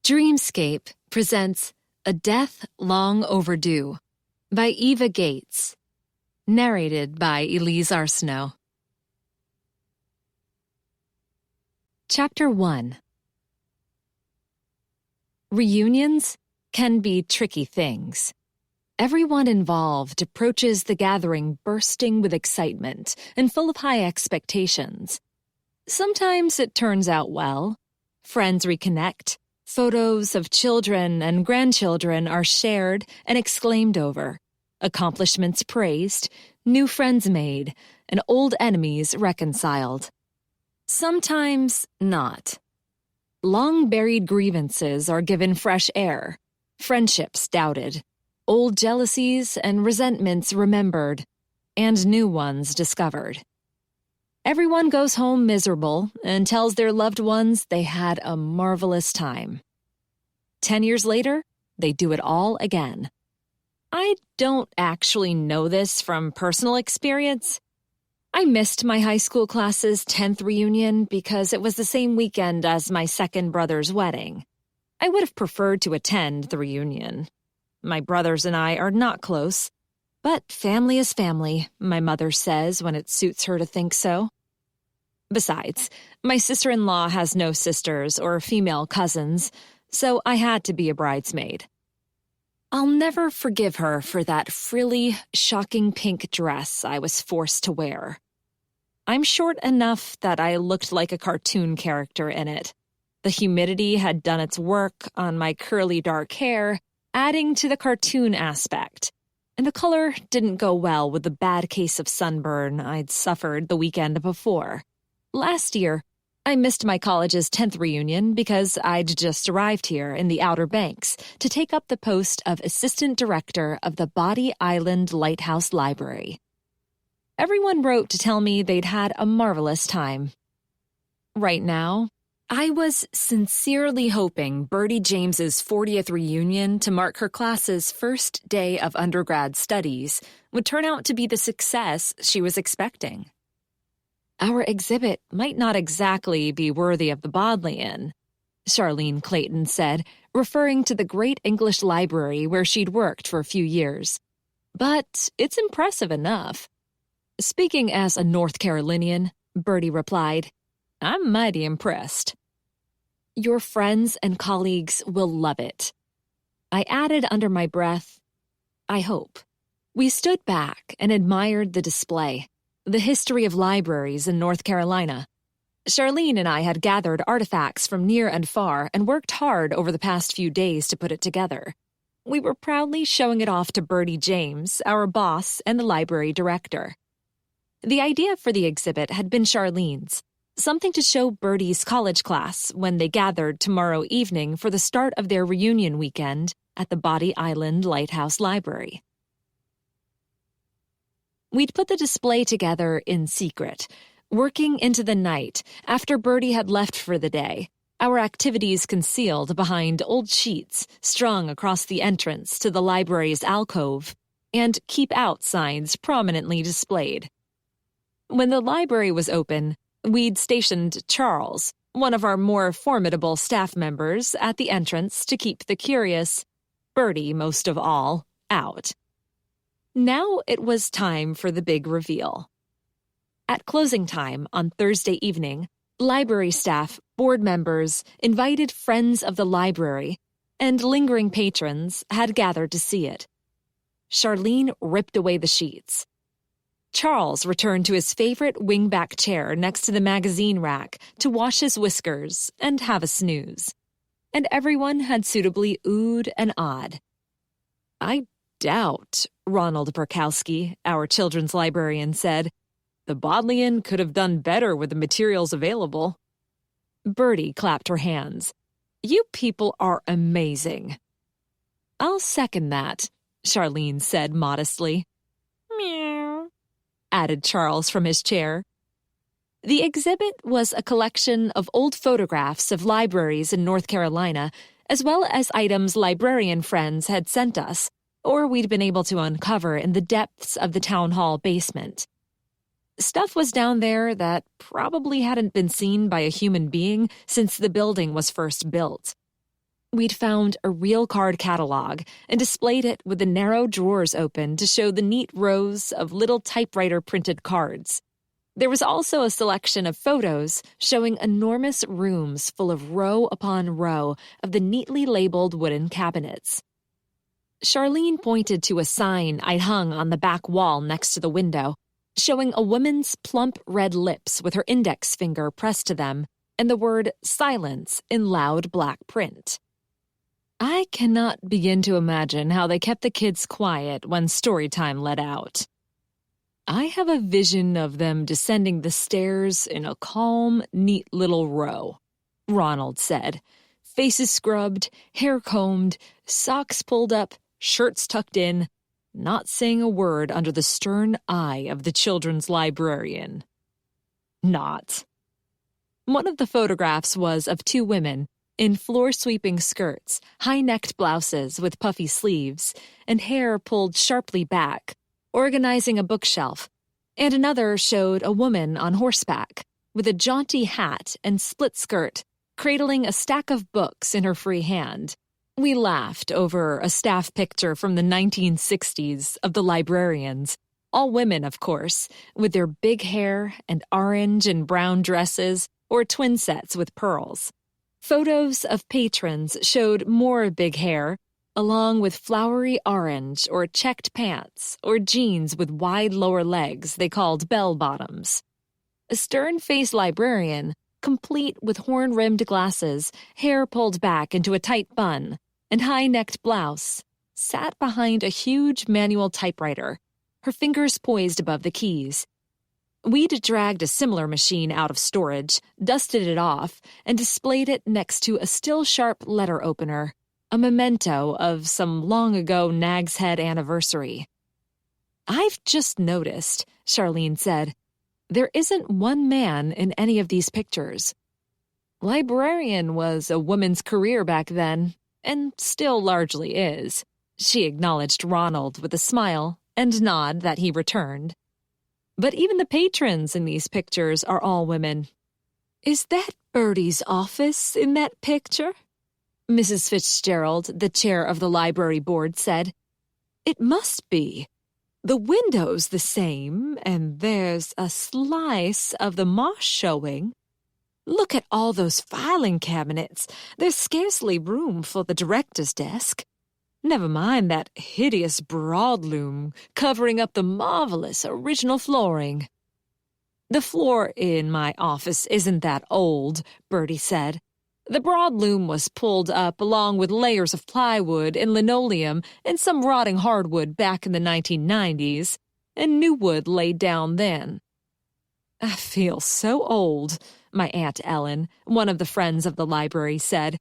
Dreamscape presents A Death Long Overdue by Eva Gates, narrated by Elise Arsenault. Chapter 1. Reunions can be tricky things. Everyone involved approaches the gathering bursting with excitement and full of high expectations. Sometimes it turns out well. Friends reconnect. Photos of children and grandchildren are shared and exclaimed over, accomplishments praised, new friends made, and old enemies reconciled. Sometimes not. Long-buried grievances are given fresh air, friendships doubted, old jealousies and resentments remembered, and new ones discovered. Everyone goes home miserable and tells their loved ones they had a marvelous time. 10 years later, they do it all again. I don't actually know this from personal experience. I missed my high school class's 10th reunion because it was the same weekend as my second brother's wedding. I would have preferred to attend the reunion. My brothers and I are not close, but family is family, my mother says when it suits her to think so. Besides, my sister-in-law has no sisters or female cousins, so I had to be a bridesmaid. I'll never forgive her for that frilly, shocking pink dress I was forced to wear. I'm short enough that I looked like a cartoon character in it. The humidity had done its work on my curly dark hair, adding to the cartoon aspect, and the color didn't go well with the bad case of sunburn I'd suffered the weekend before. Last year, I missed my college's 10th reunion because I'd just arrived here in the Outer Banks to take up the post of assistant director of the Body Island Lighthouse Library. Everyone wrote to tell me they'd had a marvelous time. Right now, I was sincerely hoping Bertie James's 40th reunion to mark her class's first day of undergrad studies would turn out to be the success she was expecting. Our exhibit might not exactly be worthy of the Bodleian, Charlene Clayton said, referring to the great English library where she'd worked for a few years. But it's impressive enough. Speaking as a North Carolinian, Bertie replied, I'm mighty impressed. Your friends and colleagues will love it. I added under my breath, I hope. We stood back and admired the display. The history of libraries in North Carolina. Charlene and I had gathered artifacts from near and far and worked hard over the past few days to put it together. We were proudly showing it off to Bertie James, our boss and the library director. The idea for the exhibit had been Charlene's, something to show Bertie's college class when they gathered tomorrow evening for the start of their reunion weekend at the Body Island Lighthouse Library. We'd put the display together in secret, working into the night after Bertie had left for the day, our activities concealed behind old sheets strung across the entrance to the library's alcove, and keep out signs prominently displayed. When the library was open, we'd stationed Charles, one of our more formidable staff members, at the entrance to keep the curious, Bertie most of all, out. Now it was time for the big reveal. At closing time on Thursday evening, library staff, board members, invited friends of the library, and lingering patrons had gathered to see it. Charlene ripped away the sheets. Charles returned to his favorite wingback chair next to the magazine rack to wash his whiskers and have a snooze. And everyone had suitably oohed and awed. I doubt, Ronald Burkowski, our children's librarian, said, the Bodleian could have done better with the materials available. Bertie clapped her hands. You people are amazing. I'll second that, Charlene said modestly. Meow, added Charles from his chair. The exhibit was a collection of old photographs of libraries in North Carolina, as well as items librarian friends had sent us, or we'd been able to uncover in the depths of the town hall basement. Stuff was down there that probably hadn't been seen by a human being since the building was first built. We'd found a real card catalog and displayed it with the narrow drawers open to show the neat rows of little typewriter-printed cards. There was also a selection of photos showing enormous rooms full of row upon row of the neatly labeled wooden cabinets. Charlene pointed to a sign I'd hung on the back wall next to the window, showing a woman's plump red lips with her index finger pressed to them and the word silence in loud black print. I cannot begin to imagine how they kept the kids quiet when story time let out. I have a vision of them descending the stairs in a calm, neat little row, Ronald said, faces scrubbed, hair combed, socks pulled up, shirts tucked in, not saying a word under the stern eye of the children's librarian. Not. One of the photographs was of two women in floor-sweeping skirts, high-necked blouses with puffy sleeves, and hair pulled sharply back, organizing a bookshelf, and another showed a woman on horseback, with a jaunty hat and split skirt, cradling a stack of books in her free hand. We laughed over a staff picture from the 1960s of the librarians, all women, of course, with their big hair and orange and brown dresses or twin sets with pearls. Photos of patrons showed more big hair, along with flowery orange or checked pants or jeans with wide lower legs they called bell-bottoms. A stern-faced librarian, complete with horn-rimmed glasses, hair pulled back into a tight bun, and high-necked blouse, sat behind a huge manual typewriter, her fingers poised above the keys. We'd dragged a similar machine out of storage, dusted it off, and displayed it next to a still-sharp letter opener, a memento of some long-ago Nag's Head anniversary. "I've just noticed," Charlene said, "there isn't one man in any of these pictures. Librarian was a woman's career back then, and still largely is," she acknowledged Ronald with a smile and nod that he returned. "But even the patrons in these pictures are all women." "Is that Bertie's office in that picture?" Mrs. Fitzgerald, the chair of the library board, said. "It must be. The window's the same, and there's a slice of the moss showing. Look at all those filing cabinets. There's scarcely room for the director's desk. Never mind that hideous broadloom covering up the marvelous original flooring." "The floor in my office isn't that old," Bertie said. "The broadloom was pulled up along with layers of plywood and linoleum and some rotting hardwood back in the 1990s, and new wood laid down then." "I feel so old," my Aunt Ellen, one of the friends of the library, said.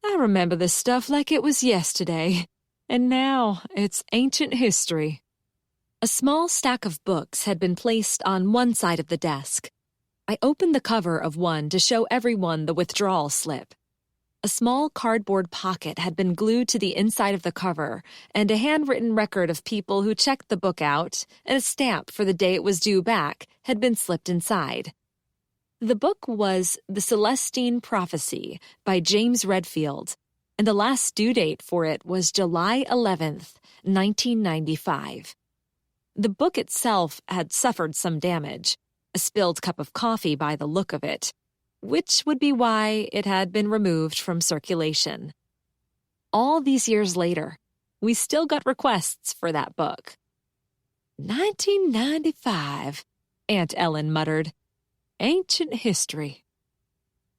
"I remember this stuff like it was yesterday, and now it's ancient history." A small stack of books had been placed on one side of the desk. I opened the cover of one to show everyone the withdrawal slip. A small cardboard pocket had been glued to the inside of the cover, and a handwritten record of people who checked the book out and a stamp for the day it was due back had been slipped inside. The book was The Celestine Prophecy by James Redfield, and the last due date for it was July 11th, 1995. The book itself had suffered some damage, a spilled cup of coffee by the look of it, which would be why it had been removed from circulation. All these years later, we still got requests for that book. 1995, Aunt Ellen muttered. Ancient history.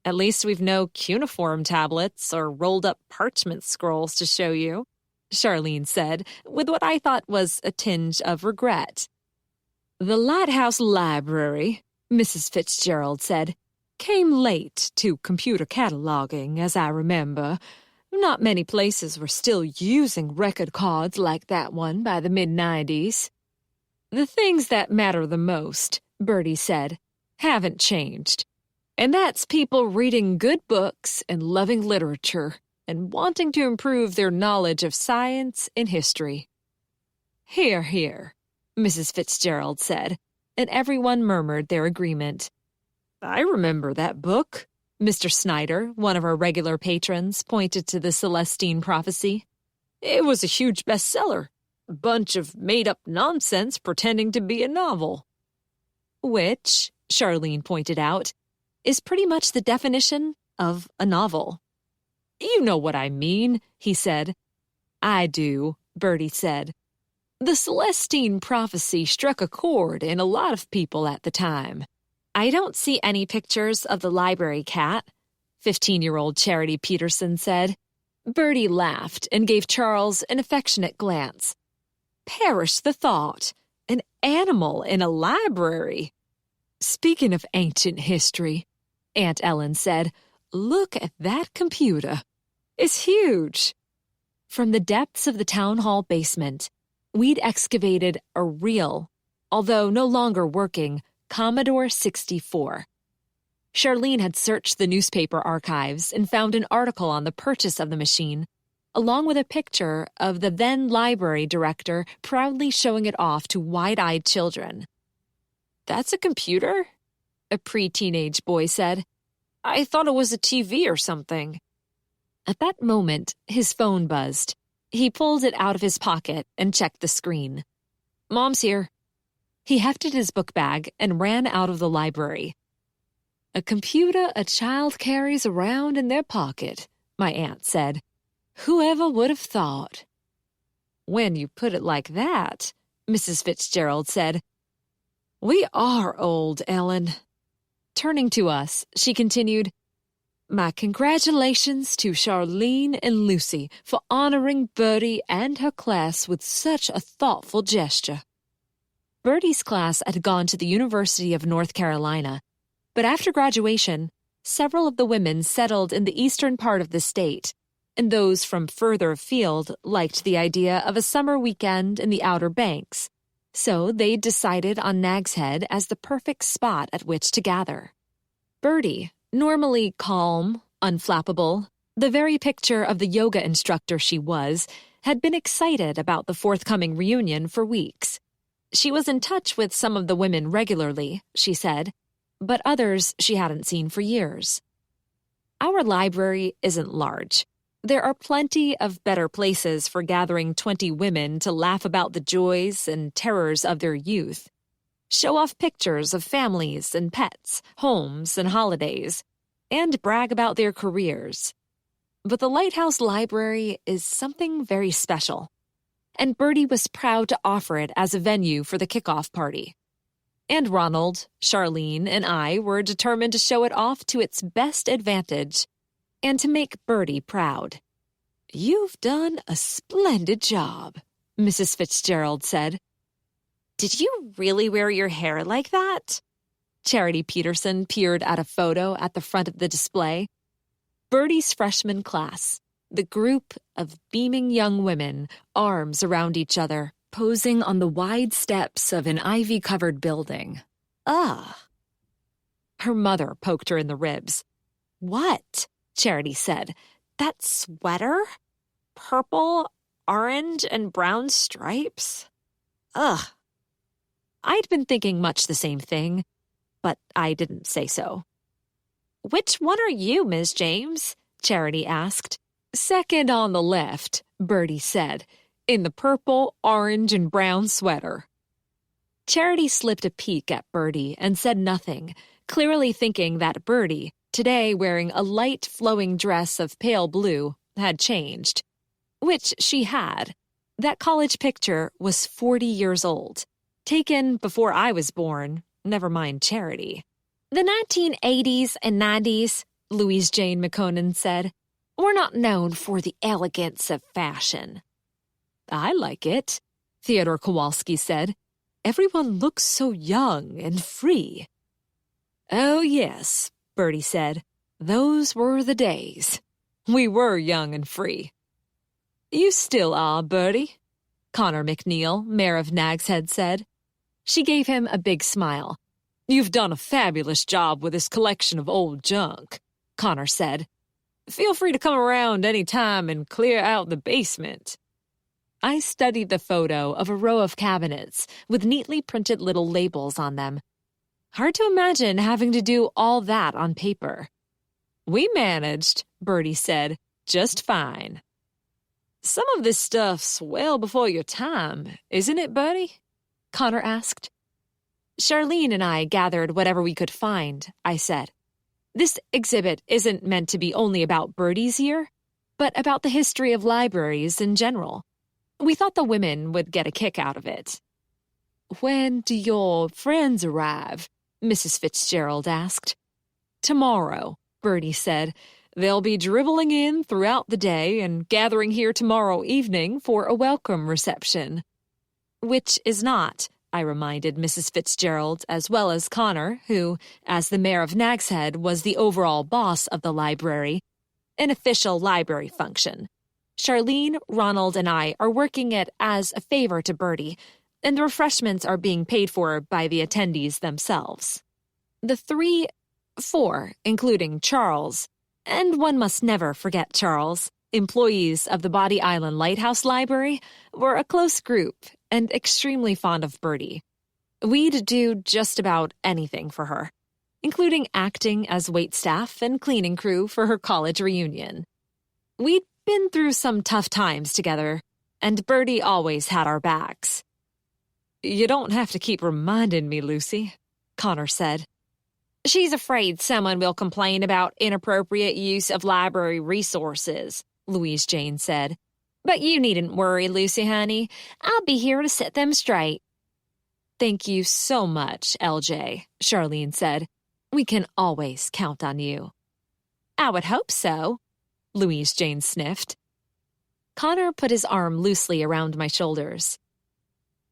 "At least we've no cuneiform tablets or rolled-up parchment scrolls to show you," Charlene said, with what I thought was a tinge of regret. "The Lighthouse Library," Mrs. Fitzgerald said, "came late to computer cataloging, as I remember. Not many places were still using record cards like that one by the mid-90s. The things that matter the most," Bertie said, "haven't changed. And that's people reading good books and loving literature and wanting to improve their knowledge of science and history." "Hear, hear," Mrs. Fitzgerald said, and everyone murmured their agreement. "I remember that book," Mr. Snyder, one of our regular patrons, pointed to the Celestine prophecy. It was a huge bestseller. A bunch of made-up nonsense pretending to be a novel. Which, Charlene pointed out, is pretty much the definition of a novel. You know what I mean, he said. I do, Bertie said. The Celestine prophecy struck a chord in a lot of people at the time. I don't see any pictures of the library cat, 15-year-old Charity Peterson said. Bertie laughed and gave Charles an affectionate glance. Perish the thought, an animal in a library. Speaking of ancient history, Aunt Ellen said, look at that computer. It's huge. From the depths of the town hall basement, we'd excavated a real, although no longer working, Commodore 64. Charlene had searched the newspaper archives and found an article on the purchase of the machine, along with a picture of the then library director proudly showing it off to wide-eyed children. That's a computer? A pre-teenage boy said. I thought it was a TV or something. At that moment, his phone buzzed. He pulled it out of his pocket and checked the screen. Mom's here. He hefted his book bag and ran out of the library. A computer a child carries around in their pocket, my aunt said. Whoever would have thought? When you put it like that, Mrs. Fitzgerald said. We are old, Ellen. Turning to us, she continued, My congratulations to Charlene and Lucy for honoring Bertie and her class with such a thoughtful gesture. Bertie's class had gone to the University of North Carolina, but after graduation, several of the women settled in the eastern part of the state, and those from further afield liked the idea of a summer weekend in the Outer Banks, so they decided on Nag's Head as the perfect spot at which to gather. Bertie, normally calm, unflappable, the very picture of the yoga instructor she was, had been excited about the forthcoming reunion for weeks. She was in touch with some of the women regularly, she said, but others she hadn't seen for years. Our library isn't large. There are plenty of better places for gathering 20 women to laugh about the joys and terrors of their youth, show off pictures of families and pets, homes and holidays, and brag about their careers. But the Lighthouse Library is something very special, and Bertie was proud to offer it as a venue for the kickoff party. And Ronald, Charlene, and I were determined to show it off to its best advantage and to make Bertie proud. You've done a splendid job, Mrs. Fitzgerald said. Did you really wear your hair like that? Charity Peterson peered at a photo at the front of the display. Bertie's freshman class, the group of beaming young women, arms around each other, posing on the wide steps of an ivy-covered building. Ugh. Her mother poked her in the ribs. What? Charity said. That sweater? Purple, orange, and brown stripes? Ugh. I'd been thinking much the same thing, but I didn't say so. Which one are you, Ms. James? Charity asked. Second on the left, Bertie said, in the purple, orange, and brown sweater. Charity slipped a peek at Bertie and said nothing, clearly thinking that Bertie, today wearing a light flowing dress of pale blue, had changed. Which she had. That college picture was 40 years old, taken before I was born, never mind Charity. The 1980s and 90s, Louise Jane McConan said, were not known for the elegance of fashion. I like it, Theodore Kowalski said. Everyone looks so young and free. Oh, yes, Bertie said. Those were the days. We were young and free. You still are, Bertie, Connor McNeil, mayor of Nag's Head, said. She gave him a big smile. You've done a fabulous job with this collection of old junk, Connor said. Feel free to come around any time and clear out the basement. I studied the photo of a row of cabinets with neatly printed little labels on them. Hard to imagine having to do all that on paper. We managed, Bertie said, just fine. Some of this stuff's well before your time, isn't it, Bertie? Connor asked. Charlene and I gathered whatever we could find, I said. This exhibit isn't meant to be only about Bertie's year, but about the history of libraries in general. We thought the women would get a kick out of it. When do your friends arrive? Mrs. Fitzgerald asked. Tomorrow, Bertie said. They'll be dribbling in throughout the day and gathering here tomorrow evening for a welcome reception. Which is not, I reminded Mrs. Fitzgerald, as well as Connor, who, as the mayor of Nag's Head, was the overall boss of the library, an official library function. Charlene, Ronald, and I are working it as a favor to Bertie, and the refreshments are being paid for by the attendees themselves. The four, including Charles, and one must never forget Charles, employees of the Body Island Lighthouse Library, were a close group and extremely fond of Bertie. We'd do just about anything for her, including acting as waitstaff and cleaning crew for her college reunion. We'd been through some tough times together, and Bertie always had our backs. You don't have to keep reminding me, Lucy, Connor said. She's afraid someone will complain about inappropriate use of library resources, Louise Jane said. But you needn't worry, Lucy, honey. I'll be here to set them straight. Thank you so much, LJ, Charlene said. We can always count on you. I would hope so, Louise Jane sniffed. Connor put his arm loosely around my shoulders.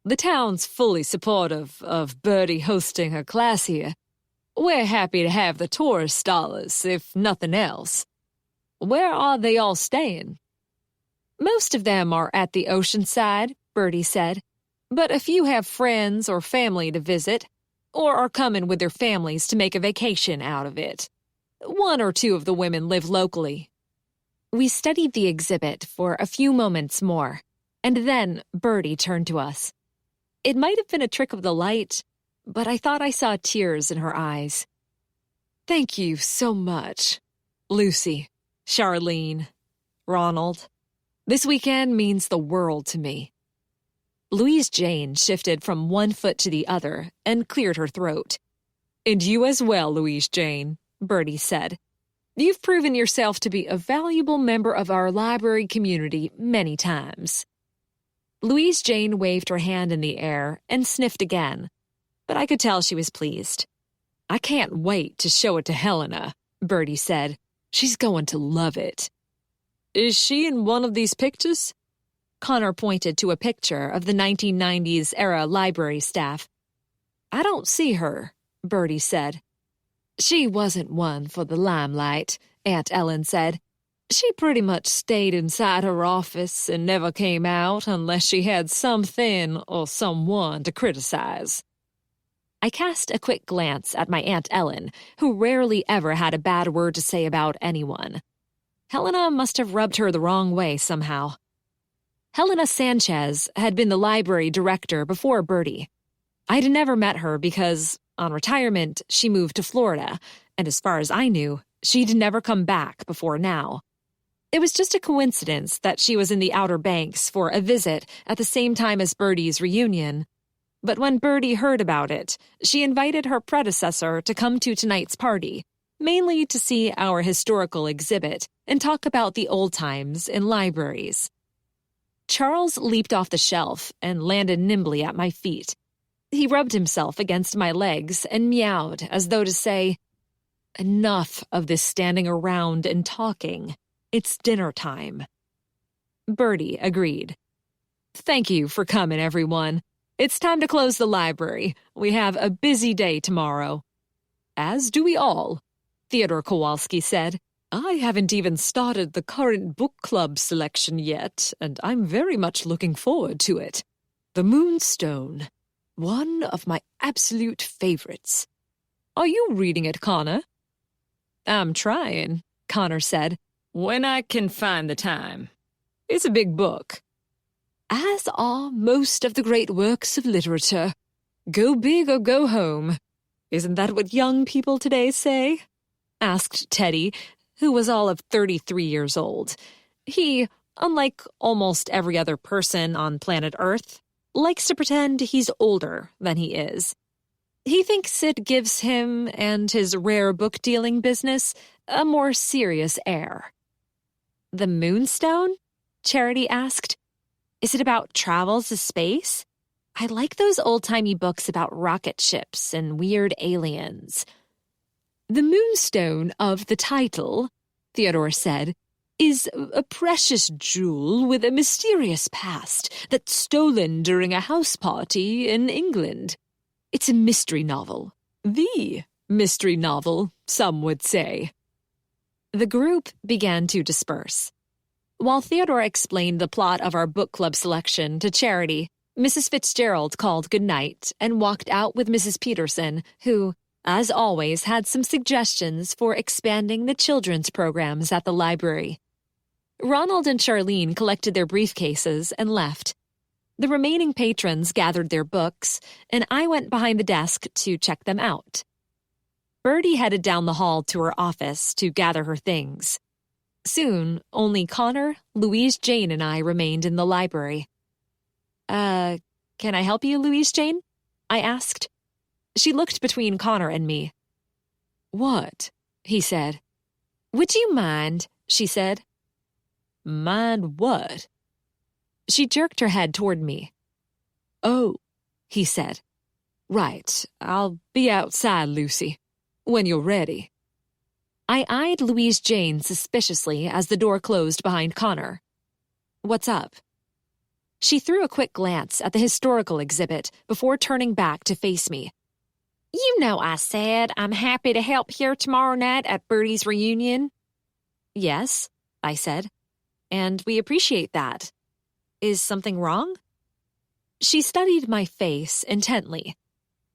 The town's fully supportive of Bertie hosting her class here. We're happy to have the tourist dollars, if nothing else. Where are they all staying? Most of them are at the ocean side, Bertie said, but a few have friends or family to visit, or are coming with their families to make a vacation out of it. One or two of the women live locally. We studied the exhibit for a few moments more, and then Bertie turned to us. It might have been a trick of the light, but I thought I saw tears in her eyes. Thank you so much, Lucy, Charlene, Ronald. This weekend means the world to me. Louise Jane shifted from one foot to the other and cleared her throat. And you as well, Louise Jane, Bertie said. You've proven yourself to be a valuable member of our library community many times. Louise Jane waved her hand in the air and sniffed again, but I could tell she was pleased. I can't wait to show it to Helena, Bertie said. She's going to love it. Is she in one of these pictures? Connor pointed to a picture of the 1990s-era library staff. I don't see her, Bertie said. She wasn't one for the limelight, Aunt Ellen said. She pretty much stayed inside her office and never came out unless she had something or someone to criticize. I cast a quick glance at my Aunt Ellen, who rarely ever had a bad word to say about anyone. Helena must have rubbed her the wrong way somehow. Helena Sanchez had been the library director before Bertie. I'd never met her because, on retirement, she moved to Florida, and as far as I knew, she'd never come back before now. It was just a coincidence that she was in the Outer Banks for a visit at the same time as Bertie's reunion. But when Bertie heard about it, she invited her predecessor to come to tonight's party, mainly to see our historical exhibit and talk about the old times in libraries. Charles leaped off the shelf and landed nimbly at my feet. He rubbed himself against my legs and meowed as though to say, Enough of this standing around and talking. It's dinner time. Bertie agreed. Thank you for coming, everyone. It's time to close the library. We have a busy day tomorrow. As do we all, Theodore Kowalski said. I haven't even started the current book club selection yet, and I'm very much looking forward to it. The Moonstone, one of my absolute favorites. Are you reading it, Connor? I'm trying, Connor said, when I can find the time. It's a big book. As are most of the great works of literature. Go big or go home. Isn't that what young people today say? Asked Teddy, who was all of 33 years old. He, unlike almost every other person on planet Earth, likes to pretend he's older than he is. He thinks it gives him and his rare book-dealing business a more serious air. "The Moonstone?" Charity asked. "Is it about travels to space? I like those old-timey books about rocket ships and weird aliens." "The Moonstone of the title," Theodore said, "is a precious jewel with a mysterious past that's stolen during a house party in England. It's a mystery novel. The mystery novel, some would say." The group began to disperse. While Theodore explained the plot of our book club selection to Charity, Mrs. Fitzgerald called goodnight and walked out with Mrs. Peterson, who, as always, had some suggestions for expanding the children's programs at the library. Ronald and Charlene collected their briefcases and left. The remaining patrons gathered their books, and I went behind the desk to check them out. Bertie headed down the hall to her office to gather her things. Soon, only Connor, Louise Jane, and I remained in the library. Can I help you, Louise Jane?" I asked. She looked between Connor and me. "What?" he said. "Would you mind?" she said. "Mind what?" She jerked her head toward me. "Oh," he said. "Right, I'll be outside, Lucy, when you're ready." I eyed Louise Jane suspiciously as the door closed behind Connor. "What's up?" She threw a quick glance at the historical exhibit before turning back to face me. "You know I said I'm happy to help here tomorrow night at Bertie's reunion." "Yes," I said, "and we appreciate that. Is something wrong?" She studied my face intently.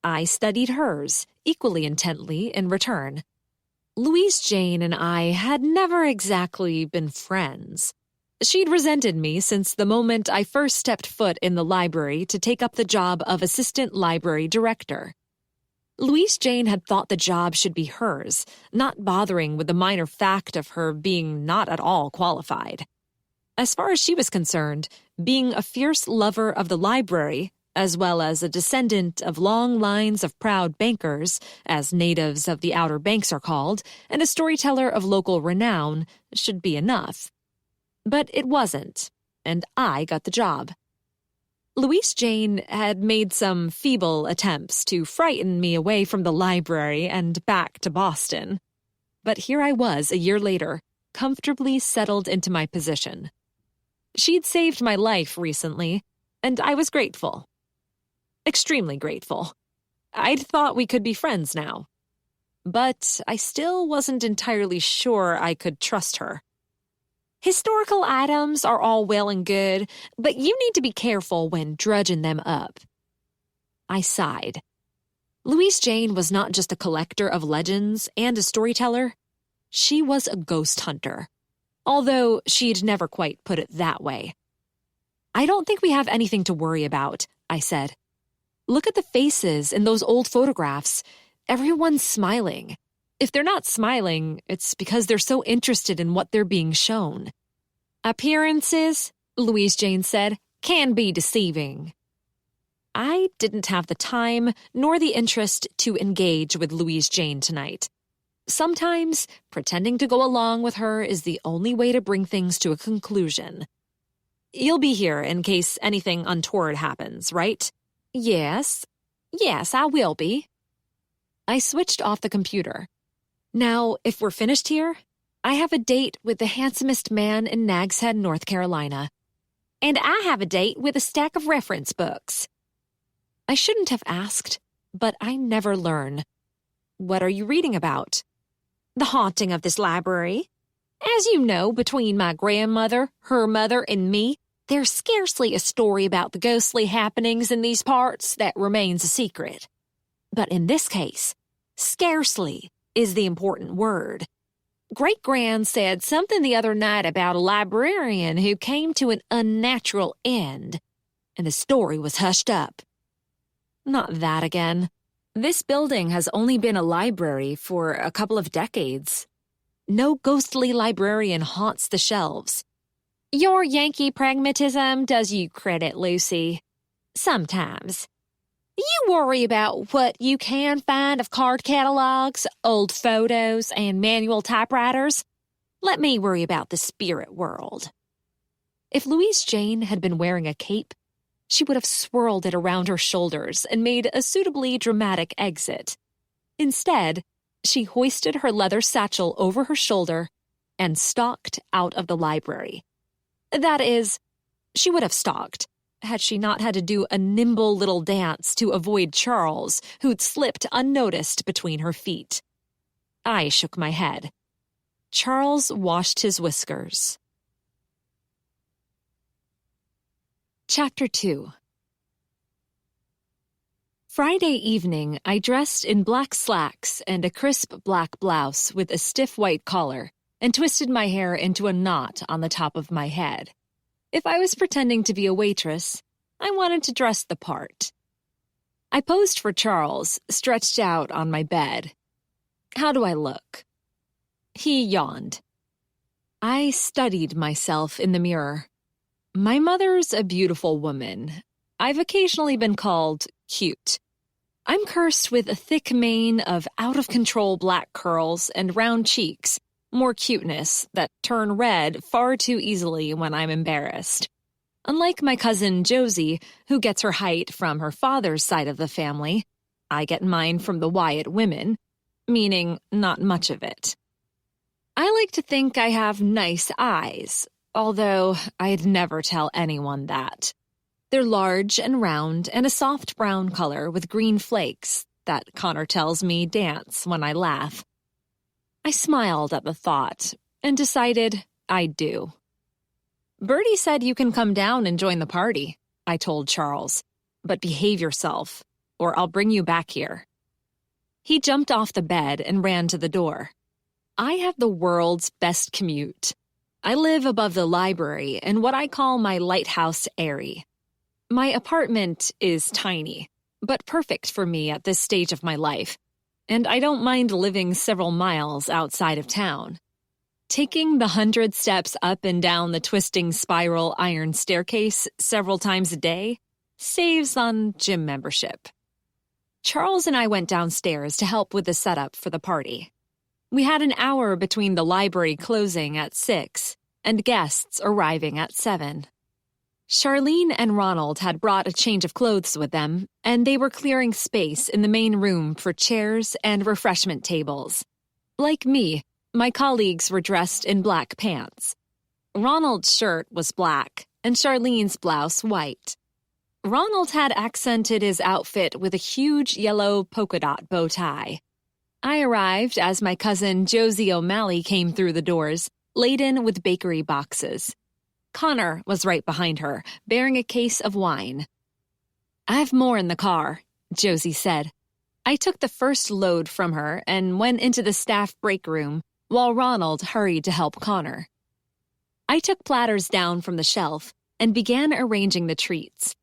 I studied hers equally intently in return. Louise Jane and I had never exactly been friends. She'd resented me since the moment I first stepped foot in the library to take up the job of assistant library director. Louise Jane had thought the job should be hers, not bothering with the minor fact of her being not at all qualified. As far as she was concerned, being a fierce lover of the library, as well as a descendant of long lines of proud bankers, as natives of the Outer Banks are called, and a storyteller of local renown, should be enough. But it wasn't, and I got the job. Louise Jane had made some feeble attempts to frighten me away from the library and back to Boston. But here I was a year later, comfortably settled into my position. She'd saved my life recently, and I was grateful. Extremely grateful. I'd thought we could be friends now. But I still wasn't entirely sure I could trust her. Historical items are all well and good, but you need to be careful when drudging them up. I sighed. Louise Jane was not just a collector of legends and a storyteller. She was a ghost hunter, although she'd never quite put it that way. "I don't think we have anything to worry about," I said. "Look at the faces in those old photographs. Everyone's smiling. If they're not smiling, it's because they're so interested in what they're being shown." "Appearances," Louise Jane said, "can be deceiving." I didn't have the time nor the interest to engage with Louise Jane tonight. Sometimes, pretending to go along with her is the only way to bring things to a conclusion. "You'll be here in case anything untoward happens, right?" Yes, I will be." I switched off the computer. "Now, if we're finished here, I have a date with the handsomest man in Nags Head, North Carolina. And I have a date with a stack of reference books." I shouldn't have asked, but I never learn. "What are you reading about?" "The haunting of this library. As you know, between my grandmother, her mother, and me, there's scarcely a story about the ghostly happenings in these parts that remains a secret. But in this case, scarcely is the important word. Great-Gran said something the other night about a librarian who came to an unnatural end, and the story was hushed up." Not that again. This building has only been a library for a couple of decades. No ghostly librarian haunts the shelves. Your Yankee pragmatism does you credit, Lucy. Sometimes. You worry about what you can find of card catalogs, old photos, and manual typewriters. Let me worry about the spirit world. If Louise Jane had been wearing a cape, she would have swirled it around her shoulders and made a suitably dramatic exit. Instead, she hoisted her leather satchel over her shoulder and stalked out of the library. That is, she would have stalked, had she not had to do a nimble little dance to avoid Charles, who'd slipped unnoticed between her feet. I shook my head. Charles washed his whiskers. Chapter 2. Friday evening, I dressed in black slacks and a crisp black blouse with a stiff white collar and twisted my hair into a knot on the top of my head. If I was pretending to be a waitress, I wanted to dress the part. I posed for Charles, stretched out on my bed. How do I look? He yawned. I studied myself in the mirror. My mother's a beautiful woman. I've occasionally been called cute. I'm cursed with a thick mane of out-of-control black curls and round cheeks, more cuteness, that turn red far too easily when I'm embarrassed. Unlike my cousin Josie, who gets her height from her father's side of the family, I get mine from the Wyatt women, meaning not much of it. I like to think I have nice eyes, although I'd never tell anyone that. They're large and round and a soft brown color with green flakes that Connor tells me dance when I laugh. I smiled at the thought and decided I'd do. Bertie said you can come down and join the party, I told Charles, but behave yourself, or I'll bring you back here. He jumped off the bed and ran to the door. I have the world's best commute. I live above the library in what I call my lighthouse airy. My apartment is tiny, but perfect for me at this stage of my life, and I don't mind living several miles outside of town. Taking the 100 steps up and down the twisting spiral iron staircase several times a day saves on gym membership. Charles and I went downstairs to help with the setup for the party. We had an hour between the library closing at 6 and guests arriving at 7. Charlene and Ronald had brought a change of clothes with them, and they were clearing space in the main room for chairs and refreshment tables. Like me, my colleagues were dressed in black pants. Ronald's shirt was black, and Charlene's blouse white. Ronald had accented his outfit with a huge yellow polka dot bow tie. I arrived as my cousin Josie O'Malley came through the doors, laden with bakery boxes. Connor was right behind her, bearing a case of wine. "I've more in the car," Josie said. I took the first load from her and went into the staff break room, while Ronald hurried to help Connor. I took platters down from the shelf and began arranging the treats.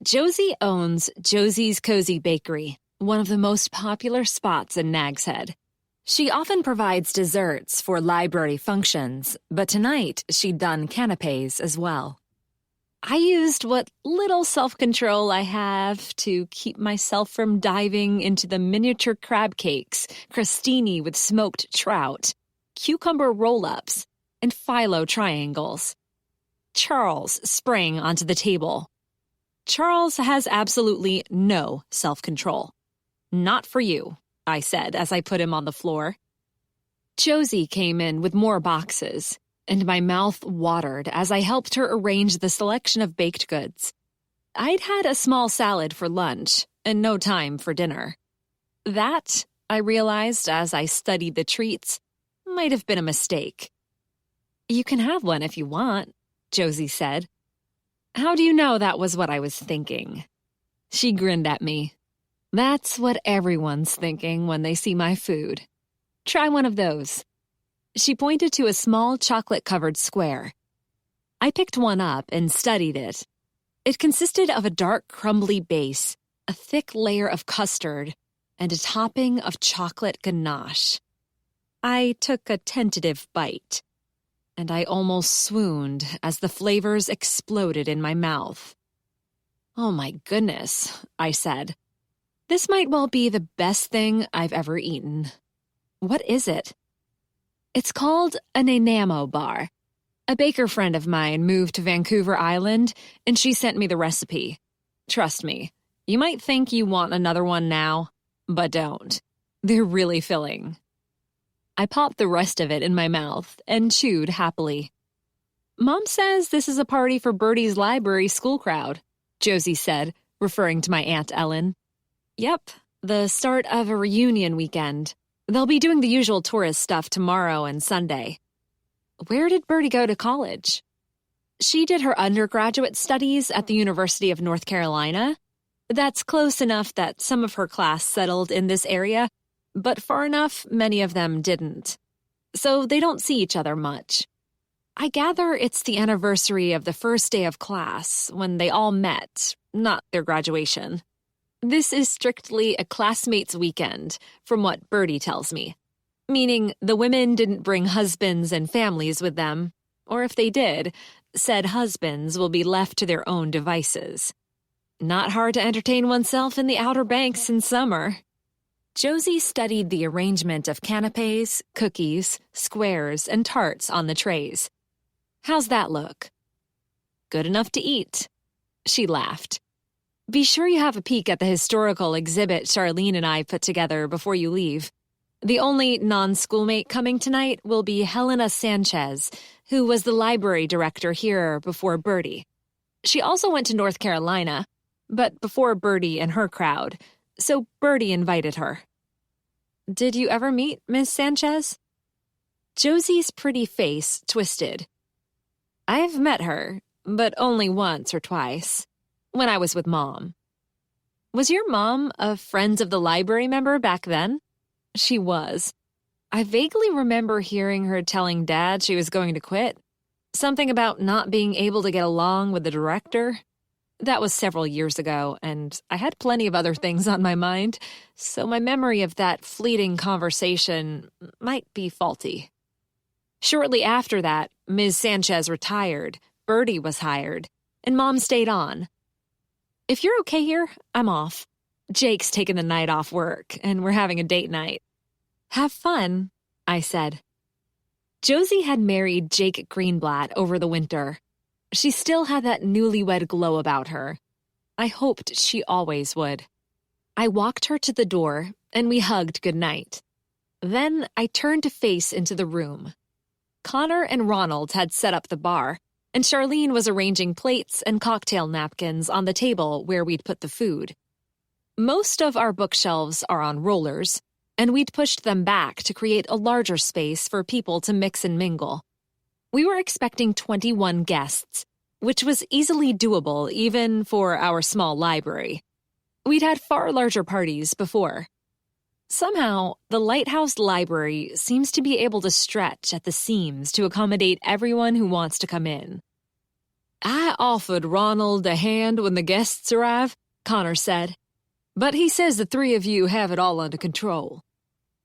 Josie owns Josie's Cozy Bakery, one of the most popular spots in Nag's Head. She often provides desserts for library functions, but tonight she'd done canapés as well. I used what little self-control I have to keep myself from diving into the miniature crab cakes, crostini with smoked trout, cucumber roll-ups, and phyllo triangles. Charles sprang onto the table. Charles has absolutely no self-control. "Not for you," I said as I put him on the floor. Josie came in with more boxes, and my mouth watered as I helped her arrange the selection of baked goods. I'd had a small salad for lunch and no time for dinner. That, I realized as I studied the treats, might have been a mistake. "You can have one if you want," Josie said. "How do you know that was what I was thinking?" She grinned at me. "That's what everyone's thinking when they see my food. Try one of those." She pointed to a small chocolate-covered square. I picked one up and studied it. It consisted of a dark, crumbly base, a thick layer of custard, and a topping of chocolate ganache. I took a tentative bite, and I almost swooned as the flavors exploded in my mouth. "Oh my goodness," I said. "This might well be the best thing I've ever eaten." "What is it?" "It's called an enamo bar. A baker friend of mine moved to Vancouver Island, and she sent me the recipe. Trust me, you might think you want another one now, but don't. They're really filling." I popped the rest of it in my mouth and chewed happily. "Mom says this is a party for Bertie's library school crowd," Josie said, referring to my Aunt Ellen. "Yep, the start of a reunion weekend. They'll be doing the usual tourist stuff tomorrow and Sunday." "Where did Bertie go to college?" "She did her undergraduate studies at the University of North Carolina. That's close enough that some of her class settled in this area, but far enough many of them didn't. So they don't see each other much. I gather it's the anniversary of the first day of class, when they all met, not their graduation. This is strictly a classmates' weekend, from what Bertie tells me. Meaning the women didn't bring husbands and families with them, or if they did, said husbands will be left to their own devices. Not hard to entertain oneself in the Outer Banks in summer." Josie studied the arrangement of canapes, cookies, squares, and tarts on the trays. "How's that look?" "Good enough to eat." She laughed. "Be sure you have a peek at the historical exhibit Charlene and I put together before you leave. The only non-schoolmate coming tonight will be Helena Sanchez, who was the library director here before Bertie. She also went to North Carolina, but before Bertie and her crowd, so Bertie invited her." "Did you ever meet Miss Sanchez?" Josie's pretty face twisted. "I've met her, but only once or twice, when I was with Mom." "Was your mom a Friends of the Library member back then?" "She was. I vaguely remember hearing her telling Dad she was going to quit. Something about not being able to get along with the director. That was several years ago, and I had plenty of other things on my mind, so my memory of that fleeting conversation might be faulty." Shortly after that, Ms. Sanchez retired, Bertie was hired, and Mom stayed on. "If you're okay here, I'm off. Jake's taking the night off work, and we're having a date night." "Have fun," I said. Josie had married Jake Greenblatt over the winter. She still had that newlywed glow about her. I hoped she always would. I walked her to the door, and we hugged goodnight. Then I turned to face into the room. Connor and Ronald had set up the bar, and Charlene was arranging plates and cocktail napkins on the table where we'd put the food. Most of our bookshelves are on rollers, and we'd pushed them back to create a larger space for people to mix and mingle. We were expecting 21 guests, which was easily doable even for our small library. We'd had far larger parties before. Somehow, the Lighthouse Library seems to be able to stretch at the seams to accommodate everyone who wants to come in. "I offered Ronald a hand when the guests arrive," Connor said. "But he says the three of you have it all under control."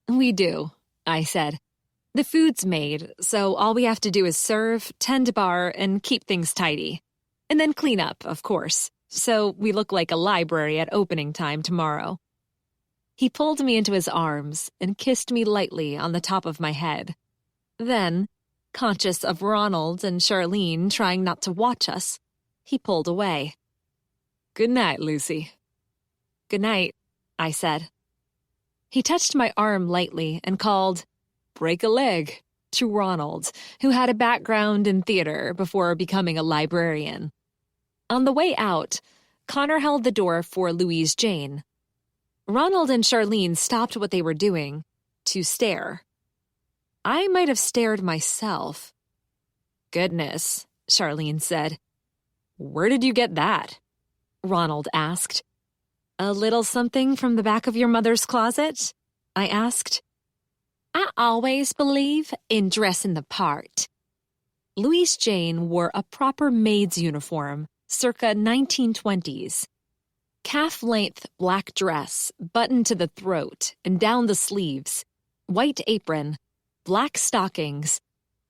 "We do," I said. "The food's made, so all we have to do is serve, tend bar, and keep things tidy. And then clean up, of course, so we look like a library at opening time tomorrow." He pulled me into his arms and kissed me lightly on the top of my head. Then, conscious of Ronald and Charlene trying not to watch us, he pulled away. "Good night, Lucy." "Good night," I said. He touched my arm lightly and called, "Break a leg," to Ronald, who had a background in theater before becoming a librarian. On the way out, Connor held the door for Louise Jane. Ronald and Charlene stopped what they were doing to stare. I might have stared myself. "Goodness," Charlene said. "Where did you get that?" Ronald asked. "A little something from the back of your mother's closet?" I asked. "I always believe in dressing the part." Louise Jane wore a proper maid's uniform, circa 1920s. Calf-length black dress, buttoned to the throat and down the sleeves, white apron, black stockings,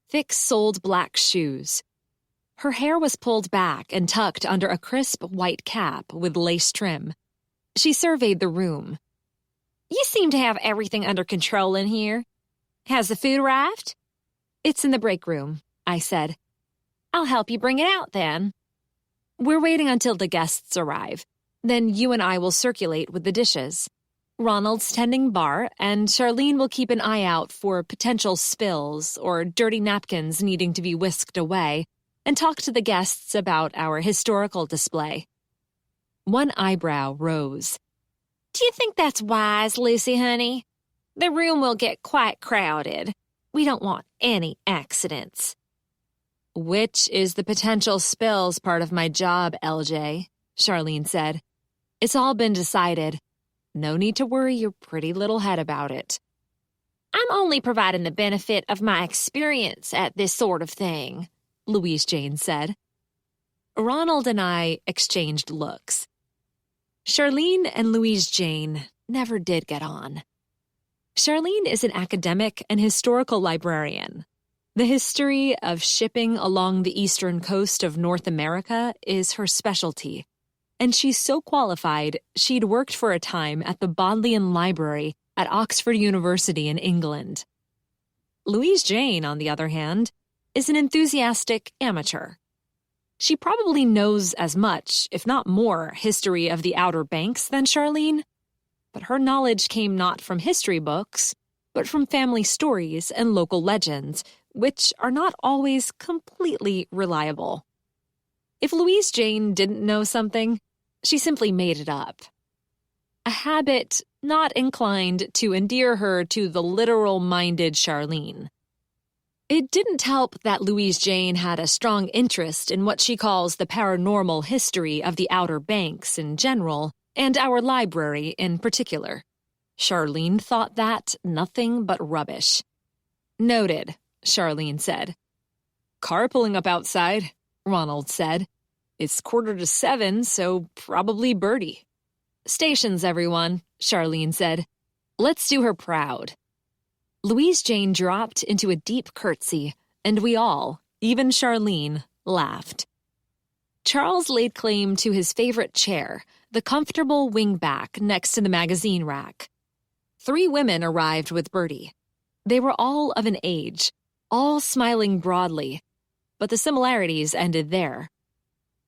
thick-soled black shoes. Her hair was pulled back and tucked under a crisp white cap with lace trim. She surveyed the room. "You seem to have everything under control in here. Has the food arrived?" "It's in the break room," I said. "I'll help you bring it out, then." "We're waiting until the guests arrive. Then you and I will circulate with the dishes. Ronald's tending bar, and Charlene will keep an eye out for potential spills or dirty napkins needing to be whisked away, and talk to the guests about our historical display." One eyebrow rose. "Do you think that's wise, Lucy, honey? The room will get quite crowded. We don't want any accidents." "Which is the potential spills part of my job, LJ," Charlene said. "It's all been decided. No need to worry your pretty little head about it." "I'm only providing the benefit of my experience at this sort of thing," Louise Jane said. Ronald and I exchanged looks. Charlene and Louise Jane never did get on. Charlene is an academic and historical librarian. The history of shipping along the eastern coast of North America is her specialty, and she's so qualified she'd worked for a time at the Bodleian Library at Oxford University in England. Louise Jane, on the other hand, is an enthusiastic amateur. She probably knows as much, if not more, history of the Outer Banks than Charlene, but her knowledge came not from history books, but from family stories and local legends, which are not always completely reliable. If Louise Jane didn't know something, she simply made it up. A habit not inclined to endear her to the literal-minded Charlene. It didn't help that Louise Jane had a strong interest in what she calls the paranormal history of the Outer Banks in general, and our library in particular. Charlene thought that nothing but rubbish. "Noted," Charlene said. "Car pulling up outside," Ronald said. "It's 6:45, so probably Bertie." "Stations, everyone," Charlene said. "Let's do her proud." Louise Jane dropped into a deep curtsy, and we all, even Charlene, laughed. Charles laid claim to his favorite chair, the comfortable wingback next to the magazine rack. 3 women arrived with Bertie. They were all of an age, all smiling broadly, but the similarities ended there.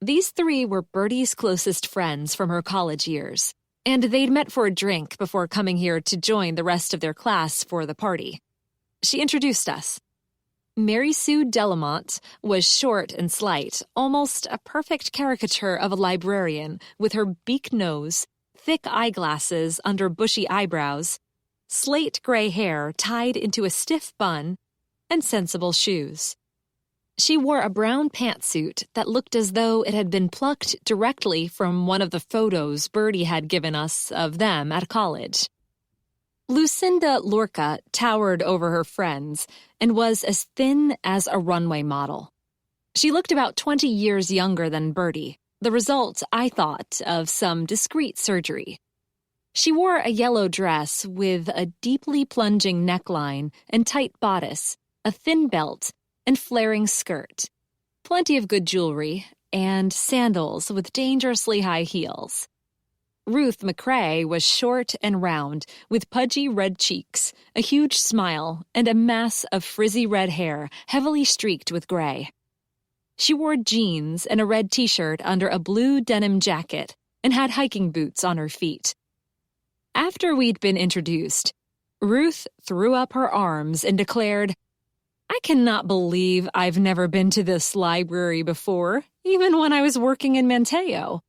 These 3 were Bertie's closest friends from her college years, and they'd met for a drink before coming here to join the rest of their class for the party. She introduced us. Mary Sue Delamont was short and slight, almost a perfect caricature of a librarian, with her beak nose, thick eyeglasses under bushy eyebrows, slate gray hair tied into a stiff bun, and sensible shoes. She wore a brown pantsuit that looked as though it had been plucked directly from one of the photos Bertie had given us of them at college. Lucinda Lorca towered over her friends and was as thin as a runway model. She looked about 20 years younger than Bertie, the result, I thought, of some discreet surgery. She wore a yellow dress with a deeply plunging neckline and tight bodice, a thin belt, and flaring skirt, plenty of good jewelry, and sandals with dangerously high heels. Ruth McCrae was short and round, with pudgy red cheeks, a huge smile, and a mass of frizzy red hair heavily streaked with gray. She wore jeans and a red t-shirt under a blue denim jacket and had hiking boots on her feet. After we'd been introduced, Ruth threw up her arms and declared, "I cannot believe I've never been to this library before, even when I was working in Manteo.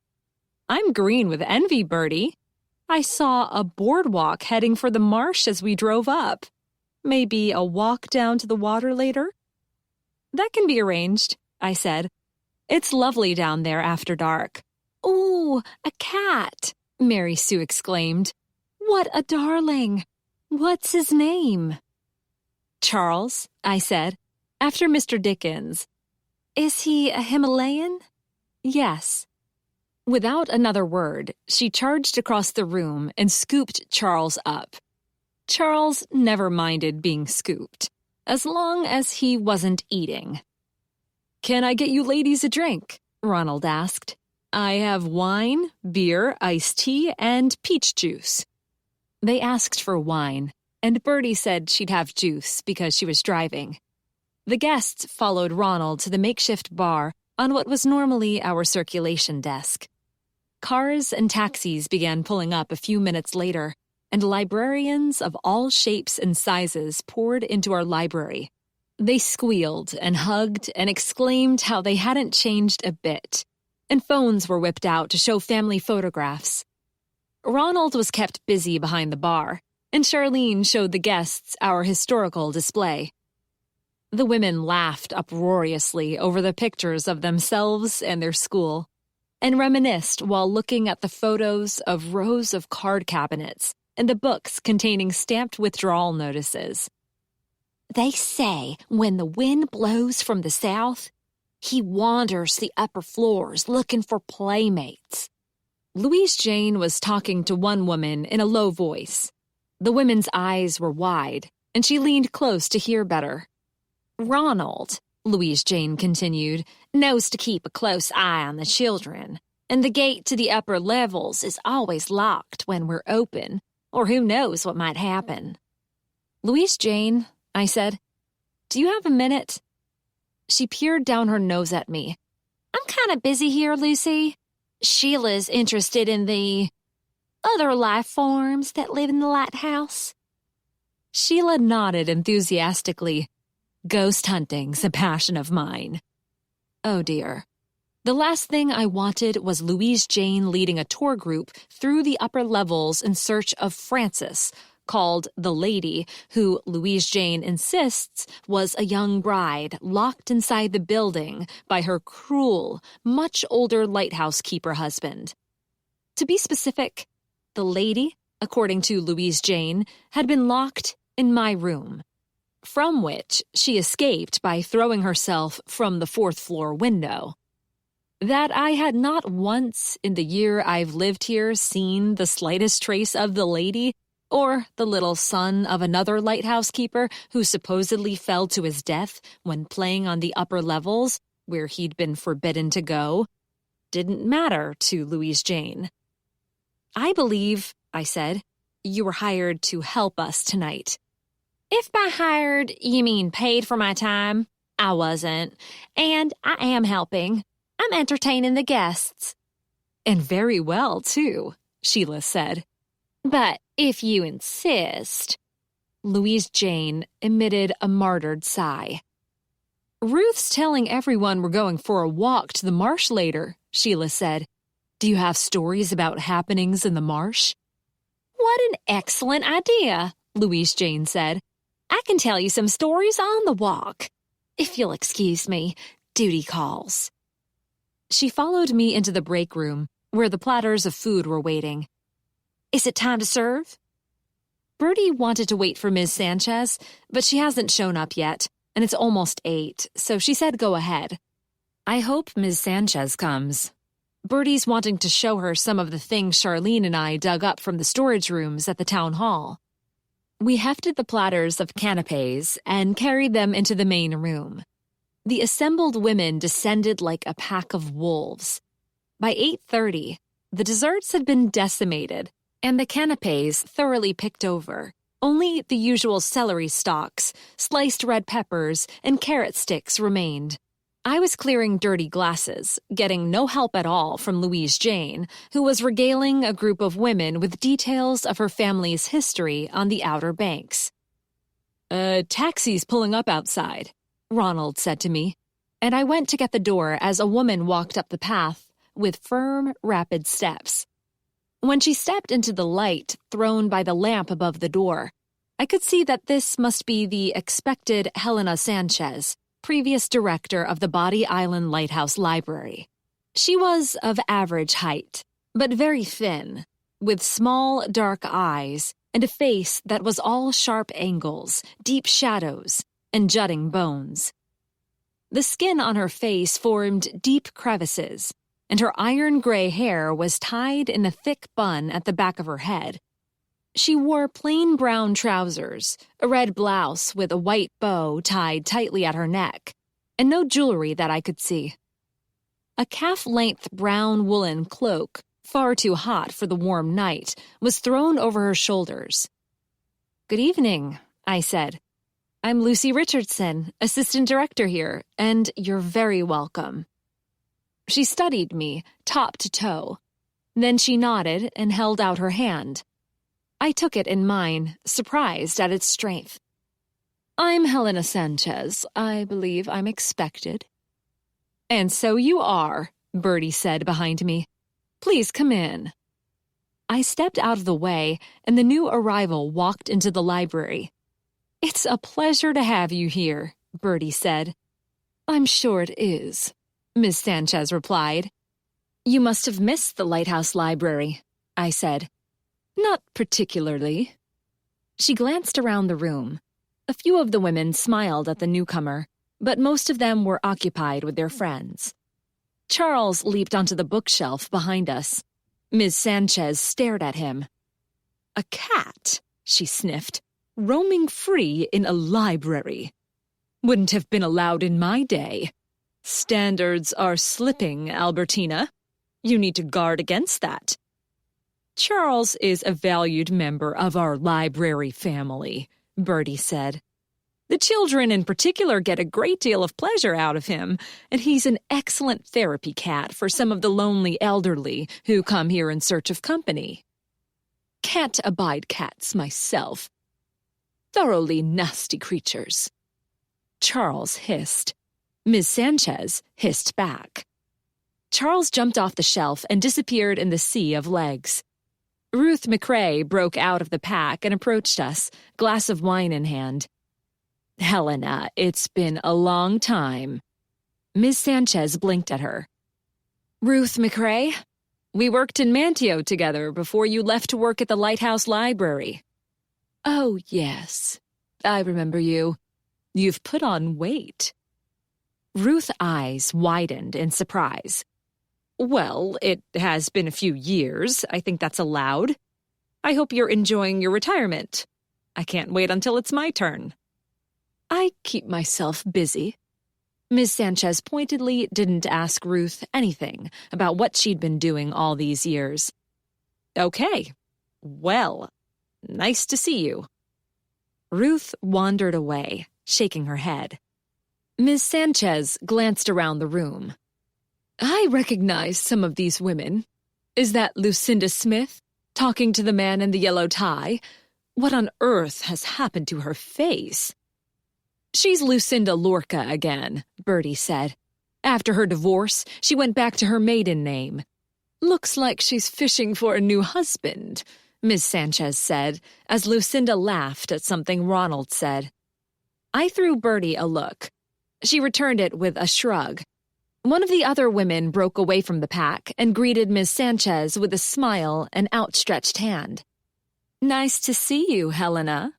I'm green with envy, Bertie. I saw a boardwalk heading for the marsh as we drove up. Maybe a walk down to the water later?" "That can be arranged," I said. "It's lovely down there after dark." "Ooh, a cat!" Mary Sue exclaimed. "What a darling! What's his name?" "Charles," I said, "after Mr. Dickens." "Is he a Himalayan?" "Yes." Without another word, she charged across the room and scooped Charles up. Charles never minded being scooped. as long as he wasn't eating. "Can I get you ladies a drink?" Ronald asked. "I have wine, beer, iced tea, and peach juice." They asked for wine, and Bertie said she'd have juice because she was driving. The guests followed Ronald to the makeshift bar on what was normally our circulation desk. Cars and taxis began pulling up a few minutes later, and librarians of all shapes and sizes poured into our library. They squealed and hugged and exclaimed how they hadn't changed a bit, and phones were whipped out to show family photographs. Ronald was kept busy behind the bar, and Charlene showed the guests our historical display. The women laughed uproariously over the pictures of themselves and their school, and reminisced while looking at the photos of rows of card cabinets and the books containing stamped withdrawal notices. "They say when the wind blows from the south, he wanders the upper floors looking for playmates." Louise Jane was talking to one woman in a low voice. The woman's eyes were wide, and she leaned close to hear better. "Ronald," Louise Jane continued, "knows to keep a close eye on the children, and the gate to the upper levels is always locked when we're open, or who knows what might happen." "Louise Jane," I said, "do you have a minute?" She peered down her nose at me. "I'm kind of busy here, Lucy. Sheila's interested in the other life forms that live in the lighthouse." Sheila nodded enthusiastically. "Ghost hunting's a passion of mine." Oh dear. The last thing I wanted was Louise Jane leading a tour group through the upper levels in search of Frances, called the Lady, who Louise Jane insists was a young bride locked inside the building by her cruel, much older lighthouse keeper husband. To be specific, the Lady, according to Louise Jane, had been locked in my room, from which she escaped by throwing herself from the fourth-floor window. That I had not once in the year I've lived here seen the slightest trace of the Lady, or the little son of another lighthouse keeper who supposedly fell to his death when playing on the upper levels, where he'd been forbidden to go, didn't matter to Louise Jane. "I believe," I said, "you were hired to help us tonight." "If by hired you mean paid for my time, I wasn't. And I am helping. I'm entertaining the guests." "And very well, too," Sheila said. "But if you insist." Louise Jane emitted a martyred sigh. "Ruth's telling everyone we're going for a walk to the marsh later," Sheila said. "Do you have stories about happenings in the marsh?" "What an excellent idea," Louise Jane said. "I can tell you some stories on the walk. If you'll excuse me, duty calls." She followed me into the break room, where the platters of food were waiting. "Is it time to serve?" Bertie wanted to wait for Ms. Sanchez, but she hasn't shown up yet, and it's almost 8, so she said go ahead. I hope Ms. Sanchez comes. Bertie's wanting to show her some of the things Charlene and I dug up from the storage rooms at the town hall. We hefted the platters of canapes and carried them into the main room. The assembled women descended like a pack of wolves. By 8:30, the desserts had been decimated, and the canapes thoroughly picked over. Only the usual celery stalks, sliced red peppers, and carrot sticks remained. I was clearing dirty glasses, getting no help at all from Louise Jane, who was regaling a group of women with details of her family's history on the Outer Banks. Taxi's pulling up outside," Ronald said to me, and I went to get the door as a woman walked up the path with firm, rapid steps. When she stepped into the light thrown by the lamp above the door, I could see that this must be the expected Helena Sanchez, previous director of the Body Island Lighthouse Library. She was of average height, but very thin, with small, dark eyes and a face that was all sharp angles, deep shadows, and jutting bones. The skin on her face formed deep crevices, and her iron-gray hair was tied in a thick bun at the back of her head. She wore plain brown trousers, a red blouse with a white bow tied tightly at her neck, and no jewelry that I could see. A calf-length brown woolen cloak, far too hot for the warm night, was thrown over her shoulders. "Good evening," I said. "I'm Lucy Richardson, assistant director here, and you're very welcome." She studied me, top to toe. Then she nodded and held out her hand. I took it in mine, surprised at its strength. "I'm Helena Sanchez. I believe I'm expected." "And so you are," Bertie said behind me. "Please come in." I stepped out of the way, and the new arrival walked into the library. "It's a pleasure to have you here," Bertie said. "I'm sure it is," Miss Sanchez replied. "You must have missed the Lighthouse Library," I said. "Not particularly." She glanced around the room. A few of the women smiled at the newcomer, but most of them were occupied with their friends. Charles leaped onto the bookshelf behind us. Ms. Sanchez stared at him. "A cat," she sniffed, "roaming free in a library. Wouldn't have been allowed in my day. Standards are slipping, Albertina. You need to guard against that." "Charles is a valued member of our library family," Bertie said. "The children in particular get a great deal of pleasure out of him, and he's an excellent therapy cat for some of the lonely elderly who come here in search of company. Can't abide cats myself. Thoroughly nasty creatures." Charles hissed. Ms. Sanchez hissed back. Charles jumped off the shelf and disappeared in the sea of legs. Ruth McRae broke out of the pack and approached us, glass of wine in hand. "Helena, it's been a long time." Ms. Sanchez blinked at her. "Ruth McRae? We worked in Manteo together before you left to work at the Lighthouse Library." "Oh, yes. I remember you. You've put on weight." Ruth's eyes widened in surprise. "Well, it has been a few years. I think that's allowed. I hope you're enjoying your retirement. I can't wait until it's my turn." "I keep myself busy." Ms. Sanchez pointedly didn't ask Ruth anything about what she'd been doing all these years. "Okay. Well, nice to see you." Ruth wandered away, shaking her head. Ms. Sanchez glanced around the room. "I recognize some of these women. Is that Lucinda Smith, talking to the man in the yellow tie? What on earth has happened to her face?" "She's Lucinda Lorca again," Bertie said. "After her divorce, she went back to her maiden name. Looks like she's fishing for a new husband," Ms. Sanchez said, as Lucinda laughed at something Ronald said. I threw Bertie a look. She returned it with a shrug. One of the other women broke away from the pack and greeted Ms. Sanchez with a smile and outstretched hand. "Nice to see you, Helena."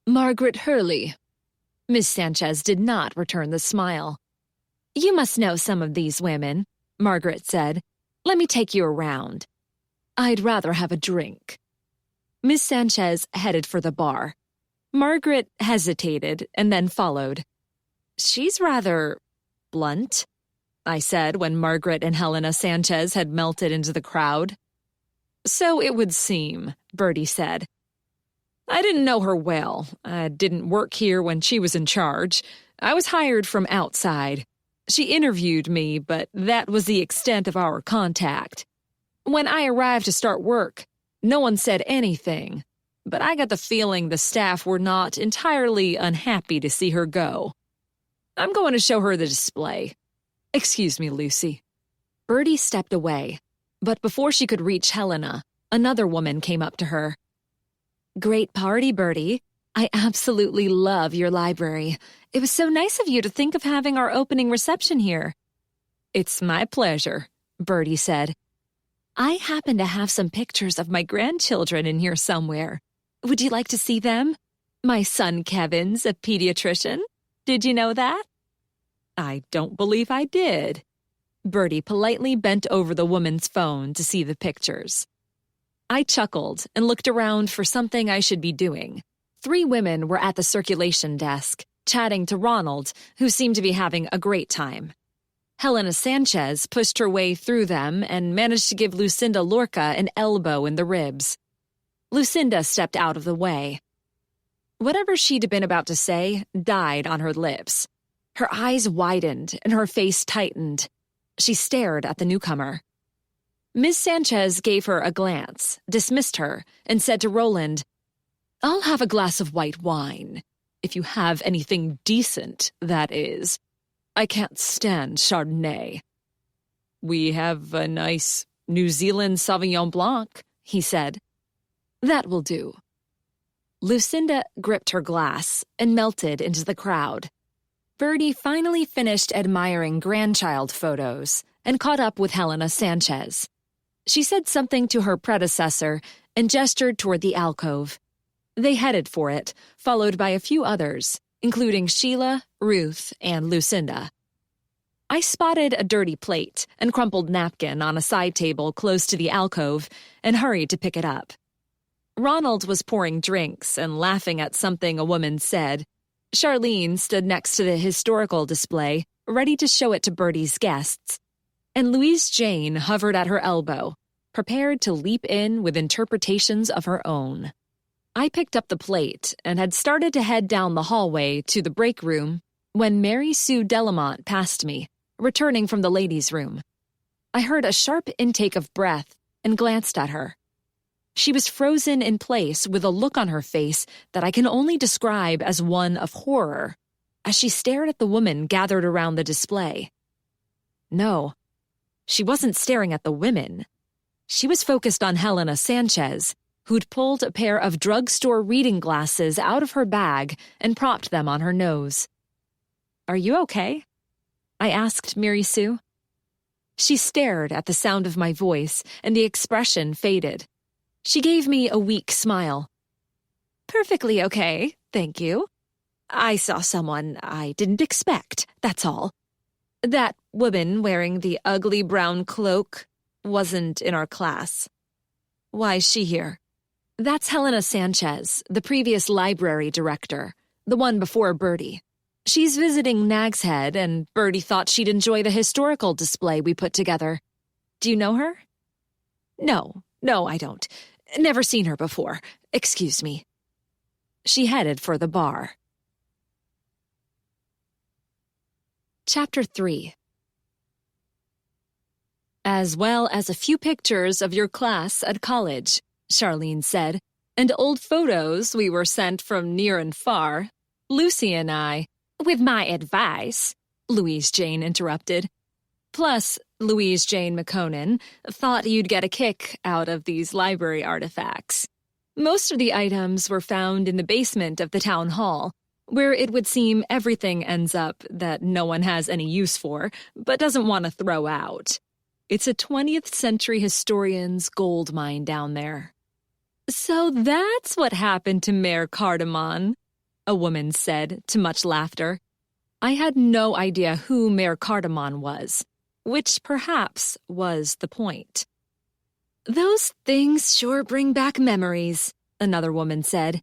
"Margaret Hurley." Ms. Sanchez did not return the smile. "You must know some of these women," Margaret said. "Let me take you around." "I'd rather have a drink." Ms. Sanchez headed for the bar. Margaret hesitated and then followed. "She's rather blunt," I said when Margaret and Helena Sanchez had melted into the crowd. "So it would seem," Bertie said. "I didn't know her well. I didn't work here when she was in charge. I was hired from outside. She interviewed me, but that was the extent of our contact. When I arrived to start work, no one said anything, but I got the feeling the staff were not entirely unhappy to see her go. I'm going to show her the display. Excuse me, Lucy." Bertie stepped away, but before she could reach Helena, another woman came up to her. "Great party, Bertie. I absolutely love your library. It was so nice of you to think of having our opening reception here." "It's my pleasure," Bertie said. "I happen to have some pictures of my grandchildren in here somewhere. Would you like to see them? My son Kevin's a pediatrician. Did you know that?" "I don't believe I did." Bertie politely bent over the woman's phone to see the pictures. I chuckled and looked around for something I should be doing. 3 women were at the circulation desk, chatting to Ronald, who seemed to be having a great time. Helena Sanchez pushed her way through them and managed to give Lucinda Lorca an elbow in the ribs. Lucinda stepped out of the way. Whatever she'd been about to say died on her lips. Her eyes widened and her face tightened. She stared at the newcomer. Ms. Sanchez gave her a glance, dismissed her, and said to Roland, "I'll have a glass of white wine. If you have anything decent, that is. I can't stand Chardonnay." "We have a nice New Zealand Sauvignon Blanc," he said. "That will do." Lucinda gripped her glass and melted into the crowd. Birdie finally finished admiring grandchild photos and caught up with Helena Sanchez. She said something to her predecessor and gestured toward the alcove. They headed for it, followed by a few others, including Sheila, Ruth, and Lucinda. I spotted a dirty plate and crumpled napkin on a side table close to the alcove and hurried to pick it up. Ronald was pouring drinks and laughing at something a woman said. Charlene stood next to the historical display, ready to show it to Birdie's guests, and Louise Jane hovered at her elbow, prepared to leap in with interpretations of her own. I picked up the plate and had started to head down the hallway to the break room when Mary Sue Delamont passed me, returning from the ladies' room. I heard a sharp intake of breath and glanced at her. She was frozen in place with a look on her face that I can only describe as one of horror, as she stared at the woman gathered around the display. No, she wasn't staring at the women. She was focused on Helena Sanchez, who'd pulled a pair of drugstore reading glasses out of her bag and propped them on her nose. "Are you okay?" I asked Mary Sue. She stared at the sound of my voice, and the expression faded. She gave me a weak smile. "Perfectly okay, thank you. I saw someone I didn't expect, that's all. That woman wearing the ugly brown cloak wasn't in our class. Why's she here?" "That's Helena Sanchez, the previous library director, the one before Birdie. She's visiting Nag's Head, and Birdie thought she'd enjoy the historical display we put together. Do you know her?" No, I don't. Never seen her before. Excuse me." She headed for the bar. Chapter 3. "As well as a few pictures of your class at college," Charlene said, "and old photos we were sent from near and far. Lucy and I—" "With my advice," Louise Jane interrupted. "Plus, Louise Jane McConan thought you'd get a kick out of these library artifacts. Most of the items were found in the basement of the town hall, where it would seem everything ends up that no one has any use for, but doesn't want to throw out. It's a 20th century historian's gold mine down there." "So that's what happened to Mayor Cardamon," a woman said, to much laughter. I had no idea who Mayor Cardamon was, which perhaps was the point. "Those things sure bring back memories," another woman said.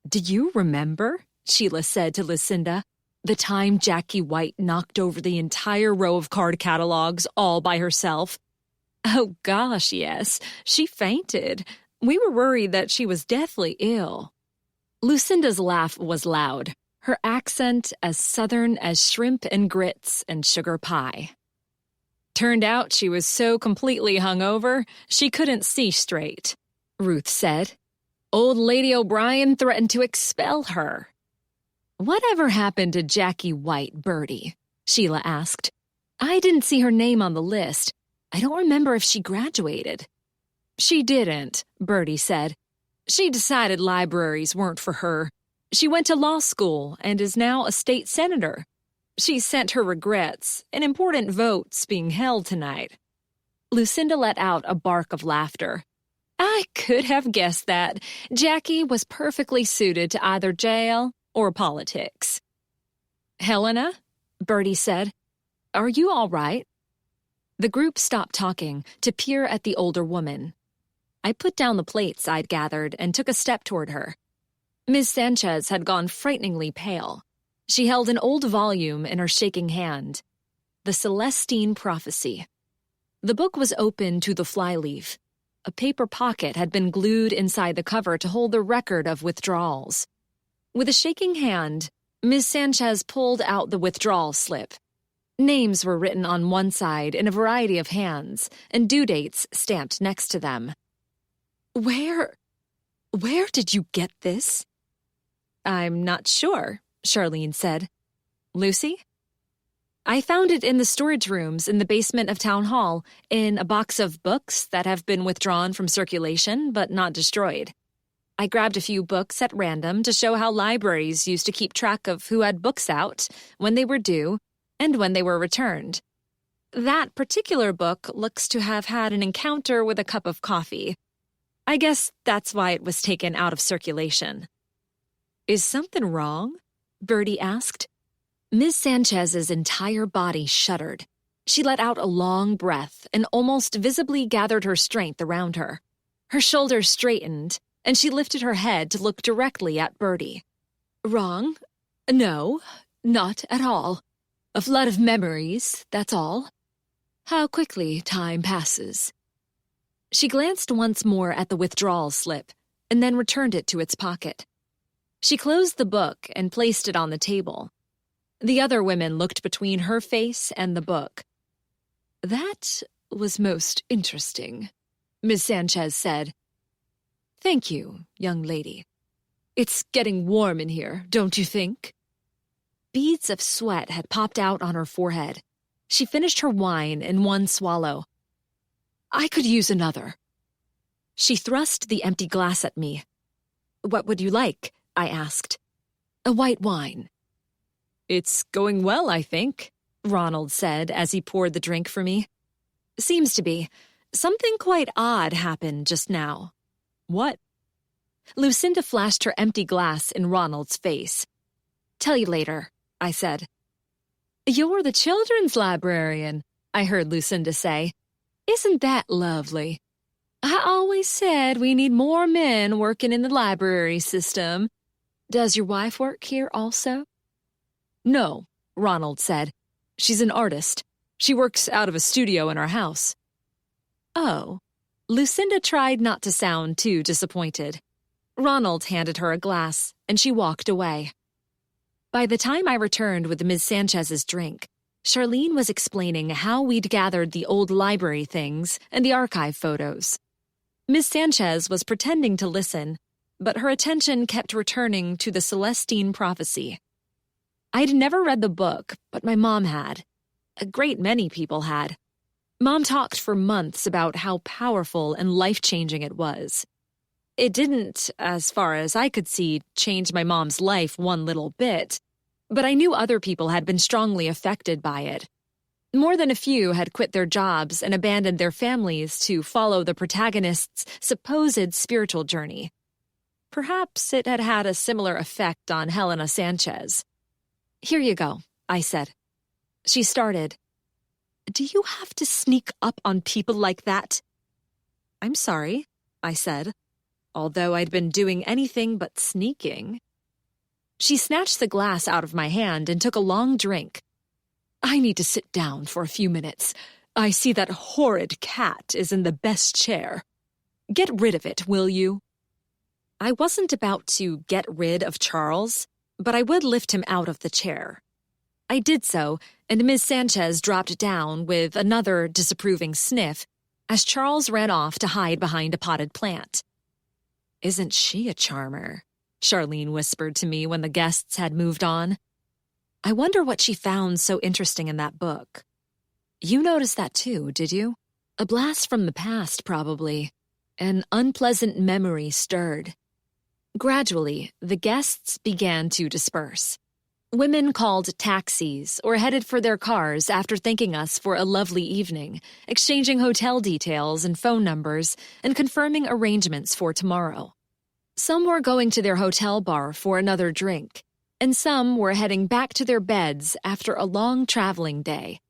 "Do you remember," Sheila said to Lucinda, "the time Jackie White knocked over the entire row of card catalogs all by herself?" "Oh gosh, yes. She fainted. We were worried that she was deathly ill." Lucinda's laugh was loud, her accent as southern as shrimp and grits and sugar pie. "Turned out she was so completely hungover, she couldn't see straight," Ruth said. "Old Lady O'Brien threatened to expel her." "Whatever happened to Jackie White, Birdie?" Sheila asked. "I didn't see her name on the list. I don't remember if she graduated." "She didn't," Birdie said. "She decided libraries weren't for her. She went to law school and is now a state senator. She sent her regrets, and important votes being held tonight." Lucinda let out a bark of laughter. "I could have guessed that. Jackie was perfectly suited to either jail or politics." "Helena," Birdie said, "are you all right?" The group stopped talking to peer at the older woman. I put down the plates I'd gathered and took a step toward her. Ms. Sanchez had gone frighteningly pale. She held an old volume in her shaking hand. The Celestine Prophecy. The book was open to the flyleaf. A paper pocket had been glued inside the cover to hold the record of withdrawals. With a shaking hand, Ms. Sanchez pulled out the withdrawal slip. Names were written on one side in a variety of hands, and due dates stamped next to them. Where did you get this? I'm not sure, Charlene said. Lucy? I found it in the storage rooms in the basement of Town Hall, in a box of books that have been withdrawn from circulation but not destroyed. I grabbed a few books at random to show how libraries used to keep track of who had books out, when they were due, and when they were returned. That particular book looks to have had an encounter with a cup of coffee. I guess that's why it was taken out of circulation. Is something wrong? Bertie asked. Ms. Sanchez's entire body shuddered. She let out a long breath and almost visibly gathered her strength around her. Her shoulders straightened, and she lifted her head to look directly at Bertie. Wrong? No, not at all. A flood of memories, that's all. How quickly time passes. She glanced once more at the withdrawal slip, and then returned it to its pocket. She closed the book and placed it on the table. The other women looked between her face and the book. That was most interesting, Ms. Sanchez said. Thank you, young lady. It's getting warm in here, don't you think? Beads of sweat had popped out on her forehead. She finished her wine in one swallow. I could use another. She thrust the empty glass at me. What would you like? I asked. A white wine. It's going well, I think, Ronald said as he poured the drink for me. Seems to be. Something quite odd happened just now. What? Lucinda flashed her empty glass in Ronald's face. Tell you later, I said. You're the children's librarian, I heard Lucinda say. Isn't that lovely? I always said we need more men working in the library system. Does your wife work here also? No, Ronald said. She's an artist. She works out of a studio in our house. Oh. Lucinda tried not to sound too disappointed. Ronald handed her a glass, and she walked away. By the time I returned with Ms. Sanchez's drink, Charlene was explaining how we'd gathered the old library things and the archive photos. Ms. Sanchez was pretending to listen, but her attention kept returning to the Celestine Prophecy. I'd never read the book, but my mom had. A great many people had. Mom talked for months about how powerful and life-changing it was. It didn't, as far as I could see, change my mom's life one little bit, but I knew other people had been strongly affected by it. More than a few had quit their jobs and abandoned their families to follow the protagonist's supposed spiritual journey. Perhaps it had had a similar effect on Helena Sanchez. Here you go, I said. She started. Do you have to sneak up on people like that? I'm sorry, I said, although I'd been doing anything but sneaking. She snatched the glass out of my hand and took a long drink. I need to sit down for a few minutes. I see that horrid cat is in the best chair. Get rid of it, will you? I wasn't about to get rid of Charles, but I would lift him out of the chair. I did so, and Ms. Sanchez dropped down with another disapproving sniff as Charles ran off to hide behind a potted plant. Isn't she a charmer? Charlene whispered to me when the guests had moved on. I wonder what she found so interesting in that book. You noticed that too, did you? A blast from the past, probably. An unpleasant memory stirred. Gradually, the guests began to disperse. Women called taxis or headed for their cars after thanking us for a lovely evening, exchanging hotel details and phone numbers, and confirming arrangements for tomorrow. Some were going to their hotel bar for another drink, and some were heading back to their beds after a long traveling day.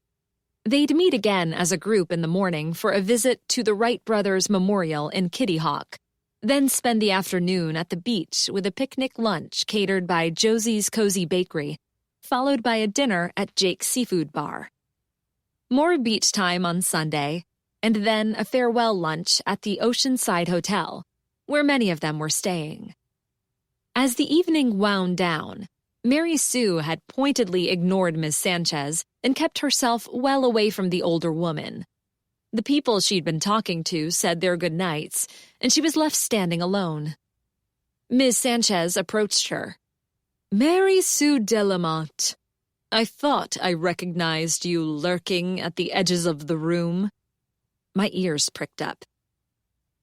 They'd meet again as a group in the morning for a visit to the Wright Brothers Memorial in Kitty Hawk, then spend the afternoon at the beach with a picnic lunch catered by Josie's Cozy Bakery, followed by a dinner at Jake's Seafood Bar. More beach time on Sunday, and then a farewell lunch at the Oceanside Hotel, where many of them were staying. As the evening wound down, Mary Sue had pointedly ignored Miss Sanchez and kept herself well away from the older woman. The people she'd been talking to said their good nights, and she was left standing alone. Miss Sanchez approached her. "Mary Sue Delamont, I thought I recognized you lurking at the edges of the room." My ears pricked up.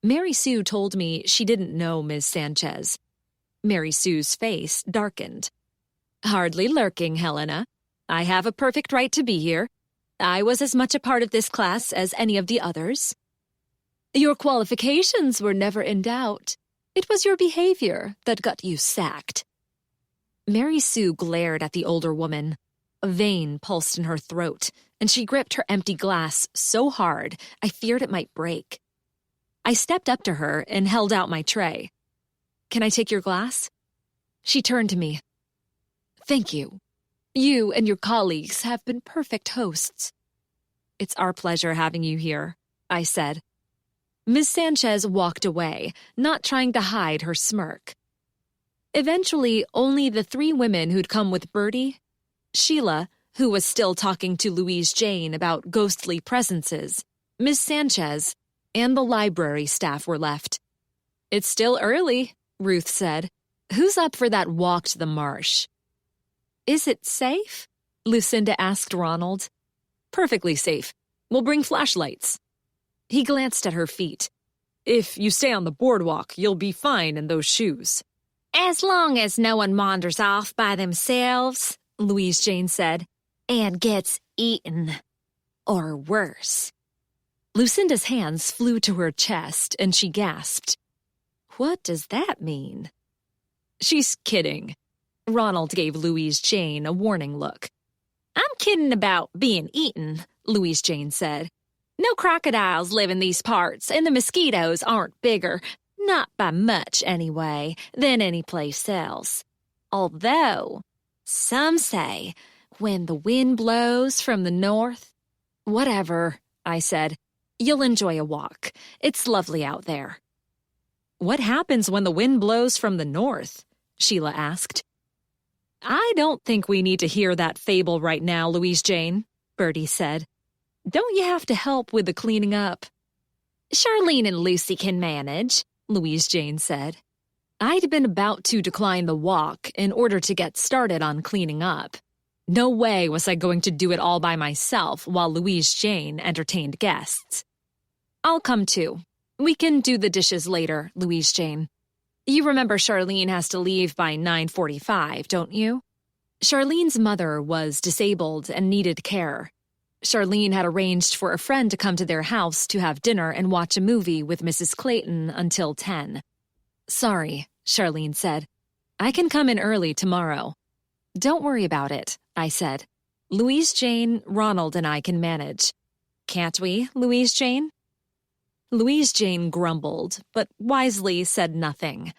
Mary Sue told me she didn't know Miss Sanchez. Mary Sue's face darkened. "Hardly lurking, Helena. I have a perfect right to be here. I was as much a part of this class as any of the others." "Your qualifications were never in doubt. It was your behavior that got you sacked." Mary Sue glared at the older woman. A vein pulsed in her throat, and she gripped her empty glass so hard I feared it might break. I stepped up to her and held out my tray. "Can I take your glass?" She turned to me. "Thank you. You and your colleagues have been perfect hosts." "It's our pleasure having you here," I said. Miss Sanchez walked away, not trying to hide her smirk. Eventually, only the three women who'd come with Bertie, Sheila, who was still talking to Louise Jane about ghostly presences, Miss Sanchez, and the library staff were left. "It's still early," Ruth said. "Who's up for that walk to the marsh?" "Is it safe?" Lucinda asked Ronald. "Perfectly safe. We'll bring flashlights." He glanced at her feet. "If you stay on the boardwalk, you'll be fine in those shoes." "As long as no one wanders off by themselves," Louise Jane said, "and gets eaten. Or worse." Lucinda's hands flew to her chest, and she gasped. "What does that mean?" "She's kidding." Ronald gave Louise Jane a warning look. "I'm kidding about being eaten," Louise Jane said. "No crocodiles live in these parts, and the mosquitoes aren't bigger, not by much anyway, than any place else. Although, some say, when the wind blows from the north—" "Whatever," I said. "You'll enjoy a walk. It's lovely out there." "What happens when the wind blows from the north?" Sheila asked. "I don't think we need to hear that fable right now, Louise Jane," Bertie said. "Don't you have to help with the cleaning up?" "Charlene and Lucy can manage," Louise Jane said. I'd been about to decline the walk in order to get started on cleaning up. No way was I going to do it all by myself while Louise Jane entertained guests. "I'll come too. We can do the dishes later, Louise Jane. You remember Charlene has to leave by 9:45, don't you?" Charlene's mother was disabled and needed care. Charlene had arranged for a friend to come to their house to have dinner and watch a movie with Mrs. Clayton until 10. "Sorry," Charlene said. "I can come in early tomorrow." "Don't worry about it," I said. "Louise Jane, Ronald, and I can manage. Can't we, Louise Jane?" Louise Jane grumbled, but wisely said nothing.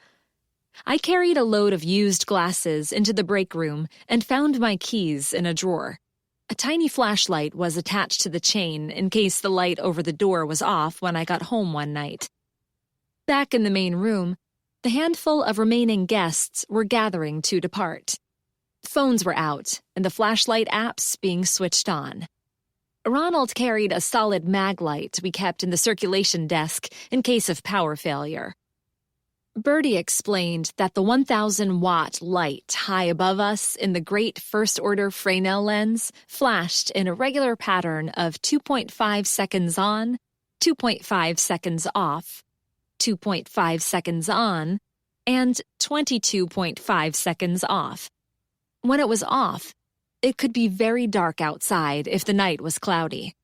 I carried a load of used glasses into the break room and found my keys in a drawer. A tiny flashlight was attached to the chain in case the light over the door was off when I got home one night. Back in the main room, the handful of remaining guests were gathering to depart. Phones were out, and the flashlight apps being switched on. Ronald carried a solid mag light we kept in the circulation desk in case of power failure. Bertie explained that the 1,000-watt light high above us in the great first-order Fresnel lens flashed in a regular pattern of 2.5 seconds on, 2.5 seconds off, 2.5 seconds on, and 22.5 seconds off. When it was off, it could be very dark outside if the night was cloudy.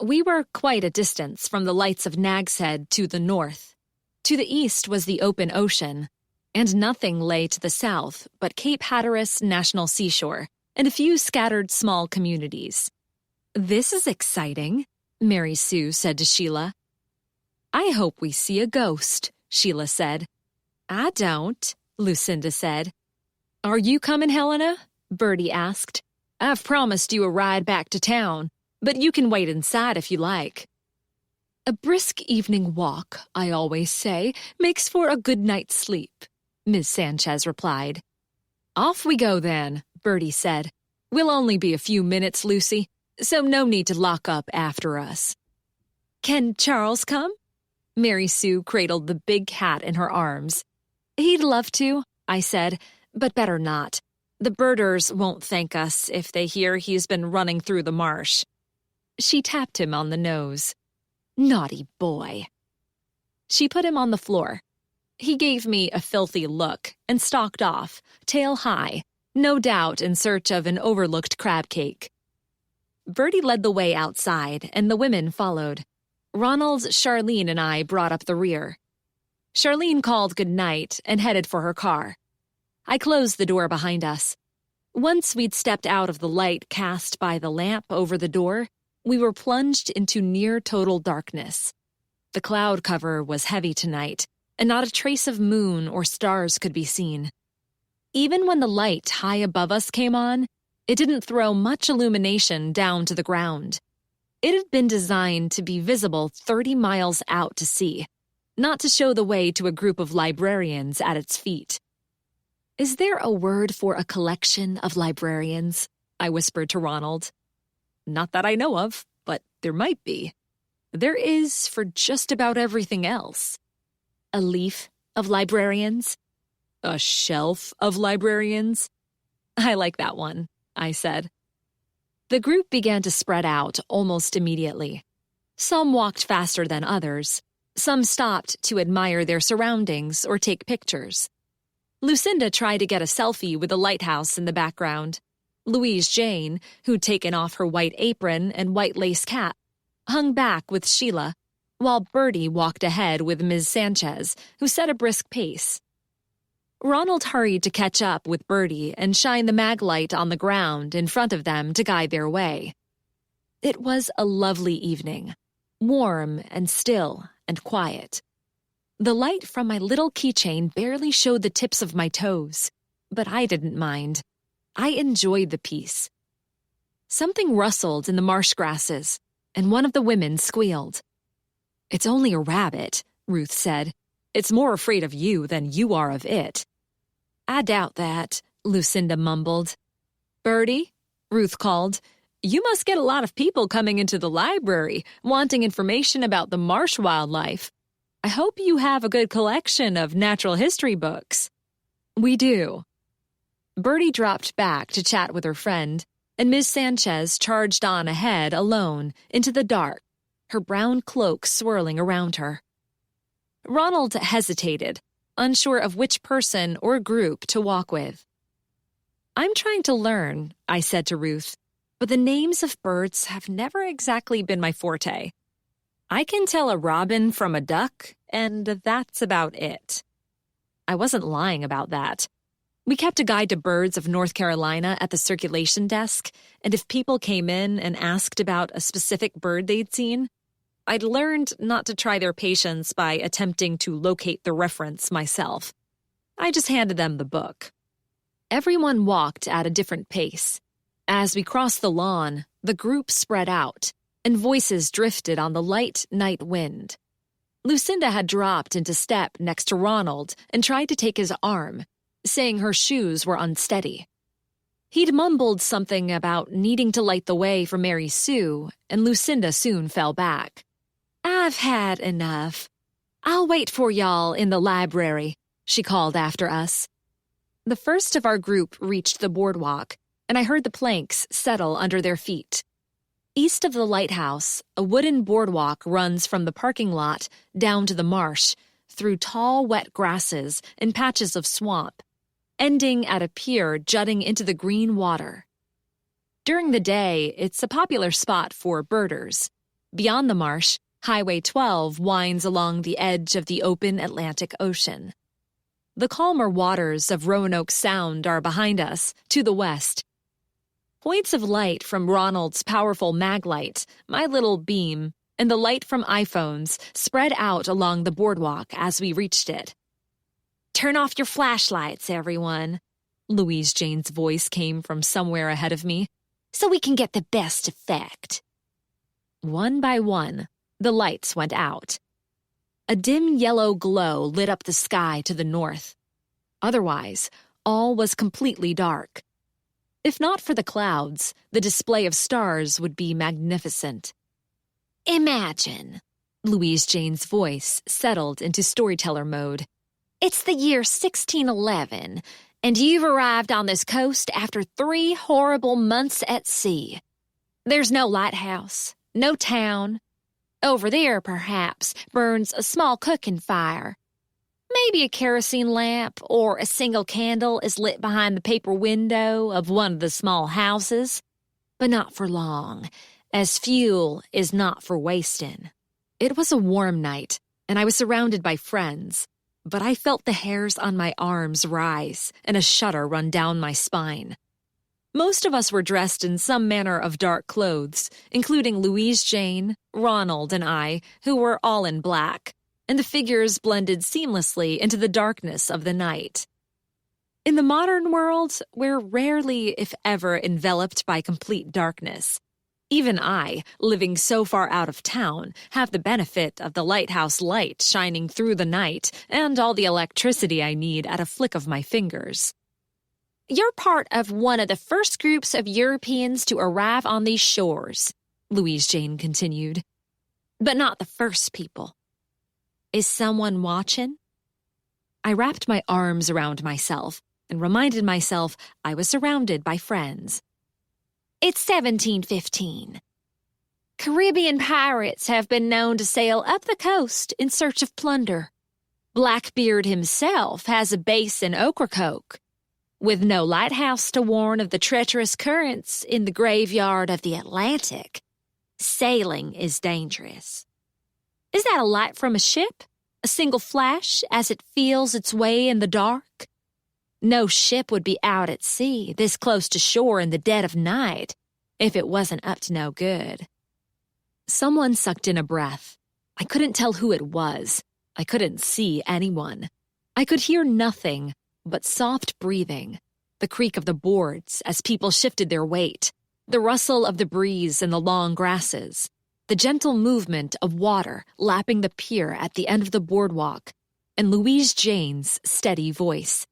We were quite a distance from the lights of Nag's Head to the north. To the east was the open ocean, and nothing lay to the south but Cape Hatteras National Seashore and a few scattered small communities. "This is exciting," Mary Sue said to Sheila. "I hope we see a ghost," Sheila said. "I don't," Lucinda said. "Are you coming, Helena?" Bertie asked. "I've promised you a ride back to town, but you can wait inside if you like." "A brisk evening walk, I always say, makes for a good night's sleep," Miss Sanchez replied. "Off we go then," Bertie said. "We'll only be a few minutes, Lucy, so no need to lock up after us." "Can Charles come?" Mary Sue cradled the big cat in her arms. "He'd love to," I said, "but better not. The birders won't thank us if they hear he's been running through the marsh." She tapped him on the nose. "Naughty boy." She put him on the floor. He gave me a filthy look and stalked off, tail high, no doubt in search of an overlooked crab cake. Bertie led the way outside, and the women followed. Ronald, Charlene, and I brought up the rear. Charlene called good night and headed for her car. I closed the door behind us. Once we'd stepped out of the light cast by the lamp over the door, we were plunged into near-total darkness. The cloud cover was heavy tonight, and not a trace of moon or stars could be seen. Even when the light high above us came on, it didn't throw much illumination down to the ground. It had been designed to be visible 30 miles out to sea, not to show the way to a group of librarians at its feet. "Is there a word for a collection of librarians?" I whispered to Ronald. "Not that I know of, but there might be. There is for just about everything else." "A leaf of librarians?" "A shelf of librarians?" "I like that one," I said. The group began to spread out almost immediately. Some walked faster than others. Some stopped to admire their surroundings or take pictures. Lucinda tried to get a selfie with the lighthouse in the background. Louise Jane, who'd taken off her white apron and white lace cap, hung back with Sheila, while Bertie walked ahead with Ms. Sanchez, who set a brisk pace. Ronald hurried to catch up with Bertie and shine the mag light on the ground in front of them to guide their way. It was a lovely evening, warm and still and quiet. The light from my little keychain barely showed the tips of my toes, but I didn't mind. I enjoyed the peace. Something rustled in the marsh grasses, and one of the women squealed. "It's only a rabbit," Ruth said. "It's more afraid of you than you are of it." "I doubt that," Lucinda mumbled. "Bertie," Ruth called, "you must get a lot of people coming into the library, wanting information about the marsh wildlife. I hope you have a good collection of natural history books." "We do." Bertie dropped back to chat with her friend, and Ms. Sanchez charged on ahead alone into the dark, her brown cloak swirling around her. Ronald hesitated, unsure of which person or group to walk with. "I'm trying to learn," I said to Ruth, "but the names of birds have never exactly been my forte. I can tell a robin from a duck, and that's about it." I wasn't lying about that. We kept a guide to birds of North Carolina at the circulation desk, and if people came in and asked about a specific bird they'd seen, I'd learned not to try their patience by attempting to locate the reference myself. I just handed them the book. Everyone walked at a different pace. As we crossed the lawn, the group spread out, and voices drifted on the light night wind. Lucinda had dropped into step next to Ronald and tried to take his arm, saying her shoes were unsteady. He'd mumbled something about needing to light the way for Mary Sue, and Lucinda soon fell back. "I've had enough. I'll wait for y'all in the library," she called after us. The first of our group reached the boardwalk, and I heard the planks settle under their feet. East of the lighthouse, a wooden boardwalk runs from the parking lot down to the marsh, through tall, wet grasses and patches of swamp, ending at a pier jutting into the green water. During the day, it's a popular spot for birders. Beyond the marsh, Highway 12 winds along the edge of the open Atlantic Ocean. The calmer waters of Roanoke Sound are behind us, to the west. Points of light from Ronald's powerful mag light, my little beam, and the light from iPhones spread out along the boardwalk as we reached it. "Turn off your flashlights, everyone," Louise Jane's voice came from somewhere ahead of me, "so we can get the best effect." One by one, the lights went out. A dim yellow glow lit up the sky to the north. Otherwise, all was completely dark. If not for the clouds, the display of stars would be magnificent. "Imagine," Louise Jane's voice settled into storyteller mode. "It's the year 1611, and you've arrived on this coast after 3 horrible months at sea. There's no lighthouse, no town. Over there, perhaps, burns a small cooking fire. Maybe a kerosene lamp or a single candle is lit behind the paper window of one of the small houses, but not for long, as fuel is not for wasting." It was a warm night, and I was surrounded by friends, but I felt the hairs on my arms rise and a shudder run down my spine. Most of us were dressed in some manner of dark clothes, including Louise Jane, Ronald, and I, who were all in black, and the figures blended seamlessly into the darkness of the night. In the modern world, we're rarely, if ever, enveloped by complete darkness. Even I, living so far out of town, have the benefit of the lighthouse light shining through the night and all the electricity I need at a flick of my fingers. "You're part of one of the first groups of Europeans to arrive on these shores," Louise Jane continued. "But not the first people. Is someone watching?" I wrapped my arms around myself and reminded myself I was surrounded by friends. "It's 1715. Caribbean pirates have been known to sail up the coast in search of plunder. Blackbeard himself has a base in Ocracoke. With no lighthouse to warn of the treacherous currents in the graveyard of the Atlantic, sailing is dangerous. Is that a light from a ship? A single flash as it feels its way in the dark? No ship would be out at sea, this close to shore in the dead of night, if it wasn't up to no good." Someone sucked in a breath. I couldn't tell who it was. I couldn't see anyone. I could hear nothing but soft breathing, the creak of the boards as people shifted their weight, the rustle of the breeze in the long grasses, the gentle movement of water lapping the pier at the end of the boardwalk, and Louise Jane's steady voice.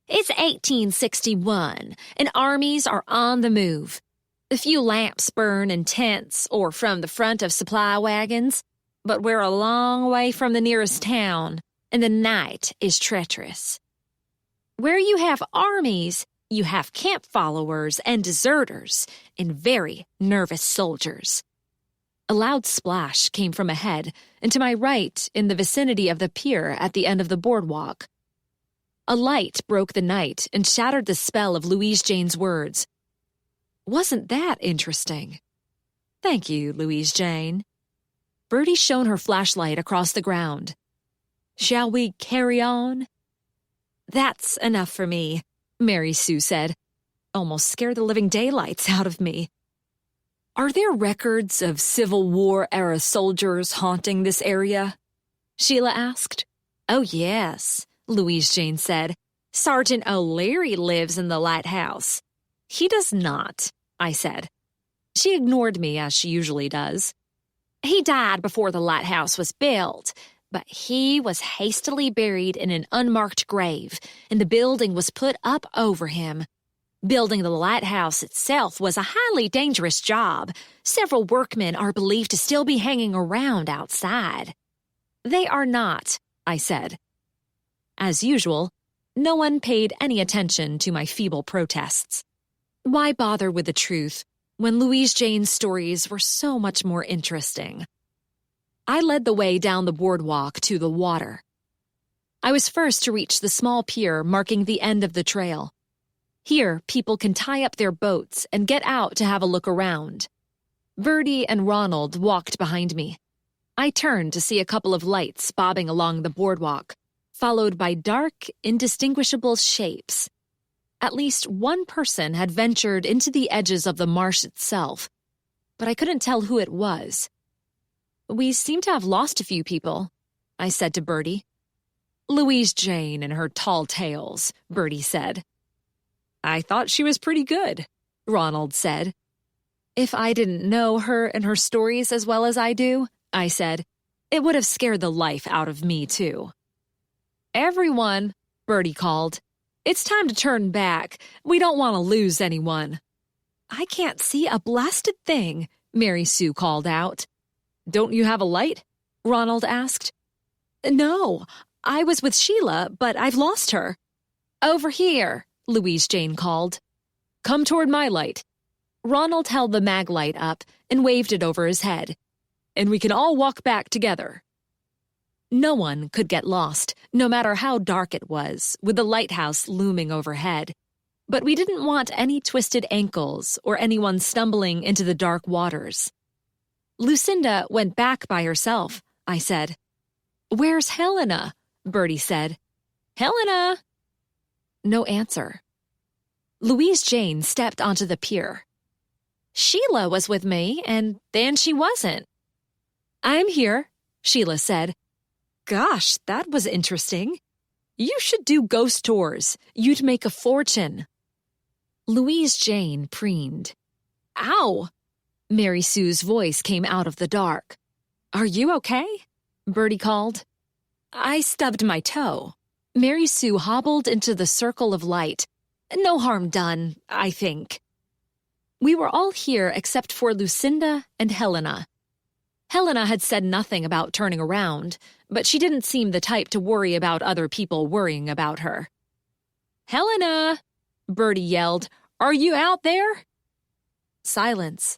"It's 1861, and armies are on the move. A few lamps burn in tents or from the front of supply wagons, but we're a long way from the nearest town, and the night is treacherous. Where you have armies, you have camp followers and deserters, and very nervous soldiers." A loud splash came from ahead, and to my right, in the vicinity of the pier at the end of the boardwalk. A light broke the night and shattered the spell of Louise Jane's words. "Wasn't that interesting?" "Thank you, Louise Jane." Bertie shone her flashlight across the ground. "Shall we carry on?" "That's enough for me," Mary Sue said. Almost scared the living daylights out of me. "Are there records of Civil War-era soldiers haunting this area?" Sheila asked. "Oh, yes," Louise Jane said. "Sergeant O'Leary lives in the lighthouse." "He does not," I said. She ignored me, as she usually does. "He died before the lighthouse was built, but he was hastily buried in an unmarked grave, and the building was put up over him. Building the lighthouse itself was a highly dangerous job. Several workmen are believed to still be hanging around outside." "They are not," I said. As usual, no one paid any attention to my feeble protests. Why bother with the truth when Louise Jane's stories were so much more interesting? I led the way down the boardwalk to the water. I was first to reach the small pier marking the end of the trail. Here, people can tie up their boats and get out to have a look around. Bertie and Ronald walked behind me. I turned to see a couple of lights bobbing along the boardwalk, followed by dark, indistinguishable shapes. At least one person had ventured into the edges of the marsh itself, but I couldn't tell who it was. "We seem to have lost a few people," I said to Bertie. "Louise Jane and her tall tales," Bertie said. "I thought she was pretty good," Ronald said. "If I didn't know her and her stories as well as I do," I said, "it would have scared the life out of me, too." "Everyone," Bertie called. "It's time to turn back. We don't want to lose anyone." "I can't see a blasted thing," Mary Sue called out. "Don't you have a light?" Ronald asked. "No, I was with Sheila, but I've lost her." "Over here," Louise Jane called. "Come toward my light." Ronald held the mag light up and waved it over his head. "And we can all walk back together." No one could get lost, no matter how dark it was, with the lighthouse looming overhead. But we didn't want any twisted ankles or anyone stumbling into the dark waters. "Lucinda went back by herself," I said. "Where's Helena?" Bertie said. "Helena!" No answer. Louise Jane stepped onto the pier. "Sheila was with me, and then she wasn't." "I'm here," Sheila said. "Gosh, that was interesting. You should do ghost tours. You'd make a fortune." Louise Jane preened. "Ow!" Mary Sue's voice came out of the dark. "Are you okay?" Bertie called. I stubbed my toe. Mary Sue hobbled into the circle of light. "No harm done, I think." We were all here except for Lucinda and Helena. Helena had said nothing about turning around, but she didn't seem the type to worry about other people worrying about her. "Helena!" Bertie yelled. "Are you out there?" Silence.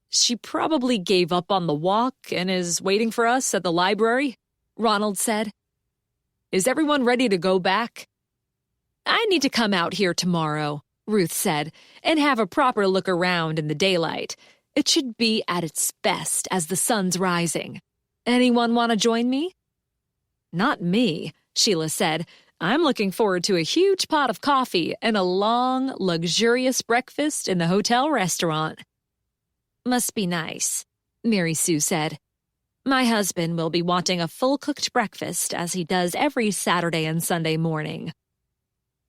"She probably gave up on the walk and is waiting for us at the library," Ronald said. "Is everyone ready to go back?" "I need to come out here tomorrow," Ruth said, "and have a proper look around in the daylight. It should be at its best as the sun's rising. Anyone want to join me?" "Not me," Sheila said. "I'm looking forward to a huge pot of coffee and a long, luxurious breakfast in the hotel restaurant." "Must be nice," Mary Sue said. "My husband will be wanting a full-cooked breakfast as he does every Saturday and Sunday morning."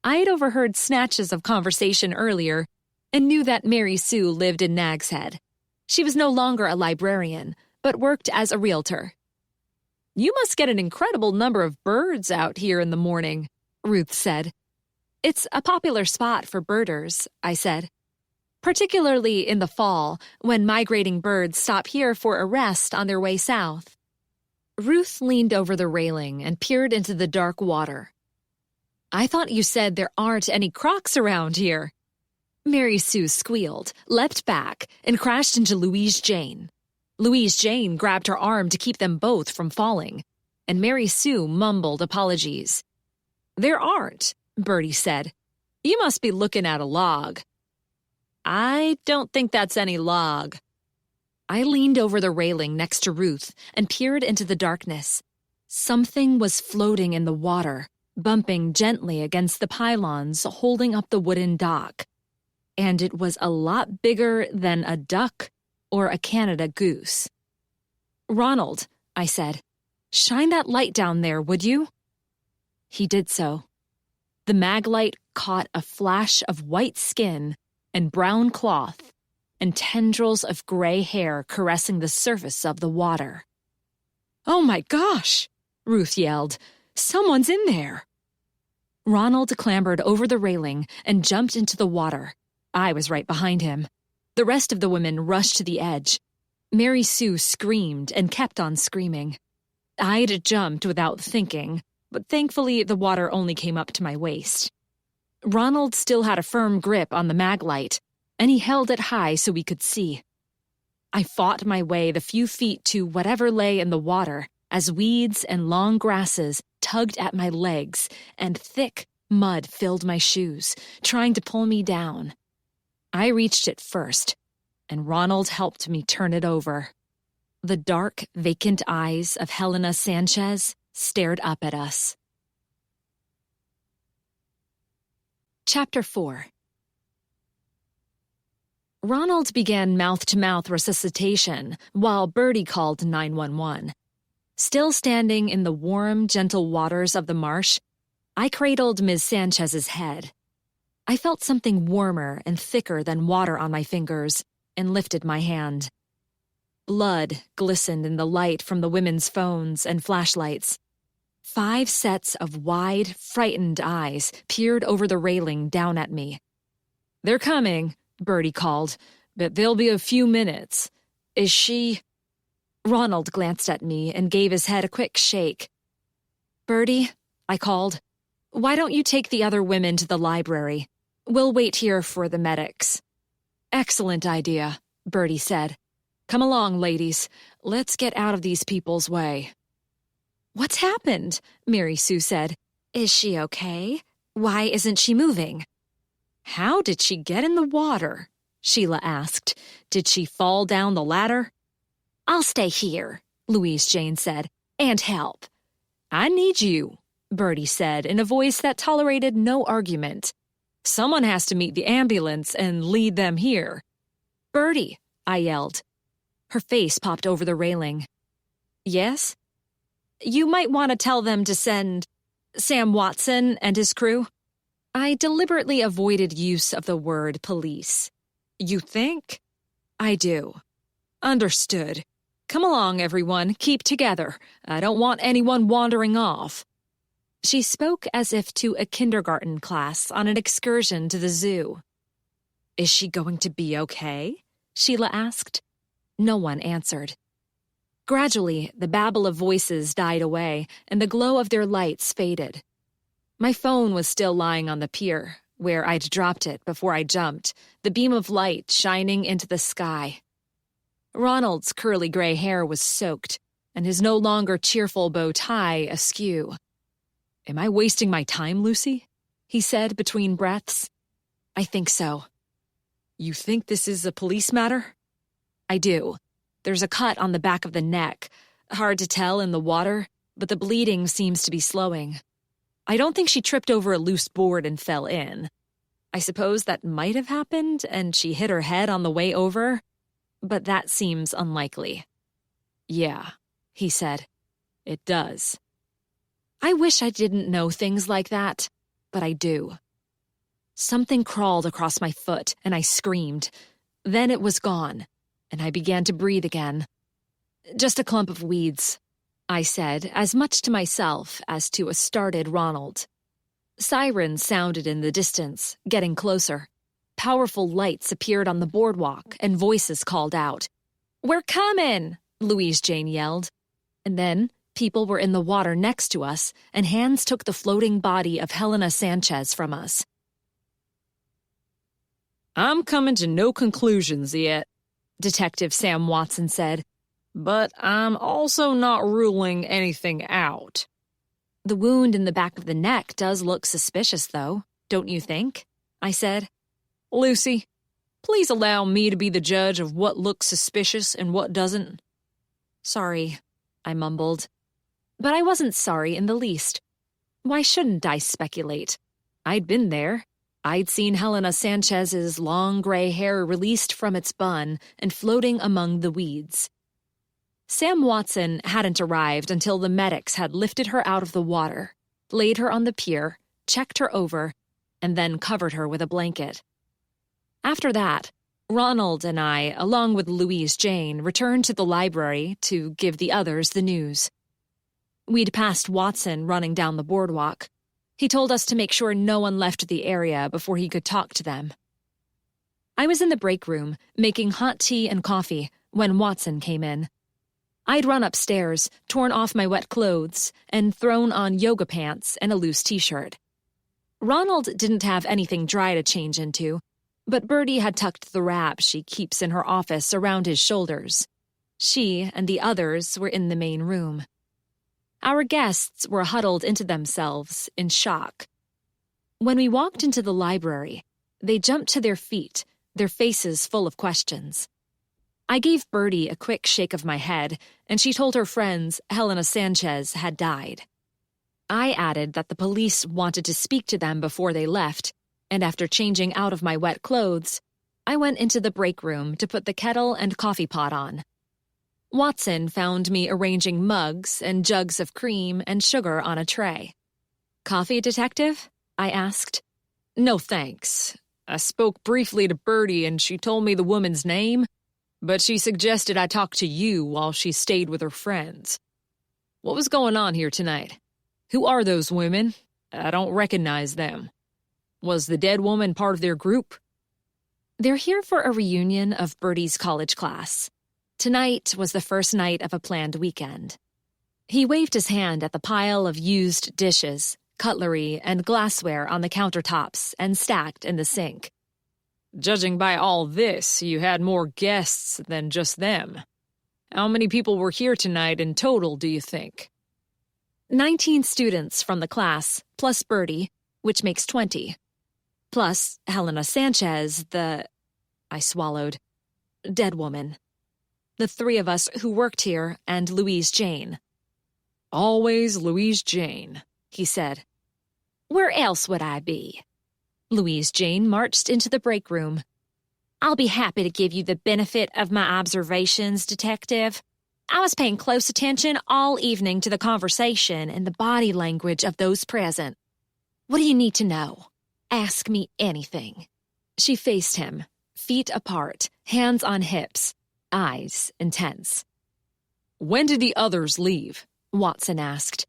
I had overheard snatches of conversation earlier and knew that Mary Sue lived in Nag's Head. She was no longer a librarian, but worked as a realtor. "You must get an incredible number of birds out here in the morning," Ruth said. "It's a popular spot for birders," I said. "Particularly in the fall, when migrating birds stop here for a rest on their way south." Ruth leaned over the railing and peered into the dark water. "I thought you said there aren't any crocs around here." Mary Sue squealed, leapt back, and crashed into Louise Jane. Louise Jane grabbed her arm to keep them both from falling, and Mary Sue mumbled apologies. "There aren't," Bertie said. "You must be looking at a log." "I don't think that's any log." I leaned over the railing next to Ruth and peered into the darkness. Something was floating in the water, bumping gently against the pylons holding up the wooden dock. And it was a lot bigger than a duck or a Canada goose. "Ronald," I said, "shine that light down there, would you?" He did so. The mag light caught a flash of white skin and brown cloth and tendrils of gray hair caressing the surface of the water. "Oh my gosh!" Ruth yelled. "Someone's in there!" Ronald clambered over the railing and jumped into the water. I was right behind him. The rest of the women rushed to the edge. Mary Sue screamed and kept on screaming. I'd jumped without thinking, but thankfully the water only came up to my waist. Ronald still had a firm grip on the mag light, and he held it high so we could see. I fought my way the few feet to whatever lay in the water as weeds and long grasses tugged at my legs and thick mud filled my shoes, trying to pull me down. I reached it first, and Ronald helped me turn it over. The dark, vacant eyes of Helena Sanchez stared up at us. Chapter 4. Ronald began mouth-to-mouth resuscitation while Bertie called 911. Still standing in the warm, gentle waters of the marsh, I cradled Ms. Sanchez's head. I felt something warmer and thicker than water on my fingers and lifted my hand. Blood glistened in the light from the women's phones and flashlights. 5 sets of wide, frightened eyes peered over the railing down at me. "They're coming," Bertie called, "but they'll be a few minutes. Is she—" Ronald glanced at me and gave his head a quick shake. "Bertie," I called, "why don't you take the other women to the library? We'll wait here for the medics." "Excellent idea," Bertie said. "Come along, ladies. Let's get out of these people's way." "What's happened?" Mary Sue said. "Is she okay? Why isn't she moving?" "How did she get in the water?" Sheila asked. "Did she fall down the ladder?" "I'll stay here," Louise Jane said, "and help." "I need you," Bertie said in a voice that tolerated no argument. "Someone has to meet the ambulance and lead them here." "Bertie," I yelled. Her face popped over the railing. "Yes?" "You might want to tell them to send Sam Watson and his crew." I deliberately avoided use of the word police. "You think?" "I do." "Understood. Come along, everyone. Keep together. I don't want anyone wandering off." She spoke as if to a kindergarten class on an excursion to the zoo. "Is she going to be okay?" Sheila asked. No one answered. Gradually, the babble of voices died away, and the glow of their lights faded. My phone was still lying on the pier, where I'd dropped it before I jumped, the beam of light shining into the sky. Ronald's curly gray hair was soaked, and his no longer cheerful bow tie askew. "Am I wasting my time, Lucy?" he said between breaths. "I think so." "You think this is a police matter?" "I do. There's a cut on the back of the neck. Hard to tell in the water, but the bleeding seems to be slowing. I don't think she tripped over a loose board and fell in. I suppose that might have happened, and she hit her head on the way over, but that seems unlikely." "Yeah," he said. "It does." I wish I didn't know things like that, but I do. Something crawled across my foot, and I screamed. Then it was gone, and I began to breathe again. "Just a clump of weeds," I said, as much to myself as to a startled Ronald. Sirens sounded in the distance, getting closer. Powerful lights appeared on the boardwalk, and voices called out. "We're coming!" Louise Jane yelled. And then people were in the water next to us, and hands took the floating body of Helena Sanchez from us. "I'm coming to no conclusions yet," Detective Sam Watson said, "but I'm also not ruling anything out." "The wound in the back of the neck does look suspicious, though, don't you think?" I said. "Lucy, please allow me to be the judge of what looks suspicious and what doesn't." "Sorry," I mumbled. But I wasn't sorry in the least. Why shouldn't I speculate? I'd been there. I'd seen Helena Sanchez's long gray hair released from its bun and floating among the weeds. Sam Watson hadn't arrived until the medics had lifted her out of the water, laid her on the pier, checked her over, and then covered her with a blanket. After that, Ronald and I, along with Louise Jane, returned to the library to give the others the news. We'd passed Watson running down the boardwalk. He told us to make sure no one left the area before he could talk to them. I was in the break room, making hot tea and coffee, when Watson came in. I'd run upstairs, torn off my wet clothes, and thrown on yoga pants and a loose t-shirt. Ronald didn't have anything dry to change into, but Bertie had tucked the wrap she keeps in her office around his shoulders. She and the others were in the main room. Our guests were huddled into themselves in shock. When we walked into the library, they jumped to their feet, their faces full of questions. I gave Bertie a quick shake of my head, and she told her friends Helena Sanchez had died. I added that the police wanted to speak to them before they left, and after changing out of my wet clothes, I went into the break room to put the kettle and coffee pot on. Watson found me arranging mugs and jugs of cream and sugar on a tray. "Coffee, Detective?" I asked. "No, thanks. I spoke briefly to Bertie and she told me the woman's name, but she suggested I talk to you while she stayed with her friends. What was going on here tonight? Who are those women? I don't recognize them. Was the dead woman part of their group?" "They're here for a reunion of Bertie's college class. Tonight was the first night of a planned weekend." He waved his hand at the pile of used dishes, cutlery, and glassware on the countertops and stacked in the sink. "Judging by all this, you had more guests than just them. How many people were here tonight in total, do you think?" 19 students from the class, plus Bertie, which makes 20. Plus Helena Sanchez, I swallowed. Dead woman. The 3 of us who worked here, and Louise Jane. "Always Louise Jane," he said. "Where else would I be?" Louise Jane marched into the break room. "I'll be happy to give you the benefit of my observations, Detective. I was paying close attention all evening to the conversation and the body language of those present. What do you need to know? Ask me anything." She faced him, feet apart, hands on hips, eyes intense. "When did the others leave?" Watson asked.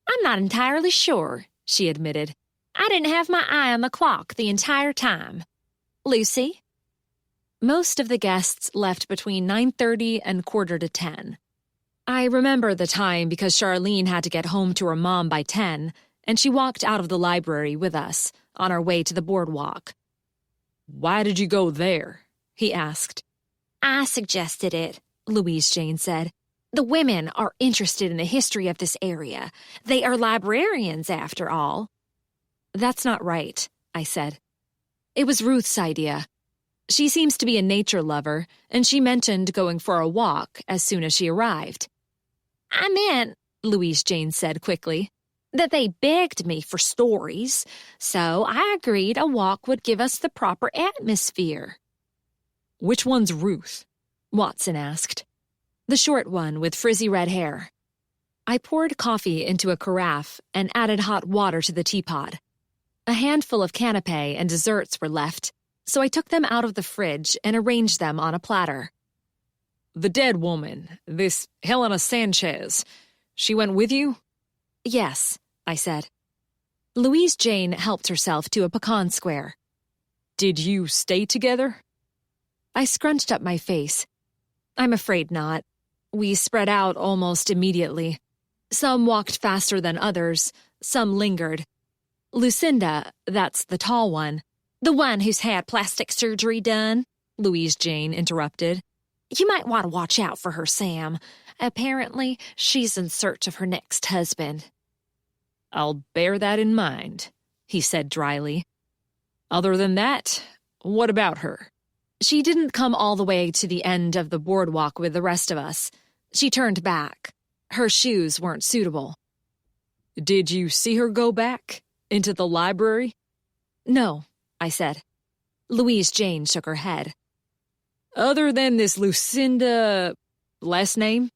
"I'm not entirely sure," she admitted. "I didn't have my eye on the clock the entire time. Lucy?" Most of the guests left between 9:30 and 9:45. I remember the time because Charlene had to get home to her mom by 10, and she walked out of the library with us, on our way to the boardwalk. "Why did you go there?" he asked. "I suggested it," Louise Jane said. "The women are interested in the history of this area. They are librarians, after all." "That's not right," I said. "It was Ruth's idea. She seems to be a nature lover, and she mentioned going for a walk as soon as she arrived." "I meant," Louise Jane said quickly, "that they begged me for stories, so I agreed a walk would give us the proper atmosphere." "Which one's Ruth?" Watson asked. "The short one with frizzy red hair." I poured coffee into a carafe and added hot water to the teapot. A handful of canapé and desserts were left, so I took them out of the fridge and arranged them on a platter. "The dead woman, this Helena Sanchez, she went with you?" "Yes," I said. Louise Jane helped herself to a pecan square. "Did you stay together?" I scrunched up my face. "I'm afraid not. We spread out almost immediately. Some walked faster than others, some lingered. Lucinda, that's the tall one." "The one who's had plastic surgery done," Louise Jane interrupted. "You might want to watch out for her, Sam. Apparently, she's in search of her next husband." "I'll bear that in mind," he said dryly. "Other than that, what about her?" "She didn't come all the way to the end of the boardwalk with the rest of us. She turned back. Her shoes weren't suitable." "Did you see her go back? Into the library?" "No," I said. Louise Jane shook her head. "Other than this Lucinda... last name?"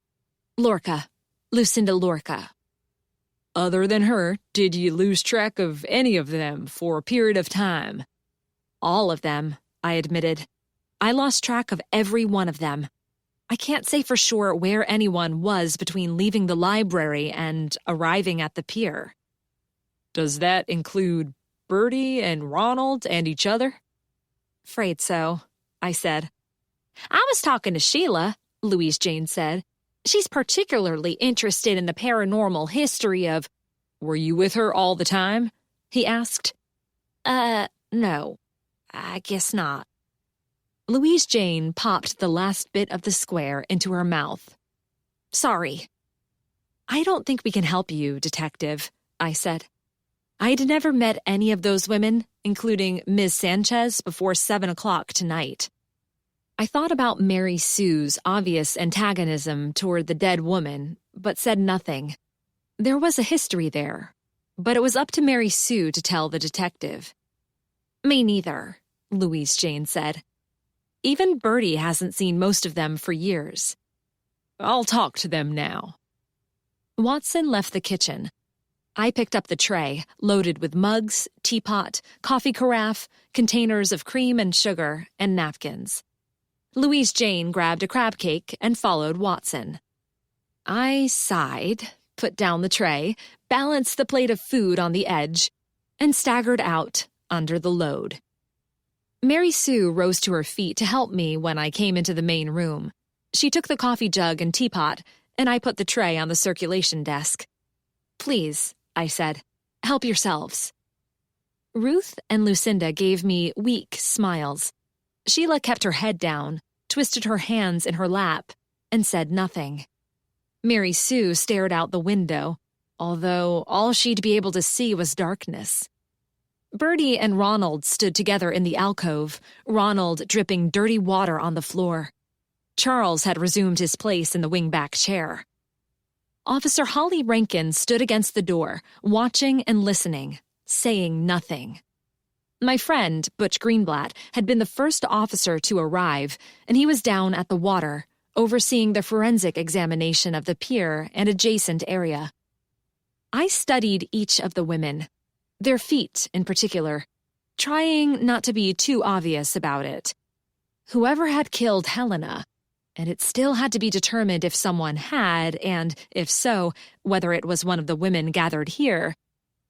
"Lorca. Lucinda Lorca." "Other than her, did you lose track of any of them for a period of time?" "All of them," I admitted. "I lost track of every one of them. I can't say for sure where anyone was between leaving the library and arriving at the pier." "Does that include Bertie and Ronald and each other?" "Afraid so," I said. "I was talking to Sheila," Louise Jane said. "She's particularly interested in the paranormal history of—" "Were you with her all the time?" he asked. No. I guess not." Louise Jane popped the last bit of the square into her mouth. "Sorry." "I don't think we can help you, Detective," I said. I'd never met any of those women, including Ms. Sanchez, before 7 o'clock tonight. I thought about Mary Sue's obvious antagonism toward the dead woman, but said nothing. There was a history there, but it was up to Mary Sue to tell the detective. Me neither, Louise Jane said. Even Bertie hasn't seen most of them for years. I'll talk to them now. Watson left the kitchen. I picked up the tray, loaded with mugs, teapot, coffee carafe, containers of cream and sugar, and napkins. Louise Jane grabbed a crab cake and followed Watson. I sighed, put down the tray, balanced the plate of food on the edge, and staggered out under the load. Mary Sue rose to her feet to help me when I came into the main room. She took the coffee jug and teapot, and I put the tray on the circulation desk. Please, I said, help yourselves. Ruth and Lucinda gave me weak smiles. Sheila kept her head down, twisted her hands in her lap, and said nothing. Mary Sue stared out the window, although all she'd be able to see was darkness. Bertie and Ronald stood together in the alcove, Ronald dripping dirty water on the floor. Charles had resumed his place in the wing-back chair. Officer Holly Rankin stood against the door, watching and listening, saying nothing. My friend, Butch Greenblatt, had been the first officer to arrive, and he was down at the water, overseeing the forensic examination of the pier and adjacent area. I studied each of the women, their feet in particular, trying not to be too obvious about it. Whoever had killed Helena, and it still had to be determined if someone had, and, if so, whether it was one of the women gathered here,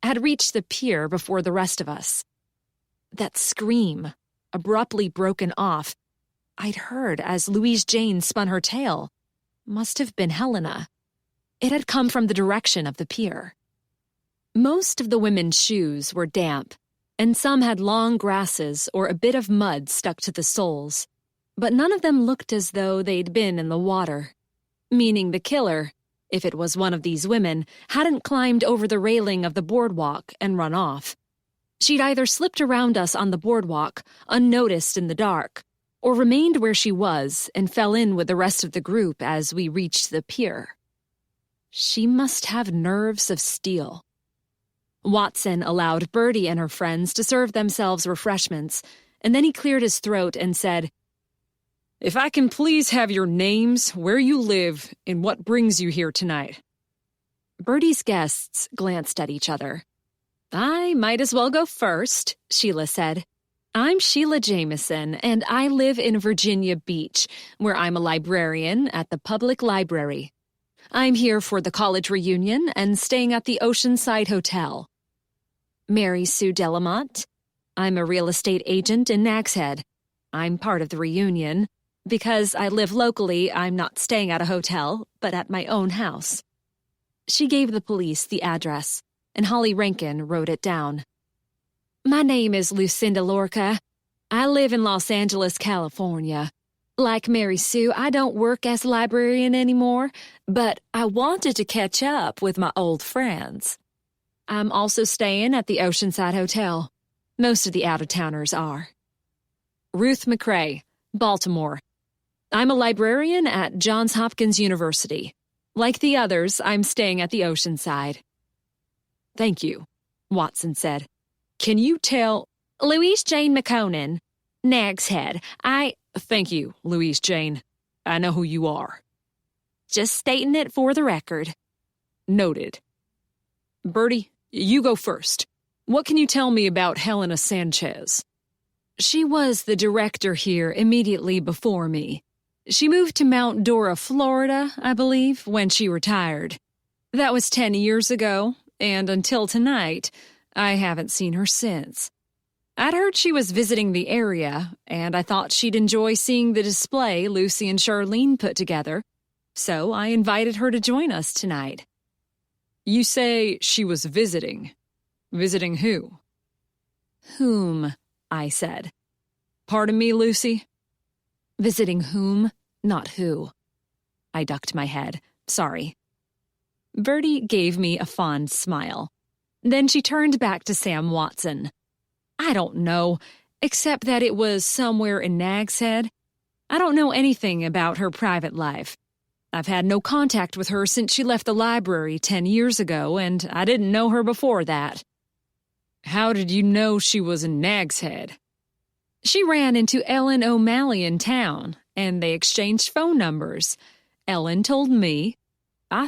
had reached the pier before the rest of us. That scream, abruptly broken off, I'd heard as Louise Jane spun her tail, must have been Helena. It had come from the direction of the pier. Most of the women's shoes were damp, and some had long grasses or a bit of mud stuck to the soles, but none of them looked as though they'd been in the water, meaning the killer, if it was one of these women, hadn't climbed over the railing of the boardwalk and run off. She'd either slipped around us on the boardwalk, unnoticed in the dark, or remained where she was and fell in with the rest of the group as we reached the pier. She must have nerves of steel. Watson allowed Bertie and her friends to serve themselves refreshments, and then he cleared his throat and said, "If I can please have your names, where you live, and what brings you here tonight." Bertie's guests glanced at each other. "I might as well go first," Sheila said. "I'm Sheila Jameson, and I live in Virginia Beach, where I'm a librarian at the public library. I'm here for the college reunion and staying at the Oceanside Hotel." Mary Sue Delamont. "I'm a real estate agent in Nag's Head. I'm part of the reunion. Because I live locally, I'm not staying at a hotel, but at my own house." She gave the police the address, and Holly Rankin wrote it down. "My name is Lucinda Lorca. I live in Los Angeles, California. Like Mary Sue, I don't work as a librarian anymore, but I wanted to catch up with my old friends. I'm also staying at the Oceanside Hotel. Most of the out-of-towners are." Ruth McCrae, Baltimore. "I'm a librarian at Johns Hopkins University. Like the others, I'm staying at the Oceanside." "Thank you," Watson said. "Can you tell—" "Louise Jane McConan, Nag's Head. "Thank you, Louise Jane. I know who you are." "Just stating it for the record." "Noted. Bertie, you go first. What can you tell me about Helena Sanchez?" "She was the director here immediately before me. She moved to Mount Dora, Florida, I believe, when she retired. That was 10 years ago, and until tonight, I haven't seen her since. I'd heard she was visiting the area, and I thought she'd enjoy seeing the display Lucy and Charlene put together, so I invited her to join us tonight." "You say she was visiting. Visiting who?" "Whom?" I said. "Pardon me, Lucy?" "Visiting whom, not who." I ducked my head. Sorry. Bertie gave me a fond smile. Then she turned back to Sam Watson. "I don't know, except that it was somewhere in Nag's Head. I don't know anything about her private life. I've had no contact with her since she left the library 10 years ago, and I didn't know her before that." How did you know she was in Nag's Head? She ran into Ellen O'Malley in town, and they exchanged phone numbers. Ellen told me. I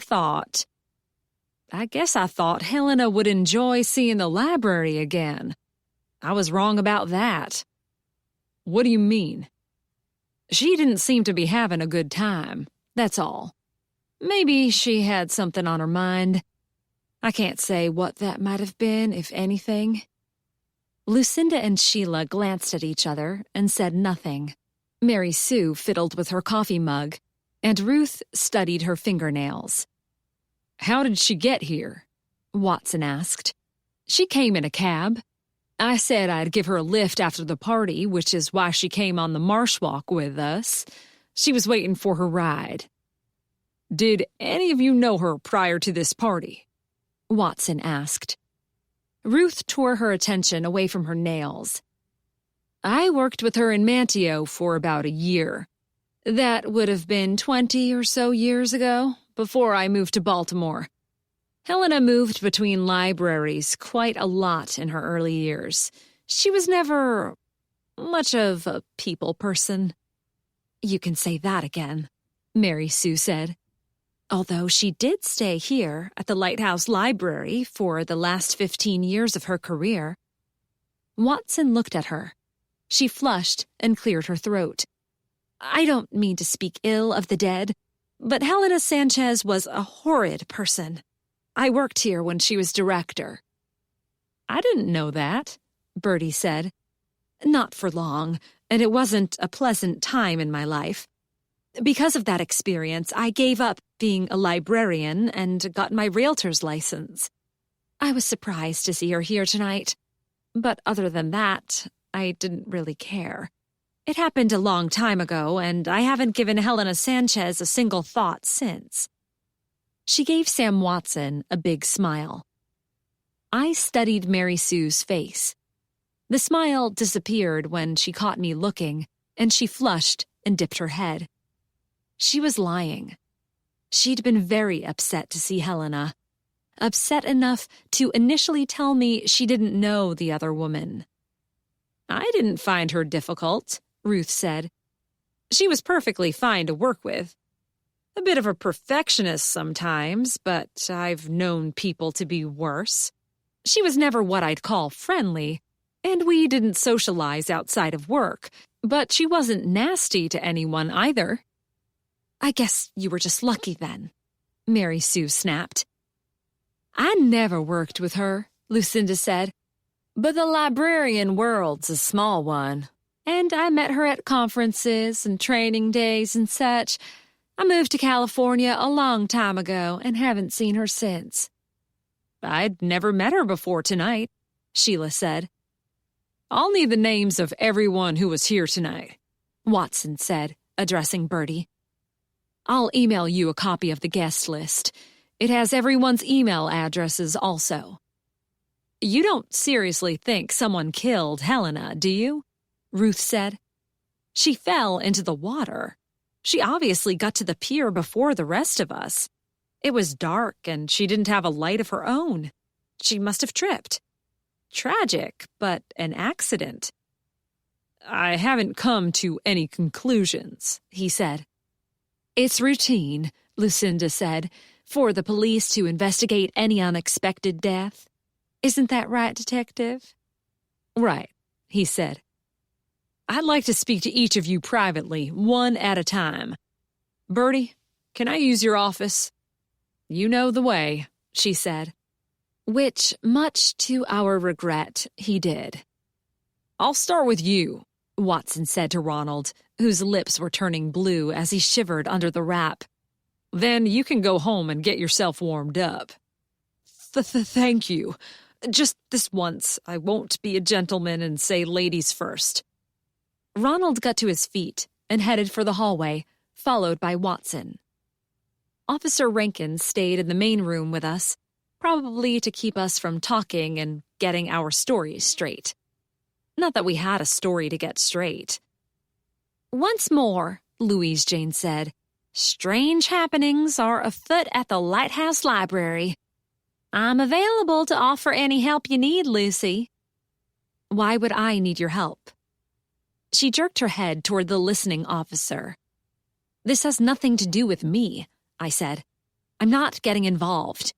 guess I thought Helena would enjoy seeing the library again. I was wrong about that. What do you mean? She didn't seem to be having a good time, that's all. Maybe she had something on her mind. I can't say what that might have been, if anything. Lucinda and Sheila glanced at each other and said nothing. Mary Sue fiddled with her coffee mug, and Ruth studied her fingernails. How did she get here? Watson asked. She came in a cab. I said I'd give her a lift after the party, which is why she came on the marsh walk with us. She was waiting for her ride. Did any of you know her prior to this party? Watson asked. Ruth tore her attention away from her nails. I worked with her in Manteo for about a year. That would have been 20 or so years ago, before I moved to Baltimore. Helena moved between libraries quite a lot in her early years. She was never much of a people person. You can say that again, Mary Sue said. Although she did stay here at the Lighthouse Library for the last 15 years of her career. Watson looked at her. She flushed and cleared her throat. I don't mean to speak ill of the dead, but Helena Sanchez was a horrid person. I worked here when she was director. I didn't know that, Bertie said. Not for long, and it wasn't a pleasant time in my life. Because of that experience, I gave up being a librarian and got my realtor's license. I was surprised to see her here tonight. But other than that, I didn't really care. It happened a long time ago, and I haven't given Helena Sanchez a single thought since. She gave Sam Watson a big smile. I studied Mary Sue's face. The smile disappeared when she caught me looking, and she flushed and dipped her head. She was lying. She'd been very upset to see Helena. Upset enough to initially tell me she didn't know the other woman. I didn't find her difficult, Ruth said. She was perfectly fine to work with. A bit of a perfectionist sometimes, but I've known people to be worse. She was never what I'd call friendly, and we didn't socialize outside of work, but she wasn't nasty to anyone either. I guess you were just lucky then, Mary Sue snapped. I never worked with her, Lucinda said, but the librarian world's a small one, and I met her at conferences and training days and such. I moved to California a long time ago and haven't seen her since. I'd never met her before tonight, Sheila said. I'll need the names of everyone who was here tonight, Watson said, addressing Bertie. I'll email you a copy of the guest list. It has everyone's email addresses also. You don't seriously think someone killed Helena, do you? Ruth said. She fell into the water. She obviously got to the pier before the rest of us. It was dark and she didn't have a light of her own. She must have tripped. Tragic, but an accident. I haven't come to any conclusions, he said. It's routine, Lucinda said, for the police to investigate any unexpected death. Isn't that right, Detective? Right, he said. I'd like to speak to each of you privately, one at a time. Bertie, can I use your office? You know the way, she said. Which, much to our regret, he did. I'll start with you, Watson said to Ronald, whose lips were turning blue as he shivered under the wrap. Then you can go home and get yourself warmed up. Thank you. Just this once, I won't be a gentleman and say ladies first. Ronald got to his feet and headed for the hallway, followed by Watson. Officer Rankin stayed in the main room with us, probably to keep us from talking and getting our stories straight. Not that we had a story to get straight. Once more, Louise Jane said, strange happenings are afoot at the Lighthouse Library. I'm available to offer any help you need, Lucy. Why would I need your help? She jerked her head toward the listening officer. This has nothing to do with me, I said. I'm not getting involved.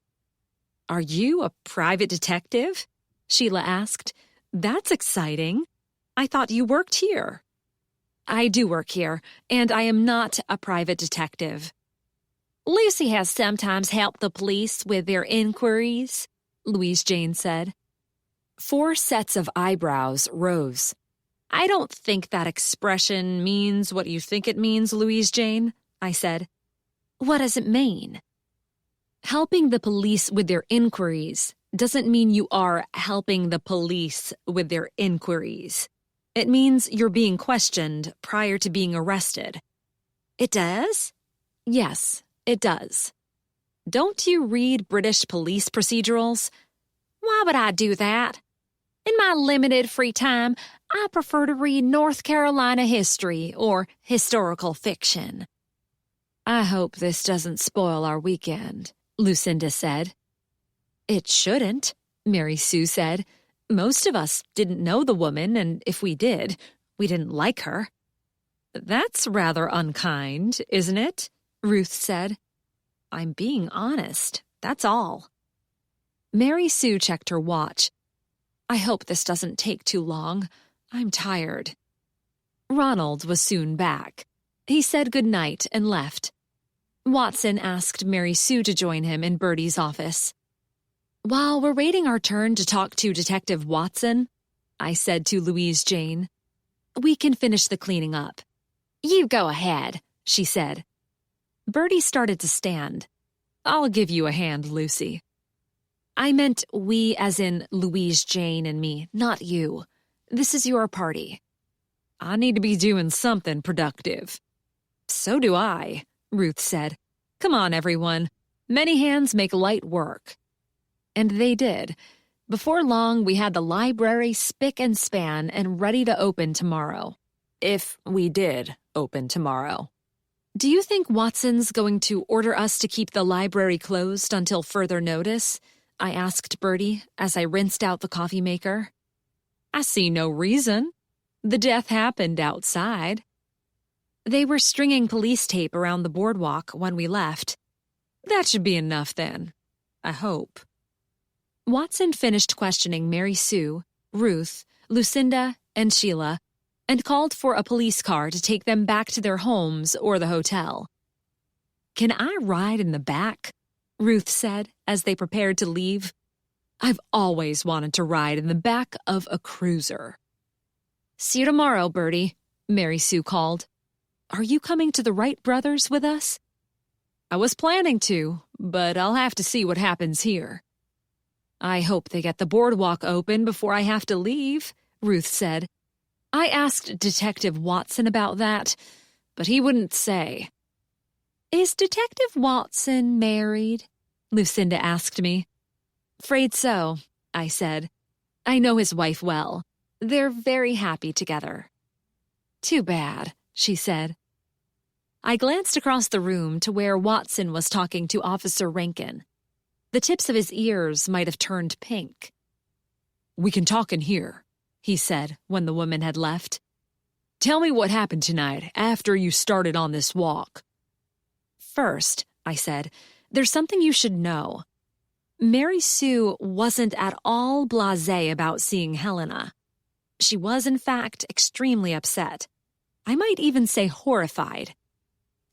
Are you a private detective? Sheila asked. That's exciting. I thought you worked here. I do work here, and I am not a private detective. Lucy has sometimes helped the police with their inquiries, Louise Jane said. 4 sets of eyebrows rose. I don't think that expression means what you think it means, Louise Jane, I said. What does it mean? Helping the police with their inquiries doesn't mean you are helping the police with their inquiries. It means you're being questioned prior to being arrested. It does? Yes, it does. Don't you read British police procedurals? Why would I do that? In my limited free time, I prefer to read North Carolina history or historical fiction. I hope this doesn't spoil our weekend, Lucinda said. It shouldn't, Mary Sue said. Most of us didn't know the woman, and if we did, we didn't like her. That's rather unkind, isn't it? Ruth said. I'm being honest, that's all. Mary Sue checked her watch. I hope this doesn't take too long. I'm tired. Ronald was soon back. He said good night and left. Watson asked Mary Sue to join him in Bertie's office. While we're waiting our turn to talk to Detective Watson, I said to Louise Jane, we can finish the cleaning up. You go ahead, she said. Bertie started to stand. I'll give you a hand, Lucy. I meant we as in Louise Jane and me, not you. This is your party. I need to be doing something productive. So do I, Ruth said. Come on, everyone. Many hands make light work. And they did. Before long, we had the library spick and span and ready to open tomorrow. If we did open tomorrow. Do you think Watson's going to order us to keep the library closed until further notice? I asked Bertie as I rinsed out the coffee maker. I see no reason. The death happened outside. They were stringing police tape around the boardwalk when we left. That should be enough then. I hope. Watson finished questioning Mary Sue, Ruth, Lucinda, and Sheila, and called for a police car to take them back to their homes or the hotel. Can I ride in the back? Ruth said as they prepared to leave. I've always wanted to ride in the back of a cruiser. See you tomorrow, Bertie, Mary Sue called. Are you coming to the Wright brothers with us? I was planning to, but I'll have to see what happens here. I hope they get the boardwalk open before I have to leave, Ruth said. I asked Detective Watson about that, but he wouldn't say. Is Detective Watson married? Lucinda asked me. Afraid so, I said. I know his wife well. They're very happy together. Too bad, she said. I glanced across the room to where Watson was talking to Officer Rankin. The tips of his ears might have turned pink. We can talk in here, he said when the woman had left. Tell me what happened tonight after you started on this walk. First, I said, there's something you should know. Mary Sue wasn't at all blasé about seeing Helena. She was, in fact, extremely upset. I might even say horrified.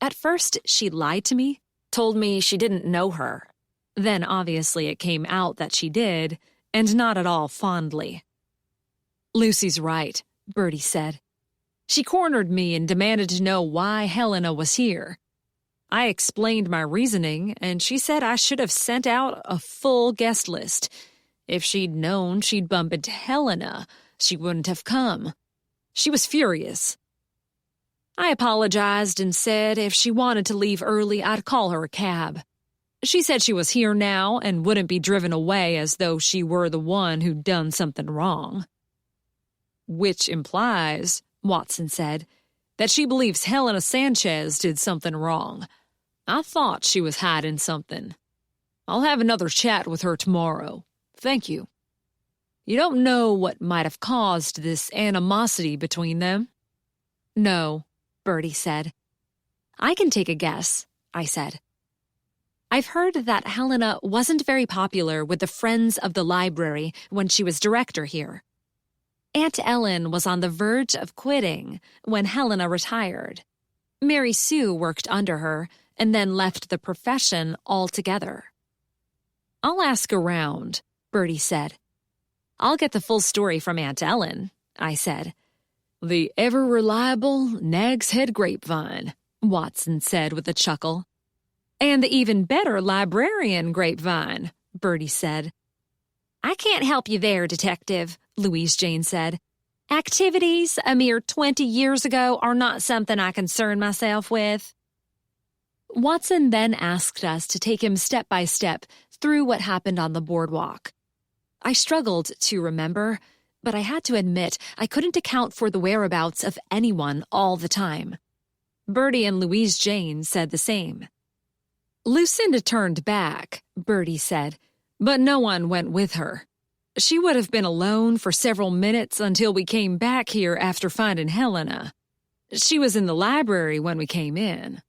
At first, she lied to me, told me she didn't know her. Then, obviously, it came out that she did, and not at all fondly. Lucy's right, Bertie said. She cornered me and demanded to know why Helena was here. I explained my reasoning, and she said I should have sent out a full guest list. If she'd known she'd bump into Helena, she wouldn't have come. She was furious. I apologized and said if she wanted to leave early, I'd call her a cab. She said she was here now and wouldn't be driven away as though she were the one who'd done something wrong. Which implies, Watson said, that she believes Helena Sanchez did something wrong. I thought she was hiding something. I'll have another chat with her tomorrow. Thank you. You don't know what might have caused this animosity between them? No, Bertie said. I can take a guess, I said. I've heard that Helena wasn't very popular with the Friends of the Library when she was director here. Aunt Ellen was on the verge of quitting when Helena retired. Mary Sue worked under her and then left the profession altogether. I'll ask around, Bertie said. I'll get the full story from Aunt Ellen, I said. The ever-reliable Nag's Head grapevine, Watson said with a chuckle. And the even better librarian grapevine, Bertie said. I can't help you there, Detective, Louise Jane said. Activities a mere 20 years ago are not something I concern myself with. Watson then asked us to take him step by step through what happened on the boardwalk. I struggled to remember, but I had to admit I couldn't account for the whereabouts of anyone all the time. Bertie and Louise Jane said the same. Lucinda turned back, Bertie said, but no one went with her. She would have been alone for several minutes until we came back here after finding Helena. She was in the library when we came in.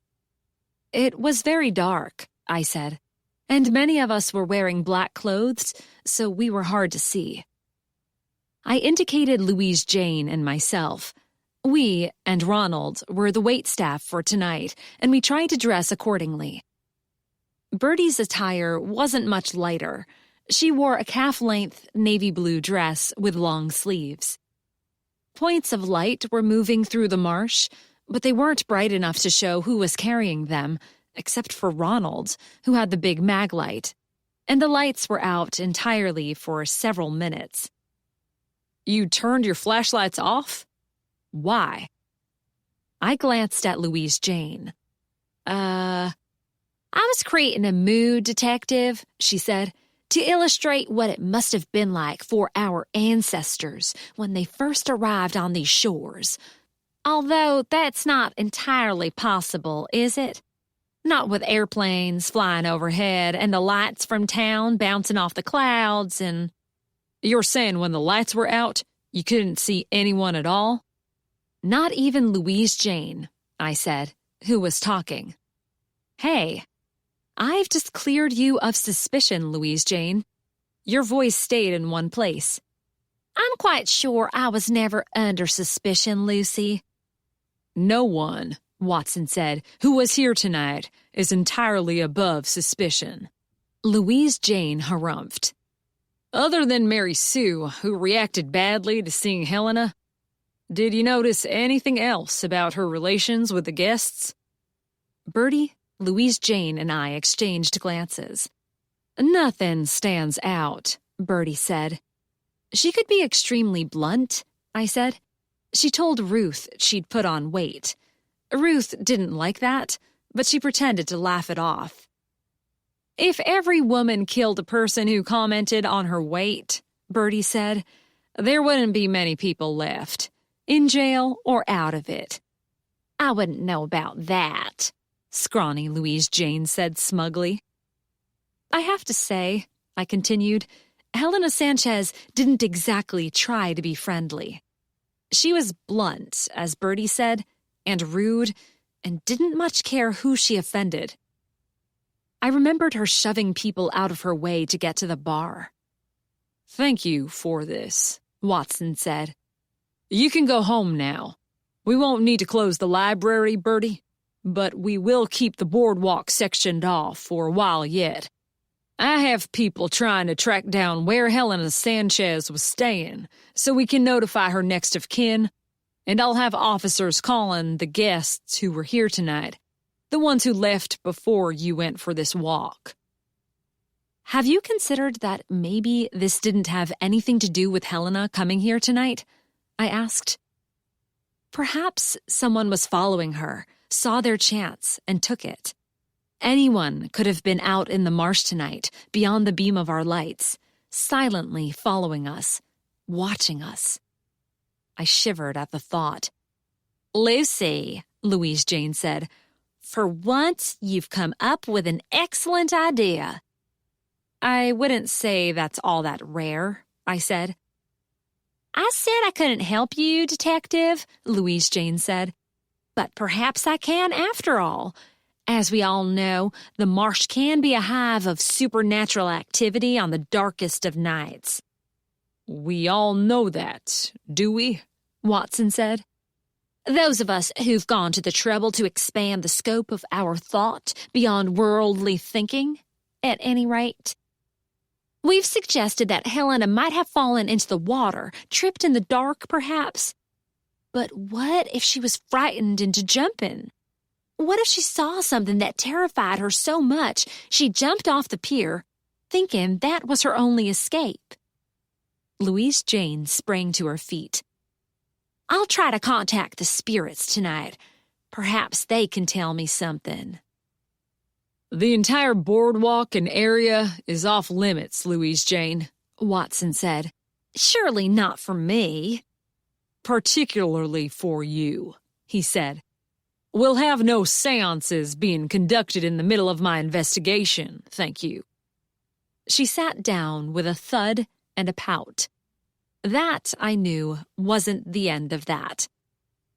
It was very dark, I said, and many of us were wearing black clothes, so we were hard to see. I indicated Louise Jane and myself. We and Ronald were the waitstaff for tonight, and we tried to dress accordingly. Bertie's attire wasn't much lighter. She wore a calf-length navy blue dress with long sleeves. Points of light were moving through the marsh, but they weren't bright enough to show who was carrying them, except for Ronald, who had the big mag light, and the lights were out entirely for several minutes. You turned your flashlights off? Why? I glanced at Louise Jane. I was creating a mood, Detective, she said, to illustrate what it must have been like for our ancestors when they first arrived on these shores. Although that's not entirely possible, is it? Not with airplanes flying overhead and the lights from town bouncing off the clouds and... You're saying when the lights were out, you couldn't see anyone at all? Not even Louise Jane, I said, who was talking. Hey, I've just cleared you of suspicion, Louise Jane. Your voice stayed in one place. I'm quite sure I was never under suspicion, Lucy. No one, Watson said, who was here tonight is entirely above suspicion. Louise Jane harumphed. Other than Mary Sue, who reacted badly to seeing Helena, did you notice anything else about her relations with the guests? Bertie, Louise Jane, and I exchanged glances. Nothing stands out, Bertie said. She could be extremely blunt, I said. She told Ruth she'd put on weight. Ruth didn't like that, but she pretended to laugh it off. If every woman killed a person who commented on her weight, Bertie said, there wouldn't be many people left, in jail or out of it. I wouldn't know about that, scrawny Louise Jane said smugly. I have to say, I continued, Helena Sanchez didn't exactly try to be friendly. She was blunt, as Bertie said, and rude, and didn't much care who she offended. I remembered her shoving people out of her way to get to the bar. Thank you for this, Watson said. You can go home now. We won't need to close the library, Bertie, but we will keep the boardwalk sectioned off for a while yet. I have people trying to track down where Helena Sanchez was staying so we can notify her next of kin, and I'll have officers calling the guests who were here tonight. The ones who left before you went for this walk. Have you considered that maybe this didn't have anything to do with Helena coming here tonight? I asked. Perhaps someone was following her, saw their chance, and took it. Anyone could have been out in the marsh tonight, beyond the beam of our lights, silently following us, watching us. I shivered at the thought. Lucy, Louise Jane said, for once, you've come up with an excellent idea. I wouldn't say that's all that rare, I said. I said I couldn't help you, Detective, Louise Jane said. But perhaps I can after all. As we all know, the marsh can be a hive of supernatural activity on the darkest of nights. We all know that, do we? Watson said. Those of us who've gone to the trouble to expand the scope of our thought beyond worldly thinking, at any rate. We've suggested that Helena might have fallen into the water, tripped in the dark, perhaps. But what if she was frightened into jumping? What if she saw something that terrified her so much she jumped off the pier, thinking that was her only escape? Louise Jane sprang to her feet. I'll try to contact the spirits tonight. Perhaps they can tell me something. The entire boardwalk and area is off limits, Louise Jane, Watson said. Surely not for me. Particularly for you, he said. We'll have no seances being conducted in the middle of my investigation, thank you. She sat down with a thud and a pout. That, I knew, wasn't the end of that.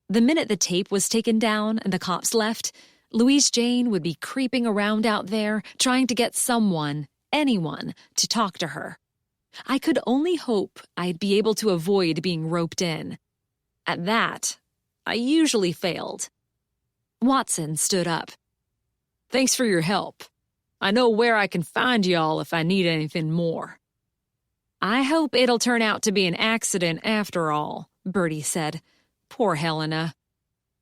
The minute the tape was taken down and the cops left, Louise Jane would be creeping around out there trying to get someone, anyone, to talk to her. I could only hope I'd be able to avoid being roped in. At that, I usually failed. Watson stood up. Thanks for your help. I know where I can find y'all if I need anything more. I hope it'll turn out to be an accident after all, Bertie said. Poor Helena.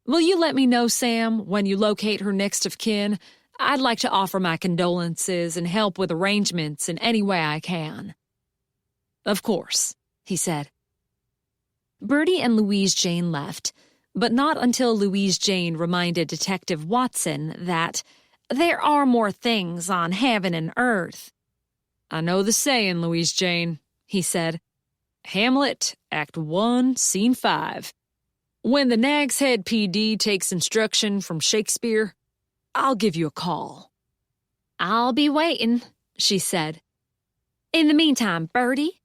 Will you let me know, Sam, when you locate her next of kin? I'd like to offer my condolences and help with arrangements in any way I can. Of course, he said. Bertie and Louise Jane left, but not until Louise Jane reminded Detective Watson that there are more things on heaven and earth. I know the saying, Louise Jane, he said. Hamlet, Act 1, Scene 5. When the Nag's Head PD takes instruction from Shakespeare, I'll give you a call. I'll be waiting, she said. In the meantime, Bertie,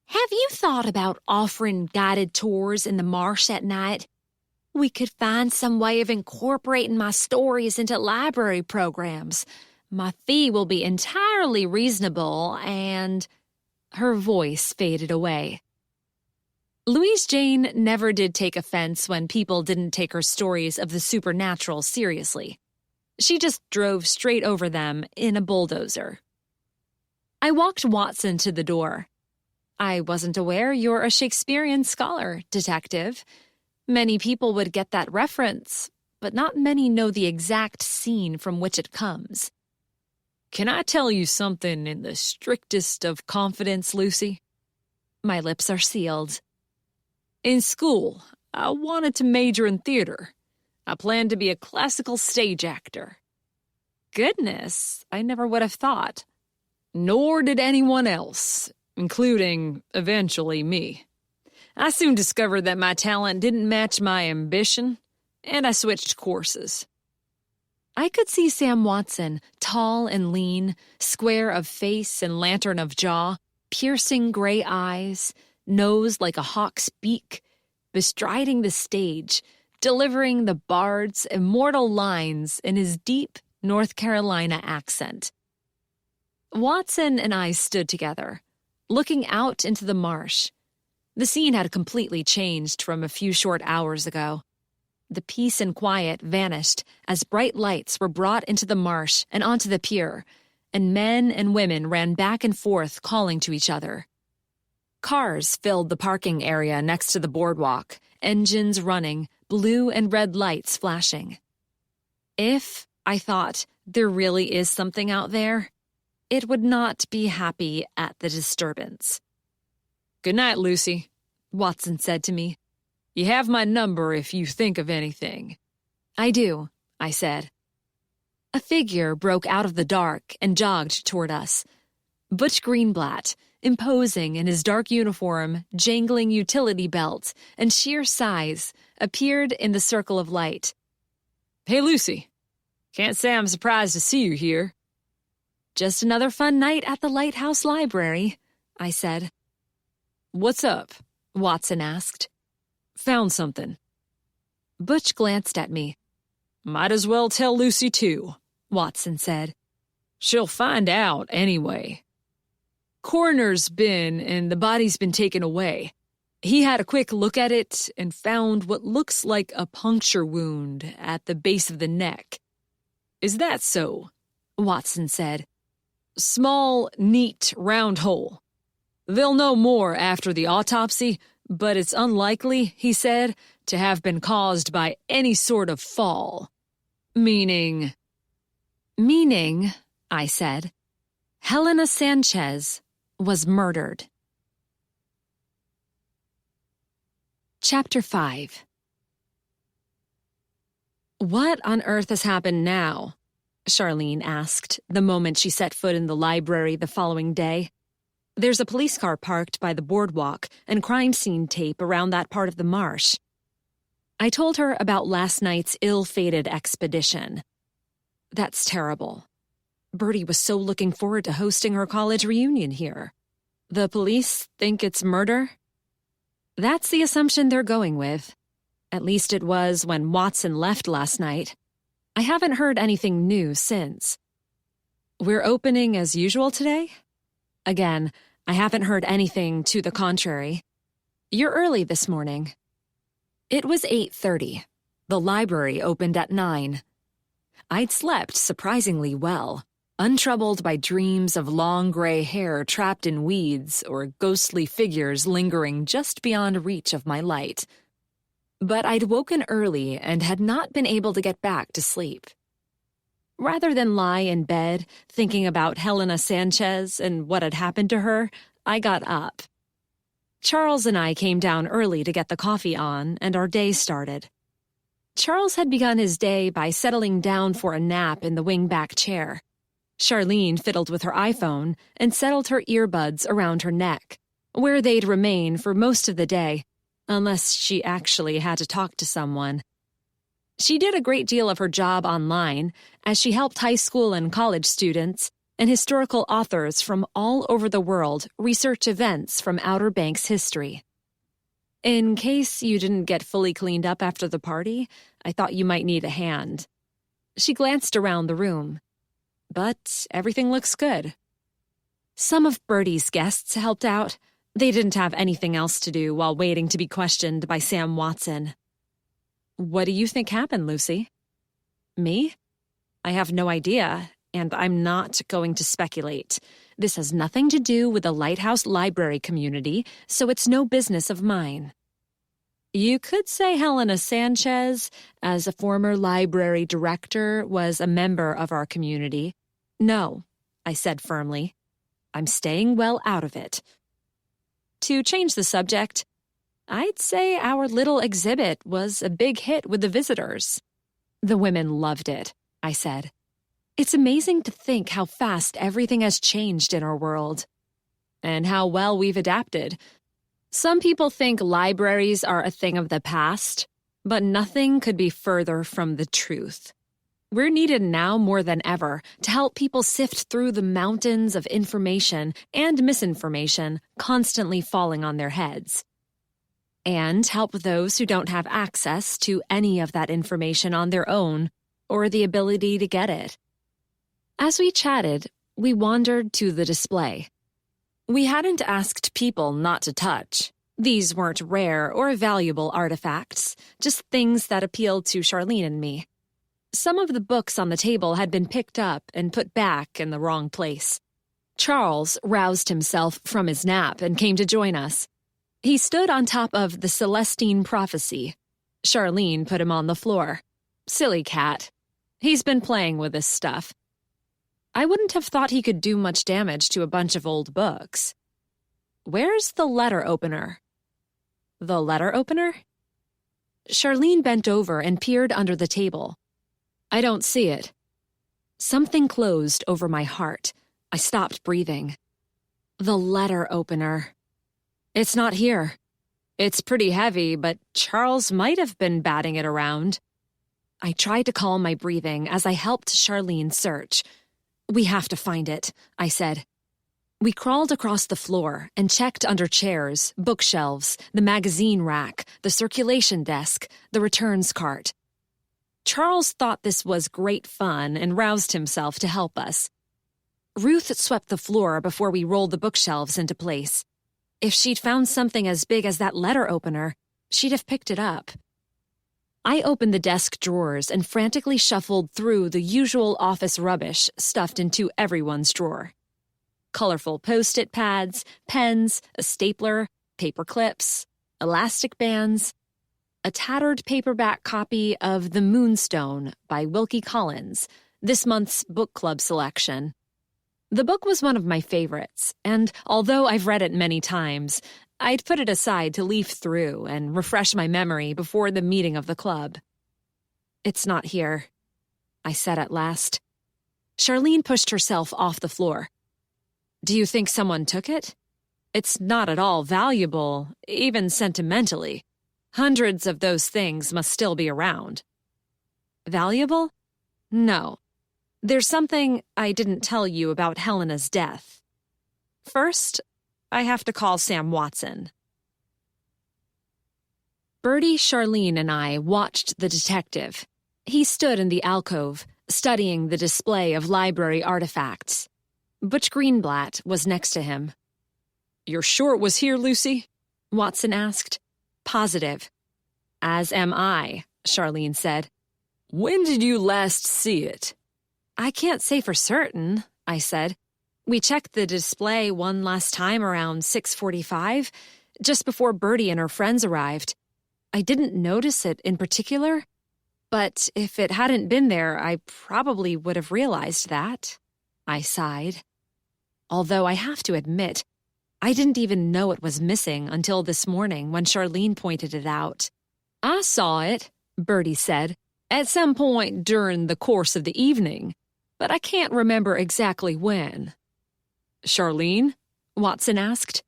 have you thought about offering guided tours in the marsh at night? We could find some way of incorporating my stories into library programs. My fee will be entirely reasonable and... Her voice faded away. Louise Jane never did take offense when people didn't take her stories of the supernatural seriously. She just drove straight over them in a bulldozer. I walked Watson to the door. I wasn't aware you're a Shakespearean scholar, Detective. Many people would get that reference, but not many know the exact scene from which it comes. Can I tell you something in the strictest of confidence, Lucy? My lips are sealed. In school, I wanted to major in theater. I planned to be a classical stage actor. Goodness, I never would have thought. Nor did anyone else, including, eventually, me. I soon discovered that my talent didn't match my ambition, and I switched courses. I could see Sam Watson, tall and lean, square of face and lantern of jaw, piercing gray eyes, nose like a hawk's beak, bestriding the stage, delivering the bard's immortal lines in his deep North Carolina accent. Watson and I stood together, looking out into the marsh. The scene had completely changed from a few short hours ago. The peace and quiet vanished as bright lights were brought into the marsh and onto the pier, and men and women ran back and forth calling to each other. Cars filled the parking area next to the boardwalk, engines running, blue and red lights flashing. If, I thought, there really is something out there, it would not be happy at the disturbance. Good night, Lucy, Watson said to me. You have my number if you think of anything. I do, I said. A figure broke out of the dark and jogged toward us. Butch Greenblatt, imposing in his dark uniform, jangling utility belt, and sheer size, appeared in the circle of light. Hey, Lucy. Can't say I'm surprised to see you here. Just another fun night at the Lighthouse Library, I said. What's up? Watson asked. Found something. Butch glanced at me. Might as well tell Lucy too, Watson said. She'll find out anyway. Coroner's been and the body's been taken away. He had a quick look at it and found what looks like a puncture wound at the base of the neck. Is that so? Watson said. Small, neat, round hole. They'll know more after the autopsy, but it's unlikely, he said, to have been caused by any sort of fall. Meaning, I said, Helena Sanchez was murdered. Chapter 5. What on earth has happened now? Charlene asked the moment she set foot in the library the following day. There's a police car parked by the boardwalk and crime scene tape around that part of the marsh. I told her about last night's ill-fated expedition. That's terrible. Bertie was so looking forward to hosting her college reunion here. The police think it's murder? That's the assumption they're going with. At least it was when Watson left last night. I haven't heard anything new since. We're opening as usual today? Again, I haven't heard anything to the contrary. You're early this morning. It was 8:30. The library opened at 9. I'd slept surprisingly well, untroubled by dreams of long gray hair trapped in weeds or ghostly figures lingering just beyond reach of my light. But I'd woken early and had not been able to get back to sleep. Rather than lie in bed thinking about Helena Sanchez and what had happened to her, I got up. Charles and I came down early to get the coffee on, and our day started. Charles had begun his day by settling down for a nap in the wing-back chair. Charlene fiddled with her iPhone and settled her earbuds around her neck, where they'd remain for most of the day, unless she actually had to talk to someone. She did a great deal of her job online, as she helped high school and college students and historical authors from all over the world research events from Outer Banks history. In case you didn't get fully cleaned up after the party, I thought you might need a hand. She glanced around the room. But everything looks good. Some of Bertie's guests helped out. They didn't have anything else to do while waiting to be questioned by Sam Watson. What do you think happened, Lucy? Me? I have no idea, and I'm not going to speculate. This has nothing to do with the Lighthouse Library community, so it's no business of mine. You could say Helena Sanchez, as a former library director, was a member of our community. No, I said firmly. I'm staying well out of it. To change the subject, I'd say our little exhibit was a big hit with the visitors. The women loved it, I said. It's amazing to think how fast everything has changed in our world. And how well we've adapted. Some people think libraries are a thing of the past, but nothing could be further from the truth. We're needed now more than ever to help people sift through the mountains of information and misinformation constantly falling on their heads. And help those who don't have access to any of that information on their own or the ability to get it. As we chatted, we wandered to the display. We hadn't asked people not to touch. These weren't rare or valuable artifacts, just things that appealed to Charlene and me. Some of the books on the table had been picked up and put back in the wrong place. Charles roused himself from his nap and came to join us. He stood on top of the Celestine Prophecy. Charlene put him on the floor. Silly cat. He's been playing with this stuff. I wouldn't have thought he could do much damage to a bunch of old books. Where's the letter opener? The letter opener? Charlene bent over and peered under the table. I don't see it. Something closed over my heart. I stopped breathing. The letter opener. It's not here. It's pretty heavy, but Charles might have been batting it around. I tried to calm my breathing as I helped Charlene search. "We have to find it," I said. We crawled across the floor and checked under chairs, bookshelves, the magazine rack, the circulation desk, the returns cart. Charles thought this was great fun and roused himself to help us. Ruth swept the floor before we rolled the bookshelves into place. If she'd found something as big as that letter opener, she'd have picked it up. I opened the desk drawers and frantically shuffled through the usual office rubbish stuffed into everyone's drawer. Colorful Post-it pads, pens, a stapler, paper clips, elastic bands, a tattered paperback copy of The Moonstone by Wilkie Collins, this month's book club selection. The book was one of my favorites, and although I've read it many times, I'd put it aside to leaf through and refresh my memory before the meeting of the club. "It's not here," I said at last. Charlene pushed herself off the floor. "Do you think someone took it? It's not at all valuable, even sentimentally. Hundreds of those things must still be around." "Valuable? No. There's something I didn't tell you about Helena's death. First, I have to call Sam Watson." Bertie, Charlene, and I watched the detective. He stood in the alcove, studying the display of library artifacts. Butch Greenblatt was next to him. "You're sure it was here, Lucy?" Watson asked. "Positive." "As am I," Charlene said. "When did you last see it?" "I can't say for certain," I said. "We checked the display one last time around 6:45, just before Bertie and her friends arrived. I didn't notice it in particular, but if it hadn't been there, I probably would have realized that." I sighed. Although I have to admit, I didn't even know it was missing until this morning when Charlene pointed it out. "I saw it," Bertie said, "at some point during the course of the evening, but I can't remember exactly when." "Charlene?" Watson asked.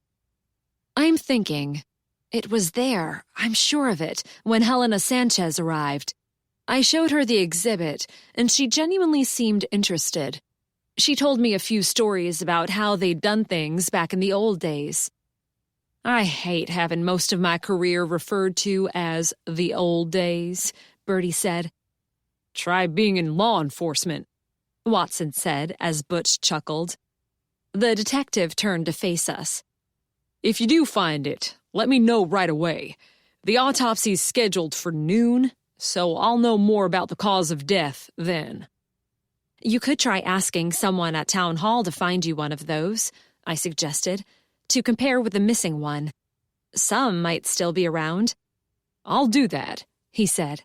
"I'm thinking. It was there, I'm sure of it, when Helena Sanchez arrived. I showed her the exhibit, and she genuinely seemed interested. She told me a few stories about how they'd done things back in the old days." "I hate having most of my career referred to as the old days," Bertie said. "Try being in law enforcement," Watson said as Butch chuckled. The detective turned to face us. "If you do find it, let me know right away. The autopsy's scheduled for noon, so I'll know more about the cause of death then." "You could try asking someone at town hall to find you one of those," I suggested, "to compare with the missing one. Some might still be around." "I'll do that," he said.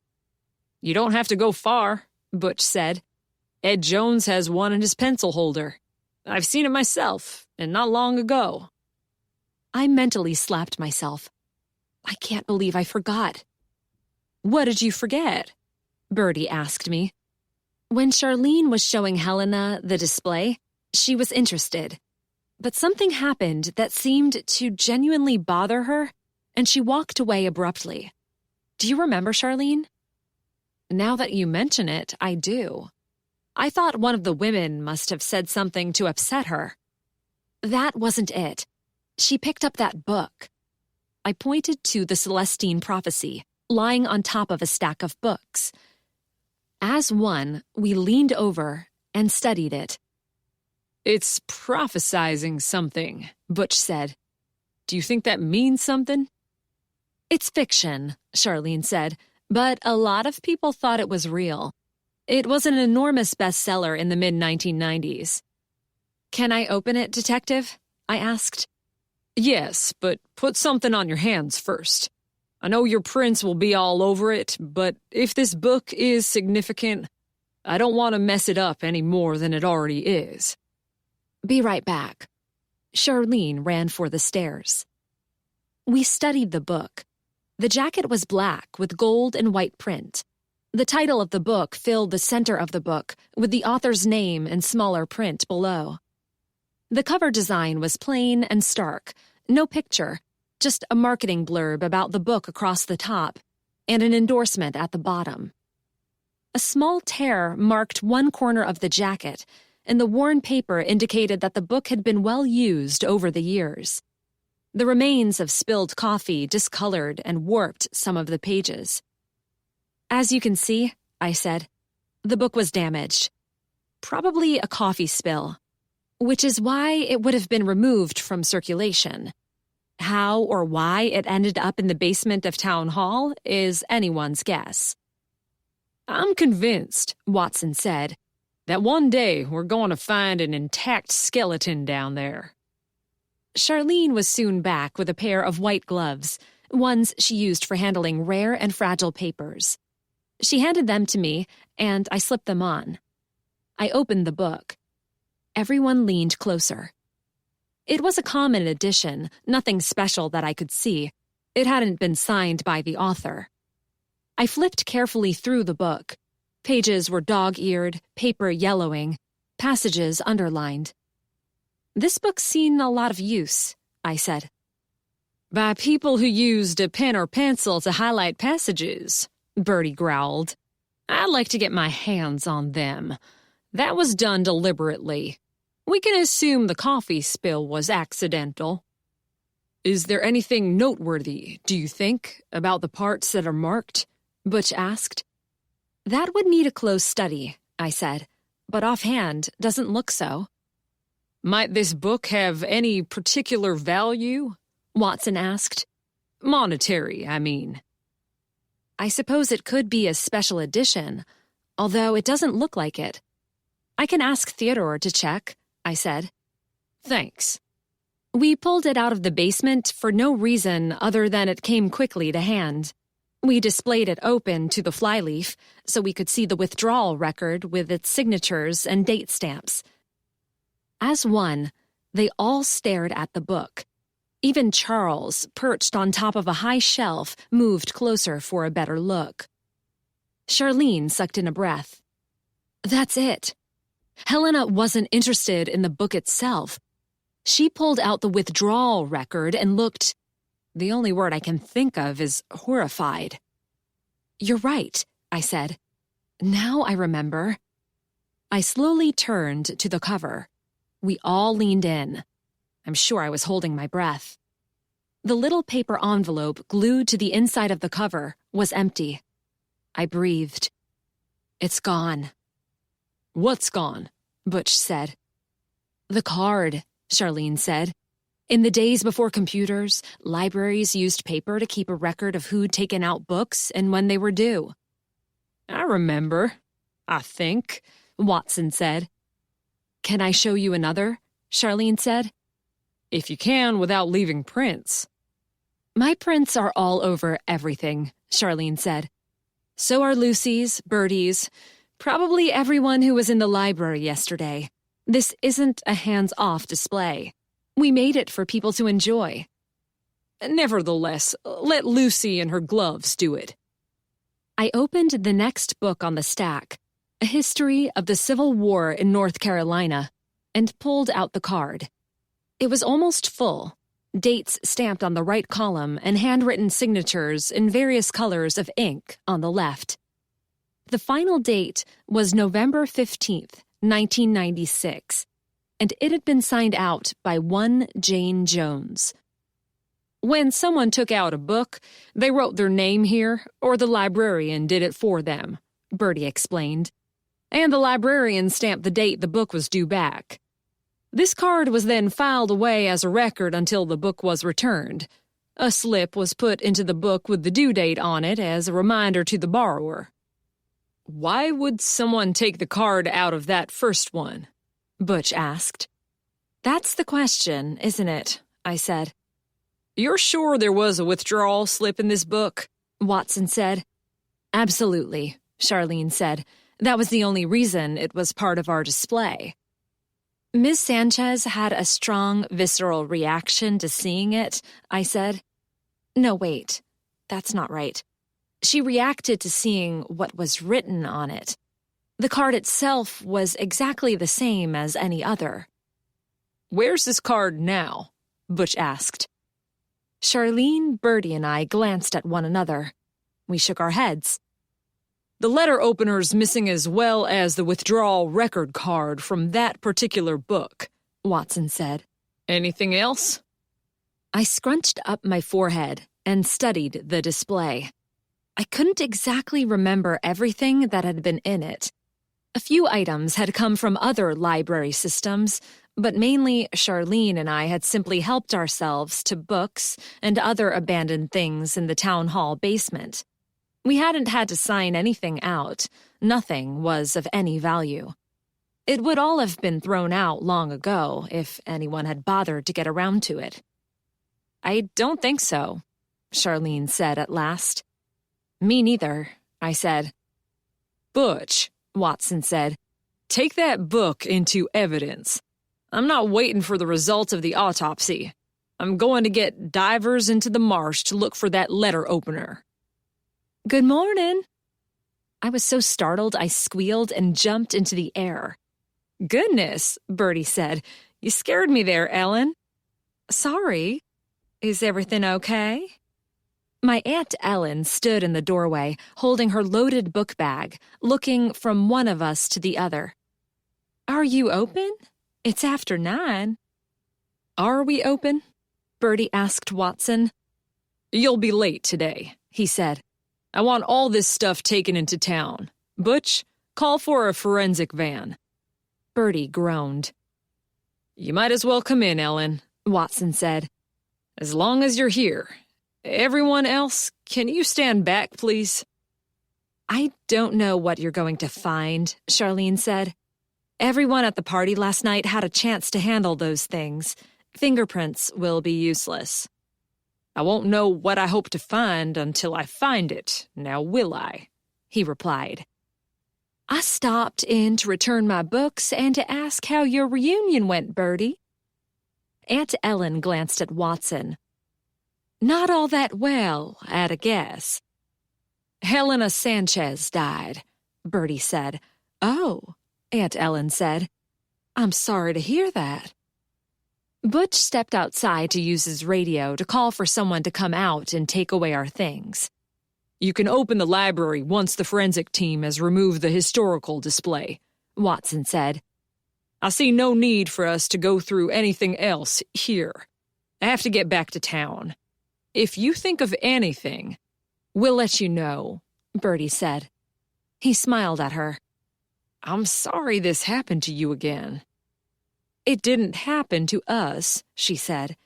"You don't have to go far," Butch said. "Ed Jones has one in his pencil holder. I've seen it myself, and not long ago." I mentally slapped myself. I can't believe I forgot. "What did you forget?" Bertie asked me. When Charlene was showing Helena the display, she was interested. But something happened that seemed to genuinely bother her, and she walked away abruptly. "Do you remember, Charlene?" "Now that you mention it, I do. I thought one of the women must have said something to upset her." "That wasn't it. She picked up that book." I pointed to the Celestine Prophecy, lying on top of a stack of books. As one, we leaned over and studied it. "It's prophesizing something," Butch said. "Do you think that means something?" "It's fiction," Charlene said, "but a lot of people thought it was real. It was an enormous bestseller in the mid-1990s. "Can I open it, Detective?" I asked. "Yes, but put something on your hands first. I know your prints will be all over it, but if this book is significant, I don't want to mess it up any more than it already is." "Be right back." Charlene ran for the stairs. We studied the book. The jacket was black with gold and white print. The title of the book filled the center of the book, with the author's name in smaller print below. The cover design was plain and stark, no picture, just a marketing blurb about the book across the top, and an endorsement at the bottom. A small tear marked one corner of the jacket, and the worn paper indicated that the book had been well used over the years. The remains of spilled coffee discolored and warped some of the pages. "As you can see," I said, "the book was damaged. Probably a coffee spill, which is why it would have been removed from circulation. How or why it ended up in the basement of Town Hall is anyone's guess." "I'm convinced," Watson said, "that one day we're going to find an intact skeleton down there." Charlene was soon back with a pair of white gloves, ones she used for handling rare and fragile papers. She handed them to me, and I slipped them on. I opened the book. Everyone leaned closer. It was a common edition, nothing special that I could see. It hadn't been signed by the author. I flipped carefully through the book. Pages were dog-eared, paper yellowing, passages underlined. "This book's seen a lot of use," I said. "By people who used a pen or pencil to highlight passages," Bertie growled. "I'd like to get my hands on them. That was done deliberately. We can assume the coffee spill was accidental." "Is there anything noteworthy, do you think, about the parts that are marked?" Butch asked. "That would need a close study," I said, "but offhand doesn't look so." "Might this book have any particular value?" Watson asked. "Monetary, I mean." "I suppose it could be a special edition, although it doesn't look like it. I can ask Theodore to check," I said. "Thanks." We pulled it out of the basement for no reason other than it came quickly to hand. We displayed it open to the flyleaf so we could see the withdrawal record with its signatures and date stamps. As one, they all stared at the book. Even Charles, perched on top of a high shelf, moved closer for a better look. Charlene sucked in a breath. That's it. Helena wasn't interested in the book itself. She pulled out the withdrawal record and looked, the only word I can think of is horrified. "You're right," I said. "Now I remember." I slowly turned to the cover. We all leaned in. I'm sure I was holding my breath. The little paper envelope glued to the inside of the cover was empty. I breathed. "It's gone." "What's gone?" Butch said. "The card," Charlene said. "In the days before computers, libraries used paper to keep a record of who'd taken out books and when they were due." "I remember, I think," Watson said. "Can I show you another?" Charlene said. "If you can without leaving prints." "My prints are all over everything," Charlene said. "So are Lucy's, Bertie's, probably everyone who was in the library yesterday. This isn't a hands-off display. We made it for people to enjoy." "Nevertheless, let Lucy and her gloves do it." I opened the next book on the stack, A History of the Civil War in North Carolina, and pulled out the card. It was almost full, dates stamped on the right column and handwritten signatures in various colors of ink on the left. The final date was November 15th, 1996, and it had been signed out by one Jane Jones. "When someone took out a book, they wrote their name here, or the librarian did it for them," Bertie explained. "And the librarian stamped the date the book was due back. This card was then filed away as a record until the book was returned. A slip was put into the book with the due date on it as a reminder to the borrower." "Why would someone take the card out of that first one?" Butch asked. "That's the question, isn't it?" I said. "You're sure there was a withdrawal slip in this book?" Watson said. "Absolutely," Charlene said. "That was the only reason it was part of our display." "Ms. Sanchez had a strong, visceral reaction to seeing it," I said. "No, wait. That's not right. She reacted to seeing what was written on it. The card itself was exactly the same as any other." "Where's this card now?" Butch asked. Charlene, Bertie, and I glanced at one another. We shook our heads. The letter opener's missing as well as the withdrawal record card from that particular book, Watson said. Anything else? I scrunched up my forehead and studied the display. I couldn't exactly remember everything that had been in it. A few items had come from other library systems, but mainly Charlene and I had simply helped ourselves to books and other abandoned things in the town hall basement. We hadn't had to sign anything out. Nothing was of any value. It would all have been thrown out long ago if anyone had bothered to get around to it. I don't think so, Charlene said at last. Me neither, I said. Butch, Watson said, take that book into evidence. I'm not waiting for the results of the autopsy. I'm going to get divers into the marsh to look for that letter opener. Good morning. I was so startled I squealed and jumped into the air. Goodness, Bertie said. You scared me there, Ellen. Sorry. Is everything okay? My Aunt Ellen stood in the doorway, holding her loaded book bag, looking from one of us to the other. Are you open? It's after 9. Are we open? Bertie asked Watson. You'll be late today, he said. I want all this stuff taken into town. Butch, call for a forensic van. Bertie groaned. You might as well come in, Ellen, Watson said. As long as you're here. Everyone else, can you stand back, please? I don't know what you're going to find, Charlene said. Everyone at the party last night had a chance to handle those things. Fingerprints will be useless. I won't know what I hope to find until I find it, now will I? He replied. I stopped in to return my books and to ask how your reunion went, Bertie. Aunt Ellen glanced at Watson. Not all that well, at a guess. Helena Sanchez died, Bertie said. Oh, Aunt Ellen said. I'm sorry to hear that. Butch stepped outside to use his radio to call for someone to come out and take away our things. You can open the library once the forensic team has removed the historical display, Watson said. I see no need for us to go through anything else here. I have to get back to town. If you think of anything, we'll let you know, Bertie said. He smiled at her. I'm sorry this happened to you again. It didn't happen to us, she said.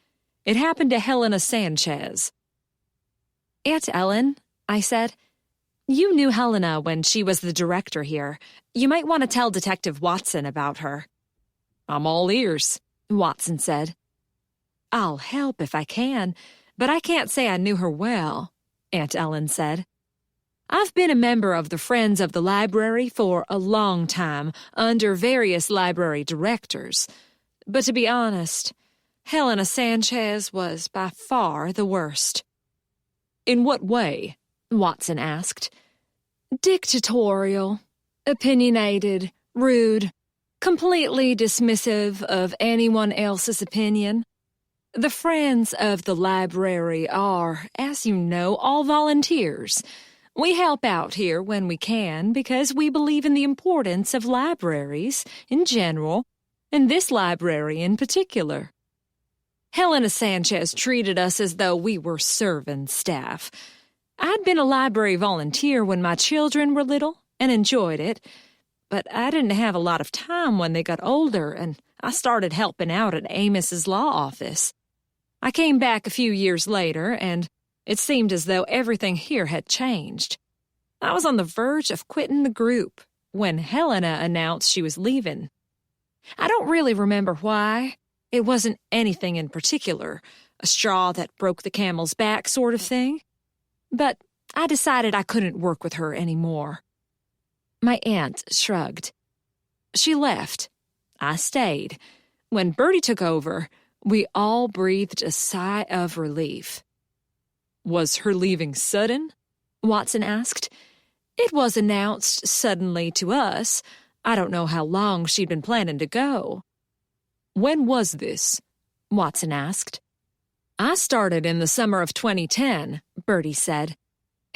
It happened to Helena Sanchez. Aunt Ellen, I said, you knew Helena when she was the director here. You might want to tell Detective Watson about her. I'm all ears, Watson said. I'll help if I can, but I can't say I knew her well, Aunt Ellen said. I've been a member of the Friends of the Library for a long time, under various library directors. But to be honest, Helena Sanchez was by far the worst. In what way? Watson asked. Dictatorial, opinionated, rude, completely dismissive of anyone else's opinion. The Friends of the Library are, as you know, all volunteers. We help out here when we can because we believe in the importance of libraries in general, and this library in particular. Helena Sanchez treated us as though we were servant staff. I'd been a library volunteer when my children were little and enjoyed it, but I didn't have a lot of time when they got older, and I started helping out at Amos's law office. I came back a few years later, and it seemed as though everything here had changed. I was on the verge of quitting the group when Helena announced she was leaving. I don't really remember why. It wasn't anything in particular, a straw that broke the camel's back sort of thing. But I decided I couldn't work with her anymore. My aunt shrugged. She left. I stayed. When Bertie took over, we all breathed a sigh of relief. Was her leaving sudden? Watson asked. It was announced suddenly to us. I don't know how long she'd been planning to go. When was this? Watson asked. I started in the summer of 2010, Bertie said.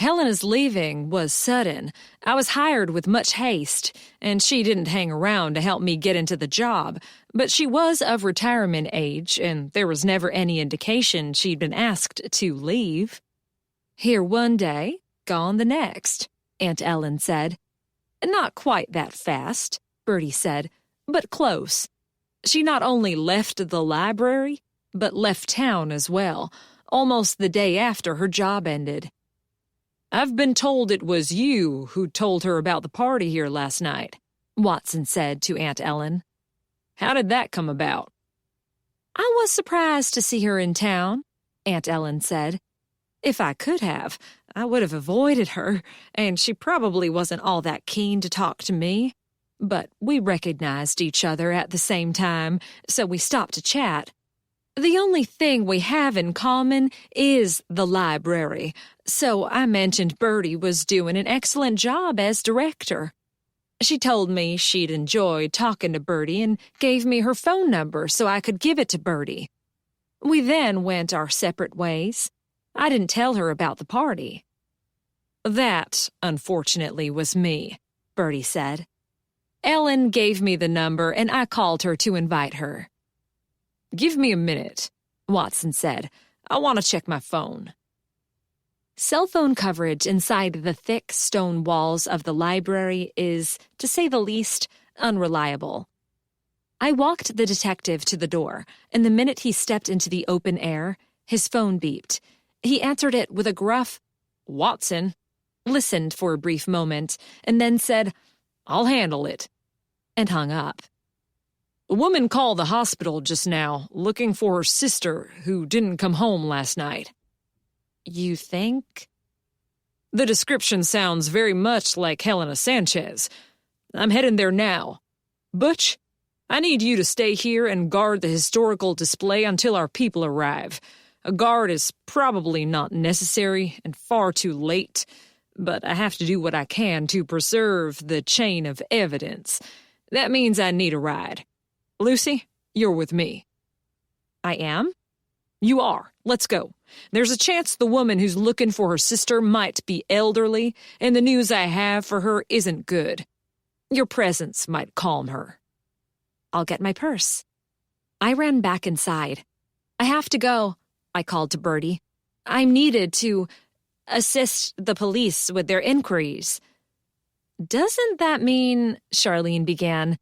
Helena's leaving was sudden. I was hired with much haste, and she didn't hang around to help me get into the job, but she was of retirement age, and there was never any indication she'd been asked to leave. Here one day, gone the next, Aunt Ellen said. Not quite that fast, Bertie said, but close. She not only left the library, but left town as well, almost the day after her job ended. I've been told it was you who told her about the party here last night, Watson said to Aunt Ellen. How did that come about? I was surprised to see her in town, Aunt Ellen said. If I could have, I would have avoided her, and she probably wasn't all that keen to talk to me. But we recognized each other at the same time, so we stopped to chat. The only thing we have in common is the library, so I mentioned Bertie was doing an excellent job as director. She told me she'd enjoyed talking to Bertie and gave me her phone number so I could give it to Bertie. We then went our separate ways. I didn't tell her about the party. That, unfortunately, was me, Bertie said. Ellen gave me the number and I called her to invite her. Give me a minute, Watson said. I want to check my phone. Cell phone coverage inside the thick stone walls of the library is, to say the least, unreliable. I walked the detective to the door, and the minute he stepped into the open air, his phone beeped. He answered it with a gruff, Watson, listened for a brief moment, and then said, I'll handle it, and hung up. A woman called the hospital just now, looking for her sister who didn't come home last night. You think? The description sounds very much like Helena Sanchez. I'm heading there now. Butch, I need you to stay here and guard the historical display until our people arrive. A guard is probably not necessary and far too late, but I have to do what I can to preserve the chain of evidence. That means I need a ride. Lucy, you're with me. I am? You are. Let's go. There's a chance the woman who's looking for her sister might be elderly, and the news I have for her isn't good. Your presence might calm her. I'll get my purse. I ran back inside. I have to go, I called to Bertie. I'm needed to assist the police with their inquiries. Doesn't that mean, Charlene began.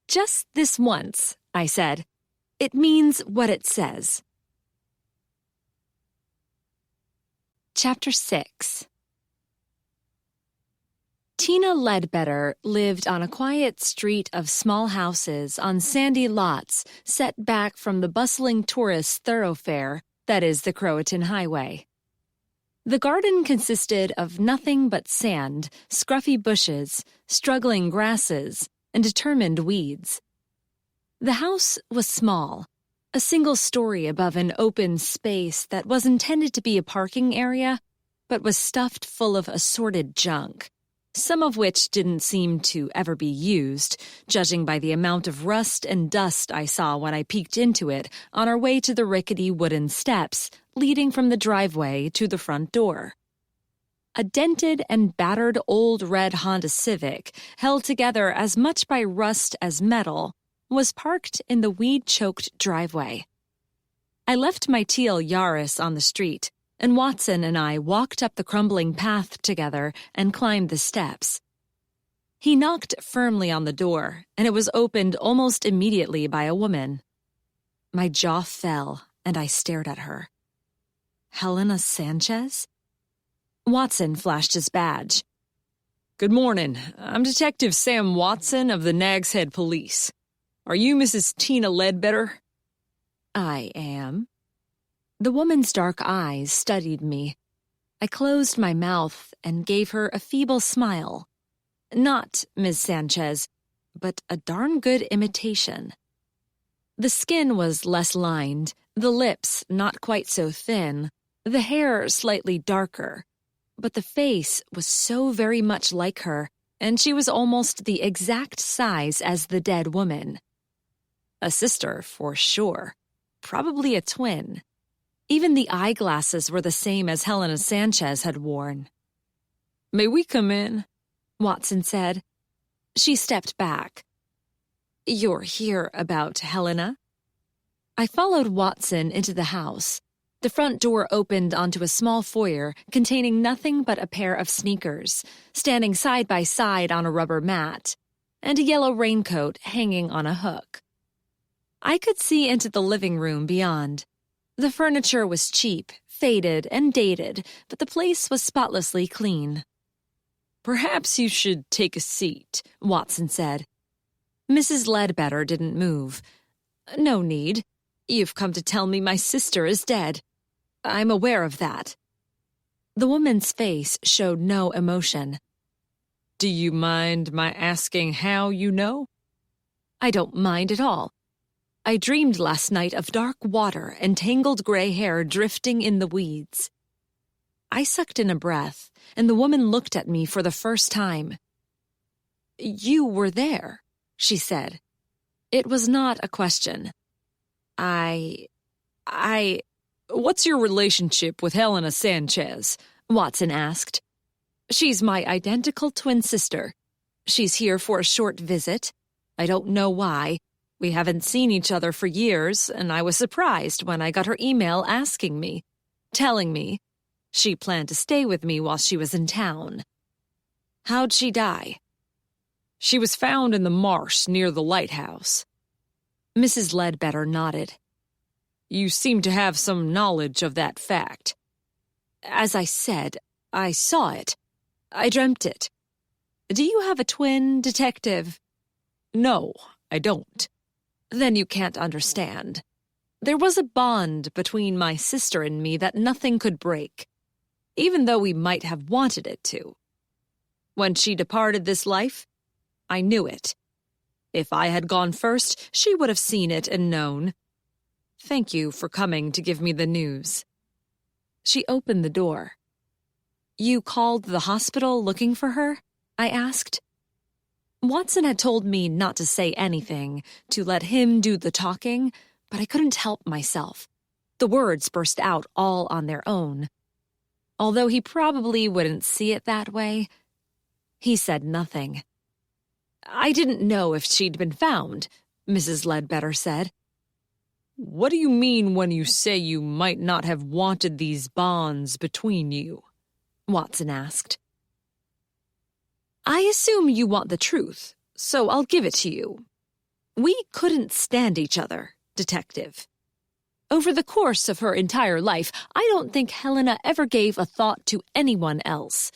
Just this once, I said. It means what it says. Chapter 6. Tina Ledbetter lived on a quiet street of small houses on sandy lots set back from the bustling tourist thoroughfare that is the Croatan Highway. The garden consisted of nothing but sand, scruffy bushes, struggling grasses, and determined weeds. The house was small, a single story above an open space that was intended to be a parking area, but was stuffed full of assorted junk, some of which didn't seem to ever be used, judging by the amount of rust and dust I saw when I peeked into it on our way to the rickety wooden steps leading from the driveway to the front door. A dented and battered old red Honda Civic, held together as much by rust as metal, was parked in the weed-choked driveway. I left my teal Yaris on the street, and Watson and I walked up the crumbling path together and climbed the steps. He knocked firmly on the door, and it was opened almost immediately by a woman. My jaw fell, and I stared at her. Helena Sanchez? Watson flashed his badge. Good morning. I'm Detective Sam Watson of the Nags Head Police. Are you Mrs. Tina Ledbetter? I am. The woman's dark eyes studied me. I closed my mouth and gave her a feeble smile. Not Miss Sanchez, but a darn good imitation. The skin was less lined, the lips not quite so thin, the hair slightly darker. But the face was so very much like her, and she was almost the exact size as the dead woman. A sister, for sure. Probably a twin. Even the eyeglasses were the same as Helena Sanchez had worn. "May we come in?" Watson said. She stepped back. "You're here about Helena?" I followed Watson into the house. The front door opened onto a small foyer containing nothing but a pair of sneakers, standing side by side on a rubber mat, and a yellow raincoat hanging on a hook. I could see into the living room beyond. The furniture was cheap, faded, and dated, but the place was spotlessly clean. "Perhaps you should take a seat," Watson said. Mrs. Ledbetter didn't move. "No need. You've come to tell me my sister is dead. I'm aware of that." The woman's face showed no emotion. "Do you mind my asking how you know?" "I don't mind at all. I dreamed last night of dark water and tangled gray hair drifting in the weeds." I sucked in a breath, and the woman looked at me for the first time. "You were there," she said. It was not a question. What's your relationship with Helena Sanchez?" Watson asked. "She's my identical twin sister. She's here for a short visit. I don't know why. We haven't seen each other for years, and I was surprised when I got her email asking me, telling me she planned to stay with me while she was in town." "How'd she die?" "She was found in the marsh near the lighthouse." Mrs. Ledbetter nodded. "You seem to have some knowledge of that fact." "As I said, I saw it. I dreamt it. Do you have a twin, Detective?" "No, I don't." "Then you can't understand. There was a bond between my sister and me that nothing could break, even though we might have wanted it to. When she departed this life, I knew it. If I had gone first, she would have seen it and known. Thank you for coming to give me the news." She opened the door. "You called the hospital looking for her?" I asked. Watson had told me not to say anything, to let him do the talking, but I couldn't help myself. The words burst out all on their own. Although he probably wouldn't see it that way, he said nothing. "I didn't know if she'd been found," Mrs. Ledbetter said. "What do you mean when you say you might not have wanted these bonds between you?" Watson asked. "I assume you want the truth, so I'll give it to you. We couldn't stand each other, Detective. Over the course of her entire life, I don't think Helena ever gave a thought to anyone else.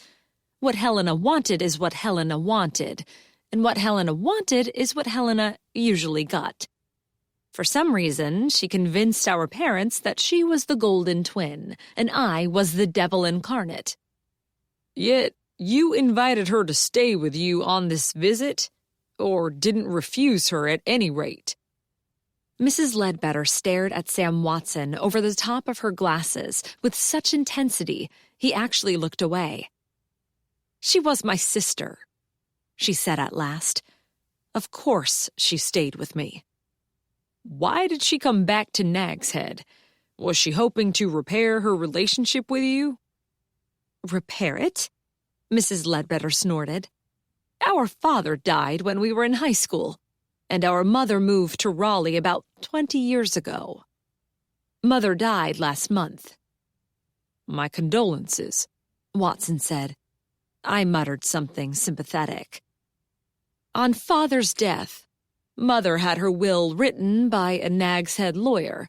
What Helena wanted is what Helena wanted, and what Helena wanted is what Helena usually got. For some reason, she convinced our parents that she was the golden twin, and I was the devil incarnate." "Yet you invited her to stay with you on this visit, or didn't refuse her at any rate?" Mrs. Ledbetter stared at Sam Watson over the top of her glasses with such intensity he actually looked away. "She was my sister," she said at last. "Of course she stayed with me." "Why did she come back to Nag's Head? Was she hoping to repair her relationship with you?" "Repair it?" Mrs. Ledbetter snorted. "Our father died when we were in high school, and our mother moved to Raleigh about 20 years ago. Mother died last month." "My condolences," Watson said. I muttered something sympathetic. "On Father's death, Mother had her will written by a Nag's Head lawyer.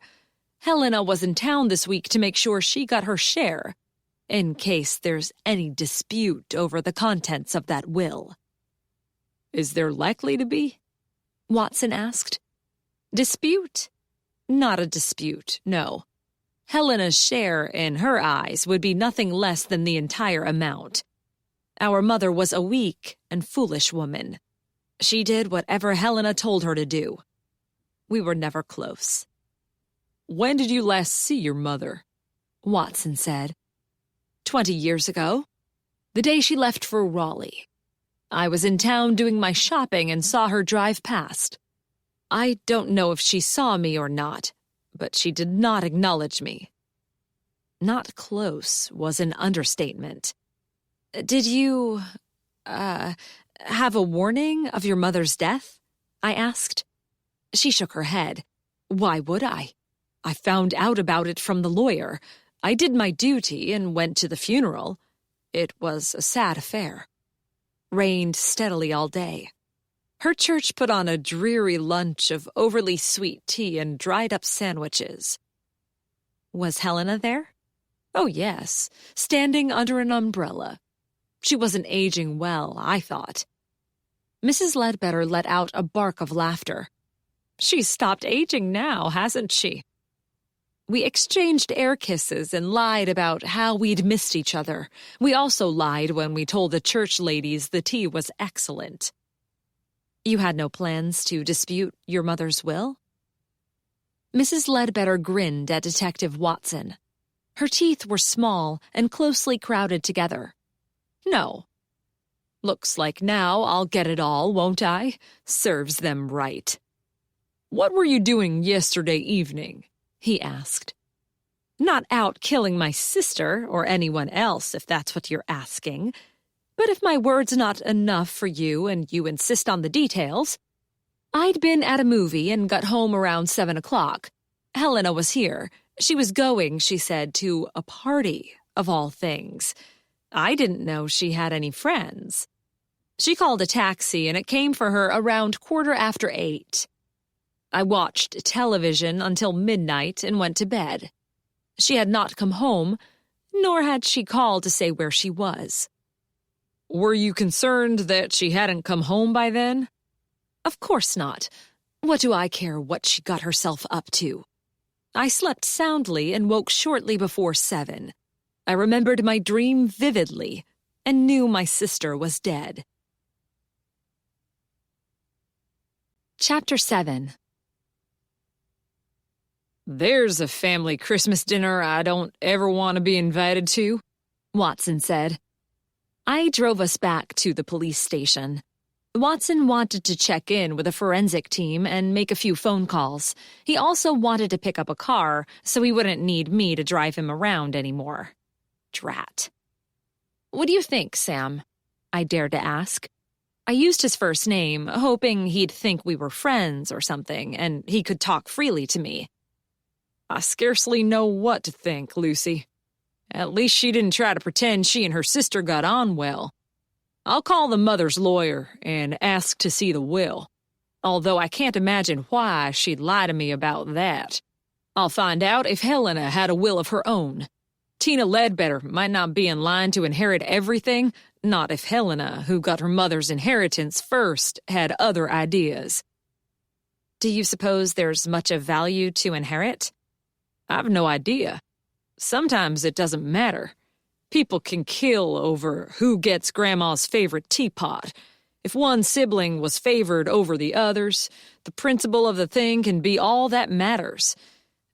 Helena was in town this week to make sure she got her share, in case there's any dispute over the contents of that will." "Is there likely to be?" Watson asked. "Dispute? Not a dispute, no. Helena's share, in her eyes, would be nothing less than the entire amount. Our mother was a weak and foolish woman. She did whatever Helena told her to do. We were never close." "When did you last see your mother?" Watson said. 20 years ago. The day she left for Raleigh. I was in town doing my shopping and saw her drive past. I don't know if she saw me or not, but she did not acknowledge me. Not close was an understatement. "Did you, have a warning of your mother's death?" I asked. She shook her head. "Why would I? I found out about it from the lawyer. I did my duty and went to the funeral. It was a sad affair. Rained steadily all day. Her church put on a dreary lunch of overly sweet tea and dried-up sandwiches." "Was Helena there?" "Oh, yes, standing under an umbrella. She wasn't aging well, I thought." Mrs. Ledbetter let out a bark of laughter. "She's stopped aging now, hasn't she?" We exchanged air kisses and lied about how we'd missed each other. We also lied when we told the church ladies the tea was excellent. "You had no plans to dispute your mother's will?" Mrs. Ledbetter grinned at Detective Watson. Her teeth were small and closely crowded together. "No. Looks like now I'll get it all, won't I? Serves them right." "What were you doing yesterday evening?" he asked. "Not out killing my sister or anyone else, if that's what you're asking. But if my word's not enough for you and you insist on the details, I'd been at a movie and got home around 7 o'clock. Helena was here. She was going, she said, to a party, of all things. I didn't know she had any friends. She called a taxi and it came for her around 8:15. I watched television until midnight and went to bed. She had not come home, nor had she called to say where she was." "Were you concerned that she hadn't come home by then?" "Of course not. What do I care what she got herself up to? I slept soundly and woke shortly before 7. I remembered my dream vividly and knew my sister was dead." Chapter 7. "There's a family Christmas dinner I don't ever want to be invited to," Watson said. I drove us back to the police station. Watson wanted to check in with a forensic team and make a few phone calls. He also wanted to pick up a car so he wouldn't need me to drive him around anymore. Drat. "What do you think, Sam?" I dared to ask. I used his first name, hoping he'd think we were friends or something, and he could talk freely to me. "I scarcely know what to think, Lucy. At least she didn't try to pretend she and her sister got on well. I'll call the mother's lawyer and ask to see the will, although I can't imagine why she'd lie to me about that. I'll find out if Helena had a will of her own. Tina Ledbetter might not be in line to inherit everything, not if Helena, who got her mother's inheritance first, had other ideas." "Do you suppose there's much of value to inherit?" "I've no idea. Sometimes it doesn't matter. People can kill over who gets Grandma's favorite teapot. If one sibling was favored over the others, the principle of the thing can be all that matters.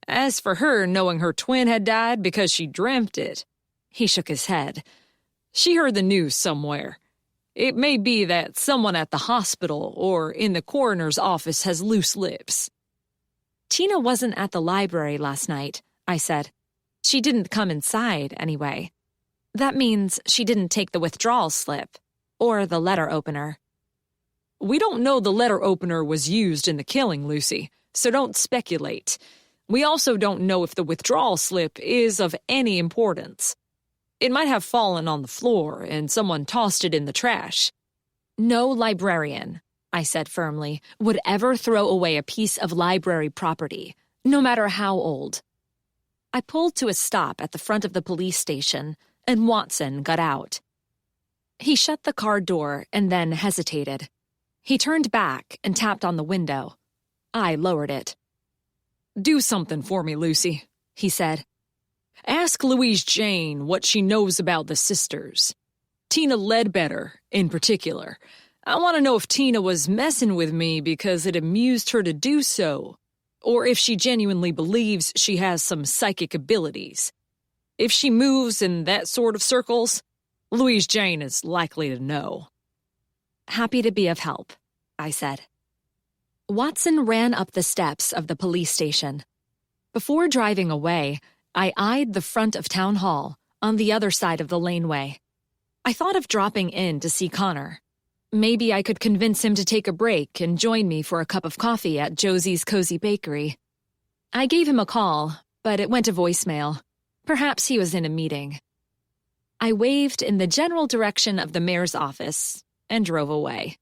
As for her knowing her twin had died because she dreamt it," he shook his head. "She heard the news somewhere. It may be that someone at the hospital or in the coroner's office has loose lips." "Tina wasn't at the library last night," I said. "She didn't come inside, anyway. That means she didn't take the withdrawal slip, or the letter opener." "We don't know the letter opener was used in the killing, Lucy, so don't speculate. We also don't know if the withdrawal slip is of any importance. It might have fallen on the floor and someone tossed it in the trash." "No librarian," I said firmly, "would ever throw away a piece of library property, no matter how old." I pulled to a stop at the front of the police station, and Watson got out. He shut the car door and then hesitated. He turned back and tapped on the window. I lowered it. "Do something for me, Lucy," he said. "Ask Louise Jane what she knows about the sisters. Tina Ledbetter, in particular. I want to know if Tina was messing with me because it amused her to do so, or if she genuinely believes she has some psychic abilities. If she moves in that sort of circles, Louise Jane is likely to know." "Happy to be of help," I said. Watson ran up the steps of the police station. Before driving away, I eyed the front of Town Hall, on the other side of the laneway. I thought of dropping in to see Connor. Maybe I could convince him to take a break and join me for a cup of coffee at Josie's Cozy Bakery. I gave him a call, but it went to voicemail. Perhaps he was in a meeting. I waved in the general direction of the mayor's office and drove away.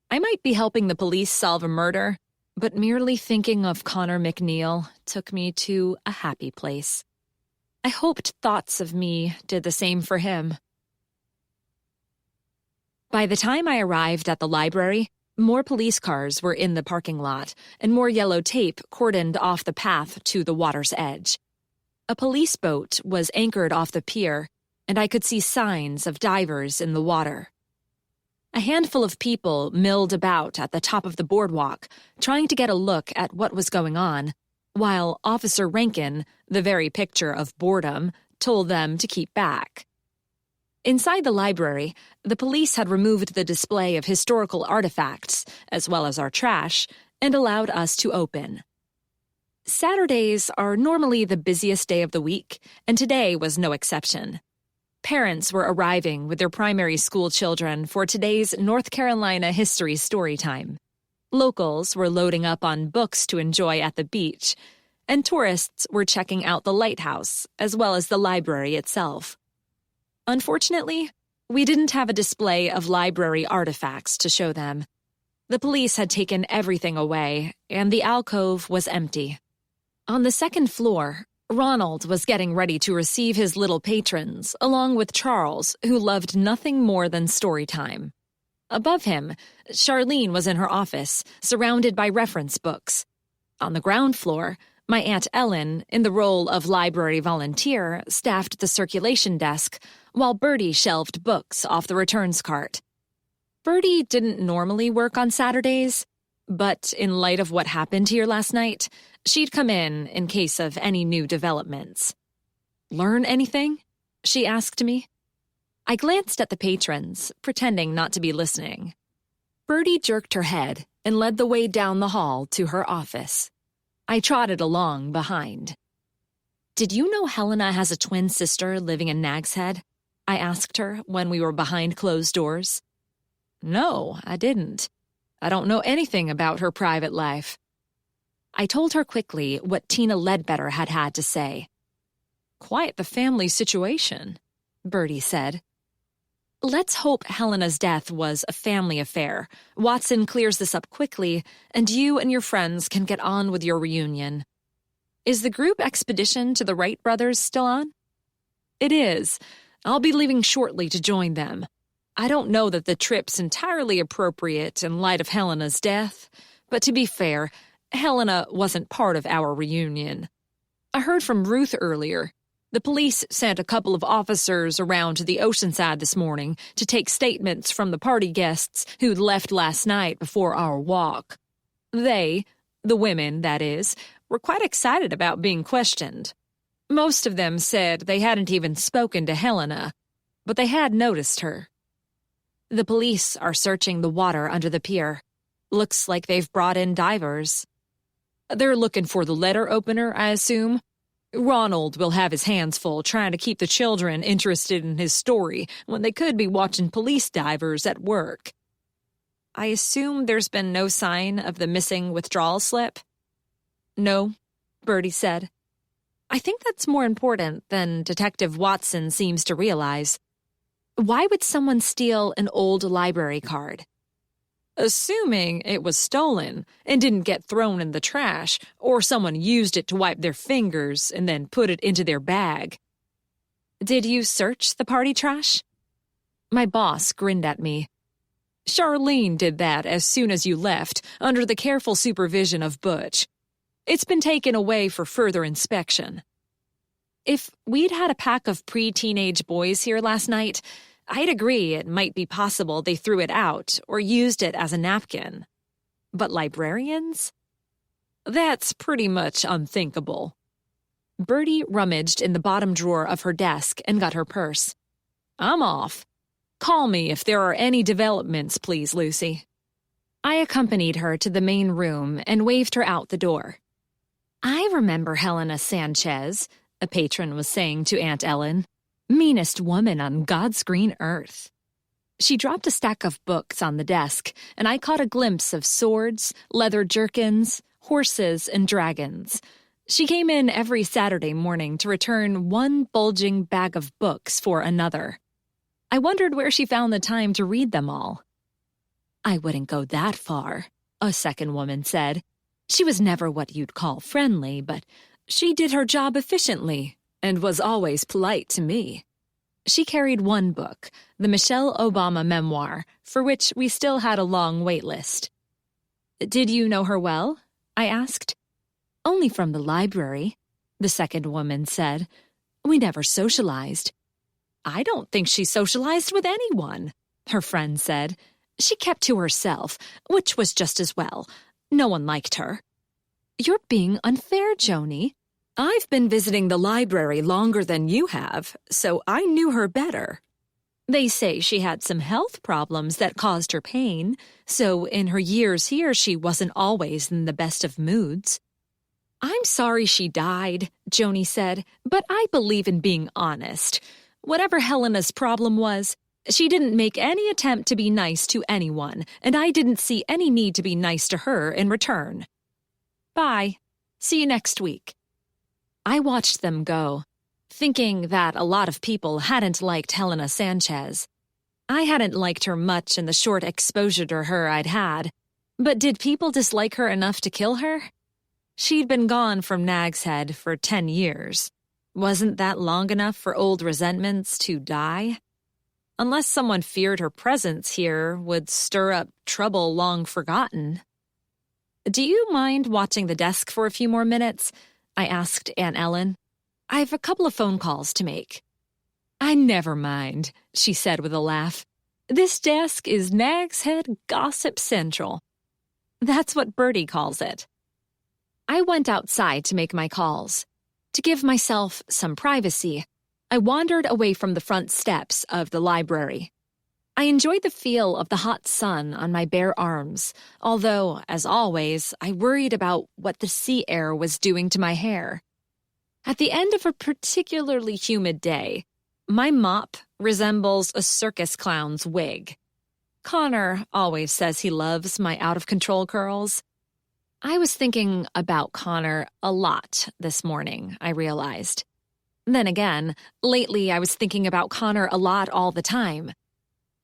I might be helping the police solve a murder, but merely thinking of Connor McNeil took me to a happy place. I hoped thoughts of me did the same for him. By the time I arrived at the library, more police cars were in the parking lot, and more yellow tape cordoned off the path to the water's edge. A police boat was anchored off the pier, and I could see signs of divers in the water. A handful of people milled about at the top of the boardwalk, trying to get a look at what was going on, while Officer Rankin, the very picture of boredom, told them to keep back. Inside the library, the police had removed the display of historical artifacts, as well as our trash, and allowed us to open. Saturdays are normally the busiest day of the week, and today was no exception. Parents were arriving with their primary school children for today's North Carolina history story time. Locals were loading up on books to enjoy at the beach, and tourists were checking out the lighthouse, as well as the library itself. Unfortunately, we didn't have a display of library artifacts to show them. The police had taken everything away, and the alcove was empty. On the second floor, Ronald was getting ready to receive his little patrons, along with Charles, who loved nothing more than story time. Above him, Charlene was in her office, surrounded by reference books. On the ground floor, my Aunt Ellen, in the role of library volunteer, staffed the circulation desk, while Bertie shelved books off the returns cart. Bertie didn't normally work on Saturdays, but in light of what happened here last night, she'd come in case of any new developments. "Learn anything?" she asked me. I glanced at the patrons, pretending not to be listening. Bertie jerked her head and led the way down the hall to her office. I trotted along behind. "Did you know Helena has a twin sister living in Nag's Head?" I asked her when we were behind closed doors. "No, I didn't. I don't know anything about her private life." I told her quickly what Tina Ledbetter had had to say. "Quite the family situation," Bertie said. "Let's hope Helena's death was a family affair. Watson clears this up quickly, and you and your friends can get on with your reunion. Is the group expedition to the Wright brothers still on?" "It is. I'll be leaving shortly to join them. I don't know that the trip's entirely appropriate in light of Helena's death, but to be fair, Helena wasn't part of our reunion. I heard from Ruth earlier. The police sent a couple of officers around to the Oceanside this morning to take statements from the party guests who'd left last night before our walk. They, the women, that is, were quite excited about being questioned. Most of them said they hadn't even spoken to Helena, but they had noticed her. The police are searching the water under the pier. Looks like they've brought in divers. They're looking for the letter opener, I assume. Ronald will have his hands full trying to keep the children interested in his story when they could be watching police divers at work. I assume there's been no sign of the missing withdrawal slip?" "No," Bertie said. "I think that's more important than Detective Watson seems to realize. Why would someone steal an old library card? Assuming it was stolen and didn't get thrown in the trash, or someone used it to wipe their fingers and then put it into their bag." "Did you search the party trash?" My boss grinned at me. "Charlene did that as soon as you left, under the careful supervision of Butch. It's been taken away for further inspection." If we'd had a pack of pre-teenage boys here last night, I'd agree it might be possible they threw it out or used it as a napkin. But librarians? That's pretty much unthinkable. Bertie rummaged in the bottom drawer of her desk and got her purse. "I'm off. Call me if there are any developments, please, Lucy." I accompanied her to the main room and waved her out the door. "I remember Helena Sanchez. a patron was saying to Aunt Ellen. Meanest woman on God's green earth. She dropped a stack of books on the desk, and I caught a glimpse of swords, leather jerkins, horses, and dragons. She came in every Saturday morning to return one bulging bag of books for another. I wondered where she found the time to read them all. I wouldn't go that far, a second woman said. She was never what you'd call friendly, but she did her job efficiently and was always polite to me. She carried one book, the Michelle Obama memoir, for which we still had a long wait list. Did you know her well? I asked. Only from the library, the second woman said. We never socialized. I don't think she socialized with anyone, her friend said. She kept to herself, which was just as well. No one liked her. You're being unfair, Joni. I've been visiting the library longer than you have, so I knew her better. They say she had some health problems that caused her pain, so in her years here she wasn't always in the best of moods. I'm sorry she died, Joni said, but I believe in being honest. Whatever Helena's problem was, she didn't make any attempt to be nice to anyone, and I didn't see any need to be nice to her in return. Bye. See you next week. I watched them go, thinking that a lot of people hadn't liked Helena Sanchez. I hadn't liked her much in the short exposure to her I'd had, but did people dislike her enough to kill her? She'd been gone from Nag's Head for 10 years. Wasn't that long enough for old resentments to die? Unless someone feared her presence here would stir up trouble long forgotten. Do you mind watching the desk for a few more minutes? I asked Aunt Ellen. I've a couple of phone calls to make. I never mind, she said with a laugh. This desk is Nag's Head Gossip Central. That's what Bertie calls it. I went outside to make my calls. To give myself some privacy, I wandered away from the front steps of the library. I enjoyed the feel of the hot sun on my bare arms, although, as always, I worried about what the sea air was doing to my hair. At the end of a particularly humid day, my mop resembles a circus clown's wig. Connor always says he loves my out-of-control curls. I was thinking about Connor a lot this morning, I realized. Then again, lately I was thinking about Connor a lot all the time.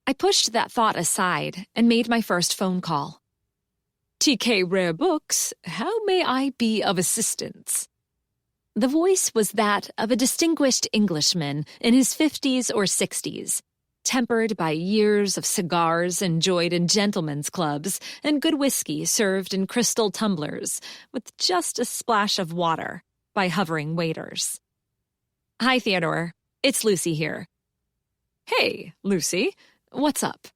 I pushed that thought aside and made my first phone call. TK Rare Books, how may I be of assistance? The voice was that of a distinguished Englishman in his 50s or 60s, tempered by years of cigars enjoyed in gentlemen's clubs and good whiskey served in crystal tumblers with just a splash of water by hovering waiters. Hi, Theodore. It's Lucy here. Hey, Lucy. What's up?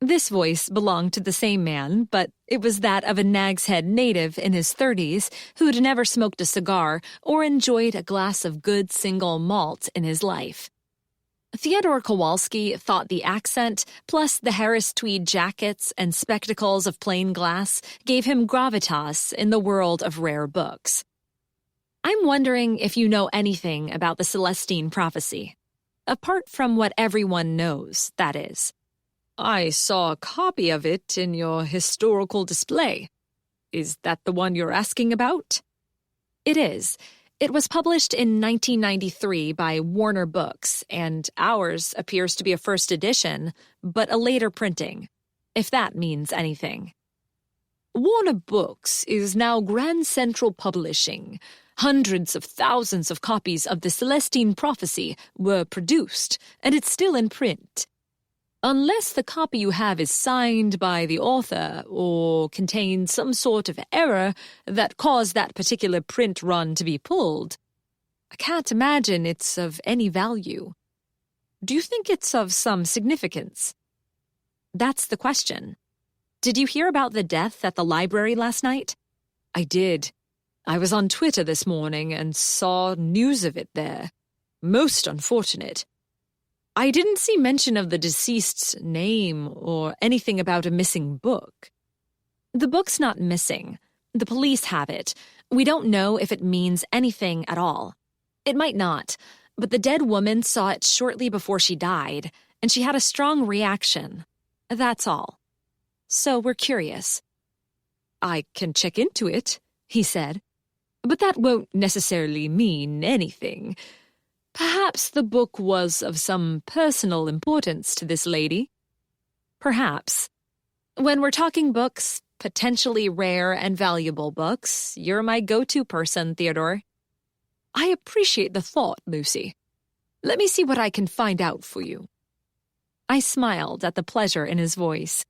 This voice belonged to the same man, but it was that of a Nag's Head native in his 30s who'd never smoked a cigar or enjoyed a glass of good single malt in his life. Theodore Kowalski thought the accent, plus the Harris tweed jackets and spectacles of plain glass, gave him gravitas in the world of rare books. I'm wondering if you know anything about the Celestine prophecy. Apart from what everyone knows, that is. I saw a copy of it in your historical display. Is that the one you're asking about? It is. It was published in 1993 by Warner Books, and ours appears to be a first edition, but a later printing, if that means anything. Warner Books is now Grand Central Publishing. Hundreds of thousands of copies of the Celestine Prophecy were produced, and it's still in print. Unless the copy you have is signed by the author or contains some sort of error that caused that particular print run to be pulled, I can't imagine it's of any value. Do you think it's of some significance? That's the question. Did you hear about the death at the library last night? I did. I was on Twitter this morning and saw news of it there. Most unfortunate. I didn't see mention of the deceased's name or anything about a missing book. The book's not missing. The police have it. We don't know if it means anything at all. It might not, but the dead woman saw it shortly before she died, and she had a strong reaction. That's all. So we're curious. I can check into it, he said, but that won't necessarily mean anything. Perhaps the book was of some personal importance to this lady. Perhaps. When we're talking books, potentially rare and valuable books, you're my go-to person, Theodore. I appreciate the thought, Lucy. Let me see what I can find out for you. I smiled at the pleasure in his voice.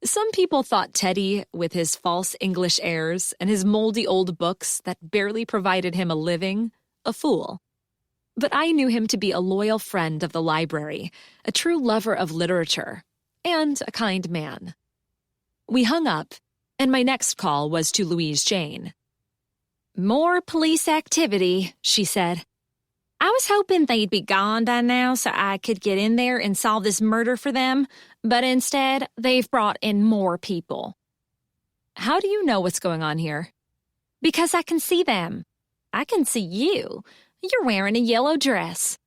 Some people thought Teddy, with his false English airs and his moldy old books that barely provided him a living, a fool. But I knew him to be a loyal friend of the library, a true lover of literature, and a kind man. We hung up, and my next call was to Louise Jane. More police activity, she said. I was hoping they'd be gone by now so I could get in there and solve this murder for them, but instead, they've brought in more people. How do you know what's going on here? Because I can see them. I can see you. You're wearing a yellow dress.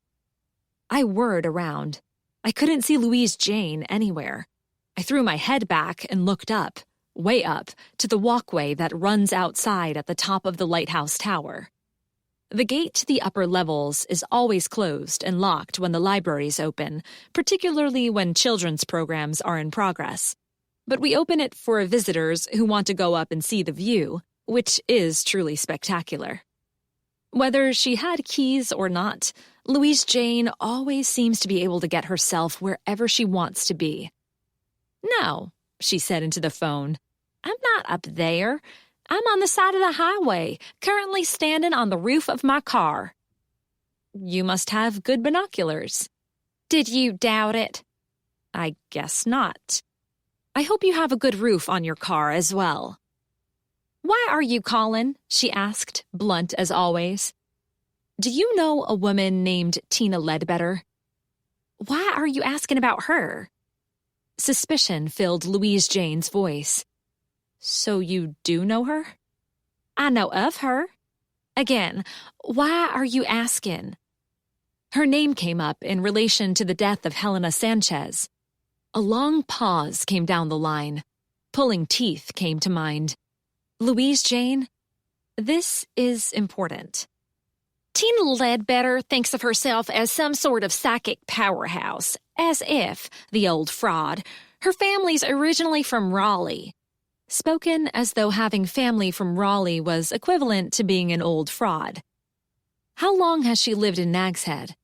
I whirred around. I couldn't see Louise Jane anywhere. I threw my head back and looked up, way up, to the walkway that runs outside at the top of the lighthouse tower. The gate to the upper levels is always closed and locked when the library's open, particularly when children's programs are in progress. But we open it for visitors who want to go up and see the view, which is truly spectacular. Whether she had keys or not, Louise Jane always seems to be able to get herself wherever she wants to be. No, she said into the phone. I'm not up there. I'm on the side of the highway, currently standing on the roof of my car. You must have good binoculars. Did you doubt it? I guess not. I hope you have a good roof on your car as well. Why are you calling? She asked, blunt as always. Do you know a woman named Tina Ledbetter? Why are you asking about her? Suspicion filled Louise Jane's voice. So you do know her? I know of her. Again, why are you asking? Her name came up in relation to the death of Helena Sanchez. A long pause came down the line. Pulling teeth came to mind. Louise Jane, this is important. Tina Ledbetter thinks of herself as some sort of psychic powerhouse, as if, the old fraud, her family's originally from Raleigh. Spoken as though having family from Raleigh was equivalent to being an old fraud. How long has she lived in Nag's Head?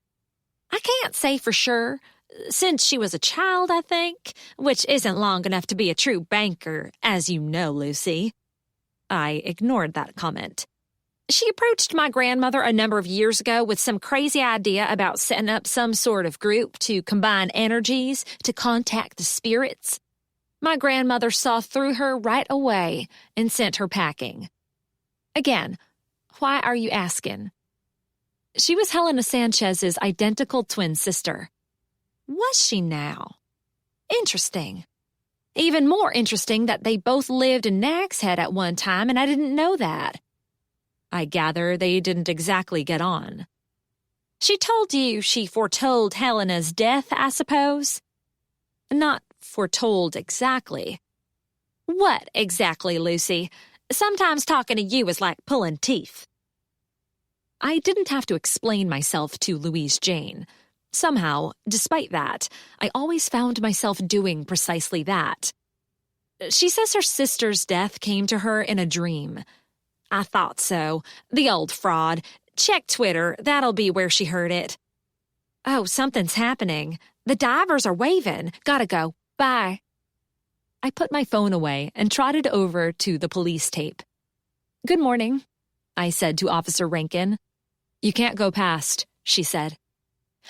I can't say for sure. Since she was a child, I think, which isn't long enough to be a true banker, as you know, Lucy. I ignored that comment. She approached my grandmother a number of years ago with some crazy idea about setting up some sort of group to combine energies to contact the spirits. My grandmother saw through her right away and sent her packing. Again, why are you asking? She was Helena Sanchez's identical twin sister. Was she now? Interesting. Even more interesting that they both lived in Nag's Head at one time, and I didn't know that. I gather they didn't exactly get on. She told you she foretold Helena's death, I suppose? Not foretold exactly. What exactly, Lucy? Sometimes talking to you is like pulling teeth. I didn't have to explain myself to Louise Jane. Somehow, despite that, I always found myself doing precisely that. She says her sister's death came to her in a dream. I thought so. The old fraud. Check Twitter. That'll be where she heard it. Oh, something's happening. The divers are waving. Gotta go. Bye. I put my phone away and trotted over to the police tape. Good morning, I said to Officer Rankin. You can't go past, she said.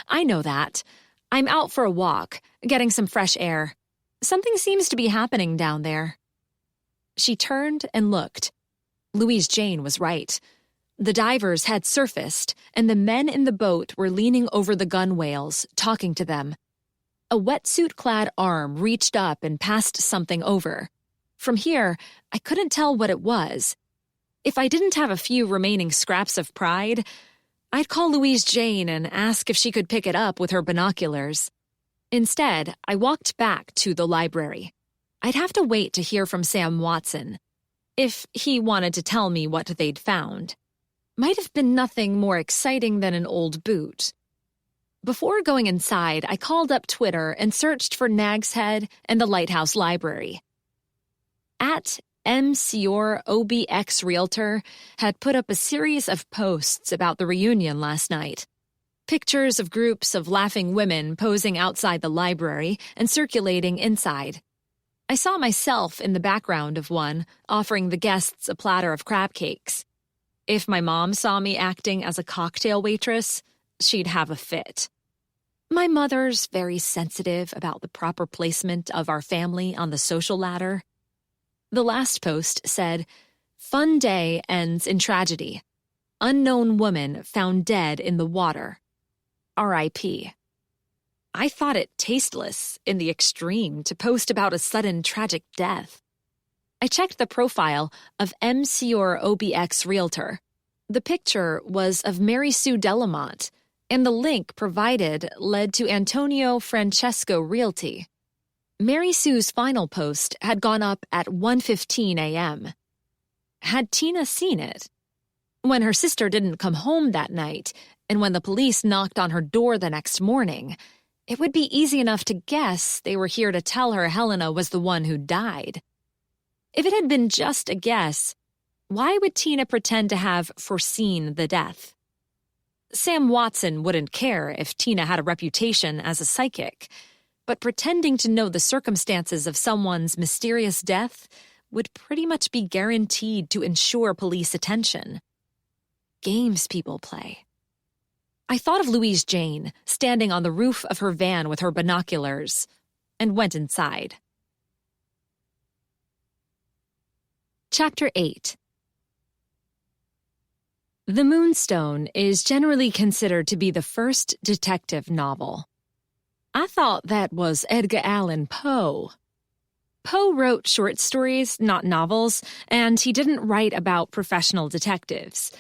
I know that. I'm out for a walk, getting some fresh air. Something seems to be happening down there. She turned and looked. Louise Jane was right. The divers had surfaced, and the men in the boat were leaning over the gunwales, talking to them. A wetsuit-clad arm reached up and passed something over. From here, I couldn't tell what it was. If I didn't have a few remaining scraps of pride, I'd call Louise Jane and ask if she could pick it up with her binoculars. Instead, I walked back to the library. I'd have to wait to hear from Sam Watson, if he wanted to tell me what they'd found. Might have been nothing more exciting than an old boot. Before going inside, I called up Twitter and searched for Nag's Head and the Lighthouse Library. At MCOR OBX Realtor had put up a series of posts about the reunion last night. Pictures of groups of laughing women posing outside the library and circulating inside. I saw myself in the background of one, offering the guests a platter of crab cakes. If my mom saw me acting as a cocktail waitress, she'd have a fit. My mother's very sensitive about the proper placement of our family on the social ladder. The last post said, "Fun day ends in tragedy. Unknown woman found dead in the water. R.I.P." I thought it tasteless in the extreme to post about a sudden tragic death. I checked the profile of MCOR OBX Realtor. The picture was of Mary Sue Delamont, and the link provided led to Antonio Francesco Realty. Mary Sue's final post had gone up at 1:15 a.m. Had Tina seen it? When her sister didn't come home that night, and when the police knocked on her door the next morning, it would be easy enough to guess they were here to tell her Helena was the one who died. If it had been just a guess, why would Tina pretend to have foreseen the death? Sam Watson wouldn't care if Tina had a reputation as a psychic, but pretending to know the circumstances of someone's mysterious death would pretty much be guaranteed to ensure police attention. Games people play. I thought of Louise Jane standing on the roof of her van with her binoculars, and went inside. Chapter 8. The Moonstone is generally considered to be the first detective novel. I thought that was Edgar Allan Poe. Poe wrote short stories, not novels, and he didn't write about professional detectives.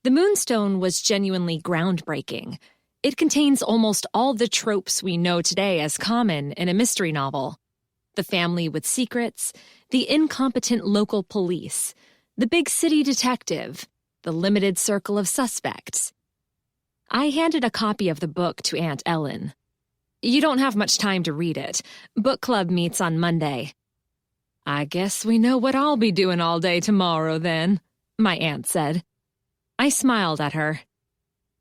The Moonstone was genuinely groundbreaking. It contains almost all the tropes we know today as common in a mystery novel. The family with secrets, the incompetent local police, the big city detective, the limited circle of suspects. I handed a copy of the book to Aunt Ellen. "You don't have much time to read it. Book club meets on Monday." "I guess we know what I'll be doing all day tomorrow then," my aunt said. I smiled at her.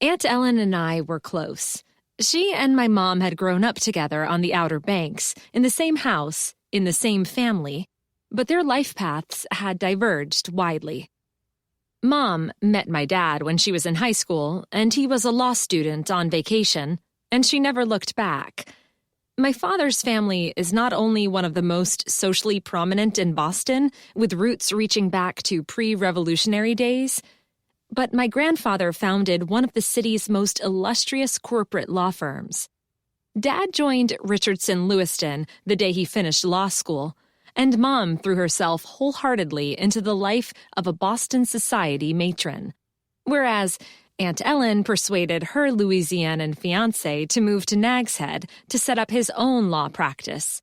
Aunt Ellen and I were close. She and my mom had grown up together on the Outer Banks, in the same house, in the same family, but their life paths had diverged widely. Mom met my dad when she was in high school, and he was a law student on vacation, and she never looked back. My father's family is not only one of the most socially prominent in Boston, with roots reaching back to pre-revolutionary days, but my grandfather founded one of the city's most illustrious corporate law firms. Dad joined Richardson Lewiston the day he finished law school, and Mom threw herself wholeheartedly into the life of a Boston society matron, whereas Aunt Ellen persuaded her Louisianan fiancé to move to Nag's Head to set up his own law practice.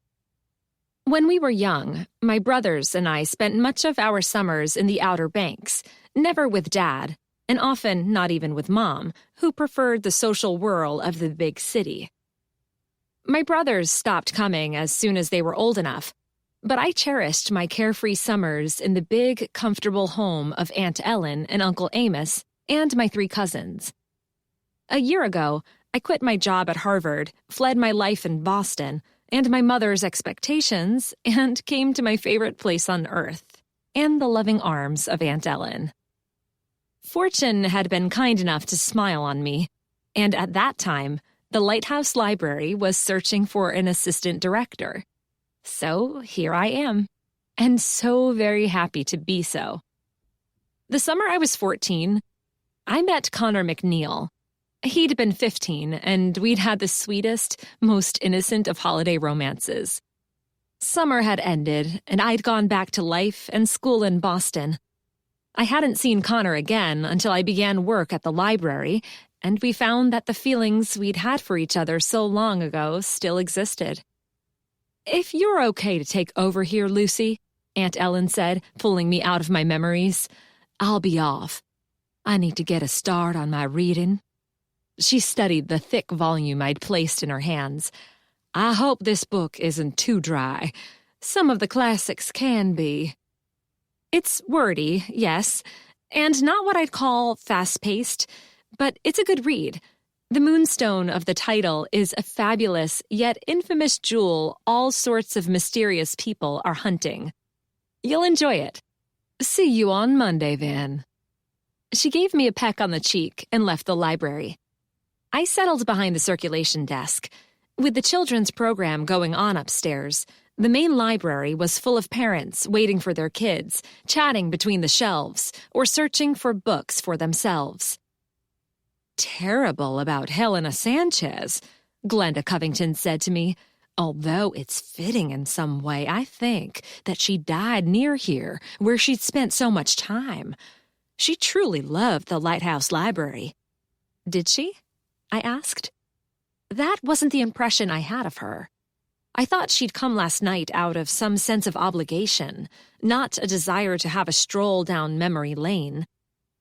When we were young, my brothers and I spent much of our summers in the Outer Banks, never with Dad, and often not even with Mom, who preferred the social whirl of the big city. My brothers stopped coming as soon as they were old enough, but I cherished my carefree summers in the big, comfortable home of Aunt Ellen and Uncle Amos and my 3 cousins. A year ago, I quit my job at Harvard, fled my life in Boston, and my mother's expectations, and came to my favorite place on earth, and the loving arms of Aunt Ellen. Fortune had been kind enough to smile on me, and at that time, the Lighthouse Library was searching for an assistant director. So here I am, and so very happy to be so. The summer I was 14, I met Connor McNeil. He'd been 15, and we'd had the sweetest, most innocent of holiday romances. Summer had ended, and I'd gone back to life and school in Boston. I hadn't seen Connor again until I began work at the library, and we found that the feelings we'd had for each other so long ago still existed. "If you're okay to take over here, Lucy," Aunt Ellen said, pulling me out of my memories, "I'll be off. I need to get a start on my reading." She studied the thick volume I'd placed in her hands. "I hope this book isn't too dry. Some of the classics can be." It's wordy, yes, and not what I'd call fast-paced, but it's a good read. The moonstone of the title is a fabulous yet infamous jewel all sorts of mysterious people are hunting. You'll enjoy it. See you on Monday, then. She gave me a peck on the cheek and left the library. I settled behind the circulation desk. With the children's program going on upstairs, the main library was full of parents waiting for their kids, chatting between the shelves, or searching for books for themselves. "Terrible about Helena Sanchez," Glenda Covington said to me, "although it's fitting in some way, I think, that she died near here, where she'd spent so much time. She truly loved the Lighthouse Library." "Did she?" I asked. That wasn't the impression I had of her. I thought she'd come last night out of some sense of obligation, not a desire to have a stroll down memory lane.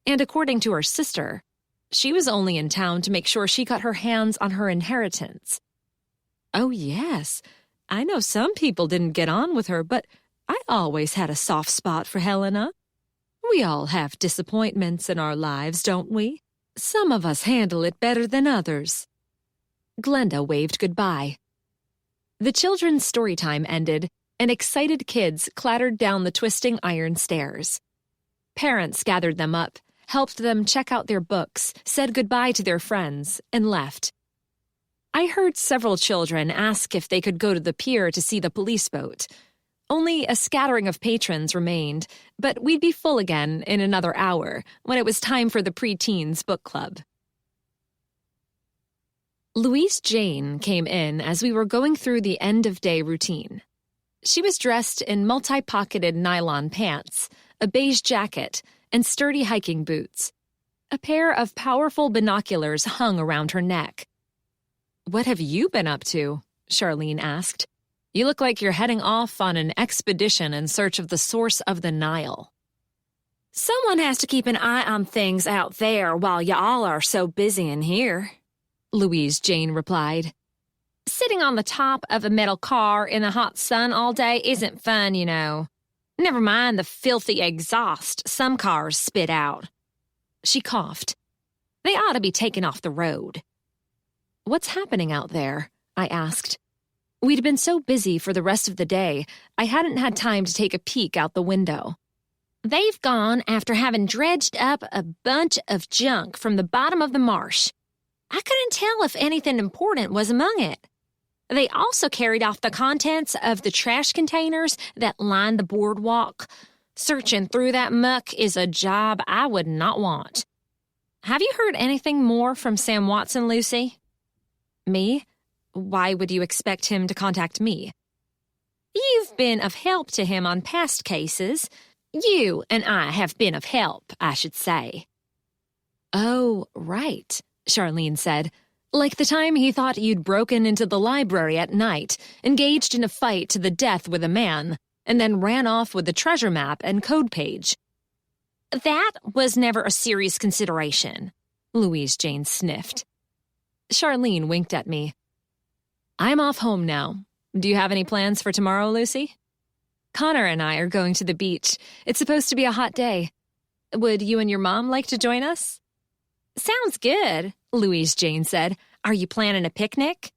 And according to her sister, she was only in town to make sure she got her hands on her inheritance. Oh, yes, I know some people didn't get on with her, but I always had a soft spot for Helena. We all have disappointments in our lives, don't we? Some of us handle it better than others. Glenda waved goodbye. The children's story time ended, and excited kids clattered down the twisting iron stairs. Parents gathered them up, helped them check out their books, said goodbye to their friends, and left. I heard several children ask if they could go to the pier to see the police boat. Only a scattering of patrons remained, but we'd be full again in another hour, when it was time for the pre-teens book club. Louise Jane came in as we were going through the end-of-day routine. She was dressed in multi-pocketed nylon pants, a beige jacket, and sturdy hiking boots. A pair of powerful binoculars hung around her neck. "What have you been up to?" Charlene asked. "You look like you're heading off on an expedition in search of the source of the Nile." "Someone has to keep an eye on things out there while y'all are so busy in here," Louise Jane replied. "Sitting on the top of a metal car in the hot sun all day isn't fun, you know. Never mind the filthy exhaust some cars spit out." She coughed. "They ought to be taken off the road." "What's happening out there?" I asked. We'd been so busy for the rest of the day, I hadn't had time to take a peek out the window. "They've gone after having dredged up a bunch of junk from the bottom of the marsh. I couldn't tell if anything important was among it. They also carried off the contents of the trash containers that line the boardwalk. Searching through that muck is a job I would not want." "Have you heard anything more from Sam Watson, Lucy?" "Me? Why would you expect him to contact me?" "You've been of help to him on past cases. You and I have been of help, I should say." "Oh, right," Charlene said. "Like the time he thought you'd broken into the library at night, engaged in a fight to the death with a man, and then ran off with the treasure map and code page." "That was never a serious consideration," Louise Jane sniffed. Charlene winked at me. "I'm off home now. Do you have any plans for tomorrow, Lucy?" "Connor and I are going to the beach. It's supposed to be a hot day. Would you and your mom like to join us?" "Sounds good," Louise Jane said. "Are you planning a picnic?"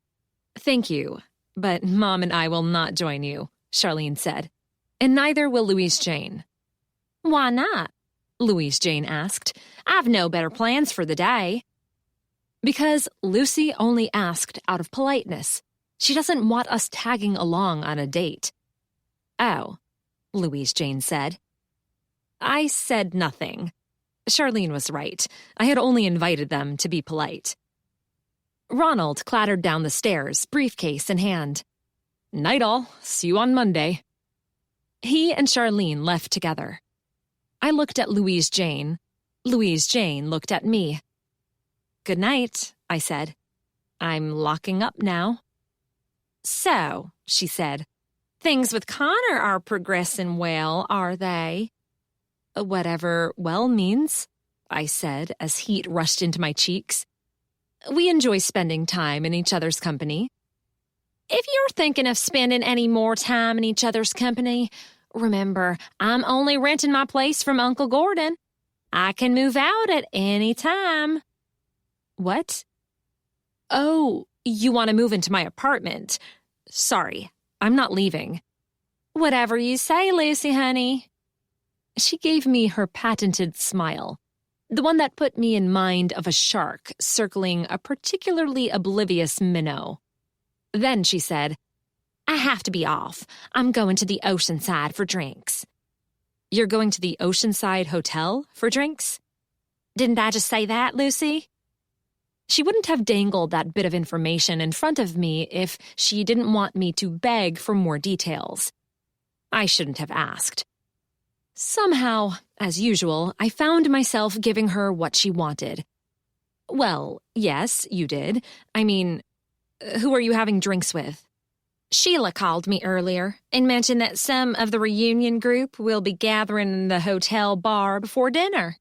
"Thank you, but Mom and I will not join you," Charlene said. "And neither will Louise Jane." "Why not?" Louise Jane asked. "I've no better plans for the day." "Because Lucy only asked out of politeness. She doesn't want us tagging along on a date." "Oh," Louise Jane said. I said nothing. Charlene was right. I had only invited them to be polite. Ronald clattered down the stairs, briefcase in hand. "Night all. See you on Monday." He and Charlene left together. I looked at Louise Jane. Louise Jane looked at me. Good night, I said. I'm locking up now. So, she said, things with Connor are progressing well, are they? Whatever well means, I said as heat rushed into my cheeks. We enjoy spending time in each other's company. If you're thinking of spending any more time in each other's company, remember, I'm only renting my place from Uncle Gordon. I can move out at any time. What? Oh, you want to move into my apartment. Sorry, I'm not leaving. Whatever you say, Lucy, honey. She gave me her patented smile, the one that put me in mind of a shark circling a particularly oblivious minnow. Then she said, I have to be off. I'm going to the Oceanside for drinks. You're going to the Oceanside Hotel for drinks? Didn't I just say that, Lucy? She wouldn't have dangled that bit of information in front of me if she didn't want me to beg for more details. I shouldn't have asked. Somehow, as usual, I found myself giving her what she wanted. Well, yes, you did. I mean, who are you having drinks with? Sheila called me earlier and mentioned that some of the reunion group will be gathering in the hotel bar before dinner.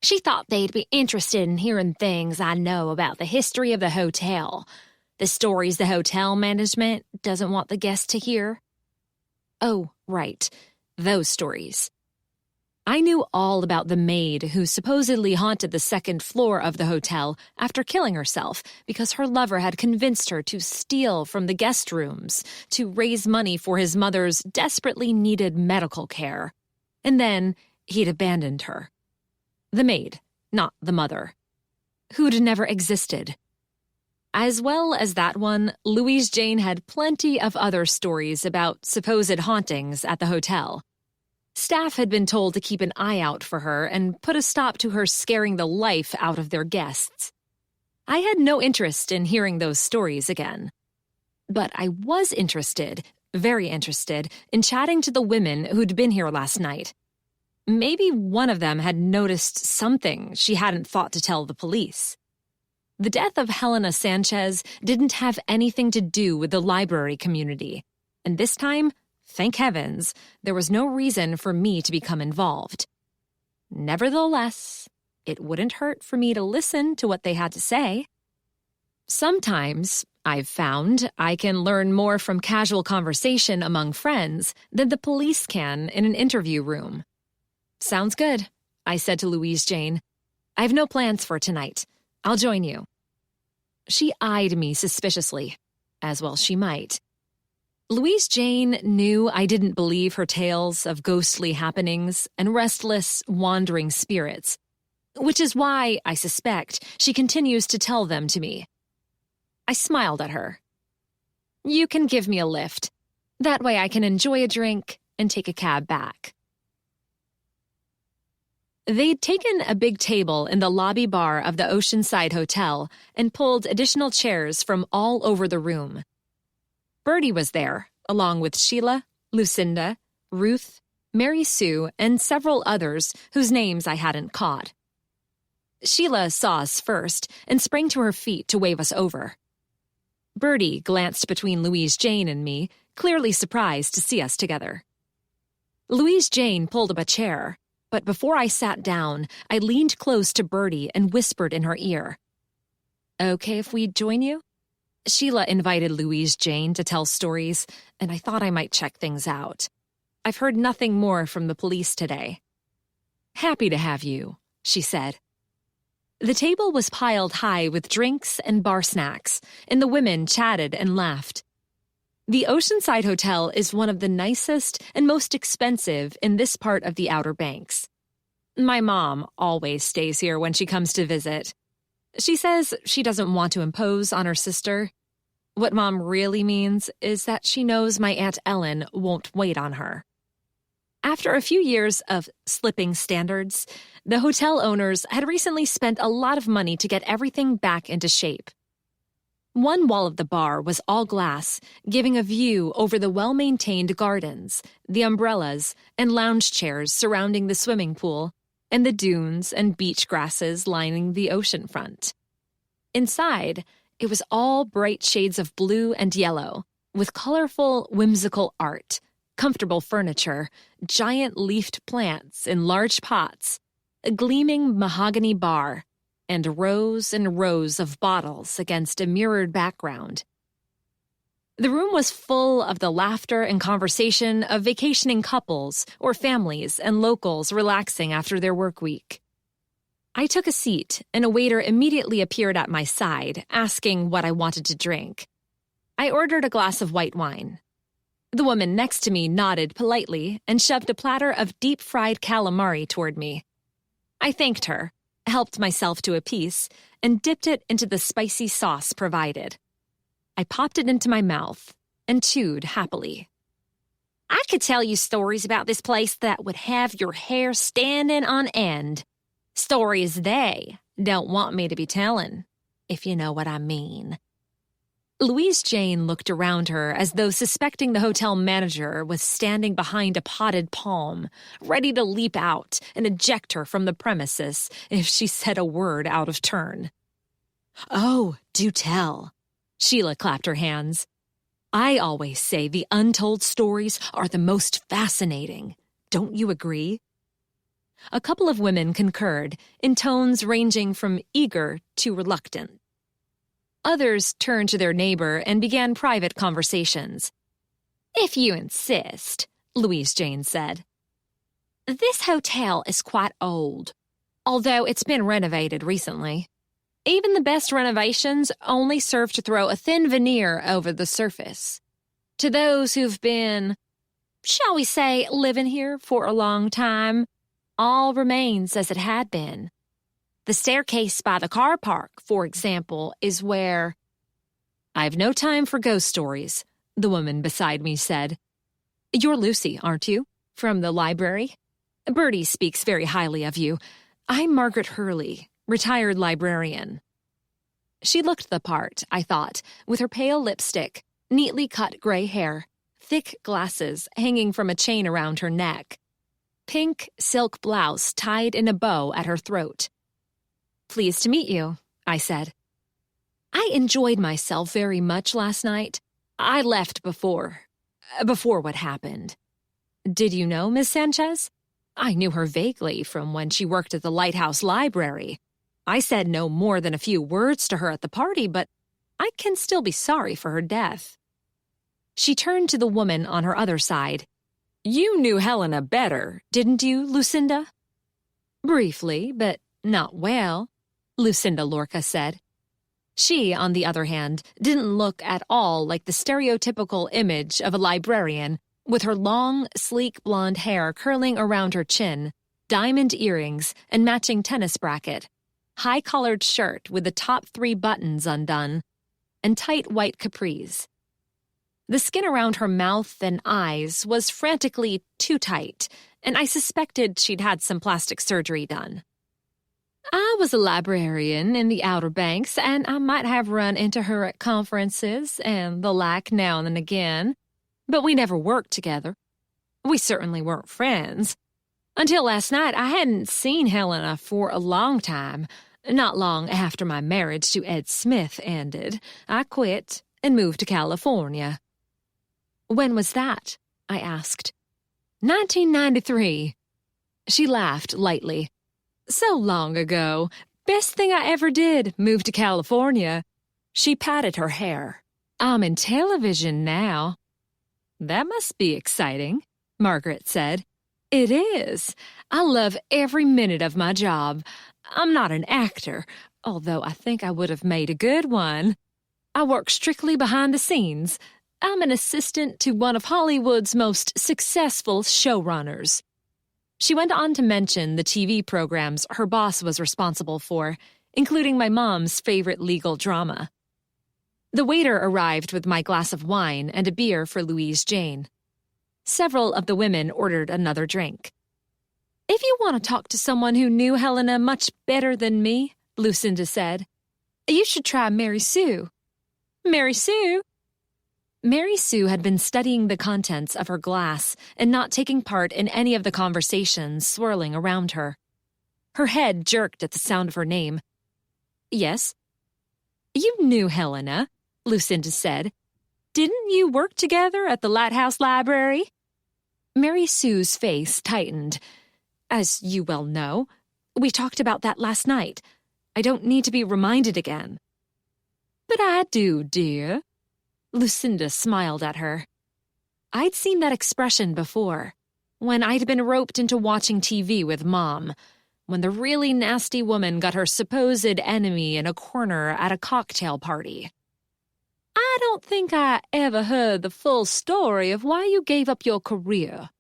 She thought they'd be interested in hearing things I know about the history of the hotel, the stories the hotel management doesn't want the guests to hear. Oh, right, those stories. I knew all about the maid who supposedly haunted the second floor of the hotel after killing herself because her lover had convinced her to steal from the guest rooms to raise money for his mother's desperately needed medical care. And then he'd abandoned her. The maid, not the mother, who'd never existed. As well as that one, Louise Jane had plenty of other stories about supposed hauntings at the hotel. Staff had been told to keep an eye out for her and put a stop to her scaring the life out of their guests. I had no interest in hearing those stories again. But I was interested, very interested, in chatting to the women who'd been here last night. Maybe one of them had noticed something she hadn't thought to tell the police. The death of Helena Sanchez didn't have anything to do with the library community, and this time, thank heavens, there was no reason for me to become involved. Nevertheless, it wouldn't hurt for me to listen to what they had to say. Sometimes, I've found, I can learn more from casual conversation among friends than the police can in an interview room. Sounds good, I said to Louise Jane. I have no plans for tonight. I'll join you. She eyed me suspiciously, as well she might. Louise Jane knew I didn't believe her tales of ghostly happenings and restless, wandering spirits, which is why, I suspect, she continues to tell them to me. I smiled at her. You can give me a lift. That way I can enjoy a drink and take a cab back. They'd taken a big table in the lobby bar of the Oceanside Hotel and pulled additional chairs from all over the room. Bertie was there, along with Sheila, Lucinda, Ruth, Mary Sue, and several others whose names I hadn't caught. Sheila saw us first and sprang to her feet to wave us over. Bertie glanced between Louise Jane and me, clearly surprised to see us together. Louise Jane pulled up a chair, but before I sat down, I leaned close to Bertie and whispered in her ear. Okay if we join you? Sheila invited Louise Jane to tell stories, and I thought I might check things out. I've heard nothing more from the police today. Happy to have you, she said. The table was piled high with drinks and bar snacks, and the women chatted and laughed. The Oceanside Hotel is one of the nicest and most expensive in this part of the Outer Banks. My mom always stays here when she comes to visit. She says she doesn't want to impose on her sister. What Mom really means is that she knows my Aunt Ellen won't wait on her. After a few years of slipping standards, the hotel owners had recently spent a lot of money to get everything back into shape. One wall of the bar was all glass, giving a view over the well-maintained gardens, the umbrellas, and lounge chairs surrounding the swimming pool, and the dunes and beach grasses lining the ocean front. Inside, it was all bright shades of blue and yellow, with colorful, whimsical art, comfortable furniture, giant leafed plants in large pots, a gleaming mahogany bar, and rows of bottles against a mirrored background. The room was full of the laughter and conversation of vacationing couples or families and locals relaxing after their work week. I took a seat, and a waiter immediately appeared at my side, asking what I wanted to drink. I ordered a glass of white wine. The woman next to me nodded politely and shoved a platter of deep-fried calamari toward me. I thanked her, helped myself to a piece, and dipped it into the spicy sauce provided. I popped it into my mouth and chewed happily. I could tell you stories about this place that would have your hair standing on end. Stories they don't want me to be telling, if you know what I mean. Louise Jane looked around her as though suspecting the hotel manager was standing behind a potted palm, ready to leap out and eject her from the premises if she said a word out of turn. "Oh, do tell." Sheila clapped her hands. "I always say the untold stories are the most fascinating. Don't you agree?" A couple of women concurred, in tones ranging from eager to reluctant. Others turned to their neighbor and began private conversations. "If you insist," Louise Jane said. "This hotel is quite old, although it's been renovated recently. Even the best renovations only serve to throw a thin veneer over the surface. To those who've been, shall we say, living here for a long time, all remains as it had been. The staircase by the car park, for example, is where—" "I've no time for ghost stories," the woman beside me said. "You're Lucy, aren't you? From the library? Bertie speaks very highly of you. I'm Margaret Hurley, retired librarian." She looked the part, I thought, with her pale lipstick, neatly cut gray hair, thick glasses hanging from a chain around her neck, pink silk blouse tied in a bow at her throat. "Pleased to meet you," I said. "I enjoyed myself very much last night. I left before what happened." "Did you know Miss Sanchez?" "I knew her vaguely from when she worked at the Lighthouse Library. I said no more than a few words to her at the party, but I can still be sorry for her death." She turned to the woman on her other side. "You knew Helena better, didn't you, Lucinda?" "Briefly, but not well," Lucinda Lorca said. She, on the other hand, didn't look at all like the stereotypical image of a librarian, with her long, sleek blonde hair curling around her chin, diamond earrings, and matching tennis bracket, high-collared shirt with the top 3 buttons undone, and tight white capris. The skin around her mouth and eyes was frantically too tight, and I suspected she'd had some plastic surgery done. "I was a librarian in the Outer Banks, and I might have run into her at conferences and the like now and again, but we never worked together. We certainly weren't friends. Until last night, I hadn't seen Helena for a long time. Not long after my marriage to Ed Smith ended, I quit and moved to California." "When was that?" I asked. 1993. She laughed lightly. "So long ago. Best thing I ever did, moved to California." She patted her hair. "I'm in television now." "That must be exciting," Margaret said. "It is. I love every minute of my job. I'm not an actor, although I think I would have made a good one. I work strictly behind the scenes. I'm an assistant to one of Hollywood's most successful showrunners." She went on to mention the TV programs her boss was responsible for, including my mom's favorite legal drama. The waiter arrived with my glass of wine and a beer for Louise Jane. Several of the women ordered another drink. "If you want to talk to someone who knew Helena much better than me," Lucinda said, "you should try Mary Sue." "Mary Sue?" Mary Sue had been studying the contents of her glass and not taking part in any of the conversations swirling around her. Her head jerked at the sound of her name. "Yes?" You knew Helena, Lucinda said. Didn't you work together at the Lighthouse Library? Mary Sue's face tightened. As you well know, we talked about that last night. I don't need to be reminded again. But I do, dear. Lucinda smiled at her. I'd seen that expression before, when I'd been roped into watching TV with Mom, when the really nasty woman got her supposed enemy in a corner at a cocktail party. I don't think I ever heard the full story of why you gave up your career.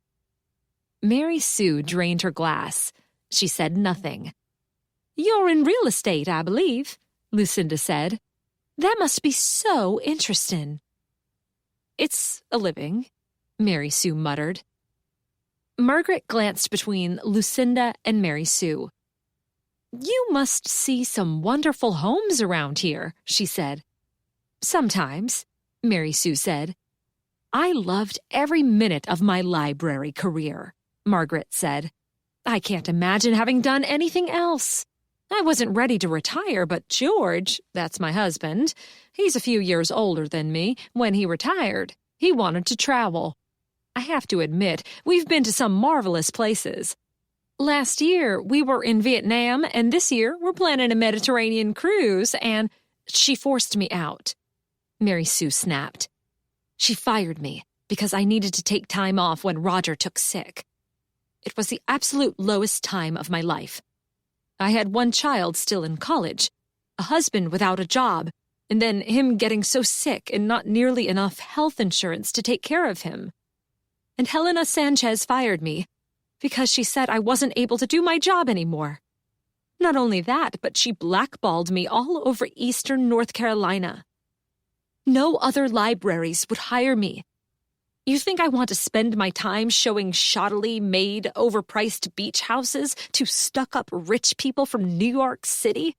Mary Sue drained her glass. She said nothing. You're in real estate, I believe, Lucinda said. That must be so interesting. It's a living, Mary Sue muttered. Margaret glanced between Lucinda and Mary Sue. You must see some wonderful homes around here, she said. Sometimes, Mary Sue said. I loved every minute of my library career, Margaret said. I can't imagine having done anything else. I wasn't ready to retire, but George, that's my husband, he's a few years older than me, when he retired, he wanted to travel. I have to admit, we've been to some marvelous places. Last year, we were in Vietnam, and this year, we're planning a Mediterranean cruise, and she forced me out. Mary Sue snapped. She fired me because I needed to take time off when Roger took sick. It was the absolute lowest time of my life. I had one child still in college, a husband without a job, and then him getting so sick and not nearly enough health insurance to take care of him. And Helena Sanchez fired me because she said I wasn't able to do my job anymore. Not only that, but she blackballed me all over eastern North Carolina. No other libraries would hire me. You think I want to spend my time showing shoddily made, overpriced beach houses to stuck-up rich people from New York City?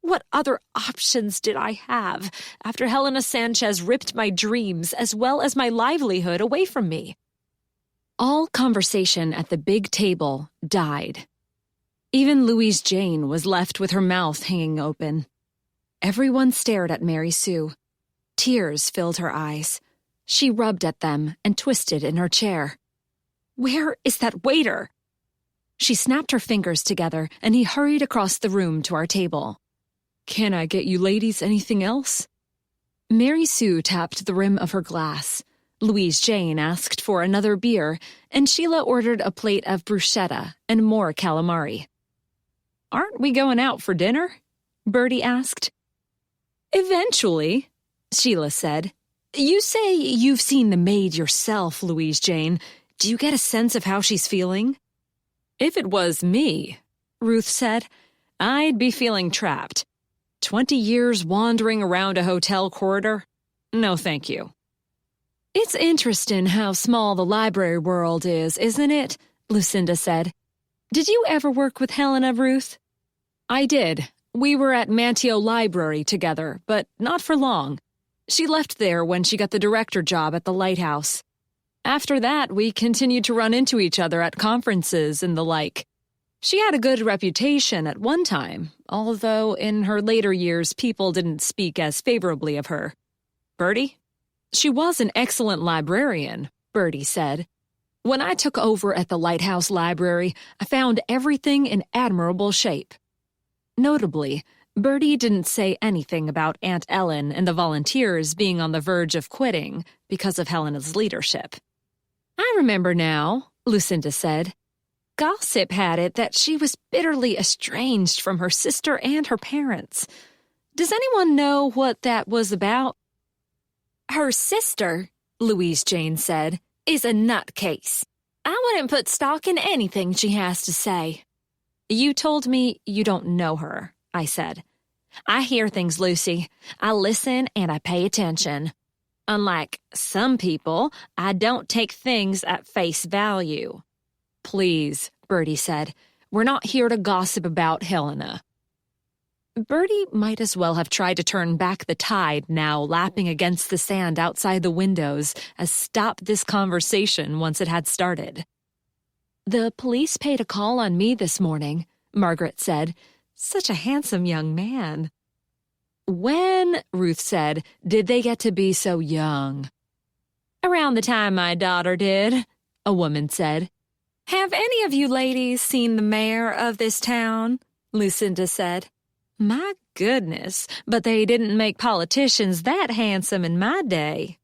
What other options did I have after Helena Sanchez ripped my dreams as well as my livelihood away from me? All conversation at the big table died. Even Louise Jane was left with her mouth hanging open. Everyone stared at Mary Sue. Tears filled her eyes. She rubbed at them and twisted in her chair. Where is that waiter? She snapped her fingers together, and he hurried across the room to our table. Can I get you ladies anything else? Mary Sue tapped the rim of her glass. Louise Jane asked for another beer, and Sheila ordered a plate of bruschetta and more calamari. Aren't we going out for dinner? Bertie asked. Eventually, Sheila said. You say you've seen the maid yourself, Louise Jane. Do you get a sense of how she's feeling? If it was me, Ruth said, I'd be feeling trapped. 20 years wandering around a hotel corridor? No, thank you. It's interesting how small the library world is, isn't it? Lucinda said. Did you ever work with Helena, Ruth? I did. We were at Manteo Library together, but not for long. She left there when she got the director job at the Lighthouse. After that, we continued to run into each other at conferences and the like. She had a good reputation at one time, although in her later years people didn't speak as favorably of her. Bertie? She was an excellent librarian, Bertie said. When I took over at the Lighthouse Library, I found everything in admirable shape. Notably, Bertie didn't say anything about Aunt Ellen and the volunteers being on the verge of quitting because of Helena's leadership. I remember now, Lucinda said. Gossip had it that she was bitterly estranged from her sister and her parents. Does anyone know what that was about? Her sister, Louise Jane said, is a nutcase. I wouldn't put stock in anything she has to say. You told me you don't know her, I said. I hear things, Lucy. I listen and I pay attention. Unlike some people, I don't take things at face value. Please, Bertie said. We're not here to gossip about Helena. Bertie might as well have tried to turn back the tide now lapping against the sand outside the windows as stop this conversation once it had started. The police paid a call on me this morning, Margaret said. Such a handsome young man. When, Ruth said, did they get to be so young? Around the time my daughter did, a woman said. Have any of you ladies seen the mayor of this town? Lucinda said. My goodness, but they didn't make politicians that handsome in my day.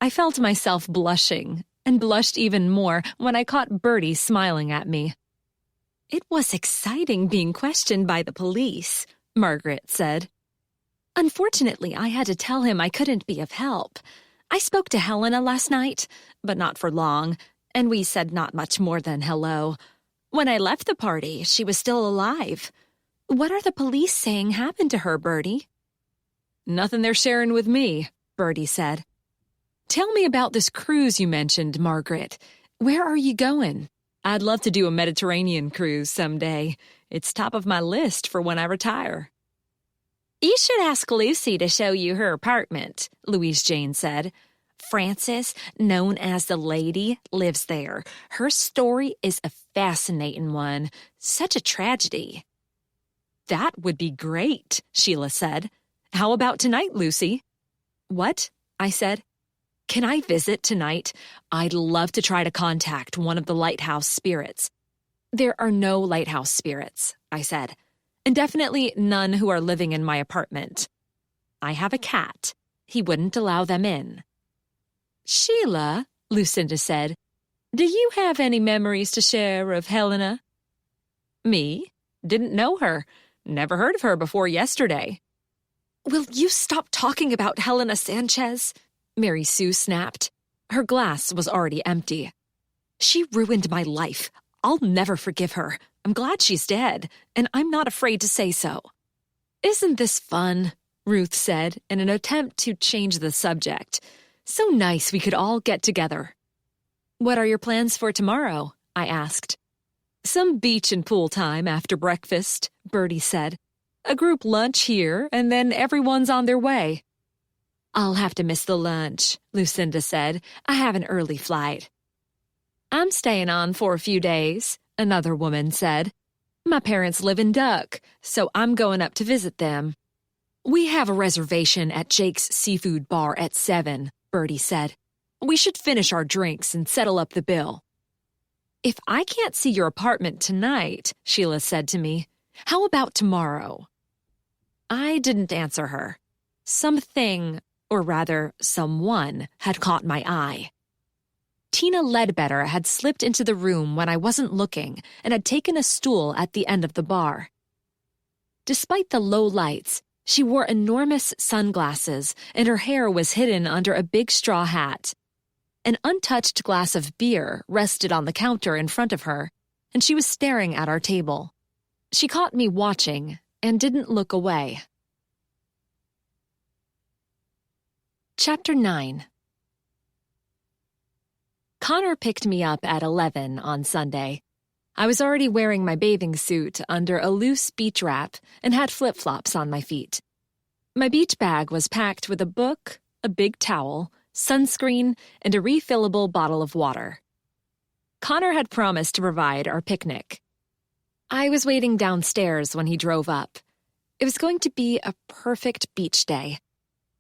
I felt myself blushing, and blushed even more when I caught Bertie smiling at me. It was exciting being questioned by the police, Margaret said. Unfortunately, I had to tell him I couldn't be of help. I spoke to Helena last night, but not for long, and we said not much more than hello. When I left the party, she was still alive. What are the police saying happened to her, Bertie? Nothing they're sharing with me, Bertie said. Tell me about this cruise you mentioned, Margaret. Where are you going? I'd love to do a Mediterranean cruise someday. It's top of my list for when I retire. You should ask Lucy to show you her apartment, Louise Jane said. Frances, known as the Lady, lives there. Her story is a fascinating one. Such a tragedy. That would be great, Sheila said. How about tonight, Lucy? What? I said. Can I visit tonight? I'd love to try to contact one of the lighthouse spirits. There are no lighthouse spirits, I said, and definitely none who are living in my apartment. I have a cat. He wouldn't allow them in. Sheila, Lucinda said, do you have any memories to share of Helena? Me? Didn't know her. Never heard of her before yesterday. Will you stop talking about Helena Sanchez? Mary Sue snapped. Her glass was already empty. She ruined my life. I'll never forgive her. I'm glad she's dead, and I'm not afraid to say so. Isn't this fun? Ruth said in an attempt to change the subject. So nice we could all get together. What are your plans for tomorrow? I asked. Some beach and pool time after breakfast, Bertie said. A group lunch here, and then everyone's on their way. I'll have to miss the lunch, Lucinda said. I have an early flight. I'm staying on for a few days, another woman said. My parents live in Duck, so I'm going up to visit them. We have a reservation at Jake's Seafood Bar at 7, Bertie said. We should finish our drinks and settle up the bill. If I can't see your apartment tonight, Sheila said to me, how about tomorrow? I didn't answer her. Something, or rather, someone, had caught my eye. Tina Ledbetter had slipped into the room when I wasn't looking and had taken a stool at the end of the bar. Despite the low lights, she wore enormous sunglasses and her hair was hidden under a big straw hat. An untouched glass of beer rested on the counter in front of her, and she was staring at our table. She caught me watching and didn't look away. Chapter 9. Connor picked me up at 11 on Sunday. I was already wearing my bathing suit under a loose beach wrap and had flip-flops on my feet. My beach bag was packed with a book, a big towel, sunscreen, and a refillable bottle of water. Connor had promised to provide our picnic. I was waiting downstairs when he drove up. It was going to be a perfect beach day.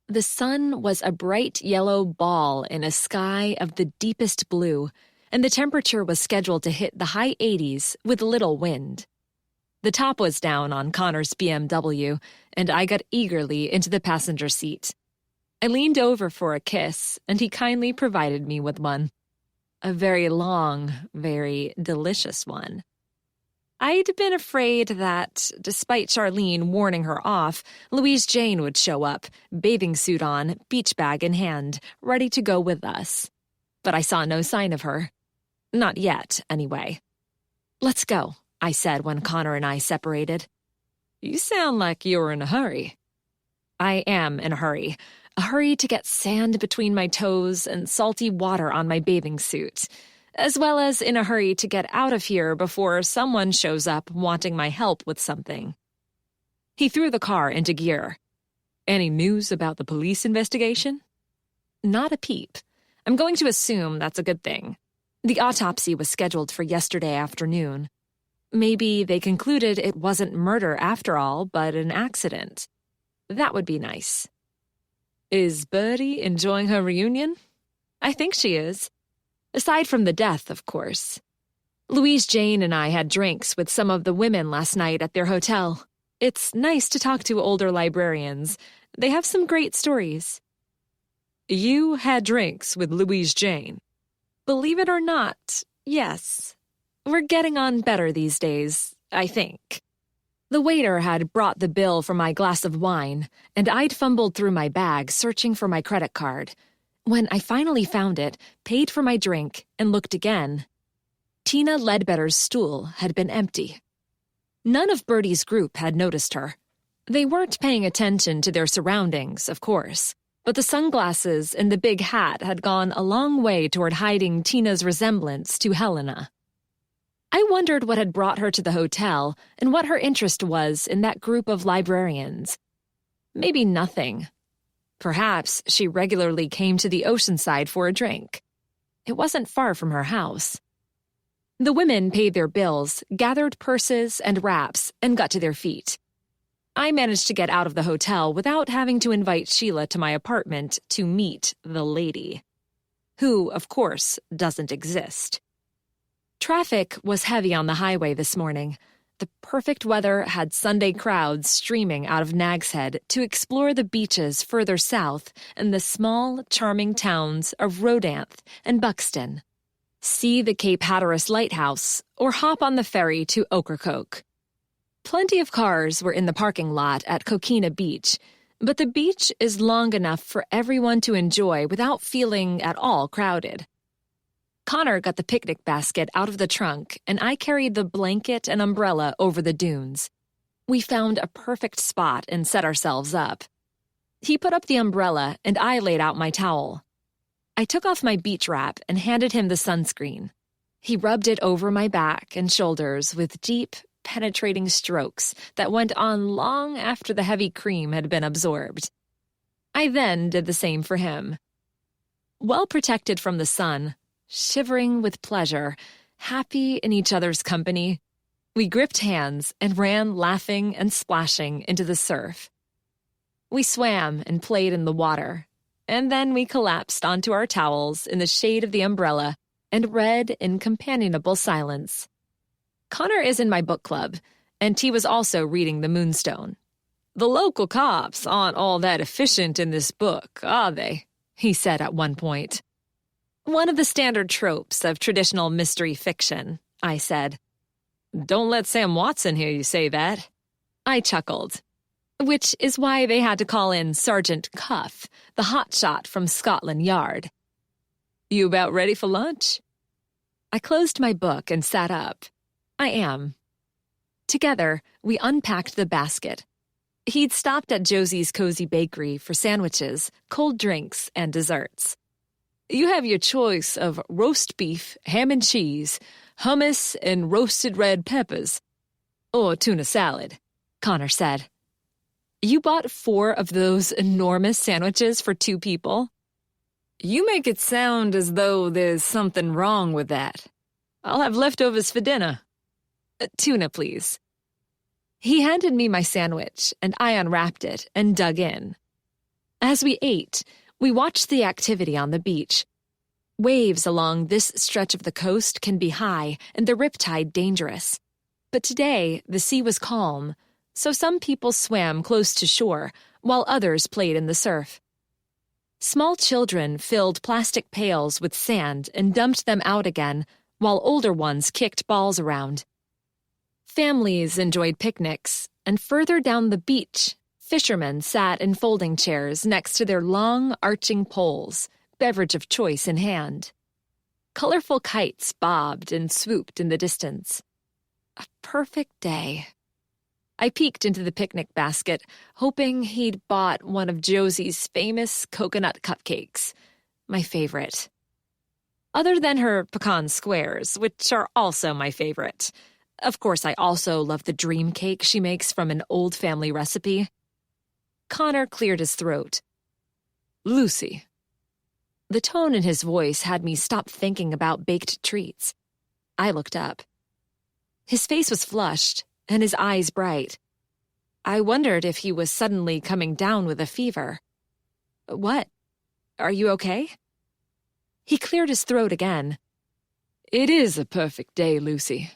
The sun was a bright yellow ball in a sky of the deepest blue, and the temperature was scheduled to hit the high 80s with little wind. The top was down on Connor's BMW, and I got eagerly into the passenger seat. I leaned over for a kiss, and he kindly provided me with one. A very long, very delicious one. I'd been afraid that, despite Charlene warning her off, Louise Jane would show up, bathing suit on, beach bag in hand, ready to go with us. But I saw no sign of her. Not yet, anyway. Let's go, I said when Connor and I separated. You sound like you're in a hurry. I am in a hurry to get sand between my toes and salty water on my bathing suit, as well as in a hurry to get out of here before someone shows up wanting my help with something. He threw the car into gear. Any news about the police investigation? Not a peep. I'm going to assume that's a good thing. The autopsy was scheduled for yesterday afternoon. Maybe they concluded it wasn't murder after all, but an accident. That would be nice. Is Birdie enjoying her reunion? I think she is. Aside from the death, of course. Louise Jane and I had drinks with some of the women last night at their hotel. It's nice to talk to older librarians. They have some great stories. You had drinks with Louise Jane? Believe it or not, yes. We're getting on better these days, I think. The waiter had brought the bill for my glass of wine, and I'd fumbled through my bag searching for my credit card. When I finally found it, paid for my drink, and looked again, Tina Ledbetter's stool had been empty. None of Birdie's group had noticed her. They weren't paying attention to their surroundings, of course, but the sunglasses and the big hat had gone a long way toward hiding Tina's resemblance to Helena. I wondered what had brought her to the hotel and what her interest was in that group of librarians. Maybe nothing. Perhaps she regularly came to the oceanside for a drink. It wasn't far from her house. The women paid their bills, gathered purses and wraps, and got to their feet. I managed to get out of the hotel without having to invite Sheila to my apartment to meet the lady, who, of course, doesn't exist. Traffic was heavy on the highway this morning. The perfect weather had Sunday crowds streaming out of Nag's Head to explore the beaches further south and the small, charming towns of Rodanth and Buxton. See the Cape Hatteras Lighthouse, or hop on the ferry to Ocracoke. Plenty of cars were in the parking lot at Coquina Beach, but the beach is long enough for everyone to enjoy without feeling at all crowded. Connor got the picnic basket out of the trunk, and I carried the blanket and umbrella over the dunes. We found a perfect spot and set ourselves up. He put up the umbrella, and I laid out my towel. I took off my beach wrap and handed him the sunscreen. He rubbed it over my back and shoulders with deep, penetrating strokes that went on long after the heavy cream had been absorbed. I then did the same for him. Well protected from the sun, shivering with pleasure, happy in each other's company, we gripped hands and ran laughing and splashing into the surf. We swam and played in the water, and then we collapsed onto our towels in the shade of the umbrella and read in companionable silence. Connor is in my book club, and he was also reading The Moonstone. The local cops aren't all that efficient in this book, are they? He said at one point. One of the standard tropes of traditional mystery fiction, I said. Don't let Sam Watson hear you say that. I chuckled. Which is why they had to call in Sergeant Cuff, the hotshot from Scotland Yard. You about ready for lunch? I closed my book and sat up. I am. Together, we unpacked the basket. He'd stopped at Josie's Cozy Bakery for sandwiches, cold drinks, and desserts. You have your choice of roast beef, ham and cheese, hummus, and roasted red peppers. Or tuna salad, Connor said. You bought 4 of those enormous sandwiches for 2 people? You make it sound as though there's something wrong with that. I'll have leftovers for dinner. Tuna, please. He handed me my sandwich, and I unwrapped it and dug in. As we ate, we watched the activity on the beach. Waves along this stretch of the coast can be high and the riptide dangerous. But today, the sea was calm, so some people swam close to shore, while others played in the surf. Small children filled plastic pails with sand and dumped them out again, while older ones kicked balls around. Families enjoyed picnics, and further down the beach, fishermen sat in folding chairs next to their long, arching poles, beverage of choice in hand. Colorful kites bobbed and swooped in the distance. A perfect day. I peeked into the picnic basket, hoping he'd bought one of Josie's famous coconut cupcakes, my favorite. Other than her pecan squares, which are also my favorite. Of course, I also love the dream cake she makes from an old family recipe. Connor cleared his throat. Lucy. The tone in his voice had me stop thinking about baked treats. I looked up. His face was flushed, and his eyes bright. I wondered if he was suddenly coming down with a fever. What? Are you okay? He cleared his throat again. It is a perfect day, Lucy.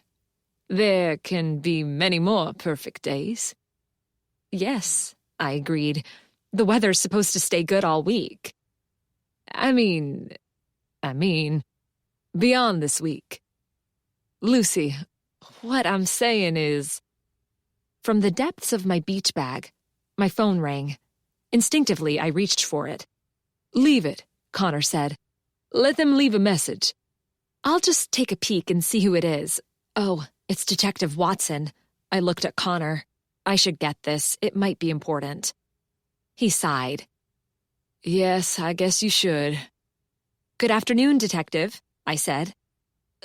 There can be many more perfect days. Yes, I agreed. The weather's supposed to stay good all week. I mean, beyond this week. Lucy, what I'm saying is... From the depths of my beach bag, my phone rang. Instinctively, I reached for it. Leave it, Connor said. Let them leave a message. I'll just take a peek and see who it is. Oh, it's Detective Watson. I looked at Connor. I should get this. It might be important. He sighed. Yes, I guess you should. Good afternoon, Detective, I said.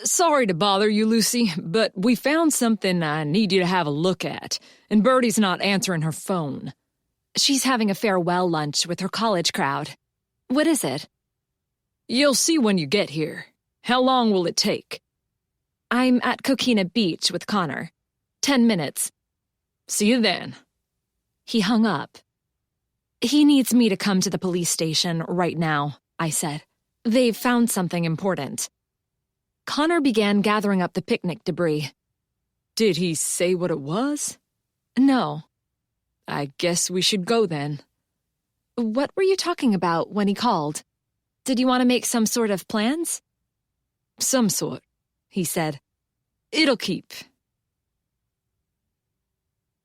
Sorry to bother you, Lucy, but we found something I need you to have a look at, and Bertie's not answering her phone. She's having a farewell lunch with her college crowd. What is it? You'll see when you get here. How long will it take? I'm at Coquina Beach with Connor. 10 minutes. See you then. He hung up. He needs me to come to the police station right now, I said. They've found something important. Connor began gathering up the picnic debris. Did he say what it was? No. I guess we should go then. What were you talking about when he called? Did you want to make some sort of plans? Some sort, he said. It'll keep.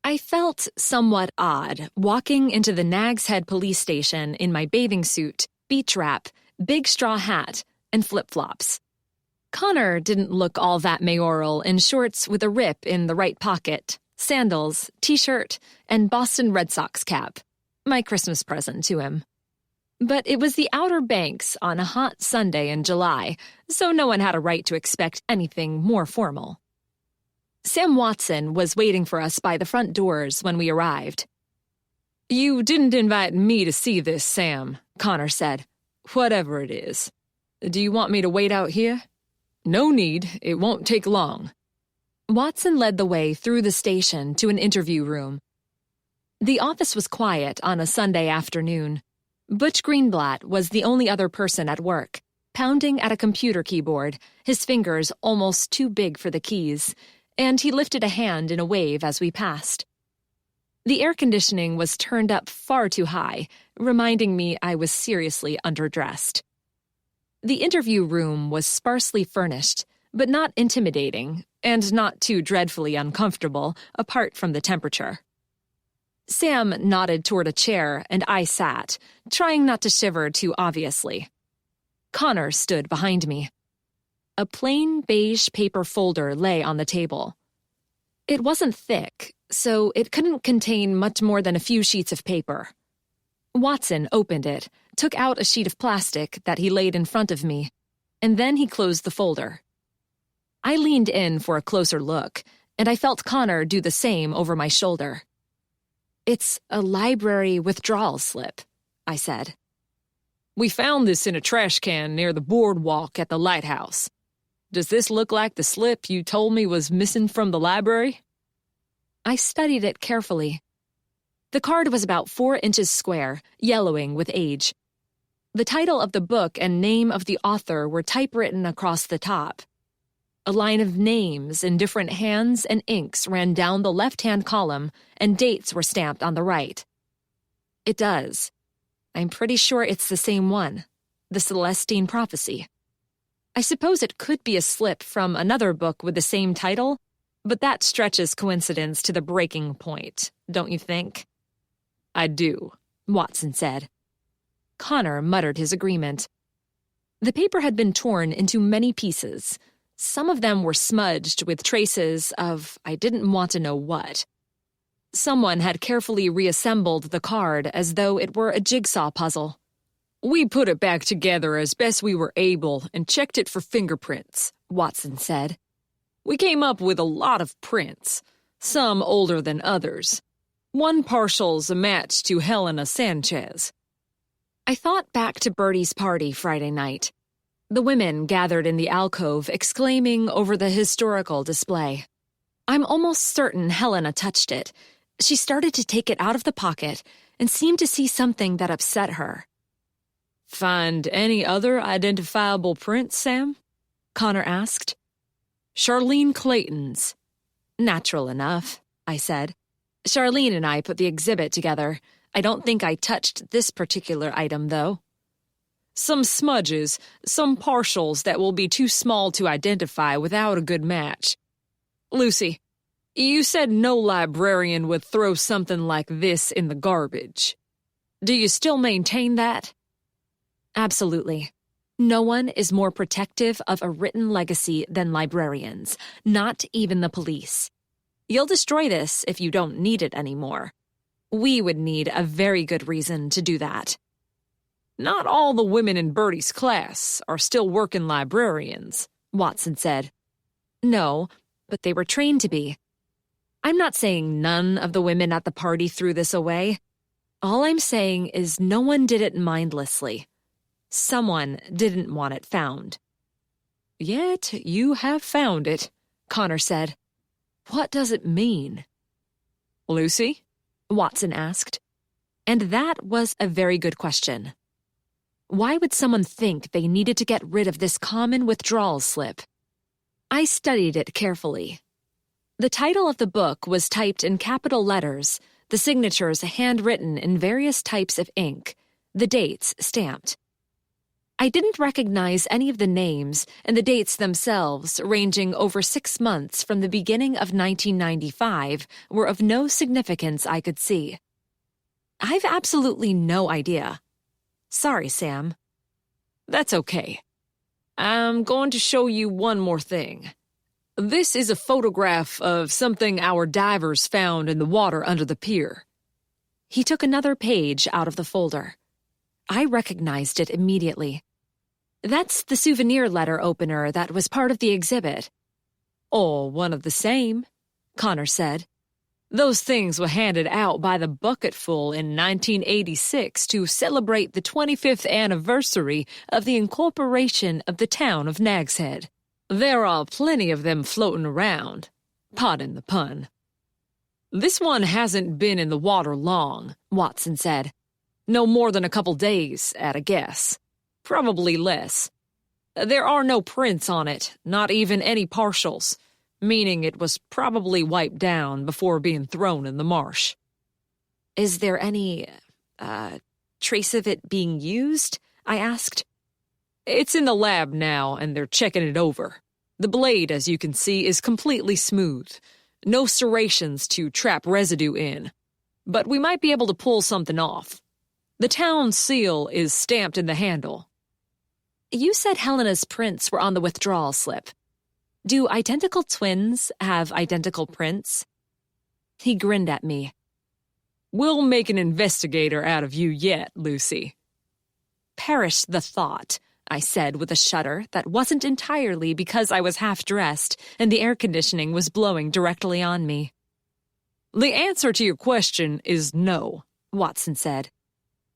I felt somewhat odd walking into the Nag's Head police station in my bathing suit, beach wrap, big straw hat, and flip-flops. Connor didn't look all that mayoral in shorts with a rip in the right pocket, sandals, t-shirt, and Boston Red Sox cap, my Christmas present to him. But it was the Outer Banks on a hot Sunday in July, so no one had a right to expect anything more formal. Sam Watson was waiting for us by the front doors when we arrived. You didn't invite me to see this, Sam, Connor said. Whatever it is. Do you want me to wait out here? No need, it won't take long. Watson led the way through the station to an interview room. The office was quiet on a Sunday afternoon. Butch Greenblatt was the only other person at work, pounding at a computer keyboard, his fingers almost too big for the keys, and he lifted a hand in a wave as we passed. The air conditioning was turned up far too high, reminding me I was seriously underdressed. The interview room was sparsely furnished, but not intimidating, and not too dreadfully uncomfortable, apart from the temperature. Sam nodded toward a chair, and I sat, trying not to shiver too obviously. Connor stood behind me. A plain beige paper folder lay on the table. It wasn't thick, so it couldn't contain much more than a few sheets of paper. Watson opened it, took out a sheet of plastic that he laid in front of me, and then he closed the folder. I leaned in for a closer look, and I felt Connor do the same over my shoulder. It's a library withdrawal slip, I said. We found this in a trash can near the boardwalk at the lighthouse. Does this look like the slip you told me was missing from the library? I studied it carefully. The card was about 4 inches square, yellowing with age. The title of the book and name of the author were typewritten across the top. A line of names in different hands and inks ran down the left-hand column, and dates were stamped on the right. It does. I'm pretty sure it's the same one, the Celestine Prophecy. I suppose it could be a slip from another book with the same title, but that stretches coincidence to the breaking point, don't you think? I do, Watson said. Connor muttered his agreement. The paper had been torn into many pieces. Some of them were smudged with traces of I didn't want to know what. Someone had carefully reassembled the card as though it were a jigsaw puzzle. We put it back together as best we were able and checked it for fingerprints, Watson said. We came up with a lot of prints, some older than others. One partial's a match to Helena Sanchez. I thought back to Bertie's party Friday night. The women gathered in the alcove exclaiming over the historical display. I'm almost certain Helena touched it, She started to take it out of the pocket and seemed to see something that upset her. Find any other identifiable prints, Sam? Connor asked. Charlene Clayton's. Natural enough, I said. Charlene and I put the exhibit together. I don't think I touched this particular item, though. Some smudges, some partials that will be too small to identify without a good match. Lucy, you said no librarian would throw something like this in the garbage. Do you still maintain that? Absolutely. No one is more protective of a written legacy than librarians, not even the police. You'll destroy this if you don't need it anymore. We would need a very good reason to do that. Not all the women in Bertie's class are still working librarians, Watson said. No, but they were trained to be. I'm not saying none of the women at the party threw this away. All I'm saying is no one did it mindlessly. Someone didn't want it found. Yet you have found it, Connor said. What does it mean? Lucy? Watson asked. And that was a very good question. Why would someone think they needed to get rid of this common withdrawal slip? I studied it carefully. The title of the book was typed in capital letters, the signatures handwritten in various types of ink, the dates stamped. I didn't recognize any of the names, and the dates themselves, ranging over 6 months from the beginning of 1995, were of no significance I could see. I've absolutely no idea. Sorry, Sam. That's okay. I'm going to show you one more thing. This is a photograph of something our divers found in the water under the pier. He took another page out of the folder. I recognized it immediately. That's the souvenir letter opener that was part of the exhibit. All one of the same, Connor said. Those things were handed out by the bucketful in 1986 to celebrate the 25th anniversary of the incorporation of the town of Nag's Head. There are plenty of them floating around. Pardon the pun. This one hasn't been in the water long, Watson said. No more than a couple days, at a guess. Probably less. There are no prints on it, not even any partials, meaning it was probably wiped down before being thrown in the marsh. Is there any, trace of it being used? I asked. It's in the lab now, and they're checking it over. The blade, as you can see, is completely smooth. No serrations to trap residue in. But we might be able to pull something off. The town seal is stamped in the handle. You said Helena's prints were on the withdrawal slip. Do identical twins have identical prints? He grinned at me. We'll make an investigator out of you yet, Lucy. Perish the thought, I said with a shudder that wasn't entirely because I was half-dressed and the air conditioning was blowing directly on me. The answer to your question is no, Watson said.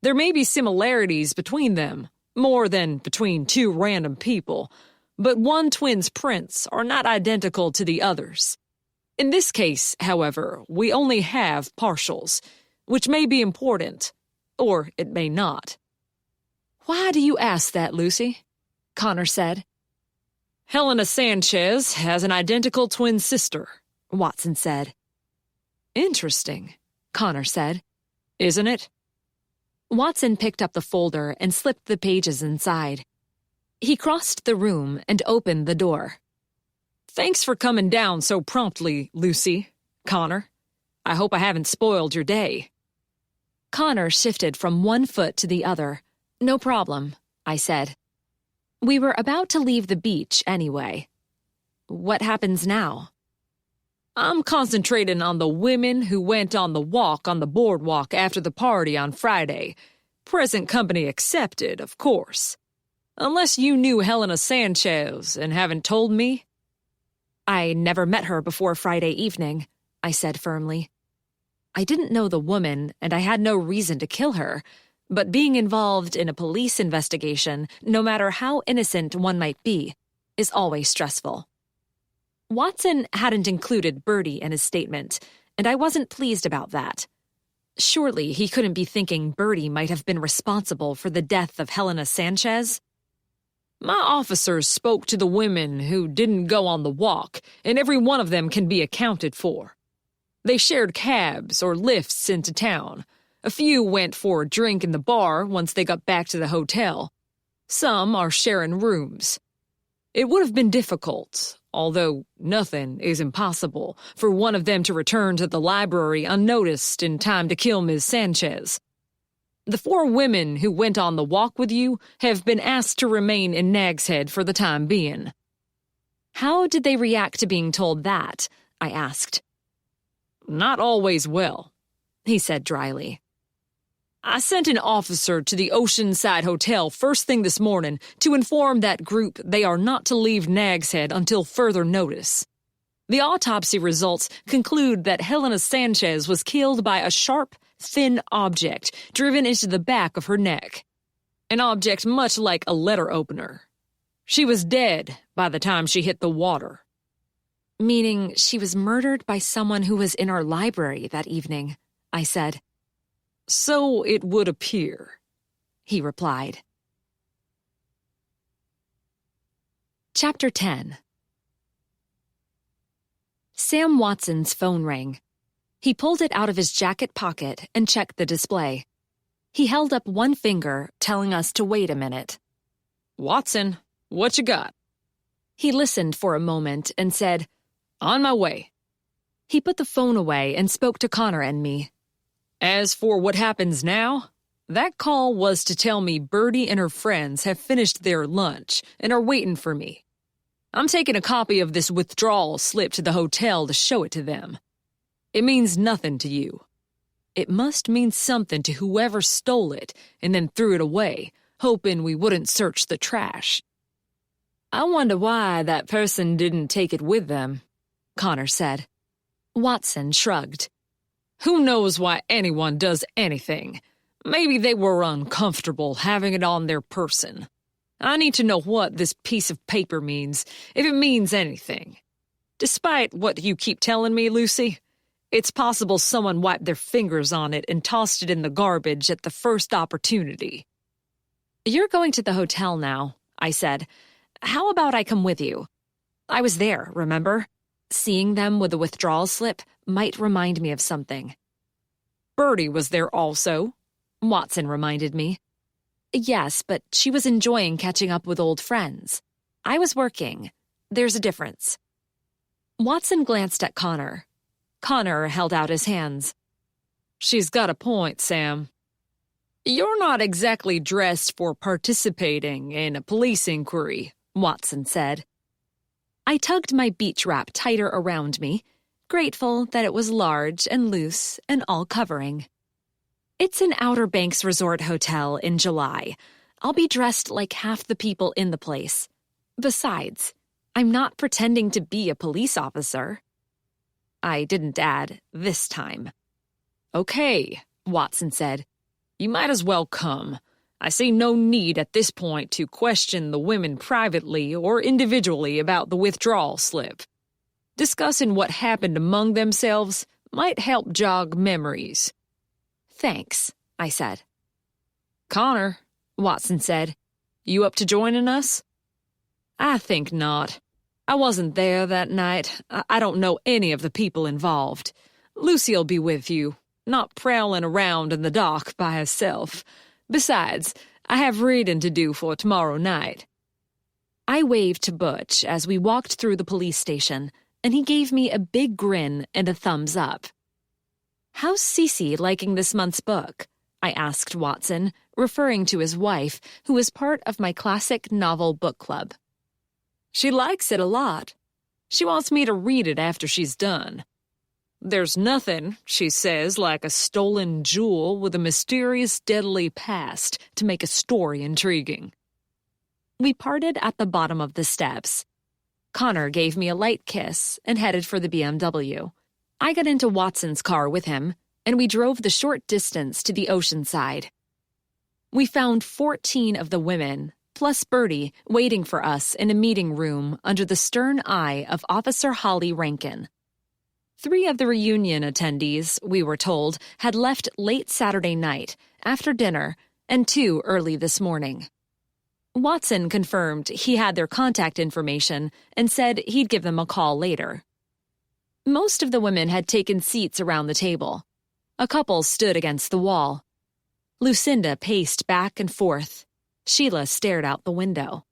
There may be similarities between them, more than between two random people, but one twin's prints are not identical to the other's. In this case, however, we only have partials, which may be important, or it may not. Why do you ask that, Lucy? Connor said. Helena Sanchez has an identical twin sister, Watson said. Interesting, Connor said. Isn't it? Watson picked up the folder and slipped the pages inside. He crossed the room and opened the door. Thanks for coming down so promptly, Lucy. Connor, I hope I haven't spoiled your day. Connor shifted from one foot to the other. No problem, I said. We were about to leave the beach anyway. What happens now? I'm concentrating on the women who went on the walk on the boardwalk after the party on Friday. Present company accepted, of course. Unless you knew Helena Sanchez and haven't told me. I never met her before Friday evening, I said firmly. I didn't know the woman, and I had no reason to kill her, but being involved in a police investigation, no matter how innocent one might be, is always stressful. Watson hadn't included Bertie in his statement, and I wasn't pleased about that. Surely he couldn't be thinking Bertie might have been responsible for the death of Helena Sanchez? My officers spoke to the women who didn't go on the walk, and every one of them can be accounted for. They shared cabs or lifts into town. A few went for a drink in the bar once they got back to the hotel. Some are sharing rooms. It would have been difficult, although nothing is impossible, for one of them to return to the library unnoticed in time to kill Ms. Sanchez. The 4 women who went on the walk with you have been asked to remain in Nag's Head for the time being. How did they react to being told that? I asked. Not always well, he said dryly. I sent an officer to the Oceanside Hotel first thing this morning to inform that group they are not to leave Nag's Head until further notice. The autopsy results conclude that Helena Sanchez was killed by a sharp, thin object driven into the back of her neck. An object much like a letter opener. She was dead by the time she hit the water. Meaning she was murdered by someone who was in our library that evening, I said. So it would appear, he replied. Chapter 10. Sam Watson's phone rang. He pulled it out of his jacket pocket and checked the display. He held up one finger, telling us to wait a minute. Watson, what you got? He listened for a moment and said, On my way. He put the phone away and spoke to Connor and me. As for what happens now, that call was to tell me Bertie and her friends have finished their lunch and are waiting for me. I'm taking a copy of this withdrawal slip to the hotel to show it to them. It means nothing to you. It must mean something to whoever stole it and then threw it away, hoping we wouldn't search the trash. I wonder why that person didn't take it with them, Connor said. Watson shrugged. Who knows why anyone does anything? Maybe they were uncomfortable having it on their person. I need to know what this piece of paper means, if it means anything. Despite what you keep telling me, Lucy, it's possible someone wiped their fingers on it and tossed it in the garbage at the first opportunity. You're going to the hotel now, I said. How about I come with you? I was there, remember? Seeing them with the withdrawal slip might remind me of something. Bertie was there also, Watson reminded me. Yes, but she was enjoying catching up with old friends. I was working. There's a difference. Watson glanced at Connor. Connor held out his hands. She's got a point, Sam. You're not exactly dressed for participating in a police inquiry, Watson said. I tugged my beach wrap tighter around me, grateful that it was large and loose and all-covering. It's an Outer Banks resort hotel in July. I'll be dressed like half the people in the place. Besides, I'm not pretending to be a police officer. I didn't add this time. Okay, Watson said. You might as well come. I see no need at this point to question the women privately or individually about the withdrawal slip. Discussing what happened among themselves might help jog memories. Thanks, I said. Connor, Watson said, you up to joining us? I think not. I wasn't there that night. I don't know any of the people involved. Lucy'll be with you, not prowling around in the dock by herself. Besides, I have reading to do for tomorrow night. I waved to Butch as we walked through the police station, and he gave me a big grin and a thumbs up. How's Cece liking this month's book? I asked Watson, referring to his wife, who is part of my classic novel book club. She likes it a lot. She wants me to read it after she's done. There's nothing, she says, like a stolen jewel with a mysterious, deadly past to make a story intriguing. We parted at the bottom of the steps. Connor gave me a light kiss and headed for the BMW. I got into Watson's car with him, and we drove the short distance to the ocean side. We found 14 of the women, plus Bertie, waiting for us in a meeting room under the stern eye of Officer Holly Rankin. 3 of the reunion attendees, we were told, had left late Saturday night, after dinner, and 2 early this morning. Watson confirmed he had their contact information and said he'd give them a call later. Most of the women had taken seats around the table. A couple stood against the wall. Lucinda paced back and forth. Sheila stared out the window.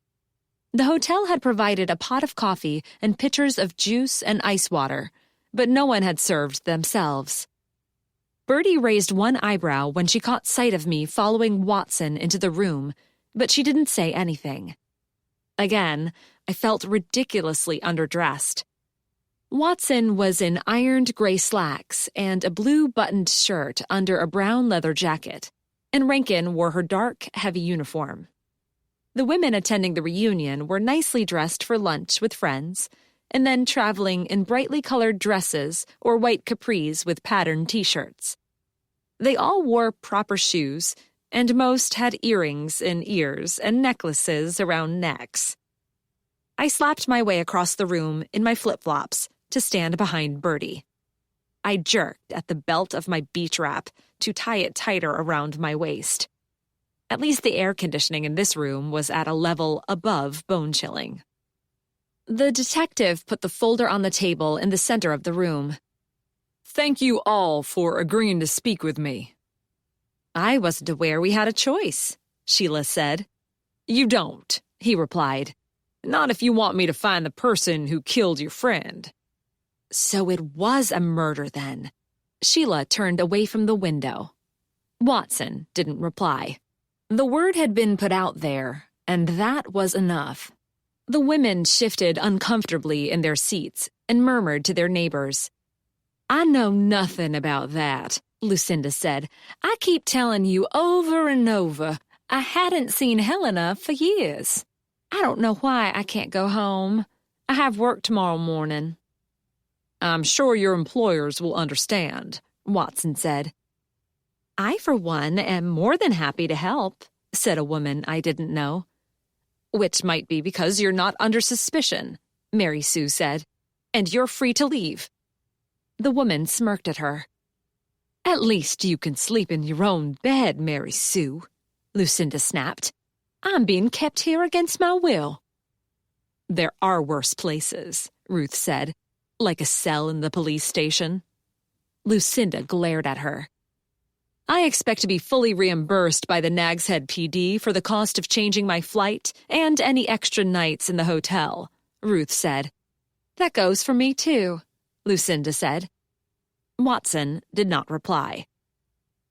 The hotel had provided a pot of coffee and pitchers of juice and ice water, but no one had served themselves. Bertie raised one eyebrow when she caught sight of me following Watson into the room, but she didn't say anything. Again, I felt ridiculously underdressed. Watson was in ironed gray slacks and a blue buttoned shirt under a brown leather jacket, and Rankin wore her dark, heavy uniform. The women attending the reunion were nicely dressed for lunch with friends, and then traveling in brightly colored dresses or white capris with patterned t-shirts. They all wore proper shoes, and most had earrings in ears and necklaces around necks. I slapped my way across the room in my flip-flops to stand behind Bertie. I jerked at the belt of my beach wrap to tie it tighter around my waist. At least the air conditioning in this room was at a level above bone-chilling. The detective put the folder on the table in the center of the room. Thank you all for agreeing to speak with me. I wasn't aware we had a choice, Sheila said. You don't, he replied. Not if you want me to find the person who killed your friend. So it was a murder then. Sheila turned away from the window. Watson didn't reply. The word had been put out there, and that was enough. The women shifted uncomfortably in their seats and murmured to their neighbors. I know nothing about that, Lucinda said. I keep telling you over and over, I hadn't seen Helena for years. I don't know why I can't go home. I have work tomorrow morning. I'm sure your employers will understand, Watson said. I, for one, am more than happy to help, said a woman I didn't know. Which might be because you're not under suspicion, Mary Sue said, and you're free to leave. The woman smirked at her. At least you can sleep in your own bed, Mary Sue, Lucinda snapped. I'm being kept here against my will. There are worse places, Ruth said, like a cell in the police station. Lucinda glared at her. I expect to be fully reimbursed by the Nags Head PD for the cost of changing my flight and any extra nights in the hotel, Ruth said. That goes for me too, Lucinda said. Watson did not reply.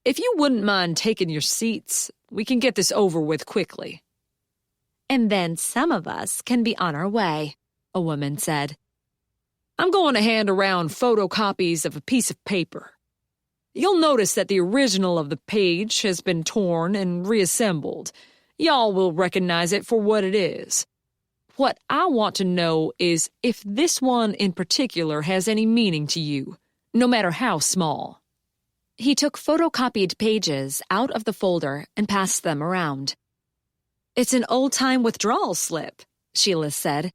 If you wouldn't mind taking your seats, we can get this over with quickly. And then some of us can be on our way, a woman said. I'm going to hand around photocopies of a piece of paper. You'll notice that the original of the page has been torn and reassembled. Y'all will recognize it for what it is. What I want to know is if this one in particular has any meaning to you, no matter how small. He took photocopied pages out of the folder and passed them around. It's an old-time withdrawal slip, Sheila said.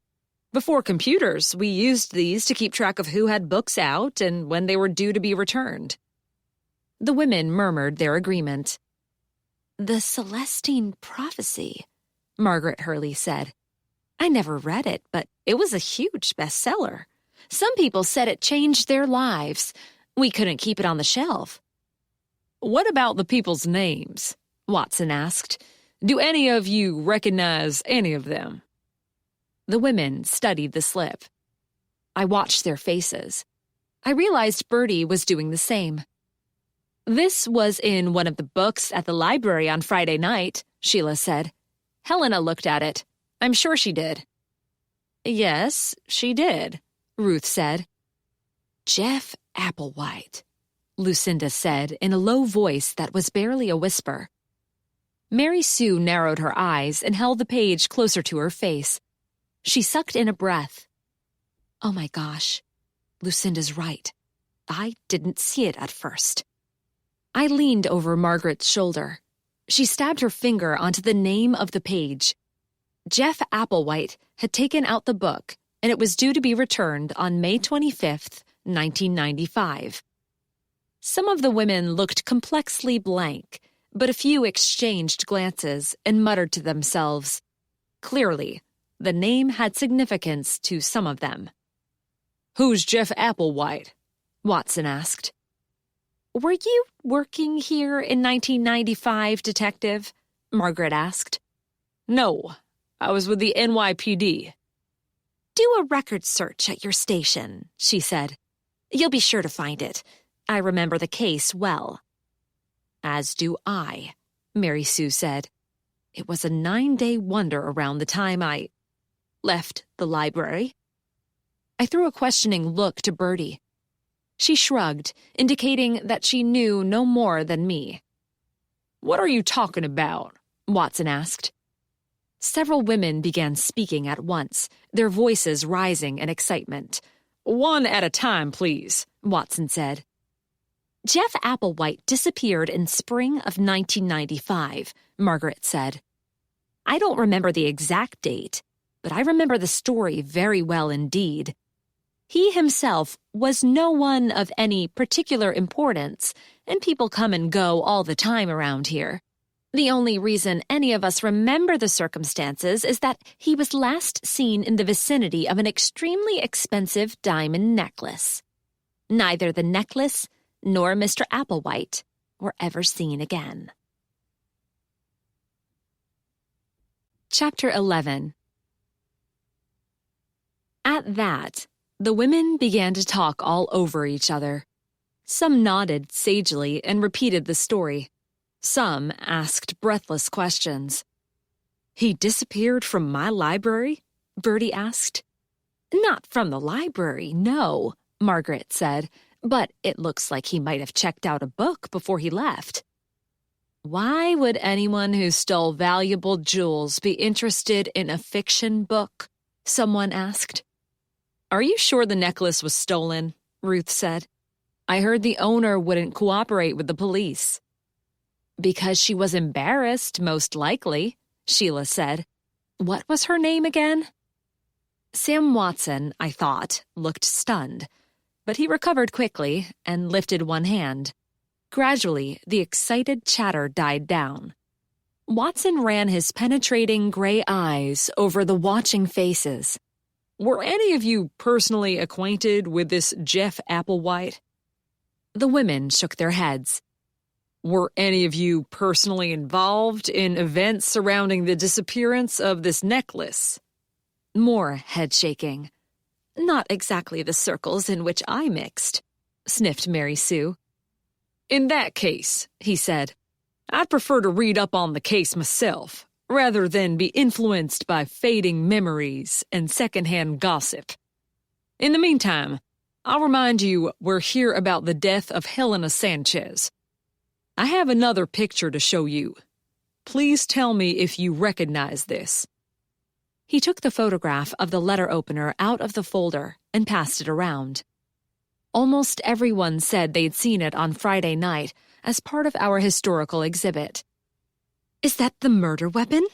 Before computers, we used these to keep track of who had books out and when they were due to be returned. The women murmured their agreement. The Celestine Prophecy, Margaret Hurley said. I never read it, but it was a huge bestseller. Some people said it changed their lives. We couldn't keep it on the shelf. What about the people's names? Watson asked. Do any of you recognize any of them? The women studied the slip. I watched their faces. I realized Bertie was doing the same. This was in one of the books at the library on Friday night, Sheila said. Helena looked at it. I'm sure she did. Yes, she did, Ruth said. Jeff Applewhite, Lucinda said in a low voice that was barely a whisper. Mary Sue narrowed her eyes and held the page closer to her face. She sucked in a breath. Oh my gosh, Lucinda's right. I didn't see it at first. I leaned over Margaret's shoulder. She stabbed her finger onto the name of the page. Jeff Applewhite had taken out the book, and it was due to be returned on May 25th, 1995. Some of the women looked complexly blank, but a few exchanged glances and muttered to themselves. Clearly, the name had significance to some of them. "Who's Jeff Applewhite?" Watson asked. "Were you working here in 1995, Detective?" Margaret asked. "No, I was with the NYPD." "Do a record search at your station," she said. "You'll be sure to find it. I remember the case well." "As do I," Mary Sue said. "It was a 9-day wonder around the time I left the library." I threw a questioning look to Bertie. She shrugged, indicating that she knew no more than me. "What are you talking about?" Watson asked. Several women began speaking at once, their voices rising in excitement. "One at a time, please," Watson said. "Jeff Applewhite disappeared in spring of 1995, Margaret said. "I don't remember the exact date, but I remember the story very well indeed. He himself was no one of any particular importance, and people come and go all the time around here. The only reason any of us remember the circumstances is that he was last seen in the vicinity of an extremely expensive diamond necklace. Neither the necklace nor Mr. Applewhite were ever seen again." Chapter 11. At that, the women began to talk all over each other. Some nodded sagely and repeated the story. Some asked breathless questions. "He disappeared from my library?" Bertie asked. "Not from the library, no," Margaret said, "but it looks like he might have checked out a book before he left." "Why would anyone who stole valuable jewels be interested in a fiction book?" someone asked. "Are you sure the necklace was stolen?" Ruth said. "I heard the owner wouldn't cooperate with the police." "Because she was embarrassed, most likely," Sheila said. "What was her name again?" Sam Watson, I thought, looked stunned, but he recovered quickly and lifted one hand. Gradually, the excited chatter died down. Watson ran his penetrating gray eyes over the watching faces. "Were any of you personally acquainted with this Jeff Applewhite?" The women shook their heads. "Were any of you personally involved in events surrounding the disappearance of this necklace?" More head shaking. "Not exactly the circles in which I mixed," sniffed Mary Sue. "In that case," he said, "I'd prefer to read up on the case myself, rather than be influenced by fading memories and secondhand gossip. In the meantime, I'll remind you we're here about the death of Helena Sanchez. I have another picture to show you. Please tell me if you recognize this." He took the photograph of the letter opener out of the folder and passed it around. Almost everyone said they'd seen it on Friday night as part of our historical exhibit. "Is that the murder weapon?"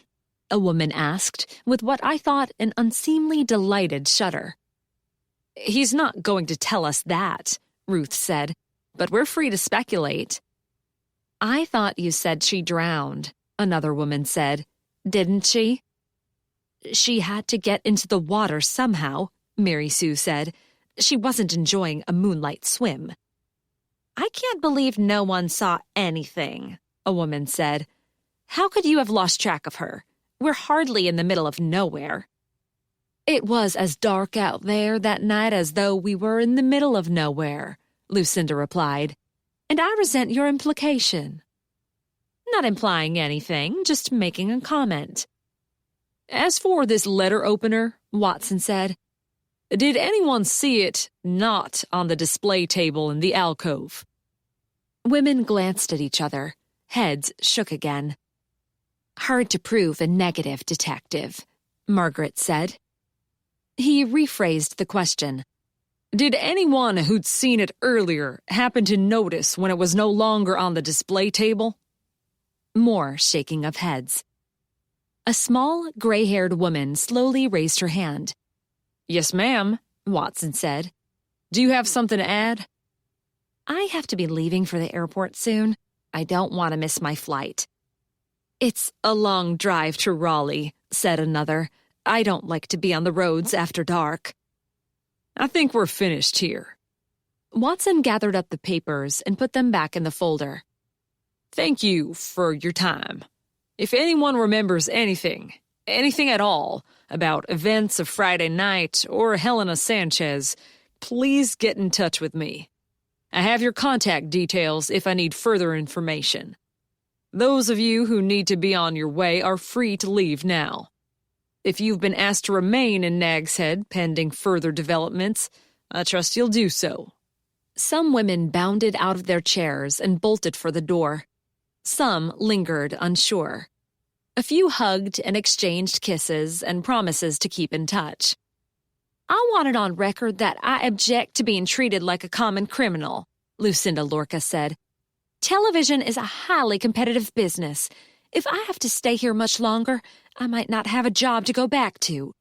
a woman asked, with what I thought an unseemly delighted shudder. "He's not going to tell us that," Ruth said, "but we're free to speculate." "I thought you said she drowned," another woman said. "Didn't she?" "She had to get into the water somehow," Mary Sue said. "She wasn't enjoying a moonlight swim." "I can't believe no one saw anything," a woman said. "How could you have lost track of her? We're hardly in the middle of nowhere." "It was as dark out there that night as though we were in the middle of nowhere," Lucinda replied. "And I resent your implication." "Not implying anything, just making a comment." "As for this letter opener," Watson said, "did anyone see it not on the display table in the alcove?" Women glanced at each other. Heads shook again. "Hard to prove a negative, Detective," Margaret said. He rephrased the question. "Did anyone who'd seen it earlier happen to notice when it was no longer on the display table?" More shaking of heads. A small, gray-haired woman slowly raised her hand. "Yes, ma'am," Watson said. Do you have something to add? I have to be leaving for the airport soon. I don't want to miss my flight. It's a long drive to Raleigh, said another. I don't like to be on the roads after dark. I think we're finished here. Watson gathered up the papers and put them back in the folder. Thank you for your time. If anyone remembers anything at all, about events of Friday night or Helena Sanchez, please get in touch with me. I have your contact details if I need further information. Those of you who need to be on your way are free to leave now. If you've been asked to remain in Nag's Head pending further developments, I trust you'll do so. Some women bounded out of their chairs and bolted for the door. Some lingered unsure. A few hugged and exchanged kisses and promises to keep in touch. I want it on record that I object to being treated like a common criminal, Lucinda Lorca said. Television is a highly competitive business. If I have to stay here much longer, I might not have a job to go back to.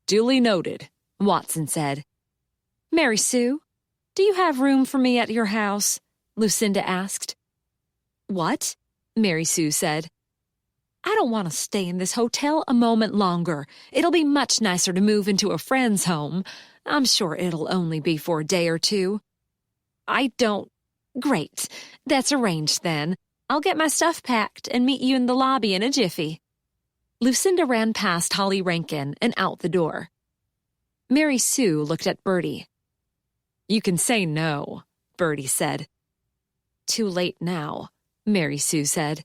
Duly noted, Watson said. Mary Sue, do you have room for me at your house? Lucinda asked. What? Mary Sue said. I don't want to stay in this hotel a moment longer. It'll be much nicer to move into a friend's home. I'm sure it'll only be for a day or two. I don't... Great. That's arranged then. I'll get my stuff packed and meet you in the lobby in a jiffy. Lucinda ran past Holly Rankin and out the door. Mary Sue looked at Bertie. You can say no, Bertie said. Too late now, Mary Sue said.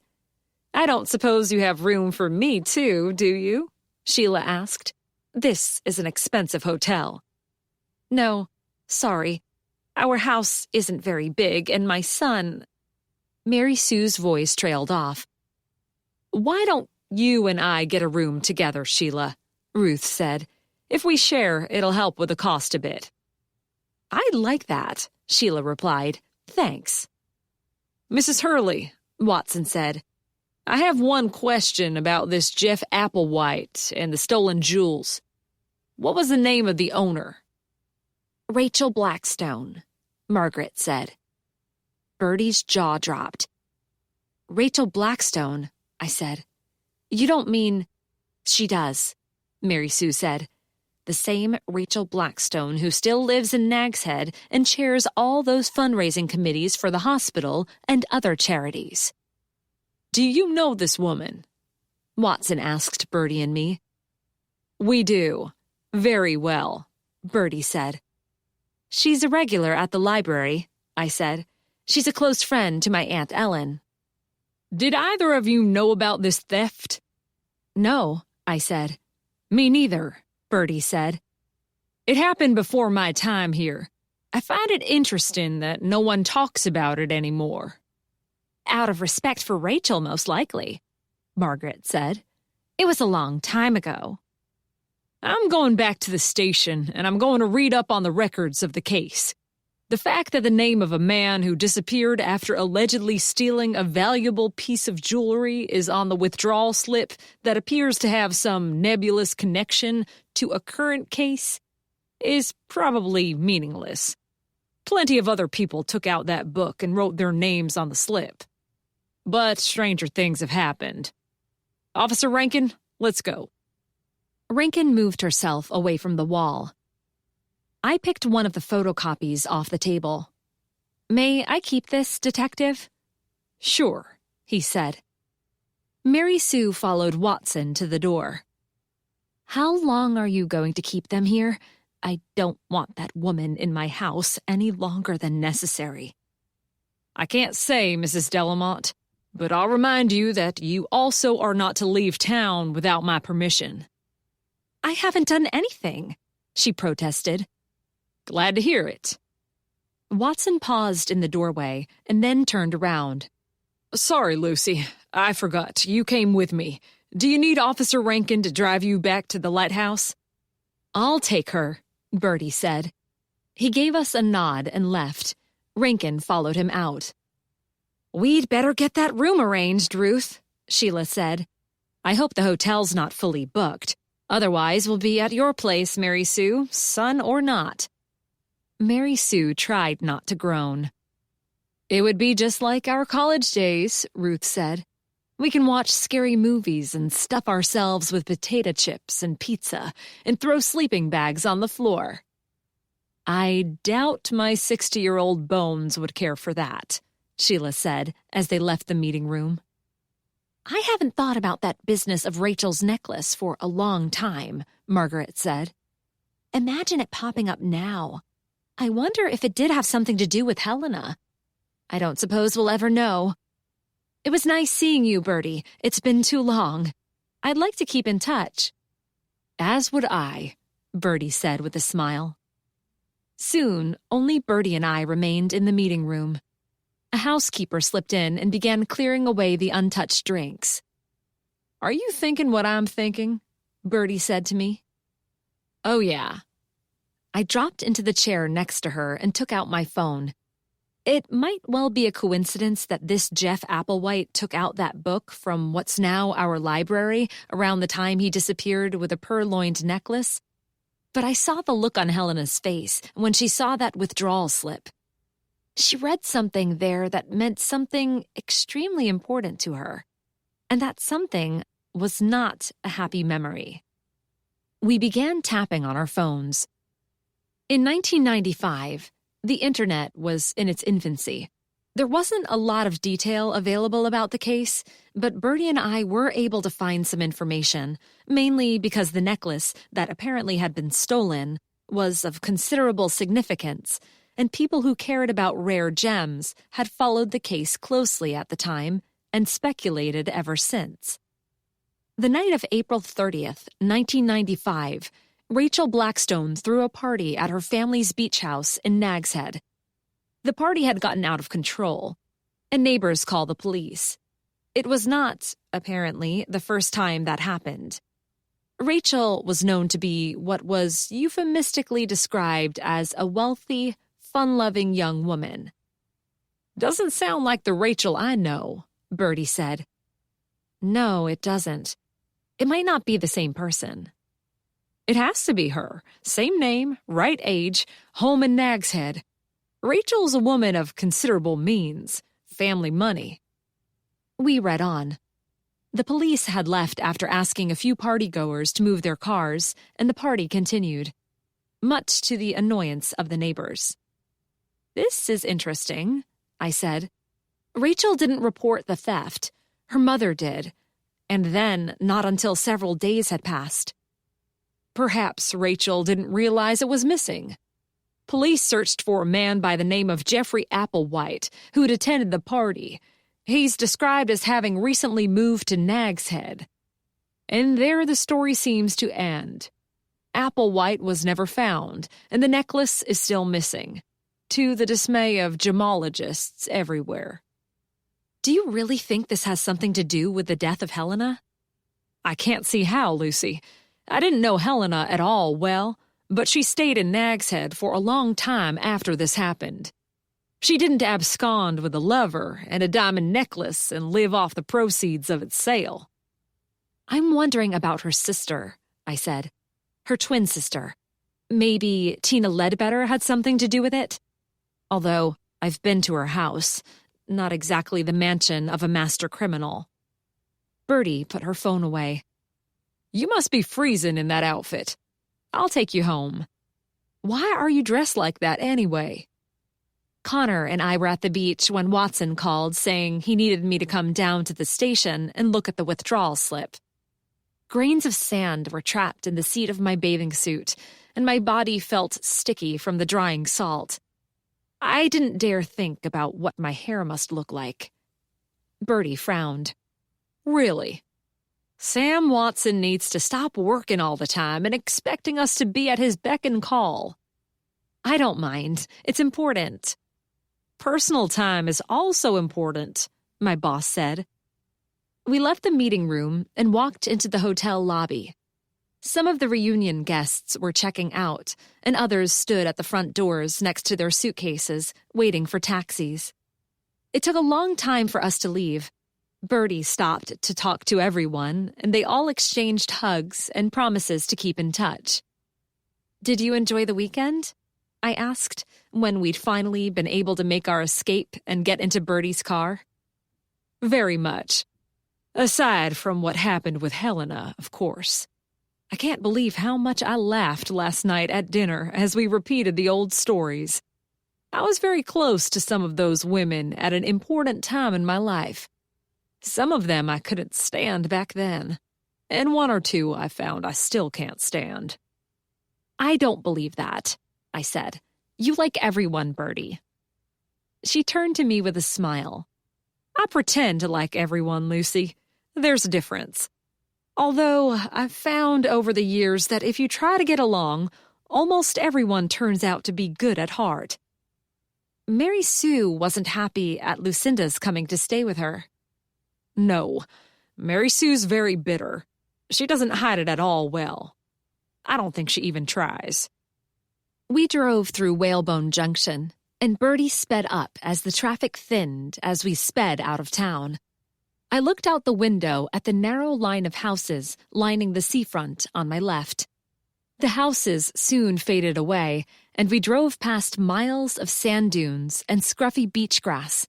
I don't suppose you have room for me too, do you? Sheila asked. This is an expensive hotel. No, sorry. Our house isn't very big, and my son... Mary Sue's voice trailed off. Why don't you and I get a room together, Sheila? Ruth said. If we share, it'll help with the cost a bit. I'd like that, Sheila replied. Thanks. Mrs. Hurley, Watson said. I have one question about this Jeff Applewhite and the stolen jewels. What was the name of the owner? Rachel Blackstone, Margaret said. Bertie's jaw dropped. Rachel Blackstone, I said. You don't mean... She does, Mary Sue said. The same Rachel Blackstone who still lives in Nag's Head and chairs all those fundraising committees for the hospital and other charities. Do you know this woman? Watson asked Bertie and me. We do. Very well, Bertie said. She's a regular at the library, I said. She's a close friend to my Aunt Ellen. Did either of you know about this theft? No, I said. Me neither, Bertie said. It happened before my time here. I find it interesting that no one talks about it anymore. Out of respect for Rachel, most likely, Margaret said. It was a long time ago. I'm going back to the station, and I'm going to read up on the records of the case. The fact that the name of a man who disappeared after allegedly stealing a valuable piece of jewelry is on the withdrawal slip that appears to have some nebulous connection to a current case is probably meaningless. Plenty of other people took out that book and wrote their names on the slip. But stranger things have happened. Officer Rankin, let's go. Rankin moved herself away from the wall. I picked one of the photocopies off the table. May I keep this, Detective? Sure, he said. Mary Sue followed Watson to the door. How long are you going to keep them here? I don't want that woman in my house any longer than necessary. I can't say, Mrs. Delamont, but I'll remind you that you also are not to leave town without my permission. I haven't done anything, she protested. Glad to hear it. Watson paused in the doorway and then turned around. Sorry, Lucy. I forgot. You came with me. Do you need Officer Rankin to drive you back to the lighthouse? I'll take her, Bertie said. He gave us a nod and left. Rankin followed him out. We'd better get that room arranged, Ruth, Sheila said. I hope the hotel's not fully booked. Otherwise, we'll be at your place, Mary Sue, son or not. Mary Sue tried not to groan. "It would be just like our college days," Ruth said. "We can watch scary movies and stuff ourselves with potato chips and pizza and throw sleeping bags on the floor." "I doubt my 60-year-old bones would care for that," Sheila said as they left the meeting room. "I haven't thought about that business of Rachel's necklace for a long time," Margaret said. "Imagine it popping up now. I wonder if it did have something to do with Helena. I don't suppose we'll ever know. It was nice seeing you, Bertie. It's been too long. I'd like to keep in touch." "As would I," Bertie said with a smile. Soon, only Bertie and I remained in the meeting room. A housekeeper slipped in and began clearing away the untouched drinks. "Are you thinking what I'm thinking?" Bertie said to me. "Oh, yeah." I dropped into the chair next to her and took out my phone. It might well be a coincidence that this Jeff Applewhite took out that book from what's now our library around the time he disappeared with a purloined necklace. But I saw the look on Helena's face when she saw that withdrawal slip. She read something there that meant something extremely important to her. And that something was not a happy memory. We began tapping on our phones. In 1995, the internet was in its infancy. There wasn't a lot of detail available about the case, but Bertie and I were able to find some information, mainly because the necklace, that apparently had been stolen, was of considerable significance, and people who cared about rare gems had followed the case closely at the time and speculated ever since. The night of April 30th, 1995, Rachel Blackstone threw a party at her family's beach house in Nags Head. The party had gotten out of control, and neighbors called the police. It was not, apparently, the first time that happened. Rachel was known to be what was euphemistically described as a wealthy, fun-loving young woman. "Doesn't sound like the Rachel I know," Bertie said. "No, it doesn't. It might not be the same person." "It has to be her. Same name, right age, home in Nags Head. Rachel's a woman of considerable means, family money." We read on. The police had left after asking a few partygoers to move their cars, and the party continued, much to the annoyance of the neighbors. "This is interesting," I said. "Rachel didn't report the theft. Her mother did, and then not until several days had passed. Perhaps Rachel didn't realize it was missing. Police searched for a man by the name of Jeffrey Applewhite, who'd attended the party. He's described as having recently moved to Nags Head. And there the story seems to end. Applewhite was never found, and the necklace is still missing, to the dismay of gemologists everywhere." "Do you really think this has something to do with the death of Helena?" "I can't see how, Lucy. I didn't know Helena at all well, but she stayed in Nags Head for a long time after this happened. She didn't abscond with a lover and a diamond necklace and live off the proceeds of its sale." "I'm wondering about her sister," I said. "Her twin sister. Maybe Tina Ledbetter had something to do with it? Although I've been to her house, not exactly the mansion of a master criminal." Bertie put her phone away. "You must be freezing in that outfit. I'll take you home. Why are you dressed like that anyway?" Connor and I were at the beach when Watson called saying he needed me to come down to the station and look at the withdrawal slip. Grains of sand were trapped in the seat of my bathing suit, and my body felt sticky from the drying salt. I didn't dare think about what my hair must look like. Bertie frowned. "Really? Sam Watson needs to stop working all the time and expecting us to be at his beck and call." "I don't mind. It's important." "Personal time is also important," my boss said. We left the meeting room and walked into the hotel lobby. Some of the reunion guests were checking out, and others stood at the front doors next to their suitcases, waiting for taxis. It took a long time for us to leave. Bertie stopped to talk to everyone, and they all exchanged hugs and promises to keep in touch. "Did you enjoy the weekend?" I asked, when we'd finally been able to make our escape and get into Bertie's car? Very much. Aside from what happened with Helena, of course. I can't believe how much I laughed last night at dinner as we repeated the old stories. I was very close to some of those women at an important time in my life. Some of them I couldn't stand back then, and one or two I found I still can't stand. I don't believe that, I said. You like everyone, Bertie. She turned to me with a smile. I pretend to like everyone, Lucy. There's a difference. Although I've found over the years that if you try to get along, almost everyone turns out to be good at heart. Mary Sue wasn't happy at Lucinda's coming to stay with her. No, Mary Sue's very bitter. She doesn't hide it at all well. I don't think she even tries. We drove through Whalebone Junction, and Bertie sped up as the traffic thinned as we sped out of town. I looked out the window at the narrow line of houses lining the seafront on my left. The houses soon faded away, and we drove past miles of sand dunes and scruffy beach grass.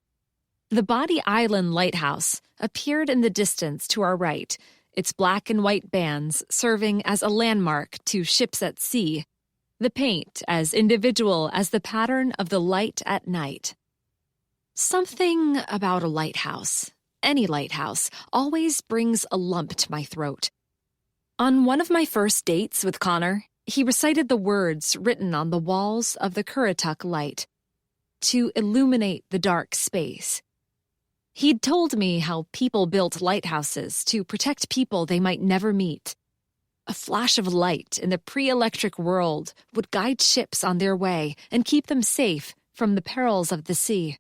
The Body Island Lighthouse appeared in the distance to our right, its black and white bands serving as a landmark to ships at sea, the paint as individual as the pattern of the light at night. Something about a lighthouse, any lighthouse, always brings a lump to my throat. On one of my first dates with Connor, he recited the words written on the walls of the Currituck Light, to illuminate the dark space. He'd told me how people built lighthouses to protect people they might never meet. A flash of light in the pre-electric world would guide ships on their way and keep them safe from the perils of the sea.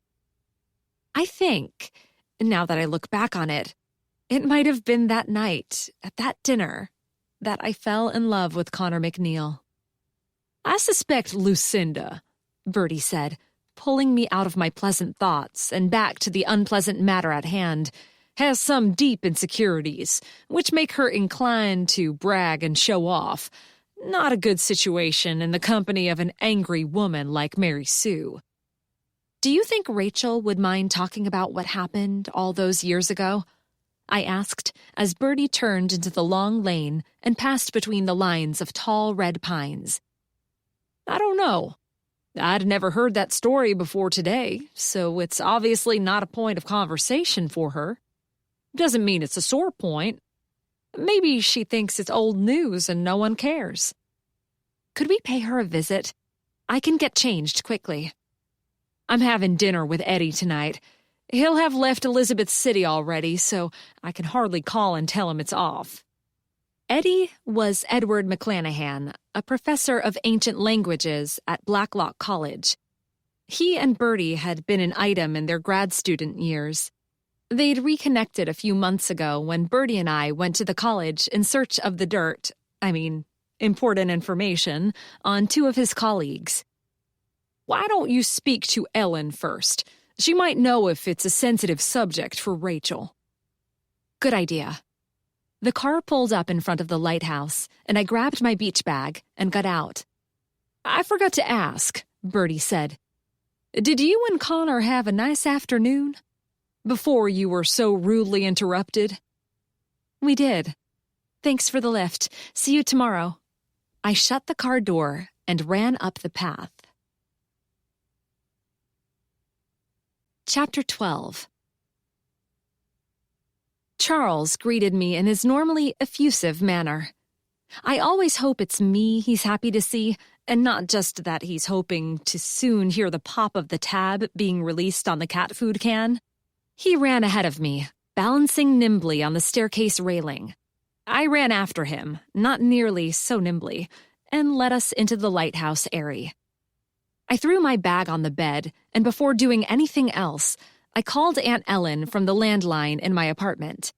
I think, now that I look back on it, it might have been that night, at that dinner, that I fell in love with Connor McNeil. I suspect Lucinda, Bertie said, pulling me out of my pleasant thoughts and back to the unpleasant matter at hand, has some deep insecurities, which make her inclined to brag and show off. Not a good situation in the company of an angry woman like Mary Sue. Do you think Rachel would mind talking about what happened all those years ago? I asked as Bertie turned into the long lane and passed between the lines of tall red pines. I don't know. I'd never heard that story before today, so it's obviously not a point of conversation for her. Doesn't mean it's a sore point. Maybe she thinks it's old news and no one cares. Could we pay her a visit? I can get changed quickly. I'm having dinner with Eddie tonight. He'll have left Elizabeth City already, so I can hardly call and tell him it's off. Eddie was Edward McClanahan, a professor of ancient languages at Blacklock College. He and Bertie had been an item in their grad student years. They'd reconnected a few months ago when Bertie and I went to the college in search of important information, on two of his colleagues. Why don't you speak to Ellen first? She might know if it's a sensitive subject for Rachel. Good idea. The car pulled up in front of the lighthouse, and I grabbed my beach bag and got out. I forgot to ask, Bertie said. Did you and Connor have a nice afternoon? Before you were so rudely interrupted? We did. Thanks for the lift. See you tomorrow. I shut the car door and ran up the path. Chapter 12. Charles greeted me in his normally effusive manner. I always hope it's me he's happy to see, and not just that he's hoping to soon hear the pop of the tab being released on the cat food can. He ran ahead of me, balancing nimbly on the staircase railing. I ran after him, not nearly so nimbly, and led us into the lighthouse area. I threw my bag on the bed, and before doing anything else, I called Aunt Ellen from the landline in my apartment.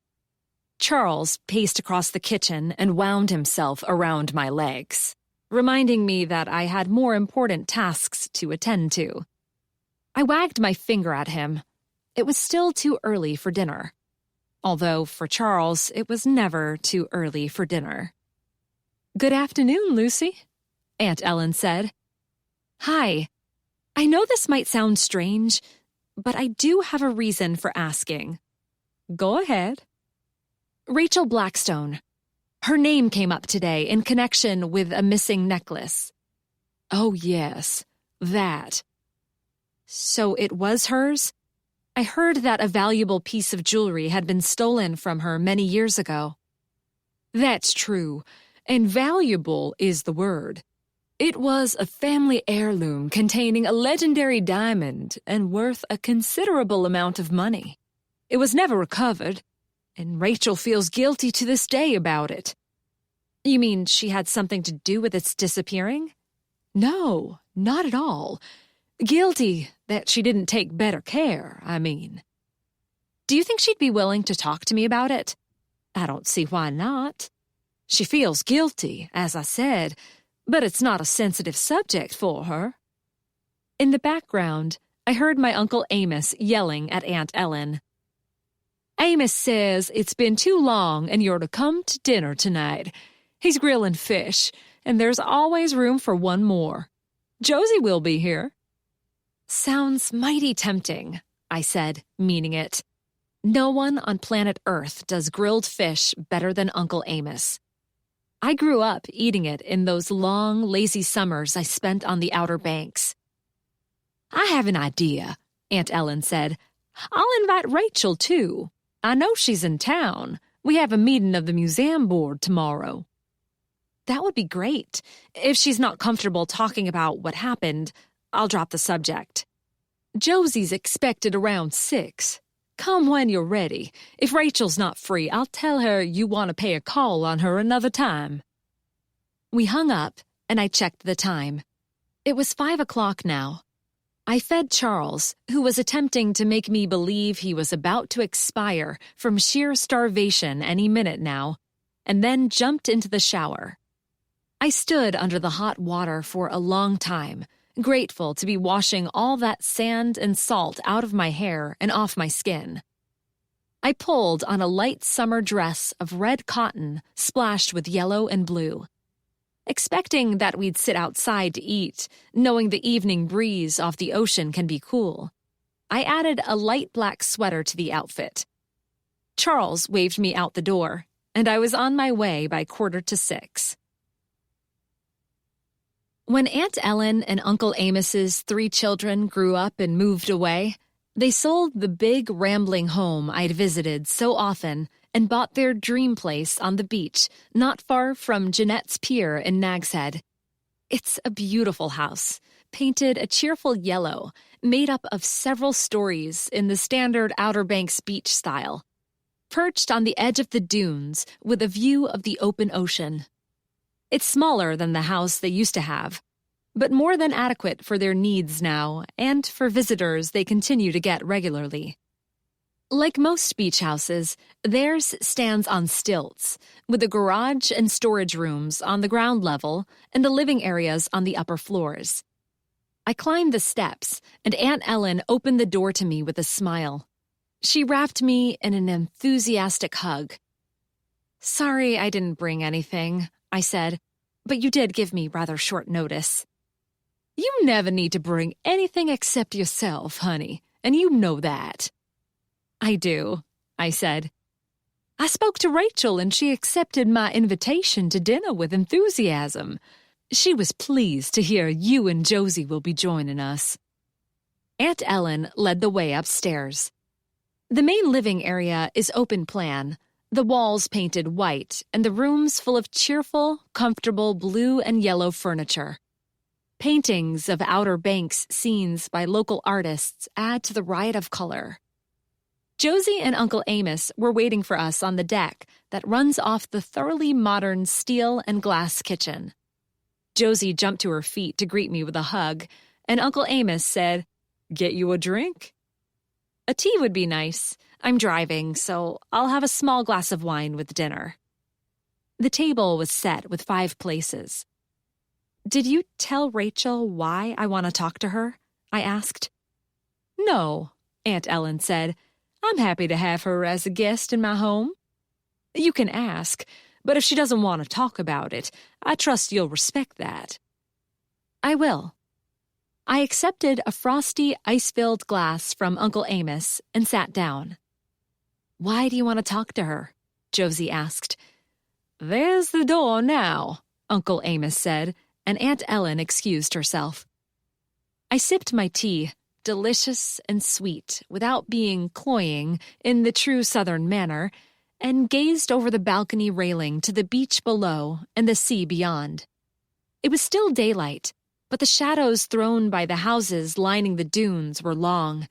Charles paced across the kitchen and wound himself around my legs, reminding me that I had more important tasks to attend to. I wagged my finger at him. It was still too early for dinner. Although, for Charles, it was never too early for dinner. "Good afternoon, Lucy," Aunt Ellen said. "Hi." I know this might sound strange, but I do have a reason for asking. Go ahead. Rachel Blackstone. Her name came up today in connection with a missing necklace. Oh, yes, that. So it was hers? I heard that a valuable piece of jewelry had been stolen from her many years ago. That's true, and valuable is the word. It was a family heirloom containing a legendary diamond and worth a considerable amount of money. It was never recovered, and Rachel feels guilty to this day about it. You mean she had something to do with its disappearing? No, not at all. Guilty that she didn't take better care, I mean. Do you think she'd be willing to talk to me about it? I don't see why not. She feels guilty, as I said, but it's not a sensitive subject for her. In the background, I heard my Uncle Amos yelling at Aunt Ellen. Amos says it's been too long and you're to come to dinner tonight. He's grilling fish, and there's always room for one more. Josie will be here. Sounds mighty tempting, I said, meaning it. No one on planet Earth does grilled fish better than Uncle Amos. I grew up eating it in those long, lazy summers I spent on the Outer Banks. I have an idea, Aunt Ellen said. I'll invite Rachel, too. I know she's in town. We have a meeting of the museum board tomorrow. That would be great. If she's not comfortable talking about what happened, I'll drop the subject. Josie's expected around 6. Come when you're ready. If Rachel's not free, I'll tell her you want to pay a call on her another time. We hung up, and I checked the time. It was 5 o'clock now. I fed Charles, who was attempting to make me believe he was about to expire from sheer starvation any minute now, and then jumped into the shower. I stood under the hot water for a long time, grateful to be washing all that sand and salt out of my hair and off my skin. I pulled on a light summer dress of red cotton splashed with yellow and blue. Expecting that we'd sit outside to eat, knowing the evening breeze off the ocean can be cool, I added a light black sweater to the outfit. Charles waved me out the door, and I was on my way by 5:45. When Aunt Ellen and Uncle Amos's 3 children grew up and moved away, they sold the big, rambling home I'd visited so often and bought their dream place on the beach, not far from Jeanette's Pier in Nag's Head. It's a beautiful house, painted a cheerful yellow, made up of several stories in the standard Outer Banks beach style, perched on the edge of the dunes with a view of the open ocean. It's smaller than the house they used to have, but more than adequate for their needs now and for visitors they continue to get regularly. Like most beach houses, theirs stands on stilts, with a garage and storage rooms on the ground level and the living areas on the upper floors. I climbed the steps, and Aunt Ellen opened the door to me with a smile. She wrapped me in an enthusiastic hug. "Sorry I didn't bring anything," I said, "but you did give me rather short notice." "You never need to bring anything except yourself, honey, and you know that." "I do," I said. "I spoke to Rachel and she accepted my invitation to dinner with enthusiasm. She was pleased to hear you and Josie will be joining us." Aunt Ellen led the way upstairs. The main living area is open plan, the walls painted white and the rooms full of cheerful, comfortable blue and yellow furniture. Paintings of Outer Banks scenes by local artists add to the riot of color. Josie and Uncle Amos were waiting for us on the deck that runs off the thoroughly modern steel and glass kitchen. Josie jumped to her feet to greet me with a hug, and Uncle Amos said, "Get you a drink?" "A tea would be nice. I'm driving, so I'll have a small glass of wine with dinner." The table was set with 5 places. "Did you tell Rachel why I want to talk to her?" I asked. "No," Aunt Ellen said. "I'm happy to have her as a guest in my home. You can ask, but if she doesn't want to talk about it, I trust you'll respect that." "I will." I accepted a frosty, ice-filled glass from Uncle Amos and sat down. "Why do you want to talk to her?" Josie asked. "There's the door now," Uncle Amos said, and Aunt Ellen excused herself. I sipped my tea, delicious and sweet, without being cloying in the true Southern manner, and gazed over the balcony railing to the beach below and the sea beyond. It was still daylight, but the shadows thrown by the houses lining the dunes were long.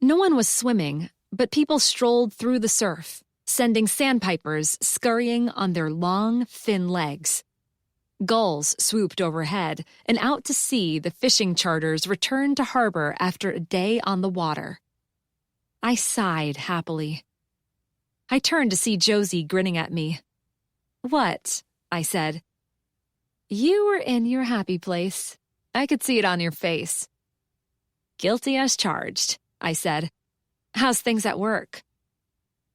No one was swimming, but people strolled through the surf, sending sandpipers scurrying on their long, thin legs. Gulls swooped overhead, and out to sea the fishing charters returned to harbor after a day on the water. I sighed happily. I turned to see Josie grinning at me. "What?" I said. "You were in your happy place. I could see it on your face." "Guilty as charged," I said. "How's things at work?"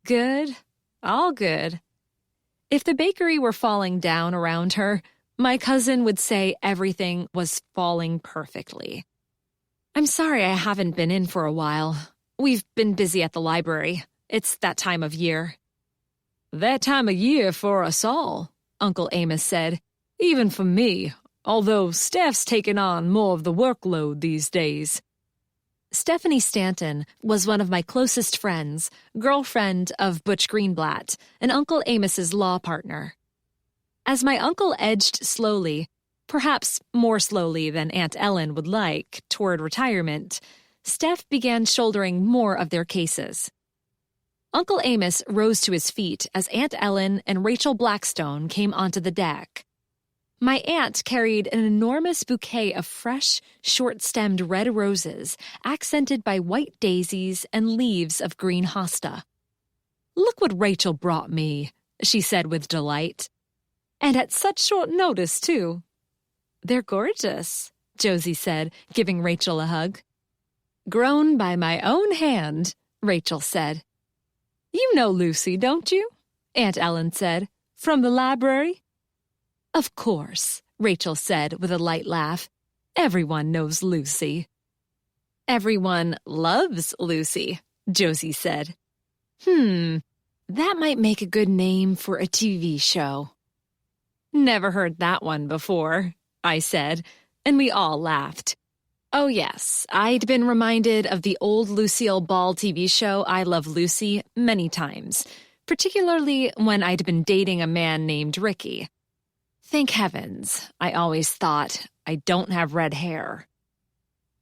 "Good. All good." If the bakery were falling down around her, my cousin would say everything was falling perfectly. "I'm sorry I haven't been in for a while. We've been busy at the library. It's that time of year." "That time of year for us all," Uncle Amos said. "Even for me, although Steph's taken on more of the workload these days." Stephanie Stanton was one of my closest friends, girlfriend of Butch Greenblatt, and Uncle Amos's law partner. As my uncle edged slowly, perhaps more slowly than Aunt Ellen would like, toward retirement, Steph began shouldering more of their cases. Uncle Amos rose to his feet as Aunt Ellen and Rachel Blackstone came onto the deck. My aunt carried an enormous bouquet of fresh, short-stemmed red roses, accented by white daisies and leaves of green hosta. "Look what Rachel brought me," she said with delight. "And at such short notice, too." "They're gorgeous," Josie said, giving Rachel a hug. "Grown by my own hand," Rachel said. "You know Lucy, don't you?" Aunt Ellen said. "From the library?" "Of course," Rachel said with a light laugh. "Everyone knows Lucy." "Everyone loves Lucy," Josie said. That might make a good name for a TV show." "Never heard that one before," I said, and we all laughed. Oh yes, I'd been reminded of the old Lucille Ball TV show I Love Lucy many times, particularly when I'd been dating a man named Ricky. Thank heavens, I always thought, I don't have red hair.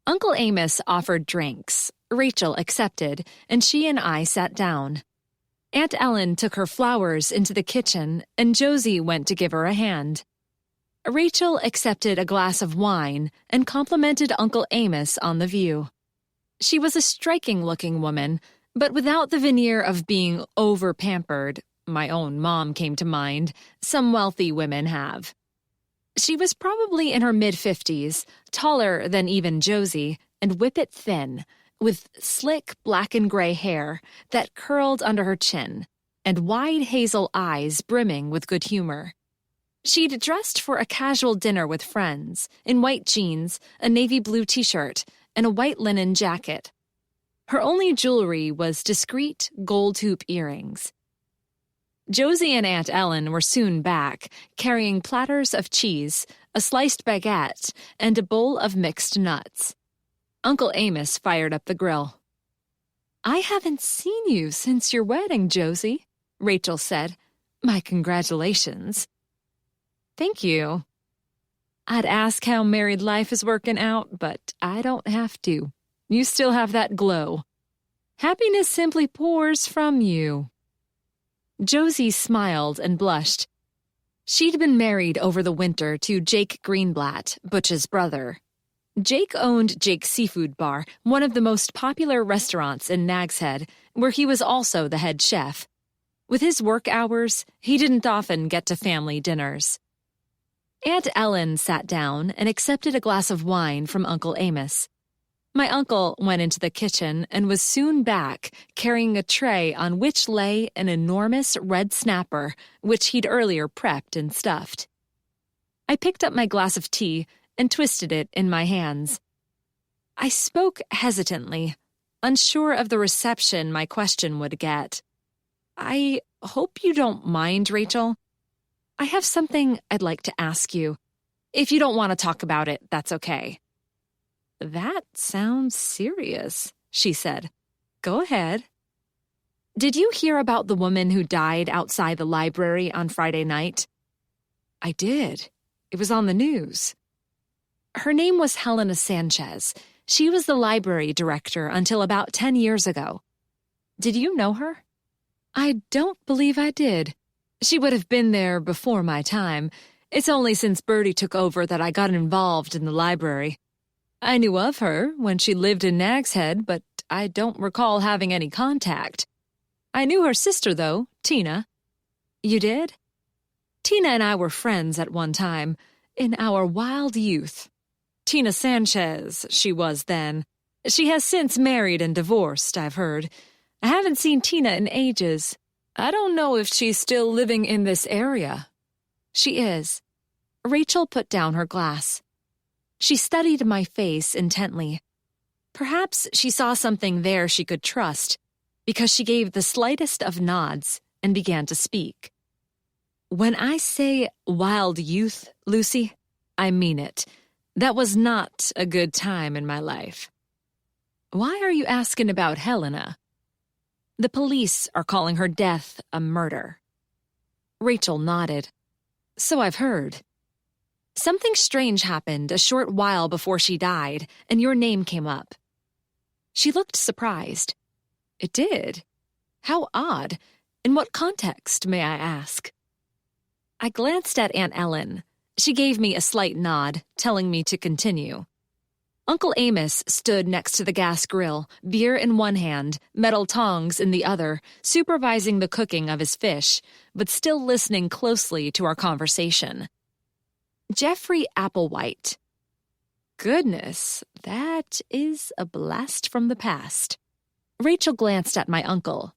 Uncle Amos offered drinks. Rachel accepted, and she and I sat down. Aunt Ellen took her flowers into the kitchen, and Josie went to give her a hand. Rachel accepted a glass of wine and complimented Uncle Amos on the view. She was a striking-looking woman, but without the veneer of being over-pampered. My own mom came to mind. Some wealthy women have. She was probably in her mid-50s, taller than even Josie, and whippet thin, with slick black and gray hair that curled under her chin, and wide hazel eyes brimming with good humor. She'd dressed for a casual dinner with friends, in white jeans, a navy blue t-shirt, and a white linen jacket. Her only jewelry was discreet gold hoop earrings. Josie and Aunt Ellen were soon back, carrying platters of cheese, a sliced baguette, and a bowl of mixed nuts. Uncle Amos fired up the grill. "I haven't seen you since your wedding, Josie," Rachel said. "My congratulations." "Thank you." "I'd ask how married life is working out, but I don't have to. You still have that glow. Happiness simply pours from you." Josie smiled and blushed. She'd been married over the winter to Jake Greenblatt, Butch's brother. Jake owned Jake's Seafood Bar, one of the most popular restaurants in Nags Head, where he was also the head chef. With his work hours, he didn't often get to family dinners. Aunt Ellen sat down and accepted a glass of wine from Uncle Amos. My uncle went into the kitchen and was soon back, carrying a tray on which lay an enormous red snapper, which he'd earlier prepped and stuffed. I picked up my glass of tea and twisted it in my hands. I spoke hesitantly, unsure of the reception my question would get. I hope you don't mind, Rachel. I have something I'd like to ask you. If you don't want to talk about it, that's okay. That sounds serious, she said. Go ahead. Did you hear about the woman who died outside the library on Friday night? I did. It was on the news. Her name was Helena Sanchez. She was the library director until about 10 years ago. Did you know her? I don't believe I did. She would have been there before my time. It's only since Bertie took over that I got involved in the library. I knew of her when she lived in Nag's Head, but I don't recall having any contact. I knew her sister, though, Tina. You did? Tina and I were friends at one time, in our wild youth. Tina Sanchez, she was then. She has since married and divorced, I've heard. I haven't seen Tina in ages. I don't know if she's still living in this area. She is. Rachel put down her glass. She studied my face intently. Perhaps she saw something there she could trust, because she gave the slightest of nods and began to speak. When I say wild youth, Lucy, I mean it. That was not a good time in my life. Why are you asking about Helena? The police are calling her death a murder. Rachel nodded. So I've heard. Something strange happened a short while before she died, and your name came up. She looked surprised. It did? How odd. In what context, may I ask? I glanced at Aunt Ellen. She gave me a slight nod, telling me to continue. Uncle Amos stood next to the gas grill, beer in one hand, metal tongs in the other, supervising the cooking of his fish, but still listening closely to our conversation. Jeffrey Applewhite. Goodness, that is a blast from the past. Rachel glanced at my uncle.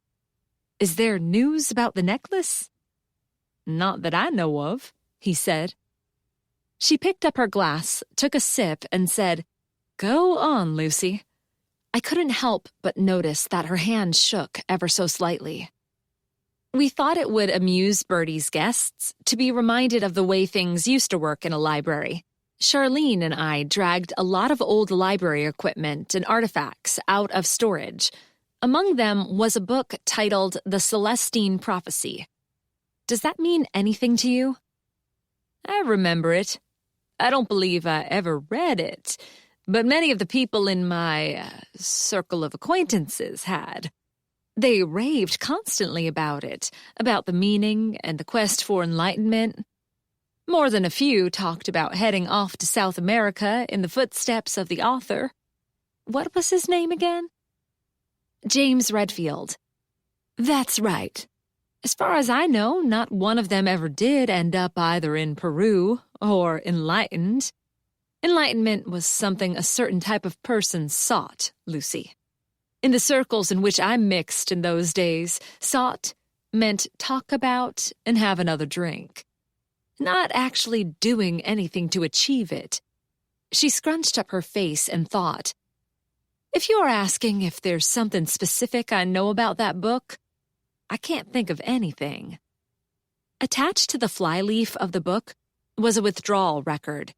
Is there news about the necklace? Not that I know of, he said. She picked up her glass, took a sip, and said, Go on, Lucy. I couldn't help but notice that her hand shook ever so slightly. We thought it would amuse Bertie's guests to be reminded of the way things used to work in a library. Charlene and I dragged a lot of old library equipment and artifacts out of storage. Among them was a book titled The Celestine Prophecy. Does that mean anything to you? I remember it. I don't believe I ever read it, but many of the people in my circle of acquaintances had. They raved constantly about it, about the meaning and the quest for enlightenment. More than a few talked about heading off to South America in the footsteps of the author. What was his name again? James Redfield. That's right. As far as I know, not one of them ever did end up either in Peru or enlightened. Enlightenment was something a certain type of person sought, Lucy. In the circles in which I mixed in those days, sought meant talk about and have another drink. Not actually doing anything to achieve it. She scrunched up her face and thought. If you're asking if there's something specific I know about that book, I can't think of anything. Attached to the flyleaf of the book was a withdrawal record,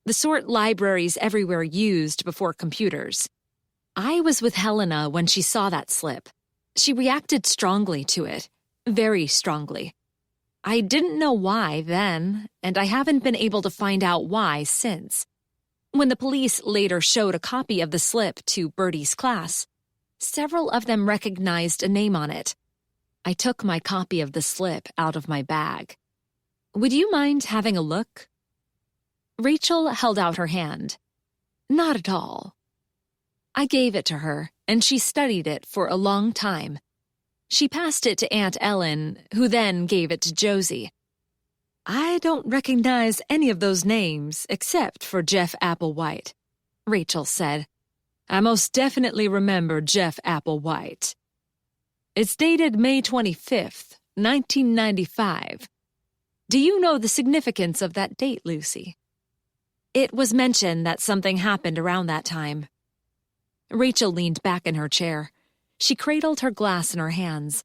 the sort libraries everywhere used before computers. I was with Helena when she saw that slip. She reacted strongly to it, very strongly. I didn't know why then, and I haven't been able to find out why since. When the police later showed a copy of the slip to Bertie's class, several of them recognized a name on it. I took my copy of the slip out of my bag. Would you mind having a look? Rachel held out her hand. Not at all. I gave it to her, and she studied it for a long time. She passed it to Aunt Ellen, who then gave it to Josie. I don't recognize any of those names except for Jeff Applewhite, Rachel said. I most definitely remember Jeff Applewhite. It's dated May 25th, 1995. Do you know the significance of that date, Lucy? It was mentioned that something happened around that time. Rachel leaned back in her chair. She cradled her glass in her hands.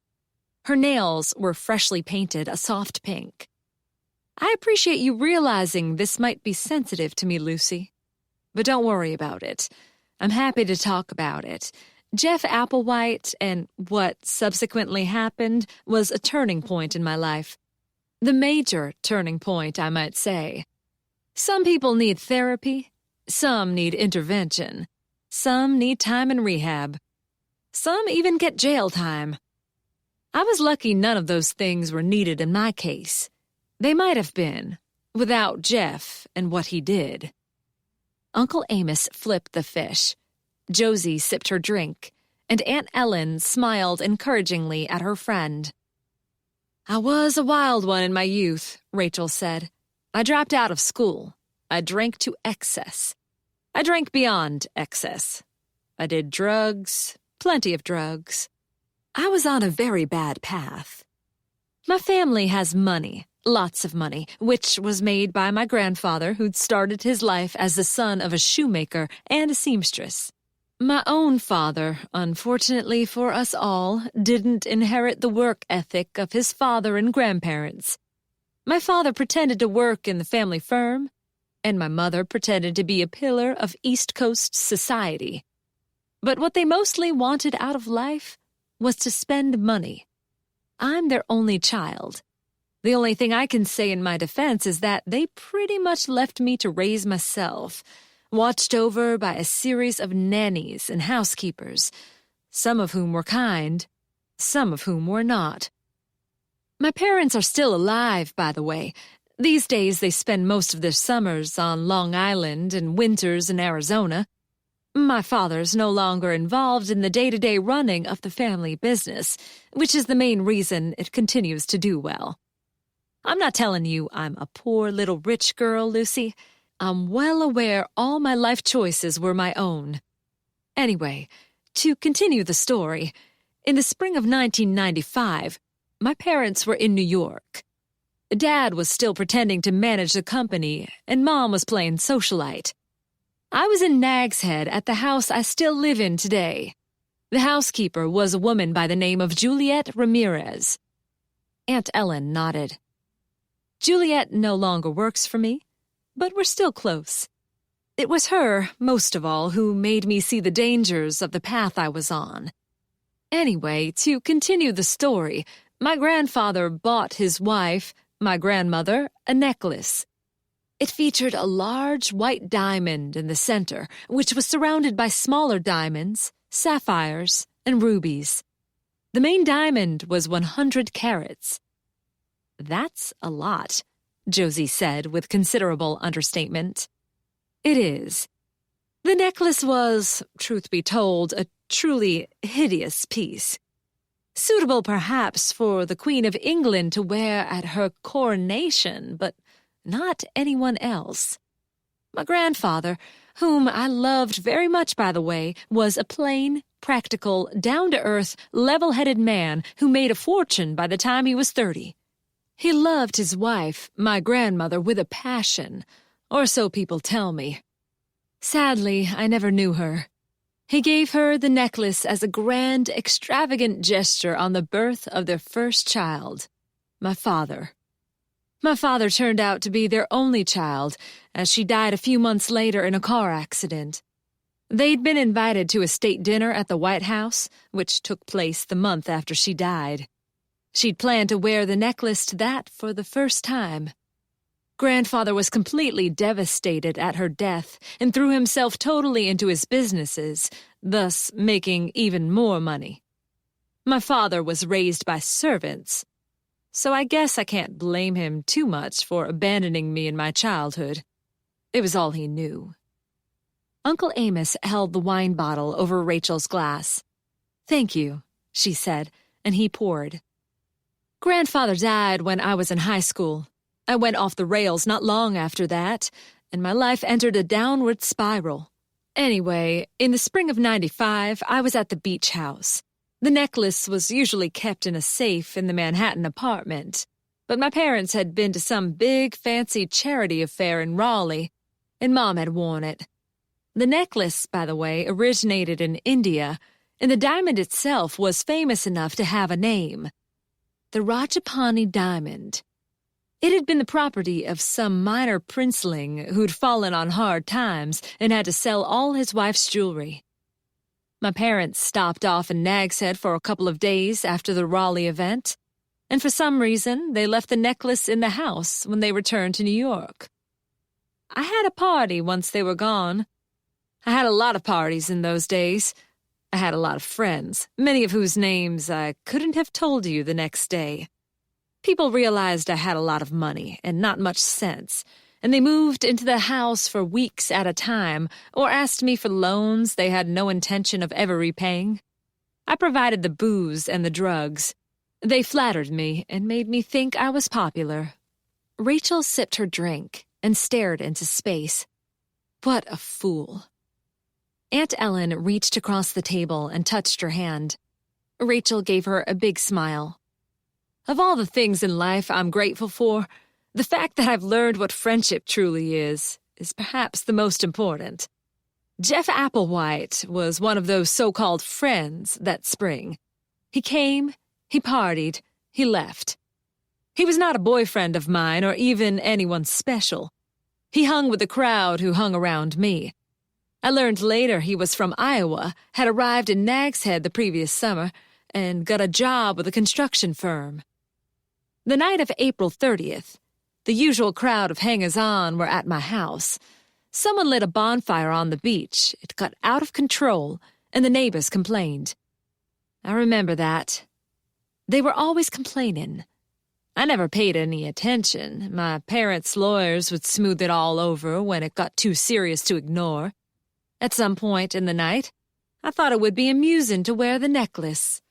Her nails were freshly painted a soft pink. I appreciate you realizing this might be sensitive to me, Lucy. But don't worry about it. I'm happy to talk about it. Jeff Applewhite and what subsequently happened was a turning point in my life. The major turning point, I might say. Some people need therapy. Some need intervention. Some need time in rehab. Some even get jail time. I was lucky none of those things were needed in my case. They might have been, without Jeff and what he did. Uncle Amos flipped the fish. Josie sipped her drink, and Aunt Ellen smiled encouragingly at her friend. I was a wild one in my youth, Rachel said. I dropped out of school. I drank to excess. I drank beyond excess. I did drugs, plenty of drugs. I was on a very bad path. My family has money, lots of money, which was made by my grandfather, who'd started his life as the son of a shoemaker and a seamstress. My own father, unfortunately for us all, didn't inherit the work ethic of his father and grandparents. My father pretended to work in the family firm, and my mother pretended to be a pillar of East Coast society. But what they mostly wanted out of life was to spend money. I'm their only child. The only thing I can say in my defense is that they pretty much left me to raise myself, watched over by a series of nannies and housekeepers, some of whom were kind, some of whom were not. My parents are still alive, by the way. These days they spend most of their summers on Long Island and winters in Arizona. My father's no longer involved in the day-to-day running of the family business, which is the main reason it continues to do well. I'm not telling you I'm a poor little rich girl, Lucy. I'm well aware all my life choices were my own. Anyway, to continue the story, in the spring of 1995, my parents were in New York. Dad was still pretending to manage the company, and Mom was playing socialite. I was in Nag's Head at the house I still live in today. The housekeeper was a woman by the name of Juliet Ramirez. Aunt Ellen nodded. Juliet no longer works for me, but we're still close. It was her, most of all, who made me see the dangers of the path I was on. Anyway, to continue the story, my grandfather bought his wife, my grandmother, a necklace. It featured a large white diamond in the center, which was surrounded by smaller diamonds, sapphires, and rubies. The main diamond was 100 carats. That's a lot, Josie said with considerable understatement. It is. The necklace was, truth be told, a truly hideous piece. Suitable perhaps for the Queen of England to wear at her coronation, but not anyone else. My grandfather, whom I loved very much, by the way, was a plain, practical, down-to-earth, level-headed man who made a fortune by the time he was 30. He loved his wife, my grandmother, with a passion, or so people tell me. Sadly, I never knew her. He gave her the necklace as a grand, extravagant gesture on the birth of their first child, my father. My father turned out to be their only child, as she died a few months later in a car accident. They'd been invited to a state dinner at the White House, which took place the month after she died. She'd planned to wear the necklace to that for the first time. Grandfather was completely devastated at her death and threw himself totally into his businesses, thus making even more money. My father was raised by servants, so I guess I can't blame him too much for abandoning me in my childhood. It was all he knew. Uncle Amos held the wine bottle over Rachel's glass. "Thank you," she said, and he poured. Grandfather died when I was in high school. I went off the rails not long after that, and my life entered a downward spiral. Anyway, in the spring of '95, I was at the beach house. The necklace was usually kept in a safe in the Manhattan apartment, but my parents had been to some big, fancy charity affair in Raleigh, and Mom had worn it. The necklace, by the way, originated in India, and the diamond itself was famous enough to have a name. The Rajapani diamond. It had been the property of some minor princeling who'd fallen on hard times and had to sell all his wife's jewelry. My parents stopped off in Nag's Head for a couple of days after the Raleigh event, and for some reason they left the necklace in the house when they returned to New York. I had a party once they were gone. I had a lot of parties in those days. I had a lot of friends, many of whose names I couldn't have told you the next day. People realized I had a lot of money and not much sense, and they moved into the house for weeks at a time or asked me for loans they had no intention of ever repaying. I provided the booze and the drugs. They flattered me and made me think I was popular. Rachel sipped her drink and stared into space. What a fool. Aunt Ellen reached across the table and touched her hand. Rachel gave her a big smile. Of all the things in life I'm grateful for, the fact that I've learned what friendship truly is perhaps the most important. Jeff Applewhite was one of those so-called friends that spring. He came, he partied, he left. He was not a boyfriend of mine or even anyone special. He hung with the crowd who hung around me. I learned later he was from Iowa, had arrived in Nag's Head the previous summer, and got a job with a construction firm. The night of April 30th, the usual crowd of hangers-on were at my house. Someone lit a bonfire on the beach. It got out of control, and the neighbors complained. I remember that. They were always complaining. I never paid any attention. My parents' lawyers would smooth it all over when it got too serious to ignore. At some point in the night, I thought it would be amusing to wear the necklace.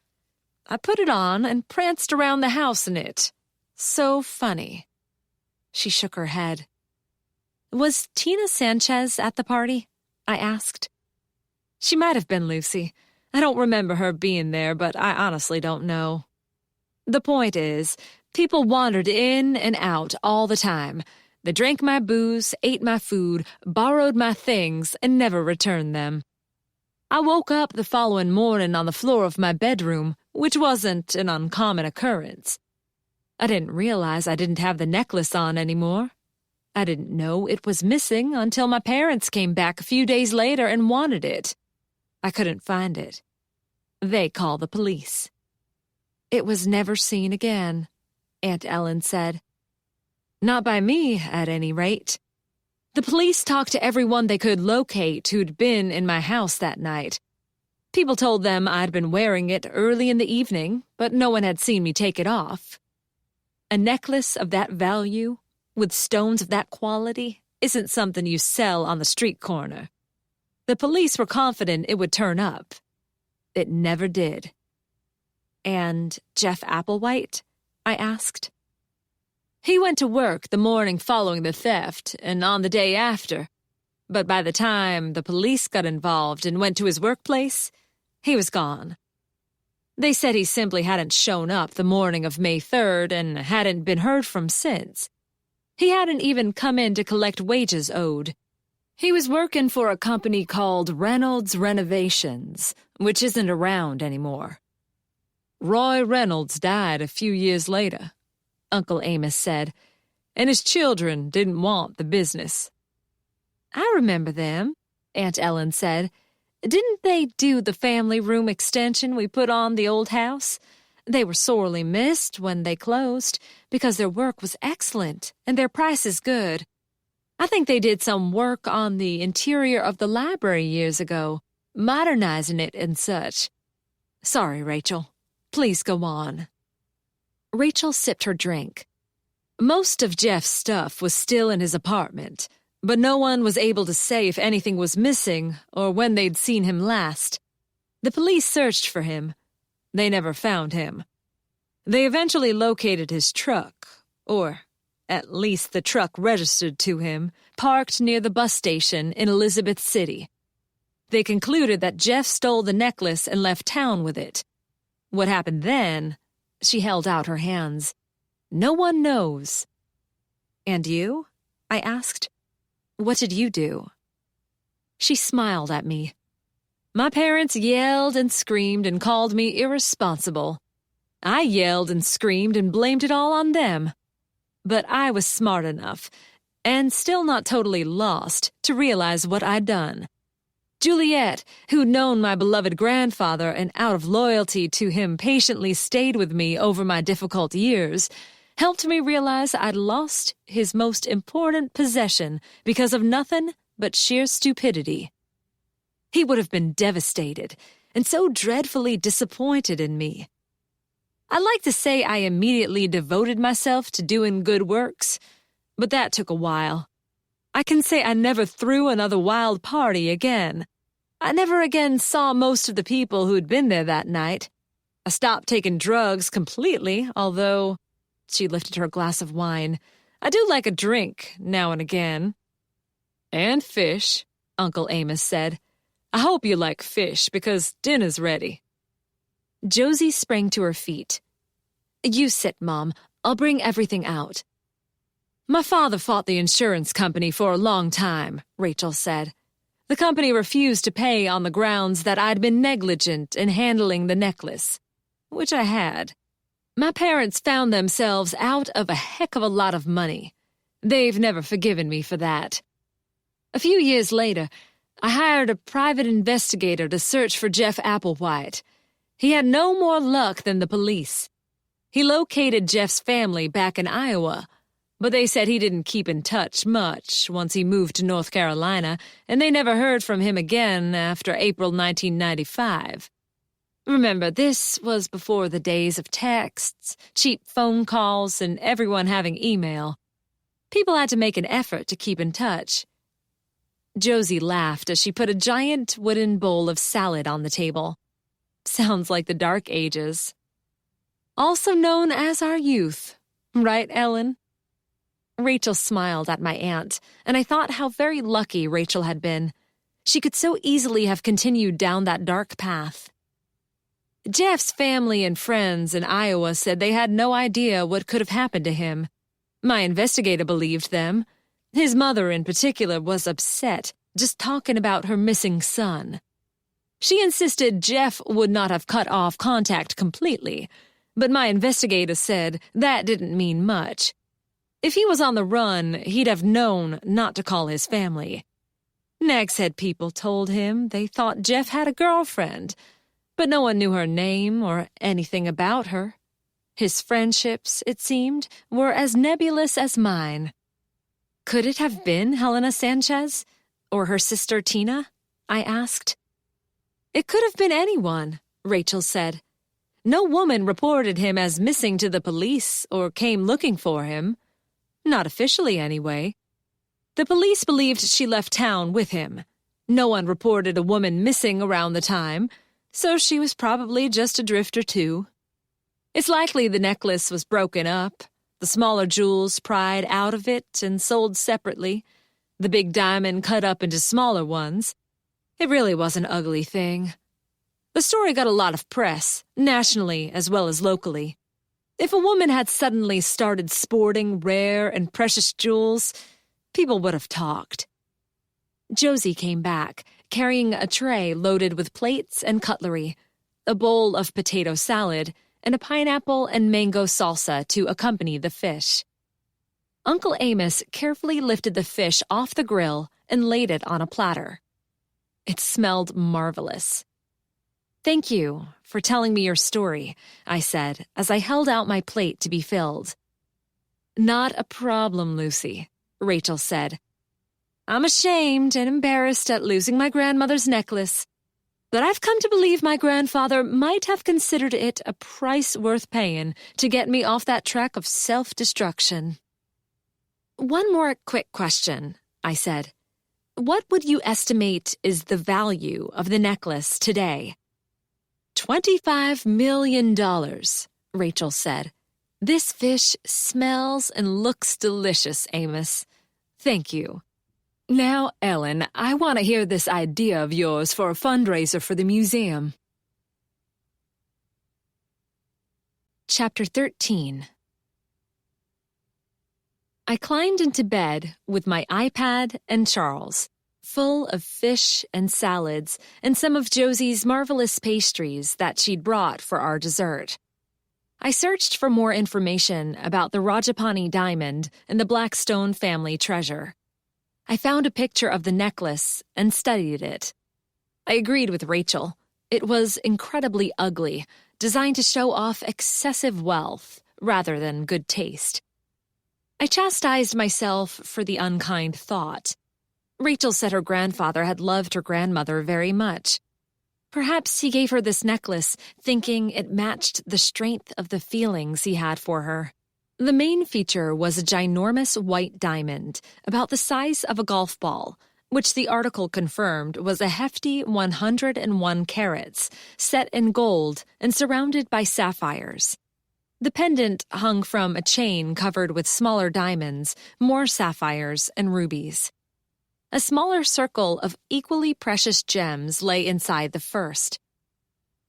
I put it on and pranced around the house in it. So funny. She shook her head. Was Tina Sanchez at the party? I asked. She might have been, Lucy. I don't remember her being there, but I honestly don't know. The point is, people wandered in and out all the time. They drank my booze, ate my food, borrowed my things, and never returned them. I woke up the following morning on the floor of my bedroom, which wasn't an uncommon occurrence. I didn't realize I didn't have the necklace on anymore. I didn't know it was missing until my parents came back a few days later and wanted it. I couldn't find it. They called the police. It was never seen again, Aunt Ellen said. Not by me, at any rate. The police talked to everyone they could locate who'd been in my house that night. People told them I'd been wearing it early in the evening, but no one had seen me take it off. A necklace of that value, with stones of that quality, isn't something you sell on the street corner. The police were confident it would turn up. It never did. And Jeff Applewhite? I asked. He went to work the morning following the theft and on the day after, but by the time the police got involved and went to his workplace, he was gone. They said he simply hadn't shown up the morning of May 3rd and hadn't been heard from since. He hadn't even come in to collect wages owed. He was working for a company called Reynolds Renovations, which isn't around anymore. Roy Reynolds died a few years later, Uncle Amos said, and his children didn't want the business. I remember them, Aunt Ellen said. Didn't they do the family room extension we put on the old house? They were sorely missed when they closed because their work was excellent and their prices good. I think they did some work on the interior of the library years ago, modernizing it and such. Sorry, Rachel. Please go on. Rachel sipped her drink. Most of Jeff's stuff was still in his apartment, but no one was able to say if anything was missing or when they'd seen him last. The police searched for him. They never found him. They eventually located his truck, or at least the truck registered to him, parked near the bus station in Elizabeth City. They concluded that Jeff stole the necklace and left town with it. What happened then? She held out her hands. No one knows. And you? I asked. What did you do? She smiled at me. My parents yelled and screamed and called me irresponsible. I yelled and screamed and blamed it all on them. But I was smart enough, and still not totally lost, to realize what I'd done. Juliet, who'd known my beloved grandfather and out of loyalty to him patiently stayed with me over my difficult years, helped me realize I'd lost his most important possession because of nothing but sheer stupidity. He would have been devastated and so dreadfully disappointed in me. I'd like to say I immediately devoted myself to doing good works, but that took a while. I can say I never threw another wild party again. I never again saw most of the people who'd been there that night. I stopped taking drugs completely, although, she lifted her glass of wine, I do like a drink now and again. And fish, Uncle Amos said. I hope you like fish, because dinner's ready. Josie sprang to her feet. You sit, Mom. I'll bring everything out. My father fought the insurance company for a long time, Rachel said. The company refused to pay on the grounds that I'd been negligent in handling the necklace, which I had. My parents found themselves out of a heck of a lot of money. They've never forgiven me for that. A few years later, I hired a private investigator to search for Jeff Applewhite. He had no more luck than the police. He located Jeff's family back in Iowa, but they said he didn't keep in touch much once he moved to North Carolina, and they never heard from him again after April 1995. Remember, this was before the days of texts, cheap phone calls, and everyone having email. People had to make an effort to keep in touch. Josie laughed as she put a giant wooden bowl of salad on the table. Sounds like the Dark Ages. Also known as our youth, right, Ellen? Rachel smiled at my aunt, and I thought how very lucky Rachel had been. She could so easily have continued down that dark path. Jeff's family and friends in Iowa said they had no idea what could have happened to him. My investigator believed them. His mother, in particular, was upset, just talking about her missing son. She insisted Jeff would not have cut off contact completely, but my investigator said that didn't mean much. If he was on the run, he'd have known not to call his family. Nags Head people told him they thought Jeff had a girlfriend, but no one knew her name or anything about her. His friendships, it seemed, were as nebulous as mine. Could it have been Helena Sanchez? Or her sister Tina? I asked. It could have been anyone, Rachel said. No woman reported him as missing to the police or came looking for him. Not officially, anyway. The police believed she left town with him. No one reported a woman missing around the time, so she was probably just adrift or two. It's likely the necklace was broken up, the smaller jewels pried out of it and sold separately, the big diamond cut up into smaller ones. It really was an ugly thing. The story got a lot of press, nationally as well as locally. If a woman had suddenly started sporting rare and precious jewels, people would have talked. Josie came back, carrying a tray loaded with plates and cutlery, a bowl of potato salad, and a pineapple and mango salsa to accompany the fish. Uncle Amos carefully lifted the fish off the grill and laid it on a platter. It smelled marvelous. Thank you for telling me your story, I said as I held out my plate to be filled. Not a problem, Lucy, Rachel said. I'm ashamed and embarrassed at losing my grandmother's necklace, but I've come to believe my grandfather might have considered it a price worth paying to get me off that track of self-destruction. One more quick question, I said. What would you estimate is the value of the necklace today? $25 million, Rachel said. This fish smells and looks delicious, Amos. Thank you. Now, Ellen, I want to hear this idea of yours for a fundraiser for the museum. Chapter 13. I climbed into bed with my iPad and Charles, full of fish and salads and some of Josie's marvelous pastries that she'd brought for our dessert. I searched for more information about the Rajapani diamond and the Blackstone family treasure. I found a picture of the necklace and studied it. I agreed with Rachel. It was incredibly ugly, designed to show off excessive wealth rather than good taste. I chastised myself for the unkind thought. Rachel said her grandfather had loved her grandmother very much. Perhaps he gave her this necklace thinking it matched the strength of the feelings he had for her. The main feature was a ginormous white diamond, about the size of a golf ball, which the article confirmed was a hefty 101 carats, set in gold and surrounded by sapphires. The pendant hung from a chain covered with smaller diamonds, more sapphires, and rubies. A smaller circle of equally precious gems lay inside the first.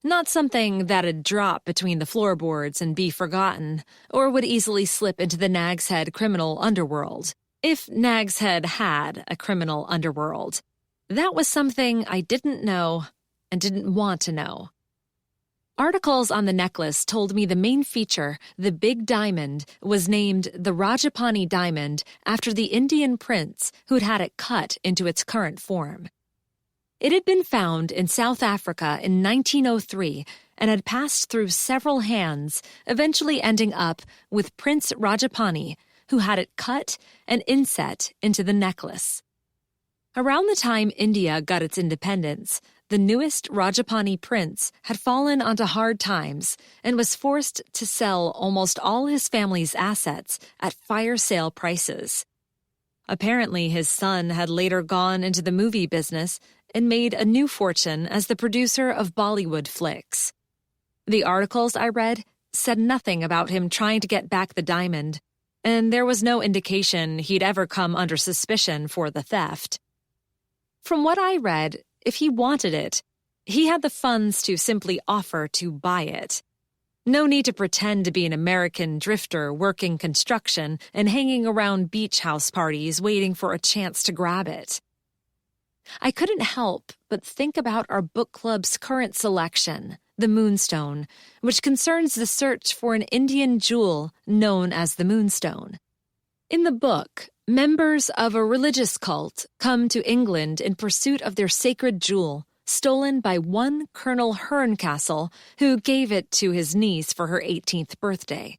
Not something that'd drop between the floorboards and be forgotten, or would easily slip into the Nag's Head criminal underworld, if Nag's Head had a criminal underworld. That was something I didn't know and didn't want to know. Articles on the necklace told me the main feature, the big diamond, was named the Rajapani diamond after the Indian prince who'd had it cut into its current form. It had been found in South Africa in 1903 and had passed through several hands, eventually ending up with Prince Rajapani, who had it cut and inset into the necklace. Around the time India got its independence, the newest Rajapani prince had fallen onto hard times and was forced to sell almost all his family's assets at fire sale prices. Apparently, his son had later gone into the movie business and made a new fortune as the producer of Bollywood flicks. The articles I read said nothing about him trying to get back the diamond, and there was no indication he'd ever come under suspicion for the theft. From what I read, if he wanted it, he had the funds to simply offer to buy it. No need to pretend to be an American drifter working construction and hanging around beach house parties waiting for a chance to grab it. I couldn't help but think about our book club's current selection, the Moonstone, which concerns the search for an Indian jewel known as the Moonstone. In the book, members of a religious cult come to England in pursuit of their sacred jewel, stolen by one Colonel Herncastle, who gave it to his niece for her 18th birthday.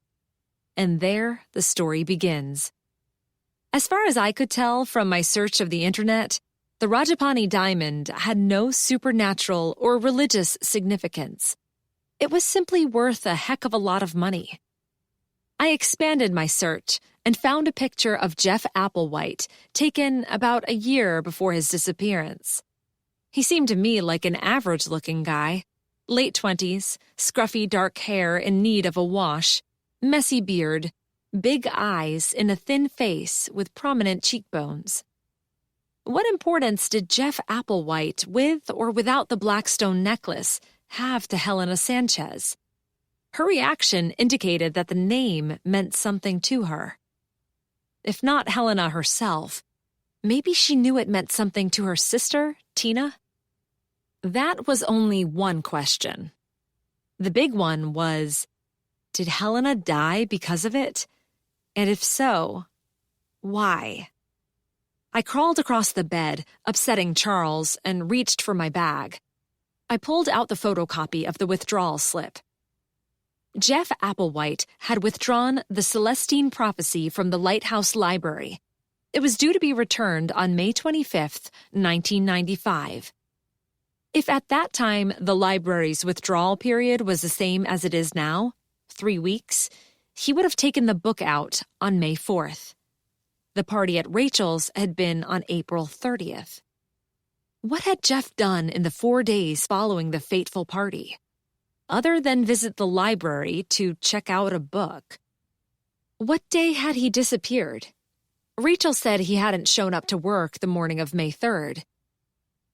And there the story begins. As far as I could tell from my search of the internet, the Rajapani diamond had no supernatural or religious significance. It was simply worth a heck of a lot of money. I expanded my search and found a picture of Jeff Applewhite, taken about a year before his disappearance. He seemed to me like an average-looking guy, late 20s, scruffy dark hair in need of a wash, messy beard, big eyes in a thin face with prominent cheekbones. What importance did Jeff Applewhite, with or without the Blackstone necklace, have to Helena Sanchez? Her reaction indicated that the name meant something to her. If not Helena herself, maybe she knew it meant something to her sister, Tina? That was only one question. The big one was, did Helena die because of it? And if so, why? I crawled across the bed, upsetting Charles, and reached for my bag. I pulled out the photocopy of the withdrawal slip. Jeff Applewhite had withdrawn the Celestine Prophecy from the Lighthouse Library. It was due to be returned on May 25th, 1995. If at that time the library's withdrawal period was the same as it is now, 3 weeks, he would have taken the book out on May 4th. The party at Rachel's had been on April 30th. What had Jeff done in the 4 days following the fateful party, other than visit the library to check out a book? What day had he disappeared? Rachel said he hadn't shown up to work the morning of May 3rd.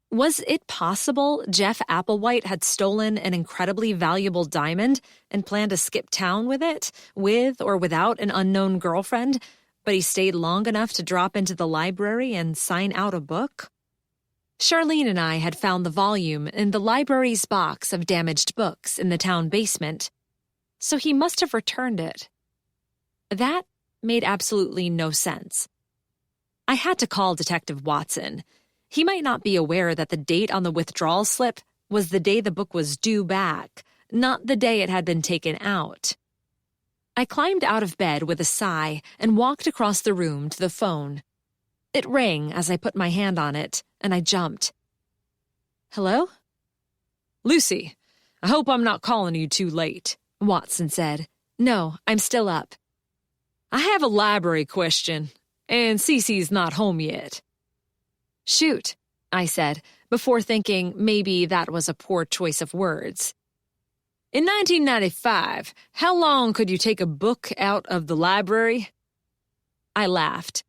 Was it possible Jeff Applewhite had stolen an incredibly valuable diamond and planned to skip town with it, with or without an unknown girlfriend, but he stayed long enough to drop into the library and sign out a book? Charlene and I had found the volume in the library's box of damaged books in the town basement, so he must have returned it. That made absolutely no sense. I had to call Detective Watson. He might not be aware that the date on the withdrawal slip was the day the book was due back, not the day it had been taken out. I climbed out of bed with a sigh and walked across the room to the phone. It rang as I put my hand on it, and I jumped. Hello? Lucy, I hope I'm not calling you too late, Watson said. No, I'm still up. I have a library question, and Cece's not home yet. Shoot, I said, before thinking maybe that was a poor choice of words. In 1995, how long could you take a book out of the library? I laughed.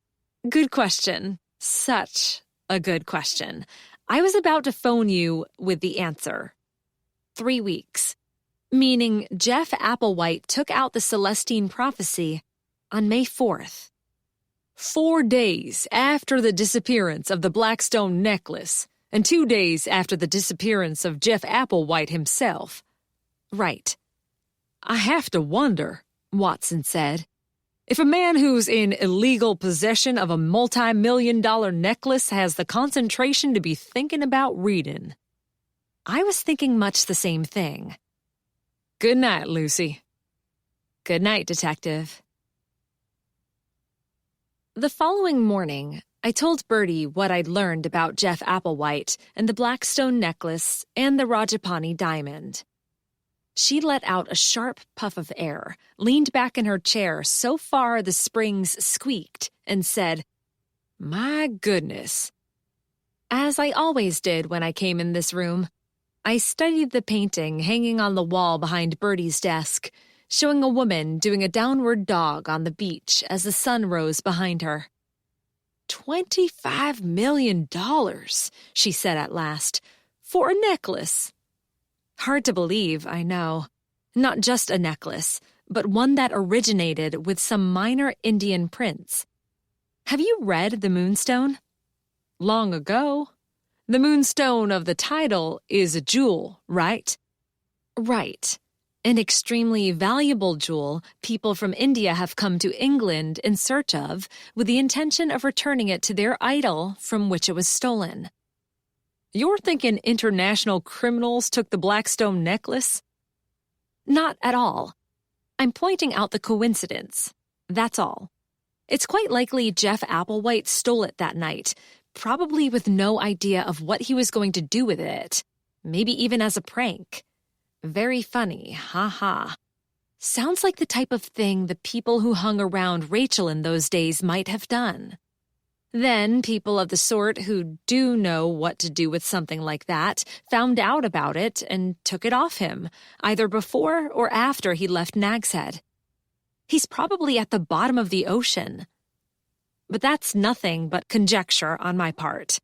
Good question. Such a good question. I was about to phone you with the answer. 3 weeks. Meaning Jeff Applewhite took out the Celestine Prophecy on May 4th. 4 days after the disappearance of the Blackstone necklace, and 2 days after the disappearance of Jeff Applewhite himself. Right. I have to wonder, Watson said, if a man who's in illegal possession of a multi-million-dollar necklace has the concentration to be thinking about reading. I was thinking much the same thing. Good night, Lucy. Good night, Detective. The following morning, I told Bertie what I'd learned about Jeff Applewhite and the Blackstone necklace and the Rajapani diamond. She let out a sharp puff of air, leaned back in her chair so far the springs squeaked, and said, My goodness. As I always did when I came in this room, I studied the painting hanging on the wall behind Bertie's desk, showing a woman doing a downward dog on the beach as the sun rose behind her. $25 million, she said at last, for a necklace. Hard to believe, I know. Not just a necklace, but one that originated with some minor Indian prince. Have you read The Moonstone? Long ago. The moonstone of the title is a jewel, right? Right. An extremely valuable jewel people from India have come to England in search of, with the intention of returning it to their idol from which it was stolen. You're thinking international criminals took the Blackstone necklace? Not at all. I'm pointing out the coincidence. That's all. It's quite likely Jeff Applewhite stole it that night, probably with no idea of what he was going to do with it. Maybe even as a prank. Very funny, ha. Sounds like the type of thing the people who hung around Rachel in those days might have done. Then people of the sort who do know what to do with something like that found out about it and took it off him, either before or after he left Nag's Head. He's probably at the bottom of the ocean. But that's nothing but conjecture on my part.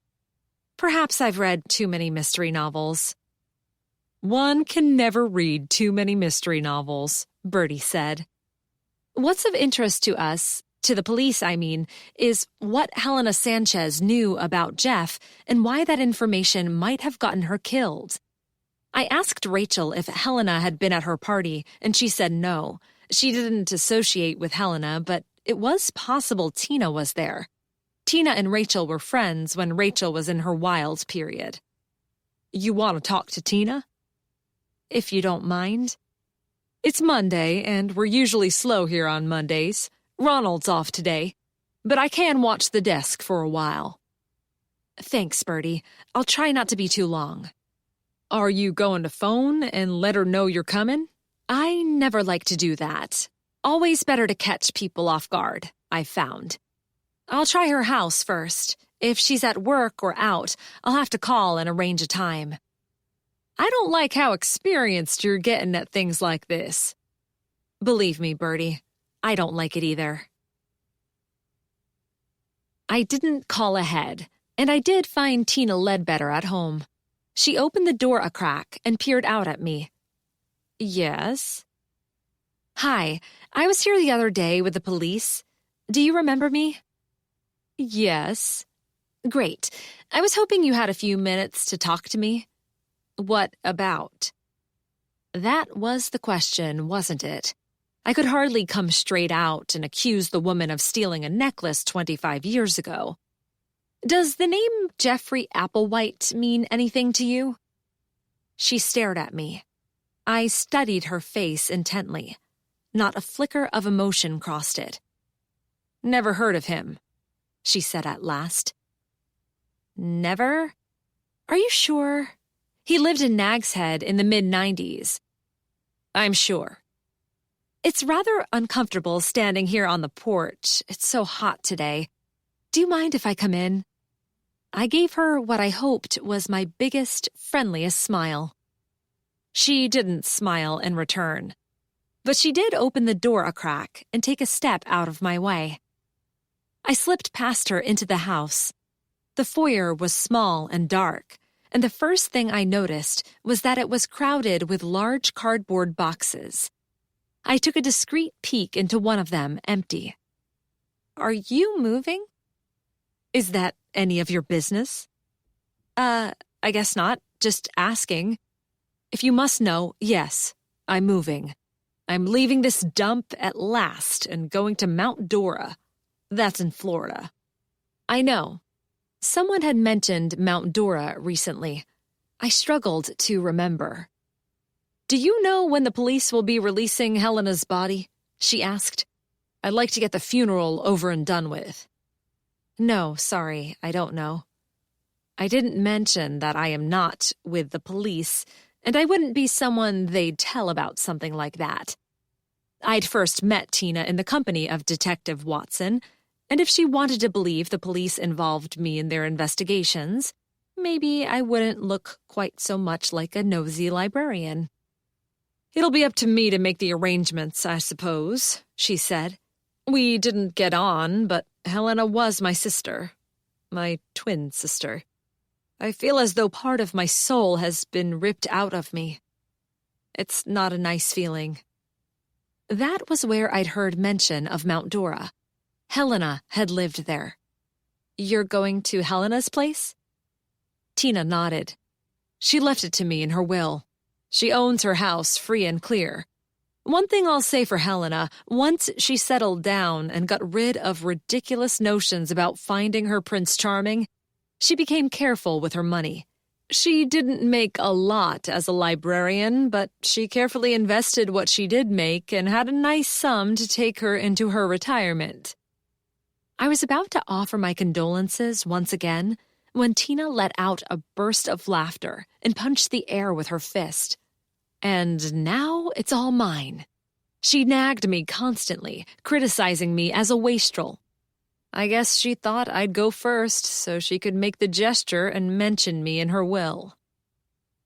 Perhaps I've read too many mystery novels. One can never read too many mystery novels, Bertie said. What's of interest to us, to the police I mean, is what Helena Sanchez knew about Jeff and why that information might have gotten her killed. I asked Rachel if Helena had been at her party, and she said no. She didn't associate with Helena, but it was possible Tina was there. Tina and Rachel were friends when Rachel was in her wild period. You want to talk to Tina? If you don't mind. It's Monday, and we're usually slow here on Mondays. Ronald's off today, but I can watch the desk for a while. Thanks, Bertie. I'll try not to be too long. Are you going to phone and let her know you're coming? I never like to do that. Always better to catch people off guard, I've found. I'll try her house first. If she's at work or out, I'll have to call and arrange a time. I don't like how experienced you're getting at things like this. Believe me, Bertie, I don't like it either. I didn't call ahead, and I did find Tina Ledbetter at home. She opened the door a crack and peered out at me. Yes? Hi, I was here the other day with the police. Do you remember me? Yes. Great. I was hoping you had a few minutes to talk to me. What about? That was the question, wasn't it? I could hardly come straight out and accuse the woman of stealing a necklace 25 years ago. Does the name Jeffrey Applewhite mean anything to you? She stared at me. I studied her face intently. Not a flicker of emotion crossed it. Never heard of him, she said at last. Never? Are you sure? He lived in Nag's Head in the mid-90s. I'm sure. It's rather uncomfortable standing here on the porch. It's so hot today. Do you mind if I come in? I gave her what I hoped was my biggest, friendliest smile. She didn't smile in return, but she did open the door a crack and take a step out of my way. I slipped past her into the house. The foyer was small and dark, and the first thing I noticed was that it was crowded with large cardboard boxes. I took a discreet peek into one of them, empty. Are you moving? Is that any of your business? I guess not. Just asking. If you must know, yes, I'm moving. I'm leaving this dump at last and going to Mount Dora. That's in Florida. I know. Someone had mentioned Mount Dora recently. I struggled to remember. Do you know when the police will be releasing Helena's body? She asked. I'd like to get the funeral over and done with. No, sorry, I don't know. I didn't mention that I am not with the police, and I wouldn't be someone they'd tell about something like that. I'd first met Tina in the company of Detective Watson, and if she wanted to believe the police involved me in their investigations, maybe I wouldn't look quite so much like a nosy librarian. It'll be up to me to make the arrangements, I suppose, she said. We didn't get on, but Helena was my sister. My twin sister. I feel as though part of my soul has been ripped out of me. It's not a nice feeling. That was where I'd heard mention of Mount Dora. Helena had lived there. You're going to Helena's place? Tina nodded. She left it to me in her will. She owns her house free and clear. One thing I'll say for Helena, once she settled down and got rid of ridiculous notions about finding her Prince Charming, she became careful with her money. She didn't make a lot as a librarian, but she carefully invested what she did make and had a nice sum to take her into her retirement. I was about to offer my condolences once again when Tina let out a burst of laughter and punched the air with her fist. And now it's all mine. She nagged me constantly, criticizing me as a wastrel. I guess she thought I'd go first so she could make the gesture and mention me in her will.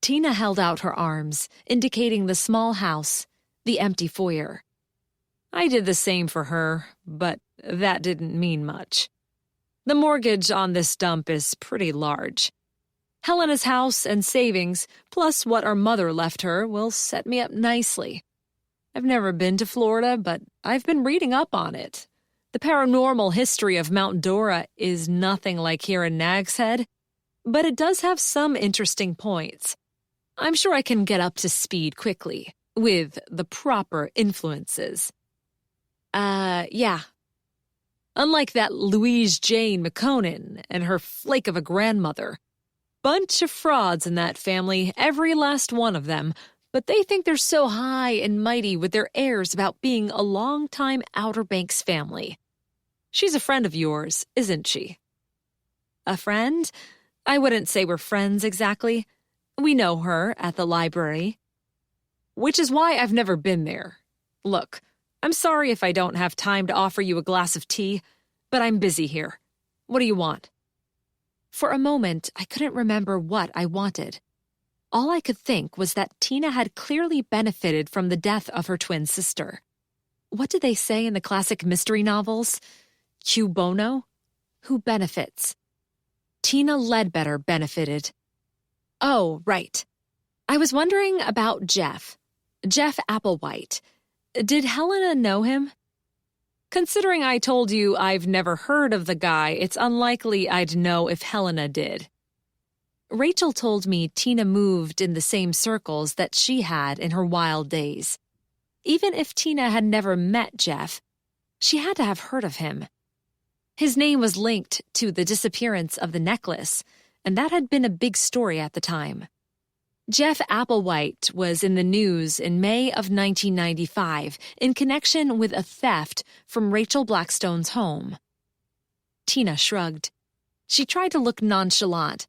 Tina held out her arms, indicating the small house, the empty foyer. I did the same for her, but that didn't mean much. The mortgage on this dump is pretty large. Helena's house and savings, plus what our mother left her, will set me up nicely. I've never been to Florida, but I've been reading up on it. The paranormal history of Mount Dora is nothing like here in Nag's Head, but it does have some interesting points. I'm sure I can get up to speed quickly, with the proper influences. Yeah. Unlike that Louise Jane McConan and her flake of a grandmother. Bunch of frauds in that family, every last one of them, but they think they're so high and mighty with their airs about being a long-time Outer Banks family. She's a friend of yours, isn't she? A friend? I wouldn't say we're friends exactly. We know her at the library. Which is why I've never been there. Look, I'm sorry if I don't have time to offer you a glass of tea, but I'm busy here. What do you want? For a moment, I couldn't remember what I wanted. All I could think was that Tina had clearly benefited from the death of her twin sister. What did they say in the classic mystery novels? Cui bono? Who benefits? Tina Ledbetter benefited. Oh, right. I was wondering about Jeff. Jeff Applewhite. Did Helena know him? Considering I told you I've never heard of the guy, it's unlikely I'd know if Helena did. Rachel told me Tina moved in the same circles that she had in her wild days. Even if Tina had never met Jeff, she had to have heard of him. His name was linked to the disappearance of the necklace, and that had been a big story at the time. Jeff Applewhite was in the news in May of 1995 in connection with a theft from Rachel Blackstone's home. Tina shrugged. She tried to look nonchalant,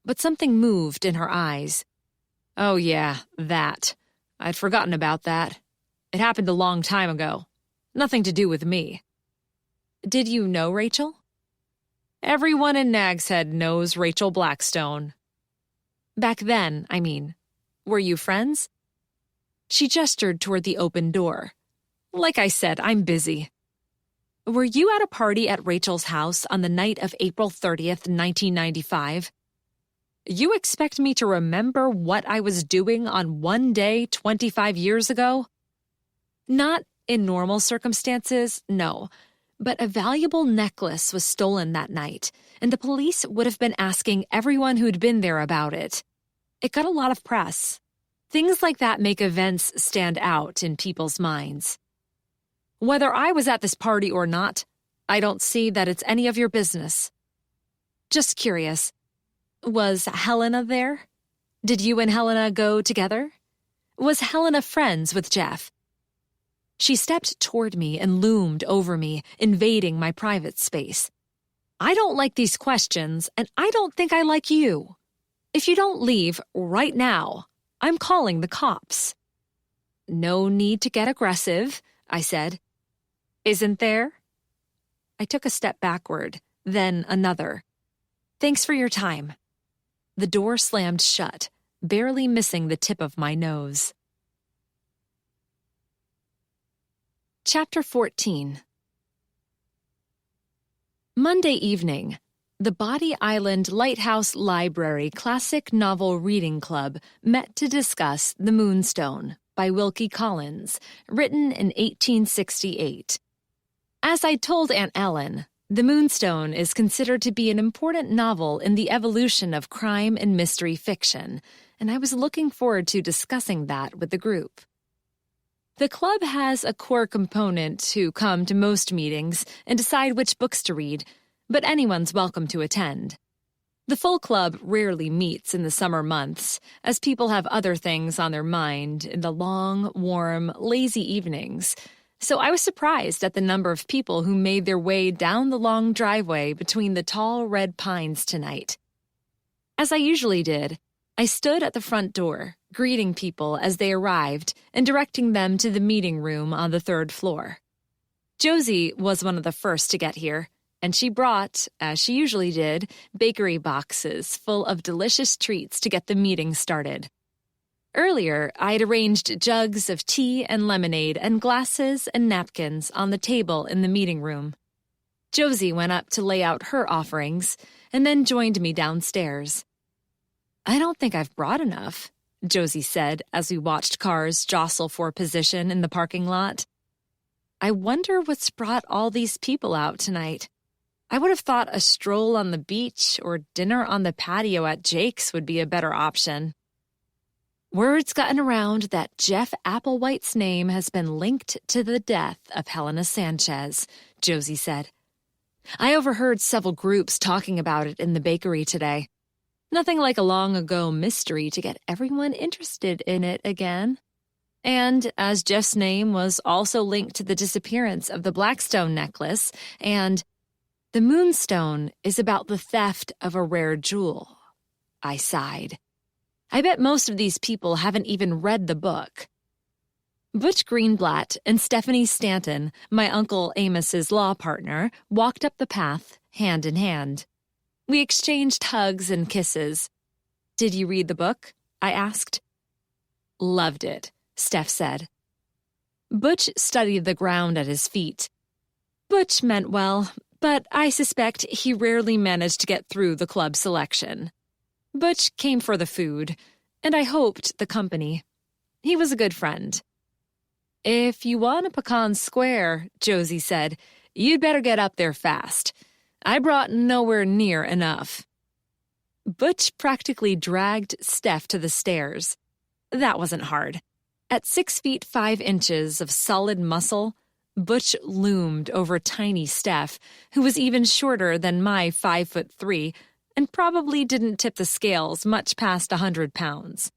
but something moved in her eyes. Oh yeah, that. I'd forgotten about that. It happened a long time ago. Nothing to do with me. Did you know Rachel? Everyone in Nag's Head knows Rachel Blackstone. Back then, I mean. Were you friends? She gestured toward the open door. Like I said, I'm busy. Were you at a party at Rachel's house on the night of April 30th, 1995? You expect me to remember what I was doing on one day 25 years ago? Not in normal circumstances, no. But a valuable necklace was stolen that night, and the police would have been asking everyone who'd been there about it. It got a lot of press. Things like that make events stand out in people's minds. Whether I was at this party or not, I don't see that it's any of your business. Just curious. Was Helena there? Did you and Helena go together? Was Helena friends with Jeff? She stepped toward me and loomed over me, invading my private space. I don't like these questions, and I don't think I like you. If you don't leave right now, I'm calling the cops. No need to get aggressive, I said. Isn't there? I took a step backward, then another. Thanks for your time. The door slammed shut, barely missing the tip of my nose. Chapter 14. Monday evening, the Body Island Lighthouse Library Classic Novel Reading Club met to discuss The Moonstone by Wilkie Collins, written in 1868. As I told Aunt Ellen, The Moonstone is considered to be an important novel in the evolution of crime and mystery fiction, and I was looking forward to discussing that with the group. The club has a core component who come to most meetings and decide which books to read, but anyone's welcome to attend. The full club rarely meets in the summer months, as people have other things on their mind in the long, warm, lazy evenings, so I was surprised at the number of people who made their way down the long driveway between the tall red pines tonight. As I usually did, I stood at the front door, greeting people as they arrived and directing them to the meeting room on the third floor. Josie was one of the first to get here, and she brought, as she usually did, bakery boxes full of delicious treats to get the meeting started. Earlier, I had arranged jugs of tea and lemonade and glasses and napkins on the table in the meeting room. Josie went up to lay out her offerings and then joined me downstairs. "I don't think I've brought enough," Josie said as we watched cars jostle for position in the parking lot. "I wonder what's brought all these people out tonight. I would have thought a stroll on the beach or dinner on the patio at Jake's would be a better option." "Word's gotten around that Jeff Applewhite's name has been linked to the death of Helena Sanchez," Josie said. "I overheard several groups talking about it in the bakery today. Nothing like a long-ago mystery to get everyone interested in it again. And as Jeff's name was also linked to the disappearance of the Blackstone necklace, and the Moonstone is about the theft of a rare jewel." I sighed. "I bet most of these people haven't even read the book." Butch Greenblatt and Stephanie Stanton, my Uncle Amos's law partner, walked up the path, hand in hand. We exchanged hugs and kisses. "Did you read the book?" I asked. "Loved it," Steph said. Butch studied the ground at his feet. Butch meant well, but I suspect he rarely managed to get through the club selection. Butch came for the food, and I hoped the company. He was a good friend. If you want a pecan square, Josie said, you'd better get up there fast. I brought nowhere near enough. Butch practically dragged Steph to the stairs. That wasn't hard. At 6 feet 5 inches of solid muscle, Butch loomed over tiny Steph, who was even shorter than my 5'3" and probably didn't tip the scales much past 100 pounds.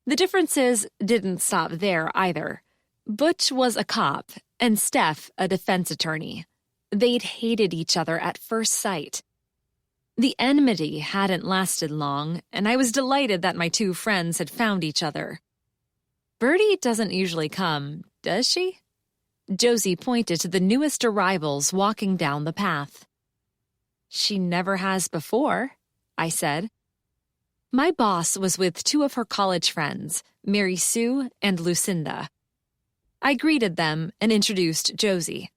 The differences didn't stop there either. Butch was a cop and Steph a defense attorney. They'd hated each other at first sight. The enmity hadn't lasted long, and I was delighted that my two friends had found each other. Birdie doesn't usually come, does she? Josie pointed to the newest arrivals walking down the path. She never has before, I said. My boss was with two of her college friends, Mary Sue and Lucinda. I greeted them and introduced Josie.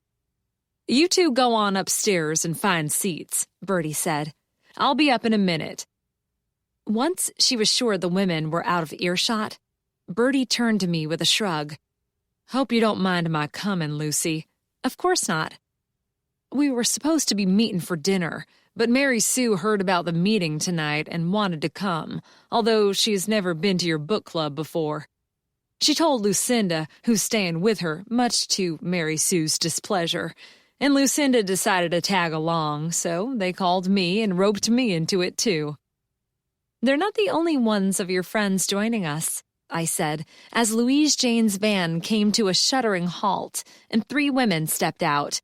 You two go on upstairs and find seats, Birdie said. I'll be up in a minute. Once she was sure the women were out of earshot, Birdie turned to me with a shrug. Hope you don't mind my coming, Lucy. Of course not. We were supposed to be meeting for dinner, but Mary Sue heard about the meeting tonight and wanted to come, although she's never been to your book club before. She told Lucinda, who's staying with her, much to Mary Sue's displeasure, and Lucinda decided to tag along, so they called me and roped me into it too. They're not the only ones of your friends joining us, I said, as Louise Jane's van came to a shuddering halt and 3 women stepped out.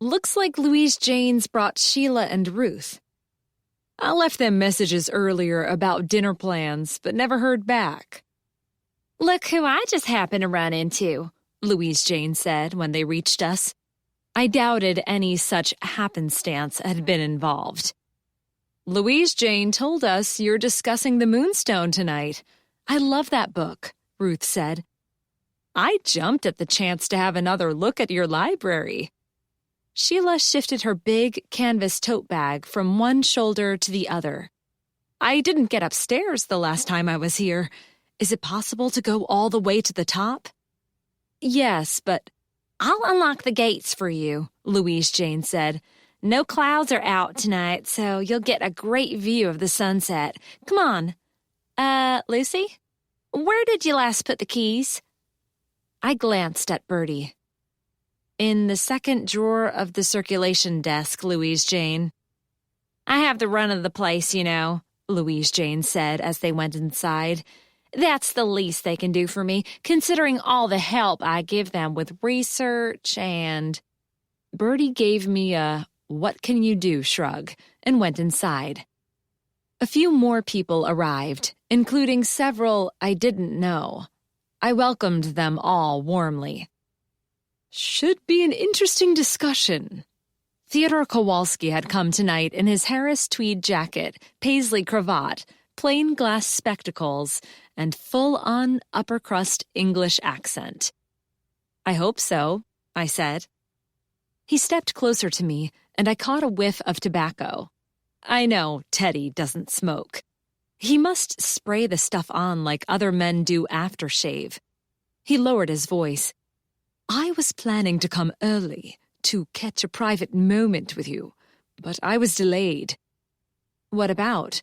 Looks like Louise Jane's brought Sheila and Ruth. I left them messages earlier about dinner plans, but never heard back. Look who I just happened to run into, Louise Jane said when they reached us. I doubted any such happenstance had been involved. Louise Jane told us you're discussing the Moonstone tonight. I love that book, Ruth said. I jumped at the chance to have another look at your library. Sheila shifted her big canvas tote bag from one shoulder to the other. I didn't get upstairs the last time I was here. Is it possible to go all the way to the top? Yes, but I'll unlock the gates for you, Louise Jane said. No clouds are out tonight, so you'll get a great view of the sunset. Come on. Lucy? Where did you last put the keys? I glanced at Birdie. In the second drawer of the circulation desk, Louise Jane. I have the run of the place, you know, Louise Jane said as they went inside. That's the least they can do for me, considering all the help I give them with research and... Birdie gave me a what-can-you-do shrug and went inside. A few more people arrived, including several I didn't know. I welcomed them all warmly. Should be an interesting discussion. Theodore Kowalski had come tonight in his Harris tweed jacket, paisley cravat, plain glass spectacles, and full-on upper-crust English accent. I hope so, I said. He stepped closer to me, and I caught a whiff of tobacco. I know Teddy doesn't smoke. He must spray the stuff on like other men do aftershave. He lowered his voice. I was planning to come early to catch a private moment with you, but I was delayed. What about?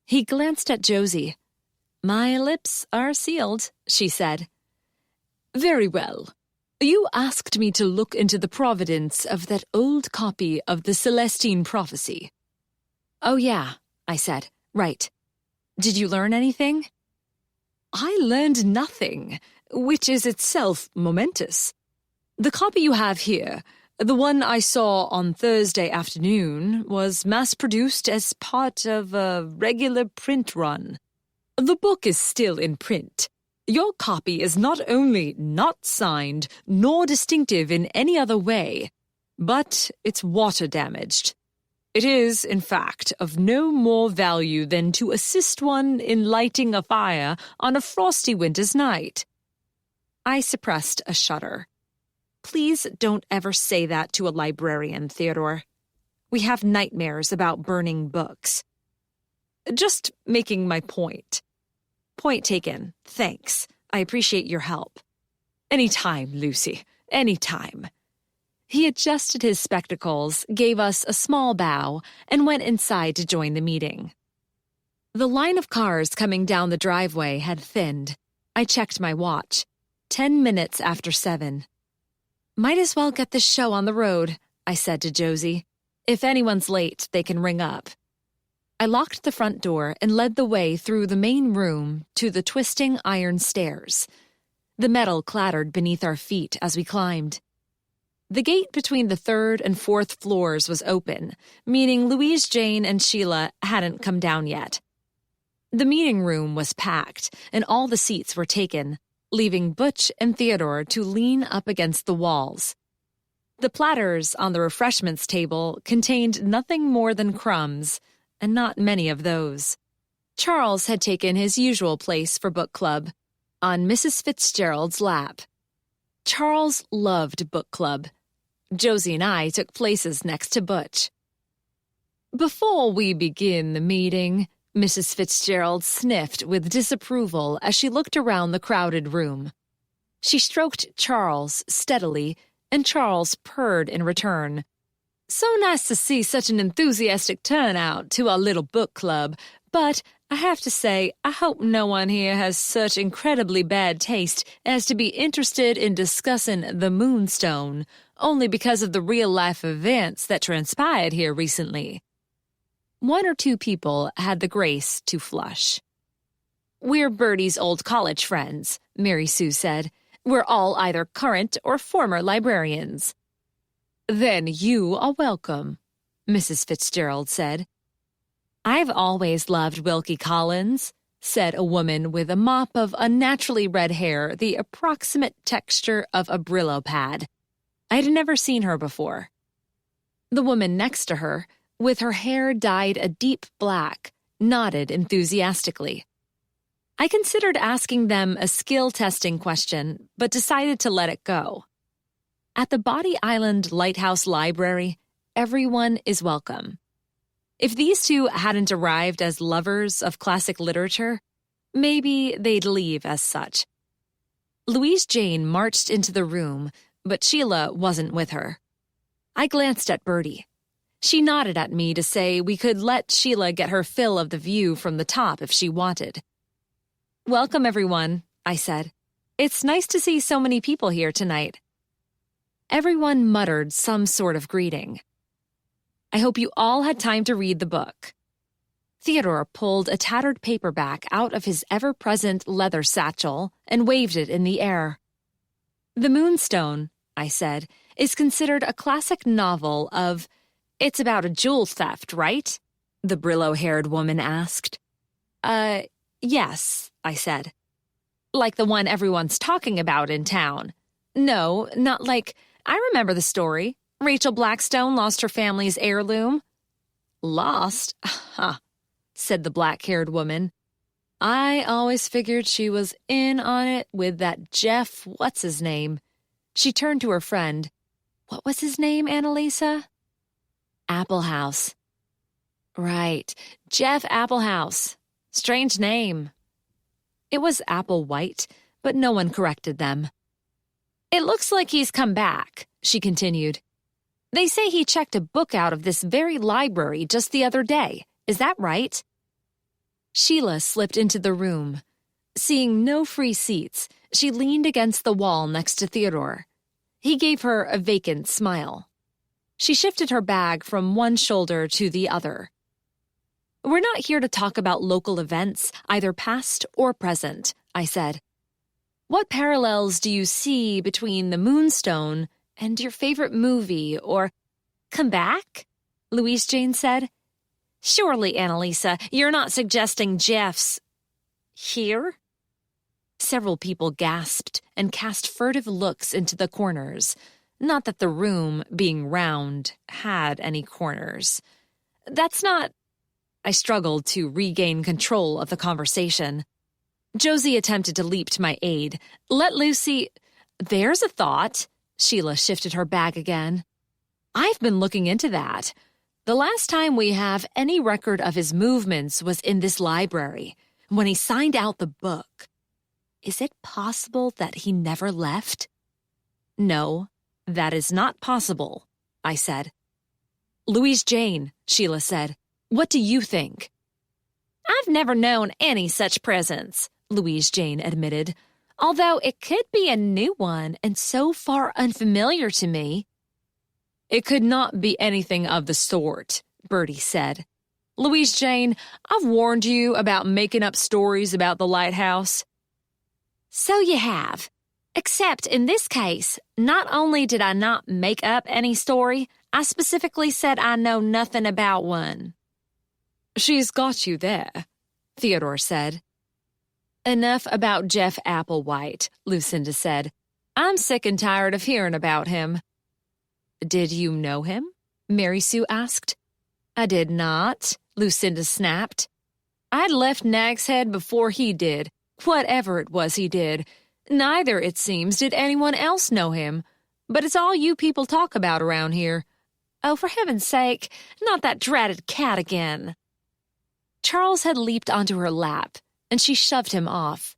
He glanced at Josie. My lips are sealed, she said. Very well. You asked me to look into the providence of that old copy of the Celestine Prophecy. Oh, yeah, I said. Right. Did you learn anything? I learned nothing, which is itself momentous. The copy you have here, the one I saw on Thursday afternoon, was mass-produced as part of a regular print run. The book is still in print. Your copy is not only not signed nor distinctive in any other way, but it's water-damaged. It is, in fact, of no more value than to assist one in lighting a fire on a frosty winter's night. I suppressed a shudder. Please don't ever say that to a librarian, Theodore. We have nightmares about burning books. Just making my point. Point taken. Thanks. I appreciate your help. Any time, Lucy. Any time. He adjusted his spectacles, gave us a small bow, and went inside to join the meeting. The line of cars coming down the driveway had thinned. I checked my watch. 10 minutes after 7. Might as well get this show on the road, I said to Josie. If anyone's late, they can ring up. I locked the front door and led the way through the main room to the twisting iron stairs. The metal clattered beneath our feet as we climbed. The gate between the 3rd and 4th floors was open, meaning Louise, Jane, and Sheila hadn't come down yet. The meeting room was packed, and all the seats were taken, leaving Butch and Theodore to lean up against the walls. The platters on the refreshments table contained nothing more than crumbs, and not many of those. Charles had taken his usual place for book club, on Mrs. Fitzgerald's lap. Charles loved book club. Josie and I took places next to Butch. Before we begin the meeting, Mrs. Fitzgerald sniffed with disapproval as she looked around the crowded room. She stroked Charles steadily, and Charles purred in return. So nice to see such an enthusiastic turnout to our little book club, but I have to say, I hope no one here has such incredibly bad taste as to be interested in discussing the Moonstone, only because of the real-life events that transpired here recently. 1 or 2 people had the grace to flush. We're Bertie's old college friends, Mary Sue said. We're all either current or former librarians. Then you are welcome, Mrs. Fitzgerald said. I've always loved Wilkie Collins, said a woman with a mop of unnaturally red hair, the approximate texture of a Brillo pad. I'd never seen her before. The woman next to her, with her hair dyed a deep black, nodded enthusiastically. I considered asking them a skill-testing question, but decided to let it go. At the Body Island Lighthouse Library, everyone is welcome. If these two hadn't arrived as lovers of classic literature, maybe they'd leave as such. Louise Jane marched into the room, but Sheila wasn't with her. I glanced at Bertie. She nodded at me to say we could let Sheila get her fill of the view from the top if she wanted. Welcome, everyone, I said. It's nice to see so many people here tonight. Everyone muttered some sort of greeting. I hope you all had time to read the book. Theodore pulled a tattered paperback out of his ever-present leather satchel and waved it in the air. The Moonstone, I said, is considered a classic novel of... It's about a jewel theft, right? The Brillo-haired woman asked. Yes, I said. Like the one everyone's talking about in town. No, not like... I remember the story. Rachel Blackstone lost her family's heirloom. Lost? Huh, said the black-haired woman. I always figured she was in on it with that Jeff what's-his-name. She turned to her friend. What was his name, Annalisa? Applehouse. Right, Jeff Applehouse. Strange name. It was Applewhite, but no one corrected them. It looks like he's come back, she continued. They say he checked a book out of this very library just the other day. Is that right? Sheila slipped into the room. Seeing no free seats, she leaned against the wall next to Theodore. He gave her a vacant smile. She shifted her bag from one shoulder to the other. We're not here to talk about local events, either past or present, I said. What parallels do you see between the Moonstone and your favorite movie or... Come back? Louise Jane said. Surely, Annalisa, you're not suggesting Jeff's... Here? Several people gasped and cast furtive looks into the corners. Not that the room, being round, had any corners. That's not... I struggled to regain control of the conversation. Josie attempted to leap to my aid. Let Lucy... There's a thought. Sheila shifted her bag again. I've been looking into that. The last time we have any record of his movements was in this library, when he signed out the book. Is it possible that he never left? No, that is not possible, I said. Louise Jane, Sheila said, what do you think? I've never known any such presence, Louise Jane admitted, although it could be a new one and so far unfamiliar to me. It could not be anything of the sort, Bertie said. Louise Jane, I've warned you about making up stories about the lighthouse. So you have. Except in this case, not only did I not make up any story, I specifically said I know nothing about one. She's got you there, Theodore said. Enough about Jeff Applewhite, Lucinda said. I'm sick and tired of hearing about him. Did you know him? Mary Sue asked. I did not, Lucinda snapped. I'd left Nag's Head before he did, whatever it was he did. Neither, it seems, did anyone else know him. But it's all you people talk about around here. Oh, for heaven's sake, not that dratted cat again. Charles had leaped onto her lap, and she shoved him off.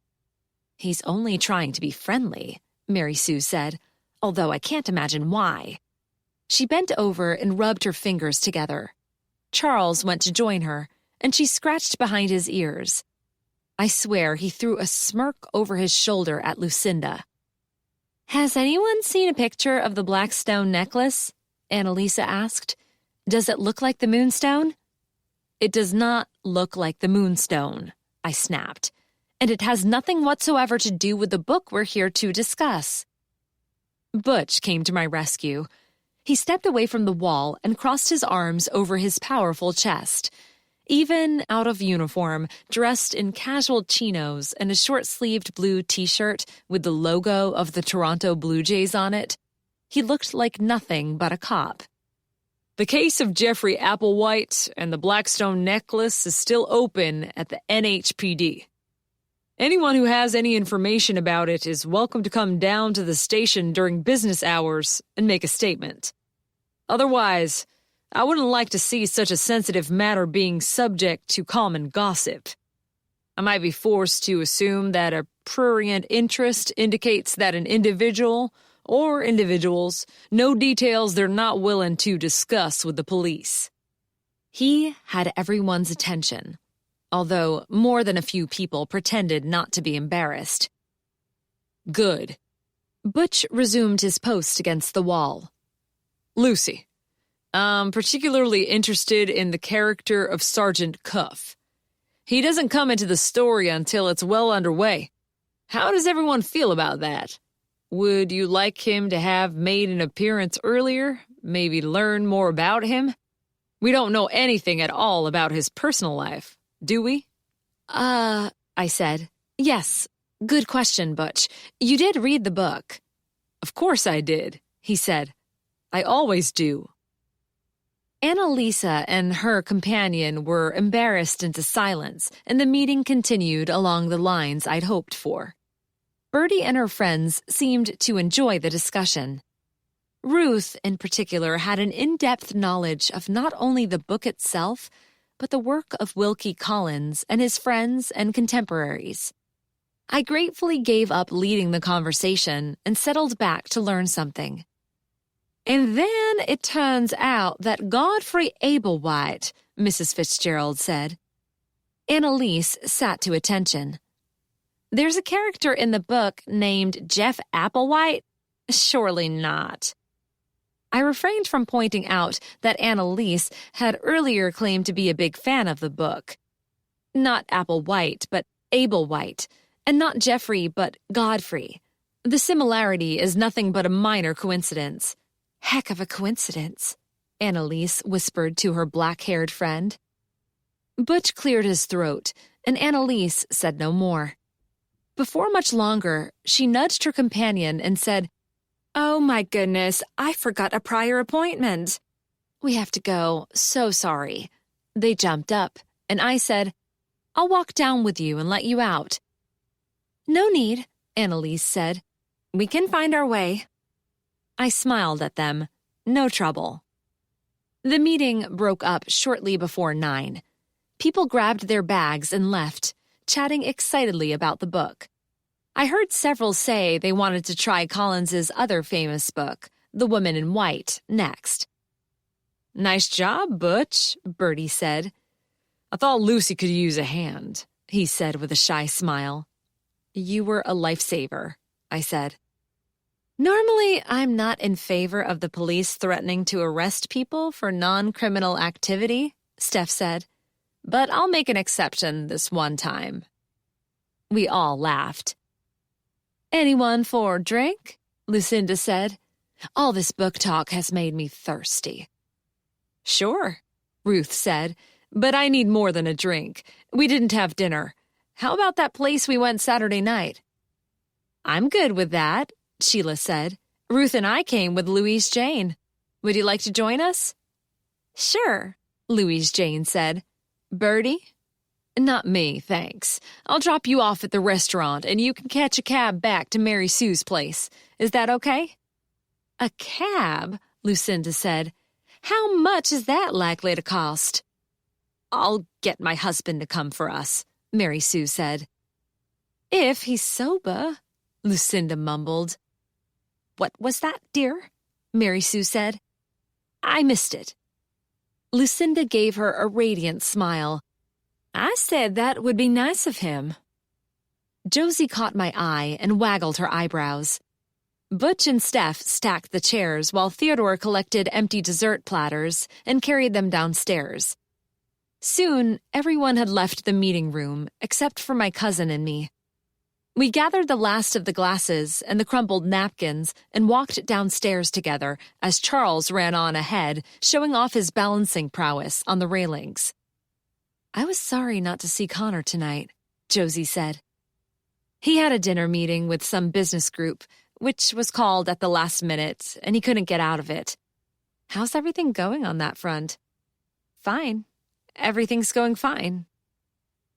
He's only trying to be friendly, Mary Sue said, although I can't imagine why. She bent over and rubbed her fingers together. Charles went to join her, and she scratched behind his ears. I swear he threw a smirk over his shoulder at Lucinda. Has anyone seen a picture of the black stone necklace? Annalisa asked. Does it look like the moonstone? It does not look like the moonstone, I snapped, and it has nothing whatsoever to do with the book we're here to discuss. Butch came to my rescue. He stepped away from the wall and crossed his arms over his powerful chest. Even out of uniform, dressed in casual chinos and a short-sleeved blue T-shirt with the logo of the Toronto Blue Jays on it, he looked like nothing but a cop. The case of Jeffrey Applewhite and the Blackstone necklace is still open at the NHPD. Anyone who has any information about it is welcome to come down to the station during business hours and make a statement. Otherwise, I wouldn't like to see such a sensitive matter being subject to common gossip. I might be forced to assume that a prurient interest indicates that an individual or individuals know details they're not willing to discuss with the police. He had everyone's attention, although more than a few people pretended not to be embarrassed. Good. Butch resumed his post against the wall. Lucy, I'm particularly interested in the character of Sergeant Cuff. He doesn't come into the story until it's well underway. How does everyone feel about that? Would you like him to have made an appearance earlier? Maybe learn more about him? We don't know anything at all about his personal life, do we? I said. Yes. Good question, Butch. You did read the book. Of course I did, he said. I always do. Annalisa and her companion were embarrassed into silence, and the meeting continued along the lines I'd hoped for. Bertie and her friends seemed to enjoy the discussion. Ruth, in particular, had an in-depth knowledge of not only the book itself, but the work of Wilkie Collins and his friends and contemporaries. I gratefully gave up leading the conversation and settled back to learn something. And then it turns out that Godfrey Applewhite, Mrs. Fitzgerald said. Annalise sat to attention. There's a character in the book named Jeff Applewhite? Surely not. I refrained from pointing out that Annalise had earlier claimed to be a big fan of the book. Not Applewhite, but Ablewhite, and not Jeffrey, but Godfrey. The similarity is nothing but a minor coincidence. Heck of a coincidence, Annalise whispered to her black-haired friend. Butch cleared his throat, and Annalise said no more. Before much longer, she nudged her companion and said, Oh my goodness, I forgot a prior appointment. We have to go, so sorry. They jumped up, and I said, I'll walk down with you and let you out. No need, Annalise said. We can find our way. I smiled at them. No trouble. The meeting broke up shortly before 9. People grabbed their bags and left, chatting excitedly about the book. I heard several say they wanted to try Collins's other famous book, The Woman in White, next. Nice job, Butch, Bertie said. I thought Lucy could use a hand, he said with a shy smile. You were a lifesaver, I said. Normally, I'm not in favor of the police threatening to arrest people for non-criminal activity, Steph said, but I'll make an exception this one time. We all laughed. Anyone for a drink? Lucinda said. All this book talk has made me thirsty. Sure, Ruth said, but I need more than a drink. We didn't have dinner. How about that place we went Saturday night? I'm good with that, Sheila said. Ruth and I came with Louise Jane. Would you like to join us? Sure, Louise Jane said. Bertie? Not me, thanks. I'll drop you off at the restaurant and you can catch a cab back to Mary Sue's place. Is that okay? A cab, Lucinda said. How much is that likely to cost? I'll get my husband to come for us, Mary Sue said. If he's sober, Lucinda mumbled. What was that, dear? Mary Sue said. I missed it. Lucinda gave her a radiant smile. I said that would be nice of him. Josie caught my eye and waggled her eyebrows. Butch and Steph stacked the chairs while Theodore collected empty dessert platters and carried them downstairs. Soon, everyone had left the meeting room except for my cousin and me. We gathered the last of the glasses and the crumpled napkins and walked downstairs together as Charles ran on ahead, showing off his balancing prowess on the railings. I was sorry not to see Connor tonight, Josie said. He had a dinner meeting with some business group, which was called at the last minute, and he couldn't get out of it. How's everything going on that front? Fine. Everything's going fine.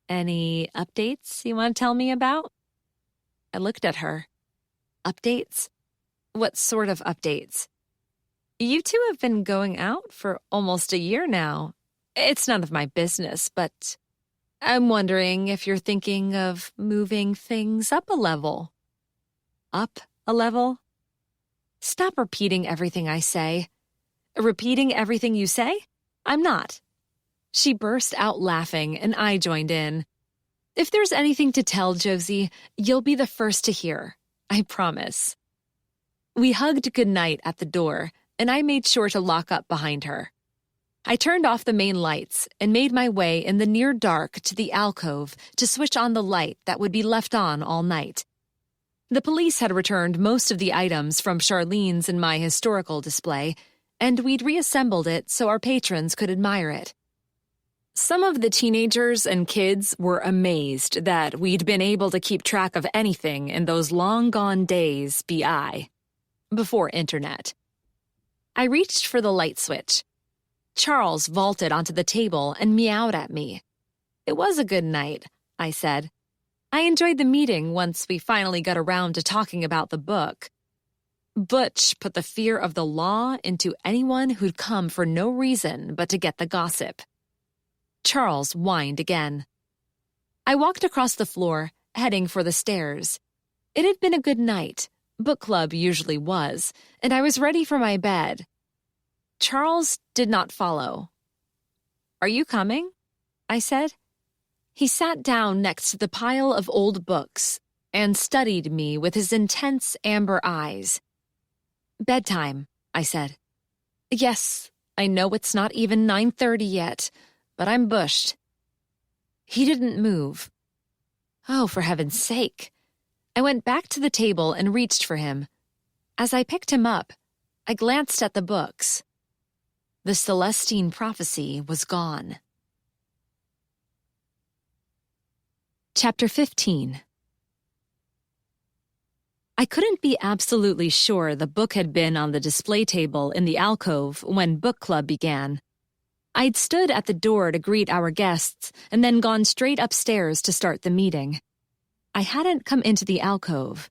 Any updates you want to tell me about? I looked at her. Updates? What sort of updates? You two have been going out for almost a year now. It's none of my business, but I'm wondering if you're thinking of moving things up a level. Up a level? Stop repeating everything I say. Repeating everything you say? I'm not. She burst out laughing, and I joined in. If there's anything to tell, Josie, you'll be the first to hear. I promise. We hugged goodnight at the door, and I made sure to lock up behind her. I turned off the main lights and made my way in the near dark to the alcove to switch on the light that would be left on all night. The police had returned most of the items from Charlene's and my historical display, and we'd reassembled it so our patrons could admire it. Some of the teenagers and kids were amazed that we'd been able to keep track of anything in those long-gone days before internet. I reached for the light switch. Charles vaulted onto the table and meowed at me. It was a good night, I said. I enjoyed the meeting once we finally got around to talking about the book. Butch put the fear of the law into anyone who'd come for no reason but to get the gossip. Charles whined again. I walked across the floor, heading for the stairs. It had been a good night. Book club usually was, and I was ready for my bed. Charles did not follow. Are you coming? I said. He sat down next to the pile of old books and studied me with his intense amber eyes. Bedtime, I said. Yes, I know it's not even 9:30 yet, but I'm bushed. He didn't move. Oh, for heaven's sake. I went back to the table and reached for him. As I picked him up, I glanced at the books. The Celestine prophecy was gone. Chapter 15. I couldn't be absolutely sure the book had been on the display table in the alcove when book club began. I'd stood at the door to greet our guests and then gone straight upstairs to start the meeting. I hadn't come into the alcove.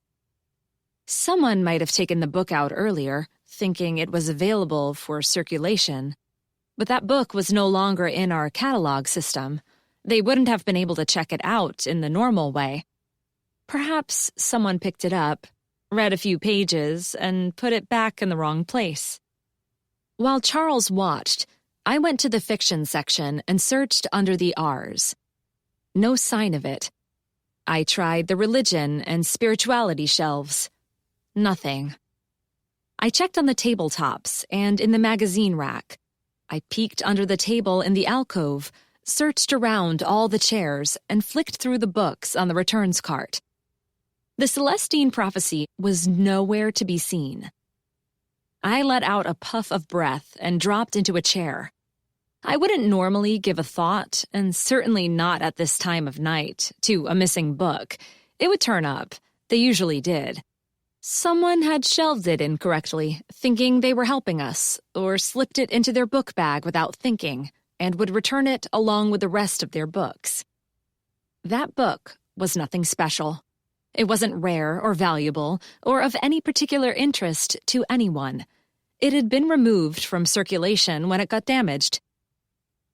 Someone might have taken the book out earlier, thinking it was available for circulation. But that book was no longer in our catalog system. They wouldn't have been able to check it out in the normal way. Perhaps someone picked it up, read a few pages, and put it back in the wrong place. While Charles watched, I went to the fiction section and searched under the R's. No sign of it. I tried the religion and spirituality shelves. Nothing. I checked on the tabletops and in the magazine rack. I peeked under the table in the alcove, searched around all the chairs, and flicked through the books on the returns cart. The Celestine Prophecy was nowhere to be seen. I let out a puff of breath and dropped into a chair. I wouldn't normally give a thought, and certainly not at this time of night, to a missing book. It would turn up. They usually did. Someone had shelved it incorrectly, thinking they were helping us, or slipped it into their book bag without thinking, and would return it along with the rest of their books. That book was nothing special. It wasn't rare or valuable, or of any particular interest to anyone. It had been removed from circulation when it got damaged.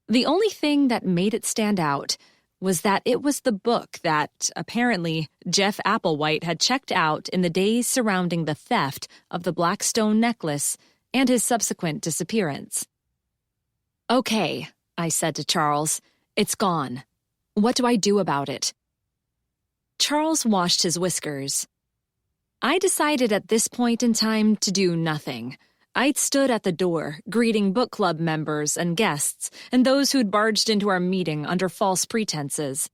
The only thing that made it stand out was that it was the book that, apparently, Jeff Applewhite had checked out in the days surrounding the theft of the Blackstone necklace and his subsequent disappearance. "Okay," I said to Charles, "it's gone. What do I do about it?" Charles washed his whiskers. I decided at this point in time to do nothing. I'd stood at the door, greeting book club members and guests, and those who'd barged into our meeting under false pretenses.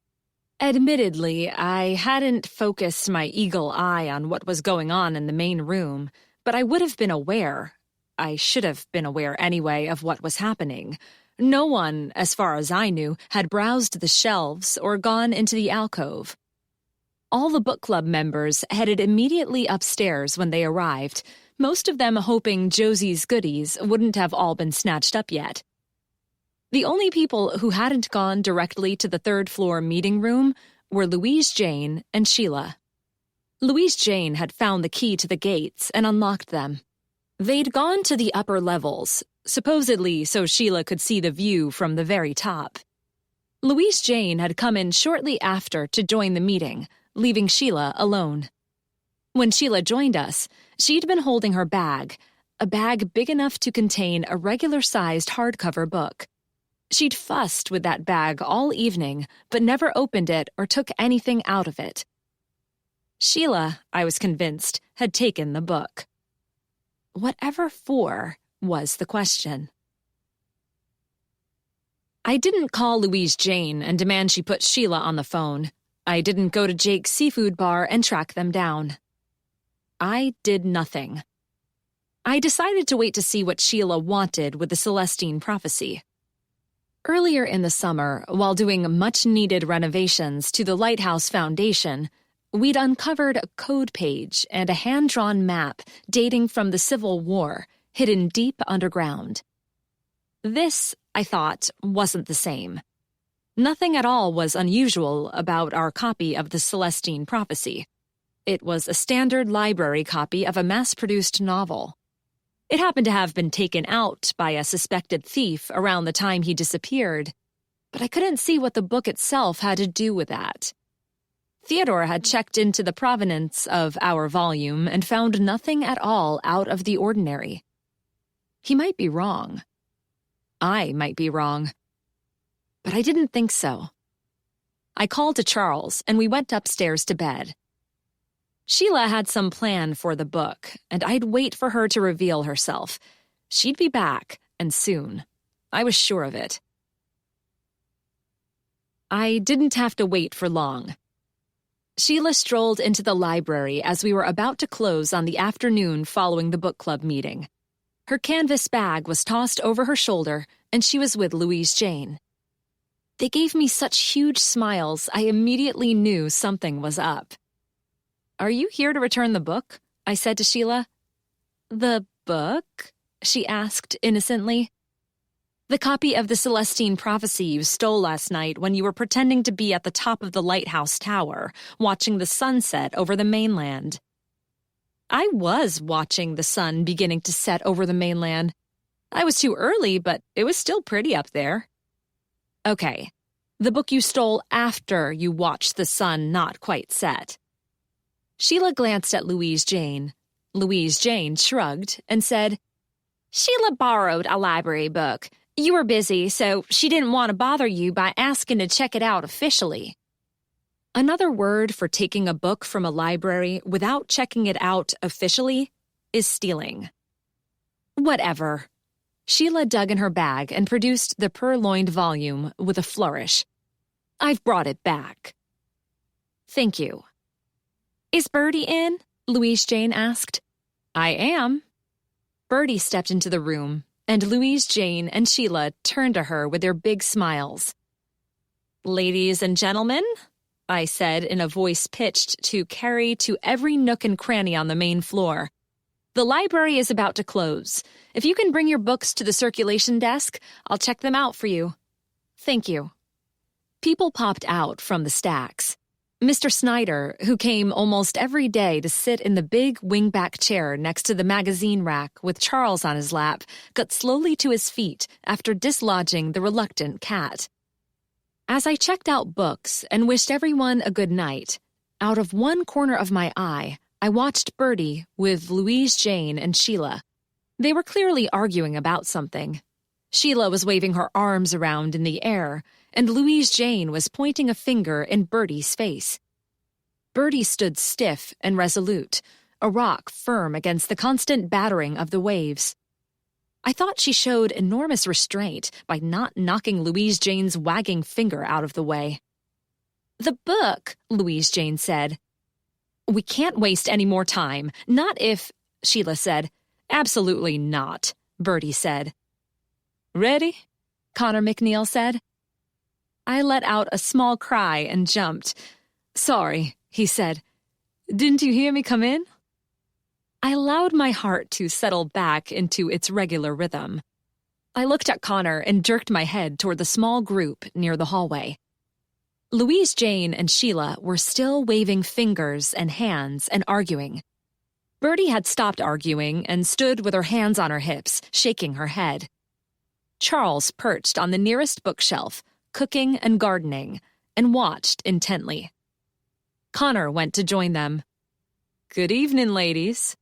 Admittedly, I hadn't focused my eagle eye on what was going on in the main room, but I would have been aware. I should have been aware anyway of what was happening. No one, as far as I knew, had browsed the shelves or gone into the alcove. All the book club members headed immediately upstairs when they arrived, most of them hoping Josie's goodies wouldn't have all been snatched up yet. The only people who hadn't gone directly to the third-floor meeting room were Louise Jane and Sheila. Louise Jane had found the key to the gates and unlocked them. They'd gone to the upper levels, supposedly so Sheila could see the view from the very top. Louise Jane had come in shortly after to join the meeting, leaving Sheila alone. When Sheila joined us, she'd been holding her bag, a bag big enough to contain a regular-sized hardcover book. She'd fussed with that bag all evening, but never opened it or took anything out of it. Sheila, I was convinced, had taken the book. Whatever for was the question. I didn't call Louise Jane and demand she put Sheila on the phone. I didn't go to Jake's seafood bar and track them down. I did nothing. I decided to wait to see what Sheila wanted with the Celestine Prophecy. Earlier in the summer, while doing much-needed renovations to the Lighthouse Foundation, we'd uncovered a code page and a hand-drawn map dating from the Civil War, hidden deep underground. This, I thought, wasn't the same. Nothing at all was unusual about our copy of the Celestine Prophecy. It was a standard library copy of a mass-produced novel. It happened to have been taken out by a suspected thief around the time he disappeared, but I couldn't see what the book itself had to do with that. Theodore had checked into the provenance of our volume and found nothing at all out of the ordinary. He might be wrong. I might be wrong. But I didn't think so. I called to Charles, and we went upstairs to bed. Sheila had some plan for the book, and I'd wait for her to reveal herself. She'd be back, and soon. I was sure of it. I didn't have to wait for long. Sheila strolled into the library as we were about to close on the afternoon following the book club meeting. Her canvas bag was tossed over her shoulder, and she was with Louise Jane. They gave me such huge smiles, I immediately knew something was up. "Are you here to return the book?" I said to Sheila. "The book?" she asked innocently. "The copy of the Celestine Prophecy you stole last night when you were pretending to be at the top of the lighthouse tower, watching the sunset over the mainland." I was watching the sun beginning to set over the mainland. I was too early, but it was still pretty up there. "Okay, the book you stole after you watched the sun not quite set." Sheila glanced at Louise Jane. Louise Jane shrugged and said, Sheila borrowed a library book. You were busy, so she didn't want to bother you by asking to check it out officially. Another word for taking a book from a library without checking it out officially is stealing. Whatever. Sheila dug in her bag and produced the purloined volume with a flourish. I've brought it back. Thank you. Is Bertie in? Louise Jane asked. I am. Bertie stepped into the room, and Louise Jane and Sheila turned to her with their big smiles. Ladies and gentlemen, I said in a voice pitched to carry to every nook and cranny on the main floor. The library is about to close. If you can bring your books to the circulation desk, I'll check them out for you. Thank you. People popped out from the stacks. Mr. Snyder, who came almost every day to sit in the big wingback chair next to the magazine rack with Charles on his lap, got slowly to his feet after dislodging the reluctant cat. As I checked out books and wished everyone a good night, out of one corner of my eye, I watched Bertie with Louise Jane and Sheila. They were clearly arguing about something. Sheila was waving her arms around in the air, and Louise Jane was pointing a finger in Bertie's face. Bertie stood stiff and resolute, a rock firm against the constant battering of the waves. I thought she showed enormous restraint by not knocking Louise Jane's wagging finger out of the way. The book, Louise Jane said. We can't waste any more time, not if, Sheila said. Absolutely not, Bertie said. Ready? Connor McNeil said. I let out a small cry and jumped. Sorry, he said. Didn't you hear me come in? I allowed my heart to settle back into its regular rhythm. I looked at Connor and jerked my head toward the small group near the hallway. Louise Jane and Sheila were still waving fingers and hands and arguing. Bertie had stopped arguing and stood with her hands on her hips, shaking her head. Charles perched on the nearest bookshelf, cooking and gardening, and watched intently. Connor went to join them. Good evening, ladies.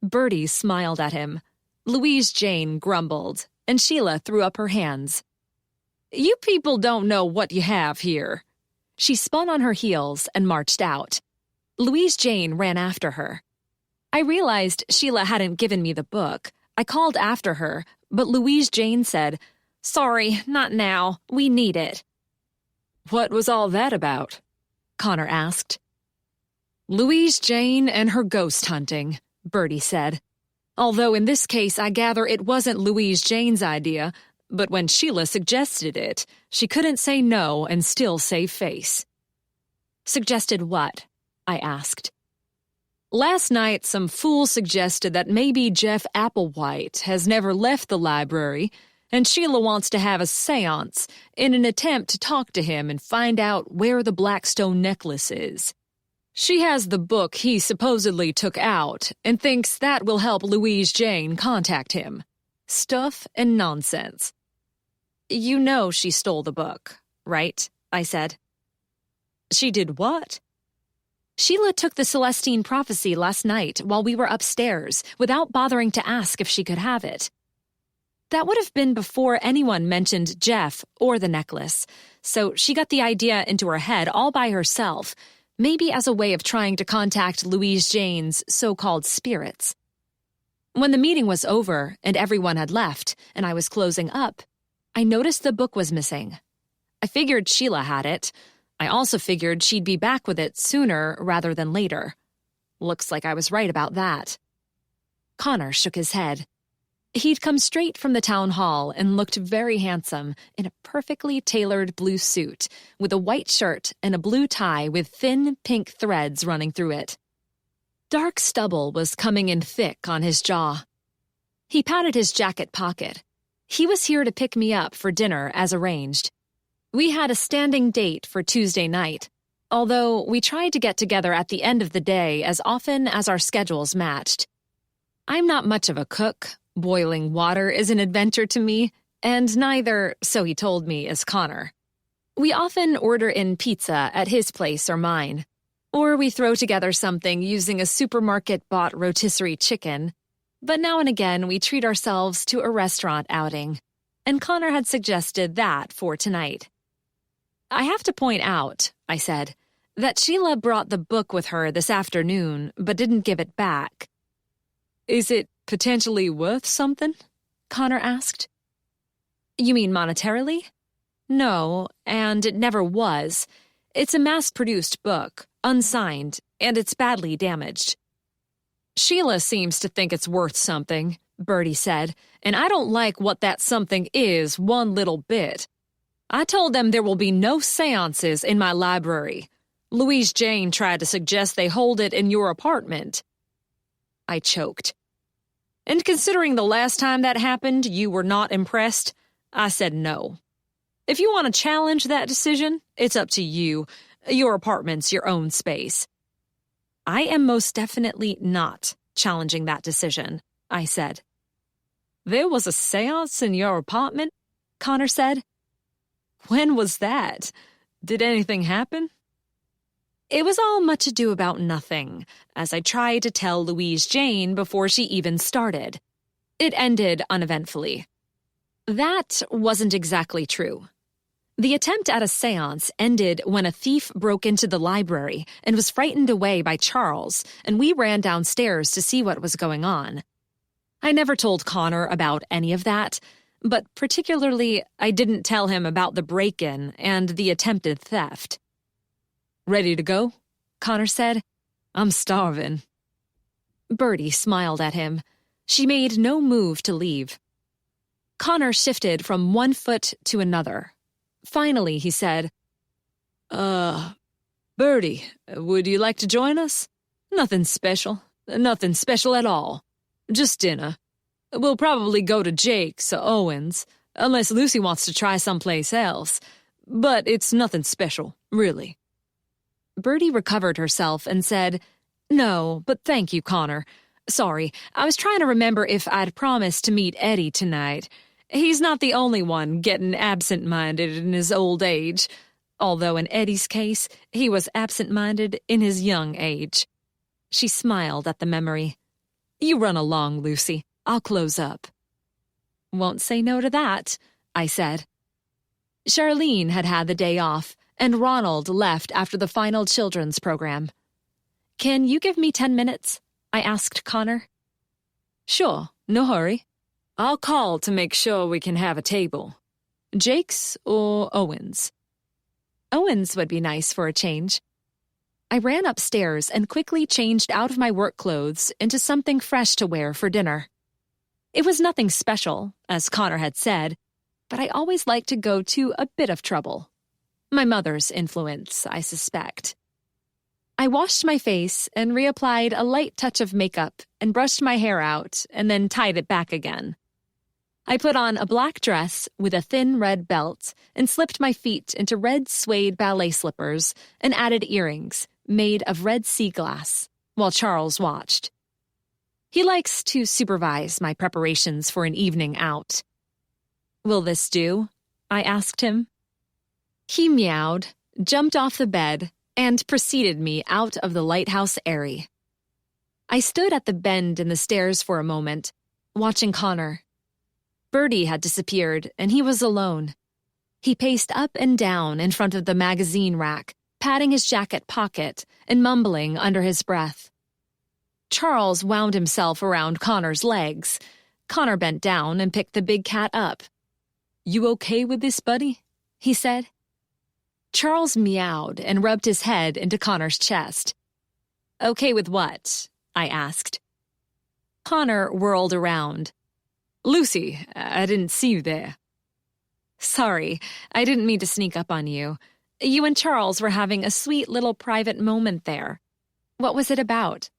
Bertie smiled at him. Louise Jane grumbled, and Sheila threw up her hands. You people don't know what you have here. She spun on her heels and marched out. Louise Jane ran after her. I realized Sheila hadn't given me the book. I called after her, but Louise Jane said, Sorry, not now. We need it. What was all that about? Connor asked. Louise Jane and her ghost hunting, Bertie said. Although in this case I gather it wasn't Louise Jane's idea, but when Sheila suggested it, she couldn't say no and still save face. Suggested what? I asked. Last night, some fool suggested that maybe Jeff Applewhite has never left the library, and Sheila wants to have a seance in an attempt to talk to him and find out where the Blackstone necklace is. She has the book he supposedly took out and thinks that will help Louise Jane contact him. Stuff and nonsense. You know she stole the book, right? I said. She did what? Sheila took the Celestine prophecy last night while we were upstairs without bothering to ask if she could have it. That would have been before anyone mentioned Jeff or the necklace, so she got the idea into her head all by herself, maybe as a way of trying to contact Louise Jane's so-called spirits. When the meeting was over and everyone had left and I was closing up, I noticed the book was missing. I figured Sheila had it. I also figured she'd be back with it sooner rather than later. Looks like I was right about that. Connor shook his head. He'd come straight from the town hall and looked very handsome in a perfectly tailored blue suit with a white shirt and a blue tie with thin pink threads running through it. Dark stubble was coming in thick on his jaw. He patted his jacket pocket. He was here to pick me up for dinner as arranged. We had a standing date for Tuesday night, although we tried to get together at the end of the day as often as our schedules matched. I'm not much of a cook. Boiling water is an adventure to me, and neither, so he told me, is Connor. We often order in pizza at his place or mine. Or we throw together something using a supermarket-bought rotisserie chicken. But now and again, we treat ourselves to a restaurant outing. And Connor had suggested that for tonight. I have to point out, I said, that Sheila brought the book with her this afternoon, but didn't give it back. Is it potentially worth something? Connor asked. You mean monetarily? No, and it never was. It's a mass-produced book, unsigned, and it's badly damaged. Sheila seems to think it's worth something, Bertie said, and I don't like what that something is one little bit. I told them there will be no seances in my library. Louise Jane tried to suggest they hold it in your apartment. I choked. And considering the last time that happened, you were not impressed, I said no. If you want to challenge that decision, it's up to you. Your apartment's your own space. I am most definitely not challenging that decision, I said. There was a seance in your apartment? Connor said. When was that? Did anything happen? It was all much ado about nothing, as I tried to tell Louise Jane before she even started. It ended uneventfully. That wasn't exactly true. The attempt at a seance ended when a thief broke into the library and was frightened away by Charles, and we ran downstairs to see what was going on. I never told Connor about any of that, but particularly I didn't tell him about the break-in and the attempted theft. Ready to go? Connor said. I'm starving. Bertie smiled at him. She made no move to leave. Connor shifted from one foot to another. Finally, he said, Bertie, would you like to join us? Nothing special at all. Just dinner. We'll probably go to Jake's or Owen's, unless Lucy wants to try someplace else. But it's nothing special, really. Bertie recovered herself and said, No, but thank you, Connor. Sorry, I was trying to remember if I'd promised to meet Eddie tonight. He's not the only one getting absent-minded in his old age, although in Eddie's case, he was absent-minded in his young age. She smiled at the memory. You run along, Lucy. I'll close up. Won't say no to that, I said. Charlene had had the day off, and Ronald left after the final children's program. Can you give me 10 minutes? I asked Connor. Sure, no hurry. I'll call to make sure we can have a table. Jake's or Owen's? Owen's would be nice for a change. I ran upstairs and quickly changed out of my work clothes into something fresh to wear for dinner. It was nothing special, as Connor had said, but I always like to go to a bit of trouble. My mother's influence, I suspect. I washed my face and reapplied a light touch of makeup and brushed my hair out and then tied it back again. I put on a black dress with a thin red belt and slipped my feet into red suede ballet slippers and added earrings made of red sea glass while Charles watched. He likes to supervise my preparations for an evening out. Will this do? I asked him. He meowed, jumped off the bed, and preceded me out of the lighthouse airy. I stood at the bend in the stairs for a moment, watching Connor. Bertie had disappeared, and he was alone. He paced up and down in front of the magazine rack, patting his jacket pocket and mumbling under his breath. Charles wound himself around Connor's legs. Connor bent down and picked the big cat up. You okay with this, buddy? He said. Charles meowed and rubbed his head into Connor's chest. Okay with what? I asked. Connor whirled around. Lucy, I didn't see you there. Sorry, I didn't mean to sneak up on you. You and Charles were having a sweet little private moment there. What was it about?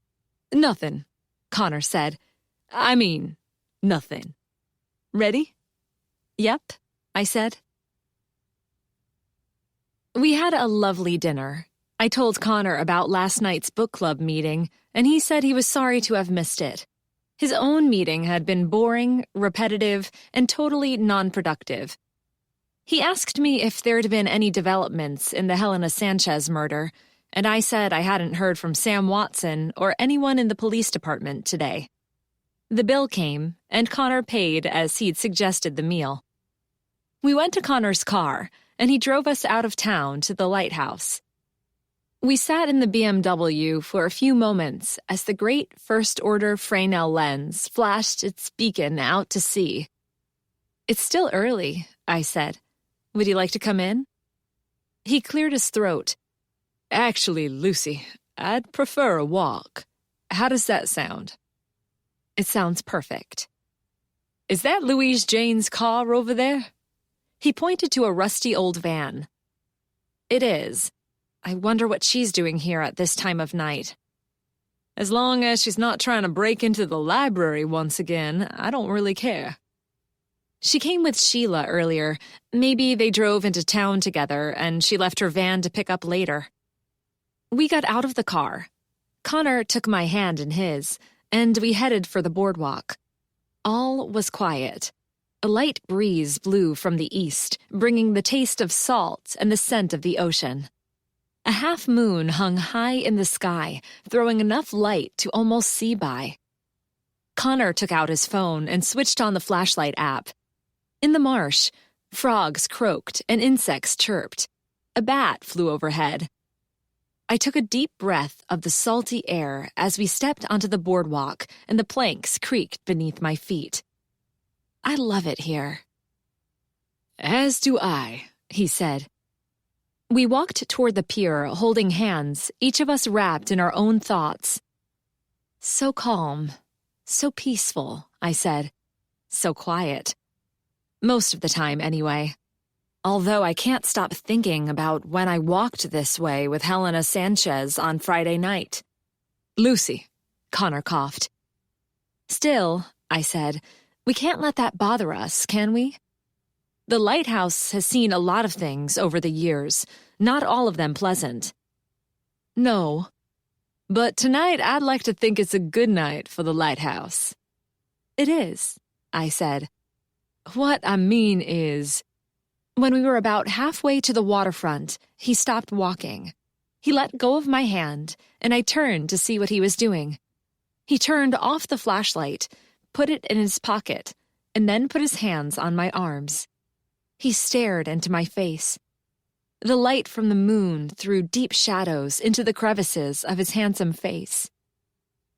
Nothing, Connor said. I mean, nothing. Ready? Yep, I said. We had a lovely dinner. I told Connor about last night's book club meeting, and he said he was sorry to have missed it. His own meeting had been boring, repetitive, and totally non-productive. He asked me if there had been any developments in the Helena Sanchez murder, and I said I hadn't heard from Sam Watson or anyone in the police department today. The bill came, and Connor paid as he'd suggested the meal. We went to Connor's car, and he drove us out of town to the lighthouse. We sat in the BMW for a few moments as the great first-order Fresnel lens flashed its beacon out to sea. "It's still early," I said. "Would you like to come in?" He cleared his throat. "Actually, Lucy, I'd prefer a walk. How does that sound?" "It sounds perfect." "Is that Louise Jane's car over there?" He pointed to a rusty old van. "It is. I wonder what she's doing here at this time of night." "As long as she's not trying to break into the library once again, I don't really care." "She came with Sheila earlier. Maybe they drove into town together and she left her van to pick up later." We got out of the car. Connor took my hand in his, and we headed for the boardwalk. All was quiet. A light breeze blew from the east, bringing the taste of salt and the scent of the ocean. A half moon hung high in the sky, throwing enough light to almost see by. Connor took out his phone and switched on the flashlight app. In the marsh, frogs croaked and insects chirped. A bat flew overhead. I took a deep breath of the salty air as we stepped onto the boardwalk and the planks creaked beneath my feet. I love it here. "As do I," he said. We walked toward the pier, holding hands, each of us wrapped in our own thoughts. "So calm, so peaceful," I said. "So quiet. Most of the time, anyway. Although I can't stop thinking about when I walked this way with Helena Sanchez on Friday night." "Lucy," Connor coughed. "Still," I said, "we can't let that bother us, can we? The lighthouse has seen a lot of things over the years, not all of them pleasant." "No. But tonight I'd like to think it's a good night for the lighthouse." "It is," I said. "What I mean is..." When we were about halfway to the waterfront, he stopped walking. He let go of my hand, and I turned to see what he was doing. He turned off the flashlight, put it in his pocket, and then put his hands on my arms. He stared into my face. The light from the moon threw deep shadows into the crevices of his handsome face.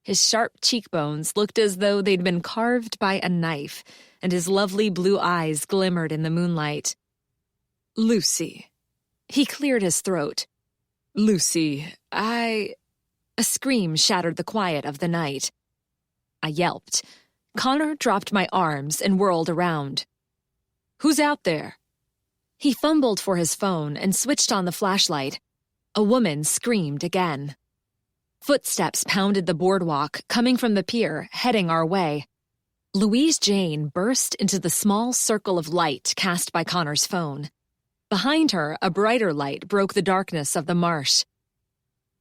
His sharp cheekbones looked as though they'd been carved by a knife, and his lovely blue eyes glimmered in the moonlight. "Lucy." He cleared his throat. "Lucy, A scream shattered the quiet of the night. I yelped. Connor dropped my arms and whirled around. "Who's out there?" He fumbled for his phone and switched on the flashlight. A woman screamed again. Footsteps pounded the boardwalk, coming from the pier, heading our way. Louise Jane burst into the small circle of light cast by Connor's phone. Behind her, a brighter light broke the darkness of the marsh.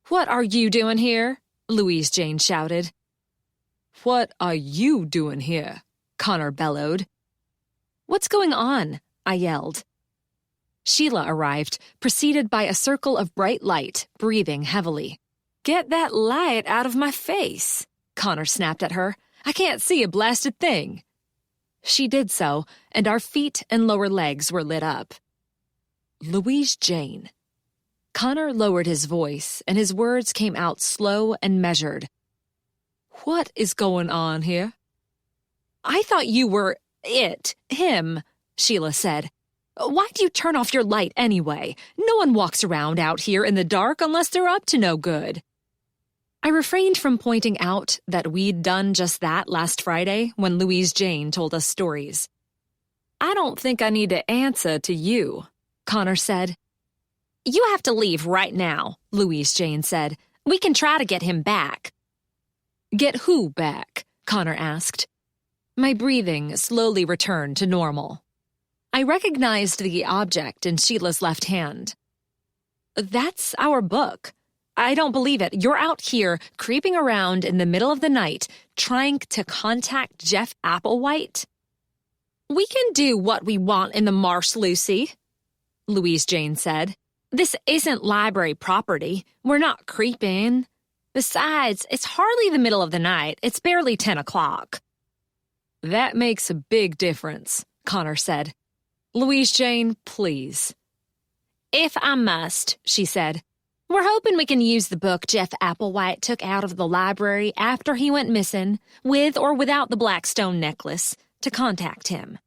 "What are you doing here?" Louise Jane shouted. "What are you doing here?" Connor bellowed. "What's going on?" I yelled. Sheila arrived, preceded by a circle of bright light, breathing heavily. "Get that light out of my face," Connor snapped at her. "I can't see a blasted thing." She did so, and our feet and lower legs were lit up. "Louise Jane." Connor lowered his voice, and his words came out slow and measured. "What is going on here?" "I thought you were him," Sheila said. "Why'd you turn off your light anyway? No one walks around out here in the dark unless they're up to no good." I refrained from pointing out that we'd done just that last Friday when Louise Jane told us stories. "I don't think I need to answer to you," Connor said. "You have to leave right now," Louise Jane said. "We can try to get him back." "Get who back?" Connor asked. My breathing slowly returned to normal. I recognized the object in Sheila's left hand. "That's our book. I don't believe it. You're out here creeping around in the middle of the night trying to contact Jeff Applewhite?" "We can do what we want in the marsh, Lucy," Louise Jane said. This isn't library property. We're not creeping. Besides, it's hardly the middle of the night. It's barely 10 o'clock. That makes a big difference, Connor said. Louise Jane, please. If I must, she said. We're hoping we can use the book Jeff Applewhite took out of the library after he went missing, with or without the Blackstone necklace, to contact him.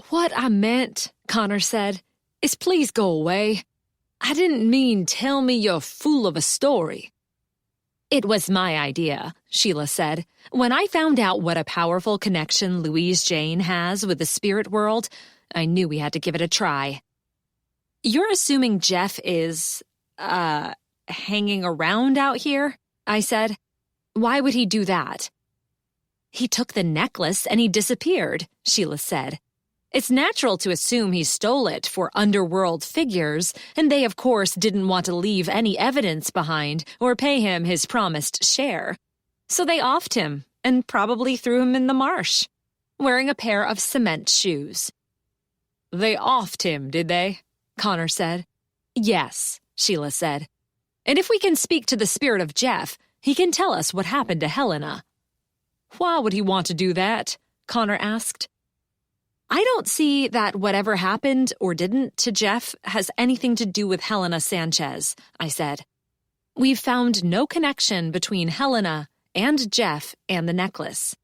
What I meant, Connor said, is please go away. I didn't mean tell me you're full of a story. It was my idea, Sheila said. When I found out what a powerful connection Louise Jane has with the spirit world, I knew we had to give it a try. You're assuming Jeff is, hanging around out here? I said. Why would he do that? He took the necklace and he disappeared, Sheila said. It's natural to assume he stole it for underworld figures, and they, of course, didn't want to leave any evidence behind or pay him his promised share. So they offed him and probably threw him in the marsh, wearing a pair of cement shoes. They offed him, did they? Connor said. Yes, Sheila said. And if we can speak to the spirit of Jeff, he can tell us what happened to Helena. Why would he want to do that? Connor asked. I don't see that whatever happened or didn't to Jeff has anything to do with Helena Sanchez, I said. We've found no connection between Helena and Jeff and the necklace.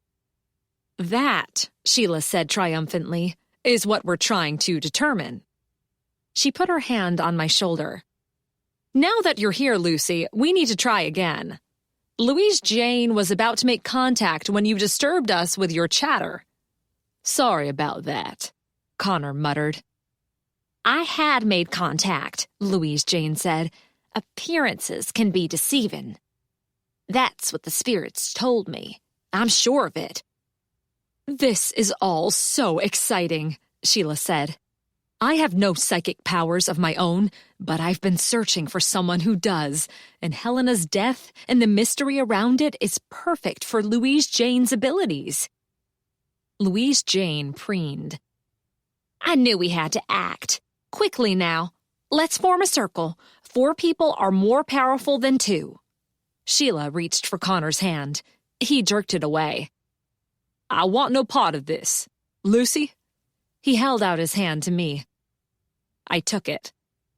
That, Sheila said triumphantly, is what we're trying to determine. She put her hand on my shoulder. Now that you're here, Lucy, we need to try again. Louise Jane was about to make contact when you disturbed us with your chatter. Sorry about that, Connor muttered. I had made contact, Louise Jane said. Appearances can be deceiving. That's what the spirits told me. I'm sure of it. This is all so exciting, Sheila said. I have no psychic powers of my own, but I've been searching for someone who does, and Helena's death and the mystery around it is perfect for Louise Jane's abilities. Louise Jane preened. I knew we had to act. Quickly now. Let's form a circle. 4 people are more powerful than 2. Sheila reached for Connor's hand. He jerked it away. I want no part of this. Lucy? He held out his hand to me. I took it.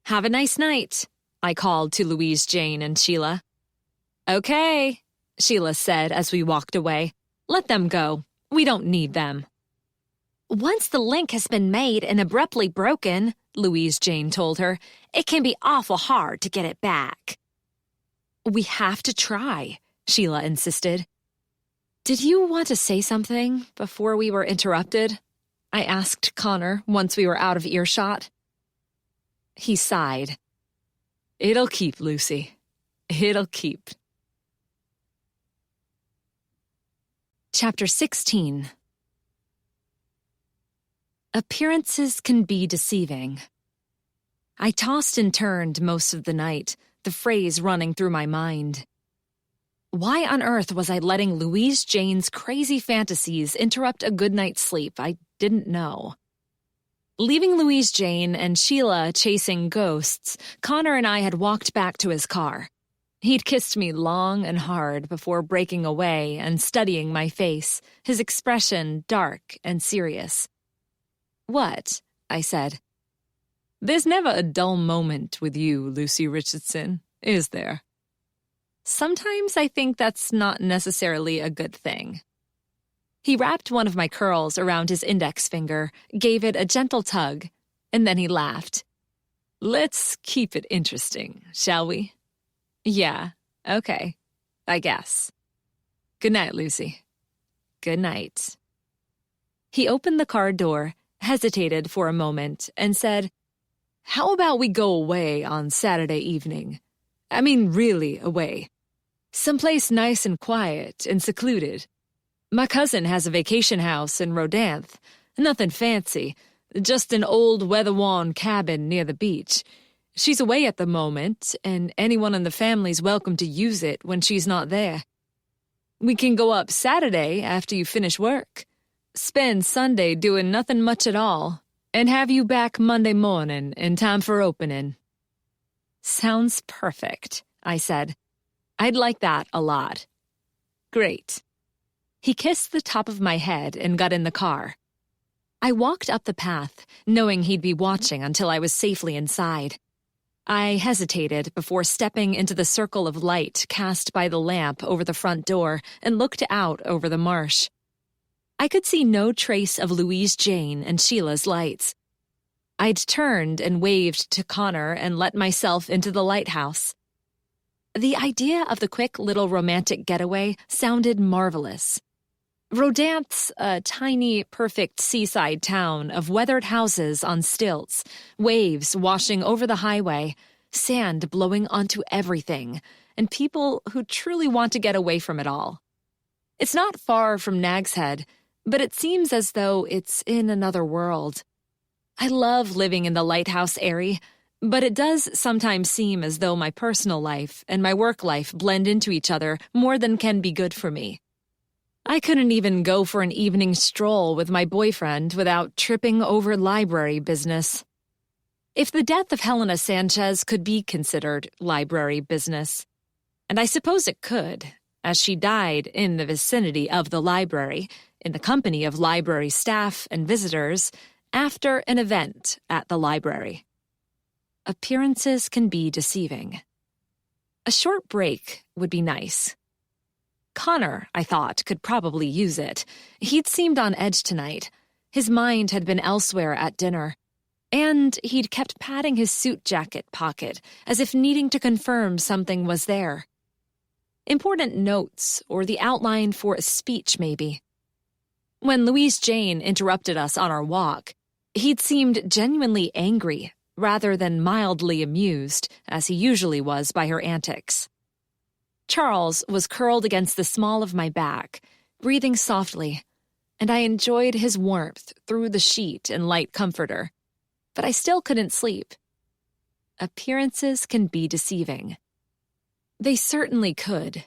Have a nice night, I called to Louise Jane and Sheila. Okay, Sheila said as we walked away. Let them go. We don't need them. Once the link has been made and abruptly broken, Louise Jane told her, it can be awful hard to get it back. We have to try, Sheila insisted. Did you want to say something before we were interrupted? I asked Connor once we were out of earshot. He sighed. It'll keep, Lucy. It'll keep. Chapter 16. Appearances can be deceiving. I tossed and turned most of the night, the phrase running through my mind. Why on earth was I letting Louise Jane's crazy fantasies interrupt a good night's sleep? I didn't know. Leaving Louise Jane and Sheila chasing ghosts, Connor and I had walked back to his car. He'd kissed me long and hard before breaking away and studying my face, his expression dark and serious. What? I said. There's never a dull moment with you, Lucy Richardson, is there? Sometimes I think that's not necessarily a good thing. He wrapped one of my curls around his index finger, gave it a gentle tug, and then he laughed. Let's keep it interesting, shall we? Yeah, okay, I guess. Good night, Lucy. Good night. He opened the car door, hesitated for a moment, and said, How about we go away on Saturday evening? I mean, really away. Someplace nice and quiet and secluded. My cousin has a vacation house in Rodanthe. Nothing fancy, just an old weather-worn cabin near the beach. She's away at the moment, and anyone in the family's welcome to use it when she's not there. We can go up Saturday after you finish work, spend Sunday doing nothing much at all, and have you back Monday morning in time for opening. Sounds perfect, I said. I'd like that a lot. Great. He kissed the top of my head and got in the car. I walked up the path, knowing he'd be watching until I was safely inside. I hesitated before stepping into the circle of light cast by the lamp over the front door and looked out over the marsh. I could see no trace of Louise Jane and Sheila's lights. I'd turned and waved to Connor and let myself into the lighthouse. The idea of the quick little romantic getaway sounded marvelous. Rodant's a tiny, perfect seaside town of weathered houses on stilts, waves washing over the highway, sand blowing onto everything, and people who truly want to get away from it all. It's not far from Nag's Head, but it seems as though it's in another world. I love living in the lighthouse area, but it does sometimes seem as though my personal life and my work life blend into each other more than can be good for me. I couldn't even go for an evening stroll with my boyfriend without tripping over library business. If the death of Helena Sanchez could be considered library business, and I suppose it could, as she died in the vicinity of the library, in the company of library staff and visitors, after an event at the library. Appearances can be deceiving. A short break would be nice. Connor, I thought, could probably use it. He'd seemed on edge tonight. His mind had been elsewhere at dinner. And he'd kept patting his suit jacket pocket, as if needing to confirm something was there. Important notes, or the outline for a speech, maybe. When Louise Jane interrupted us on our walk, he'd seemed genuinely angry, rather than mildly amused, as he usually was by her antics. Charles was curled against the small of my back, breathing softly, and I enjoyed his warmth through the sheet and light comforter, but I still couldn't sleep. Appearances can be deceiving. They certainly could.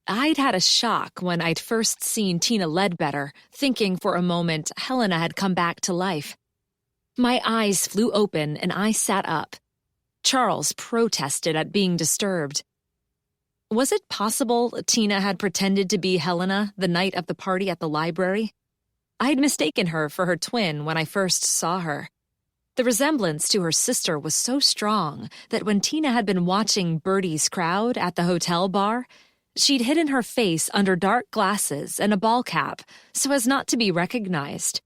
I'd had a shock when I'd first seen Tina Ledbetter, thinking for a moment Helena had come back to life. My eyes flew open and I sat up. Charles protested at being disturbed. Was it possible Tina had pretended to be Helena the night of the party at the library? I'd mistaken her for her twin when I first saw her. The resemblance to her sister was so strong that when Tina had been watching Bertie's crowd at the hotel bar, she'd hidden her face under dark glasses and a ball cap so as not to be recognized.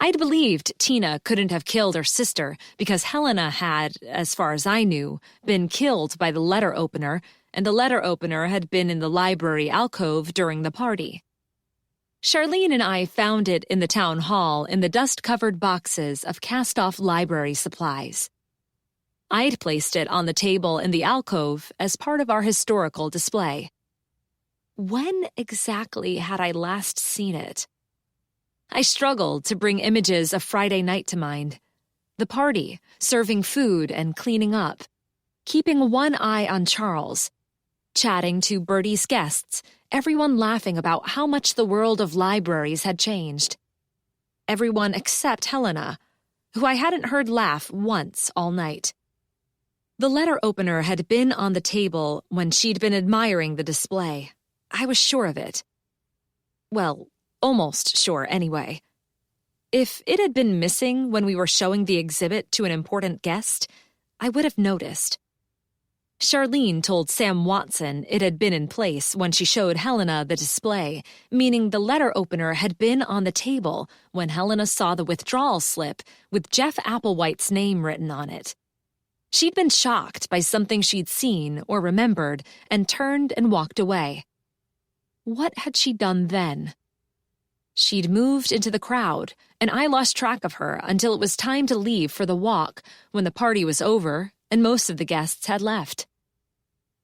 I'd believed Tina couldn't have killed her sister because Helena had, as far as I knew, been killed by the letter opener, and the letter opener had been in the library alcove during the party. Charlene and I found it in the town hall in the dust-covered boxes of cast-off library supplies. I'd placed it on the table in the alcove as part of our historical display. When exactly had I last seen it? I struggled to bring images of Friday night to mind. The party, serving food and cleaning up. Keeping one eye on Charles. Chatting to Bertie's guests, everyone laughing about how much the world of libraries had changed. Everyone except Helena, who I hadn't heard laugh once all night. The letter opener had been on the table when she'd been admiring the display. I was sure of it. Well, almost sure anyway. If it had been missing when we were showing the exhibit to an important guest, I would have noticed. Charlene told Sam Watson it had been in place when she showed Helena the display, meaning the letter opener had been on the table when Helena saw the withdrawal slip with Jeff Applewhite's name written on it. She'd been shocked by something she'd seen or remembered and turned and walked away. What had she done then? She'd moved into the crowd, and I lost track of her until it was time to leave for the walk when the party was over and most of the guests had left.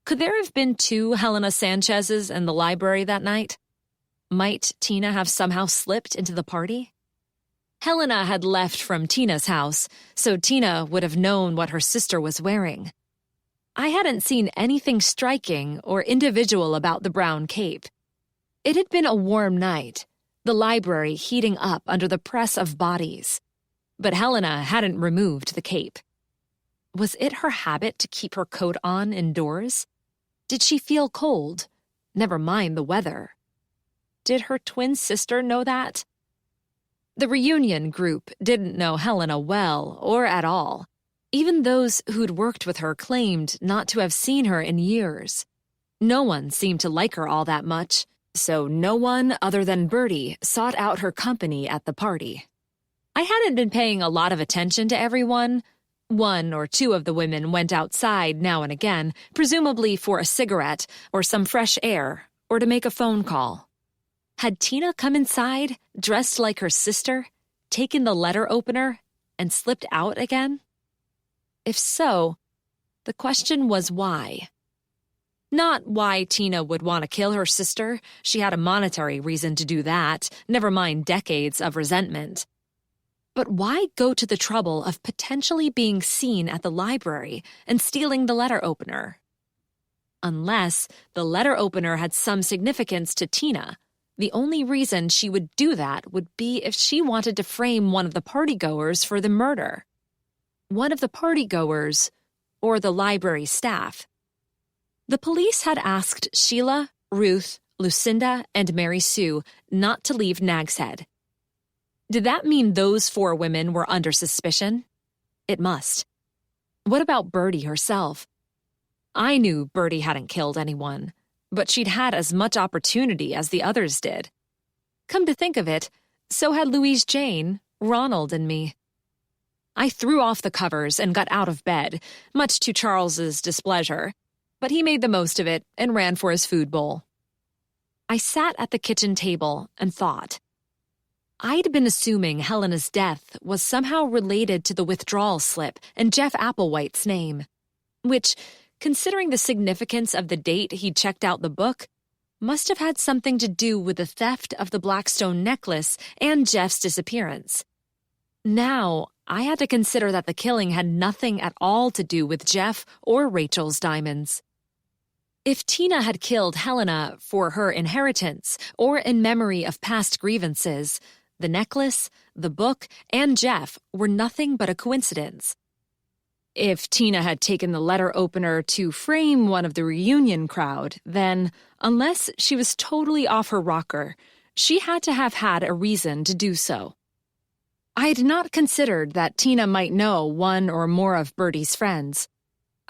Could there have been two Helena Sanchez's in the library that night? Might Tina have somehow slipped into the party? Helena had left from Tina's house, so Tina would have known what her sister was wearing. I hadn't seen anything striking or individual about the brown cape. It had been a warm night, the library heating up under the press of bodies. But Helena hadn't removed the cape. Was it her habit to keep her coat on indoors? Did she feel cold? Never mind the weather. Did her twin sister know that? The reunion group didn't know Helena well or at all. Even those who'd worked with her claimed not to have seen her in years. No one seemed to like her all that much, so no one other than Bertie sought out her company at the party. I hadn't been paying a lot of attention to everyone. One or two of the women went outside now and again, presumably for a cigarette or some fresh air, or to make a phone call. Had Tina come inside, dressed like her sister, taken the letter opener, and slipped out again? If so, the question was why. Not why Tina would want to kill her sister. She had a monetary reason to do that, never mind decades of resentment. But why go to the trouble of potentially being seen at the library and stealing the letter opener? Unless the letter opener had some significance to Tina, the only reason she would do that would be if she wanted to frame one of the partygoers for the murder. One of the partygoers, or the library staff. The police had asked Sheila, Ruth, Lucinda, and Mary Sue not to leave Nag's Head. Did that mean those 4 women were under suspicion? It must. What about Bertie herself? I knew Bertie hadn't killed anyone, but she'd had as much opportunity as the others did. Come to think of it, so had Louise Jane, Ronald, and me. I threw off the covers and got out of bed, much to Charles's displeasure, but he made the most of it and ran for his food bowl. I sat at the kitchen table and thought. I'd been assuming Helena's death was somehow related to the withdrawal slip and Jeff Applewhite's name, which, considering the significance of the date he checked out the book, must have had something to do with the theft of the Blackstone necklace and Jeff's disappearance. Now, I had to consider that the killing had nothing at all to do with Jeff or Rachel's diamonds. If Tina had killed Helena for her inheritance or in memory of past grievances, the necklace, the book, and Jeff were nothing but a coincidence. If Tina had taken the letter opener to frame one of the reunion crowd, then, unless she was totally off her rocker, she had to have had a reason to do so. I had not considered that Tina might know one or more of Bertie's friends.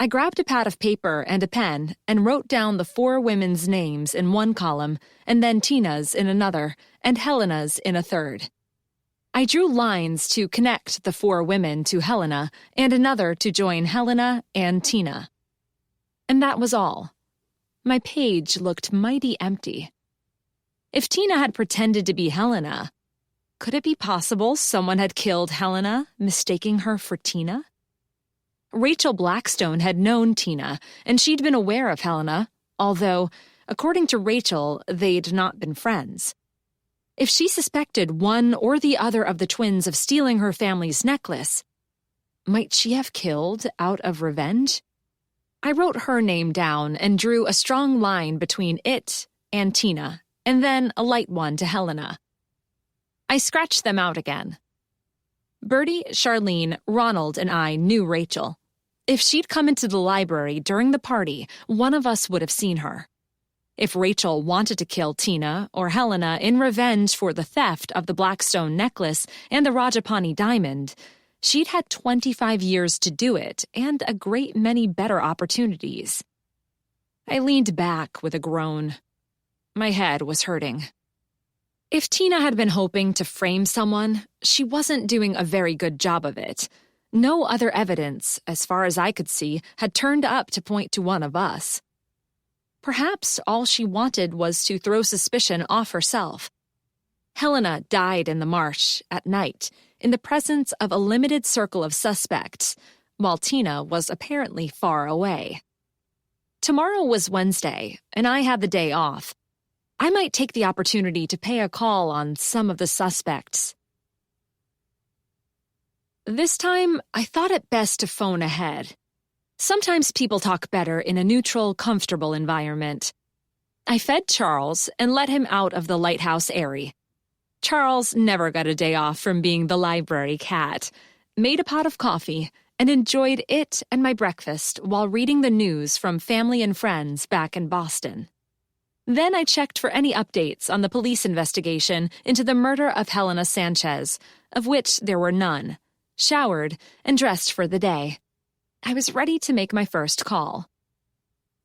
I grabbed a pad of paper and a pen and wrote down the 4 women's names in one column, and then Tina's in another, and Helena's in a third. I drew lines to connect the 4 women to Helena and another to join Helena and Tina. And that was all. My page looked mighty empty. If Tina had pretended to be Helena, could it be possible someone had killed Helena, mistaking her for Tina? Rachel Blackstone had known Tina, and she'd been aware of Helena, although, according to Rachel, they'd not been friends. If she suspected one or the other of the twins of stealing her family's necklace, might she have killed out of revenge? I wrote her name down and drew a strong line between it and Tina, and then a light one to Helena. I scratched them out again. Bertie, Charlene, Ronald, and I knew Rachel. If she'd come into the library during the party, one of us would have seen her. If Rachel wanted to kill Tina or Helena in revenge for the theft of the Blackstone necklace and the Rajapani diamond, she'd had 25 years to do it and a great many better opportunities. I leaned back with a groan. My head was hurting. If Tina had been hoping to frame someone, she wasn't doing a very good job of it. No other evidence, as far as I could see, had turned up to point to one of us. Perhaps all she wanted was to throw suspicion off herself. Helena died in the marsh, at night, in the presence of a limited circle of suspects, while Tina was apparently far away. Tomorrow was Wednesday, and I had the day off. I might take the opportunity to pay a call on some of the suspects. This time, I thought it best to phone ahead. Sometimes people talk better in a neutral, comfortable environment. I fed Charles and let him out of the lighthouse airy. Charles never got a day off from being the library cat, made a pot of coffee, and enjoyed it and my breakfast while reading the news from family and friends back in Boston. Then I checked for any updates on the police investigation into the murder of Helena Sanchez, of which there were none, showered, and dressed for the day. I was ready to make my first call.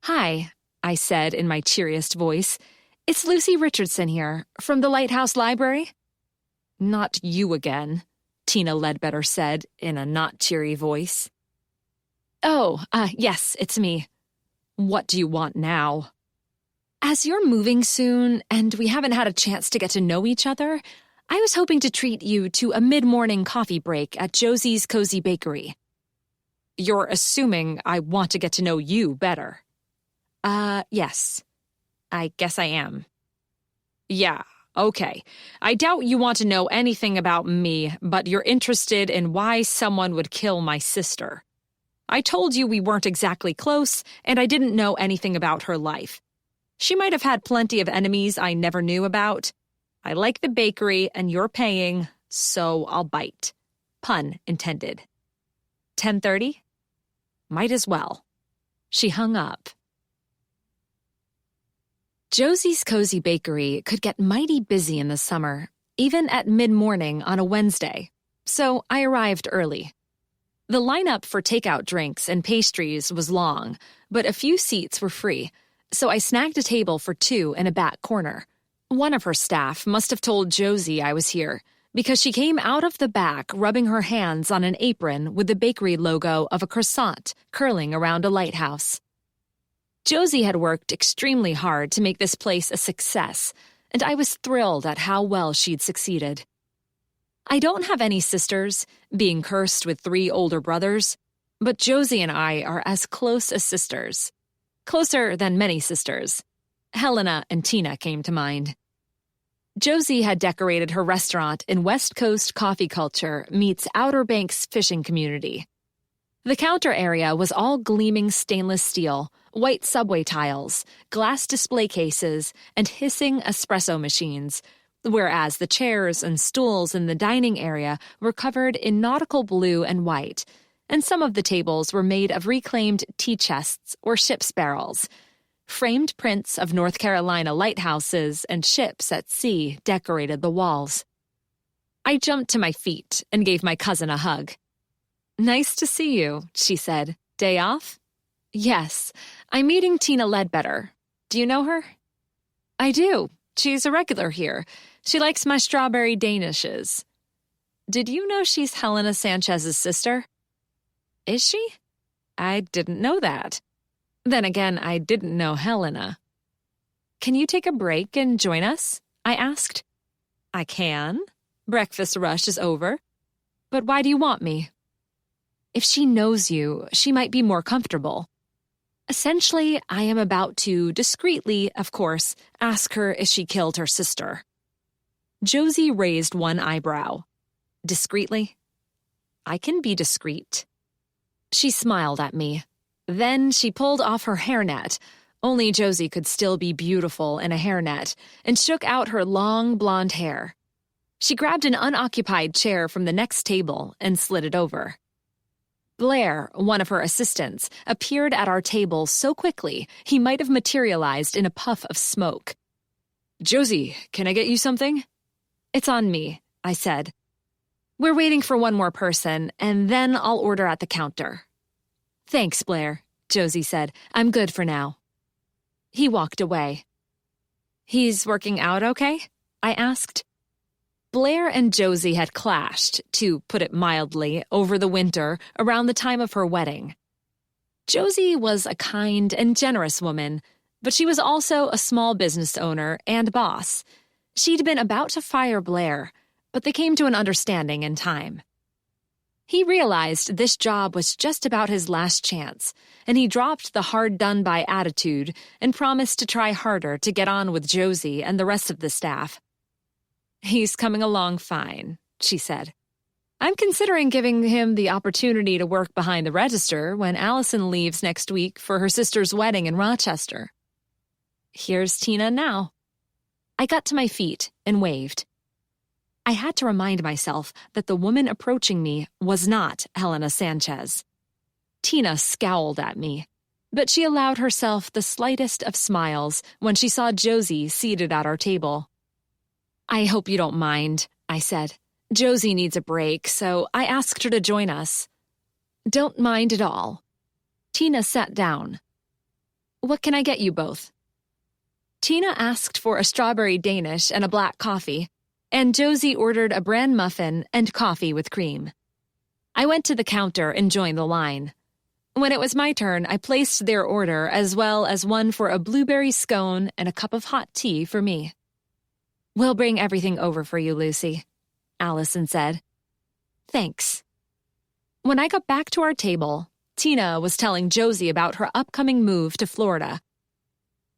"Hi," I said in my cheeriest voice. "It's Lucy Richardson here, from the Lighthouse Library." "Not you again," Tina Ledbetter said in a not cheery voice. "Oh, yes, it's me." "What do you want now?" "As you're moving soon, and we haven't had a chance to get to know each other, I was hoping to treat you to a mid-morning coffee break at Josie's Cozy Bakery." "You're assuming I want to get to know you better." Yes. I guess I am." "Yeah, okay. I doubt you want to know anything about me, but you're interested in why someone would kill my sister. I told you we weren't exactly close, and I didn't know anything about her life. She might have had plenty of enemies I never knew about. I like the bakery, and you're paying, so I'll bite. Pun intended. 10:30? Might as well." She hung up. Josie's Cozy Bakery could get mighty busy in the summer, even at mid-morning on a Wednesday, so I arrived early. The lineup for takeout drinks and pastries was long, but a few seats were free, so I snagged a table for two in a back corner. One of her staff must have told Josie I was here, because she came out of the back rubbing her hands on an apron with the bakery logo of a croissant curling around a lighthouse. Josie had worked extremely hard to make this place a success, and I was thrilled at how well she'd succeeded. I don't have any sisters, being cursed with 3 older brothers, but Josie and I are as close as sisters. Closer than many sisters. Helena and Tina came to mind. Josie had decorated her restaurant in West Coast coffee culture meets Outer Banks fishing community. The counter area was all gleaming stainless steel, white subway tiles, glass display cases, and hissing espresso machines, whereas the chairs and stools in the dining area were covered in nautical blue and white, and some of the tables were made of reclaimed tea chests or ship's barrels. Framed prints of North Carolina lighthouses and ships at sea decorated the walls. I jumped to my feet and gave my cousin a hug. "Nice to see you," she said. "Day off?" "Yes. I'm meeting Tina Ledbetter. Do you know her?" "I do. She's a regular here. She likes my strawberry danishes." "Did you know she's Helena Sanchez's sister?" "Is she? I didn't know that. Then again, I didn't know Helena." "Can you take a break and join us?" I asked. "I can. Breakfast rush is over. But why do you want me?" "If she knows you, she might be more comfortable. Essentially, I am about to, discreetly, of course, ask her if she killed her sister." Josie raised one eyebrow. "Discreetly?" "I can be discreet." She smiled at me. Then she pulled off her hairnet. Only Josie could still be beautiful in a hairnet, and shook out her long blonde hair. She grabbed an unoccupied chair from the next table and slid it over. Blair, one of her assistants, appeared at our table so quickly he might have materialized in a puff of smoke. "Josie, can I get you something?" "It's on me," I said. "We're waiting for one more person, and then I'll order at the counter." "Thanks, Blair," Josie said. "I'm good for now." He walked away. "He's working out okay?" I asked. Blair and Josie had clashed, to put it mildly, over the winter around the time of her wedding. Josie was a kind and generous woman, but she was also a small business owner and boss. She'd been about to fire Blair, but they came to an understanding in time. He realized this job was just about his last chance, and he dropped the hard-done-by attitude and promised to try harder to get on with Josie and the rest of the staff. "He's coming along fine," she said. "I'm considering giving him the opportunity to work behind the register when Allison leaves next week for her sister's wedding in Rochester." Here's Tina now. I got to my feet and waved. I had to remind myself that the woman approaching me was not Helena Sanchez. Tina scowled at me, but she allowed herself the slightest of smiles when she saw Josie seated at our table. "I hope you don't mind," I said. "Josie needs a break, so I asked her to join us." "Don't mind at all." Tina sat down. "What can I get you both?" Tina asked for a strawberry Danish and a black coffee, and Josie ordered a bran muffin and coffee with cream. I went to the counter and joined the line. When it was my turn, I placed their order as well as one for a blueberry scone and a cup of hot tea for me. "We'll bring everything over for you, Lucy," Allison said. "Thanks." When I got back to our table, Tina was telling Josie about her upcoming move to Florida.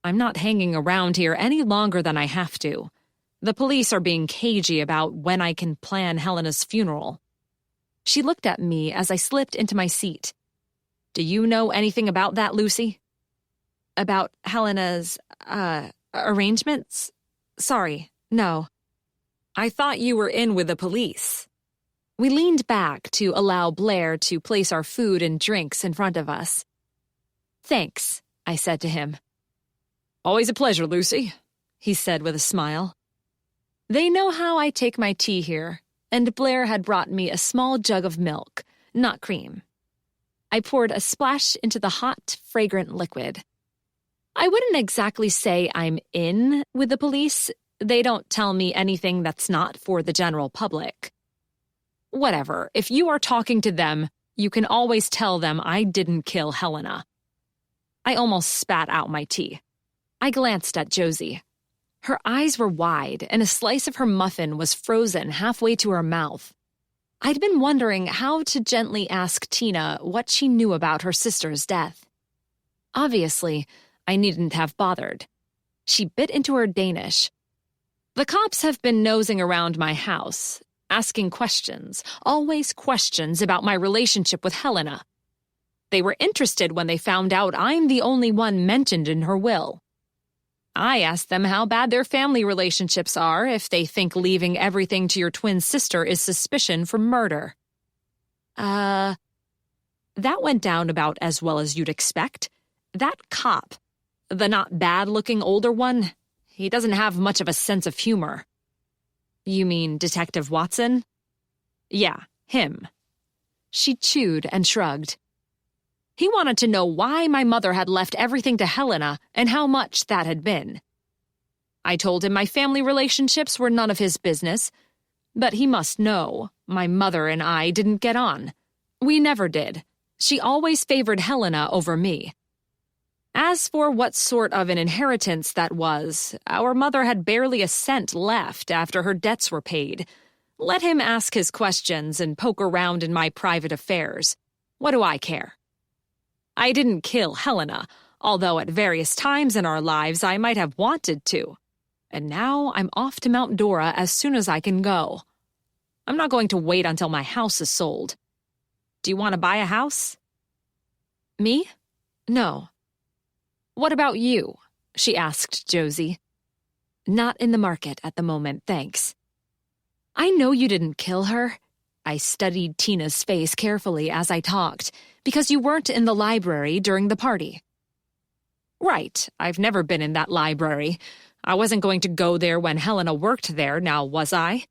"I'm not hanging around here any longer than I have to. The police are being cagey about when I can plan Helena's funeral." She looked at me as I slipped into my seat. "Do you know anything about that, Lucy?" "About Helena's, arrangements? Sorry, no." "I thought you were in with the police." We leaned back to allow Blair to place our food and drinks in front of us. "Thanks," I said to him. "Always a pleasure, Lucy," he said with a smile. They know how I take my tea here, and Blair had brought me a small jug of milk, not cream. I poured a splash into the hot, fragrant liquid. I wouldn't exactly say I'm in with the police. They don't tell me anything that's not for the general public. Whatever, if you are talking to them, you can always tell them I didn't kill Helena. I almost spat out my tea. I glanced at Josie. Her eyes were wide, and a slice of her muffin was frozen halfway to her mouth. I'd been wondering how to gently ask Tina what she knew about her sister's death. Obviously, I needn't have bothered. She bit into her Danish. "The cops have been nosing around my house, asking questions, always questions about my relationship with Helena. They were interested when they found out I'm the only one mentioned in her will. I asked them how bad their family relationships are if they think leaving everything to your twin sister is suspicion for murder." That went down about as well as you'd expect. That cop, the not bad-looking older one, he doesn't have much of a sense of humor." "You mean Detective Watson?" "Yeah, him." She chewed and shrugged. "He wanted to know why my mother had left everything to Helena and how much that had been. I told him my family relationships were none of his business, but he must know my mother and I didn't get on. We never did. She always favored Helena over me. As for what sort of an inheritance that was, our mother had barely a cent left after her debts were paid. Let him ask his questions and poke around in my private affairs. What do I care? I didn't kill Helena, although at various times in our lives I might have wanted to. And now I'm off to Mount Dora as soon as I can go. I'm not going to wait until my house is sold. Do you want to buy a house?" "Me? No." "What about you?" she asked Josie. "Not in the market at the moment, thanks." "I know you didn't kill her." I studied Tina's face carefully as I talked, because you weren't in the library during the party. "Right, I've never been in that library. I wasn't going to go there when Helena worked there, now was I?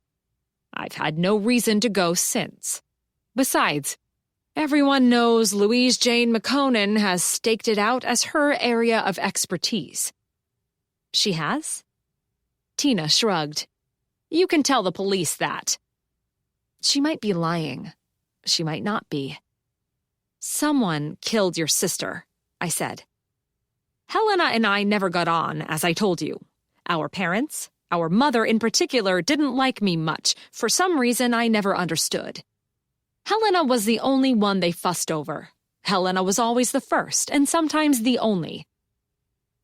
I've had no reason to go since. Besides, everyone knows Louise Jane McConan has staked it out as her area of expertise." "She has?" Tina shrugged. "You can tell the police that." "She might be lying. She might not be." "Someone killed your sister," I said. "Helena and I never got on, as I told you. Our parents, our mother in particular, didn't like me much, for some reason I never understood. Helena was the only one they fussed over. Helena was always the first, and sometimes the only."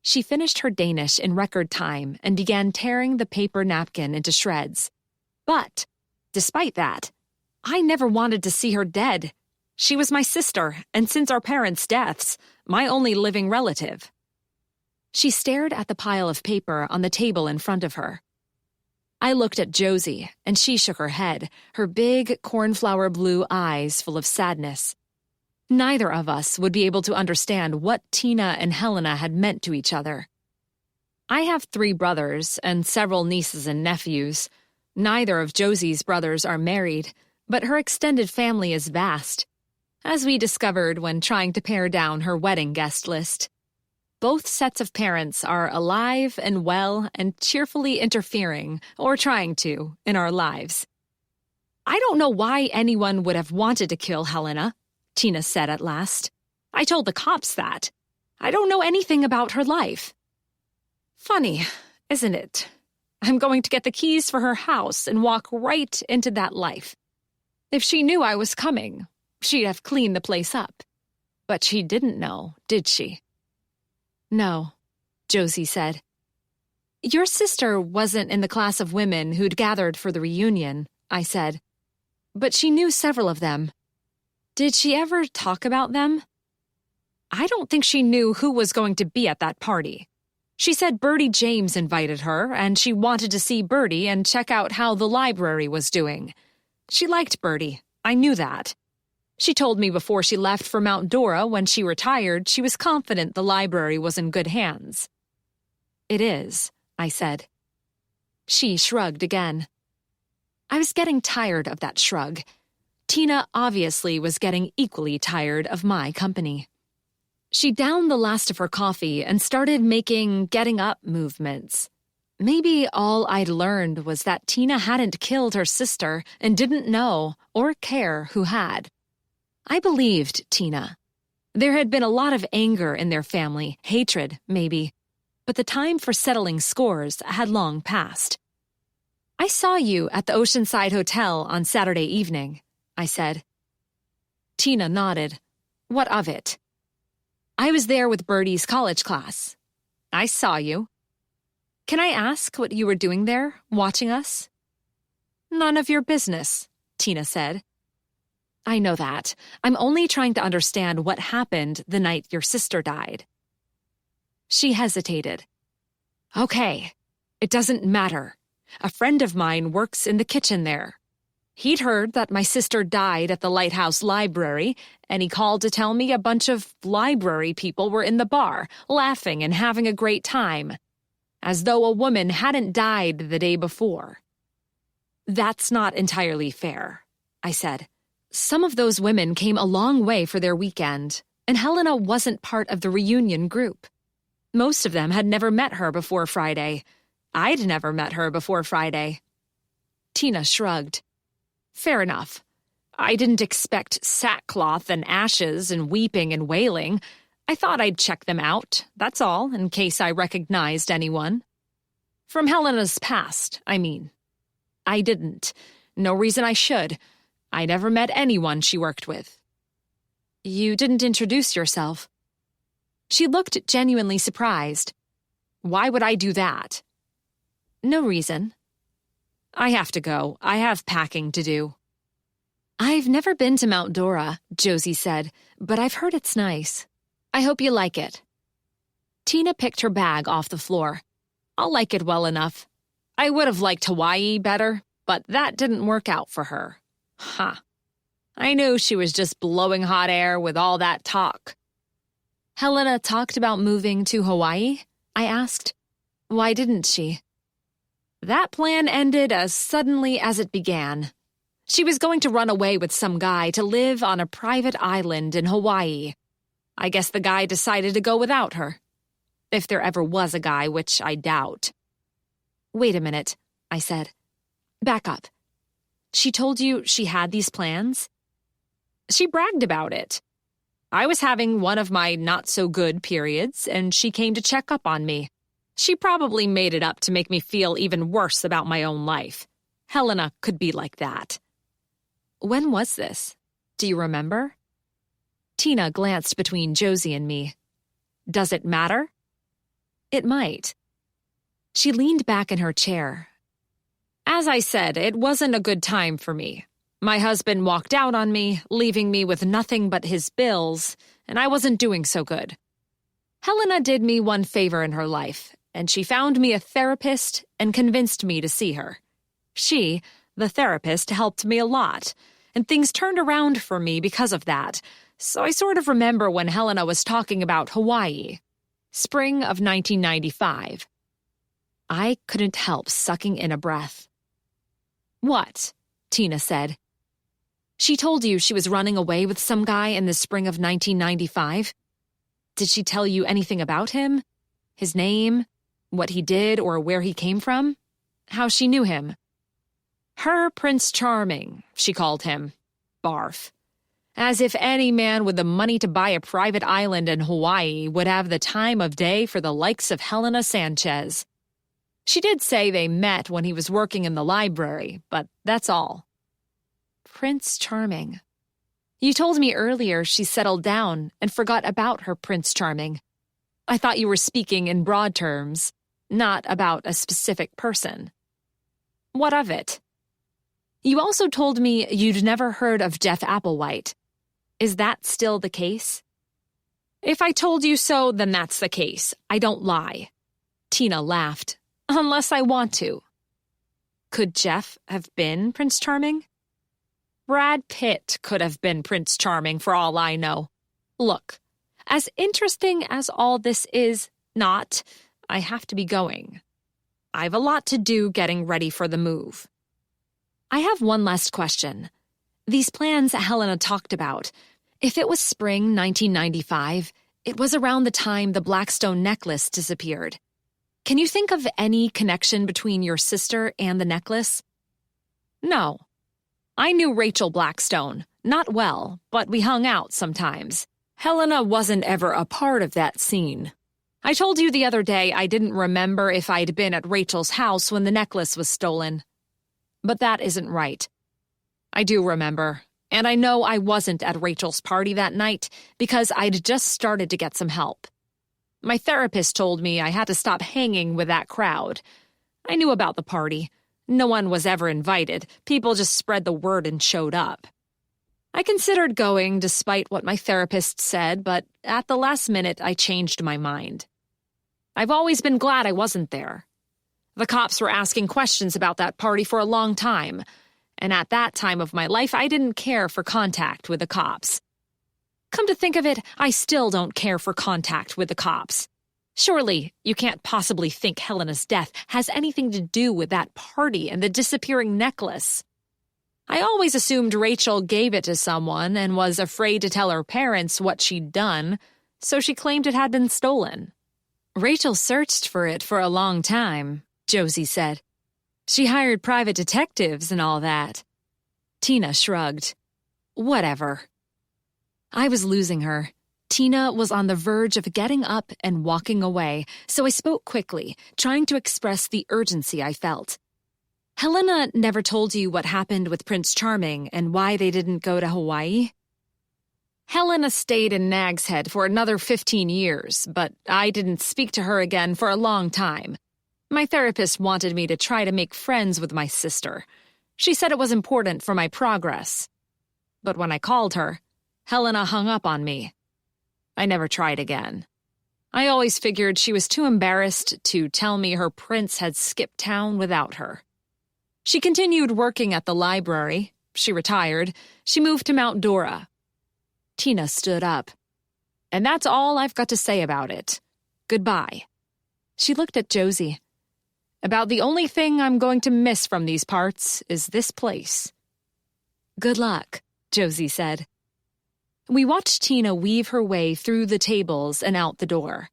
She finished her Danish in record time and began tearing the paper napkin into shreds. "But, despite that, I never wanted to see her dead. She was my sister, and since our parents' deaths, my only living relative." She stared at the pile of paper on the table in front of her. I looked at Josie, and she shook her head, her big cornflower blue eyes full of sadness. Neither of us would be able to understand what Tina and Helena had meant to each other. I have 3 brothers and several nieces and nephews. Neither of Josie's brothers are married, but her extended family is vast, as we discovered when trying to pare down her wedding guest list. Both sets of parents are alive and well and cheerfully interfering, or trying to, in our lives. I don't know why anyone would have wanted to kill Helena, Tina said at last. I told the cops that. I don't know anything about her life. Funny, isn't it? I'm going to get the keys for her house and walk right into that life. If she knew I was coming, she'd have cleaned the place up. But she didn't know, did she? No, Josie said. Your sister wasn't in the class of women who'd gathered for the reunion, I said. But she knew several of them. Did she ever talk about them? I don't think she knew who was going to be at that party. She said Bertie James invited her, and she wanted to see Bertie and check out how the library was doing. She liked Bertie. I knew that. She told me before she left for Mount Dora when she retired she was confident the library was in good hands. It is, I said. She shrugged again. I was getting tired of that shrug. Tina obviously was getting equally tired of my company. She downed the last of her coffee and started making getting-up movements. Maybe all I'd learned was that Tina hadn't killed her sister and didn't know or care who had. I believed Tina. There had been a lot of anger in their family, hatred, maybe, but the time for settling scores had long passed. I saw you at the Oceanside Hotel on Saturday evening, I said. Tina nodded. What of it? I was there with Bertie's college class. I saw you. Can I ask what you were doing there, watching us? None of your business, Tina said. I know that. I'm only trying to understand what happened the night your sister died. She hesitated. Okay, it doesn't matter. A friend of mine works in the kitchen there. He'd heard that my sister died at the Lighthouse Library, and he called to tell me a bunch of library people were in the bar, laughing and having a great time, as though a woman hadn't died the day before. That's not entirely fair, I said. Some of those women came a long way for their weekend, and Helena wasn't part of the reunion group. Most of them had never met her before Friday. I'd never met her before Friday. Tina shrugged. Fair enough. I didn't expect sackcloth and ashes and weeping and wailing. I thought I'd check them out, that's all, in case I recognized anyone. From Helena's past, I mean. I didn't. No reason I should. I never met anyone she worked with. You didn't introduce yourself. She looked genuinely surprised. Why would I do that? No reason. I have to go. I have packing to do. I've never been to Mount Dora, Josie said, but I've heard it's nice. I hope you like it. Tina picked her bag off the floor. I'll like it well enough. I would have liked Hawaii better, but that didn't work out for her. Huh. I knew she was just blowing hot air with all that talk. Helena talked about moving to Hawaii? I asked. Why didn't she? That plan ended as suddenly as it began. She was going to run away with some guy to live on a private island in Hawaii. I guess the guy decided to go without her. If there ever was a guy, which I doubt. Wait a minute, I said. Back up. She told you she had these plans? She bragged about it. I was having one of my not-so-good periods, and she came to check up on me. She probably made it up to make me feel even worse about my own life. Helena could be like that. When was this? Do you remember? Tina glanced between Josie and me. Does it matter? It might. She leaned back in her chair. As I said, it wasn't a good time for me. My husband walked out on me, leaving me with nothing but his bills, and I wasn't doing so good. Helena did me one favor in her life, and she found me a therapist and convinced me to see her. She, the therapist, helped me a lot, and things turned around for me because of that, so I sort of remember when Helena was talking about Hawaii. Spring of 1995. I couldn't help sucking in a breath. What? Tina said. She told you she was running away with some guy in the spring of 1995? Did she tell you anything about him? His name? What he did or where he came from? How she knew him? Her Prince Charming, she called him. Barf. As if any man with the money to buy a private island in Hawaii would have the time of day for the likes of Helena Sanchez. She did say they met when he was working in the library, but that's all. Prince Charming. You told me earlier she settled down and forgot about her Prince Charming. I thought you were speaking in broad terms, not about a specific person. What of it? You also told me you'd never heard of Jeff Applewhite. Is that still the case? If I told you so, then that's the case. I don't lie. Tina laughed. Unless I want to. Could Jeff have been Prince Charming? Brad Pitt could have been Prince Charming for all I know. Look, as interesting as all this is not, I have to be going. I've a lot to do getting ready for the move. I have one last question. These plans Helena talked about, if it was spring 1995, it was around the time the Blackstone necklace disappeared. Can you think of any connection between your sister and the necklace? No. I knew Rachel Blackstone. Not well, but we hung out sometimes. Helena wasn't ever a part of that scene. I told you the other day I didn't remember if I'd been at Rachel's house when the necklace was stolen. But that isn't right. I do remember, and I know I wasn't at Rachel's party that night because I'd just started to get some help. My therapist told me I had to stop hanging with that crowd. I knew about the party. No one was ever invited. People just spread the word and showed up. I considered going despite what my therapist said, but at the last minute I changed my mind. I've always been glad I wasn't there. The cops were asking questions about that party for a long time, and at that time of my life I didn't care for contact with the cops. Come to think of it, I still don't care for contact with the cops. Surely, you can't possibly think Helena's death has anything to do with that party and the disappearing necklace. I always assumed Rachel gave it to someone and was afraid to tell her parents what she'd done, so she claimed it had been stolen. Rachel searched for it for a long time, Josie said. She hired private detectives and all that. Tina shrugged. Whatever. I was losing her. Tina was on the verge of getting up and walking away, so I spoke quickly, trying to express the urgency I felt. Helena never told you what happened with Prince Charming and why they didn't go to Hawaii? Helena stayed in Nag's Head for another 15 years, but I didn't speak to her again for a long time. My therapist wanted me to try to make friends with my sister. She said it was important for my progress. But when I called her, Helena hung up on me. I never tried again. I always figured she was too embarrassed to tell me her prince had skipped town without her. She continued working at the library. She retired. She moved to Mount Dora. Tina stood up. And that's all I've got to say about it. Goodbye. She looked at Josie. About the only thing I'm going to miss from these parts is this place. Good luck, Josie said. We watched Tina weave her way through the tables and out the door.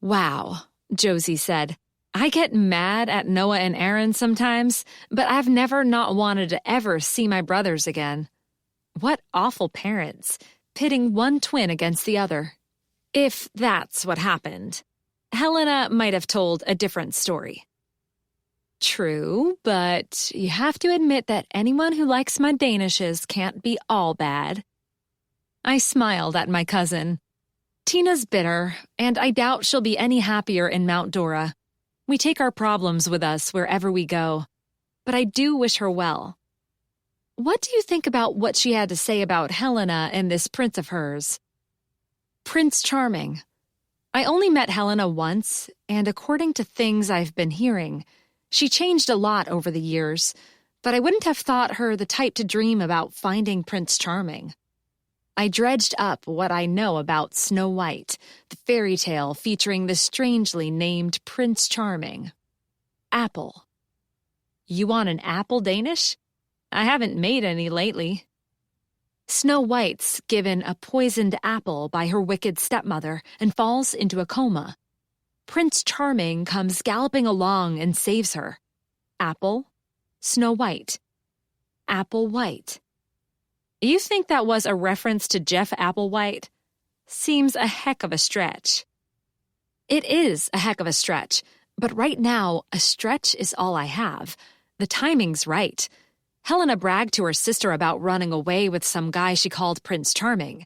Wow, Josie said. I get mad at Noah and Aaron sometimes, but I've never not wanted to ever see my brothers again. What awful parents, pitting one twin against the other. If that's what happened, Helena might have told a different story. True, but you have to admit that anyone who likes my Danishes can't be all bad. I smiled at my cousin. Tina's bitter, and I doubt she'll be any happier in Mount Dora. We take our problems with us wherever we go, but I do wish her well. What do you think about what she had to say about Helena and this prince of hers? Prince Charming. I only met Helena once, and according to things I've been hearing, She changed a lot over the years, but I wouldn't have thought her the type to dream about finding Prince Charming. I dredged up what I know about Snow White, the fairy tale featuring the strangely named Prince Charming. Apple. You want an apple Danish? I haven't made any lately. Snow White's given a poisoned apple by her wicked stepmother and falls into a coma. Prince Charming comes galloping along and saves her. Apple, Snow White. Apple White. You think that was a reference to Jeff Applewhite? Seems a heck of a stretch. It is a heck of a stretch, but right now, a stretch is all I have. The timing's right. Helena bragged to her sister about running away with some guy she called Prince Charming.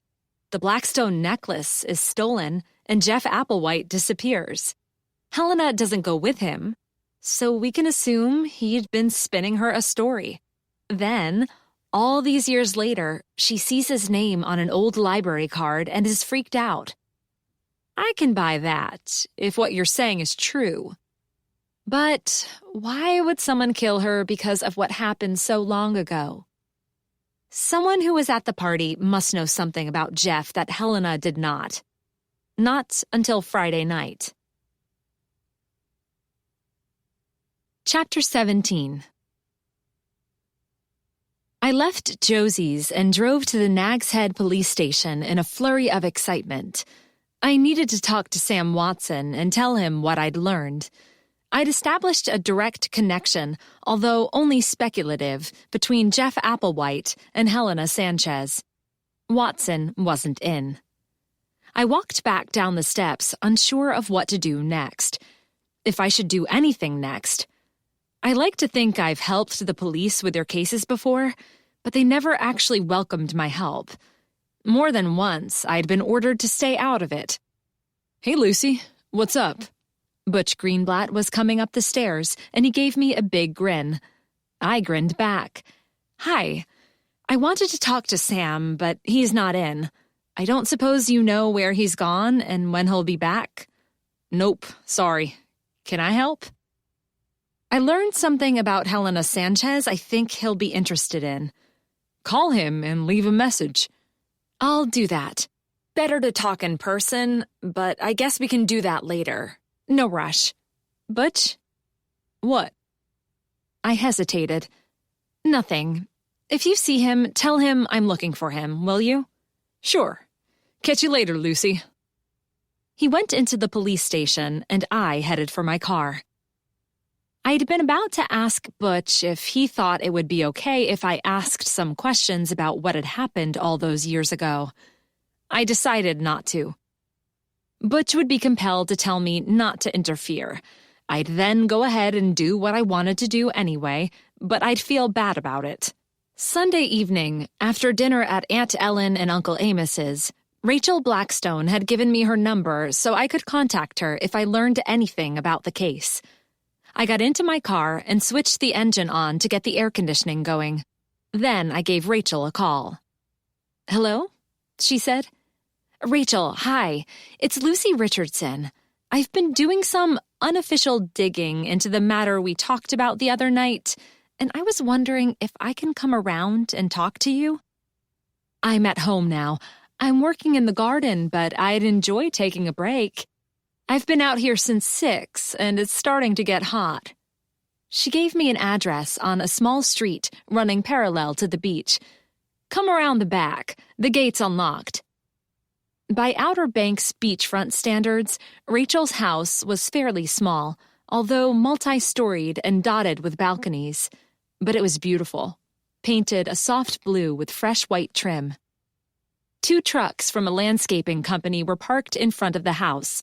The Blackstone necklace is stolen, and Jeff Applewhite disappears. Helena doesn't go with him, so we can assume he'd been spinning her a story. Then, all these years later, she sees his name on an old library card and is freaked out. I can buy that, if what you're saying is true. But why would someone kill her because of what happened so long ago? Someone who was at the party must know something about Jeff that Helena did not. Not until Friday night. Chapter 17. I left Josie's and drove to the Nag's Head police station in a flurry of excitement. I needed to talk to Sam Watson and tell him what I'd learned. I'd established a direct connection, although only speculative, between Jeff Applewhite and Helena Sanchez. Watson wasn't in. I walked back down the steps, unsure of what to do next. If I should do anything next. I like to think I've helped the police with their cases before, but they never actually welcomed my help. More than once, I'd been ordered to stay out of it. Hey, Lucy, what's up? Butch Greenblatt was coming up the stairs, and he gave me a big grin. I grinned back. Hi. I wanted to talk to Sam, but he's not in. I don't suppose you know where he's gone and when he'll be back? Nope, sorry. Can I help? I learned something about Helena Sanchez I think he'll be interested in. Call him and leave a message. I'll do that. Better to talk in person, but I guess we can do that later. No rush. Butch? What? I hesitated. Nothing. If you see him, tell him I'm looking for him, will you? Sure. Catch you later, Lucy. He went into the police station, and I headed for my car. I'd been about to ask Butch if he thought it would be okay if I asked some questions about what had happened all those years ago. I decided not to. Butch would be compelled to tell me not to interfere. I'd then go ahead and do what I wanted to do anyway, but I'd feel bad about it. Sunday evening, after dinner at Aunt Ellen and Uncle Amos's, Rachel Blackstone had given me her number so I could contact her if I learned anything about the case. I got into my car and switched the engine on to get the air conditioning going. Then I gave Rachel a call. "Hello?" she said. "Rachel, hi. It's Lucy Richardson. I've been doing some unofficial digging into the matter we talked about the other night, and I was wondering if I can come around and talk to you. I'm at home now. I'm working in the garden, but I'd enjoy taking a break. I've been out here since 6, and it's starting to get hot." She gave me an address on a small street running parallel to the beach. "Come around the back. The gate's unlocked." By Outer Banks beachfront standards, Rachel's house was fairly small, although multi-storied and dotted with balconies. But it was beautiful, painted a soft blue with fresh white trim. 2 trucks from a landscaping company were parked in front of the house.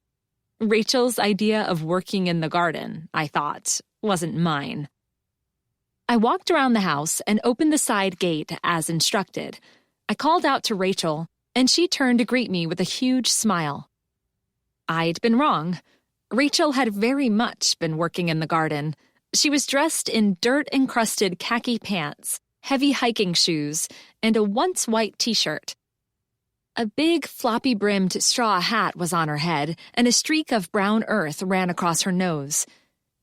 Rachel's idea of working in the garden, I thought, wasn't mine. I walked around the house and opened the side gate as instructed. I called out to Rachel, and she turned to greet me with a huge smile. I'd been wrong. Rachel had very much been working in the garden. She was dressed in dirt-encrusted khaki pants, heavy hiking shoes, and a once-white t-shirt. A big, floppy-brimmed straw hat was on her head, and a streak of brown earth ran across her nose.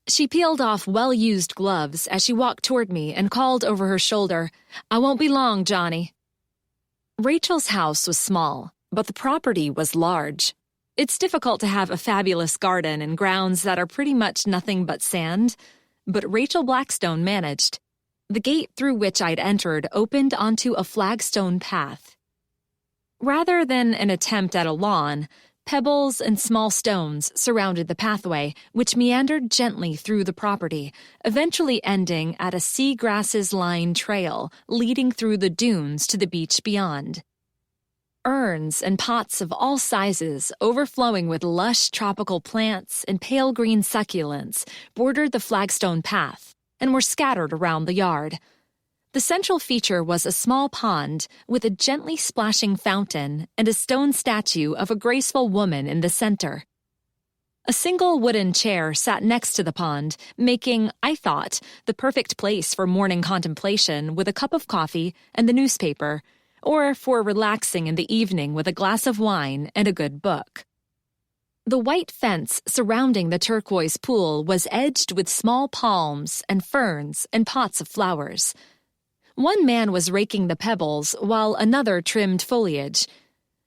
She peeled off well-used gloves as she walked toward me and called over her shoulder, "I won't be long, Johnny." Rachel's house was small, but the property was large. It's difficult to have a fabulous garden in grounds that are pretty much nothing but sand, but Rachel Blackstone managed. The gate through which I'd entered opened onto a flagstone path. Rather than an attempt at a lawn, pebbles and small stones surrounded the pathway, which meandered gently through the property, eventually ending at a seagrasses-lined trail leading through the dunes to the beach beyond. Urns and pots of all sizes, overflowing with lush tropical plants and pale green succulents, bordered the flagstone path and were scattered around the yard. The central feature was a small pond with a gently splashing fountain and a stone statue of a graceful woman in the center. A single wooden chair sat next to the pond, making, I thought, the perfect place for morning contemplation with a cup of coffee and the newspaper, or for relaxing in the evening with a glass of wine and a good book. The white fence surrounding the turquoise pool was edged with small palms and ferns and pots of flowers. One man was raking the pebbles while another trimmed foliage.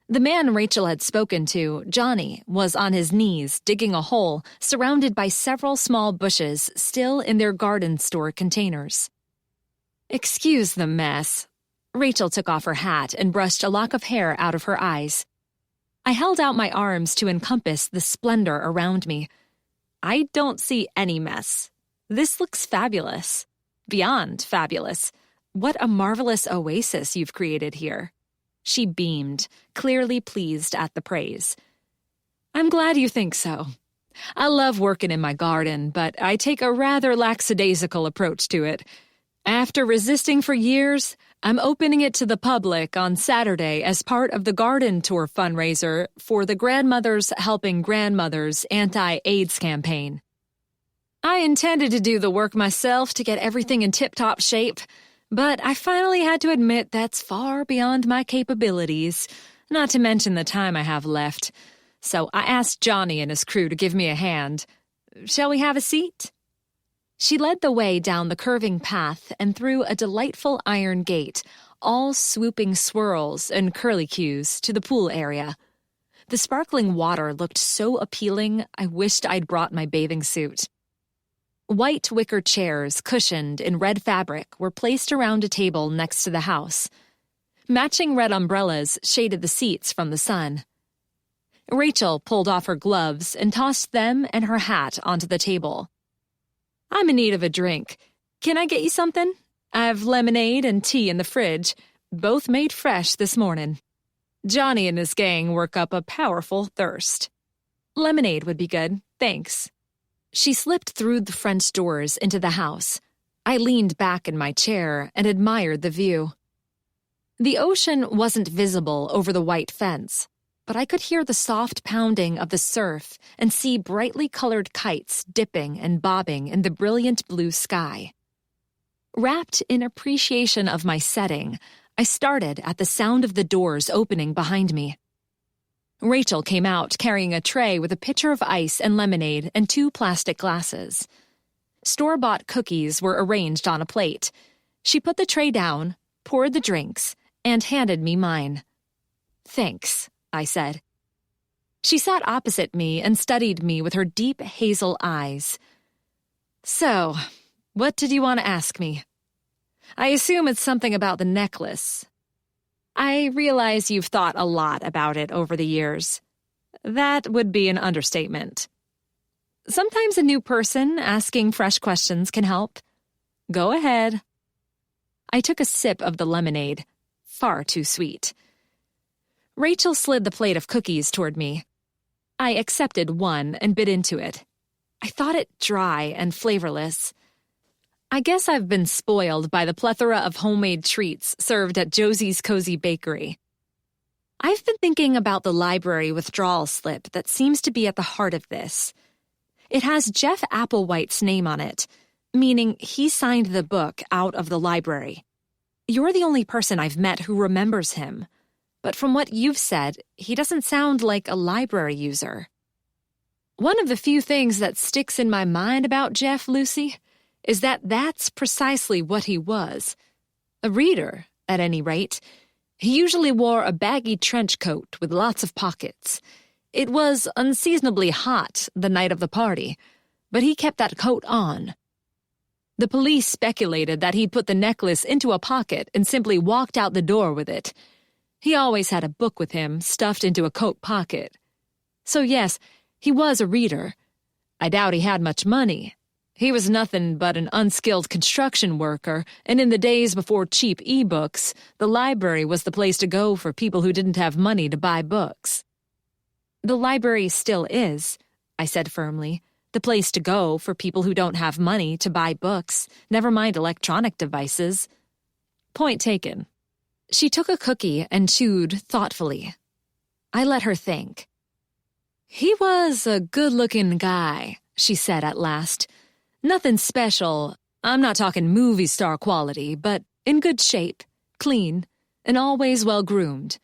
The man Rachel had spoken to, Johnny, was on his knees digging a hole surrounded by several small bushes still in their garden store containers. "Excuse the mess." Rachel took off her hat and brushed a lock of hair out of her eyes. I held out my arms to encompass the splendor around me. "I don't see any mess. This looks fabulous. Beyond fabulous. What a marvelous oasis you've created here." She beamed, clearly pleased at the praise. "I'm glad you think so. I love working in my garden, but I take a rather lackadaisical approach to it. After resisting for years, I'm opening it to the public on Saturday as part of the garden tour fundraiser for the Grandmothers Helping Grandmothers anti-AIDS campaign. I intended to do the work myself to get everything in tip-top shape, but I finally had to admit that's far beyond my capabilities, not to mention the time I have left. So I asked Johnny and his crew to give me a hand. Shall we have a seat?" She led the way down the curving path and through a delightful iron gate, all swooping swirls and curlicues, to the pool area. The sparkling water looked so appealing, I wished I'd brought my bathing suit. White wicker chairs, cushioned in red fabric, were placed around a table next to the house. Matching red umbrellas shaded the seats from the sun. Rachel pulled off her gloves and tossed them and her hat onto the table. "I'm in need of a drink. Can I get you something? I've lemonade and tea in the fridge, both made fresh this morning. Johnny and his gang work up a powerful thirst." "Lemonade would be good, thanks." She slipped through the French doors into the house. I leaned back in my chair and admired the view. The ocean wasn't visible over the white fence, but I could hear the soft pounding of the surf and see brightly colored kites dipping and bobbing in the brilliant blue sky. Wrapped in appreciation of my setting, I started at the sound of the doors opening behind me. Rachel came out carrying a tray with a pitcher of ice and lemonade and 2 plastic glasses. Store-bought cookies were arranged on a plate. She put the tray down, poured the drinks, and handed me mine. "Thanks," I said. She sat opposite me and studied me with her deep hazel eyes. "So, what did you want to ask me? I assume it's something about the necklace. I realize you've thought a lot about it over the years. That would be an understatement. Sometimes a new person asking fresh questions can help. Go ahead." I took a sip of the lemonade. Far too sweet. Rachel slid the plate of cookies toward me. I accepted one and bit into it. I thought it dry and flavorless. I guess I've been spoiled by the plethora of homemade treats served at Josie's Cozy Bakery. I've been thinking about the library withdrawal slip that seems to be at the heart of this. It has Jeff Applewhite's name on it, meaning he signed the book out of the library. You're the only person I've met who remembers him, but from what you've said, he doesn't sound like a library user. One of the few things that sticks in my mind about Jeff, Lucy, is that that's precisely what he was. A reader, at any rate. He usually wore a baggy trench coat with lots of pockets. It was unseasonably hot the night of the party, but he kept that coat on. The police speculated that he'd put the necklace into a pocket and simply walked out the door with it. He always had a book with him, stuffed into a coat pocket. So yes, he was a reader. I doubt he had much money. He was nothing but an unskilled construction worker, and in the days before cheap e-books, the library was the place to go for people who didn't have money to buy books. The library still is, I said firmly, the place to go for people who don't have money to buy books, never mind electronic devices. Point taken. She took a cookie and chewed thoughtfully. I let her think. He was a good-looking guy, she said at last. Nothing special. I'm not talking movie star quality, but in good shape, clean, and always well-groomed.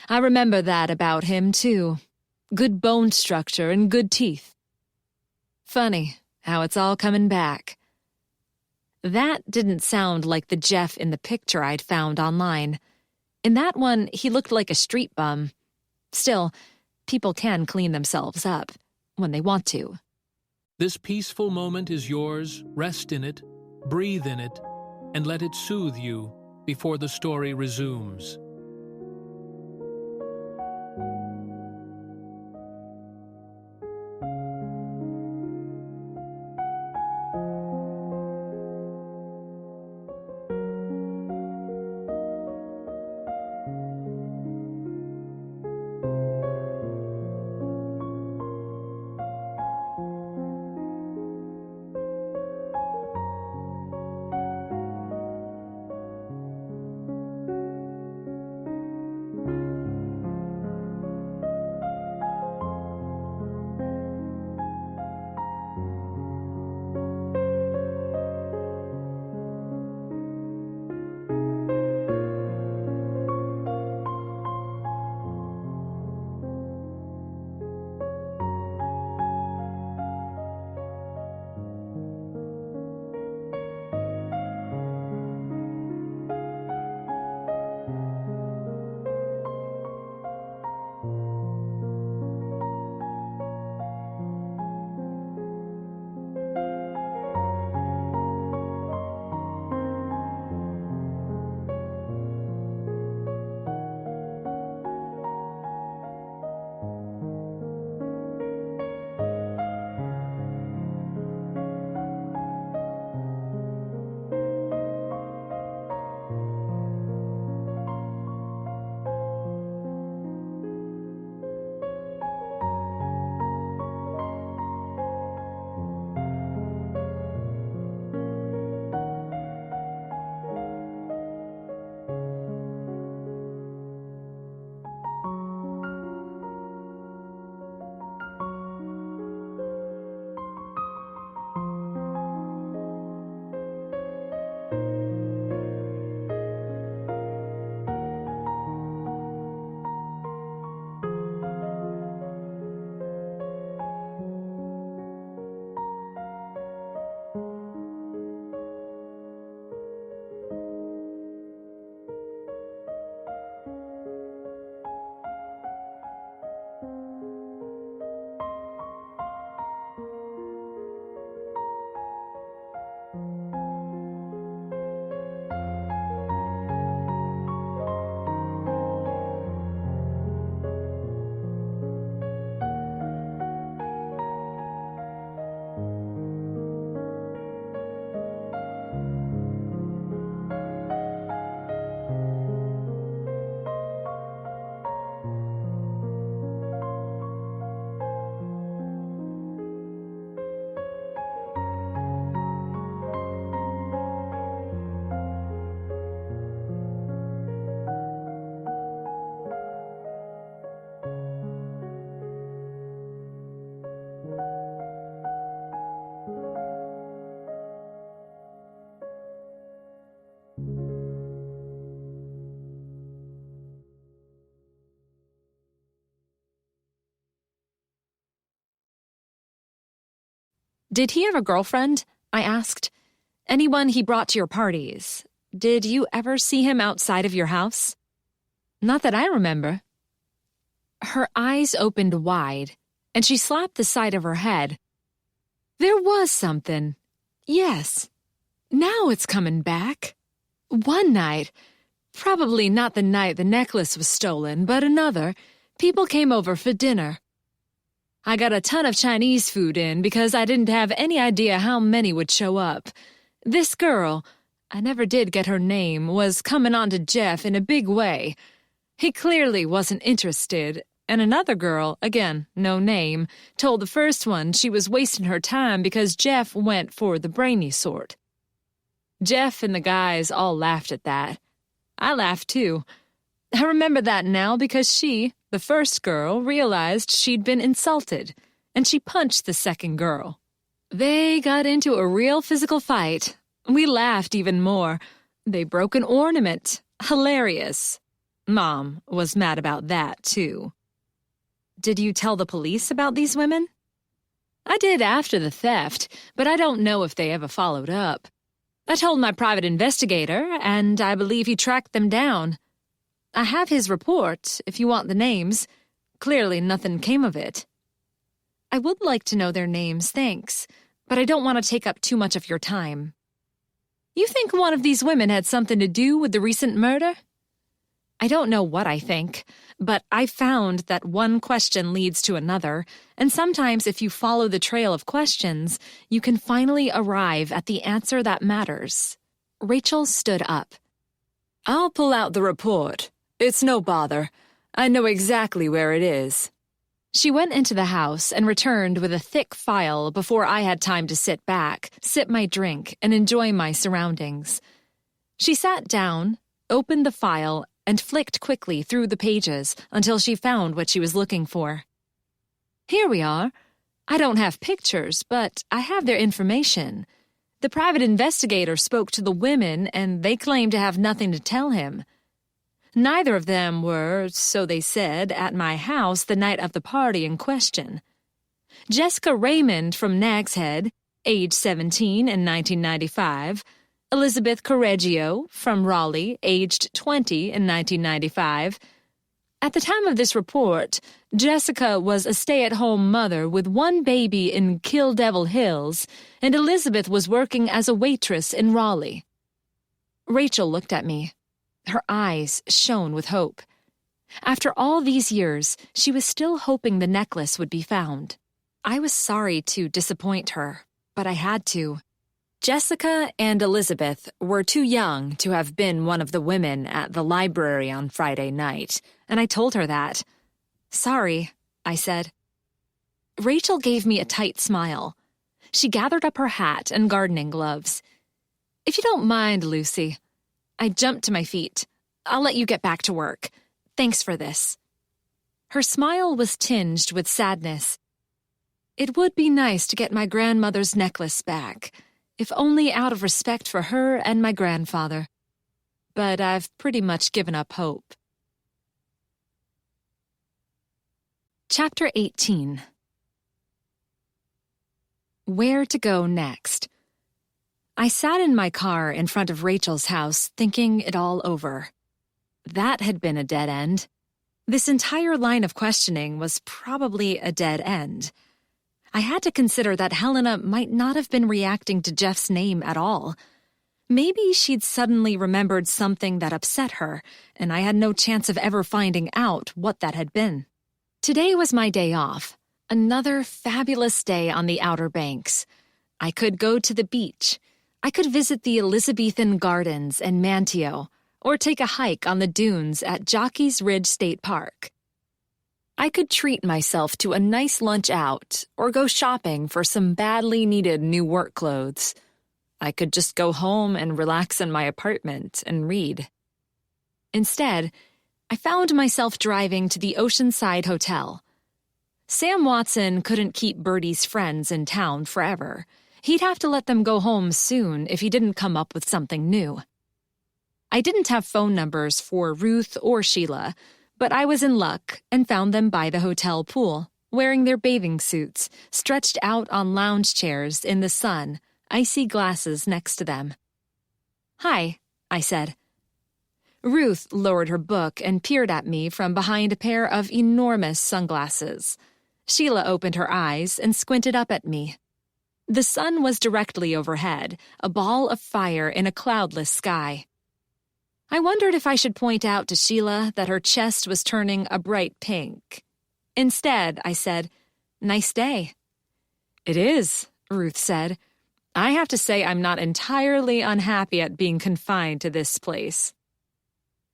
I remember that about him, too. Good bone structure and good teeth. Funny how it's all coming back. That didn't sound like the Jeff in the picture I'd found online. In that one, he looked like a street bum. Still, people can clean themselves up when they want to. This peaceful moment is yours. Rest in it, breathe in it, and let it soothe you before the story resumes. Did he have a girlfriend? I asked. Anyone he brought to your parties? Did you ever see him outside of your house? Not that I remember. Her eyes opened wide, and she slapped the side of her head. There was something. Yes. Now it's coming back. One night, probably not the night the necklace was stolen, but another, people came over for dinner. I got a ton of Chinese food in because I didn't have any idea how many would show up. This girl, I never did get her name, was coming on to Jeff in a big way. He clearly wasn't interested, and another girl, again, no name, told the first one she was wasting her time because Jeff went for the brainy sort. Jeff and the guys all laughed at that. I laughed too. I remember that now because she, the first girl, realized she'd been insulted, and she punched the second girl. They got into a real physical fight. We laughed even more. They broke an ornament. Hilarious. Mom was mad about that, too. Did you tell the police about these women? I did after the theft, but I don't know if they ever followed up. I told my private investigator, and I believe he tracked them down. I have his report, if you want the names. Clearly nothing came of it. I would like to know their names, thanks, but I don't want to take up too much of your time. You think one of these women had something to do with the recent murder? I don't know what I think, but I found that one question leads to another, and sometimes if you follow the trail of questions, you can finally arrive at the answer that matters. Rachel stood up. I'll pull out the report. It's no bother. I know exactly where it is. She went into the house and returned with a thick file before I had time to sit back, sip my drink, and enjoy my surroundings. She sat down, opened the file, and flicked quickly through the pages until she found what she was looking for. Here we are. I don't have pictures, but I have their information. The private investigator spoke to the women, and they claimed to have nothing to tell him. Neither of them were, so they said, at my house the night of the party in question. Jessica Raymond from Nag's Head, age 17 in 1995, Elizabeth Correggio from Raleigh, aged 20 in 1995. At the time of this report, Jessica was a stay-at-home mother with one baby in Kill Devil Hills, and Elizabeth was working as a waitress in Raleigh. Rachel looked at me. Her eyes shone with hope. After all these years, she was still hoping the necklace would be found. I was sorry to disappoint her, but I had to. Jessica and Elizabeth were too young to have been one of the women at the library on Friday night, and I told her that. Sorry, I said. Rachel gave me a tight smile. She gathered up her hat and gardening gloves. If you don't mind, Lucy. I jumped to my feet. I'll let you get back to work. Thanks for this. Her smile was tinged with sadness. It would be nice to get my grandmother's necklace back, if only out of respect for her and my grandfather. But I've pretty much given up hope. Chapter 18. Where to go next? I sat in my car in front of Rachel's house, thinking it all over. That had been a dead end. This entire line of questioning was probably a dead end. I had to consider that Helena might not have been reacting to Jeff's name at all. Maybe she'd suddenly remembered something that upset her, and I had no chance of ever finding out what that had been. Today was my day off. Another fabulous day on the Outer Banks. I could go to the beach. I could visit the Elizabethan Gardens and Manteo, or take a hike on the dunes at Jockey's Ridge State Park. I could treat myself to a nice lunch out, or go shopping for some badly needed new work clothes. I could just go home and relax in my apartment and read. Instead, I found myself driving to the Oceanside Hotel. Sam Watson couldn't keep Bertie's friends in town forever. He'd have to let them go home soon if he didn't come up with something new. I didn't have phone numbers for Ruth or Sheila, but I was in luck and found them by the hotel pool, wearing their bathing suits, stretched out on lounge chairs in the sun, icy glasses next to them. "Hi," I said. Ruth lowered her book and peered at me from behind a pair of enormous sunglasses. Sheila opened her eyes and squinted up at me. The sun was directly overhead, a ball of fire in a cloudless sky. I wondered if I should point out to Sheila that her chest was turning a bright pink. Instead, I said, "Nice day." "It is," Ruth said. "I have to say I'm not entirely unhappy at being confined to this place."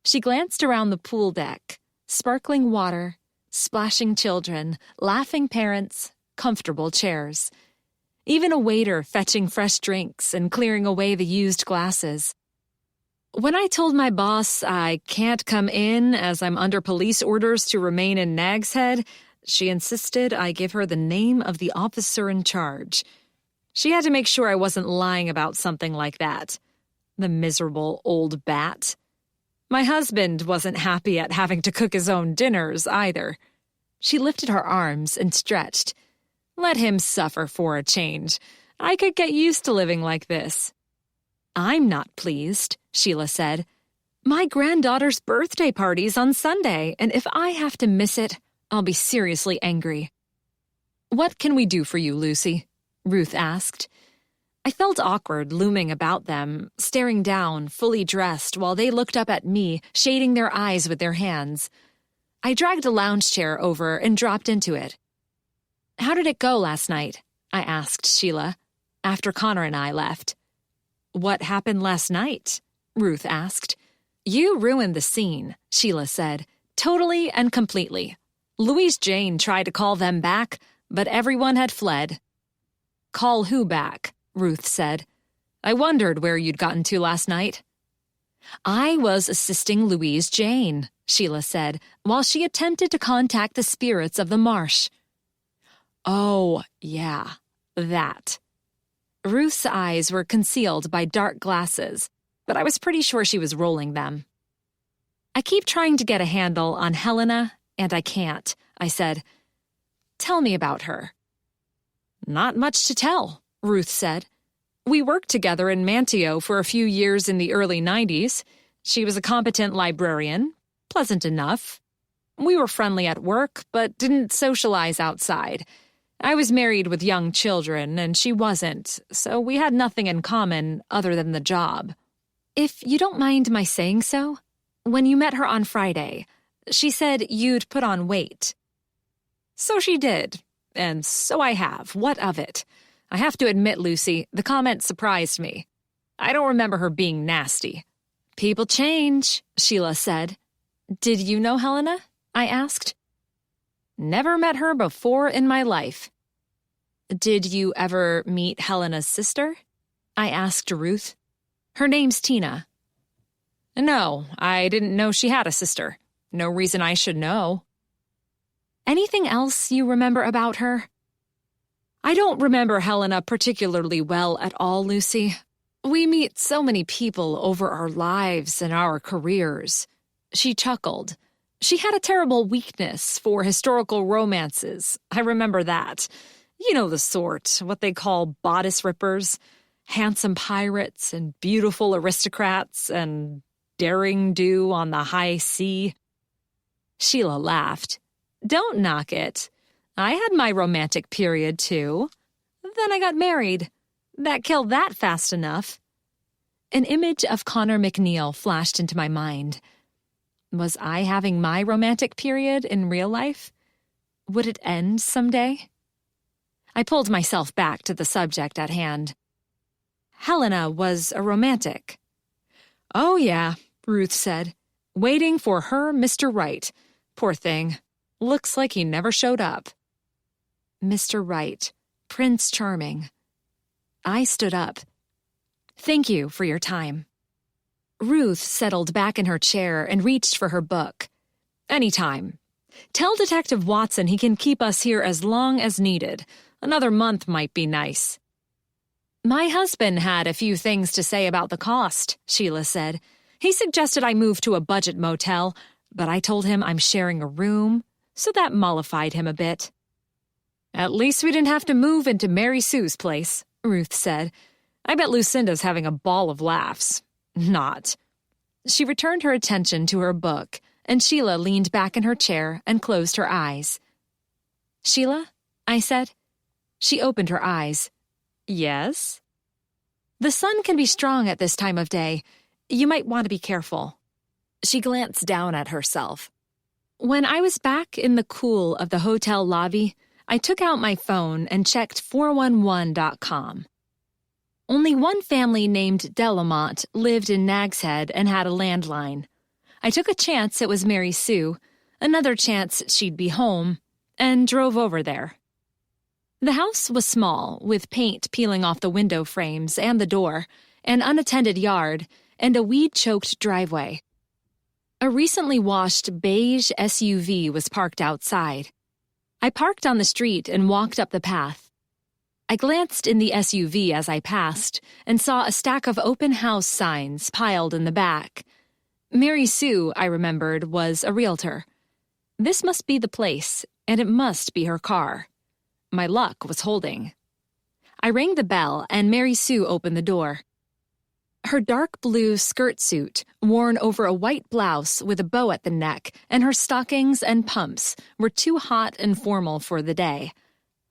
She glanced around the pool deck. Sparkling water, splashing children, laughing parents, comfortable chairs. Even a waiter fetching fresh drinks and clearing away the used glasses. When I told my boss I can't come in as I'm under police orders to remain in Nag's Head, she insisted I give her the name of the officer in charge. She had to make sure I wasn't lying about something like that. The miserable old bat. My husband wasn't happy at having to cook his own dinners, either. She lifted her arms and stretched. Let him suffer for a change. I could get used to living like this. "I'm not pleased," Sheila said. "My granddaughter's birthday party's on Sunday, and if I have to miss it, I'll be seriously angry." "What can we do for you, Lucy?" Ruth asked. I felt awkward looming about them, staring down, fully dressed, while they looked up at me, shading their eyes with their hands. I dragged a lounge chair over and dropped into it. "How did it go last night?" I asked Sheila, after Connor and I left. "What happened last night?" Ruth asked. "You ruined the scene," Sheila said, "totally and completely. Louise Jane tried to call them back, but everyone had fled." "Call who back?" Ruth said. "I wondered where you'd gotten to last night." "I was assisting Louise Jane," Sheila said, "while she attempted to contact the spirits of the marsh." "Oh, yeah, that." Ruth's eyes were concealed by dark glasses, but I was pretty sure she was rolling them. "I keep trying to get a handle on Helena, and I can't," I said. "Tell me about her." "Not much to tell," Ruth said. "We worked together in Manteo for a few years in the early 90s. She was a competent librarian, pleasant enough. We were friendly at work, but didn't socialize outside. I was married with young children, and she wasn't, so we had nothing in common other than the job. If you don't mind my saying so, when you met her on Friday, she said you'd put on weight." "So she did, and so I have. What of it? I have to admit, Lucy, the comment surprised me. I don't remember her being nasty." "People change," Sheila said. "Did you know Helena?" I asked. "Never met her before in my life." "Did you ever meet Helena's sister?" I asked Ruth. "Her name's Tina." "No, I didn't know she had a sister. No reason I should know." "Anything else you remember about her?" "I don't remember Helena particularly well at all, Lucy. We meet so many people over our lives and our careers." She chuckled. "She had a terrible weakness for historical romances. I remember that. You know the sort, what they call bodice rippers. Handsome pirates and beautiful aristocrats and daring do on the high sea." Sheila laughed. "Don't knock it. I had my romantic period, too. Then I got married. That killed that fast enough." An image of Connor McNeil flashed into my mind. Was I having my romantic period in real life? Would it end someday? I pulled myself back to the subject at hand. "Helena was a romantic." "Oh, yeah," Ruth said. "Waiting for her Mr. Right. Poor thing. Looks like he never showed up." Mr. Right. Prince Charming. I stood up. "Thank you for your time." Ruth settled back in her chair and reached for her book. "Anytime. Tell Detective Watson he can keep us here as long as needed. Another month might be nice." "My husband had a few things to say about the cost," Sheila said. "He suggested I move to a budget motel, but I told him I'm sharing a room, so that mollified him a bit." At least we didn't have to move into Mary Sue's place, Ruth said. I bet Lucinda's having a ball of laughs. Not. She returned her attention to her book, and Sheila leaned back in her chair and closed her eyes. Sheila? I said. She opened her eyes. Yes? The sun can be strong at this time of day. You might want to be careful. She glanced down at herself. When I was back in the cool of the hotel lobby, I took out my phone and checked 411.com. Only one family named Delamont lived in Nag's Head and had a landline. I took a chance it was Mary Sue, another chance she'd be home, and drove over there. The house was small, with paint peeling off the window frames and the door, an unattended yard, and a weed-choked driveway. A recently washed beige SUV was parked outside. I parked on the street and walked up the path. I glanced in the SUV as I passed and saw a stack of open house signs piled in the back. Mary Sue, I remembered, was a realtor. This must be the place, and it must be her car. My luck was holding. I rang the bell, and Mary Sue opened the door. Her dark blue skirt suit, worn over a white blouse with a bow at the neck, and her stockings and pumps were too hot and formal for the day.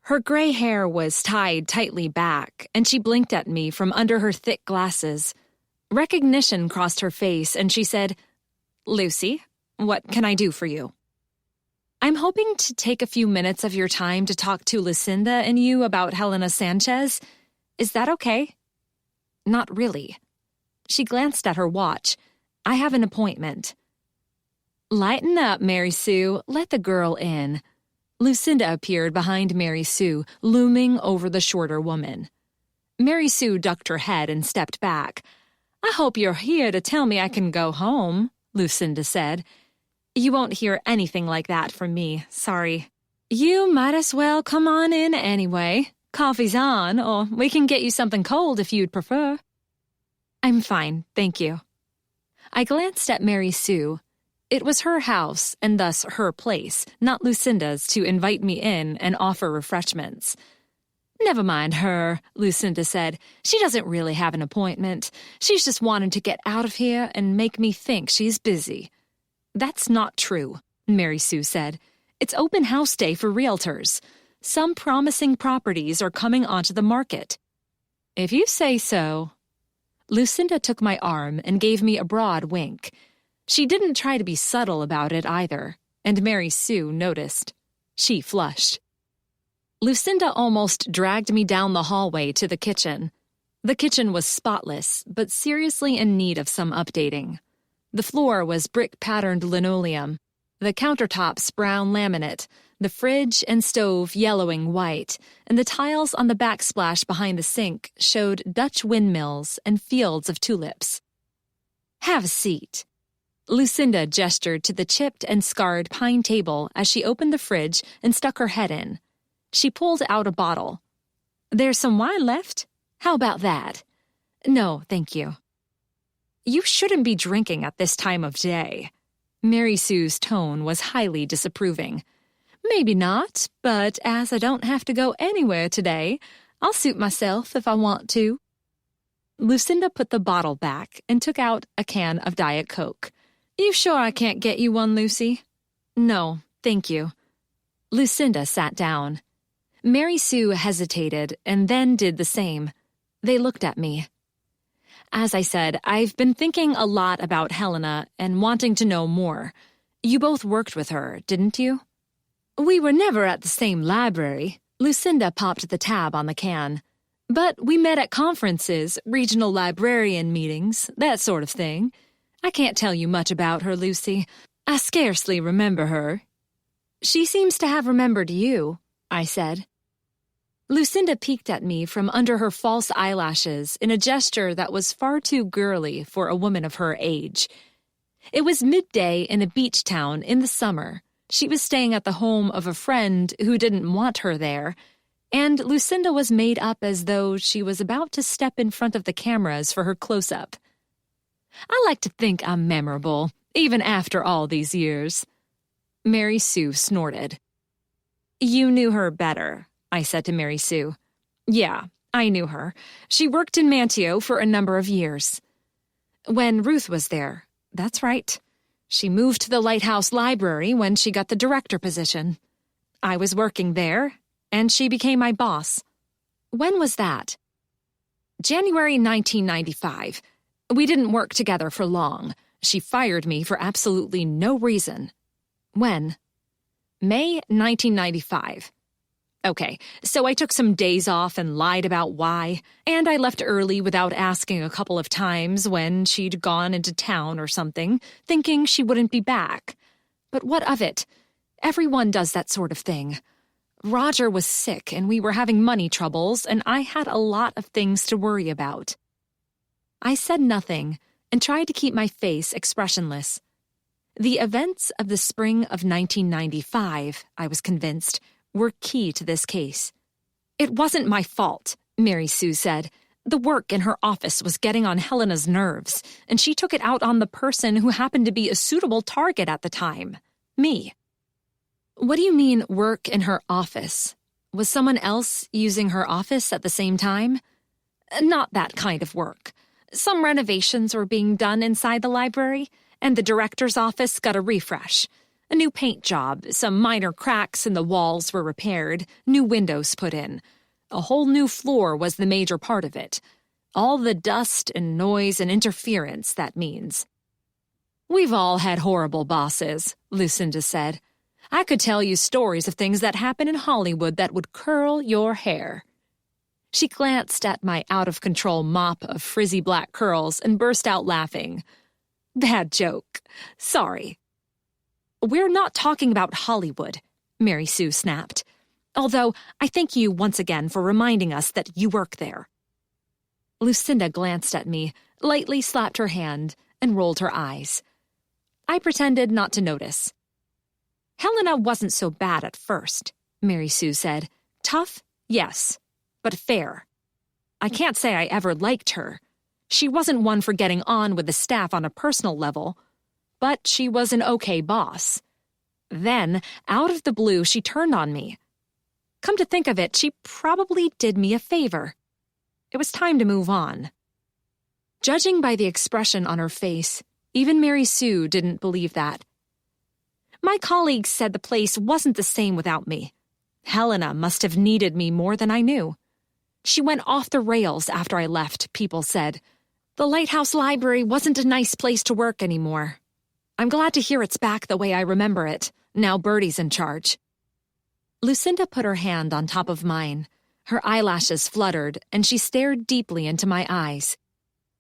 Her gray hair was tied tightly back, and she blinked at me from under her thick glasses. Recognition crossed her face, and she said, "Lucy, what can I do for you?" "I'm hoping to take a few minutes of your time to talk to Lucinda and you about Helena Sanchez. Is that okay?" "Not really." She glanced at her watch. "I have an appointment." "Lighten up, Mary Sue. Let the girl in." Lucinda appeared behind Mary Sue, looming over the shorter woman. Mary Sue ducked her head and stepped back. "I hope you're here to tell me I can go home," Lucinda said. "You won't hear anything like that from me, sorry. You might as well come on in anyway. Coffee's on, or we can get you something cold if you'd prefer." "I'm fine, thank you." I glanced at Mary Sue. It was her house, and thus her place, not Lucinda's, to invite me in and offer refreshments. "Never mind her," Lucinda said. "She doesn't really have an appointment. She's just wanted to get out of here and make me think she's busy." "That's not true," Mary Sue said. "It's open house day for realtors. Some promising properties are coming onto the market." "If you say so." Lucinda took my arm and gave me a broad wink. She didn't try to be subtle about it either, and Mary Sue noticed. She flushed. Lucinda almost dragged me down the hallway to the kitchen. The kitchen was spotless, but seriously in need of some updating. The floor was brick-patterned linoleum, the countertops brown laminate, the fridge and stove yellowing white, and the tiles on the backsplash behind the sink showed Dutch windmills and fields of tulips. "Have a seat." Lucinda gestured to the chipped and scarred pine table as she opened the fridge and stuck her head in. She pulled out a bottle. "There's some wine left? How about that?" "No, thank you." "You shouldn't be drinking at this time of day." Mary Sue's tone was highly disapproving. "Maybe not, but as I don't have to go anywhere today, I'll suit myself if I want to." Lucinda put the bottle back and took out a can of Diet Coke. "You sure I can't get you one, Lucy?" "No, thank you." Lucinda sat down. Mary Sue hesitated and then did the same. They looked at me. "As I said, I've been thinking a lot about Helena and wanting to know more. You both worked with her, didn't you?" "We were never at the same library." Lucinda popped the tab on the can. "But we met at conferences, regional librarian meetings, that sort of thing. I can't tell you much about her, Lucy. I scarcely remember her." "She seems to have remembered you," I said. Lucinda peeked at me from under her false eyelashes in a gesture that was far too girly for a woman of her age. It was midday in a beach town in the summer. She was staying at the home of a friend who didn't want her there, and Lucinda was made up as though she was about to step in front of the cameras for her close-up. "I like to think I'm memorable, even after all these years." Mary Sue snorted. "You knew her better," I said to Mary Sue. Yeah, I knew her. She worked in Manteo for a number of years. When Ruth was there, that's right. She moved to the Lighthouse Library when she got the director position. I was working there, and she became my boss. When was that? January 1995. We didn't work together for long. She fired me for absolutely no reason. When? May 1995. Okay, so I took some days off and lied about why, and I left early without asking a couple of times when she'd gone into town or something, thinking she wouldn't be back. But what of it? Everyone does that sort of thing. Roger was sick, and we were having money troubles, and I had a lot of things to worry about. I said nothing and tried to keep my face expressionless. The events of the spring of 1995, I was convinced, were key to this case. It wasn't my fault, Mary Sue said. The work in her office was getting on Helena's nerves, and she took it out on the person who happened to be a suitable target at the time, me. What do you mean, work in her office? Was someone else using her office at the same time? Not that kind of work. Some renovations were being done inside the library, and the director's office got a refresh. A new paint job, some minor cracks in the walls were repaired, new windows put in. A whole new floor was the major part of it. All the dust and noise and interference, that means. We've all had horrible bosses, Lucinda said. I could tell you stories of things that happen in Hollywood that would curl your hair. She glanced at my out-of-control mop of frizzy black curls and burst out laughing. Bad joke. Sorry. We're not talking about Hollywood, Mary Sue snapped. Although, I thank you once again for reminding us that you work there. Lucinda glanced at me, lightly slapped her hand, and rolled her eyes. I pretended not to notice. Helena wasn't so bad at first, Mary Sue said. Tough? Yes. But fair. I can't say I ever liked her. She wasn't one for getting on with the staff on a personal level, but she was an okay boss. Then, out of the blue, she turned on me. Come to think of it, she probably did me a favor. It was time to move on. Judging by the expression on her face, even Mary Sue didn't believe that. My colleagues said the place wasn't the same without me. Helena must have needed me more than I knew. She went off the rails after I left, people said. The Lighthouse Library wasn't a nice place to work anymore. I'm glad to hear it's back the way I remember it. Now Bertie's in charge. Lucinda put her hand on top of mine. Her eyelashes fluttered, and she stared deeply into my eyes.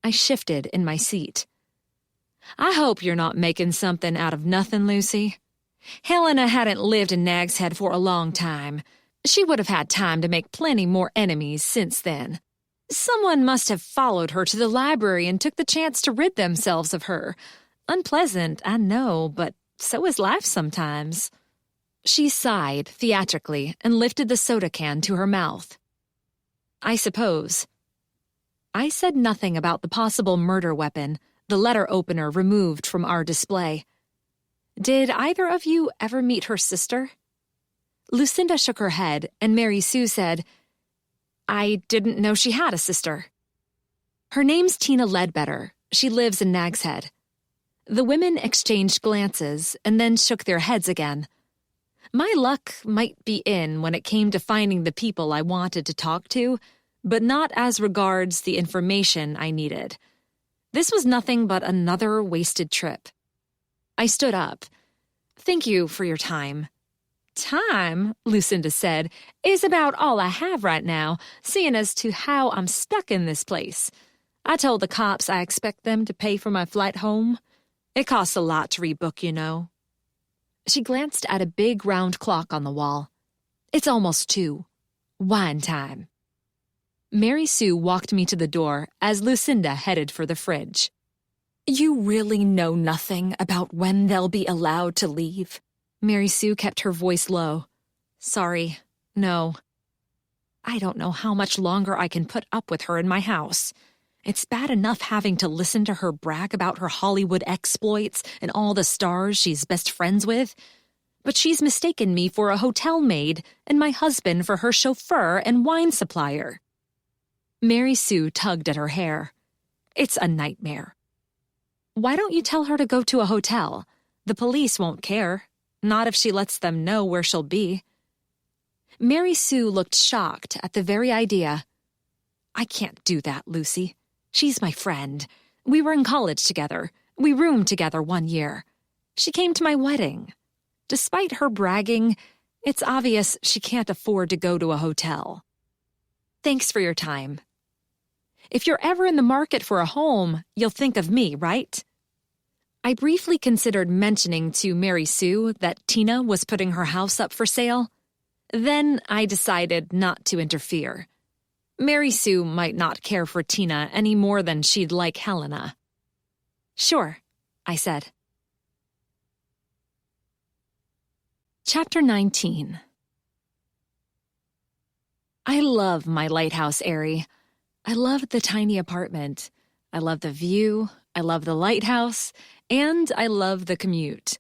I shifted in my seat. I hope you're not making something out of nothing, Lucy. Helena hadn't lived in Nag's Head for a long time. She would have had time to make plenty more enemies since then. Someone must have followed her to the library and took the chance to rid themselves of her. Unpleasant, I know, but so is life sometimes. She sighed theatrically and lifted the soda can to her mouth. I suppose. I said nothing about the possible murder weapon, the letter opener removed from our display. Did either of you ever meet her sister? Lucinda shook her head, and Mary Sue said, I didn't know she had a sister. Her name's Tina Ledbetter. She lives in Nag's Head. The women exchanged glances and then shook their heads again. My luck might be in when it came to finding the people I wanted to talk to, but not as regards the information I needed. This was nothing but another wasted trip. I stood up. Thank you for your time. Time, Lucinda said, is about all I have right now, seeing as to how I'm stuck in this place. I told the cops I expect them to pay for my flight home. It costs a lot to rebook, you know. She glanced at a big round clock on the wall. It's almost 2. Wine time. Mary Sue walked me to the door as Lucinda headed for the fridge. You really know nothing about when they'll be allowed to leave? Mary Sue kept her voice low. Sorry, no. I don't know how much longer I can put up with her in my house. It's bad enough having to listen to her brag about her Hollywood exploits and all the stars she's best friends with. but she's mistaken me for a hotel maid and my husband for her chauffeur and wine supplier." Mary Sue tugged at her hair. "It's a nightmare." "Why don't you tell her to go to a hotel? The police won't care, not if she lets them know where she'll be." Mary Sue looked shocked at the very idea. "I can't do that, Lucy. She's my friend. We were in college together. We roomed together 1 year. She came to my wedding. Despite her bragging, it's obvious she can't afford to go to a hotel. Thanks for your time. If you're ever in the market for a home, you'll think of me, right?" I briefly considered mentioning to Mary Sue that Tina was putting her house up for sale. Then I decided not to interfere. Mary Sue might not care for Tina any more than she'd like Helena. "Sure," I said. Chapter 19. I love my lighthouse Airy. I love the tiny apartment. I love the view. I love the lighthouse. And I love the commute.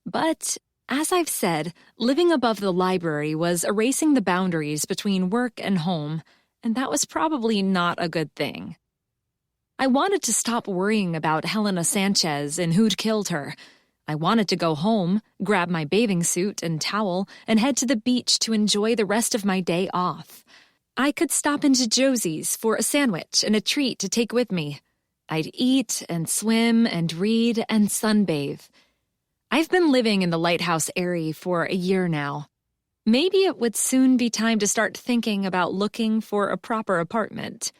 But, as I've said, living above the library was erasing the boundaries between work and home, and that was probably not a good thing. I wanted to stop worrying about Helena Sanchez and who'd killed her. I wanted to go home, grab my bathing suit and towel, and head to the beach to enjoy the rest of my day off. I could stop into Josie's for a sandwich and a treat to take with me. I'd eat and swim and read and sunbathe. I've been living in the Lighthouse Airy for a year now. Maybe it would soon be time to start thinking about looking for a proper apartment.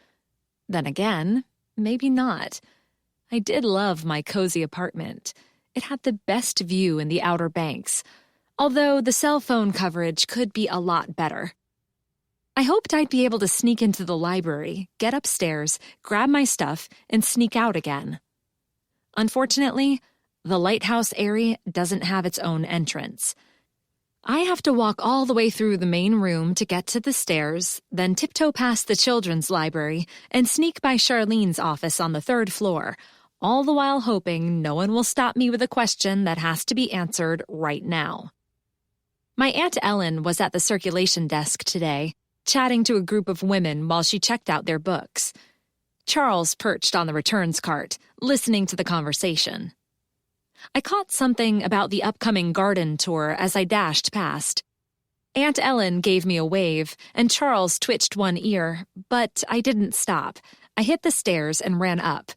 Then again, maybe not. I did love my cozy apartment. It had the best view in the Outer Banks, although the cell phone coverage could be a lot better. I hoped I'd be able to sneak into the library, get upstairs, grab my stuff, and sneak out again. Unfortunately, the Lighthouse Airy doesn't have its own entrance. I have to walk all the way through the main room to get to the stairs, then tiptoe past the children's library and sneak by Charlene's office on the 3rd floor, all the while hoping no one will stop me with a question that has to be answered right now. My Aunt Ellen was at the circulation desk today, chatting to a group of women while she checked out their books. Charles perched on the returns cart, listening to the conversation. I caught something about the upcoming garden tour as I dashed past. Aunt Ellen gave me a wave, and Charles twitched one ear, but I didn't stop. I hit the stairs and ran up.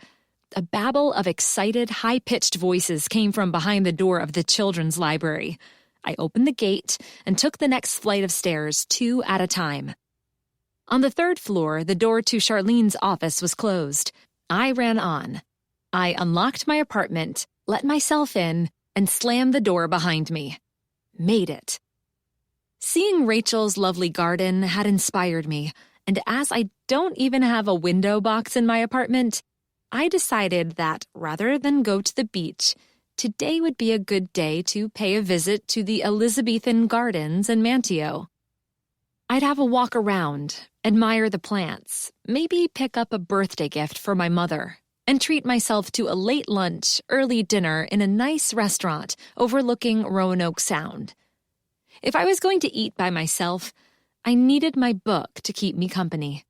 A babble of excited, high-pitched voices came from behind the door of the children's library. I opened the gate and took the next flight of stairs 2 at a time. On the 3rd floor, the door to Charlene's office was closed. I ran on. I unlocked my apartment, let myself in, and slammed the door behind me. Made it. Seeing Rachel's lovely garden had inspired me, and as I don't even have a window box in my apartment, I decided that rather than go to the beach, today would be a good day to pay a visit to the Elizabethan Gardens in Manteo. I'd have a walk around, admire the plants, maybe pick up a birthday gift for my mother, and treat myself to a late lunch, early dinner in a nice restaurant overlooking Roanoke Sound. If I was going to eat by myself, I needed my book to keep me company.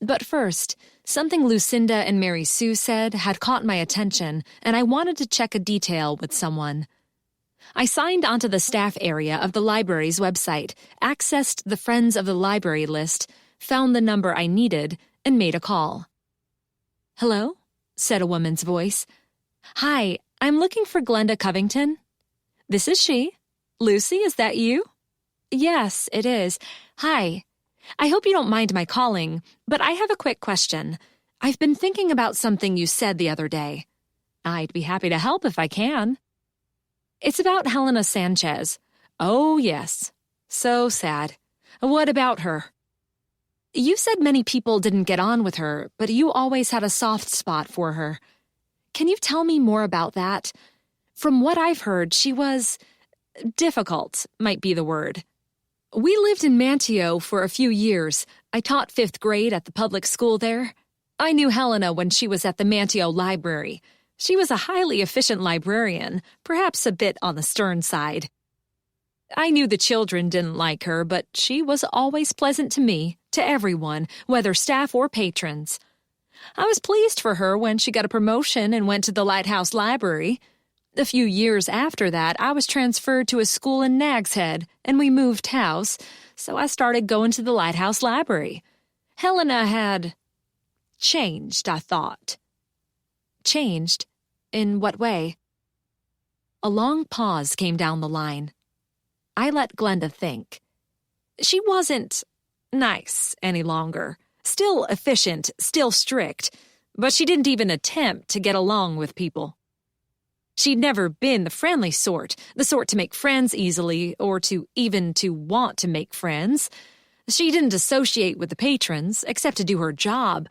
But first, something Lucinda and Mary Sue said had caught my attention, and I wanted to check a detail with someone. I signed onto the staff area of the library's website, accessed the Friends of the Library list, found the number I needed, and made a call. "Hello?" said a woman's voice. "Hi, I'm looking for Glenda Covington." "This is she. Lucy, is that you?" "Yes, it is. Hi. I hope you don't mind my calling, but I have a quick question. I've been thinking about something you said the other day. I'd be happy to help if I can." "It's about Helena Sanchez." "Oh, yes. So sad. What about her?" "You said many people didn't get on with her, but you always had a soft spot for her. Can you tell me more about that? From what I've heard, she was difficult, might be the word. We lived in Manteo for a few years. I taught 5th grade at the public school there. I knew Helena when she was at the Manteo Library. She was a highly efficient librarian, perhaps a bit on the stern side. I knew the children didn't like her, but she was always pleasant to me, to everyone, whether staff or patrons. I was pleased for her when she got a promotion and went to the Lighthouse Library. A few years after that, I was transferred to a school in Nag's Head, and we moved house, so I started going to the Lighthouse Library. Helena had changed, I thought. Changed? In what way? A long pause came down the line. I let Glenda think. She wasn't nice any longer. Still efficient, still strict, but she didn't even attempt to get along with people. She'd never been the friendly sort, the sort to make friends easily, or to want to make friends. She didn't associate with the patrons, except to do her job,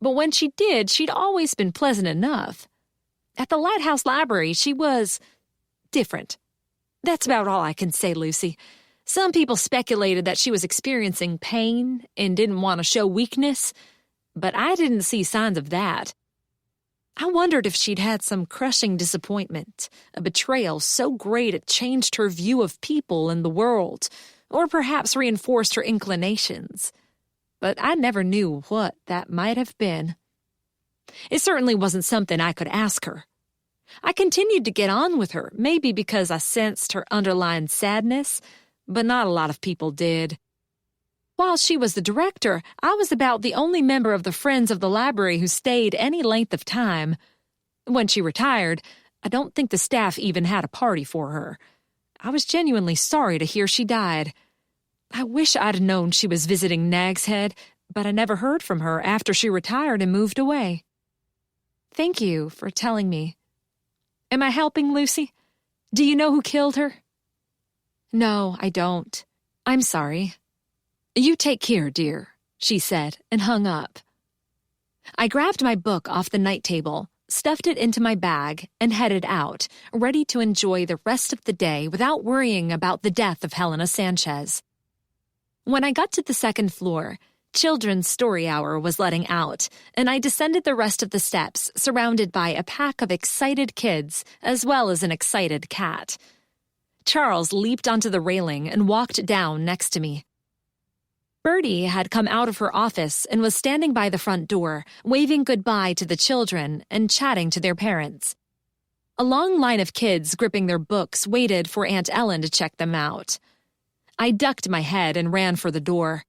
but when she did, she'd always been pleasant enough. At the Lighthouse Library, she was different. That's about all I can say, Lucy. Some people speculated that she was experiencing pain and didn't want to show weakness, but I didn't see signs of that. I wondered if she'd had some crushing disappointment, a betrayal so great it changed her view of people and the world, or perhaps reinforced her inclinations. But I never knew what that might have been. It certainly wasn't something I could ask her. I continued to get on with her, maybe because I sensed her underlying sadness, but not a lot of people did. While she was the director, I was about the only member of the Friends of the Library who stayed any length of time. When she retired, I don't think the staff even had a party for her. I was genuinely sorry to hear she died. I wish I'd known she was visiting Nag's Head, but I never heard from her after she retired and moved away. Thank you for telling me. Am I helping, Lucy? Do you know who killed her? No, I don't. I'm sorry. You take care, dear, she said, and hung up. I grabbed my book off the night table, stuffed it into my bag, and headed out, ready to enjoy the rest of the day without worrying about the death of Helena Sanchez. When I got to the second floor, Children's Story Hour was letting out, and I descended the rest of the steps, surrounded by a pack of excited kids, as well as an excited cat. Charles leaped onto the railing and walked down next to me. Bertie had come out of her office and was standing by the front door, waving goodbye to the children and chatting to their parents. A long line of kids gripping their books waited for Aunt Ellen to check them out. I ducked my head and ran for the door.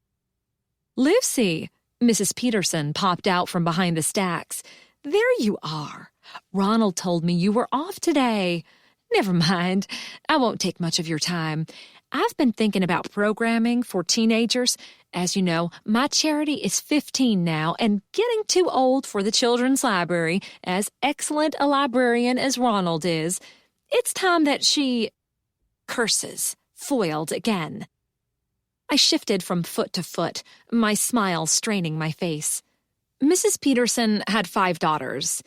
Lucy, Mrs. Peterson popped out from behind the stacks. There you are. Ronald told me you were off today. Never mind. I won't take much of your time. I've been thinking about programming for teenagers. As you know, my charity is 15 now and getting too old for the children's library, as excellent a librarian as Ronald is. It's time that she curses, foiled again. I shifted from foot to foot, my smile straining my face. Mrs. Peterson had 5 daughters.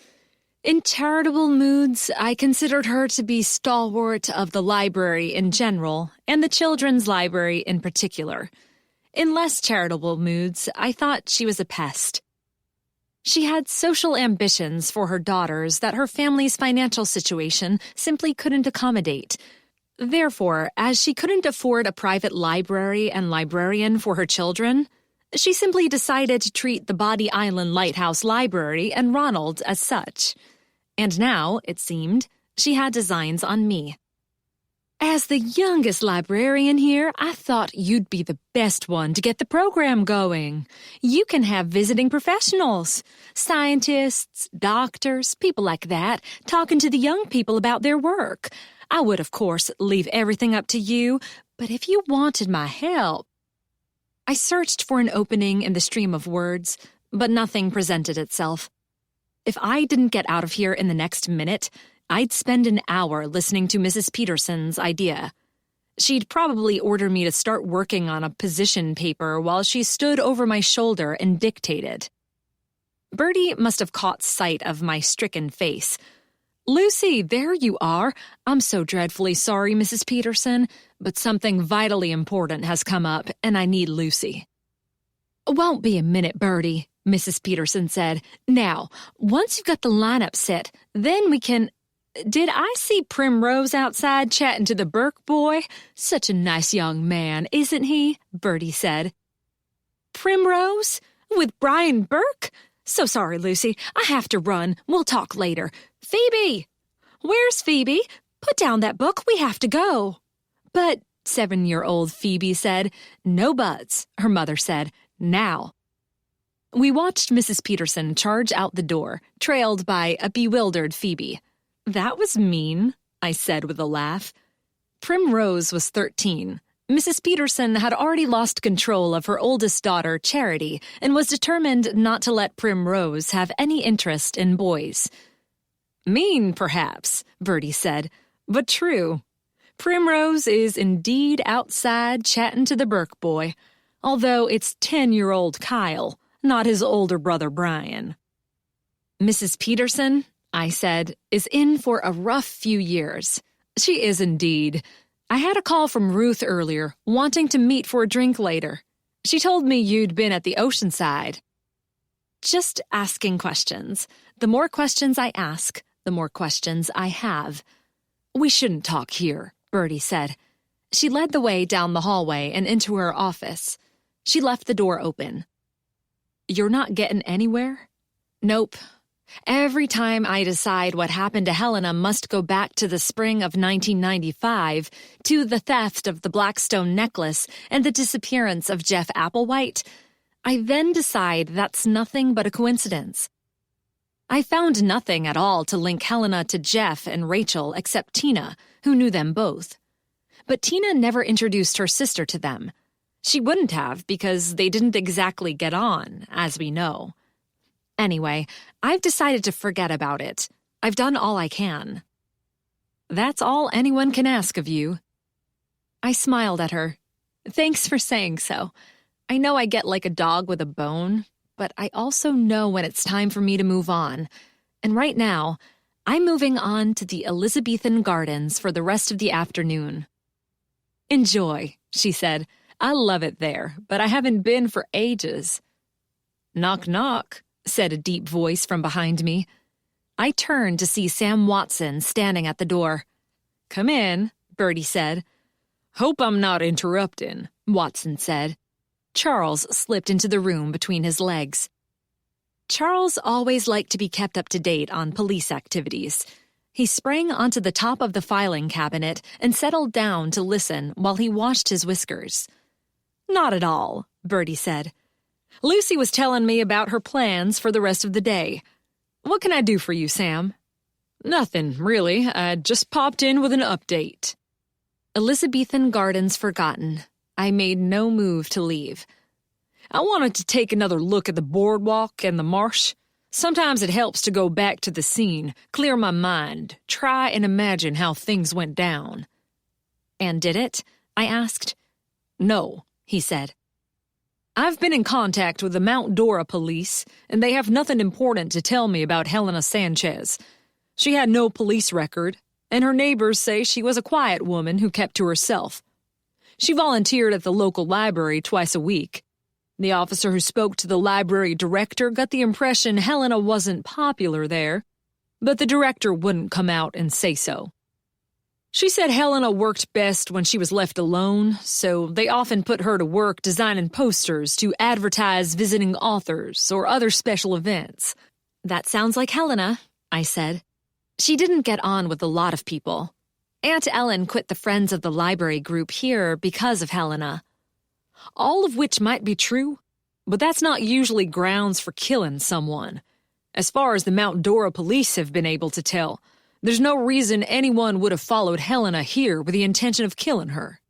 In charitable moods, I considered her to be stalwart of the library in general, and the children's library in particular. In less charitable moods, I thought she was a pest. She had social ambitions for her daughters that her family's financial situation simply couldn't accommodate. Therefore, as she couldn't afford a private library and librarian for her children, she simply decided to treat the Body Island Lighthouse Library and Ronald as such. And now, it seemed, she had designs on me. As the youngest librarian here, I thought you'd be the best one to get the program going. You can have visiting professionals, scientists, doctors, people like that, talking to the young people about their work. I would, of course, leave everything up to you, but if you wanted my help... I searched for an opening in the stream of words, but nothing presented itself. If I didn't get out of here in the next minute, I'd spend an hour listening to Mrs. Peterson's idea. She'd probably order me to start working on a position paper while she stood over my shoulder and dictated. Bertie must have caught sight of my stricken face. Lucy, there you are. I'm so dreadfully sorry, Mrs. Peterson, but something vitally important has come up, and I need Lucy. Won't be a minute, Bertie, Mrs. Peterson said. Now, once you've got the lineup set, then we can... Did I see Primrose outside chatting to the Burke boy? Such a nice young man, isn't he? Bertie said. Primrose? With Brian Burke? So sorry, Lucy. I have to run. We'll talk later. Phoebe! Where's Phoebe? Put down that book. We have to go. But, 7-year-old Phoebe said. No buts, her mother said. Now. We watched Mrs. Peterson charge out the door, trailed by a bewildered Phoebe. That was mean, I said with a laugh. Primrose was 13. Mrs. Peterson had already lost control of her oldest daughter, Charity, and was determined not to let Primrose have any interest in boys. Mean, perhaps, Bertie said, but true. Primrose is indeed outside chatting to the Burke boy, although it's 10-year-old Kyle, not his older brother Brian. Mrs. Peterson, I said, is in for a rough few years. She is indeed. I had a call from Ruth earlier, wanting to meet for a drink later. She told me you'd been at the Oceanside. Just asking questions. The more questions I ask, the more questions I have. We shouldn't talk here, Bertie said. She led the way down the hallway and into her office. She left the door open. You're not getting anywhere? Nope. Every time I decide what happened to Helena must go back to the spring of 1995, to the theft of the Blackstone necklace and the disappearance of Jeff Applewhite, I then decide that's nothing but a coincidence. I found nothing at all to link Helena to Jeff and Rachel except Tina, who knew them both. But Tina never introduced her sister to them. She wouldn't have because they didn't exactly get on, as we know. Anyway, I've decided to forget about it. I've done all I can. That's all anyone can ask of you. I smiled at her. Thanks for saying so. I know I get like a dog with a bone, but I also know when it's time for me to move on. And right now, I'm moving on to the Elizabethan Gardens for the rest of the afternoon. Enjoy, she said. I love it there, but I haven't been for ages. Knock, knock, said a deep voice from behind me. I turned to see Sam Watson standing at the door. Come in, Bertie said. Hope I'm not interrupting, Watson said. Charles slipped into the room between his legs. Charles always liked to be kept up to date on police activities. He sprang onto the top of the filing cabinet and settled down to listen while he washed his whiskers. Not at all, Bertie said. Lucy was telling me about her plans for the rest of the day. What can I do for you, Sam? Nothing, really. I just popped in with an update. Elizabethan Gardens forgotten. I made no move to leave. I wanted to take another look at the boardwalk and the marsh. Sometimes it helps to go back to the scene, clear my mind, try and imagine how things went down. And did it? I asked. No, he said. I've been in contact with the Mount Dora police, and they have nothing important to tell me about Helena Sanchez. She had no police record, and her neighbors say she was a quiet woman who kept to herself. She volunteered at the local library twice a week. The officer who spoke to the library director got the impression Helena wasn't popular there, but the director wouldn't come out and say so. She said Helena worked best when she was left alone, so they often put her to work designing posters to advertise visiting authors or other special events. That sounds like Helena, I said. She didn't get on with a lot of people. Aunt Ellen quit the Friends of the Library group here because of Helena. All of which might be true, but that's not usually grounds for killing someone. As far as the Mount Dora police have been able to tell, there's no reason anyone would have followed Helena here with the intention of killing her.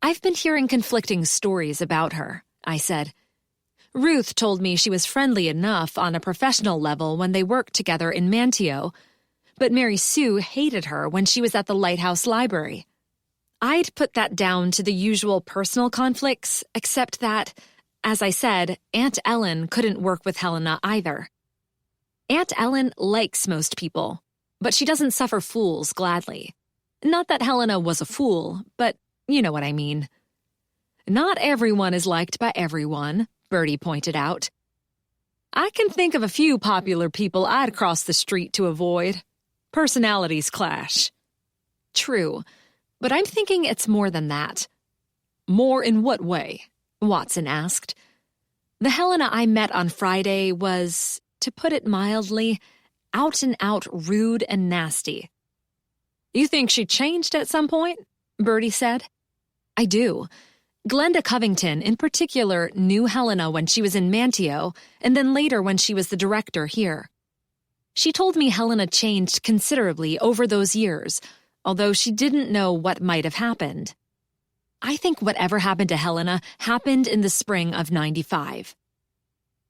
I've been hearing conflicting stories about her, I said. Ruth told me she was friendly enough on a professional level when they worked together in Manteo, but Mary Sue hated her when she was at the Lighthouse Library. I'd put that down to the usual personal conflicts, except that, as I said, Aunt Ellen couldn't work with Helena either. Aunt Ellen likes most people, but she doesn't suffer fools gladly. Not that Helena was a fool, but you know what I mean. Not everyone is liked by everyone, Bertie pointed out. I can think of a few popular people I'd cross the street to avoid. Personalities clash. True, but I'm thinking it's more than that. More in what way? Watson asked. The Helena I met on Friday was, to put it mildly, out and out rude and nasty. You think she changed at some point? Bertie said. I do. Glenda Covington, in particular, knew Helena when she was in Manteo, and then later when she was the director here. She told me Helena changed considerably over those years, although she didn't know what might have happened. I think whatever happened to Helena happened in the spring of '95.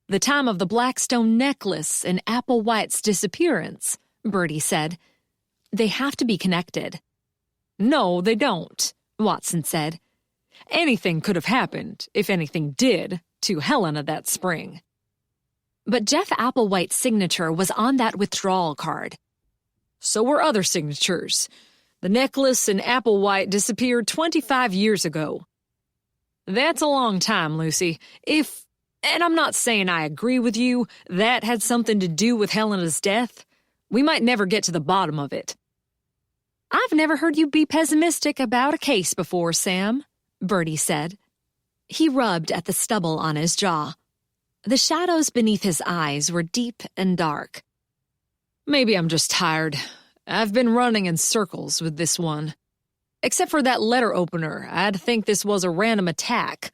The time of the Blackstone necklace and Applewhite's disappearance, Bertie said. They have to be connected. No, they don't, Watson said. Anything could have happened, if anything did, to Helena that spring. But Jeff Applewhite's signature was on that withdrawal card. So were other signatures. The necklace and Applewhite disappeared 25 years ago. That's a long time, Lucy. And I'm not saying I agree with you, that had something to do with Helena's death, we might never get to the bottom of it. I've never heard you be pessimistic about a case before, Sam, Bertie said. He rubbed at the stubble on his jaw. The shadows beneath his eyes were deep and dark. Maybe I'm just tired. I've been running in circles with this one. Except for that letter opener, I'd think this was a random attack.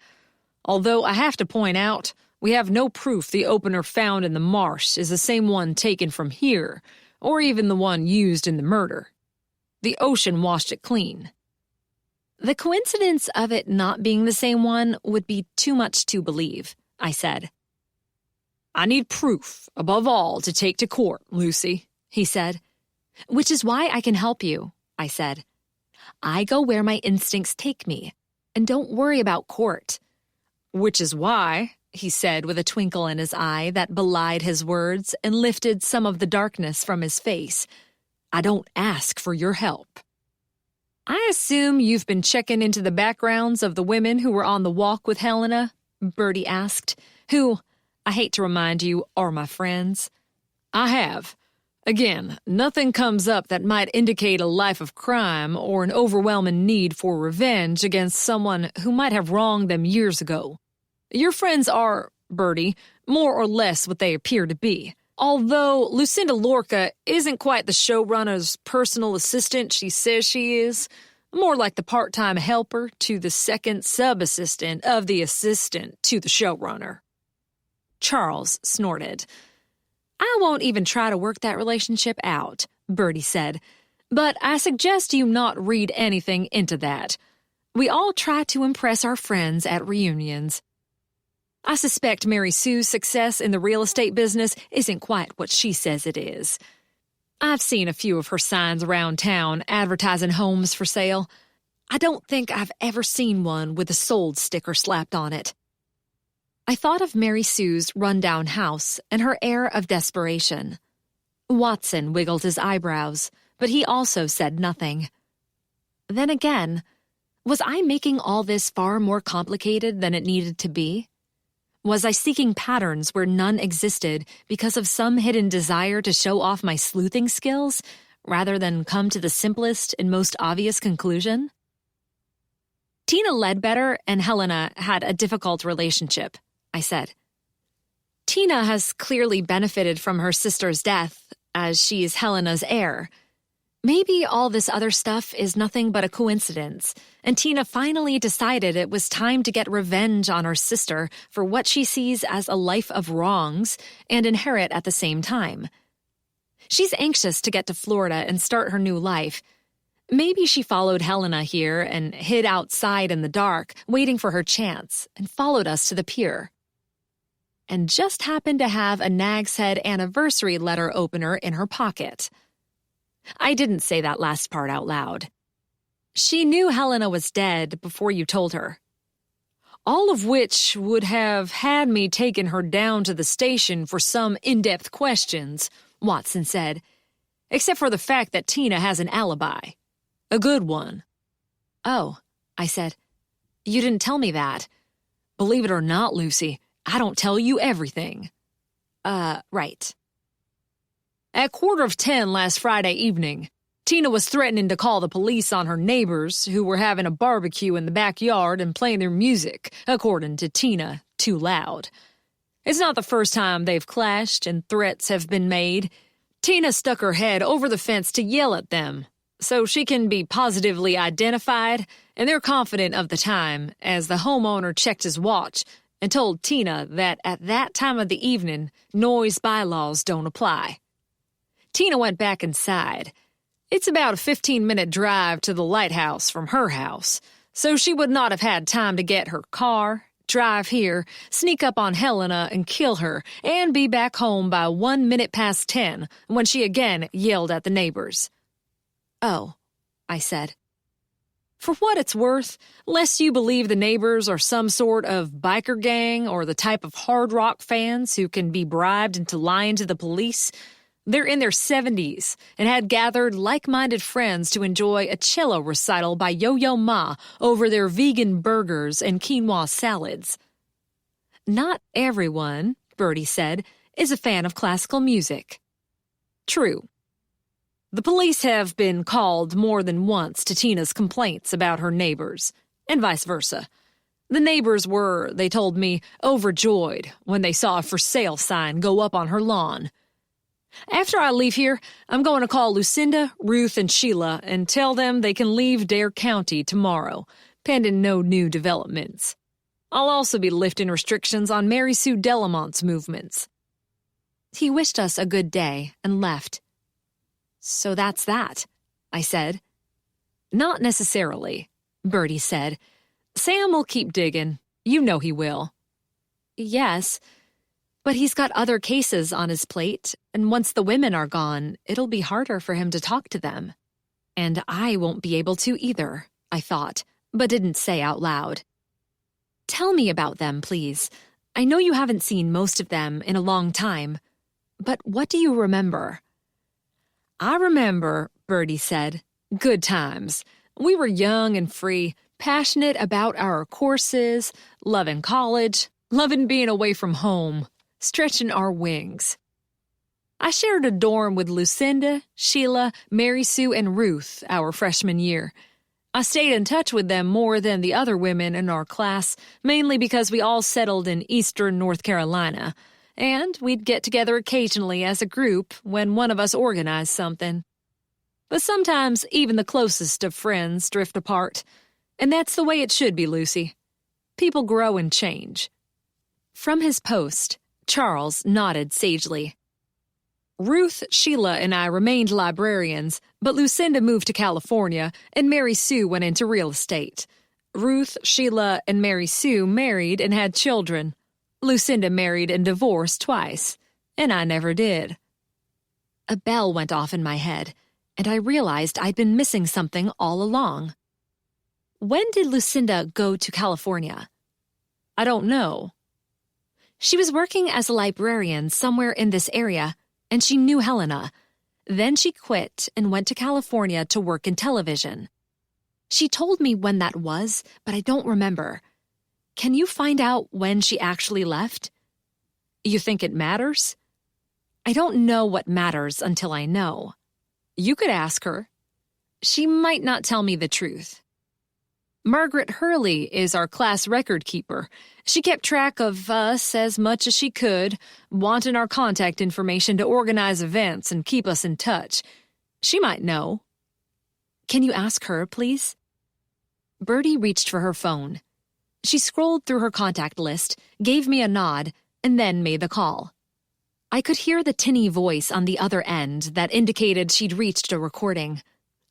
Although I have to point out, we have no proof the opener found in the marsh is the same one taken from here, or even the one used in the murder. The ocean washed it clean. The coincidence of it not being the same one would be too much to believe, I said. I need proof, above all, to take to court, Lucy, he said. Which is why I can help you, I said. I go where my instincts take me, and don't worry about court. Which is why, he said with a twinkle in his eye that belied his words and lifted some of the darkness from his face, I don't ask for your help. I assume you've been checking into the backgrounds of the women who were on the walk with Helena, Bertie asked, who, I hate to remind you, are my friends. I have. Again, nothing comes up that might indicate a life of crime or an overwhelming need for revenge against someone who might have wronged them years ago. Your friends are, Bertie, more or less what they appear to be. Although Lucinda Lorca isn't quite the showrunner's personal assistant she says she is, more like the part-time helper to the second sub-assistant of the assistant to the showrunner. Charles snorted. I won't even try to work that relationship out, Bertie said, but I suggest you not read anything into that. We all try to impress our friends at reunions. I suspect Mary Sue's success in the real estate business isn't quite what she says it is. I've seen a few of her signs around town advertising homes for sale. I don't think I've ever seen one with a sold sticker slapped on it. I thought of Mary Sue's rundown house and her air of desperation. Watson wiggled his eyebrows, but he also said nothing. Then again, was I making all this far more complicated than it needed to be? Was I seeking patterns where none existed because of some hidden desire to show off my sleuthing skills, rather than come to the simplest and most obvious conclusion? Tina Ledbetter and Helena had a difficult relationship, I said. Tina has clearly benefited from her sister's death, as she is Helena's heir. Maybe all this other stuff is nothing but a coincidence, and Tina finally decided it was time to get revenge on her sister for what she sees as a life of wrongs and inherit at the same time. She's anxious to get to Florida and start her new life. Maybe she followed Helena here and hid outside in the dark, waiting for her chance, and followed us to the pier. And just happened to have a Nag's Head anniversary letter opener in her pocket. I didn't say that last part out loud. She knew Helena was dead before you told her. All of which would have had me taken her down to the station for some in-depth questions, Watson said, except for the fact that Tina has an alibi. A good one. Oh, I said. You didn't tell me that. Believe it or not, Lucy, I don't tell you everything. Right. At 10:15 last Friday evening, Tina was threatening to call the police on her neighbors who were having a barbecue in the backyard and playing their music, according to Tina, too loud. It's not the first time they've clashed and threats have been made. Tina stuck her head over the fence to yell at them, so she can be positively identified, and they're confident of the time, as the homeowner checked his watch and told Tina that at that time of the evening, noise bylaws don't apply. Tina went back inside. It's about a 15-minute drive to the lighthouse from her house, so she would not have had time to get her car, drive here, sneak up on Helena and kill her, and be back home by 10:01 when she again yelled at the neighbors. "Oh," I said. For what it's worth, lest you believe the neighbors are some sort of biker gang or the type of hard rock fans who can be bribed into lying to the police, they're in their 70s and had gathered like-minded friends to enjoy a cello recital by Yo-Yo Ma over their vegan burgers and quinoa salads. Not everyone, Bertie said, is a fan of classical music. True. The police have been called more than once to Tina's complaints about her neighbors, and vice versa. The neighbors were, they told me, overjoyed when they saw a for sale sign go up on her lawn. After I leave here, I'm going to call Lucinda, Ruth, and Sheila and tell them they can leave Dare County tomorrow, pending no new developments. I'll also be lifting restrictions on Mary Sue Delamont's movements. He wished us a good day and left. So that's that, I said. Not necessarily, Bertie said. Sam will keep digging. You know he will. Yes, but he's got other cases on his plate, and once the women are gone, it'll be harder for him to talk to them. And I won't be able to either, I thought, but didn't say out loud. Tell me about them, please. I know you haven't seen most of them in a long time, but what do you remember? I remember, Bertie said, good times. We were young and free, passionate about our courses, loving college, loving being away from home, stretching our wings. I shared a dorm with Lucinda, Sheila, Mary Sue, and Ruth our freshman year. I stayed in touch with them more than the other women in our class, mainly because we all settled in eastern North Carolina, and we'd get together occasionally as a group when one of us organized something. But sometimes even the closest of friends drift apart, and that's the way it should be, Lucy. People grow and change. From his post, Charles nodded sagely. Ruth, Sheila, and I remained librarians, but Lucinda moved to California, and Mary Sue went into real estate. Ruth, Sheila, and Mary Sue married and had children. Lucinda married and divorced twice, and I never did. A bell went off in my head, and I realized I'd been missing something all along. When did Lucinda go to California? I don't know. She was working as a librarian somewhere in this area, and she knew Helena. Then she quit and went to California to work in television. She told me when that was, but I don't remember. Can you find out when she actually left? You think it matters? I don't know what matters until I know. You could ask her. She might not tell me the truth. Margaret Hurley is our class record keeper. She kept track of us as much as she could, wanting our contact information to organize events and keep us in touch. She might know. Can you ask her, please? Bertie reached for her phone. She scrolled through her contact list, gave me a nod, and then made the call. I could hear the tinny voice on the other end that indicated she'd reached a recording.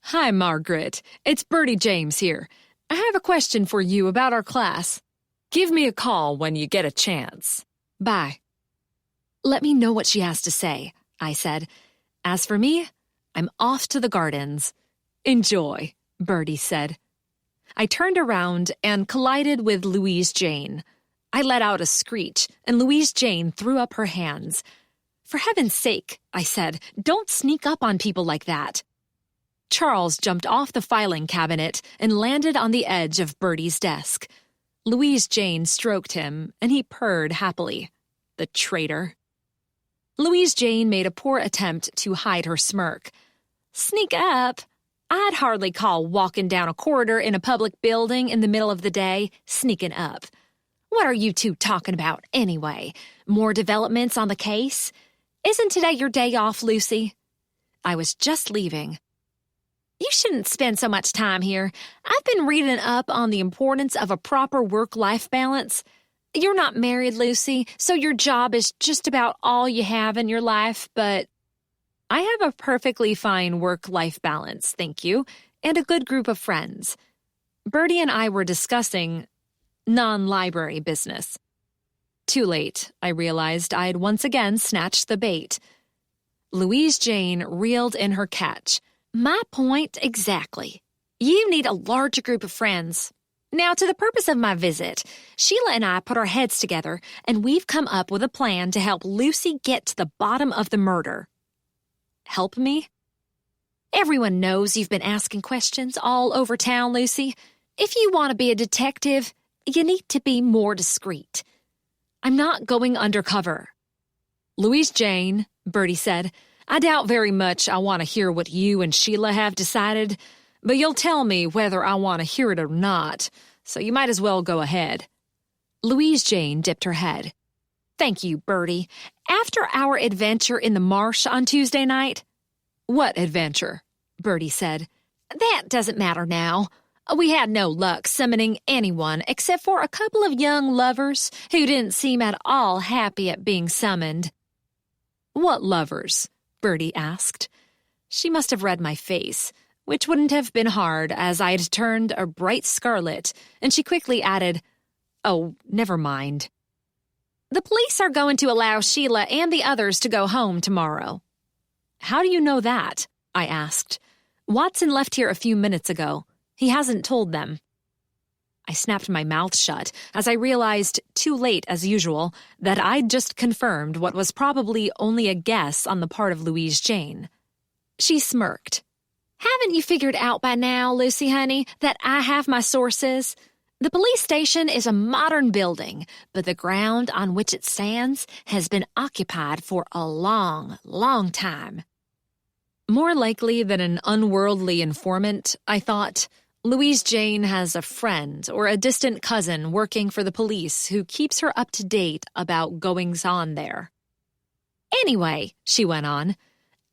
Hi, Margaret. It's Bertie James here. I have a question for you about our class. Give me a call when you get a chance. Bye. Let me know what she has to say, I said. As for me, I'm off to the gardens. Enjoy, Bertie said. I turned around and collided with Louise Jane. I let out a screech, and Louise Jane threw up her hands. For heaven's sake, I said, don't sneak up on people like that. Charles jumped off the filing cabinet and landed on the edge of Bertie's desk. Louise Jane stroked him, and he purred happily. The traitor. Louise Jane made a poor attempt to hide her smirk. Sneak up? I'd hardly call walking down a corridor in a public building in the middle of the day sneaking up. What are you two talking about anyway? More developments on the case? Isn't today your day off, Lucy? I was just leaving. You shouldn't spend so much time here. I've been reading up on the importance of a proper work-life balance. You're not married, Lucy, so your job is just about all you have in your life, but I have a perfectly fine work-life balance, thank you, and a good group of friends. Bertie and I were discussing non-library business. Too late, I realized I'd once again snatched the bait. Louise Jane reeled in her catch. My point exactly. You need a larger group of friends. Now, to the purpose of my visit, Sheila and I put our heads together, and we've come up with a plan to help Lucy get to the bottom of the murder. Help me? Everyone knows you've been asking questions all over town, Lucy. If you want to be a detective, you need to be more discreet. I'm not going undercover. Louise Jane, Bertie said, I doubt very much I want to hear what you and Sheila have decided, but you'll tell me whether I want to hear it or not, so you might as well go ahead. Louise Jane dipped her head. Thank you, Bertie. After our adventure in the marsh on Tuesday night— What adventure? Bertie said. That doesn't matter now. We had no luck summoning anyone except for a couple of young lovers who didn't seem at all happy at being summoned. What lovers? Bertie asked. She must have read my face, which wouldn't have been hard as I had turned a bright scarlet, and she quickly added, Oh, never mind. The police are going to allow Sheila and the others to go home tomorrow. How do you know that? I asked. Watson left here a few minutes ago. He hasn't told them. I snapped my mouth shut as I realized, too late as usual, that I'd just confirmed what was probably only a guess on the part of Louise Jane. She smirked. Haven't you figured out by now, Lucy, honey, that I have my sources? The police station is a modern building, but the ground on which it stands has been occupied for a long, long time. More likely than an unworldly informant, I thought, Louise Jane has a friend or a distant cousin working for the police who keeps her up to date about goings-on there. Anyway, she went on,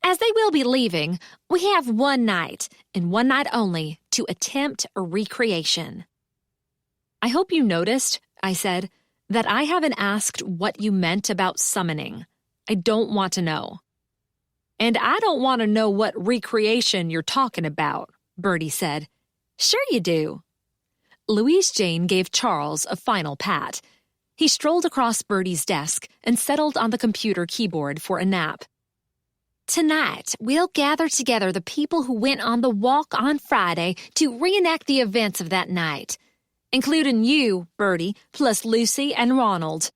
as they will be leaving, we have one night, and one night only, to attempt a recreation. I hope you noticed, I said, that I haven't asked what you meant about summoning. I don't want to know. And I don't want to know what recreation you're talking about, Bertie said. Sure you do. Louise Jane gave Charles a final pat. He strolled across Bertie's desk and settled on the computer keyboard for a nap. Tonight, we'll gather together the people who went on the walk on Friday to reenact the events of that night, including you, Bertie, plus Lucy and Ronald.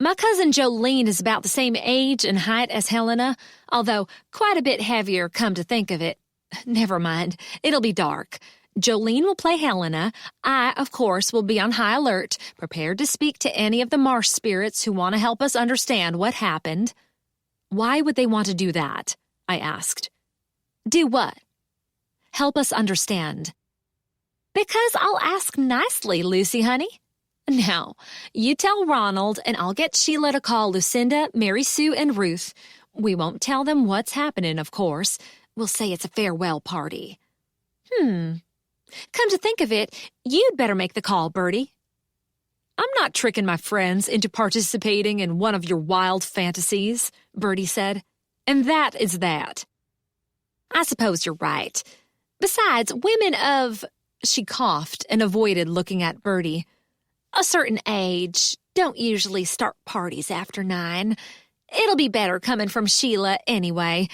My cousin Jolene is about the same age and height as Helena, although quite a bit heavier, come to think of it. Never mind, it'll be dark. Jolene will play Helena. I, of course, will be on high alert, prepared to speak to any of the marsh spirits who want to help us understand what happened. Why would they want to do that? I asked. Do what? Help us understand. Because I'll ask nicely, Lucy, honey. Now, you tell Ronald, and I'll get Sheila to call Lucinda, Mary Sue, and Ruth. We won't tell them what's happening, of course. We'll say it's a farewell party. Come to think of it, you'd better make the call, Bertie. I'm not tricking my friends into participating in one of your wild fantasies, Bertie said. And that is that. I suppose you're right. Besides, women of— She coughed and avoided looking at Bertie. A certain age don't usually start parties after 9. It'll be better coming from Sheila anyway.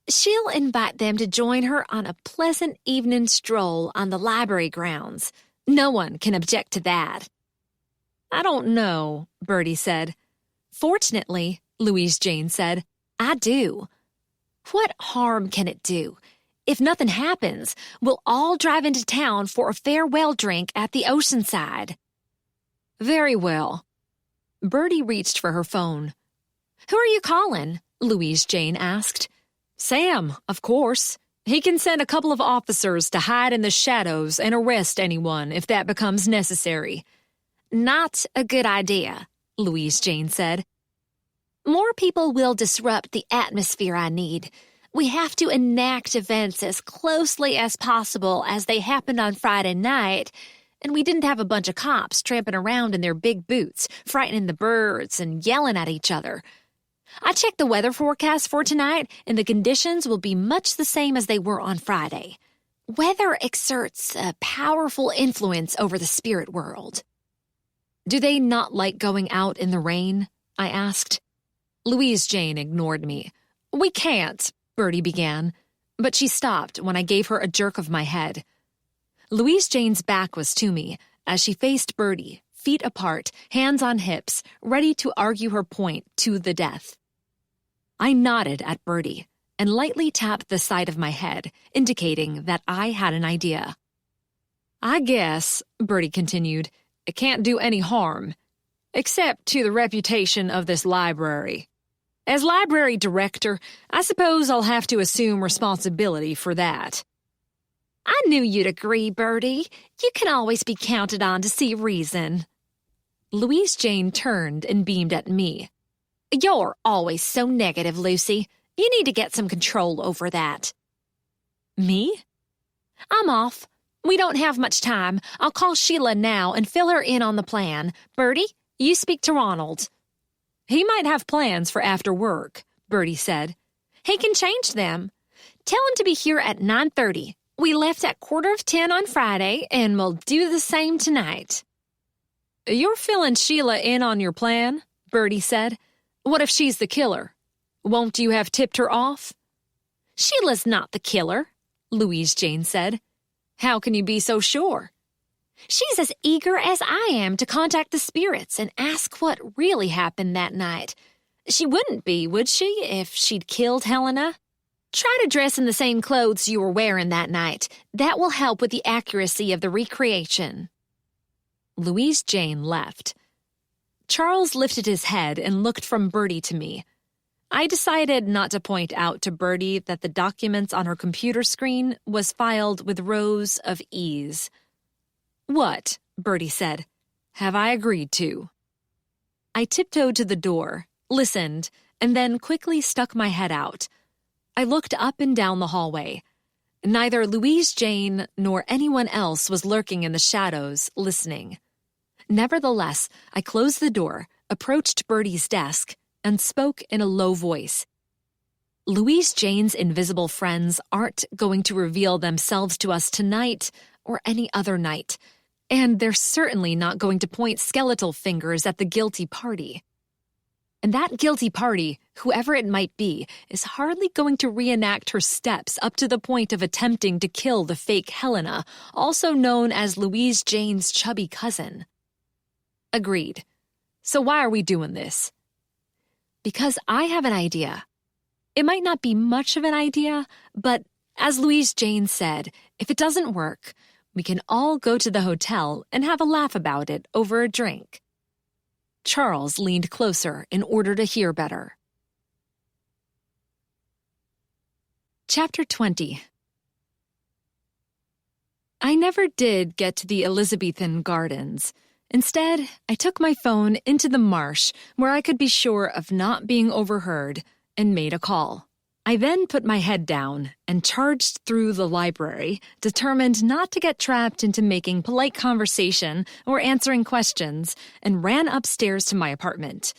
She'll invite them to join her on a pleasant evening stroll on the library grounds. No one can object to that. I don't know, Bertie said. Fortunately, Louise Jane said, I do. What harm can it do? If nothing happens, we'll all drive into town for a farewell drink at the oceanside. Very well. Bertie reached for her phone. Who are you calling? Louise Jane asked. Sam, of course. He can send a couple of officers to hide in the shadows and arrest anyone if that becomes necessary. Not a good idea, Louise Jane said. More people will disrupt the atmosphere I need. We have to enact events as closely as possible as they happened on Friday night, and we didn't have a bunch of cops tramping around in their big boots, frightening the birds and yelling at each other. I checked the weather forecast for tonight, and the conditions will be much the same as they were on Friday. Weather exerts a powerful influence over the spirit world. Do they not like going out in the rain? I asked. Louise Jane ignored me. We can't, Bertie began, but she stopped when I gave her a jerk of my head. Louise Jane's back was to me as she faced Bertie, feet apart, hands on hips, ready to argue her point to the death. I nodded at Bertie and lightly tapped the side of my head, indicating that I had an idea. I guess, Bertie continued, it can't do any harm, except to the reputation of this library. As library director, I suppose I'll have to assume responsibility for that. I knew you'd agree, Bertie. You can always be counted on to see reason. Louise Jane turned and beamed at me. You're always so negative, Lucy. You need to get some control over that. Me? I'm off. We don't have much time. I'll call Sheila now and fill her in on the plan. Bertie, you speak to Ronald. He might have plans for after work, Bertie said. He can change them. Tell him to be here at 9:30. We left at 9:45 on Friday, and we'll do the same tonight. You're filling Sheila in on your plan, Bertie said. What if she's the killer? Won't you have tipped her off? Sheila's not the killer, Louise Jane said. How can you be so sure? She's as eager as I am to contact the spirits and ask what really happened that night. She wouldn't be, would she, if she'd killed Helena? Try to dress in the same clothes you were wearing that night. That will help with the accuracy of the recreation. Louise Jane left. Charles lifted his head and looked from Bertie to me. I decided not to point out to Bertie that the documents on her computer screen was filed with rows of E's. What? Bertie said. Have I agreed to? I tiptoed to the door, listened, and then quickly stuck my head out. I looked up and down the hallway. Neither Louise Jane nor anyone else was lurking in the shadows, listening. Nevertheless, I closed the door, approached Bertie's desk, and spoke in a low voice. Louise Jane's invisible friends aren't going to reveal themselves to us tonight or any other night, and they're certainly not going to point skeletal fingers at the guilty party. And that guilty party, whoever it might be, is hardly going to reenact her steps up to the point of attempting to kill the fake Helena, also known as Louise Jane's chubby cousin. Agreed. So why are we doing this? Because I have an idea. It might not be much of an idea, but as Louise Jane said, if it doesn't work, we can all go to the hotel and have a laugh about it over a drink. Charles leaned closer in order to hear better. Chapter 20. I never did get to the Elizabethan Gardens. Instead, I took my phone into the marsh where I could be sure of not being overheard and made a call. I then put my head down and charged through the library, determined not to get trapped into making polite conversation or answering questions, and ran upstairs to my apartment.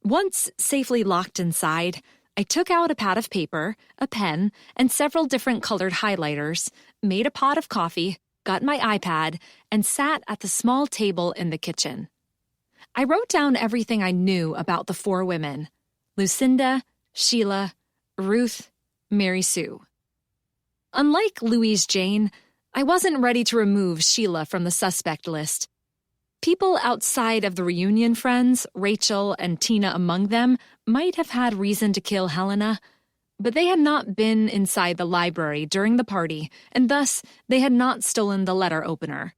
Once safely locked inside, I took out a pad of paper, a pen, and several different colored highlighters, made a pot of coffee, got my iPad, and sat at the small table in the kitchen. I wrote down everything I knew about the four women: Lucinda, Sheila, Ruth, Mary Sue. Unlike Louise Jane, I wasn't ready to remove Sheila from the suspect list. People outside of the reunion friends, Rachel and Tina among them, might have had reason to kill Helena, but they had not been inside the library during the party, and thus they had not stolen the letter opener.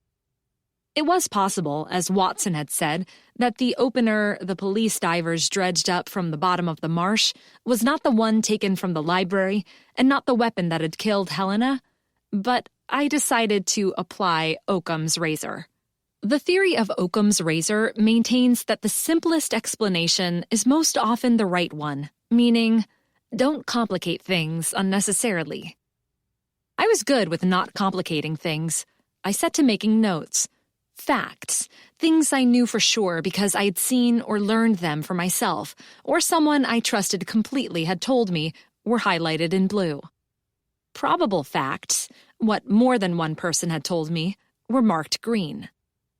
It was possible, as Watson had said, that the opener the police divers dredged up from the bottom of the marsh was not the one taken from the library and not the weapon that had killed Helena, but I decided to apply Occam's razor. The theory of Occam's razor maintains that the simplest explanation is most often the right one, meaning, don't complicate things unnecessarily. I was good with not complicating things. I set to making notes. Facts, things I knew for sure because I had seen or learned them for myself, or someone I trusted completely had told me, were highlighted in blue. Probable facts, what more than one person had told me, were marked green.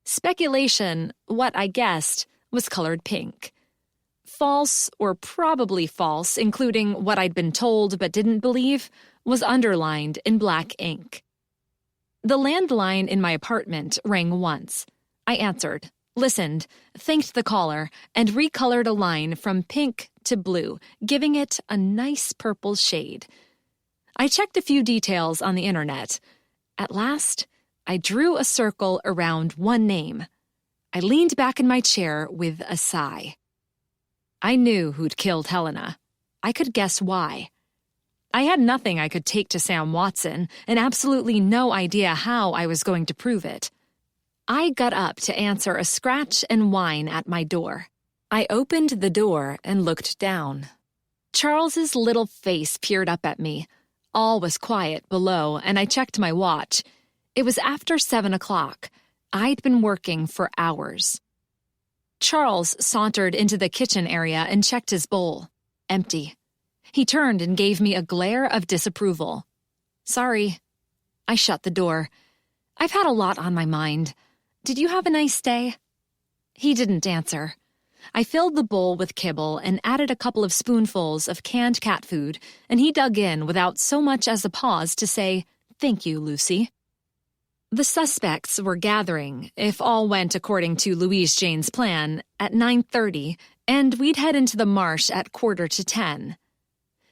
Speculation, what I guessed, was colored pink. False or probably false, including what I'd been told but didn't believe, was underlined in black ink. The landline in my apartment rang once. I answered, listened, thanked the caller, and recolored a line from pink to blue, giving it a nice purple shade. I checked a few details on the internet. At last, I drew a circle around one name. I leaned back in my chair with a sigh. I knew who'd killed Helena. I could guess why. I had nothing I could take to Sam Watson, and absolutely no idea how I was going to prove it. I got up to answer a scratch and whine at my door. I opened the door and looked down. Charles's little face peered up at me. All was quiet below, and I checked my watch. It was after 7 o'clock. I'd been working for hours. Charles sauntered into the kitchen area and checked his bowl. Empty. He turned and gave me a glare of disapproval. Sorry. I shut the door. I've had a lot on my mind. Did you have a nice day? He didn't answer. I filled the bowl with kibble and added a couple of spoonfuls of canned cat food, and he dug in without so much as a pause to say, "Thank you, Lucy." The suspects were gathering, if all went according to Louise Jane's plan, at 9:30, and we'd head into the marsh at 9:45.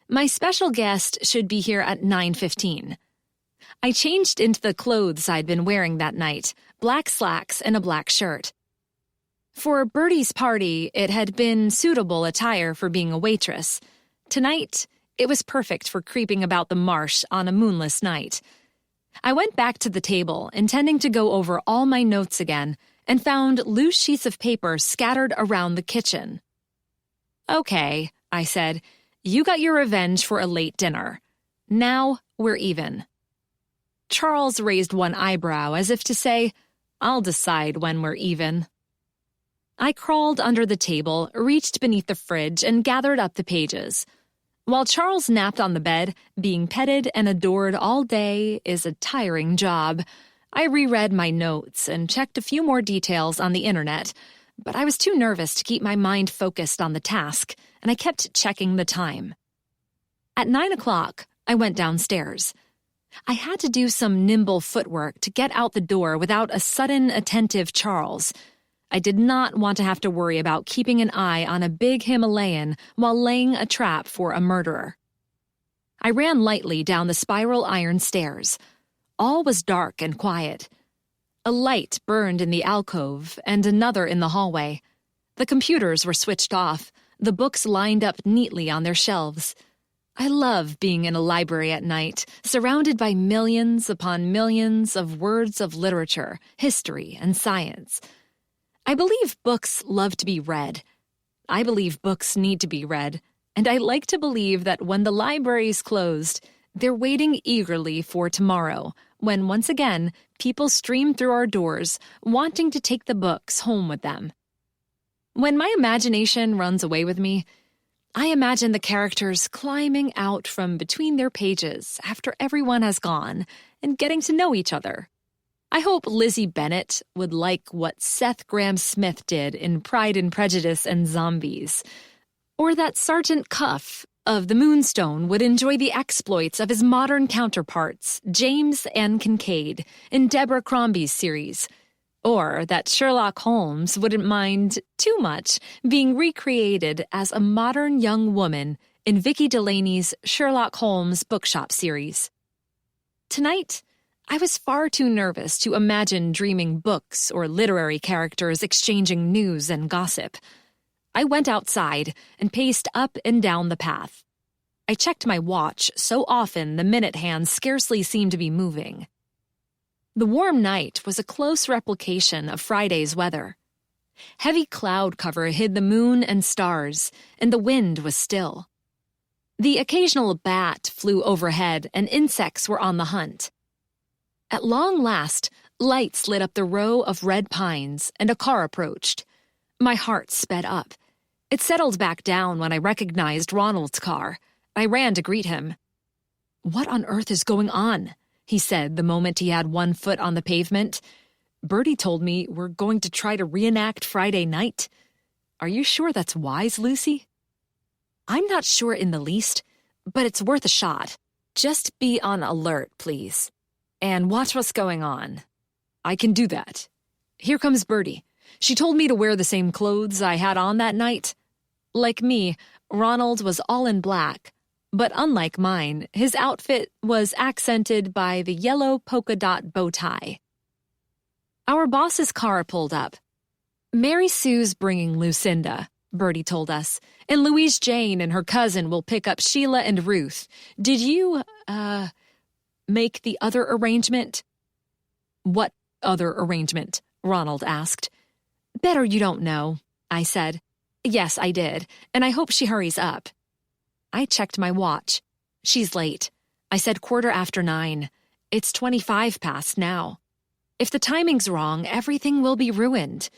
My special guest should be here at 9:15. I changed into the clothes I'd been wearing that night, black slacks and a black shirt. For Bertie's party, it had been suitable attire for being a waitress. Tonight, it was perfect for creeping about the marsh on a moonless night. I went back to the table, intending to go over all my notes again, and found loose sheets of paper scattered around the kitchen. "Okay," I said, "you got your revenge for a late dinner. Now we're even." Charles raised one eyebrow as if to say, "I'll decide when we're even." I crawled under the table, reached beneath the fridge, and gathered up the pages. While Charles napped on the bed, being petted and adored all day is a tiring job. I reread my notes and checked a few more details on the internet, but I was too nervous to keep my mind focused on the task, and I kept checking the time. At 9 o'clock, I went downstairs. I had to do some nimble footwork to get out the door without a sudden, attentive Charles. I did not want to have to worry about keeping an eye on a big Himalayan while laying a trap for a murderer. I ran lightly down the spiral iron stairs. All was dark and quiet. A light burned in the alcove and another in the hallway. The computers were switched off, the books lined up neatly on their shelves. I love being in a library at night, surrounded by millions upon millions of words of literature, history, and science. I believe books love to be read. I believe books need to be read, and I like to believe that when the library's closed, they're waiting eagerly for tomorrow, when once again people stream through our doors, wanting to take the books home with them. When my imagination runs away with me, I imagine the characters climbing out from between their pages after everyone has gone and getting to know each other. I hope Lizzie Bennet would like what Seth Grahame-Smith did in Pride and Prejudice and Zombies, or that Sergeant Cuff of The Moonstone would enjoy the exploits of his modern counterparts, James and Kincaid, in Deborah Crombie's series, or that Sherlock Holmes wouldn't mind too much being recreated as a modern young woman in Vicky Delaney's Sherlock Holmes bookshop series. Tonight, I was far too nervous to imagine dreaming books or literary characters exchanging news and gossip. I went outside and paced up and down the path. I checked my watch so often the minute hands scarcely seemed to be moving. The warm night was a close replication of Friday's weather. Heavy cloud cover hid the moon and stars, and the wind was still. The occasional bat flew overhead, and insects were on the hunt. At long last, lights lit up the row of red pines, and a car approached. My heart sped up. It settled back down when I recognized Ronald's car. I ran to greet him. "What on earth is going on?" he said the moment he had one foot on the pavement. "Bertie told me we're going to try to reenact Friday night. Are you sure that's wise, Lucy?" "I'm not sure in the least, but it's worth a shot. Just be on alert, please. And watch what's going on." "I can do that. Here comes Bertie. She told me to wear the same clothes I had on that night." Like me, Ronald was all in black, but unlike mine, his outfit was accented by the yellow polka dot bow tie. Our boss's car pulled up. "Mary Sue's bringing Lucinda," Bertie told us, "and Louise Jane and her cousin will pick up Sheila and Ruth. Did you, make the other arrangement?" "What other arrangement?" Ronald asked. "Better you don't know," I said. "Yes, I did, and I hope she hurries up." I checked my watch. "She's late." I said 9:15. It's 25 past now. If the timing's wrong, everything will be ruined.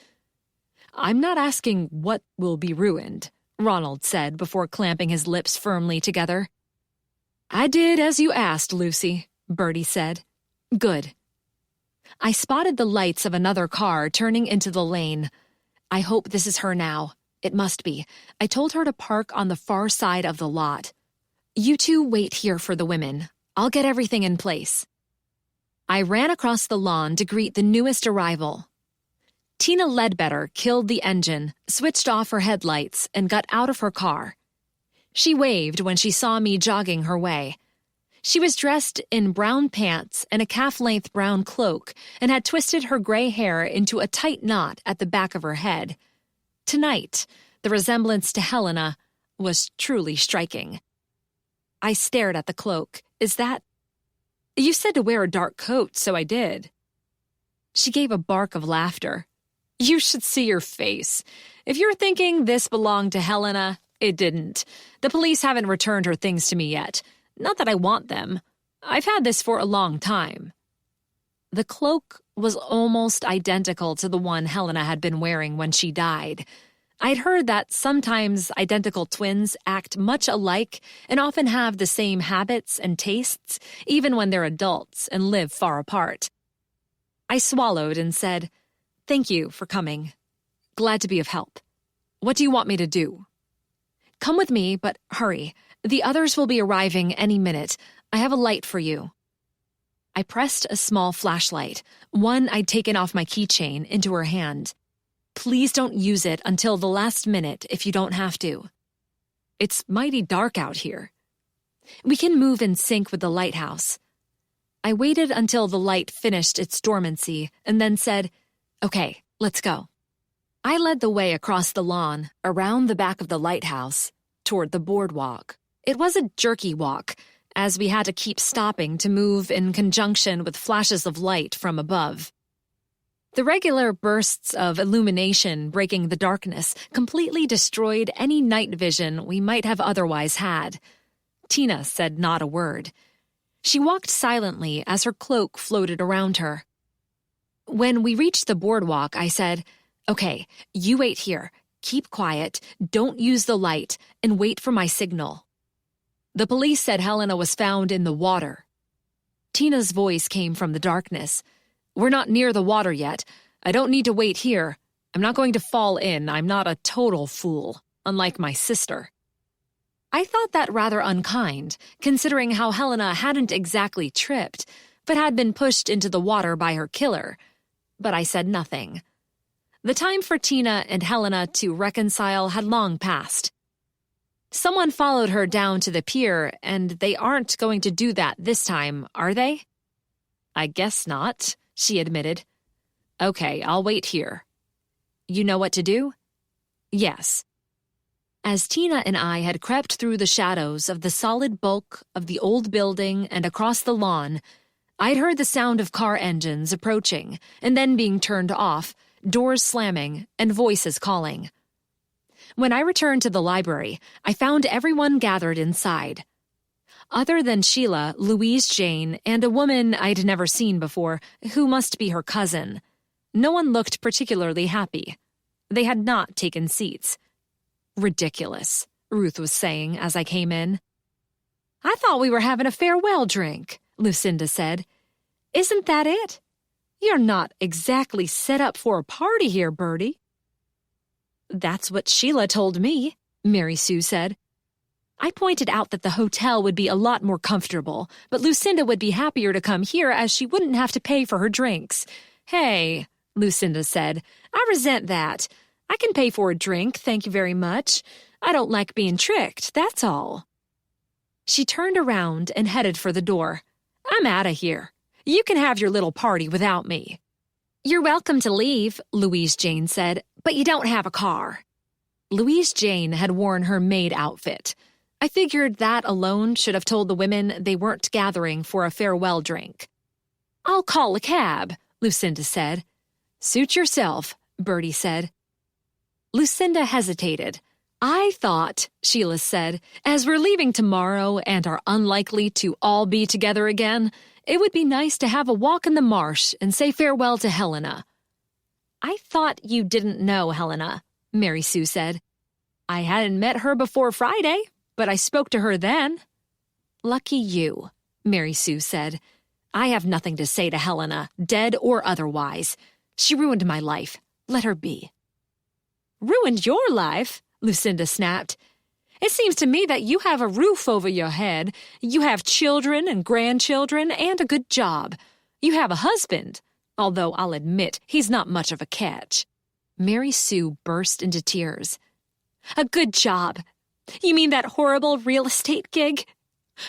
"I'm not asking what will be ruined," Ronald said before clamping his lips firmly together. "I did as you asked, Lucy," Bertie said. "Good." I spotted the lights of another car turning into the lane. I hope this is her now. It must be. I told her to park on the far side of the lot. "You two wait here for the women. I'll get everything in place." I ran across the lawn to greet the newest arrival. Tina Ledbetter killed the engine, switched off her headlights, and got out of her car. She waved when she saw me jogging her way. She was dressed in brown pants and a calf-length brown cloak and had twisted her gray hair into a tight knot at the back of her head. Tonight, the resemblance to Helena was truly striking. I stared at the cloak. "Is that—" "You said to wear a dark coat, so I did." She gave a bark of laughter. "You should see your face. If you're thinking this belonged to Helena, it didn't. The police haven't returned her things to me yet. Not that I want them. I've had this for a long time." The cloak was almost identical to the one Helena had been wearing when she died. I'd heard that sometimes identical twins act much alike and often have the same habits and tastes, even when they're adults and live far apart. I swallowed and said, "Thank you for coming. Glad to be of help. What do you want me to do?" "Come with me, but hurry. The others will be arriving any minute. I have a light for you." I pressed a small flashlight, one I'd taken off my keychain, into her hand. "Please don't use it until the last minute if you don't have to." "It's mighty dark out here." "We can move in sync with the lighthouse." I waited until the light finished its dormancy and then said, "Okay, let's go." I led the way across the lawn, around the back of the lighthouse, toward the boardwalk. It was a jerky walk, as we had to keep stopping to move in conjunction with flashes of light from above. The regular bursts of illumination breaking the darkness completely destroyed any night vision we might have otherwise had. Tina said not a word. She walked silently as her cloak floated around her. When we reached the boardwalk, I said, "Okay, you wait here. Keep quiet, don't use the light, and wait for my signal." "The police said Helena was found in the water." Tina's voice came from the darkness. "We're not near the water yet. I don't need to wait here. I'm not going to fall in. I'm not a total fool, unlike my sister." I thought that rather unkind, considering how Helena hadn't exactly tripped, but had been pushed into the water by her killer. But I said nothing. The time for Tina and Helena to reconcile had long passed. Someone followed her down to the pier, and they aren't going to do that this time, are they? I guess not, she admitted. Okay, I'll wait here. You know what to do? Yes. As Tina and I had crept through the shadows of the solid bulk of the old building and across the lawn, I'd heard the sound of car engines approaching and then being turned off, doors slamming, and voices calling. When I returned to the library, I found everyone gathered inside. Other than Sheila, Louise Jane, and a woman I'd never seen before, who must be her cousin, no one looked particularly happy. They had not taken seats. Ridiculous, Ruth was saying as I came in. I thought we were having a farewell drink, Lucinda said. Isn't that it? You're not exactly set up for a party here, Bertie. That's what Sheila told me, Mary Sue said. I pointed out that the hotel would be a lot more comfortable, but Lucinda would be happier to come here as she wouldn't have to pay for her drinks. Hey, Lucinda said, I resent that. I can pay for a drink, thank you very much. I don't like being tricked, that's all. She turned around and headed for the door. I'm out of here. You can have your little party without me. You're welcome to leave, Louise Jane said, but you don't have a car. Louise Jane had worn her maid outfit. I figured that alone should have told the women they weren't gathering for a farewell drink. I'll call a cab, Lucinda said. Suit yourself, Bertie said. Lucinda hesitated. I thought, Sheila said, as we're leaving tomorrow and are unlikely to all be together again, it would be nice to have a walk in the marsh and say farewell to Helena. I thought you didn't know Helena, Mary Sue said. I hadn't met her before Friday, but I spoke to her then. Lucky you, Mary Sue said. I have nothing to say to Helena, dead or otherwise. She ruined my life. Let her be. Ruined your life? Lucinda snapped. It seems to me that you have a roof over your head. You have children and grandchildren and a good job. You have a husband, although I'll admit he's not much of a catch. Mary Sue burst into tears. A good job? You mean that horrible real estate gig?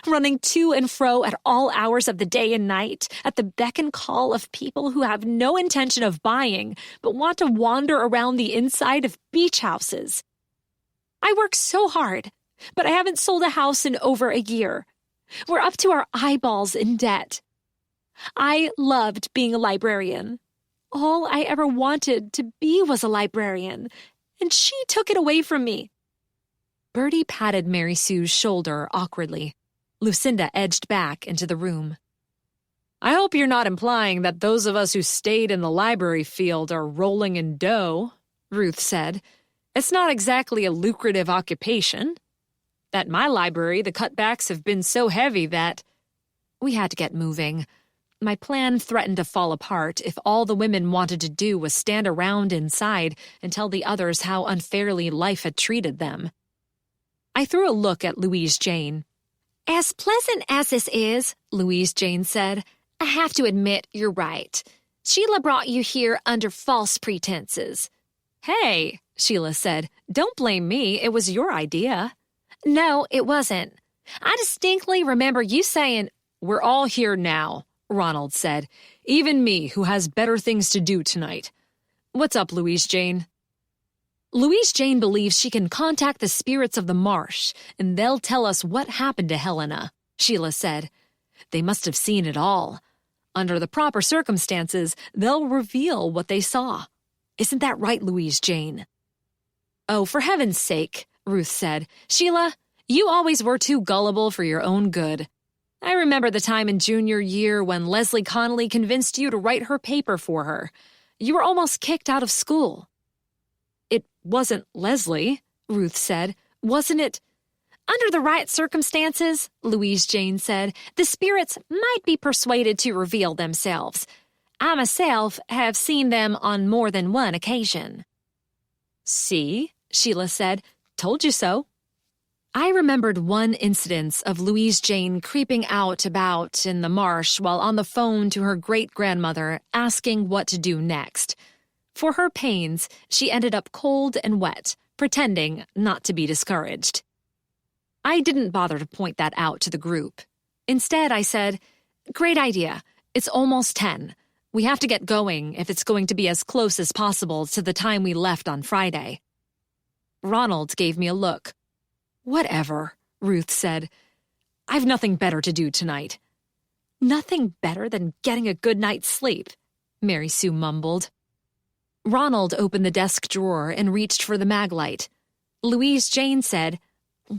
Running to and fro at all hours of the day and night, at the beck and call of people who have no intention of buying, but want to wander around the inside of beach houses. I work so hard, but I haven't sold a house in over a year. We're up to our eyeballs in debt. I loved being a librarian. All I ever wanted to be was a librarian, and she took it away from me. Bertie patted Mary Sue's shoulder awkwardly. Lucinda edged back into the room. I hope you're not implying that those of us who stayed in the library field are rolling in dough, Ruth said. It's not exactly a lucrative occupation. At my library, the cutbacks have been so heavy that we had to get moving. My plan threatened to fall apart if all the women wanted to do was stand around inside and tell the others how unfairly life had treated them. I threw a look at Louise Jane. As pleasant as this is, Louise Jane said, I have to admit you're right. Sheila brought you here under false pretenses. Hey, Sheila said, don't blame me. It was your idea. No, it wasn't. I distinctly remember you saying, We're all here now, Ronald said. Even me, who has better things to do tonight. What's up, Louise Jane? Louise Jane believes she can contact the spirits of the marsh, and they'll tell us what happened to Helena, Sheila said. They must have seen it all. Under the proper circumstances, they'll reveal what they saw. Isn't that right, Louise Jane? Oh, for heaven's sake, Ruth said. Sheila, you always were too gullible for your own good. I remember the time in junior year when Leslie Connolly convinced you to write her paper for her. You were almost kicked out of school. It wasn't Leslie, Ruth said. Wasn't it? Under the right circumstances, Louise Jane said, the spirits might be persuaded to reveal themselves. I myself have seen them on more than one occasion. See, Sheila said, told you so. I remembered one incident of Louise Jane creeping out about in the marsh while on the phone to her great-grandmother asking what to do next. For her pains, she ended up cold and wet, pretending not to be discouraged. I didn't bother to point that out to the group. Instead, I said, Great idea. It's almost 10. We have to get going if it's going to be as close as possible to the time we left on Friday. Ronald gave me a look. Whatever, Ruth said. I've nothing better to do tonight. Nothing better than getting a good night's sleep, Mary Sue mumbled. Ronald opened the desk drawer and reached for the mag light. Louise Jane said,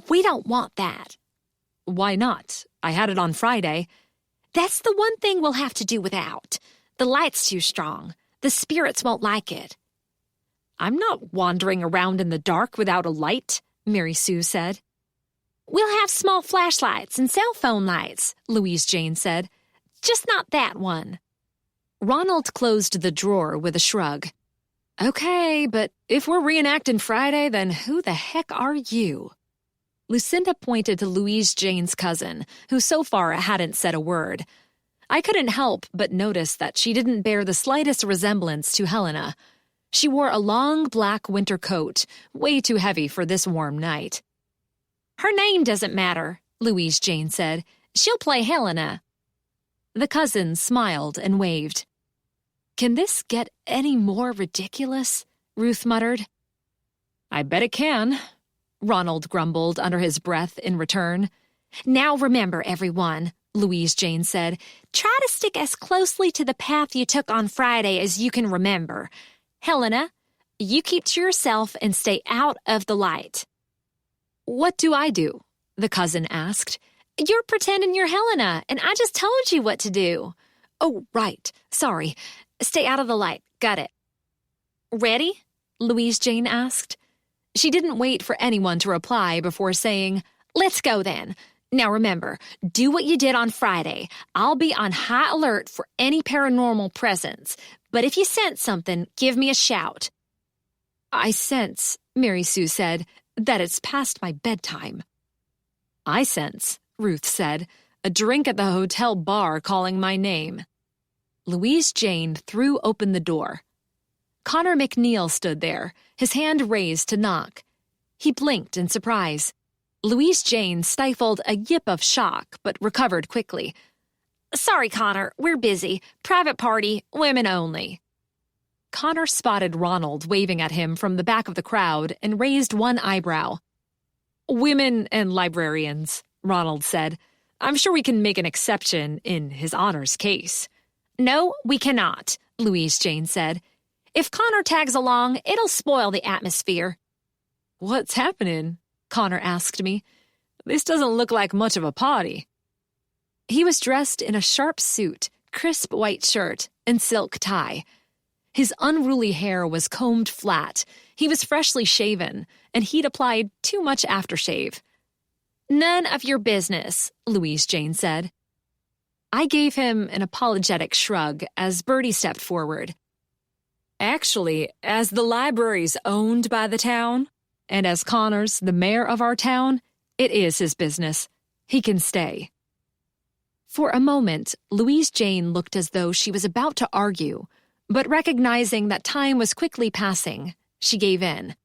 We don't want that. Why not? I had it on Friday. That's the one thing we'll have to do without. The light's too strong. The spirits won't like it. I'm not wandering around in the dark without a light, Mary Sue said. We'll have small flashlights and cell phone lights, Louise Jane said. Just not that one. Ronald closed the drawer with a shrug. Okay, but if we're reenacting Friday, then who the heck are you? Lucinda pointed to Louise Jane's cousin, who so far hadn't said a word. I couldn't help but notice that she didn't bear the slightest resemblance to Helena. She wore a long black winter coat, way too heavy for this warm night. Her name doesn't matter, Louise Jane said. She'll play Helena. The cousin smiled and waved. Can this get any more ridiculous? Ruth muttered. I bet it can, Ronald grumbled under his breath in return. Now remember, everyone, Louise Jane said. Try to stick as closely to the path you took on Friday as you can remember. Helena, you keep to yourself and stay out of the light. What do I do? The cousin asked. You're pretending you're Helena, and I just told you what to do. Oh, right. Sorry. Stay out of the light. Got it. Ready? Louise Jane asked. She didn't wait for anyone to reply before saying, Let's go then. Now remember, do what you did on Friday. I'll be on high alert for any paranormal presence. But if you sense something, give me a shout. I sense, Mary Sue said, that it's past my bedtime. I sense, Ruth said, a drink at the hotel bar calling my name. Louise Jane threw open the door. Connor McNeil stood there, his hand raised to knock. He blinked in surprise. Louise Jane stifled a yip of shock, but recovered quickly. Sorry, Connor, we're busy. Private party, women only. Connor spotted Ronald waving at him from the back of the crowd and raised one eyebrow. Women and librarians, Ronald said. I'm sure we can make an exception in his honor's case. No, we cannot, Louise Jane said. If Connor tags along, it'll spoil the atmosphere. What's happening? Connor asked me. This doesn't look like much of a party. He was dressed in a sharp suit, crisp white shirt, and silk tie. His unruly hair was combed flat, he was freshly shaven, and he'd applied too much aftershave. None of your business, Louise Jane said. I gave him an apologetic shrug as Bertie stepped forward. Actually, as the library's owned by the town, and as Connor's the mayor of our town, it is his business. He can stay. For a moment, Louise Jane looked as though she was about to argue, but recognizing that time was quickly passing, she gave in.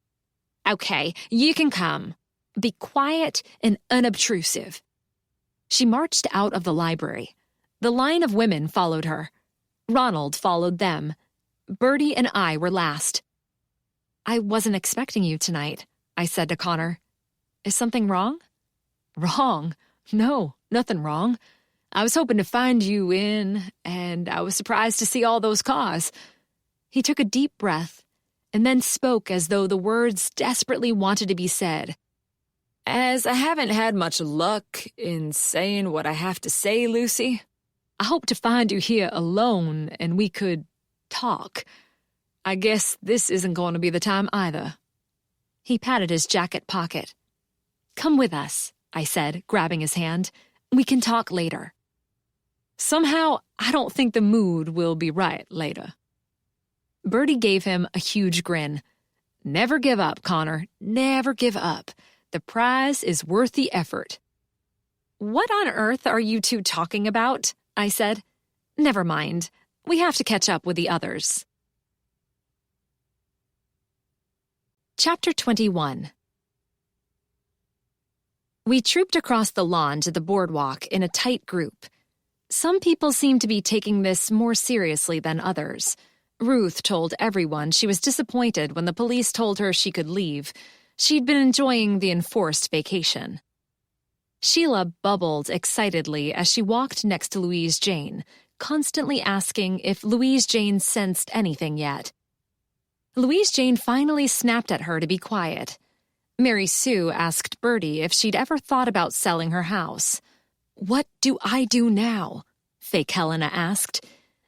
Okay, you can come. Be quiet and unobtrusive. She marched out of the library. The line of women followed her. Ronald followed them. Bertie and I were last. I wasn't expecting you tonight, I said to Connor. Is something wrong? Wrong? No, nothing wrong. I was hoping to find you and I was surprised to see all those cars. He took a deep breath and then spoke as though the words desperately wanted to be said. As I haven't had much luck in saying what I have to say, Lucy, I hope to find you here alone and we could talk. I guess this isn't going to be the time either. He patted his jacket pocket. Come with us, I said, grabbing his hand. We can talk later. Somehow, I don't think the mood will be right later. Bertie gave him a huge grin. Never give up, Connor. Never give up. The prize is worth the effort. What on earth are you two talking about? I said. Never mind. We have to catch up with the others. Chapter 21. We trooped across the lawn to the boardwalk in a tight group. Some people seemed to be taking this more seriously than others. Ruth told everyone she was disappointed when the police told her she could leave. She'd been enjoying the enforced vacation. Sheila bubbled excitedly as she walked next to Louise Jane, constantly asking if Louise Jane sensed anything yet. Louise Jane finally snapped at her to be quiet. Mary Sue asked Bertie if she'd ever thought about selling her house. "What do I do now?" Fake Helena asked.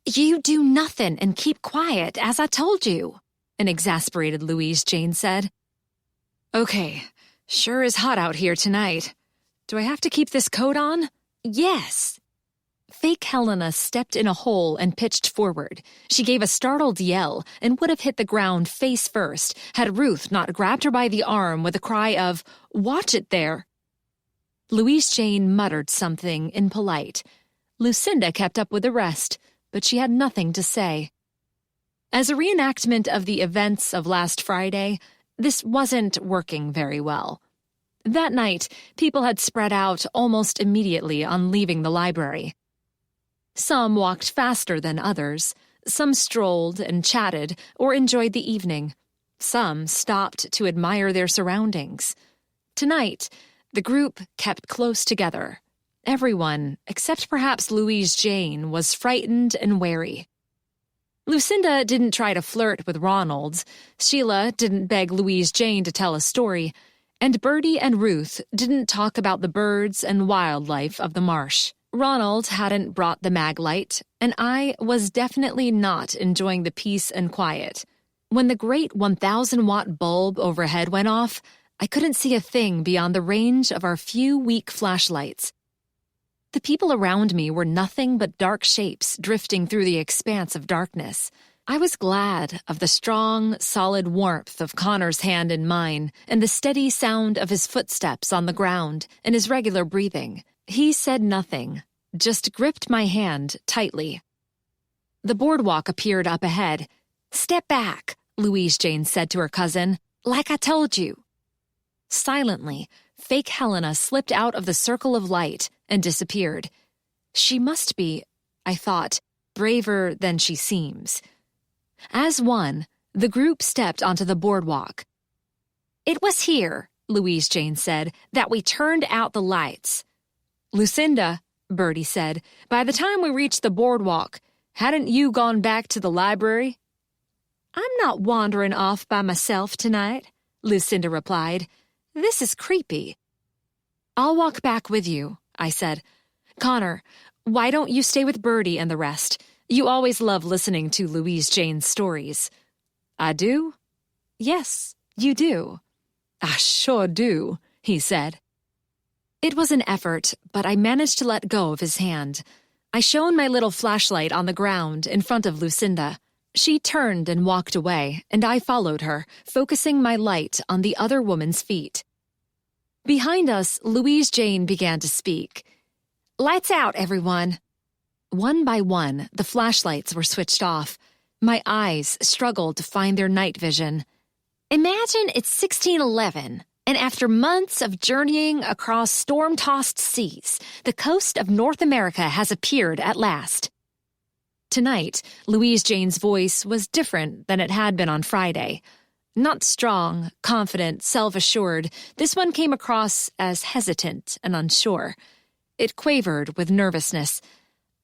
"You do nothing and keep quiet, as I told you," an exasperated Louise Jane said. "Okay, sure is hot out here tonight. Do I have to keep this coat on?" "Yes." Fake Helena stepped in a hole and pitched forward. She gave a startled yell and would have hit the ground face first had Ruth not grabbed her by the arm with a cry of, "Watch it there!" Louise Jane muttered something impolite. Lucinda kept up with the rest, but she had nothing to say. As a reenactment of the events of last Friday, this wasn't working very well. That night, people had spread out almost immediately on leaving the library. Some walked faster than others. Some strolled and chatted or enjoyed the evening. Some stopped to admire their surroundings. Tonight, the group kept close together. Everyone, except perhaps Louise Jane, was frightened and wary. Lucinda didn't try to flirt with Ronald. Sheila didn't beg Louise Jane to tell a story. And Bertie and Ruth didn't talk about the birds and wildlife of the marsh. Ronald hadn't brought the mag light, and I was definitely not enjoying the peace and quiet. When the great 1,000-watt bulb overhead went off, I couldn't see a thing beyond the range of our few weak flashlights. The people around me were nothing but dark shapes drifting through the expanse of darkness. I was glad of the strong, solid warmth of Connor's hand in mine and the steady sound of his footsteps on the ground and his regular breathing. He said nothing, just gripped my hand tightly. The boardwalk appeared up ahead. "Step back," Louise Jane said to her cousin, "like I told you." Silently, Fake Helena slipped out of the circle of light and disappeared. She must be, I thought, braver than she seems. As one, the group stepped onto the boardwalk. "It was here," Louise Jane said, "that we turned out the lights." "Lucinda," Bertie said, "by the time we reached the boardwalk, hadn't you gone back to the library?" "I'm not wandering off by myself tonight," Lucinda replied. "This is creepy." "I'll walk back with you," I said. "Connor, why don't you stay with Bertie and the rest? You always love listening to Louise Jane's stories." "I do?" "Yes, you do." "I sure do," he said. It was an effort, but I managed to let go of his hand. I shone my little flashlight on the ground in front of Lucinda. She turned and walked away, and I followed her, focusing my light on the other woman's feet. Behind us, Louise Jane began to speak. "Lights out, everyone." One by one, the flashlights were switched off. My eyes struggled to find their night vision. "Imagine it's 1611, and after months of journeying across storm-tossed seas, the coast of North America has appeared at last." Tonight, Louise Jane's voice was different than it had been on Friday. Not strong, confident, self-assured, this one came across as hesitant and unsure. It quavered with nervousness.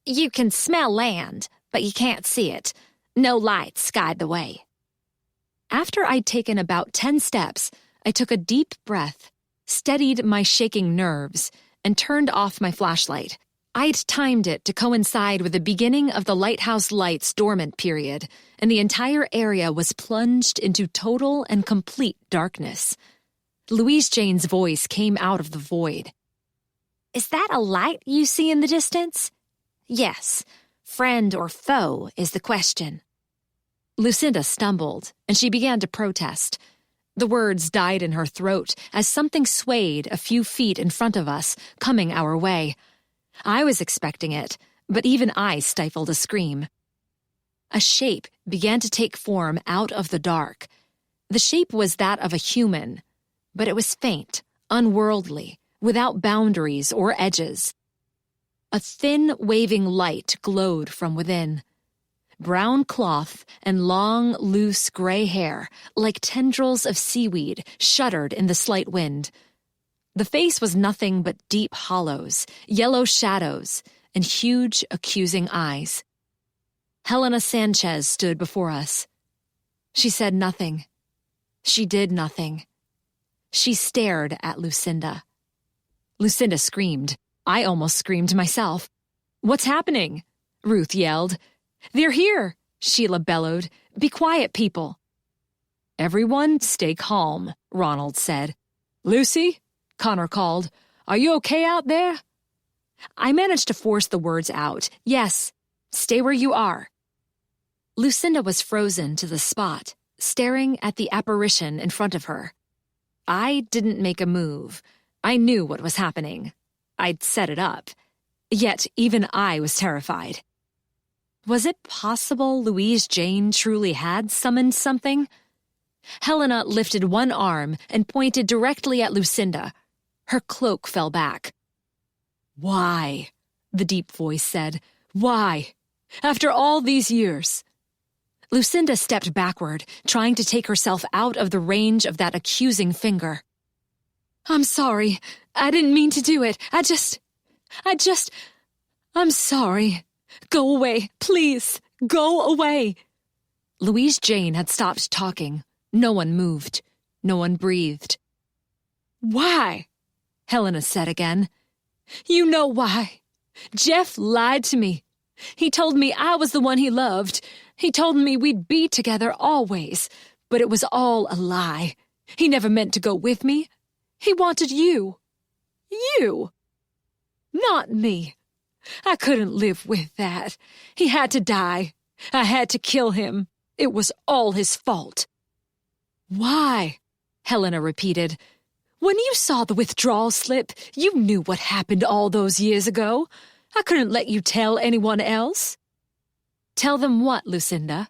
"You can smell land, but you can't see it. No lights guide the way." After I'd taken about 10 steps, I took a deep breath, steadied my shaking nerves, and turned off my flashlight. I'd timed it to coincide with the beginning of the lighthouse light's dormant period, and the entire area was plunged into total and complete darkness. Louise Jane's voice came out of the void. "Is that a light you see in the distance?" "Yes. Friend or foe is the question." Lucinda stumbled, and she began to protest. The words died in her throat as something swayed a few feet in front of us, coming our way. I was expecting it, but even I stifled a scream. A shape began to take form out of the dark. The shape was that of a human, but it was faint, unworldly, without boundaries or edges. A thin, waving light glowed from within. Brown cloth and long, loose gray hair, like tendrils of seaweed, shuddered in the slight wind. The face was nothing but deep hollows, yellow shadows, and huge, accusing eyes. Helena Sanchez stood before us. She said nothing. She did nothing. She stared at Lucinda. Lucinda screamed. I almost screamed myself. "What's happening?" Ruth yelled. "They're here," Sheila bellowed. "Be quiet, people." "Everyone stay calm," Ronald said. "Lucy," Connor called, "are you okay out there?" I managed to force the words out. "Yes, stay where you are." Lucinda was frozen to the spot, staring at the apparition in front of her. I didn't make a move. I knew what was happening. I'd set it up. Yet even I was terrified. Was it possible Louise Jane truly had summoned something? Helena lifted one arm and pointed directly at Lucinda. Her cloak fell back. "Why?" the deep voice said. "Why? After all these years?" Lucinda stepped backward, trying to take herself out of the range of that accusing finger. "I'm sorry. I didn't mean to do it. I'm sorry. Go away, please. Go away." Louise Jane had stopped talking. No one moved. No one breathed. "Why?" Helena said again. "You know why. Jeff lied to me. He told me I was the one he loved. He told me we'd be together always, but it was all a lie. He never meant to go with me. He wanted you. You. Not me. I couldn't live with that. He had to die. I had to kill him. It was all his fault." "Why?" Helena repeated. "When you saw the withdrawal slip, you knew what happened all those years ago. I couldn't let you tell anyone else." "Tell them what, Lucinda?"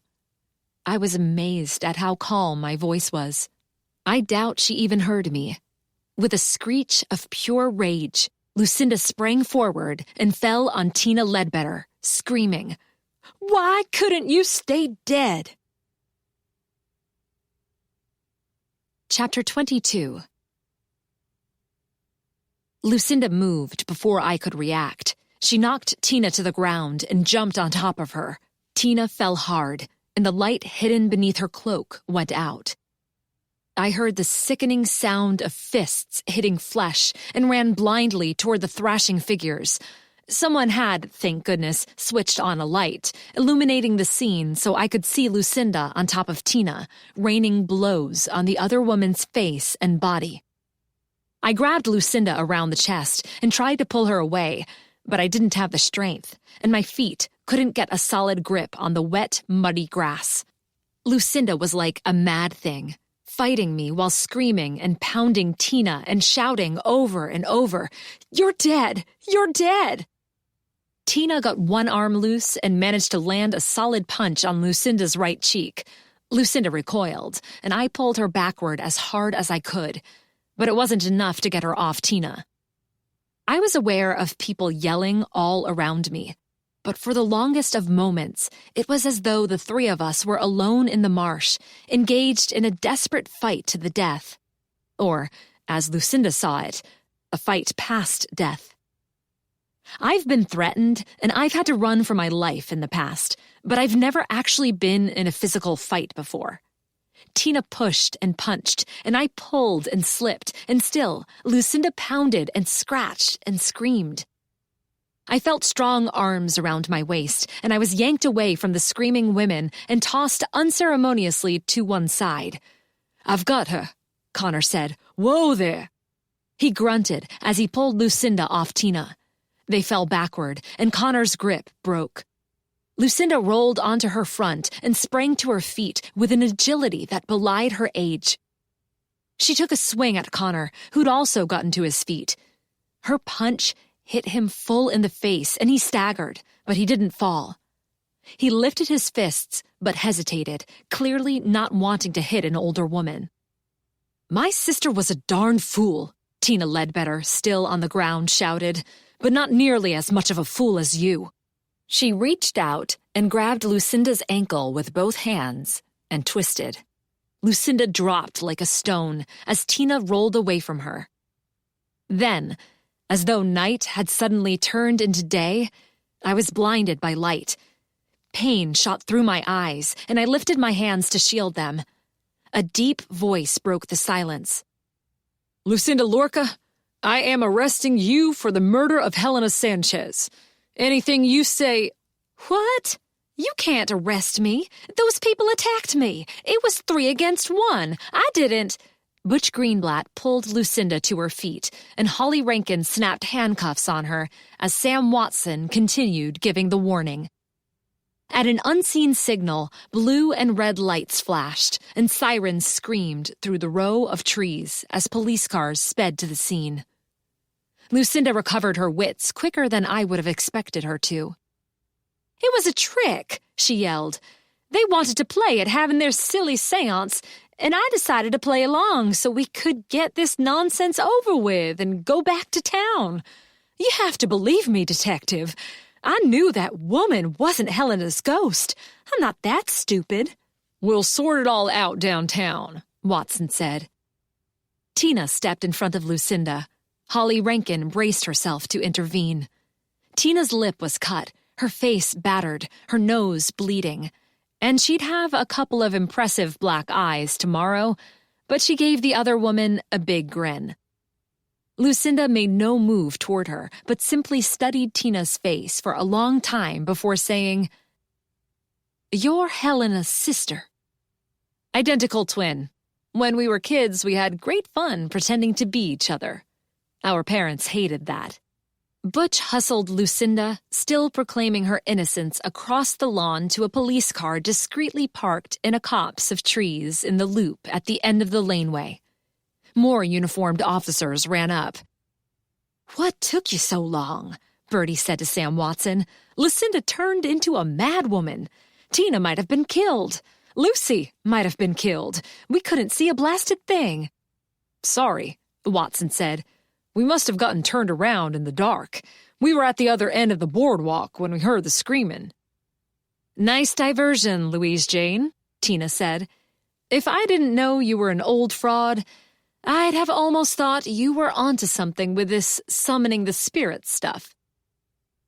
I was amazed at how calm my voice was. I doubt she even heard me. With a screech of pure rage, Lucinda sprang forward and fell on Tina Ledbetter, screaming, "Why couldn't you stay dead?" Chapter 22. Lucinda moved before I could react. She knocked Tina to the ground and jumped on top of her. Tina fell hard, and the light hidden beneath her cloak went out. I heard the sickening sound of fists hitting flesh and ran blindly toward the thrashing figures. Someone had, thank goodness, switched on a light, illuminating the scene so I could see Lucinda on top of Tina, raining blows on the other woman's face and body. I grabbed Lucinda around the chest and tried to pull her away, but I didn't have the strength, and my feet couldn't get a solid grip on the wet, muddy grass. Lucinda was like a mad thing, fighting me while screaming and pounding Tina and shouting over and over, "You're dead! You're dead!" Tina got one arm loose and managed to land a solid punch on Lucinda's right cheek. Lucinda recoiled, and I pulled her backward as hard as I could, but it wasn't enough to get her off Tina. I was aware of people yelling all around me, but for the longest of moments, it was as though the three of us were alone in the marsh, engaged in a desperate fight to the death. Or, as Lucinda saw it, a fight past death. I've been threatened, and I've had to run for my life in the past, but I've never actually been in a physical fight before. Tina pushed and punched, and I pulled and slipped, and still, Lucinda pounded and scratched and screamed. I felt strong arms around my waist, and I was yanked away from the screaming women and tossed unceremoniously to one side. "I've got her," Connor said. "Whoa there!" He grunted as he pulled Lucinda off Tina. They fell backward, and Connor's grip broke. Lucinda rolled onto her front and sprang to her feet with an agility that belied her age. She took a swing at Connor, who'd also gotten to his feet. Her punch hit him full in the face, and he staggered, but he didn't fall. He lifted his fists, but hesitated, clearly not wanting to hit an older woman. "My sister was a darn fool," Tina Ledbetter, still on the ground, shouted. but not nearly as much of a fool as you." She reached out and grabbed Lucinda's ankle with both hands and twisted. Lucinda dropped like a stone as Tina rolled away from her. Then, as though night had suddenly turned into day, I was blinded by light. Pain shot through my eyes, and I lifted my hands to shield them. A deep voice broke the silence. "Lucinda Lorca, I am arresting you for the murder of Helena Sanchez. Anything you say—" "What? You can't arrest me. Those people attacked me. It was 3 against 1. I didn't—" Butch Greenblatt pulled Lucinda to her feet, and Holly Rankin snapped handcuffs on her as Sam Watson continued giving the warning. At an unseen signal, blue and red lights flashed, and sirens screamed through the row of trees as police cars sped to the scene. Lucinda recovered her wits quicker than I would have expected her to. "It was a trick," she yelled. "They wanted to play at having their silly seance, and I decided to play along so we could get this nonsense over with and go back to town. You have to believe me, Detective. I knew that woman wasn't Helena's ghost. I'm not that stupid." "We'll sort it all out downtown," Watson said. Tina stepped in front of Lucinda. Holly Rankin braced herself to intervene. Tina's lip was cut, her face battered, her nose bleeding, and she'd have a couple of impressive black eyes tomorrow, but she gave the other woman a big grin. Lucinda made no move toward her, but simply studied Tina's face for a long time before saying, "You're Helena's sister." "Identical twin. When we were kids, we had great fun pretending to be each other. Our parents hated that." Butch hustled Lucinda, still proclaiming her innocence, across the lawn to a police car discreetly parked in a copse of trees in the loop at the end of the laneway. More uniformed officers ran up. "What took you so long?" Bertie said to Sam Watson. "Lucinda turned into a madwoman. Tina might have been killed. Lucy might have been killed. We couldn't see a blasted thing." "Sorry," Watson said. "We must have gotten turned around in the dark. We were at the other end of the boardwalk when we heard the screaming." "Nice diversion, Louise Jane," Tina said. "If I didn't know you were an old fraud, I'd have almost thought you were onto something with this summoning the spirits stuff."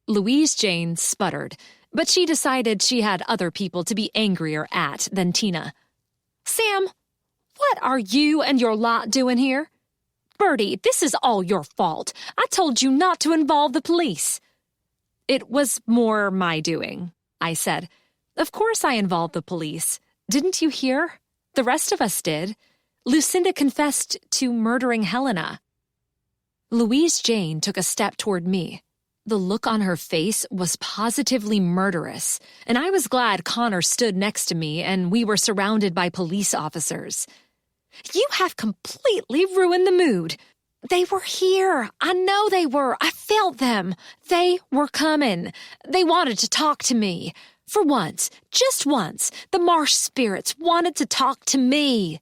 Louise Jane sputtered, but she decided she had other people to be angrier at than Tina. "Sam, what are you and your lot doing here? Bertie, this is all your fault. I told you not to involve the police." "It was more my doing," I said. "Of course I involved the police. Didn't you hear? The rest of us did. Lucinda confessed to murdering Helena." Louise Jane took a step toward me. The look on her face was positively murderous, and I was glad Connor stood next to me and we were surrounded by police officers. "You have completely ruined the mood. They were here. I know they were. I felt them. They were coming. They wanted to talk to me. For once, just once, the marsh spirits wanted to talk to me."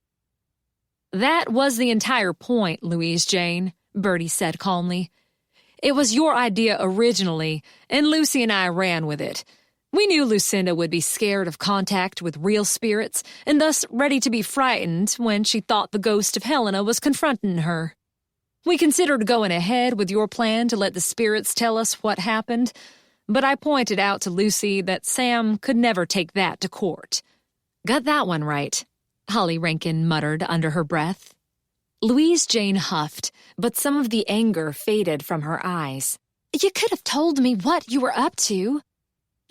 "That was the entire point, Louise Jane," Bertie said calmly. "It was your idea originally, and Lucy and I ran with it. We knew Lucinda would be scared of contact with real spirits, and thus ready to be frightened when she thought the ghost of Helena was confronting her. We considered going ahead with your plan to let the spirits tell us what happened, but I pointed out to Lucy that Sam could never take that to court." "Got that one right," Holly Rankin muttered under her breath. Louise Jane huffed, but some of the anger faded from her eyes. "You could have told me what you were up to."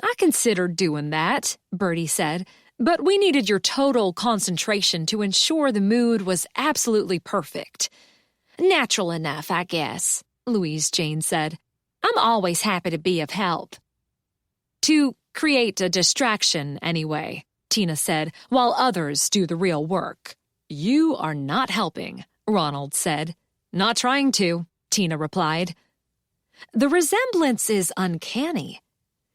"I considered doing that," Bertie said, "but we needed your total concentration to ensure the mood was absolutely perfect." "Natural enough, I guess," Louise Jane said. "I'm always happy to be of help." "To create a distraction, anyway," Tina said, "while others do the real work." "You are not helping," Ronald said. "Not trying to," Tina replied. "The resemblance is uncanny."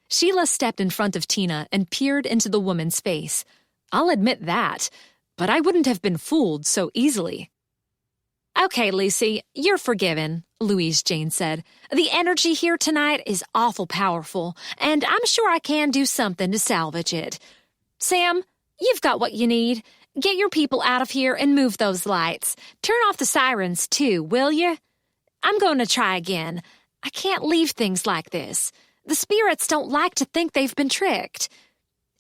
Sheila stepped in front of Tina and peered into the woman's face. "I'll admit that, but I wouldn't have been fooled so easily." Okay, Lucy, you're forgiven, Louise Jane said. The energy here tonight is awful powerful, and I'm sure I can do something to salvage it. Sam, you've got what you need. Get your people out of here and move those lights. Turn off the sirens, too, will you? I'm going to try again. I can't leave things like this. The spirits don't like to think they've been tricked.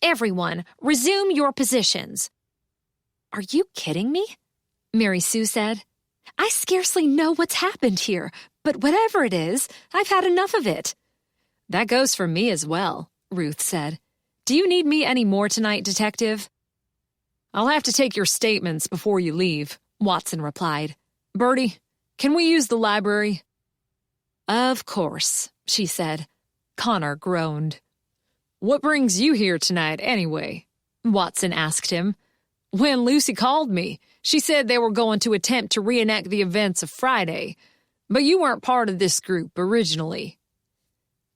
Everyone, resume your positions. Are you kidding me? Mary Sue said. I scarcely know what's happened here, but whatever it is, I've had enough of it. That goes for me as well, Ruth said. Do you need me any more tonight, Detective? I'll have to take your statements before you leave, Watson replied. Bertie, can we use the library? Of course, she said. Connor groaned. What brings you here tonight, anyway? Watson asked him. When Lucy called me, she said they were going to attempt to reenact the events of Friday, but you weren't part of this group originally.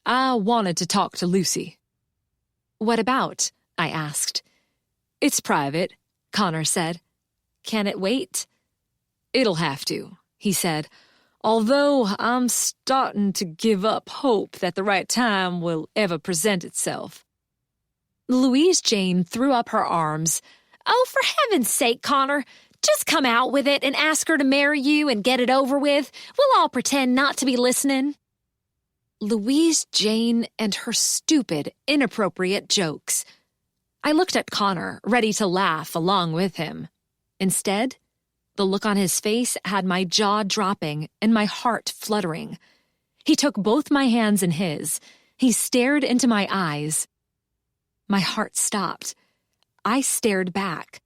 I wanted to talk to Lucy. What about? I asked. It's private, Connor said. Can it wait? It'll have to, he said, although I'm starting to give up hope that the right time will ever present itself. Louise Jane threw up her arms. Oh, for heaven's sake, Connor, just come out with it and ask her to marry you and get it over with. We'll all pretend not to be listening. Louise Jane and her stupid, inappropriate jokes. I looked at Connor, ready to laugh along with him. Instead, the look on his face had my jaw dropping and my heart fluttering. He took both my hands in his. He stared into my eyes. My heart stopped. I stared back.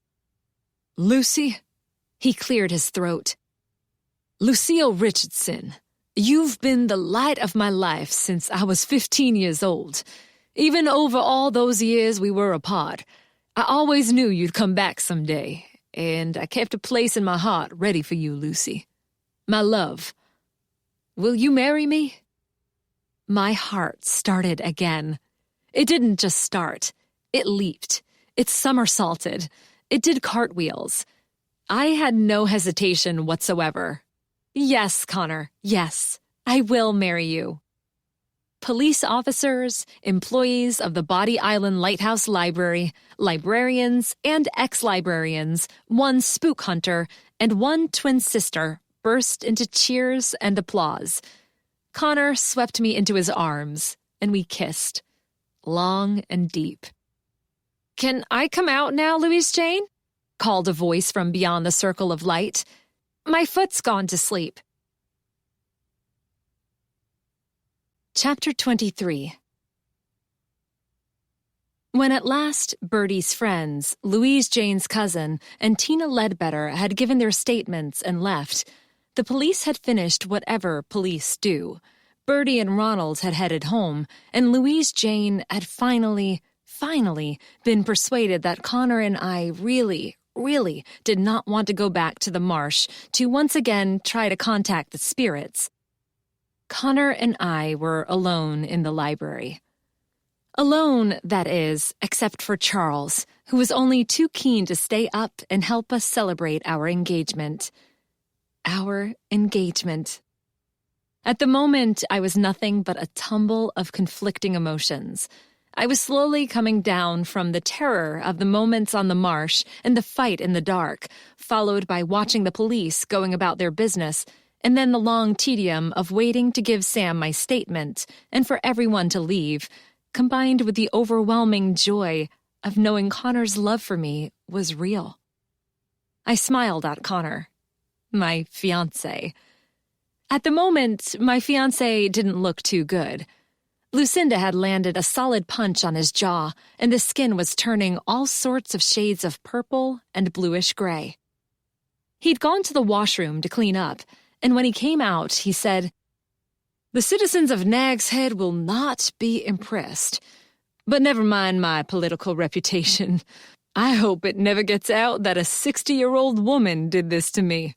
Lucy, he cleared his throat. Lucille Richardson, you've been the light of my life since I was 15 years old. Even over all those years we were apart, I always knew you'd come back someday, and I kept a place in my heart ready for you, Lucy. My love, will you marry me? My heart started again. It didn't just start. It leaped. It somersaulted. It did cartwheels. I had no hesitation whatsoever. Yes, Connor, yes, I will marry you. Police officers, employees of the Body Island Lighthouse Library, librarians and ex-librarians, one spook hunter, and one twin sister burst into cheers and applause. Connor swept me into his arms, and we kissed, long and deep. Can I come out now, Louise Jane? Called a voice from beyond the circle of light. My foot's gone to sleep. Chapter 23. When at last Bertie's friends, Louise Jane's cousin, and Tina Ledbetter had given their statements and left, the police had finished whatever police do. Bertie and Ronald had headed home, and Louise Jane had finally been persuaded that Connor and I really did not want to go back to the marsh to once again try to contact the spirits. Connor and I were alone in the library. Alone, that is, except for Charles, who was only too keen to stay up and help us celebrate our engagement. Our engagement. At the moment, I was nothing but a tumble of conflicting emotions. I was slowly coming down from the terror of the moments on the marsh and the fight in the dark, followed by watching the police going about their business, and then the long tedium of waiting to give Sam my statement and for everyone to leave, combined with the overwhelming joy of knowing Connor's love for me was real. I smiled at Connor, my fiancé. At the moment, my fiancé didn't look too good. Lucinda had landed a solid punch on his jaw, and the skin was turning all sorts of shades of purple and bluish gray. He'd gone to the washroom to clean up, and when he came out, he said, "The citizens of Nag's Head will not be impressed. But never mind my political reputation. I hope it never gets out that a 60-year-old woman did this to me."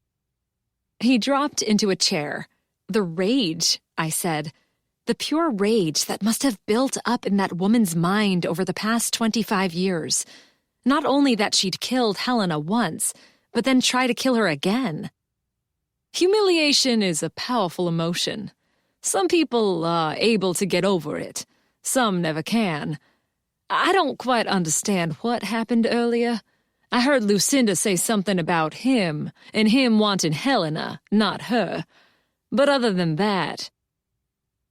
He dropped into a chair. "The rage," I said. "The pure rage that must have built up in that woman's mind over the past 25 years. Not only that she'd killed Helena once, but then try to kill her again." Humiliation is a powerful emotion. Some people are able to get over it. Some never can. I don't quite understand what happened earlier. I heard Lucinda say something about him, and him wanting Helena, not her. But other than that...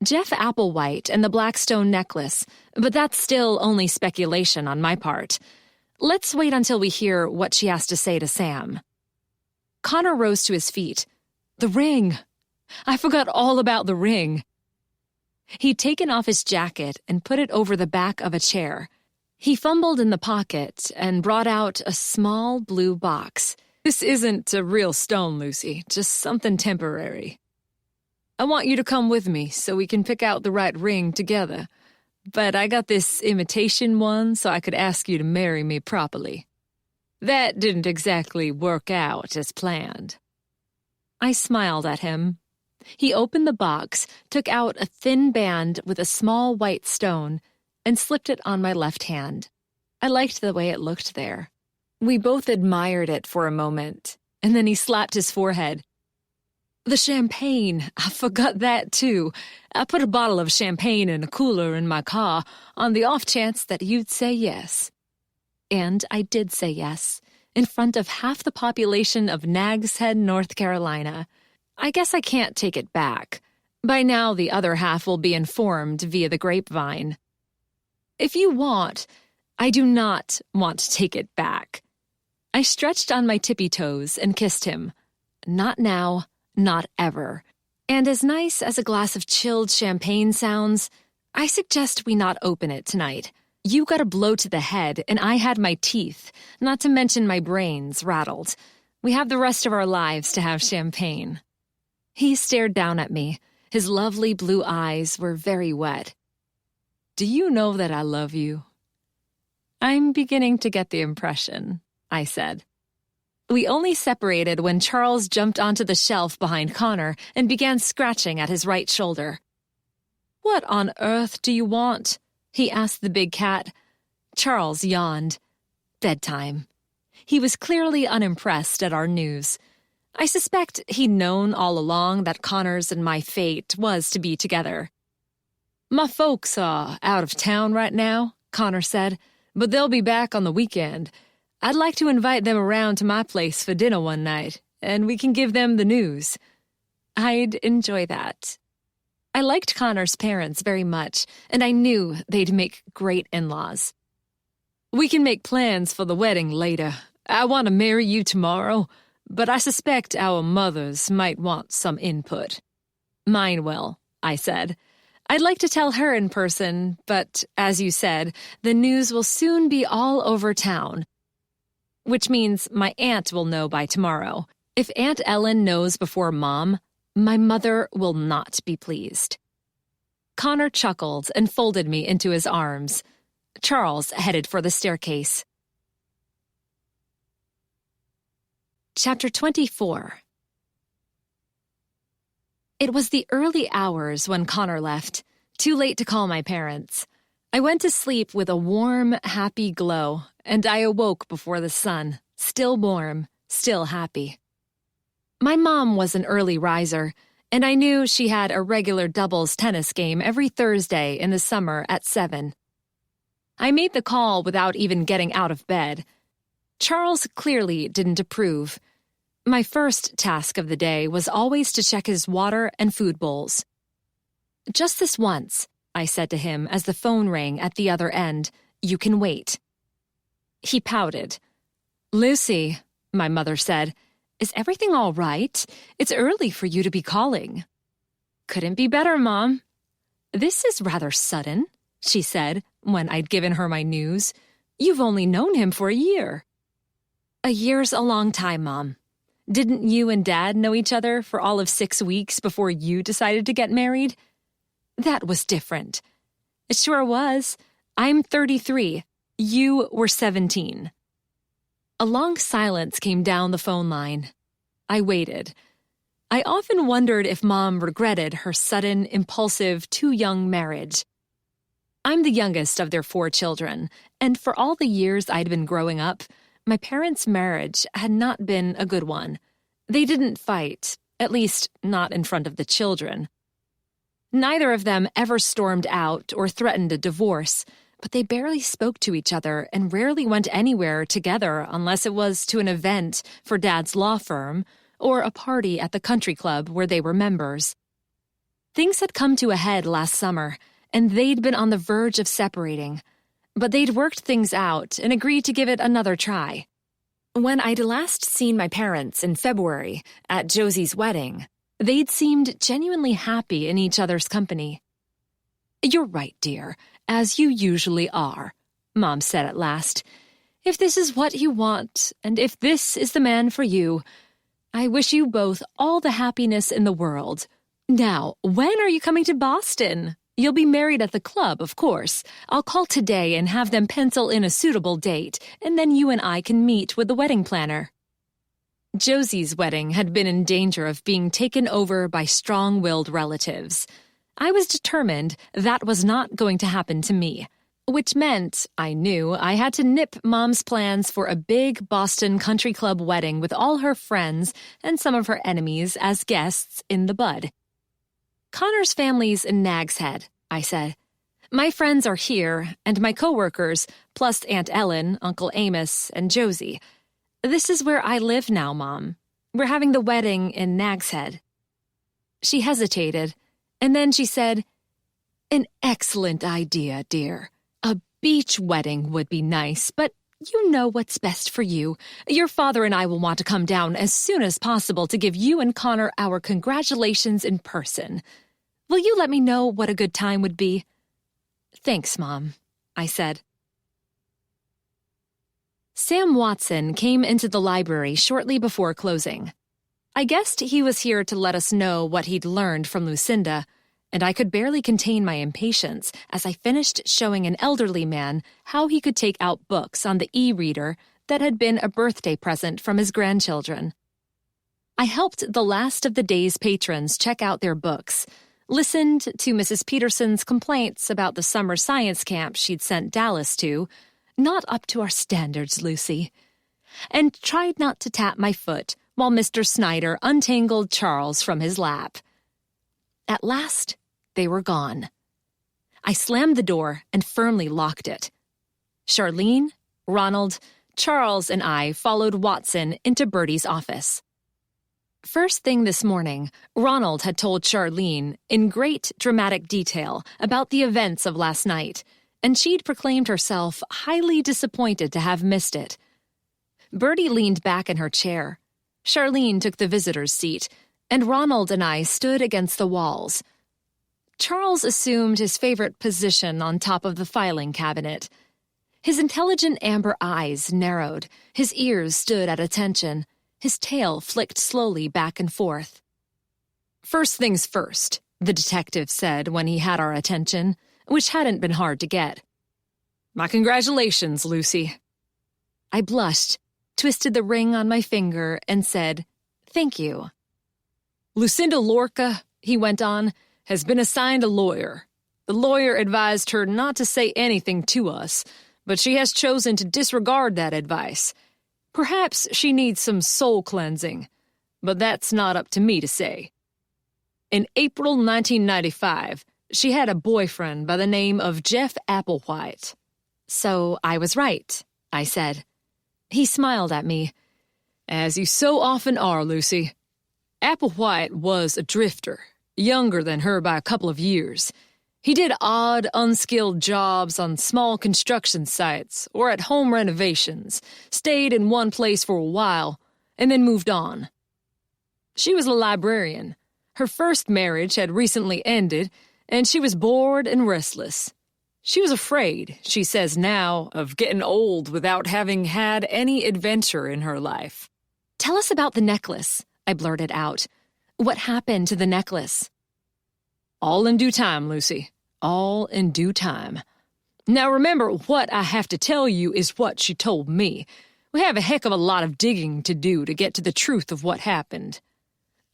Jeff Applewhite and the Blackstone necklace, but that's still only speculation on my part. Let's wait until we hear what she has to say to Sam. Connor rose to his feet. The ring! I forgot all about the ring. He'd taken off his jacket and put it over the back of a chair. He fumbled in the pocket and brought out a small blue box. This isn't a real stone, Lucy, just something temporary. I want you to come with me so we can pick out the right ring together. But I got this imitation one so I could ask you to marry me properly. That didn't exactly work out as planned. I smiled at him. He opened the box, took out a thin band with a small white stone, and slipped it on my left hand. I liked the way it looked there. We both admired it for a moment, and then he slapped his forehead. The champagne, I forgot that too. I put a bottle of champagne in a cooler in my car on the off chance that you'd say yes. And I did say yes, in front of half the population of Nags Head, North Carolina. I guess I can't take it back. By now the other half will be informed via the grapevine. If you want, I do not want to take it back. I stretched on my tippy toes and kissed him. Not now. Not ever. And as nice as a glass of chilled champagne sounds, I suggest we not open it tonight. You got a blow to the head, and I had my teeth, not to mention my brains, rattled. We have the rest of our lives to have champagne. He stared down at me. His lovely blue eyes were very wet. Do you know that I love you? I'm beginning to get the impression, I said. We only separated when Charles jumped onto the shelf behind Connor and began scratching at his right shoulder. What on earth do you want? He asked the big cat. Charles yawned. Bedtime. He was clearly unimpressed at our news. I suspect he'd known all along that Connor's and my fate was to be together. My folks are out of town right now, Connor said, but they'll be back on the weekend. I'd like to invite them around to my place for dinner one night, and we can give them the news. I'd enjoy that. I liked Connor's parents very much, and I knew they'd make great in-laws. We can make plans for the wedding later. I want to marry you tomorrow, but I suspect our mothers might want some input. Mine will, I said. I'd like to tell her in person, but, as you said, the news will soon be all over town. Which means my aunt will know by tomorrow. If Aunt Ellen knows before Mom, my mother will not be pleased. Connor chuckled and folded me into his arms. Charles headed for the staircase. Chapter 24. It was the early hours when Connor left, too late to call my parents. I went to sleep with a warm, happy glow, and I awoke before the sun, still warm, still happy. My mom was an early riser, and I knew she had a regular doubles tennis game every Thursday in the summer at 7. I made the call without even getting out of bed. Charles clearly didn't approve. My first task of the day was always to check his water and food bowls. "Just this once," I said to him as the phone rang at the other end. "You can wait." He pouted. "Lucy," my mother said, "is everything all right? It's early for you to be calling." "Couldn't be better, Mom." "This is rather sudden," she said when I'd given her my news. "You've only known him for a year." "A year's a long time, Mom. Didn't you and Dad know each other for all of 6 weeks before you decided to get married?" "That was different." "It sure was. I'm 33. You were 17. A long silence came down the phone line. I waited. I often wondered if Mom regretted her sudden, impulsive, too-young marriage. I'm the youngest of their 4 children, and for all the years I'd been growing up, my parents' marriage had not been a good one. They didn't fight, at least not in front of the children. Neither of them ever stormed out or threatened a divorce, but they barely spoke to each other and rarely went anywhere together unless it was to an event for Dad's law firm or a party at the country club where they were members. Things had come to a head last summer, and they'd been on the verge of separating, but they'd worked things out and agreed to give it another try. When I'd last seen my parents in February at Josie's wedding, they'd seemed genuinely happy in each other's company. "You're right, dear, as you usually are," Mom said at last. "If this is what you want, and if this is the man for you, I wish you both all the happiness in the world. Now, when are you coming to Boston? You'll be married at the club, of course. I'll call today and have them pencil in a suitable date, and then you and I can meet with the wedding planner." Josie's wedding had been in danger of being taken over by strong-willed relatives. I was determined that was not going to happen to me, which meant I knew I had to nip Mom's plans for a big Boston country club wedding with all her friends and some of her enemies as guests in the bud. "Connor's family's in Nag's Head," I said. "My friends are here, and my coworkers, plus Aunt Ellen, Uncle Amos, and Josie. This is where I live now, Mom. We're having the wedding in Nag's Head." She hesitated, and then she said, "An excellent idea, dear. A beach wedding would be nice, but you know what's best for you. Your father and I will want to come down as soon as possible to give you and Connor our congratulations in person. Will you let me know what a good time would be?" "Thanks, Mom," I said. Sam Watson came into the library shortly before closing. I guessed he was here to let us know what he'd learned from Lucinda, and I could barely contain my impatience as I finished showing an elderly man how he could take out books on the e-reader that had been a birthday present from his grandchildren. I helped the last of the day's patrons check out their books, listened to Mrs. Peterson's complaints about the summer science camp she'd sent Dallas to, "Not up to our standards, Lucy," and tried not to tap my foot while Mr. Snyder untangled Charles from his lap. At last, they were gone. I slammed the door and firmly locked it. Charlene, Ronald, Charles, and I followed Watson into Bertie's office. First thing this morning, Ronald had told Charlene in great dramatic detail about the events of last night, and she'd proclaimed herself highly disappointed to have missed it. Bertie leaned back in her chair. Charlene took the visitor's seat, and Ronald and I stood against the walls. Charles assumed his favorite position on top of the filing cabinet. His intelligent amber eyes narrowed, his ears stood at attention, his tail flicked slowly back and forth. "First things first," the detective said when he had our attention, which hadn't been hard to get. "My congratulations, Lucy." I blushed, twisted the ring on my finger, and said, "Thank you." "Lucinda Lorca," he went on, "has been assigned a lawyer. The lawyer advised her not to say anything to us, but she has chosen to disregard that advice. Perhaps she needs some soul cleansing, but that's not up to me to say. In April 1995, she had a boyfriend by the name of Jeff Applewhite." "So I was right," I said. He smiled at me. "As you so often are, Lucy. Applewhite was a drifter, younger than her by a couple of years. He did odd, unskilled jobs on small construction sites or at home renovations, stayed in one place for a while, and then moved on. She was a librarian. Her first marriage had recently ended, and she was bored and restless. She was afraid, she says now, of getting old without having had any adventure in her life." "Tell us about the necklace," I blurted out. "What happened to the necklace?" "All in due time, Lucy. All in due time. Now remember, what I have to tell you is what she told me. We have a heck of a lot of digging to do to get to the truth of what happened."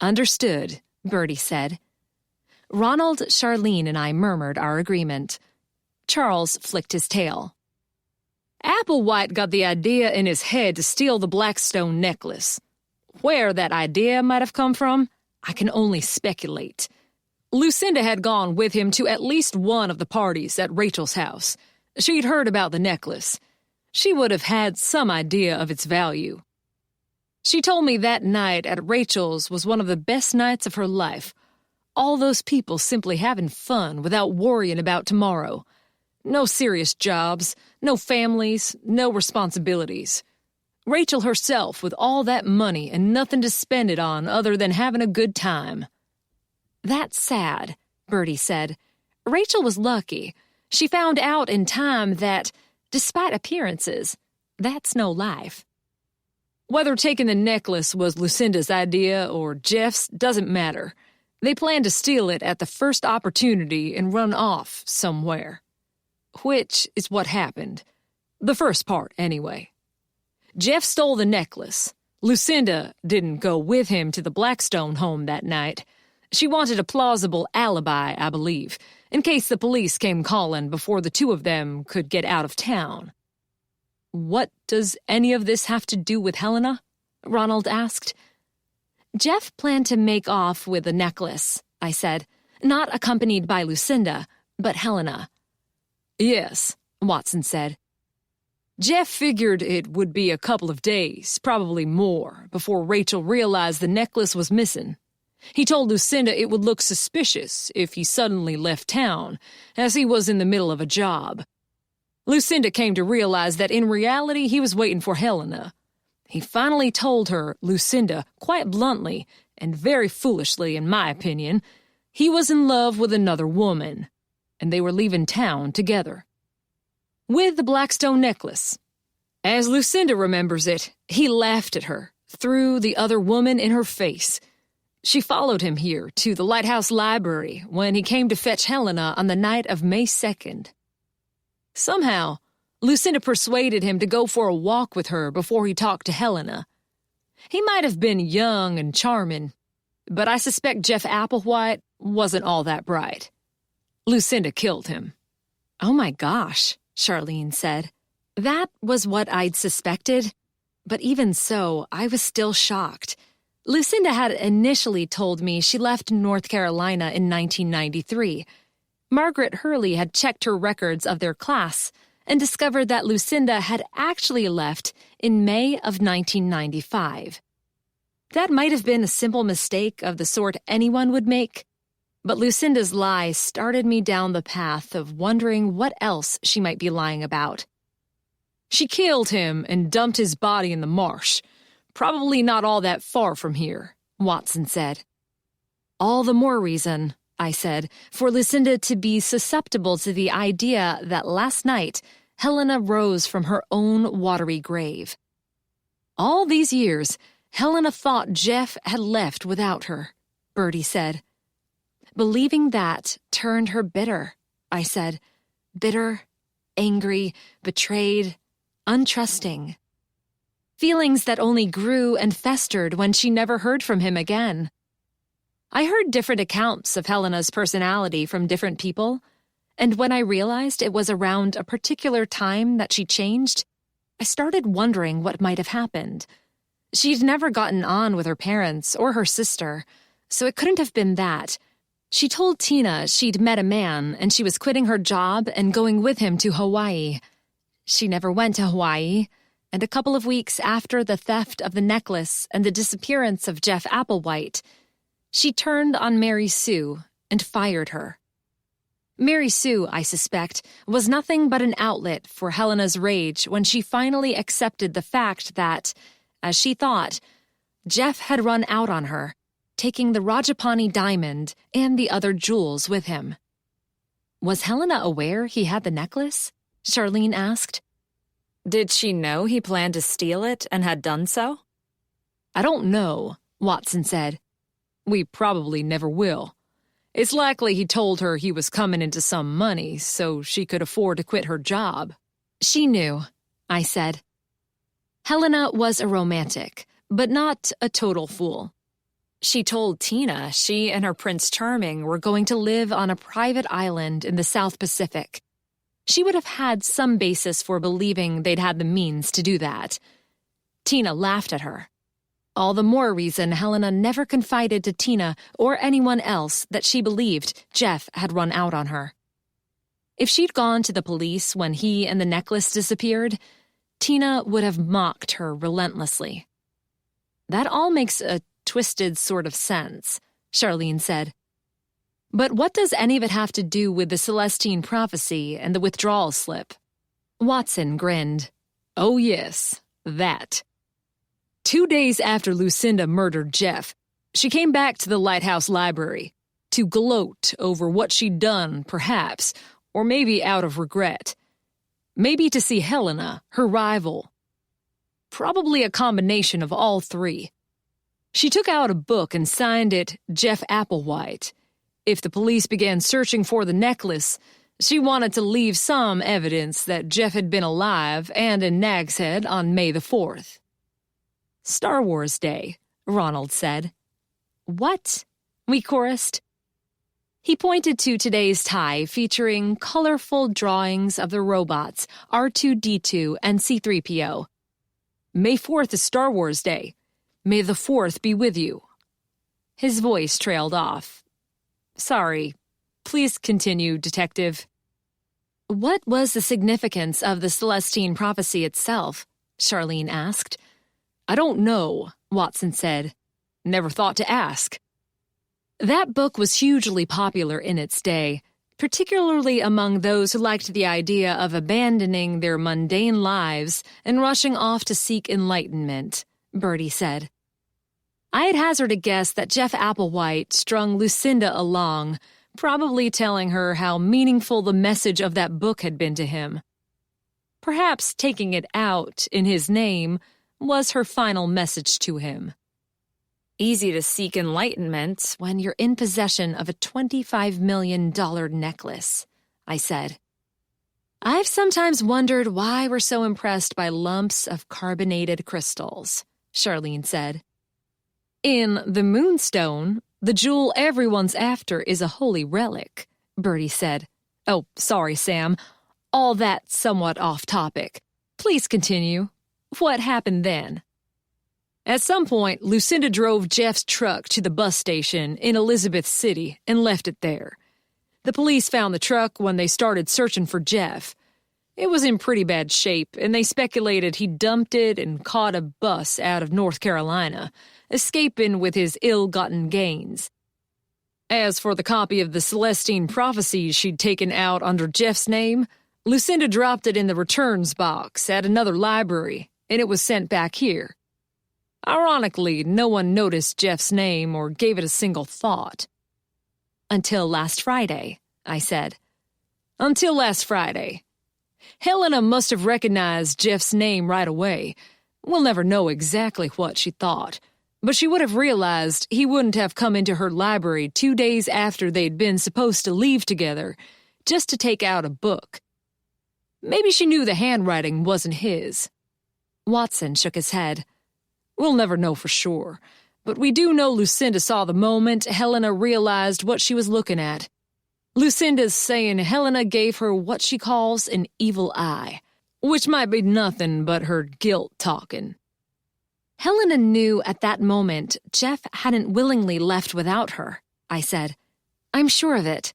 "Understood," Bertie said. Ronald, Charlene, and I murmured our agreement. Charles flicked his tail. "Applewhite got the idea in his head to steal the Blackstone necklace. Where that idea might have come from, I can only speculate. Lucinda had gone with him to at least one of the parties at Rachel's house. She'd heard about the necklace. She would have had some idea of its value. She told me that night at Rachel's was one of the best nights of her life. All those people simply having fun without worrying about tomorrow. No serious jobs, no families, no responsibilities. Rachel herself with all that money and nothing to spend it on other than having a good time. That's sad, Bertie said. Rachel was lucky. She found out in time that, despite appearances, that's no life. Whether taking the necklace was Lucinda's idea or Jeff's doesn't matter. They planned to steal it at the first opportunity and run off somewhere. Which is what happened. The first part, anyway. Jeff stole the necklace. Lucinda didn't go with him to the Blackstone home that night. She wanted a plausible alibi, I believe, in case the police came calling before the two of them could get out of town. What does any of this have to do with Helena? Ronald asked. Jeff planned to make off with the necklace, I said, not accompanied by Lucinda, but Helena. Yes, Watson said. Jeff figured it would be a couple of days, probably more, before Rachel realized the necklace was missing. He told Lucinda it would look suspicious if he suddenly left town, as he was in the middle of a job. Lucinda came to realize that in reality he was waiting for Helena. He finally told her, Lucinda, quite bluntly, and very foolishly in my opinion, he was in love with another woman, and they were leaving town together. With the Blackstone necklace. As Lucinda remembers it, he laughed at her, threw the other woman in her face. She followed him here to the Lighthouse Library when he came to fetch Helena on the night of May 2nd. Somehow, Lucinda persuaded him to go for a walk with her before he talked to Helena. He might have been young and charming, but I suspect Jeff Applewhite wasn't all that bright. Lucinda killed him. Oh my gosh, Charlene said. That was what I'd suspected, but even so, I was still shocked. Lucinda had initially told me she left North Carolina in 1993. Margaret Hurley had checked her records of their class and discovered that Lucinda had actually left in May of 1995. That might have been a simple mistake of the sort anyone would make, but Lucinda's lie started me down the path of wondering what else she might be lying about. She killed him and dumped his body in the marsh. Probably not all that far from here, Watson said. All the more reason, I said, for Lucinda to be susceptible to the idea that last night Helena rose from her own watery grave. All these years, Helena thought Jeff had left without her, Bertie said. Believing that turned her bitter, I said. Bitter, angry, betrayed, untrusting. Feelings that only grew and festered when she never heard from him again. I heard different accounts of Helena's personality from different people, and when I realized it was around a particular time that she changed, I started wondering what might have happened. She'd never gotten on with her parents or her sister, so it couldn't have been that. She told Tina she'd met a man and she was quitting her job and going with him to Hawaii. She never went to Hawaii, and a couple of weeks after the theft of the necklace and the disappearance of Jeff Applewhite, she turned on Mary Sue and fired her. Mary Sue, I suspect, was nothing but an outlet for Helena's rage when she finally accepted the fact that, as she thought, Jeff had run out on her, taking the Rajapani diamond and the other jewels with him. Was Helena aware he had the necklace? Charlene asked. Did she know he planned to steal it and had done so? I don't know, Watson said. We probably never will. It's likely he told her he was coming into some money so she could afford to quit her job. She knew, I said. Helena was a romantic, but not a total fool. She told Tina she and her Prince Charming were going to live on a private island in the South Pacific. She would have had some basis for believing they'd had the means to do that. Tina laughed at her. All the more reason Helena never confided to Tina or anyone else that she believed Jeff had run out on her. If she'd gone to the police when he and the necklace disappeared, Tina would have mocked her relentlessly. That all makes a twisted sort of sense, Charlene said. But what does any of it have to do with the Celestine prophecy and the withdrawal slip? Watson grinned. Oh yes, that. 2 days after Lucinda murdered Jeff, she came back to the Lighthouse Library to gloat over what she'd done, perhaps, or maybe out of regret. Maybe to see Helena, her rival. Probably a combination of all three. She took out a book and signed it Jeff Applewhite. If the police began searching for the necklace, she wanted to leave some evidence that Jeff had been alive and in Nag's Head on May the 4th. Star Wars Day, Ronald said. What? We chorused. He pointed to today's tie featuring colorful drawings of the robots R2-D2 and C-3PO. May 4th is Star Wars Day. May the 4th be with you. His voice trailed off. Sorry. Please continue, Detective. What was the significance of the Celestine prophecy itself? Charlene asked. I don't know, Watson said. Never thought to ask. That book was hugely popular in its day, particularly among those who liked the idea of abandoning their mundane lives and rushing off to seek enlightenment, Bertie said. I had hazarded a guess that Jeff Applewhite strung Lucinda along, probably telling her how meaningful the message of that book had been to him. Perhaps taking it out in his name was her final message to him. Easy to seek enlightenment when you're in possession of a $25 million necklace, I said. I've sometimes wondered why we're so impressed by lumps of carbonated crystals, Charlene said. In the Moonstone, the jewel everyone's after is a holy relic, Bertie said. Oh, sorry, Sam. All that somewhat off topic. Please continue. What happened then? At some point, Lucinda drove Jeff's truck to the bus station in Elizabeth City and left it there. The police found the truck when they started searching for Jeff. It was in pretty bad shape, and they speculated he dumped it and caught a bus out of North Carolina, escaping with his ill-gotten gains. As for the copy of the Celestine prophecy she'd taken out under Jeff's name, Lucinda dropped it in the returns box at another library, and it was sent back here. Ironically, no one noticed Jeff's name or gave it a single thought. Until last Friday, I said. Until last Friday. Helena must have recognized Jeff's name right away. We'll never know exactly what she thought, but she would have realized he wouldn't have come into her library 2 days after they'd been supposed to leave together, just to take out a book. Maybe she knew the handwriting wasn't his. Watson shook his head. We'll never know for sure, but we do know Lucinda saw the moment Helena realized what she was looking at. Lucinda's saying Helena gave her what she calls an evil eye, which might be nothing but her guilt talking. Helena knew at that moment Jeff hadn't willingly left without her, I said. I'm sure of it,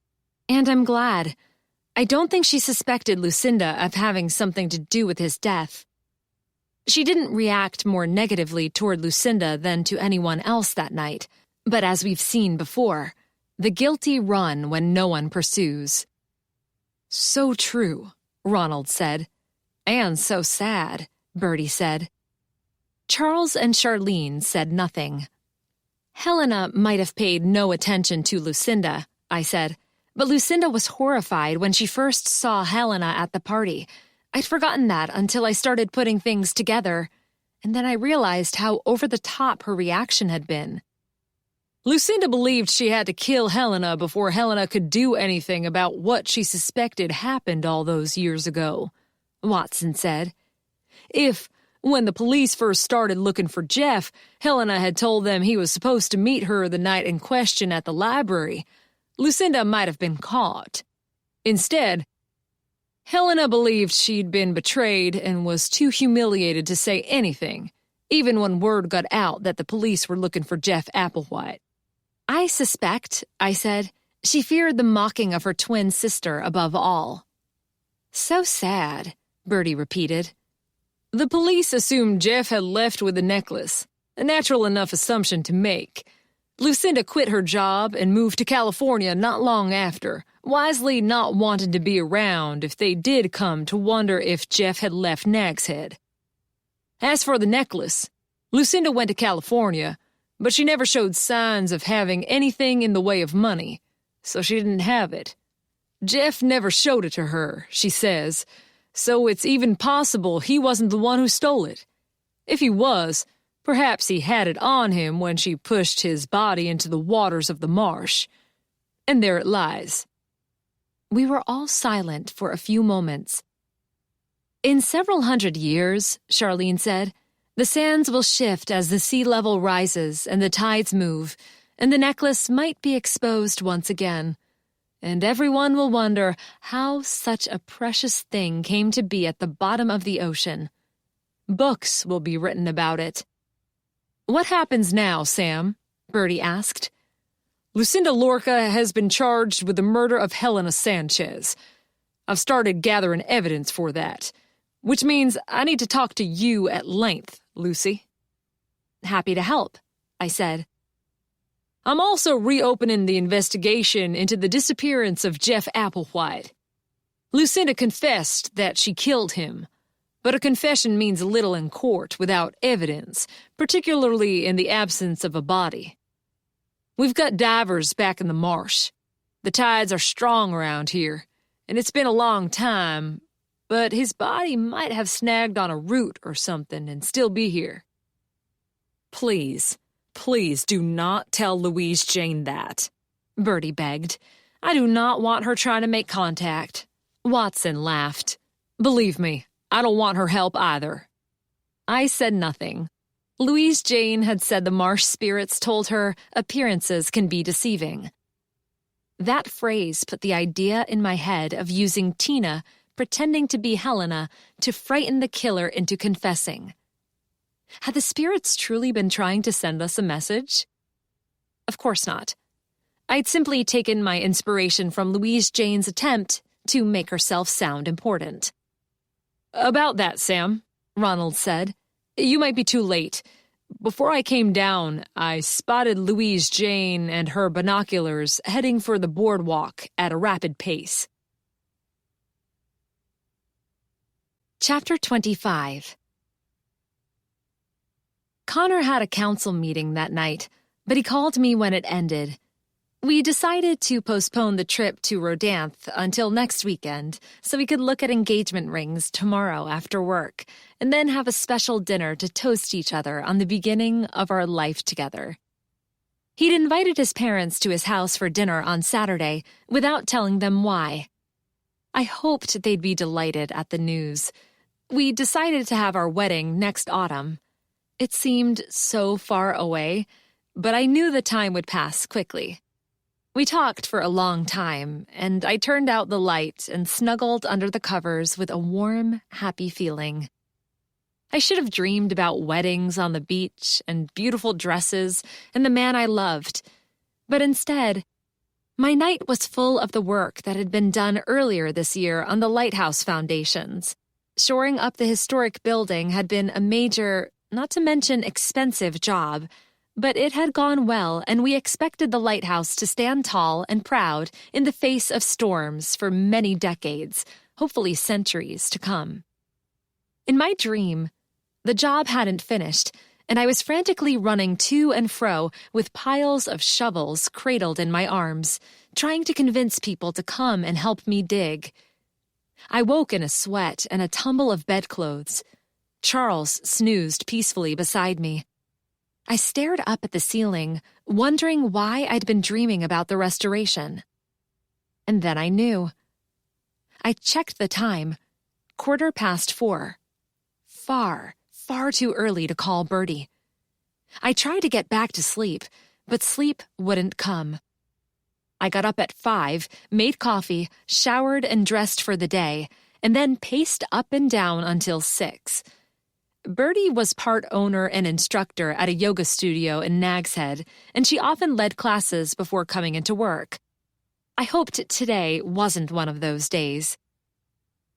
and I'm glad. I don't think she suspected Lucinda of having something to do with his death. She didn't react more negatively toward Lucinda than to anyone else that night, but as we've seen before, the guilty run when no one pursues. So true, Ronald said. And so sad, Bertie said. Charles and Charlene said nothing. Helena might have paid no attention to Lucinda, I said, but Lucinda was horrified when she first saw Helena at the party. I'd forgotten that until I started putting things together, and then I realized how over-the-top her reaction had been. Lucinda believed she had to kill Helena before Helena could do anything about what she suspected happened all those years ago, Watson said. If, when the police first started looking for Jeff, Helena had told them he was supposed to meet her the night in question at the library, Lucinda might have been caught. Instead, Helena believed she'd been betrayed and was too humiliated to say anything, even when word got out that the police were looking for Jeff Applewhite. I suspect, I said, she feared the mocking of her twin sister above all. So sad, Bertie repeated. The police assumed Jeff had left with the necklace, a natural enough assumption to make. Lucinda quit her job and moved to California not long after, wisely not wanting to be around if they did come to wonder if Jeff had left Nag's Head. As for the necklace, Lucinda went to California, but she never showed signs of having anything in the way of money, so she didn't have it. Jeff never showed it to her, she says, so it's even possible he wasn't the one who stole it. If he was, perhaps he had it on him when she pushed his body into the waters of the marsh. And there it lies. We were all silent for a few moments. In several hundred years, Charlene said, the sands will shift as the sea level rises and the tides move, and the necklace might be exposed once again. And everyone will wonder how such a precious thing came to be at the bottom of the ocean. Books will be written about it. What happens now, Sam? Bertie asked. Lucinda Lorca has been charged with the murder of Helena Sanchez. I've started gathering evidence for that, which means I need to talk to you at length, Lucy. Happy to help, I said. I'm also reopening the investigation into the disappearance of Jeff Applewhite. Lucinda confessed that she killed him, but a confession means little in court without evidence, particularly in the absence of a body. We've got divers back in the marsh. The tides are strong around here, and it's been a long time, but his body might have snagged on a root or something and still be here. Please do not tell Louise Jane that, Bertie begged. I do not want her trying to make contact. Watson laughed. Believe me, I don't want her help either. I said nothing. Louise Jane had said the marsh spirits told her appearances can be deceiving. That phrase put the idea in my head of using Tina, pretending to be Helena, to frighten the killer into confessing. Had the spirits truly been trying to send us a message? Of course not. I'd simply taken my inspiration from Louise Jane's attempt to make herself sound important. About that, Sam, Ronald said. You might be too late. Before I came down, I spotted Louise Jane and her binoculars heading for the boardwalk at a rapid pace. Chapter 25. Connor had a council meeting that night, but he called me when it ended. We decided to postpone the trip to Rodanthe until next weekend so we could look at engagement rings tomorrow after work and then have a special dinner to toast each other on the beginning of our life together. He'd invited his parents to his house for dinner on Saturday without telling them why. I hoped they'd be delighted at the news. We decided to have our wedding next autumn. It seemed so far away, but I knew the time would pass quickly. We talked for a long time, and I turned out the light and snuggled under the covers with a warm, happy feeling. I should have dreamed about weddings on the beach and beautiful dresses and the man I loved, but instead, my night was full of the work that had been done earlier this year on the lighthouse foundations. Shoring up the historic building had been a major, not to mention expensive job, but it had gone well, and we expected the lighthouse to stand tall and proud in the face of storms for many decades, hopefully centuries to come. In my dream, the job hadn't finished, and I was frantically running to and fro with piles of shovels cradled in my arms, trying to convince people to come and help me dig. I woke in a sweat and a tumble of bedclothes. Charles snoozed peacefully beside me. I stared up at the ceiling, wondering why I'd been dreaming about the restoration. And then I knew. I checked the time. 4:15. Far too early to call Bertie. I tried to get back to sleep, but sleep wouldn't come. I got up at 5, made coffee, showered and dressed for the day, and then paced up and down until 6. Bertie was part owner and instructor at a yoga studio in Nag's Head, and she often led classes before coming into work. I hoped today wasn't one of those days.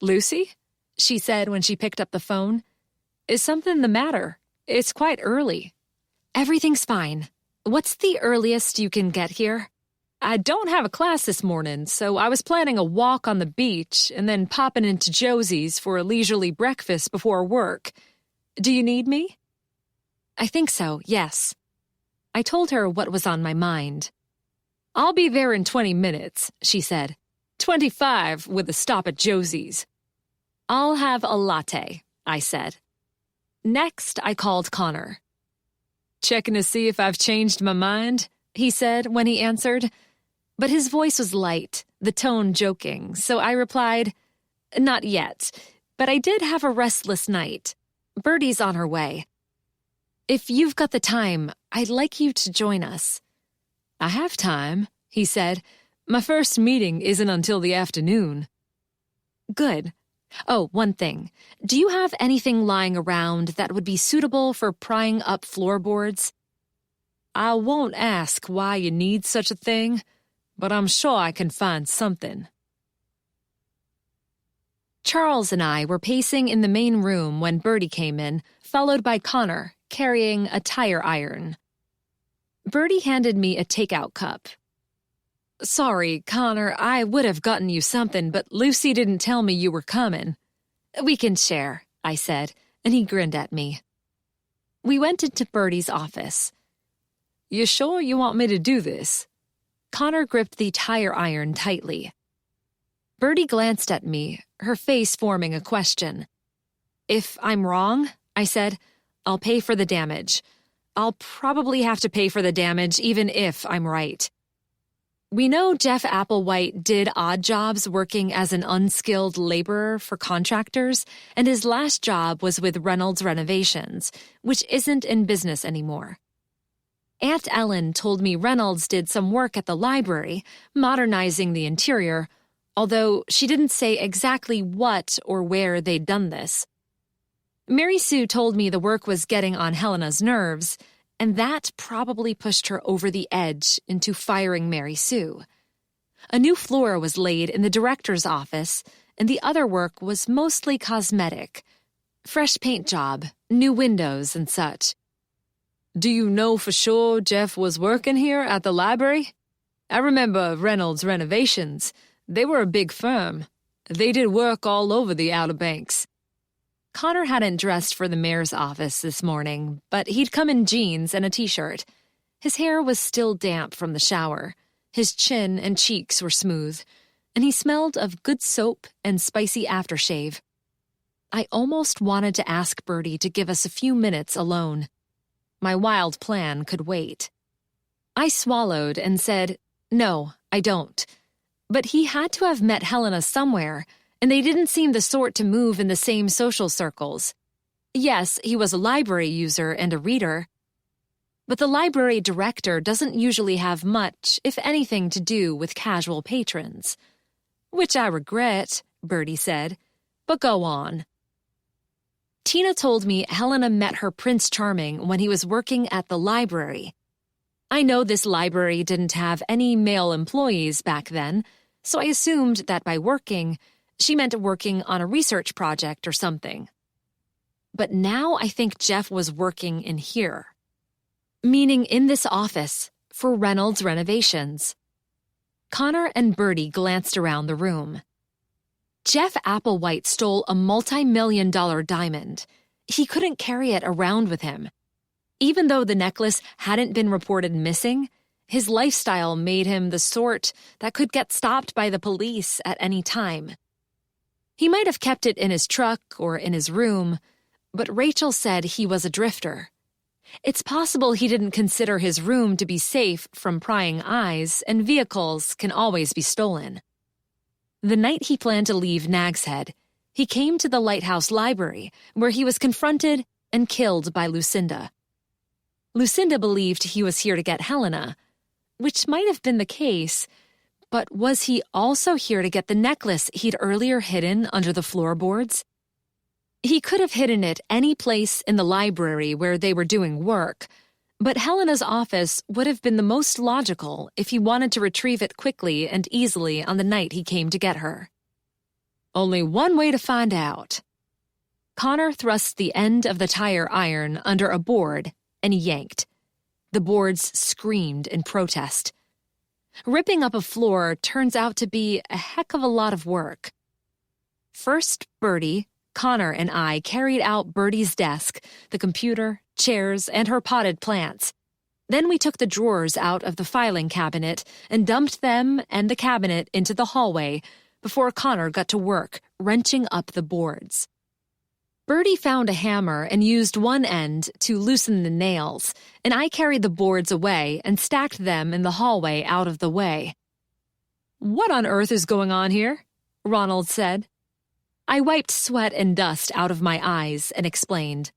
"Lucy?" she said when she picked up the phone. "Is something the matter? It's quite early." "Everything's fine. What's the earliest you can get here?" "I don't have a class this morning, so I was planning a walk on the beach and then popping into Josie's for a leisurely breakfast before work. Do you need me?" "I think so, yes." I told her what was on my mind. "I'll be there in 20 minutes, she said. 25 with a stop at Josie's." "I'll have a latte," I said. Next, I called Connor. "Checking to see if I've changed my mind," he said when he answered. But his voice was light, the tone joking, so I replied, "Not yet, but I did have a restless night. Bertie's on her way. If you've got the time, I'd like you to join us." "I have time," he said. "My first meeting isn't until the afternoon." "Good. Oh, one thing. Do you have anything lying around that would be suitable for prying up floorboards?" "I won't ask why you need such a thing, but I'm sure I can find something." Charles and I were pacing in the main room when Bertie came in, followed by Connor, carrying a tire iron. Bertie handed me a takeout cup. "Sorry, Connor, I would have gotten you something, but Lucy didn't tell me you were coming." "We can share," I said, and he grinned at me. We went into Bertie's office. "You sure you want me to do this?" Connor gripped the tire iron tightly. Bertie glanced at me, her face forming a question. "If I'm wrong," I said, "I'll pay for the damage. I'll probably have to pay for the damage even if I'm right." We know Jeff Applewhite did odd jobs working as an unskilled laborer for contractors, and his last job was with Reynolds Renovations, which isn't in business anymore. Aunt Ellen told me Reynolds did some work at the library, modernizing the interior, although she didn't say exactly what or where they'd done this. Mary Sue told me the work was getting on Helena's nerves, and that probably pushed her over the edge into firing Mary Sue. A new floor was laid in the director's office, and the other work was mostly cosmetic. Fresh paint job, new windows, and such. "Do you know for sure Jeff was working here at the library? I remember Reynolds Renovations. They were a big firm. They did work all over the Outer Banks." Connor hadn't dressed for the mayor's office this morning, but he'd come in jeans and a t-shirt. His hair was still damp from the shower. His chin and cheeks were smooth, and he smelled of good soap and spicy aftershave. I almost wanted to ask Bertie to give us a few minutes alone. My wild plan could wait. I swallowed and said, "No, I don't." But he had to have met Helena somewhere, and they didn't seem the sort to move in the same social circles. Yes, he was a library user and a reader, but the library director doesn't usually have much, if anything, to do with casual patrons. "Which I regret," Bertie said, "but go on." Tina told me Helena met her Prince Charming when he was working at the library. I know this library didn't have any male employees back then, so I assumed that by working, she meant working on a research project or something. But now I think Jeff was working in here. Meaning in this office, for Reynolds Renovations. Connor and Bertie glanced around the room. Jeff Applewhite stole a multi-million-dollar diamond. He couldn't carry it around with him. Even though the necklace hadn't been reported missing, his lifestyle made him the sort that could get stopped by the police at any time. He might have kept it in his truck or in his room, but Rachel said he was a drifter. It's possible he didn't consider his room to be safe from prying eyes, and vehicles can always be stolen. The night he planned to leave Nag's Head, he came to the Lighthouse Library, where he was confronted and killed by Lucinda. Lucinda believed he was here to get Helena, which might have been the case, but was he also here to get the necklace he'd earlier hidden under the floorboards? He could have hidden it any place in the library where they were doing work, but Helena's office would have been the most logical if he wanted to retrieve it quickly and easily on the night he came to get her. Only one way to find out. Connor thrust the end of the tire iron under a board and yanked. The boards screamed in protest. Ripping up a floor turns out to be a heck of a lot of work. First, Bertie, Connor, and I carried out Bertie's desk, the computer, chairs, and her potted plants. Then we took the drawers out of the filing cabinet and dumped them and the cabinet into the hallway before Connor got to work, wrenching up the boards. Bertie found a hammer and used one end to loosen the nails, and I carried the boards away and stacked them in the hallway out of the way. "What on earth is going on here?" Ronald said. I wiped sweat and dust out of my eyes and explained.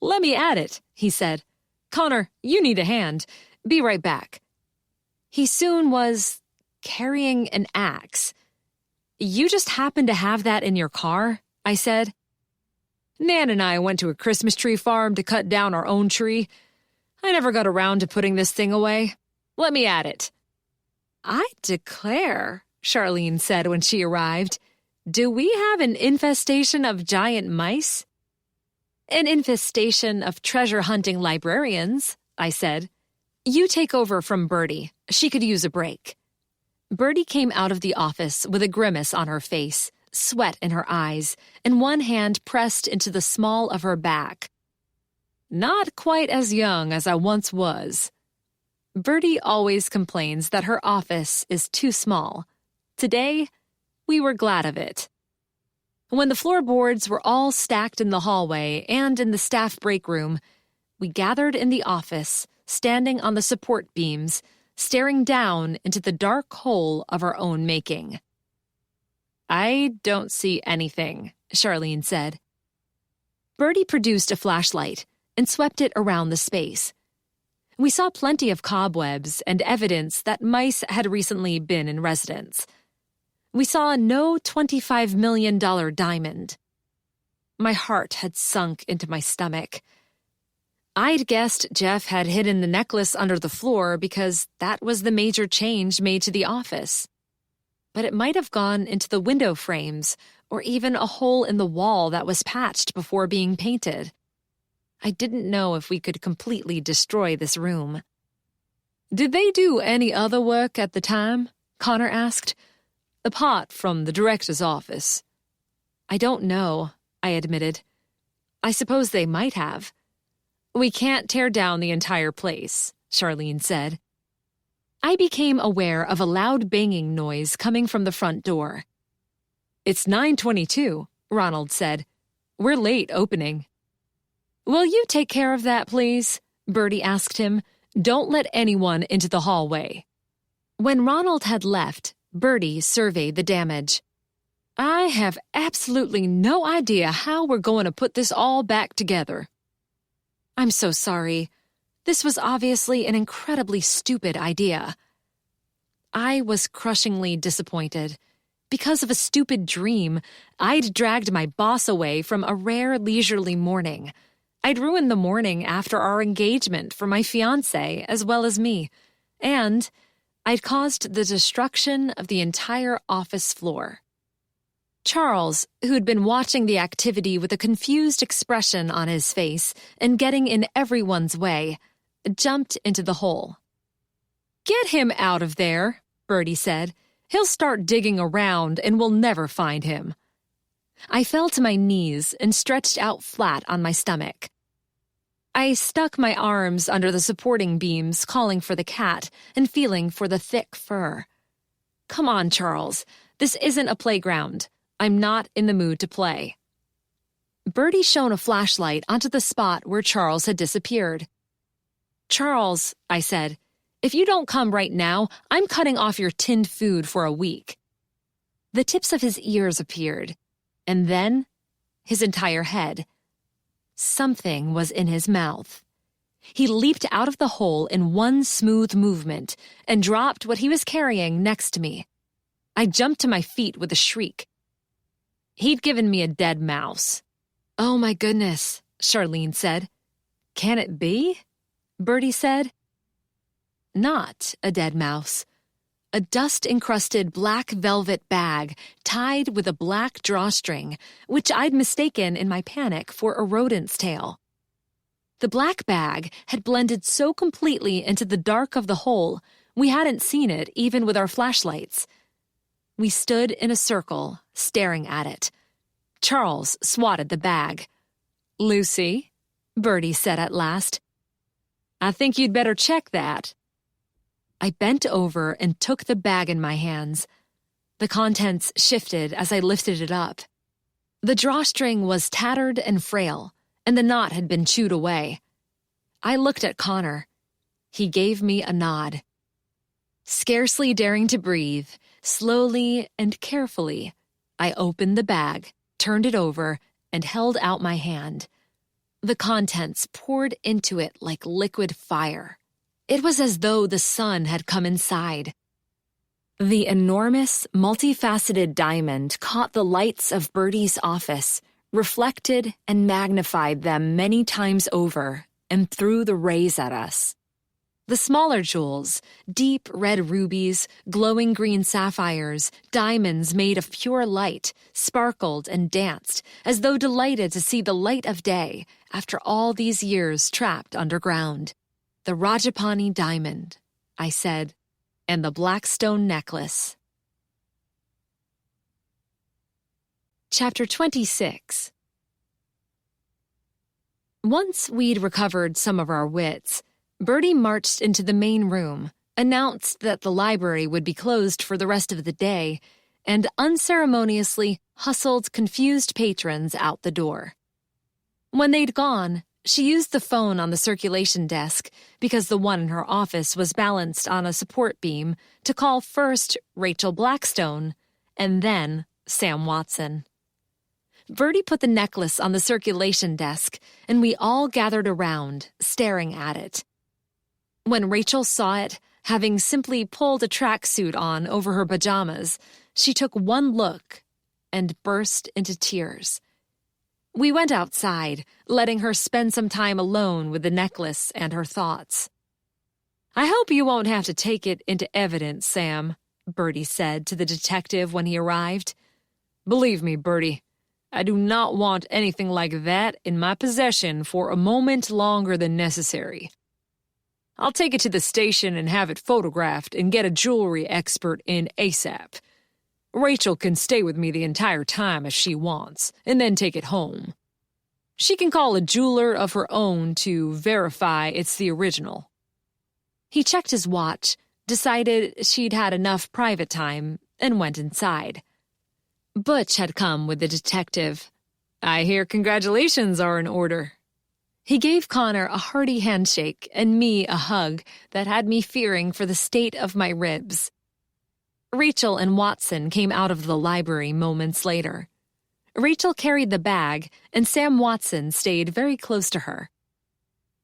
"Let me at it," he said. "Connor, you need a hand. Be right back." He soon was carrying an axe. "You just happen to have that in your car?" I said. "Nan and I went to a Christmas tree farm to cut down our own tree. I never got around to putting this thing away. Let me at it." "I declare," Charlene said when she arrived, "do we have an infestation of giant mice?" "An infestation of treasure-hunting librarians," I said. "You take over from Bertie. She could use a break." Bertie came out of the office with a grimace on her face, sweat in her eyes, and one hand pressed into the small of her back. "Not quite as young as I once was." Bertie always complains that her office is too small. Today, we were glad of it. When the floorboards were all stacked in the hallway and in the staff break room, we gathered in the office, standing on the support beams, staring down into the dark hole of our own making. "I don't see anything," Charlene said. Bertie produced a flashlight and swept it around the space. We saw plenty of cobwebs and evidence that mice had recently been in residence. We saw no $25 million diamond. My heart had sunk into my stomach. I'd guessed Jeff had hidden the necklace under the floor because that was the major change made to the office. But it might have gone into the window frames or even a hole in the wall that was patched before being painted. I didn't know if we could completely destroy this room. "Did they do any other work at the time?" Connor asked. "Apart from the director's office." "I don't know," I admitted. "I suppose they might have." "We can't tear down the entire place," Charlene said. I became aware of a loud banging noise coming from the front door. "It's 9:22, Ronald said. "We're late opening." "Will you take care of that, please?" Bertie asked him. "Don't let anyone into the hallway." When Ronald had left, Bertie surveyed the damage. "I have absolutely no idea how we're going to put this all back together." "I'm so sorry. This was obviously an incredibly stupid idea." I was crushingly disappointed. Because of a stupid dream, I'd dragged my boss away from a rare leisurely morning. I'd ruined the morning after our engagement for my fiancé as well as me, and I'd caused the destruction of the entire office floor. Charles, who'd been watching the activity with a confused expression on his face and getting in everyone's way, jumped into the hole. "Get him out of there," Bertie said. "He'll start digging around and we'll never find him." I fell to my knees and stretched out flat on my stomach. I stuck my arms under the supporting beams, calling for the cat and feeling for the thick fur. "Come on, Charles. This isn't a playground. I'm not in the mood to play." Bertie shone a flashlight onto the spot where Charles had disappeared. "Charles," I said, "if you don't come right now, I'm cutting off your tinned food for a week." The tips of his ears appeared, and then his entire head. Something was in his mouth. He leaped out of the hole in one smooth movement and dropped what he was carrying next to me. I jumped to my feet with a shriek. He'd given me a dead mouse. "Oh my goodness," Charlene said. "Can it be?" Bertie said. Not a dead mouse. A dust-encrusted black velvet bag tied with a black drawstring, which I'd mistaken in my panic for a rodent's tail. The black bag had blended so completely into the dark of the hole, we hadn't seen it even with our flashlights. We stood in a circle, staring at it. Charles swatted the bag. "Lucy," Bertie said at last, "I think you'd better check that." I bent over and took the bag in my hands. The contents shifted as I lifted it up. The drawstring was tattered and frail, and the knot had been chewed away. I looked at Connor. He gave me a nod. Scarcely daring to breathe, slowly and carefully, I opened the bag, turned it over, and held out my hand. The contents poured into it like liquid fire. It was as though the sun had come inside. The enormous, multifaceted diamond caught the lights of Bertie's office, reflected and magnified them many times over, and threw the rays at us. The smaller jewels, deep red rubies, glowing green sapphires, diamonds made of pure light, sparkled and danced, as though delighted to see the light of day after all these years trapped underground. "The Rajapani diamond," I said, "and the black stone necklace." Chapter 26. Once we'd recovered some of our wits, Bertie marched into the main room, announced that the library would be closed for the rest of the day, and unceremoniously hustled confused patrons out the door. When they'd gone, she used the phone on the circulation desk, because the one in her office was balanced on a support beam, to call first Rachel Blackstone and then Sam Watson. Bertie put the necklace on the circulation desk, and we all gathered around, staring at it. When Rachel saw it, having simply pulled a tracksuit on over her pajamas, she took one look and burst into tears. We went outside, letting her spend some time alone with the necklace and her thoughts. "I hope you won't have to take it into evidence, Sam," Bertie said to the detective when he arrived. "Believe me, Bertie, I do not want anything like that in my possession for a moment longer than necessary. I'll take it to the station and have it photographed and get a jewelry expert in ASAP. Rachel can stay with me the entire time if she wants, and then take it home. She can call a jeweler of her own to verify it's the original." He checked his watch, decided she'd had enough private time, and went inside. Butch had come with the detective. "I hear congratulations are in order." He gave Connor a hearty handshake and me a hug that had me fearing for the state of my ribs. Rachel and Watson came out of the library moments later. Rachel carried the bag, and Sam Watson stayed very close to her.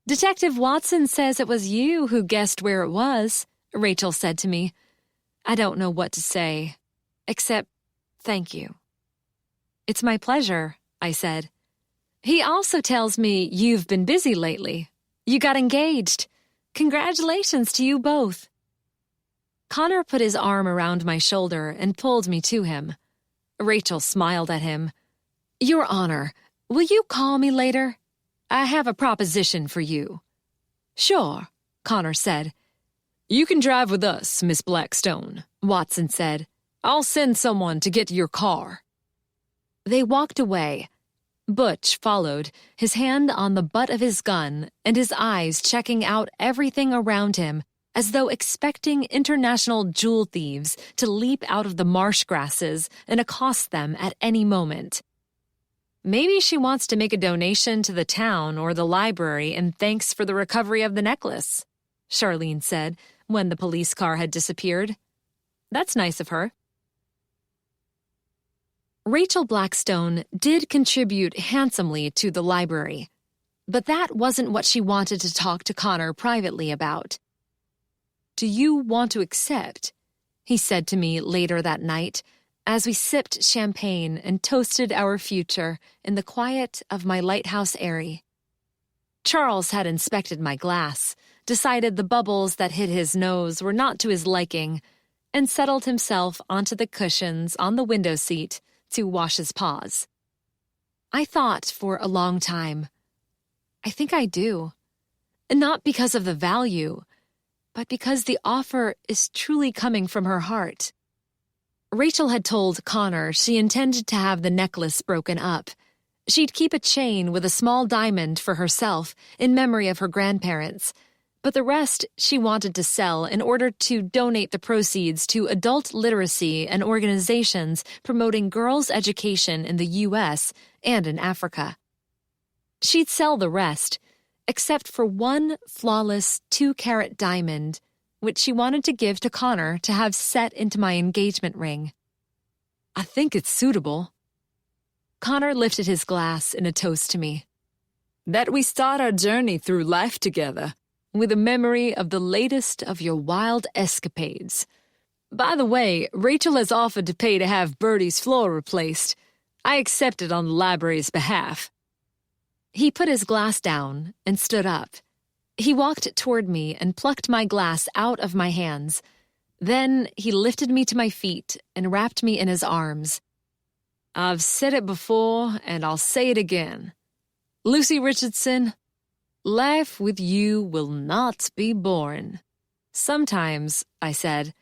"Detective Watson says it was you who guessed where it was," Rachel said to me. I don't know what to say, except thank you. "It's my pleasure," I said. "He also tells me you've been busy lately. You got engaged. Congratulations to you both." Connor put his arm around my shoulder and pulled me to him. Rachel smiled at him. "Your Honor, will you call me later? I have a proposition for you." "Sure," Connor said. "You can drive with us, Miss Blackstone," Watson said. "I'll send someone to get your car." They walked away. Butch followed, his hand on the butt of his gun and his eyes checking out everything around him as though expecting international jewel thieves to leap out of the marsh grasses and accost them at any moment. "Maybe she wants to make a donation to the town or the library in thanks for the recovery of the necklace," Charlene said when the police car had disappeared. "That's nice of her." Rachel Blackstone did contribute handsomely to the library, but that wasn't what she wanted to talk to Connor privately about. "Do you want to accept?" he said to me later that night, as we sipped champagne and toasted our future in the quiet of my lighthouse eyrie. Charles had inspected my glass, decided the bubbles that hit his nose were not to his liking, and settled himself onto the cushions on the window seat to wash his paws. I thought for a long time, I think I do. Not because of the value, but because the offer is truly coming from her heart. Rachel had told Connor she intended to have the necklace broken up. She'd keep a chain with a small diamond for herself in memory of her grandparents, but the rest she wanted to sell in order to donate the proceeds to adult literacy and organizations promoting girls' education in the U.S. and in Africa. She'd sell the rest, except for one flawless 2-carat diamond, which she wanted to give to Connor to have set into my engagement ring. I think it's suitable. Connor lifted his glass in a toast to me. That we start our journey through life together, with a memory of the latest of your wild escapades. By the way, Rachel has offered to pay to have Bertie's floor replaced. I accepted on the library's behalf. He put his glass down and stood up. He walked toward me and plucked my glass out of my hands. Then he lifted me to my feet and wrapped me in his arms. I've said it before, and I'll say it again. Lucy Richardson, life with you will not be boring. Sometimes, I said,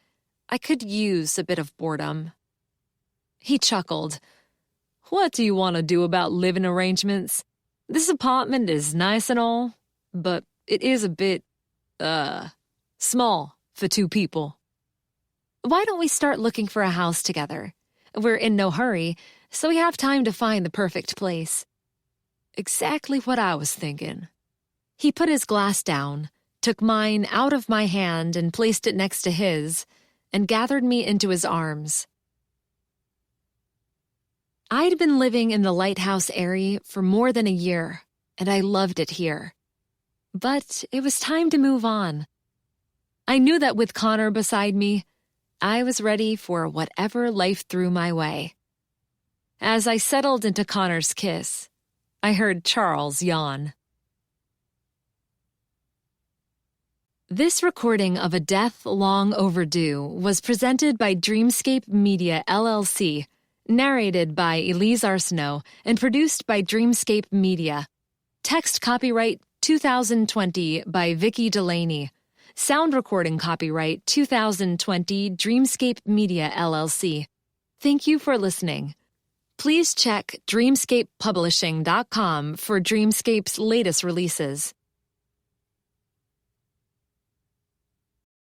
I could use a bit of boredom. He chuckled. What do you want to do about living arrangements? This apartment is nice and all, but it is a bit, small for 2 people. Why don't we start looking for a house together? We're in no hurry, so we have time to find the perfect place. Exactly what I was thinking. He put his glass down, took mine out of my hand and placed it next to his, and gathered me into his arms. I'd been living in the lighthouse area for more than a year, and I loved it here. But it was time to move on. I knew that with Connor beside me, I was ready for whatever life threw my way. As I settled into Connor's kiss, I heard Charles yawn. This recording of A Death Long Overdue was presented by Dreamscape Media, LLC, narrated by Elise Arsenault, and produced by Dreamscape Media. Text copyright 2020 by Vicky Delaney. Sound recording copyright 2020 Dreamscape Media, LLC. Thank you for listening. Please check dreamscapepublishing.com for Dreamscape's latest releases.